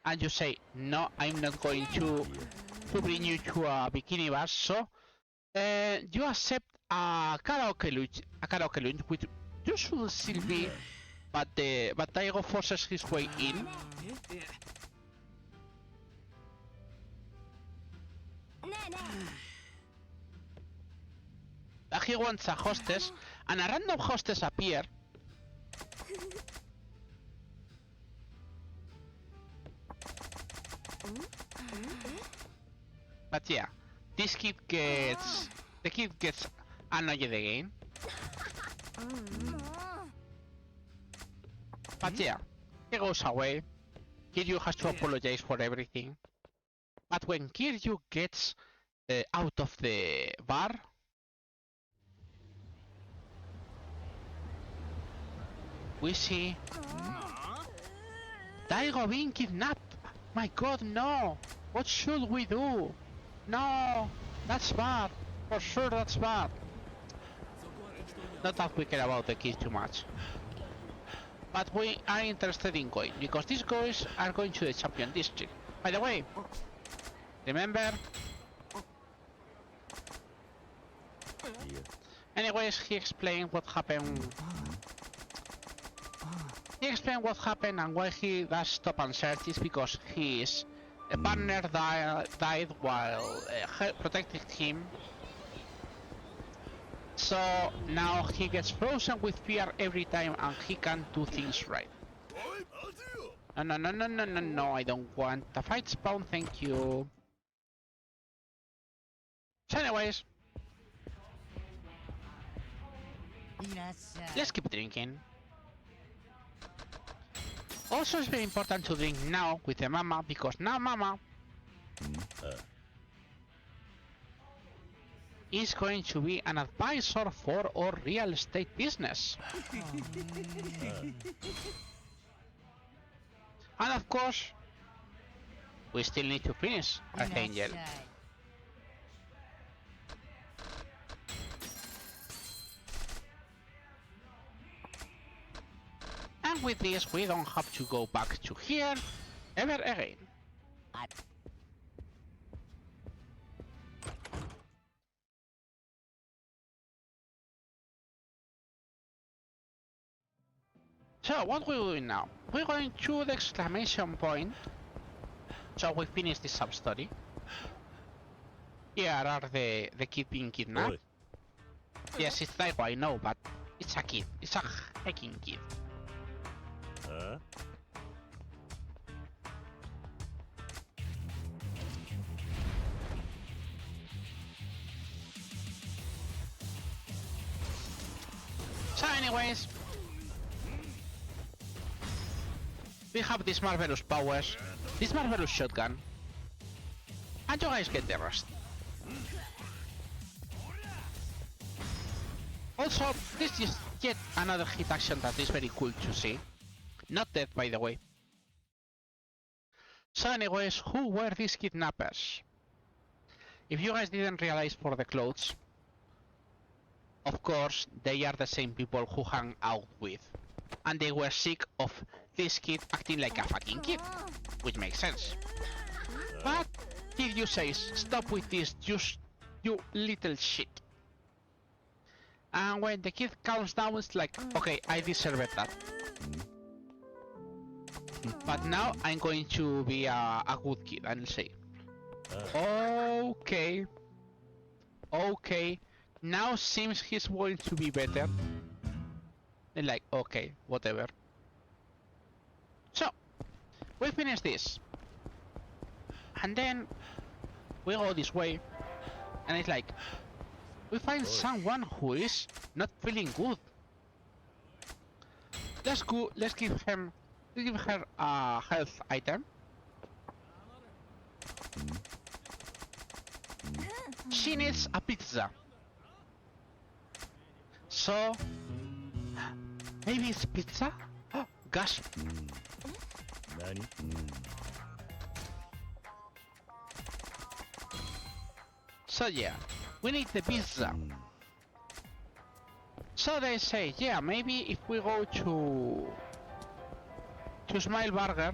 And you say, no, I'm not going to bring you to a bikini bar, so you accept a karaoke lounge, which you should still be, but Daigo forces his way in. He wants a hostess, and a random hostess appears. But yeah, the kid gets annoyed again. But yeah, he goes away. Kiryu has to apologize for everything. But when Kiryu gets out of the bar, we see Daigo being kidnapped. My god, no! What should we do? No! That's bad! For sure that's bad! Not that we care about the kid too much. But we are interested in going, because these guys are going to the Champion District. By the way, remember? Anyways, he explained what happened. He explained what happened and why he does stop and search is because his partner died while protecting him. So now he gets frozen with fear every time and he can't do things right. No, I don't want a fight spawn, thank you. So anyways, let's keep drinking. Also, it's very important to drink now with the mama, because now mama is going to be an advisor for our real estate business. And of course, we still need to finish Archangel. And with this, we don't have to go back to here ever again. So, what we're doing now? We're going to the exclamation point. So we finish this sub-story. Here are the kid being kidnapped. Yes, it's Daigo, I know, but it's a kid. It's a hacking kid. So anyways, we have these marvelous powers, this marvelous shotgun, and you guys get the rest. Also, this is yet another hit action that is very cool to see. Not dead, by the way. So anyways, who were these kidnappers? If you guys didn't realize for the clothes, of course, they are the same people who hung out with. And they were sick of this kid acting like a fucking kid. Which makes sense. But Kiryu says, stop with this, you little shit. And when the kid calms down, it's like, okay, I deserved that. But now I'm going to be a good kid and say, okay, now seems he's going to be better. And like, okay, whatever. So, we finish this. And then we go this way. And it's like, we find someone who is not feeling good. Let's go, let's give her a health item. She needs a pizza. So, maybe it's pizza? Oh, gosh. So yeah, we need the pizza. So they say, yeah, maybe if we go to Smile Burger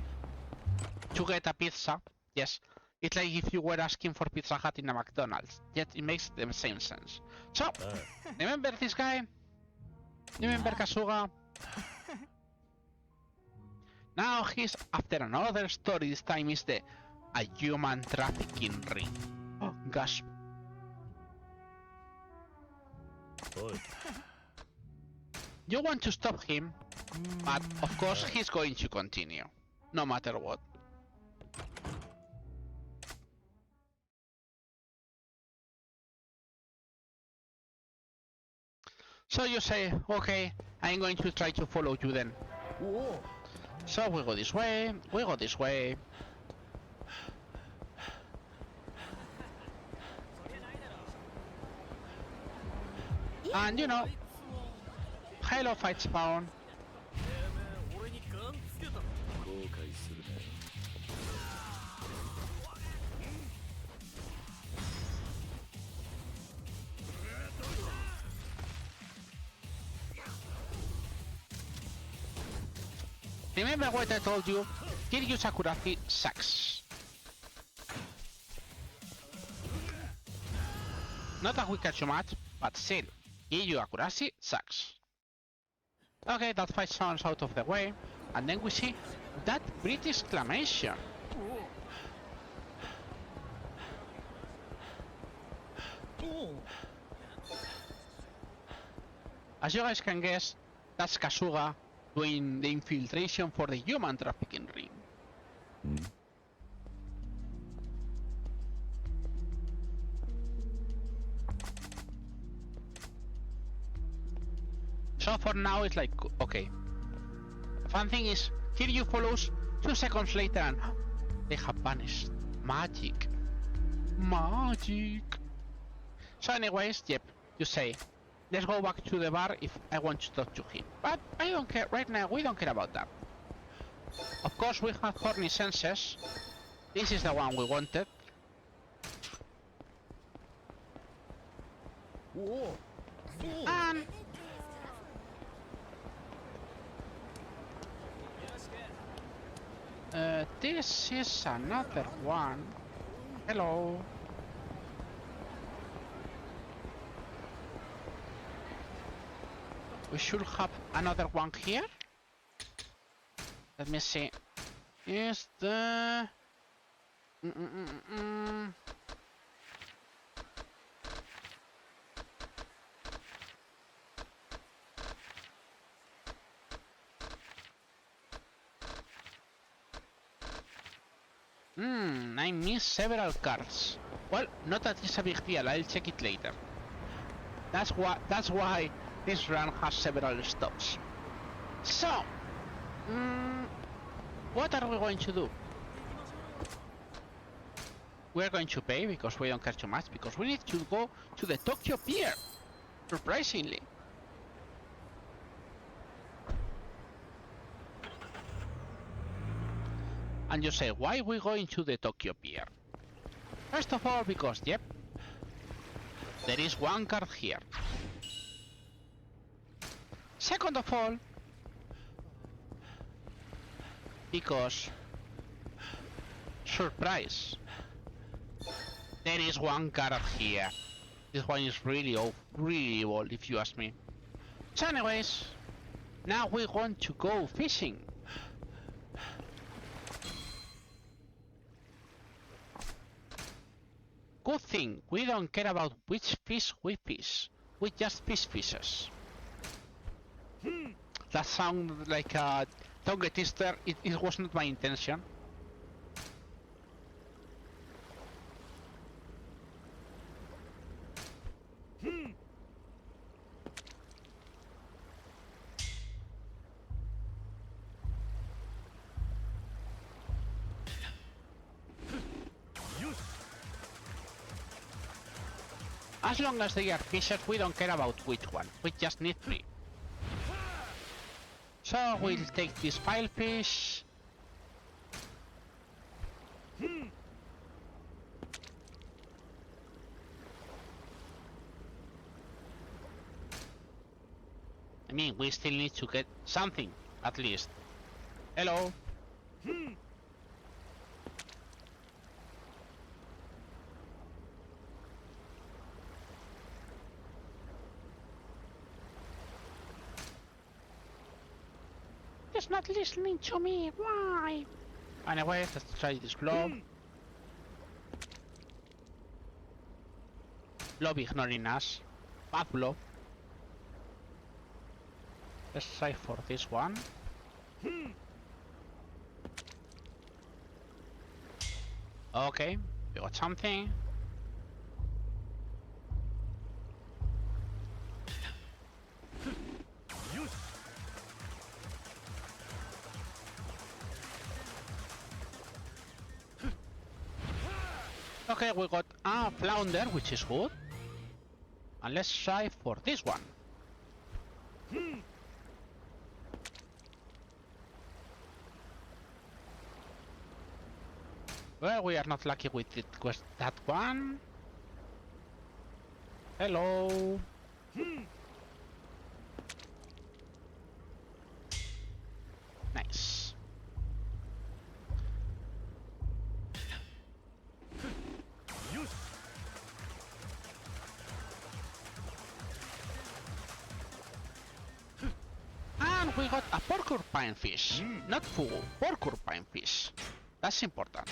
to get a pizza, yes, it's like if you were asking for Pizza Hut in a McDonald's, yet it makes the same sense. So, remember this guy? Remember Kasuga? Now he's after another story, this time is a human trafficking ring. Oh gosh. You want to stop him, but of course he's going to continue, no matter what. So you say, okay, I'm going to try to follow you then. So we go this way, we go this way. And you know, Halo fight spawn. Remember what I told you? Kiryu Sakuragi sucks. Not a Wikachu match, but still, Kiryu Sakuragi sucks. Okay, that fight sounds out of the way, and then we see that British exclamation. As you guys can guess, that's Kasuga doing the infiltration for the human trafficking ring. So for now it's like, okay. The fun thing is, Kiryu follows 2 seconds later and they have vanished. Magic. Magic. So anyways, yep, you say, let's go back to the bar if I want to talk to him. But I don't care, right now we don't care about that. Of course we have horny senses. This is the one we wanted. And this is another one. Hello. We should have another one here. Let me see. Is the... I missed several cards. Well, not that it's a big deal, I'll check it later. That's why this run has several stops. So, what are we going to do? We're going to pay because we don't care too much, because we need to go to the Tokyo Pier, surprisingly. And you say, why we going to the Tokyo Pier? First of all, because, yep, there is one card here. Second of all, because, surprise, there is one card here. This one is really old, if you ask me. So anyways, now we want to go fishing. Good thing, we don't care about which fish we fish. We just fish fishes. That sounds like a tongue twister. It was not my intention. As long as they are fishes, we don't care about which one. We just need 3. So we'll take this file fish. I mean, we still need to get something, at least. Hello? He's not listening to me, why? Anyway, let's try this globe. Blob ignoring us. Bad blob. Let's try for this one. Okay, we got something. Okay, we got a flounder, which is good. And let's try for this one. Well, we are not lucky with that one. Hello. Nice. And we got a porcupine fish. Not fugu, porcupine fish. That's important.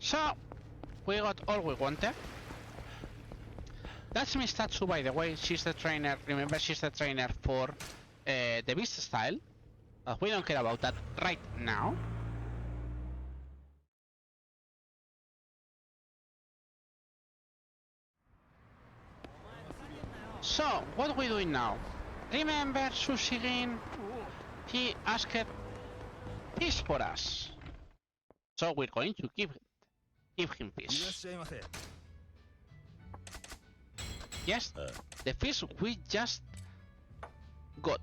So, we got all we wanted. That's Miss Tatsu, by the way. She's the trainer. Remember, she's the trainer for the beast style. But we don't care about that right now. So, what are we doing now? Remember, Sushirin, he asked fish for us. So we're going to give him fish. Yes, the fish we just got.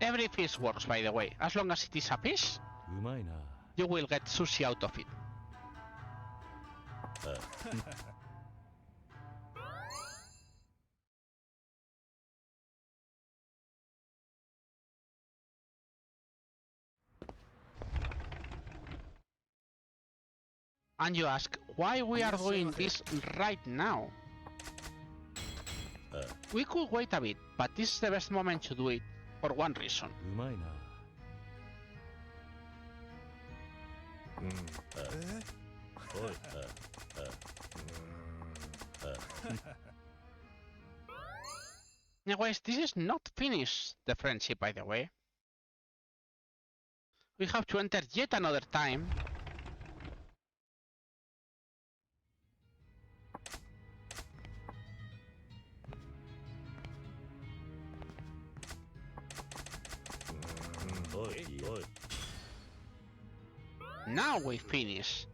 Every fish works, by the way. As long as it is a fish, you will get sushi out of it. And you ask, why we are doing this right now? We could wait a bit, but this is the best moment to do it, for one reason. Anyways, this is not finished, the friendship, by the way. We have to enter yet another time. Now we finish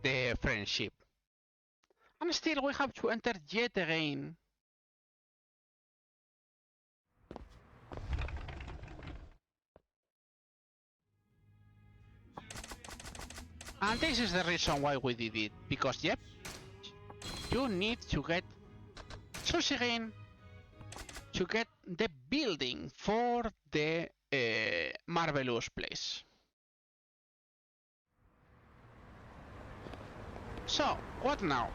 the friendship. And still we have to enter yet again. And this is the reason why we did it. Because, yep, you need to get Sushirin to get the building for the marvelous place. So, what now?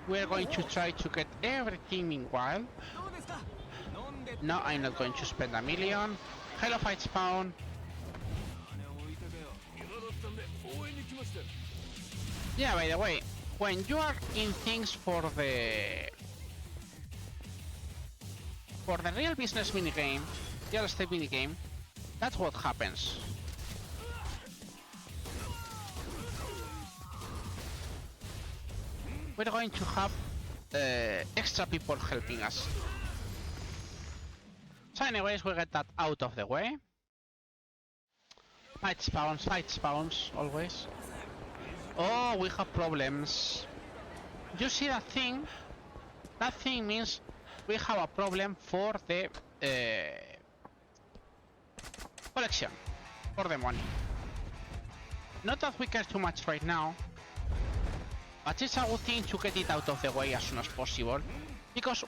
We're going to try to get everything meanwhile. No, I'm not going to spend 1 million. Hello, fight spawn. Yeah, by the way, when you are in things for the real business minigame, real estate minigame, that's what happens. We're going to have extra people helping us. So anyways, we get that out of the way. Fight spawns, always. Oh, we have problems. You see that thing? That thing means we have a problem for the collection, for the money. Not that we care too much right now, but it's a good thing to get it out of the way as soon as possible, because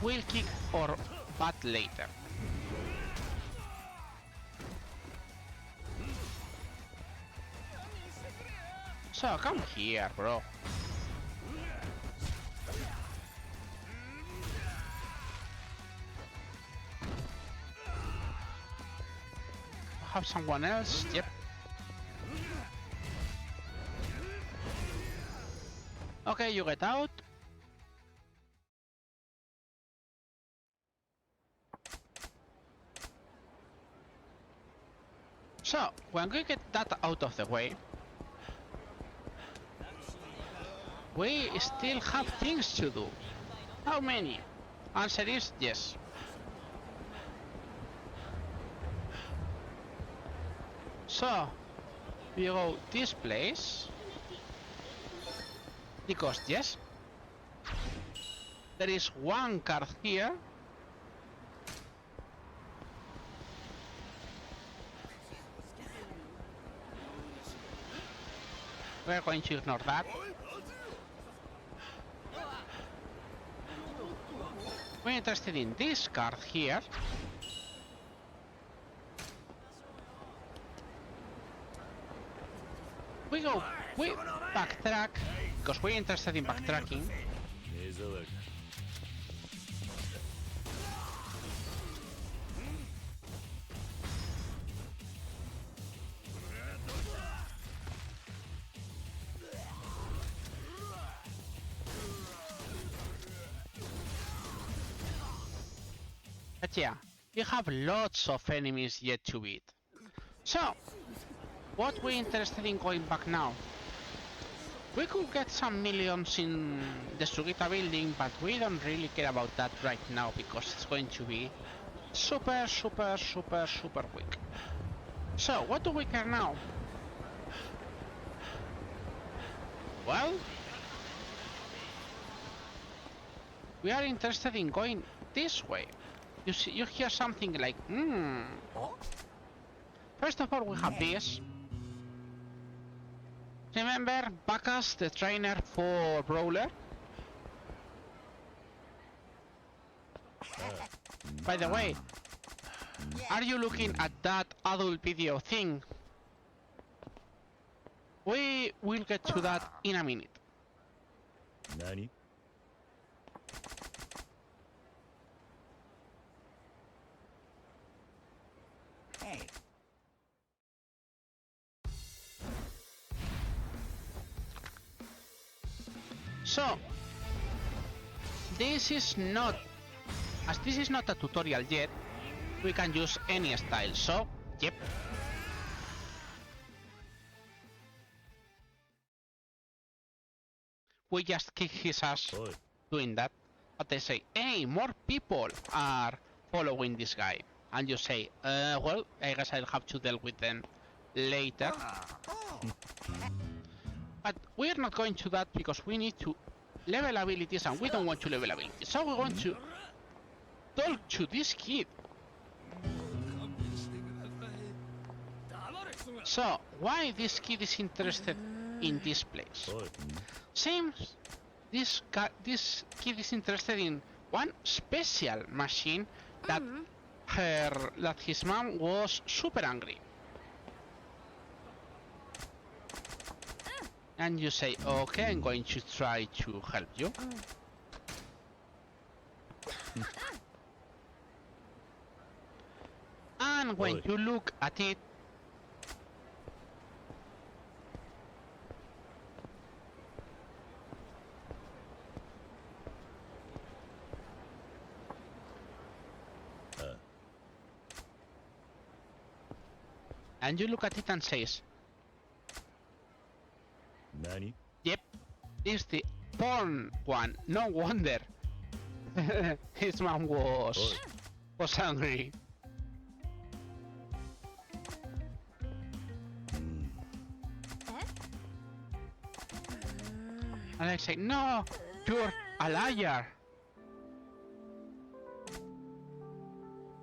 we'll kick our butt later. So come here, bro. Have someone else? Yep. Okay, you get out. So, when we get that out of the way, we still have things to do. How many? Answer is yes. So, we go this place. Because yes, there is one card here. We're going to ignore that. We're interested in this card here. We backtrack, because we're interested in backtracking. But yeah, we have lots of enemies yet to beat. So, what we're interested in going back now? We could get some millions in the Sugita building, but we don't really care about that right now because it's going to be super quick. So, what do we care now? Well, we are interested in going this way. You hear something like, First of all, we have this. Remember Bacchus, the trainer for Brawler? By the way, are you looking at that adult video thing? We will get to that in a minute. Nani? Hey. So, this is not, as this is not a tutorial yet, we can use any style. So, Yep. We just kick his ass doing that. But they say, hey, more people are following this guy. And you say, well, I guess I'll have to deal with them later. But we're not going to that because we need to level abilities and we don't want to level abilities. So we want to talk to this kid. So, why this kid is interested in this place? Seems this kid is interested in one special machine that his mom was super angry. And you say, okay, I'm going to try to help you. And when you look at it, and you look at it and says, Nani? yep, it's the porn one. No wonder his mom was angry. And I say, no, you're a liar.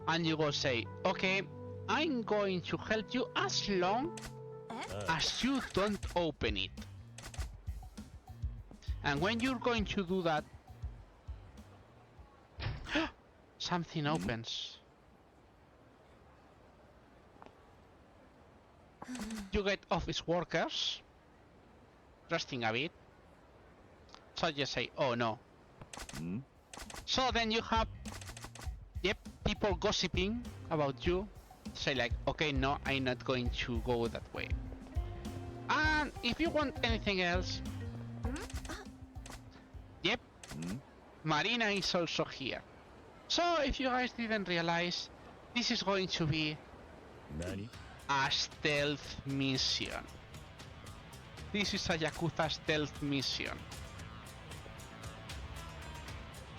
And you go say, okay, I'm going to help you as long as you don't open it. And when you're going to do that, something opens. You get office workers resting a bit. So you say, oh no. So then you have, yep, people gossiping about you. Say like, okay, no, I'm not going to go that way. And if you want anything else, yep, Marina is also here. So if you guys didn't realize, this is going to be a stealth mission. This is a Yakuza stealth mission.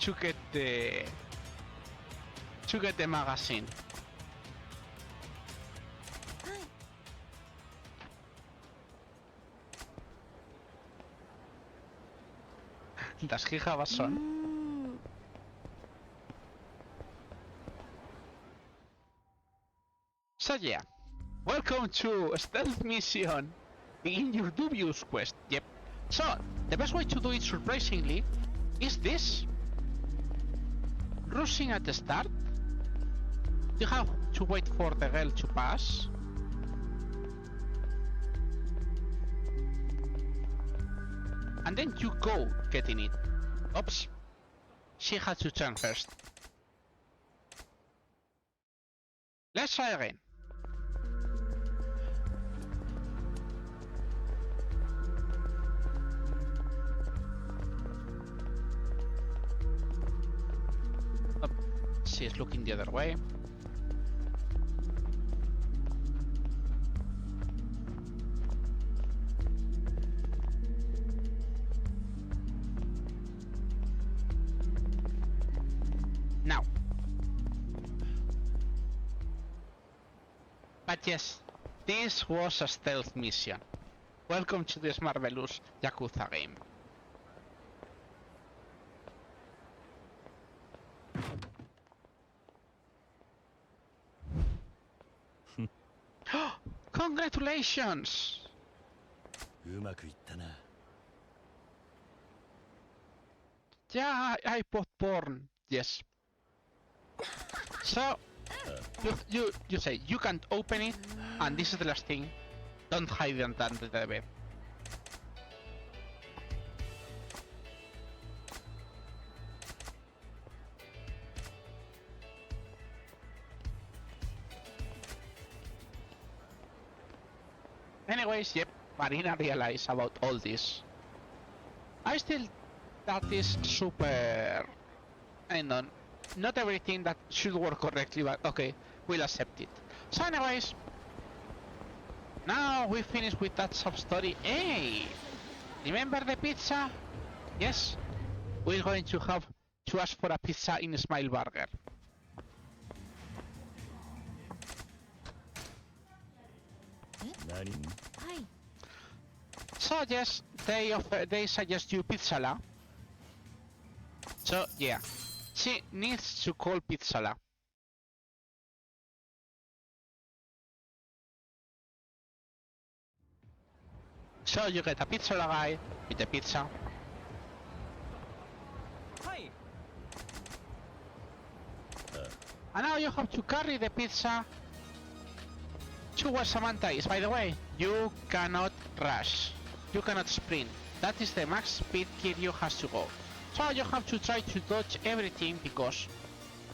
To get the magazine. Das Giga was on. So yeah, welcome to stealth mission. Begin your dubious quest. Yep. So the best way to do it surprisingly is this. Rushing at the start. You have to wait for the girl to pass. And then you go getting it. Oops. She had to turn first. Let's try again. Oh, she is looking the other way. Now. But yes, this was a stealth mission. Welcome to this marvelous Yakuza game. Congratulations! Yeah, I bought porn. Yes. So, you say you can't open it, and this is the last thing. Don't hide it under the bed. Anyways, yep, Marina realized about all this. I still, that is super, I don't know, not everything that should work correctly, but okay, we'll accept it. So anyways, Now we finish with that sub-story. Hey! Remember the pizza? Yes? We're going to have to ask for a pizza in Smile Burger. So yes, they suggest you Pizzala. So yeah, she needs to call Pizzala. So you get a Pizzala guy with the pizza. Hi. And now you have to carry the pizza to where Samantha is. By the way, you cannot rush. You cannot sprint. That is the max speed Kiryu has to go. So you have to try to dodge everything, because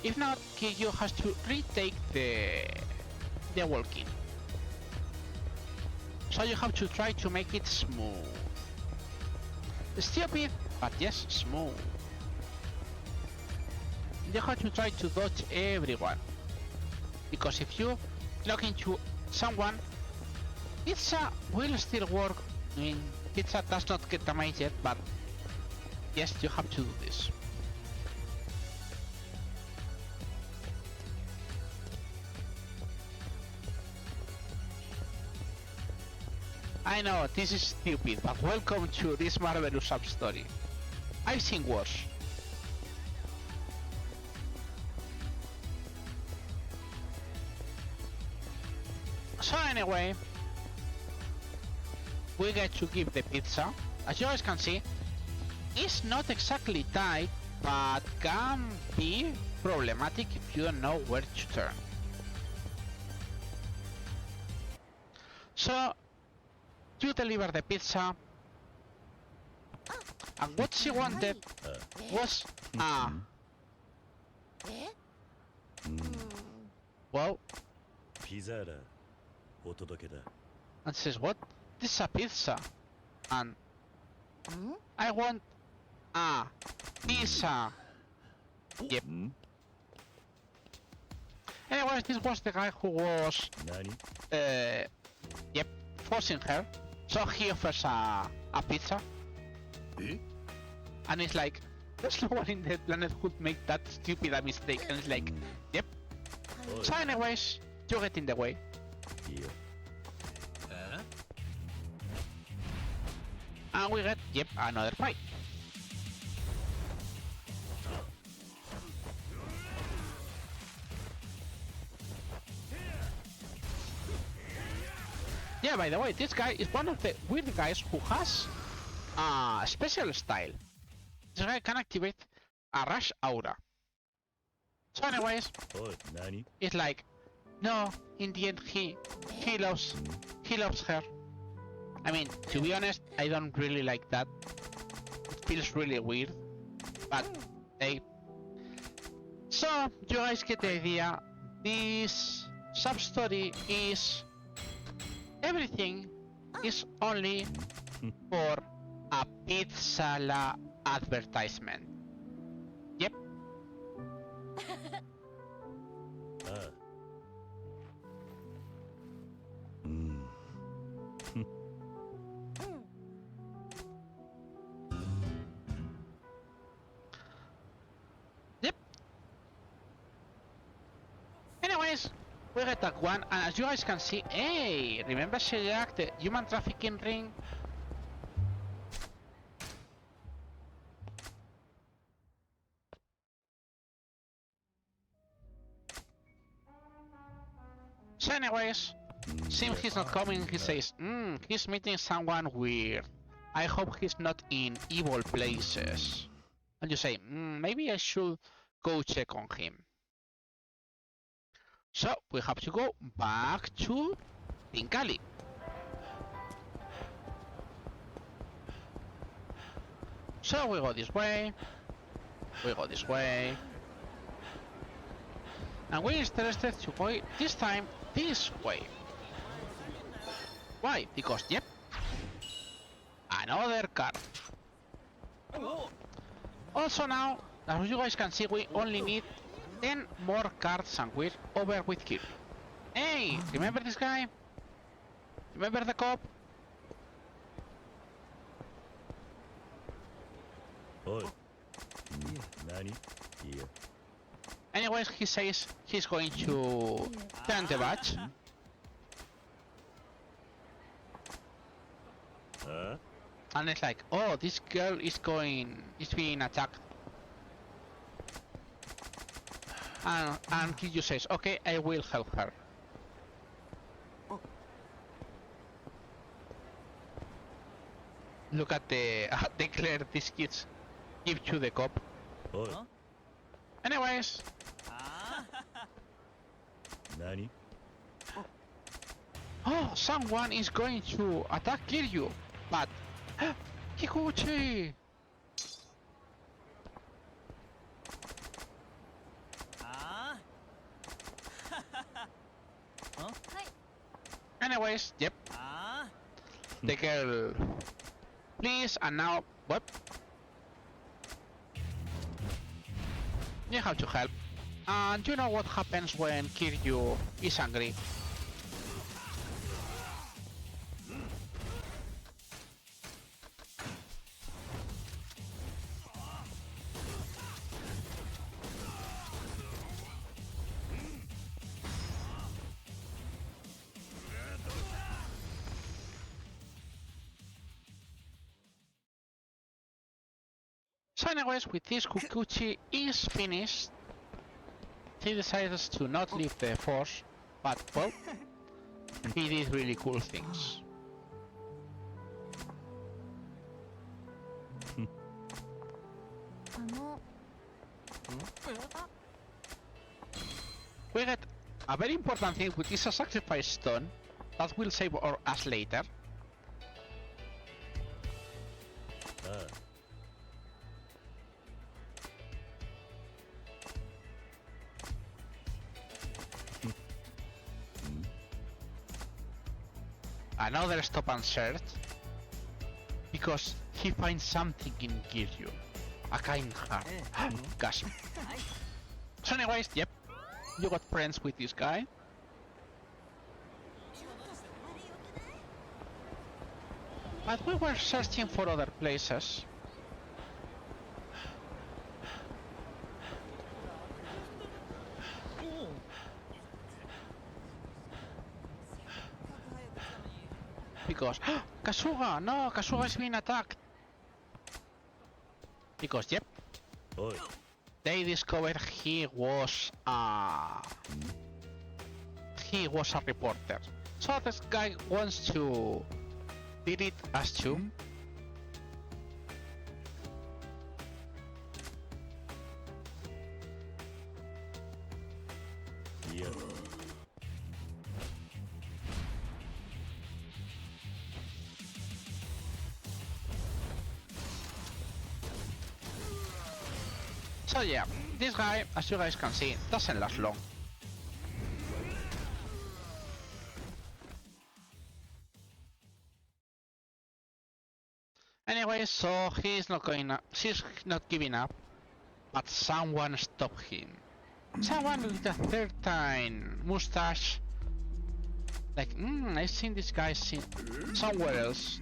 if not, Kiryu has to retake the walking. So you have to try to make it smooth. Stupid, but yes, smooth. You have to try to dodge everyone, because if you lock into someone, pizza will still work. I mean, pizza does not get damaged, but yes, you have to do this. I know, this is stupid, but welcome to this marvelous sub-story. I've seen worse. So anyway, we get to give the pizza. As you guys can see, it's not exactly tight, but can be problematic if you don't know where to turn. So you deliver the pizza, and what she wanted was well, and says, what? This is a pizza, and I want a pizza. Yep. Anyways, this was the guy who was yep, forcing her. So he offers a pizza, and it's like, there's no one in the planet who'd make that stupid a mistake, and it's like, yep. So anyways, you get in the way. And we get, yep, another fight. Yeah, by the way, this guy is one of the weird guys who has a special style. This guy can activate a rush aura. So anyways, it's like, no, in the end he loves her. I mean, to be honest, I don't really like that. It feels really weird, but hey. So you guys get the idea. This sub-story is everything is only for a Pizzala advertisement. Yep. Yep. Anyways, we get that one, and as you guys can see, hey, remember Shellyak, the human trafficking ring? So anyways, since he's not coming, he says, he's meeting someone weird. I hope he's not in evil places. And you say, maybe I should go check on him. So we have to go back to Pink Alley. So we go this way, we go this way, and we're interested to go this time this way. Why? Because, yep, another car. Also now, as you guys can see, we only need 10 more cards and we're over with Kirby. Hey, remember this guy? Remember the cop? Oi. Nani? Yeah. Anyways, he says he's going to turn the badge. And it's like, oh, this girl is being attacked. And Kiryu says, okay, I will help her. Look at the glare these kids give to the cop. Anyways. Nani? Oh, someone is going to attack Kiryu, but Kikuchi. Anyways, yep. The girl. Please, and now what? You have to help. And you know what happens when Kiryu is angry. So anyways, with this, Kikuchi is finished. He decides to not leave the force, but well, he did really cool things. We get a very important thing, which is a sacrifice stone that will save us later. Another stop and search, because he finds something in Kiryu, a kind heart. Gosh. So anyways, yep, you got friends with this guy. But we were searching for other places. Because Kasuga, no, Kasuga is being attacked. Because yep, they discovered he was a reporter. So this guy wants to did it as too. Yeah. So yeah, this guy, as you guys can see, doesn't last long. Anyway, so she's not giving up, but someone stopped him. Someone with a 13 mustache. Like, I've seen this guy somewhere else.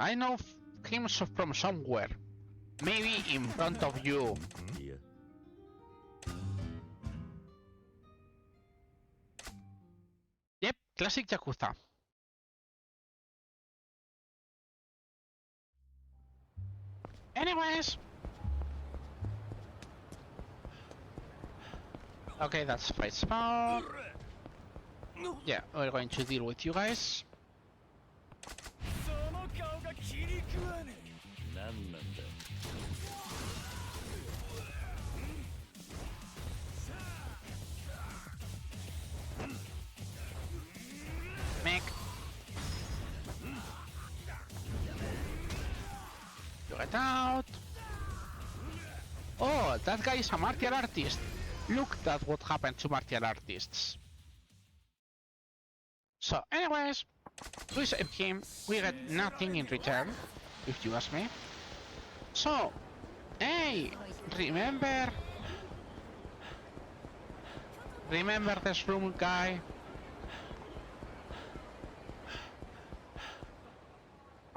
I know him from somewhere. Maybe in front of you. Yeah. Yep, classic Yakuza. Anyways. Okay, that's fight spot. Yeah, we're going to deal with you guys. Make. You get out. Oh, that guy is a martial artist. Look at what happened to martial artists. So, anyways, we save him. We get nothing in return, if you ask me. So, hey, remember this room guy?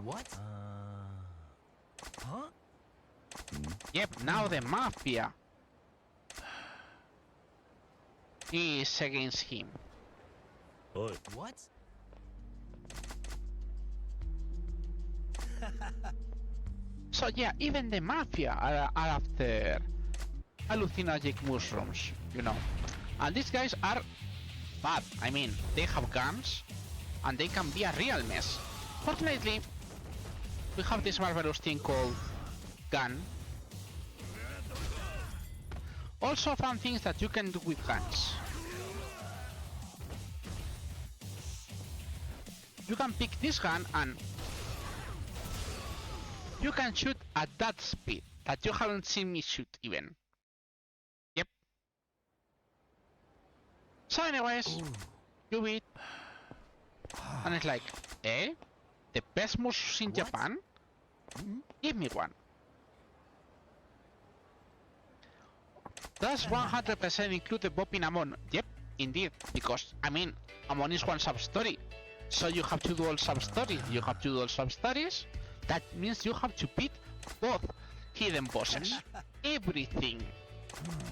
What? Huh? Yep, now the mafia is against him. What? So yeah, even the mafia are after hallucinogenic mushrooms, you know. And these guys are bad. I mean, they have guns and they can be a real mess. Fortunately, we have this marvelous thing called gun. Also fun things that you can do with guns. You can pick this gun and you can shoot at that speed that you haven't seen me shoot even. Yep. So anyways, you beat. And it's like, eh? The best mushrooms in Japan? Give me one. Does 100% include the Bopping Amon? Yep, indeed. Because, I mean, Amon is one sub-story. So you have to do all sub-stories. You have to do all sub-stories. That means you have to beat both hidden bosses. Everything.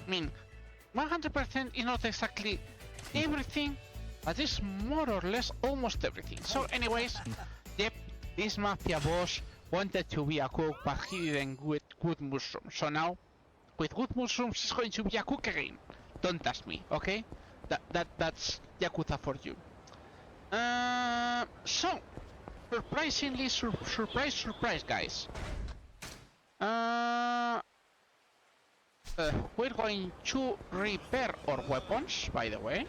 I mean, 100% is not exactly everything, but it's more or less almost everything. So anyways, yep, this mafia boss wanted to be a cook, but he didn't with good mushrooms. So now, with good mushrooms, he's going to be a cook again. Don't ask me, okay? That's Yakuza for you. So, surprisingly, surprise, guys. We're going to repair our weapons, by the way.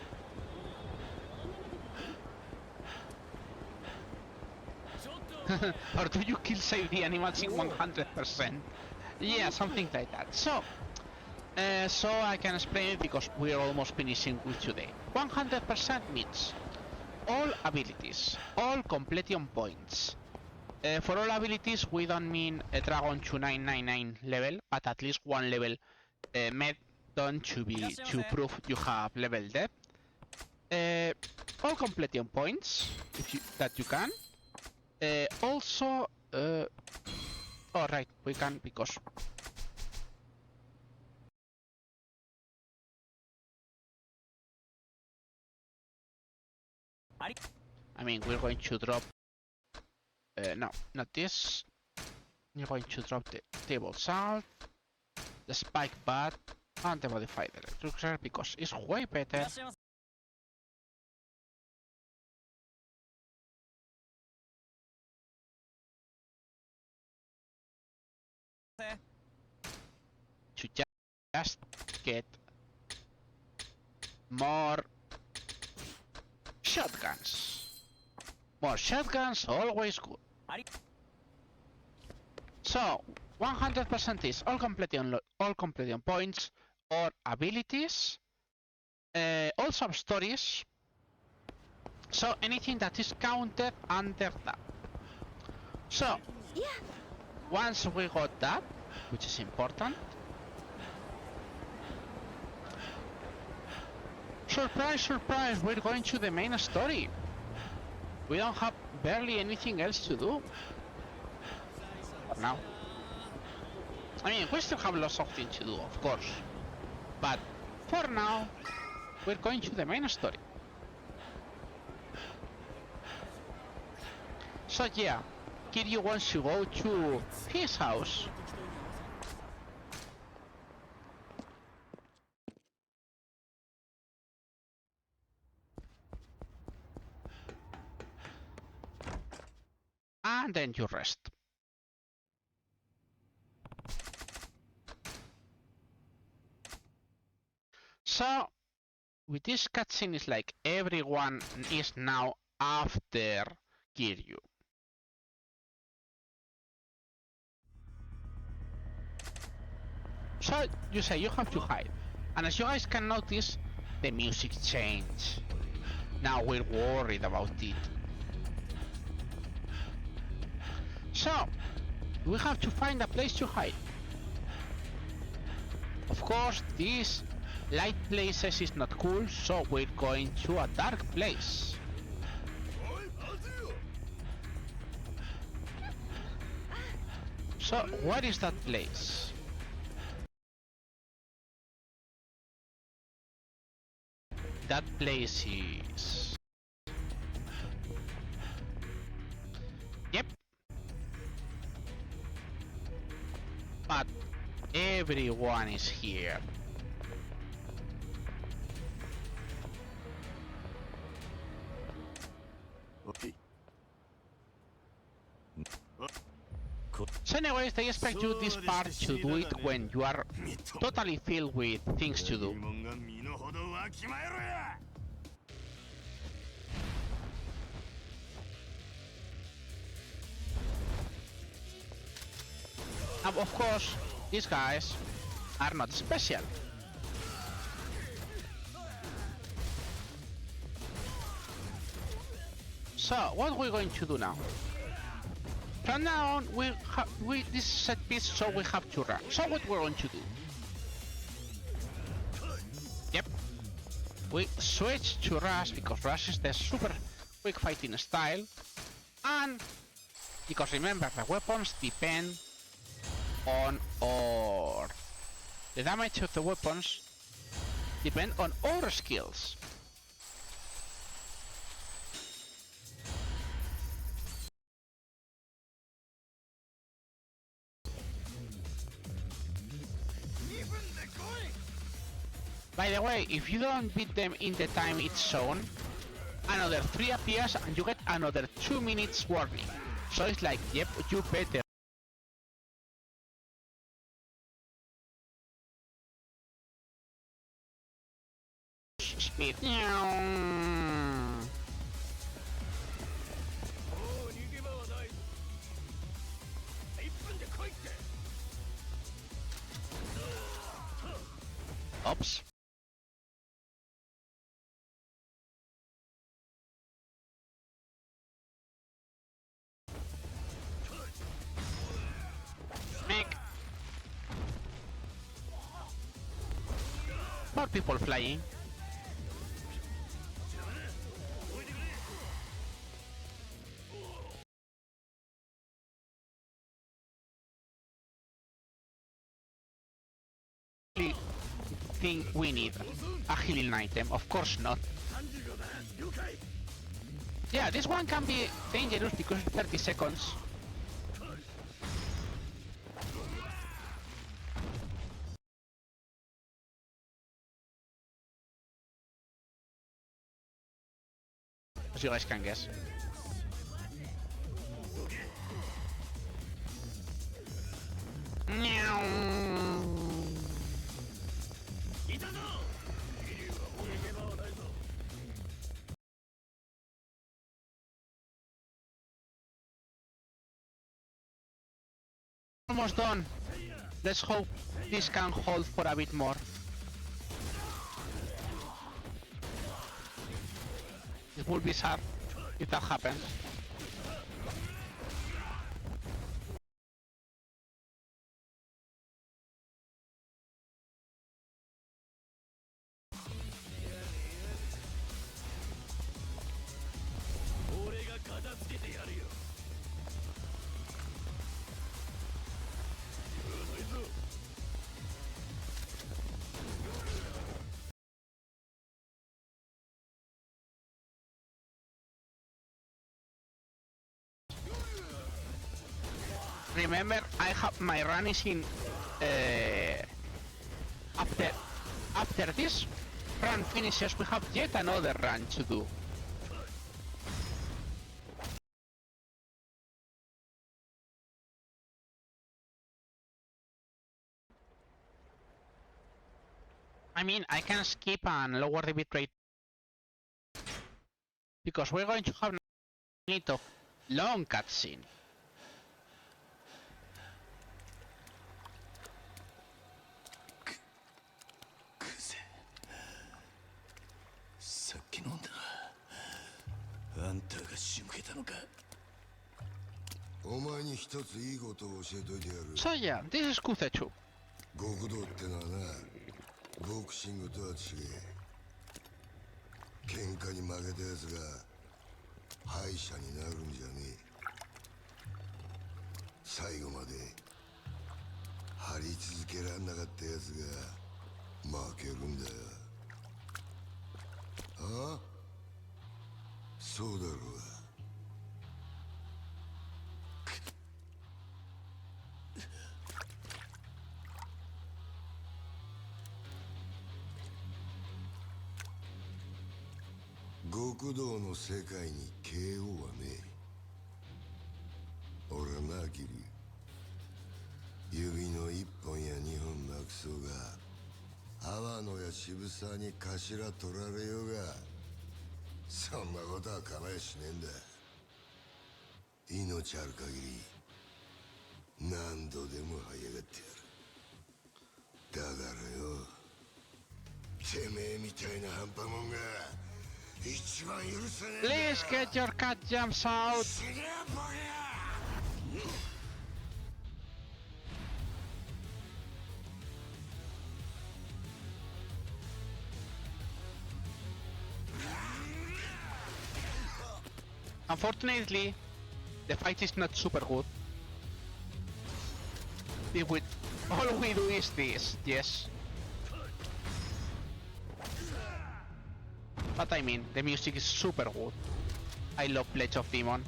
Or do you kill save the animals in 100%? Yeah, something like that. So I can explain it because we're almost finishing with today. 100% means all abilities, all completion points. For all abilities, we don't mean a Dragon 2999 level, but at least one level med done to prove you have level depth. All completion points that you can. Also, alright, we can because. I mean, we're going to drop. No, not this. We're going to drop the table salt, the spike bat, and the modified electric because it's way better. To just get more shotguns. More shotguns, always good. So, 100% is all completion points or abilities, all sub-stories, so anything that is counted under that. So, once we got that, which is important, surprise, surprise, we're going to the main story. We don't have barely anything else to do. For now. I mean, we still have lots of things to do, of course. But, for now, we're going to the main story. So yeah, Kiryu wants to go to his house. And then you rest. So, with this cutscene, it's like everyone is now after Kiryu. So, you say you have to hide. And as you guys can notice, the music changed. Now we're worried about it. So, we have to find a place to hide. Of course, these light places is not cool, so we're going to a dark place. So, what is that place? That place is... Yep. But everyone is here. Okay. So anyways, they expect you this part to do it when you are totally filled with things to do. And of course, these guys are not special. So, what we're going to do now? From now on, this is set piece, so we have to run. So what we're going to do? Yep. We switch to Rush, because Rush is the super quick fighting style. And, because remember, the weapons depend on our... The damage of the weapons depend on our skills. By the way, if you don't beat them in the time it's shown, another 3 appears and you get another 2 minutes warning. So it's like, yep, you better. Speed. Oops. More people flying. Think we need a healing item? Of course not. Yeah, this one can be dangerous because it's 30 seconds. As you guys can guess. Almost done. Let's hope this can hold for a bit more. It would be sad if that happens. Remember, I have my run is in after this run finishes, we have yet another run to do. I mean, I can skip and lower the bitrate because we're going to have a minute of long cutscene. 前に一ついいことを教えといてやる。 So yeah, this is Kuzechu. 極道ってのはな、ボクシングとは違え。喧嘩に負けたやつが敗者になるんじゃねえ。最後まで張り続けらんなかったやつが負けるんだよ。ああ、そうだろうが。極道の世界に KO はねえ。俺はな、キリ指の一本や二本なくそうが、阿波野や渋沢に頭取られようが、そんなことは構えしねえんだ。命ある限り何度でも這い上がってやる。だからよ、てめえみたいな半端もんが一番許せねえんだ。 Please get your cat jumps out. Unfortunately, the fight is not super good. All we do is this, yes. But I mean, the music is super good. I love Pledge of Demon.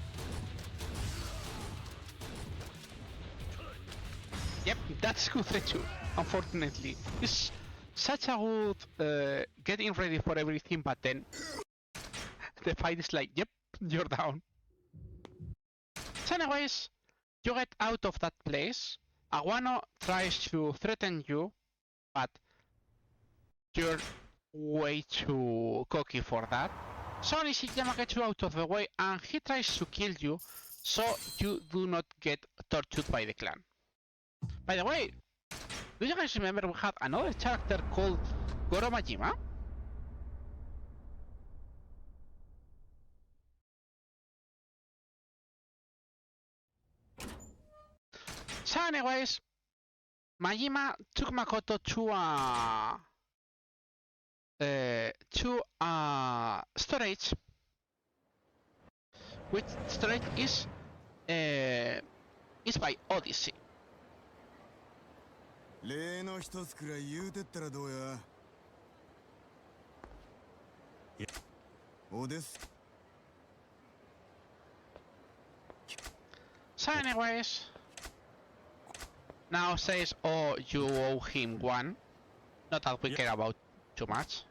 Yep, that's good too, unfortunately. It's such a good getting ready for everything, but then the fight is like, yep, you're down. So anyways, you get out of that place. Aguano tries to threaten you, but you're way too cocky for that. So Nishiyama gets you out of the way and he tries to kill you, so you do not get tortured by the clan. By the way, do you guys remember we had another character called Goro Majima? So anyways, Majima took Makoto to a storage, which storage is by Odyssey. 例の一つくらい言うてったらどうや。おです。 So anyways, now says, oh, you owe him one. Not that we care about too much.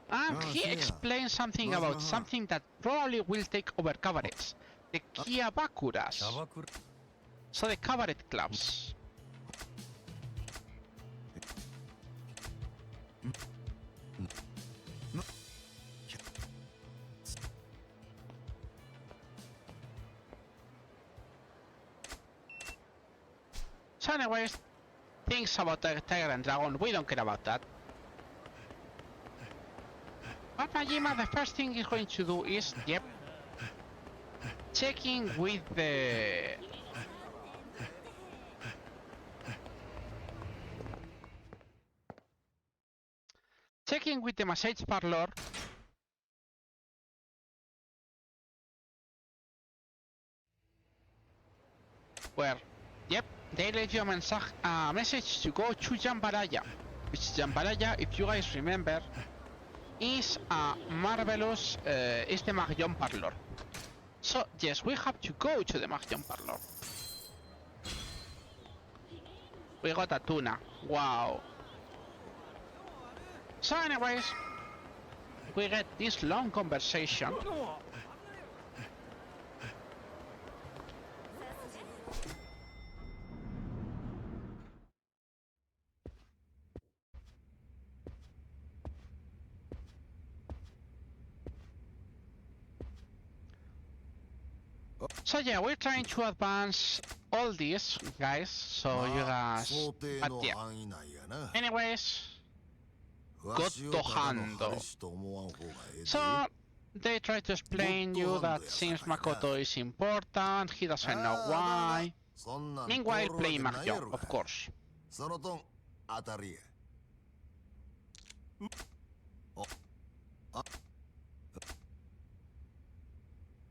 And he explains something about something that probably will take over cabarets. The Kiabakuras. So the cabaret clubs. So anyways, things about the Tiger and Dragon, we don't care about that. But Majima, the first thing he's going to do is, yep, checking with the... Checking with the massage parlor. Where, yep, they leave you a message to go to Jambalaya. Which Jambalaya, if you guys remember, is a marvelous, is the Mahjong parlor. So yes, we have to go to the Mahjong parlor. We got a tuna. Wow. So anyways, we get this long conversation. So yeah, we're trying to advance all this, guys, so you guys... But yeah. Anyways... Got to handle. So, They try to explain you that since Makoto is important, he doesn't know why. Meanwhile, playing Mahjong, of course. そのとん当たりや。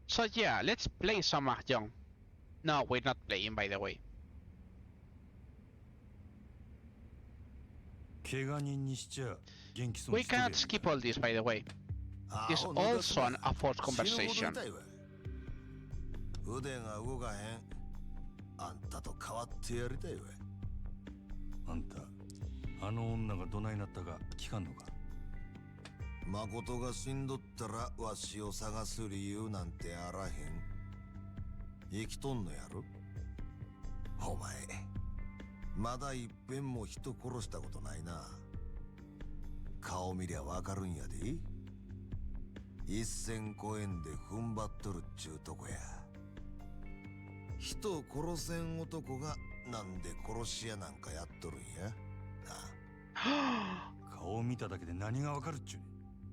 So yeah, let's play some Mahjong. No, we're not playing, by the way. 怪我人にしちゃ元気そう We にしとけ。 cannot skip all this, by the way. This also a forced conversation. 腕が動かへん。あんたと変わってやりたいわ。あんた、あの女がどないなったか聞かんのか。誠が死んどったらわしを探す理由なんてあらへん。生きとんのやろ。お前まだいっぺんも人殺したことないな。顔見りゃわかるんやで。一線越えんで踏ん張っとるっちゅうとこや。人を殺せん男がなんで殺し屋なんかやっとるんや。顔を見ただけで何がわかるっちゅうね。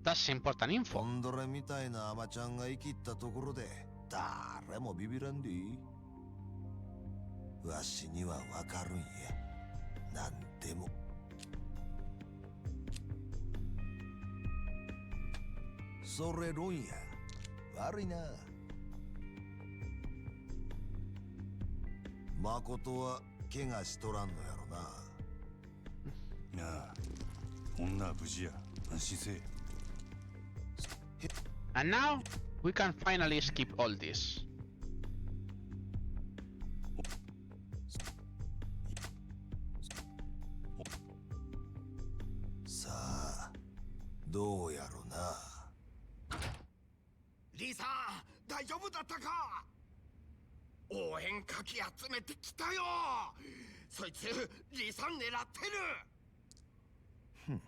That's important info. コンドレみたいなアマちゃんが生きったところで誰もビビらんでいい。わしにはわかるんや。なんでも。それ論や。悪いな。誠は怪我しとらんのやろな。なあ、女は無事や。安心せえ。And now, we can finally skip all this. さあ、どうやろな。リサ、大丈夫だったか。応援かき集めてきたよ。そいつリサ狙ってる。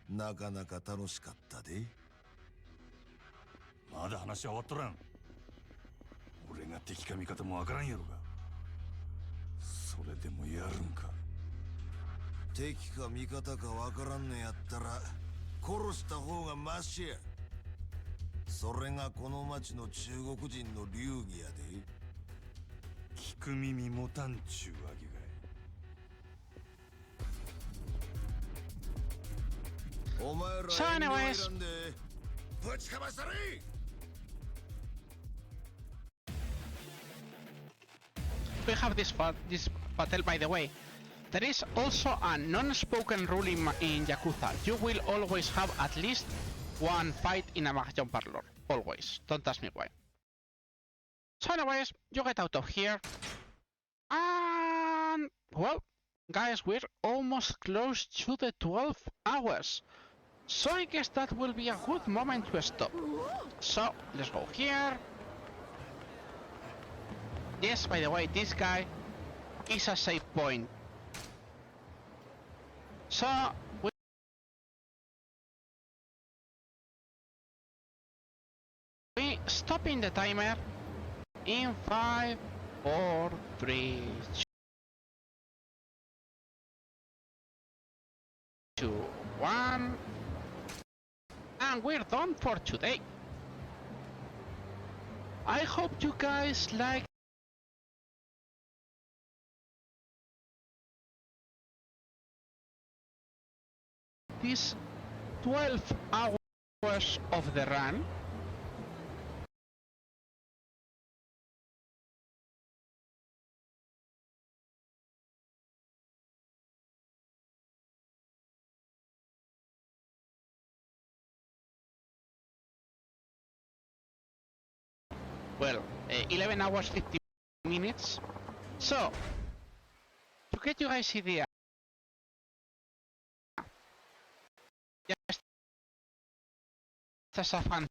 なかなか楽しかったで。まだ話は終わっとらん。俺が敵か味方もわからんやろが。それでもやるんか。敵か味方かわからんのやったら殺した方がマシや。それがこの町の中国人の流儀やで。聞く耳持たんちゅうわけかい。お前ら So anyways, ぶちかましたれ。we have this battle, by the way. There is also a non-spoken rule in Yakuza. You will always have at least one fight in a Mahjong parlor. Always. Don't ask me why. So anyways, you get out of here. And well, guys, we're almost close to the 12 hours. So I guess that will be a good moment to stop. So let's go here. Yes, by the way, this guy is a save point. So we stopping the timer in 5, 4, 3, 2, 1, and we're done for today. I hope you guys like these 12 hours of the run. Well, 11 hours 50 minutes. So, to get you guys idea, just as a fun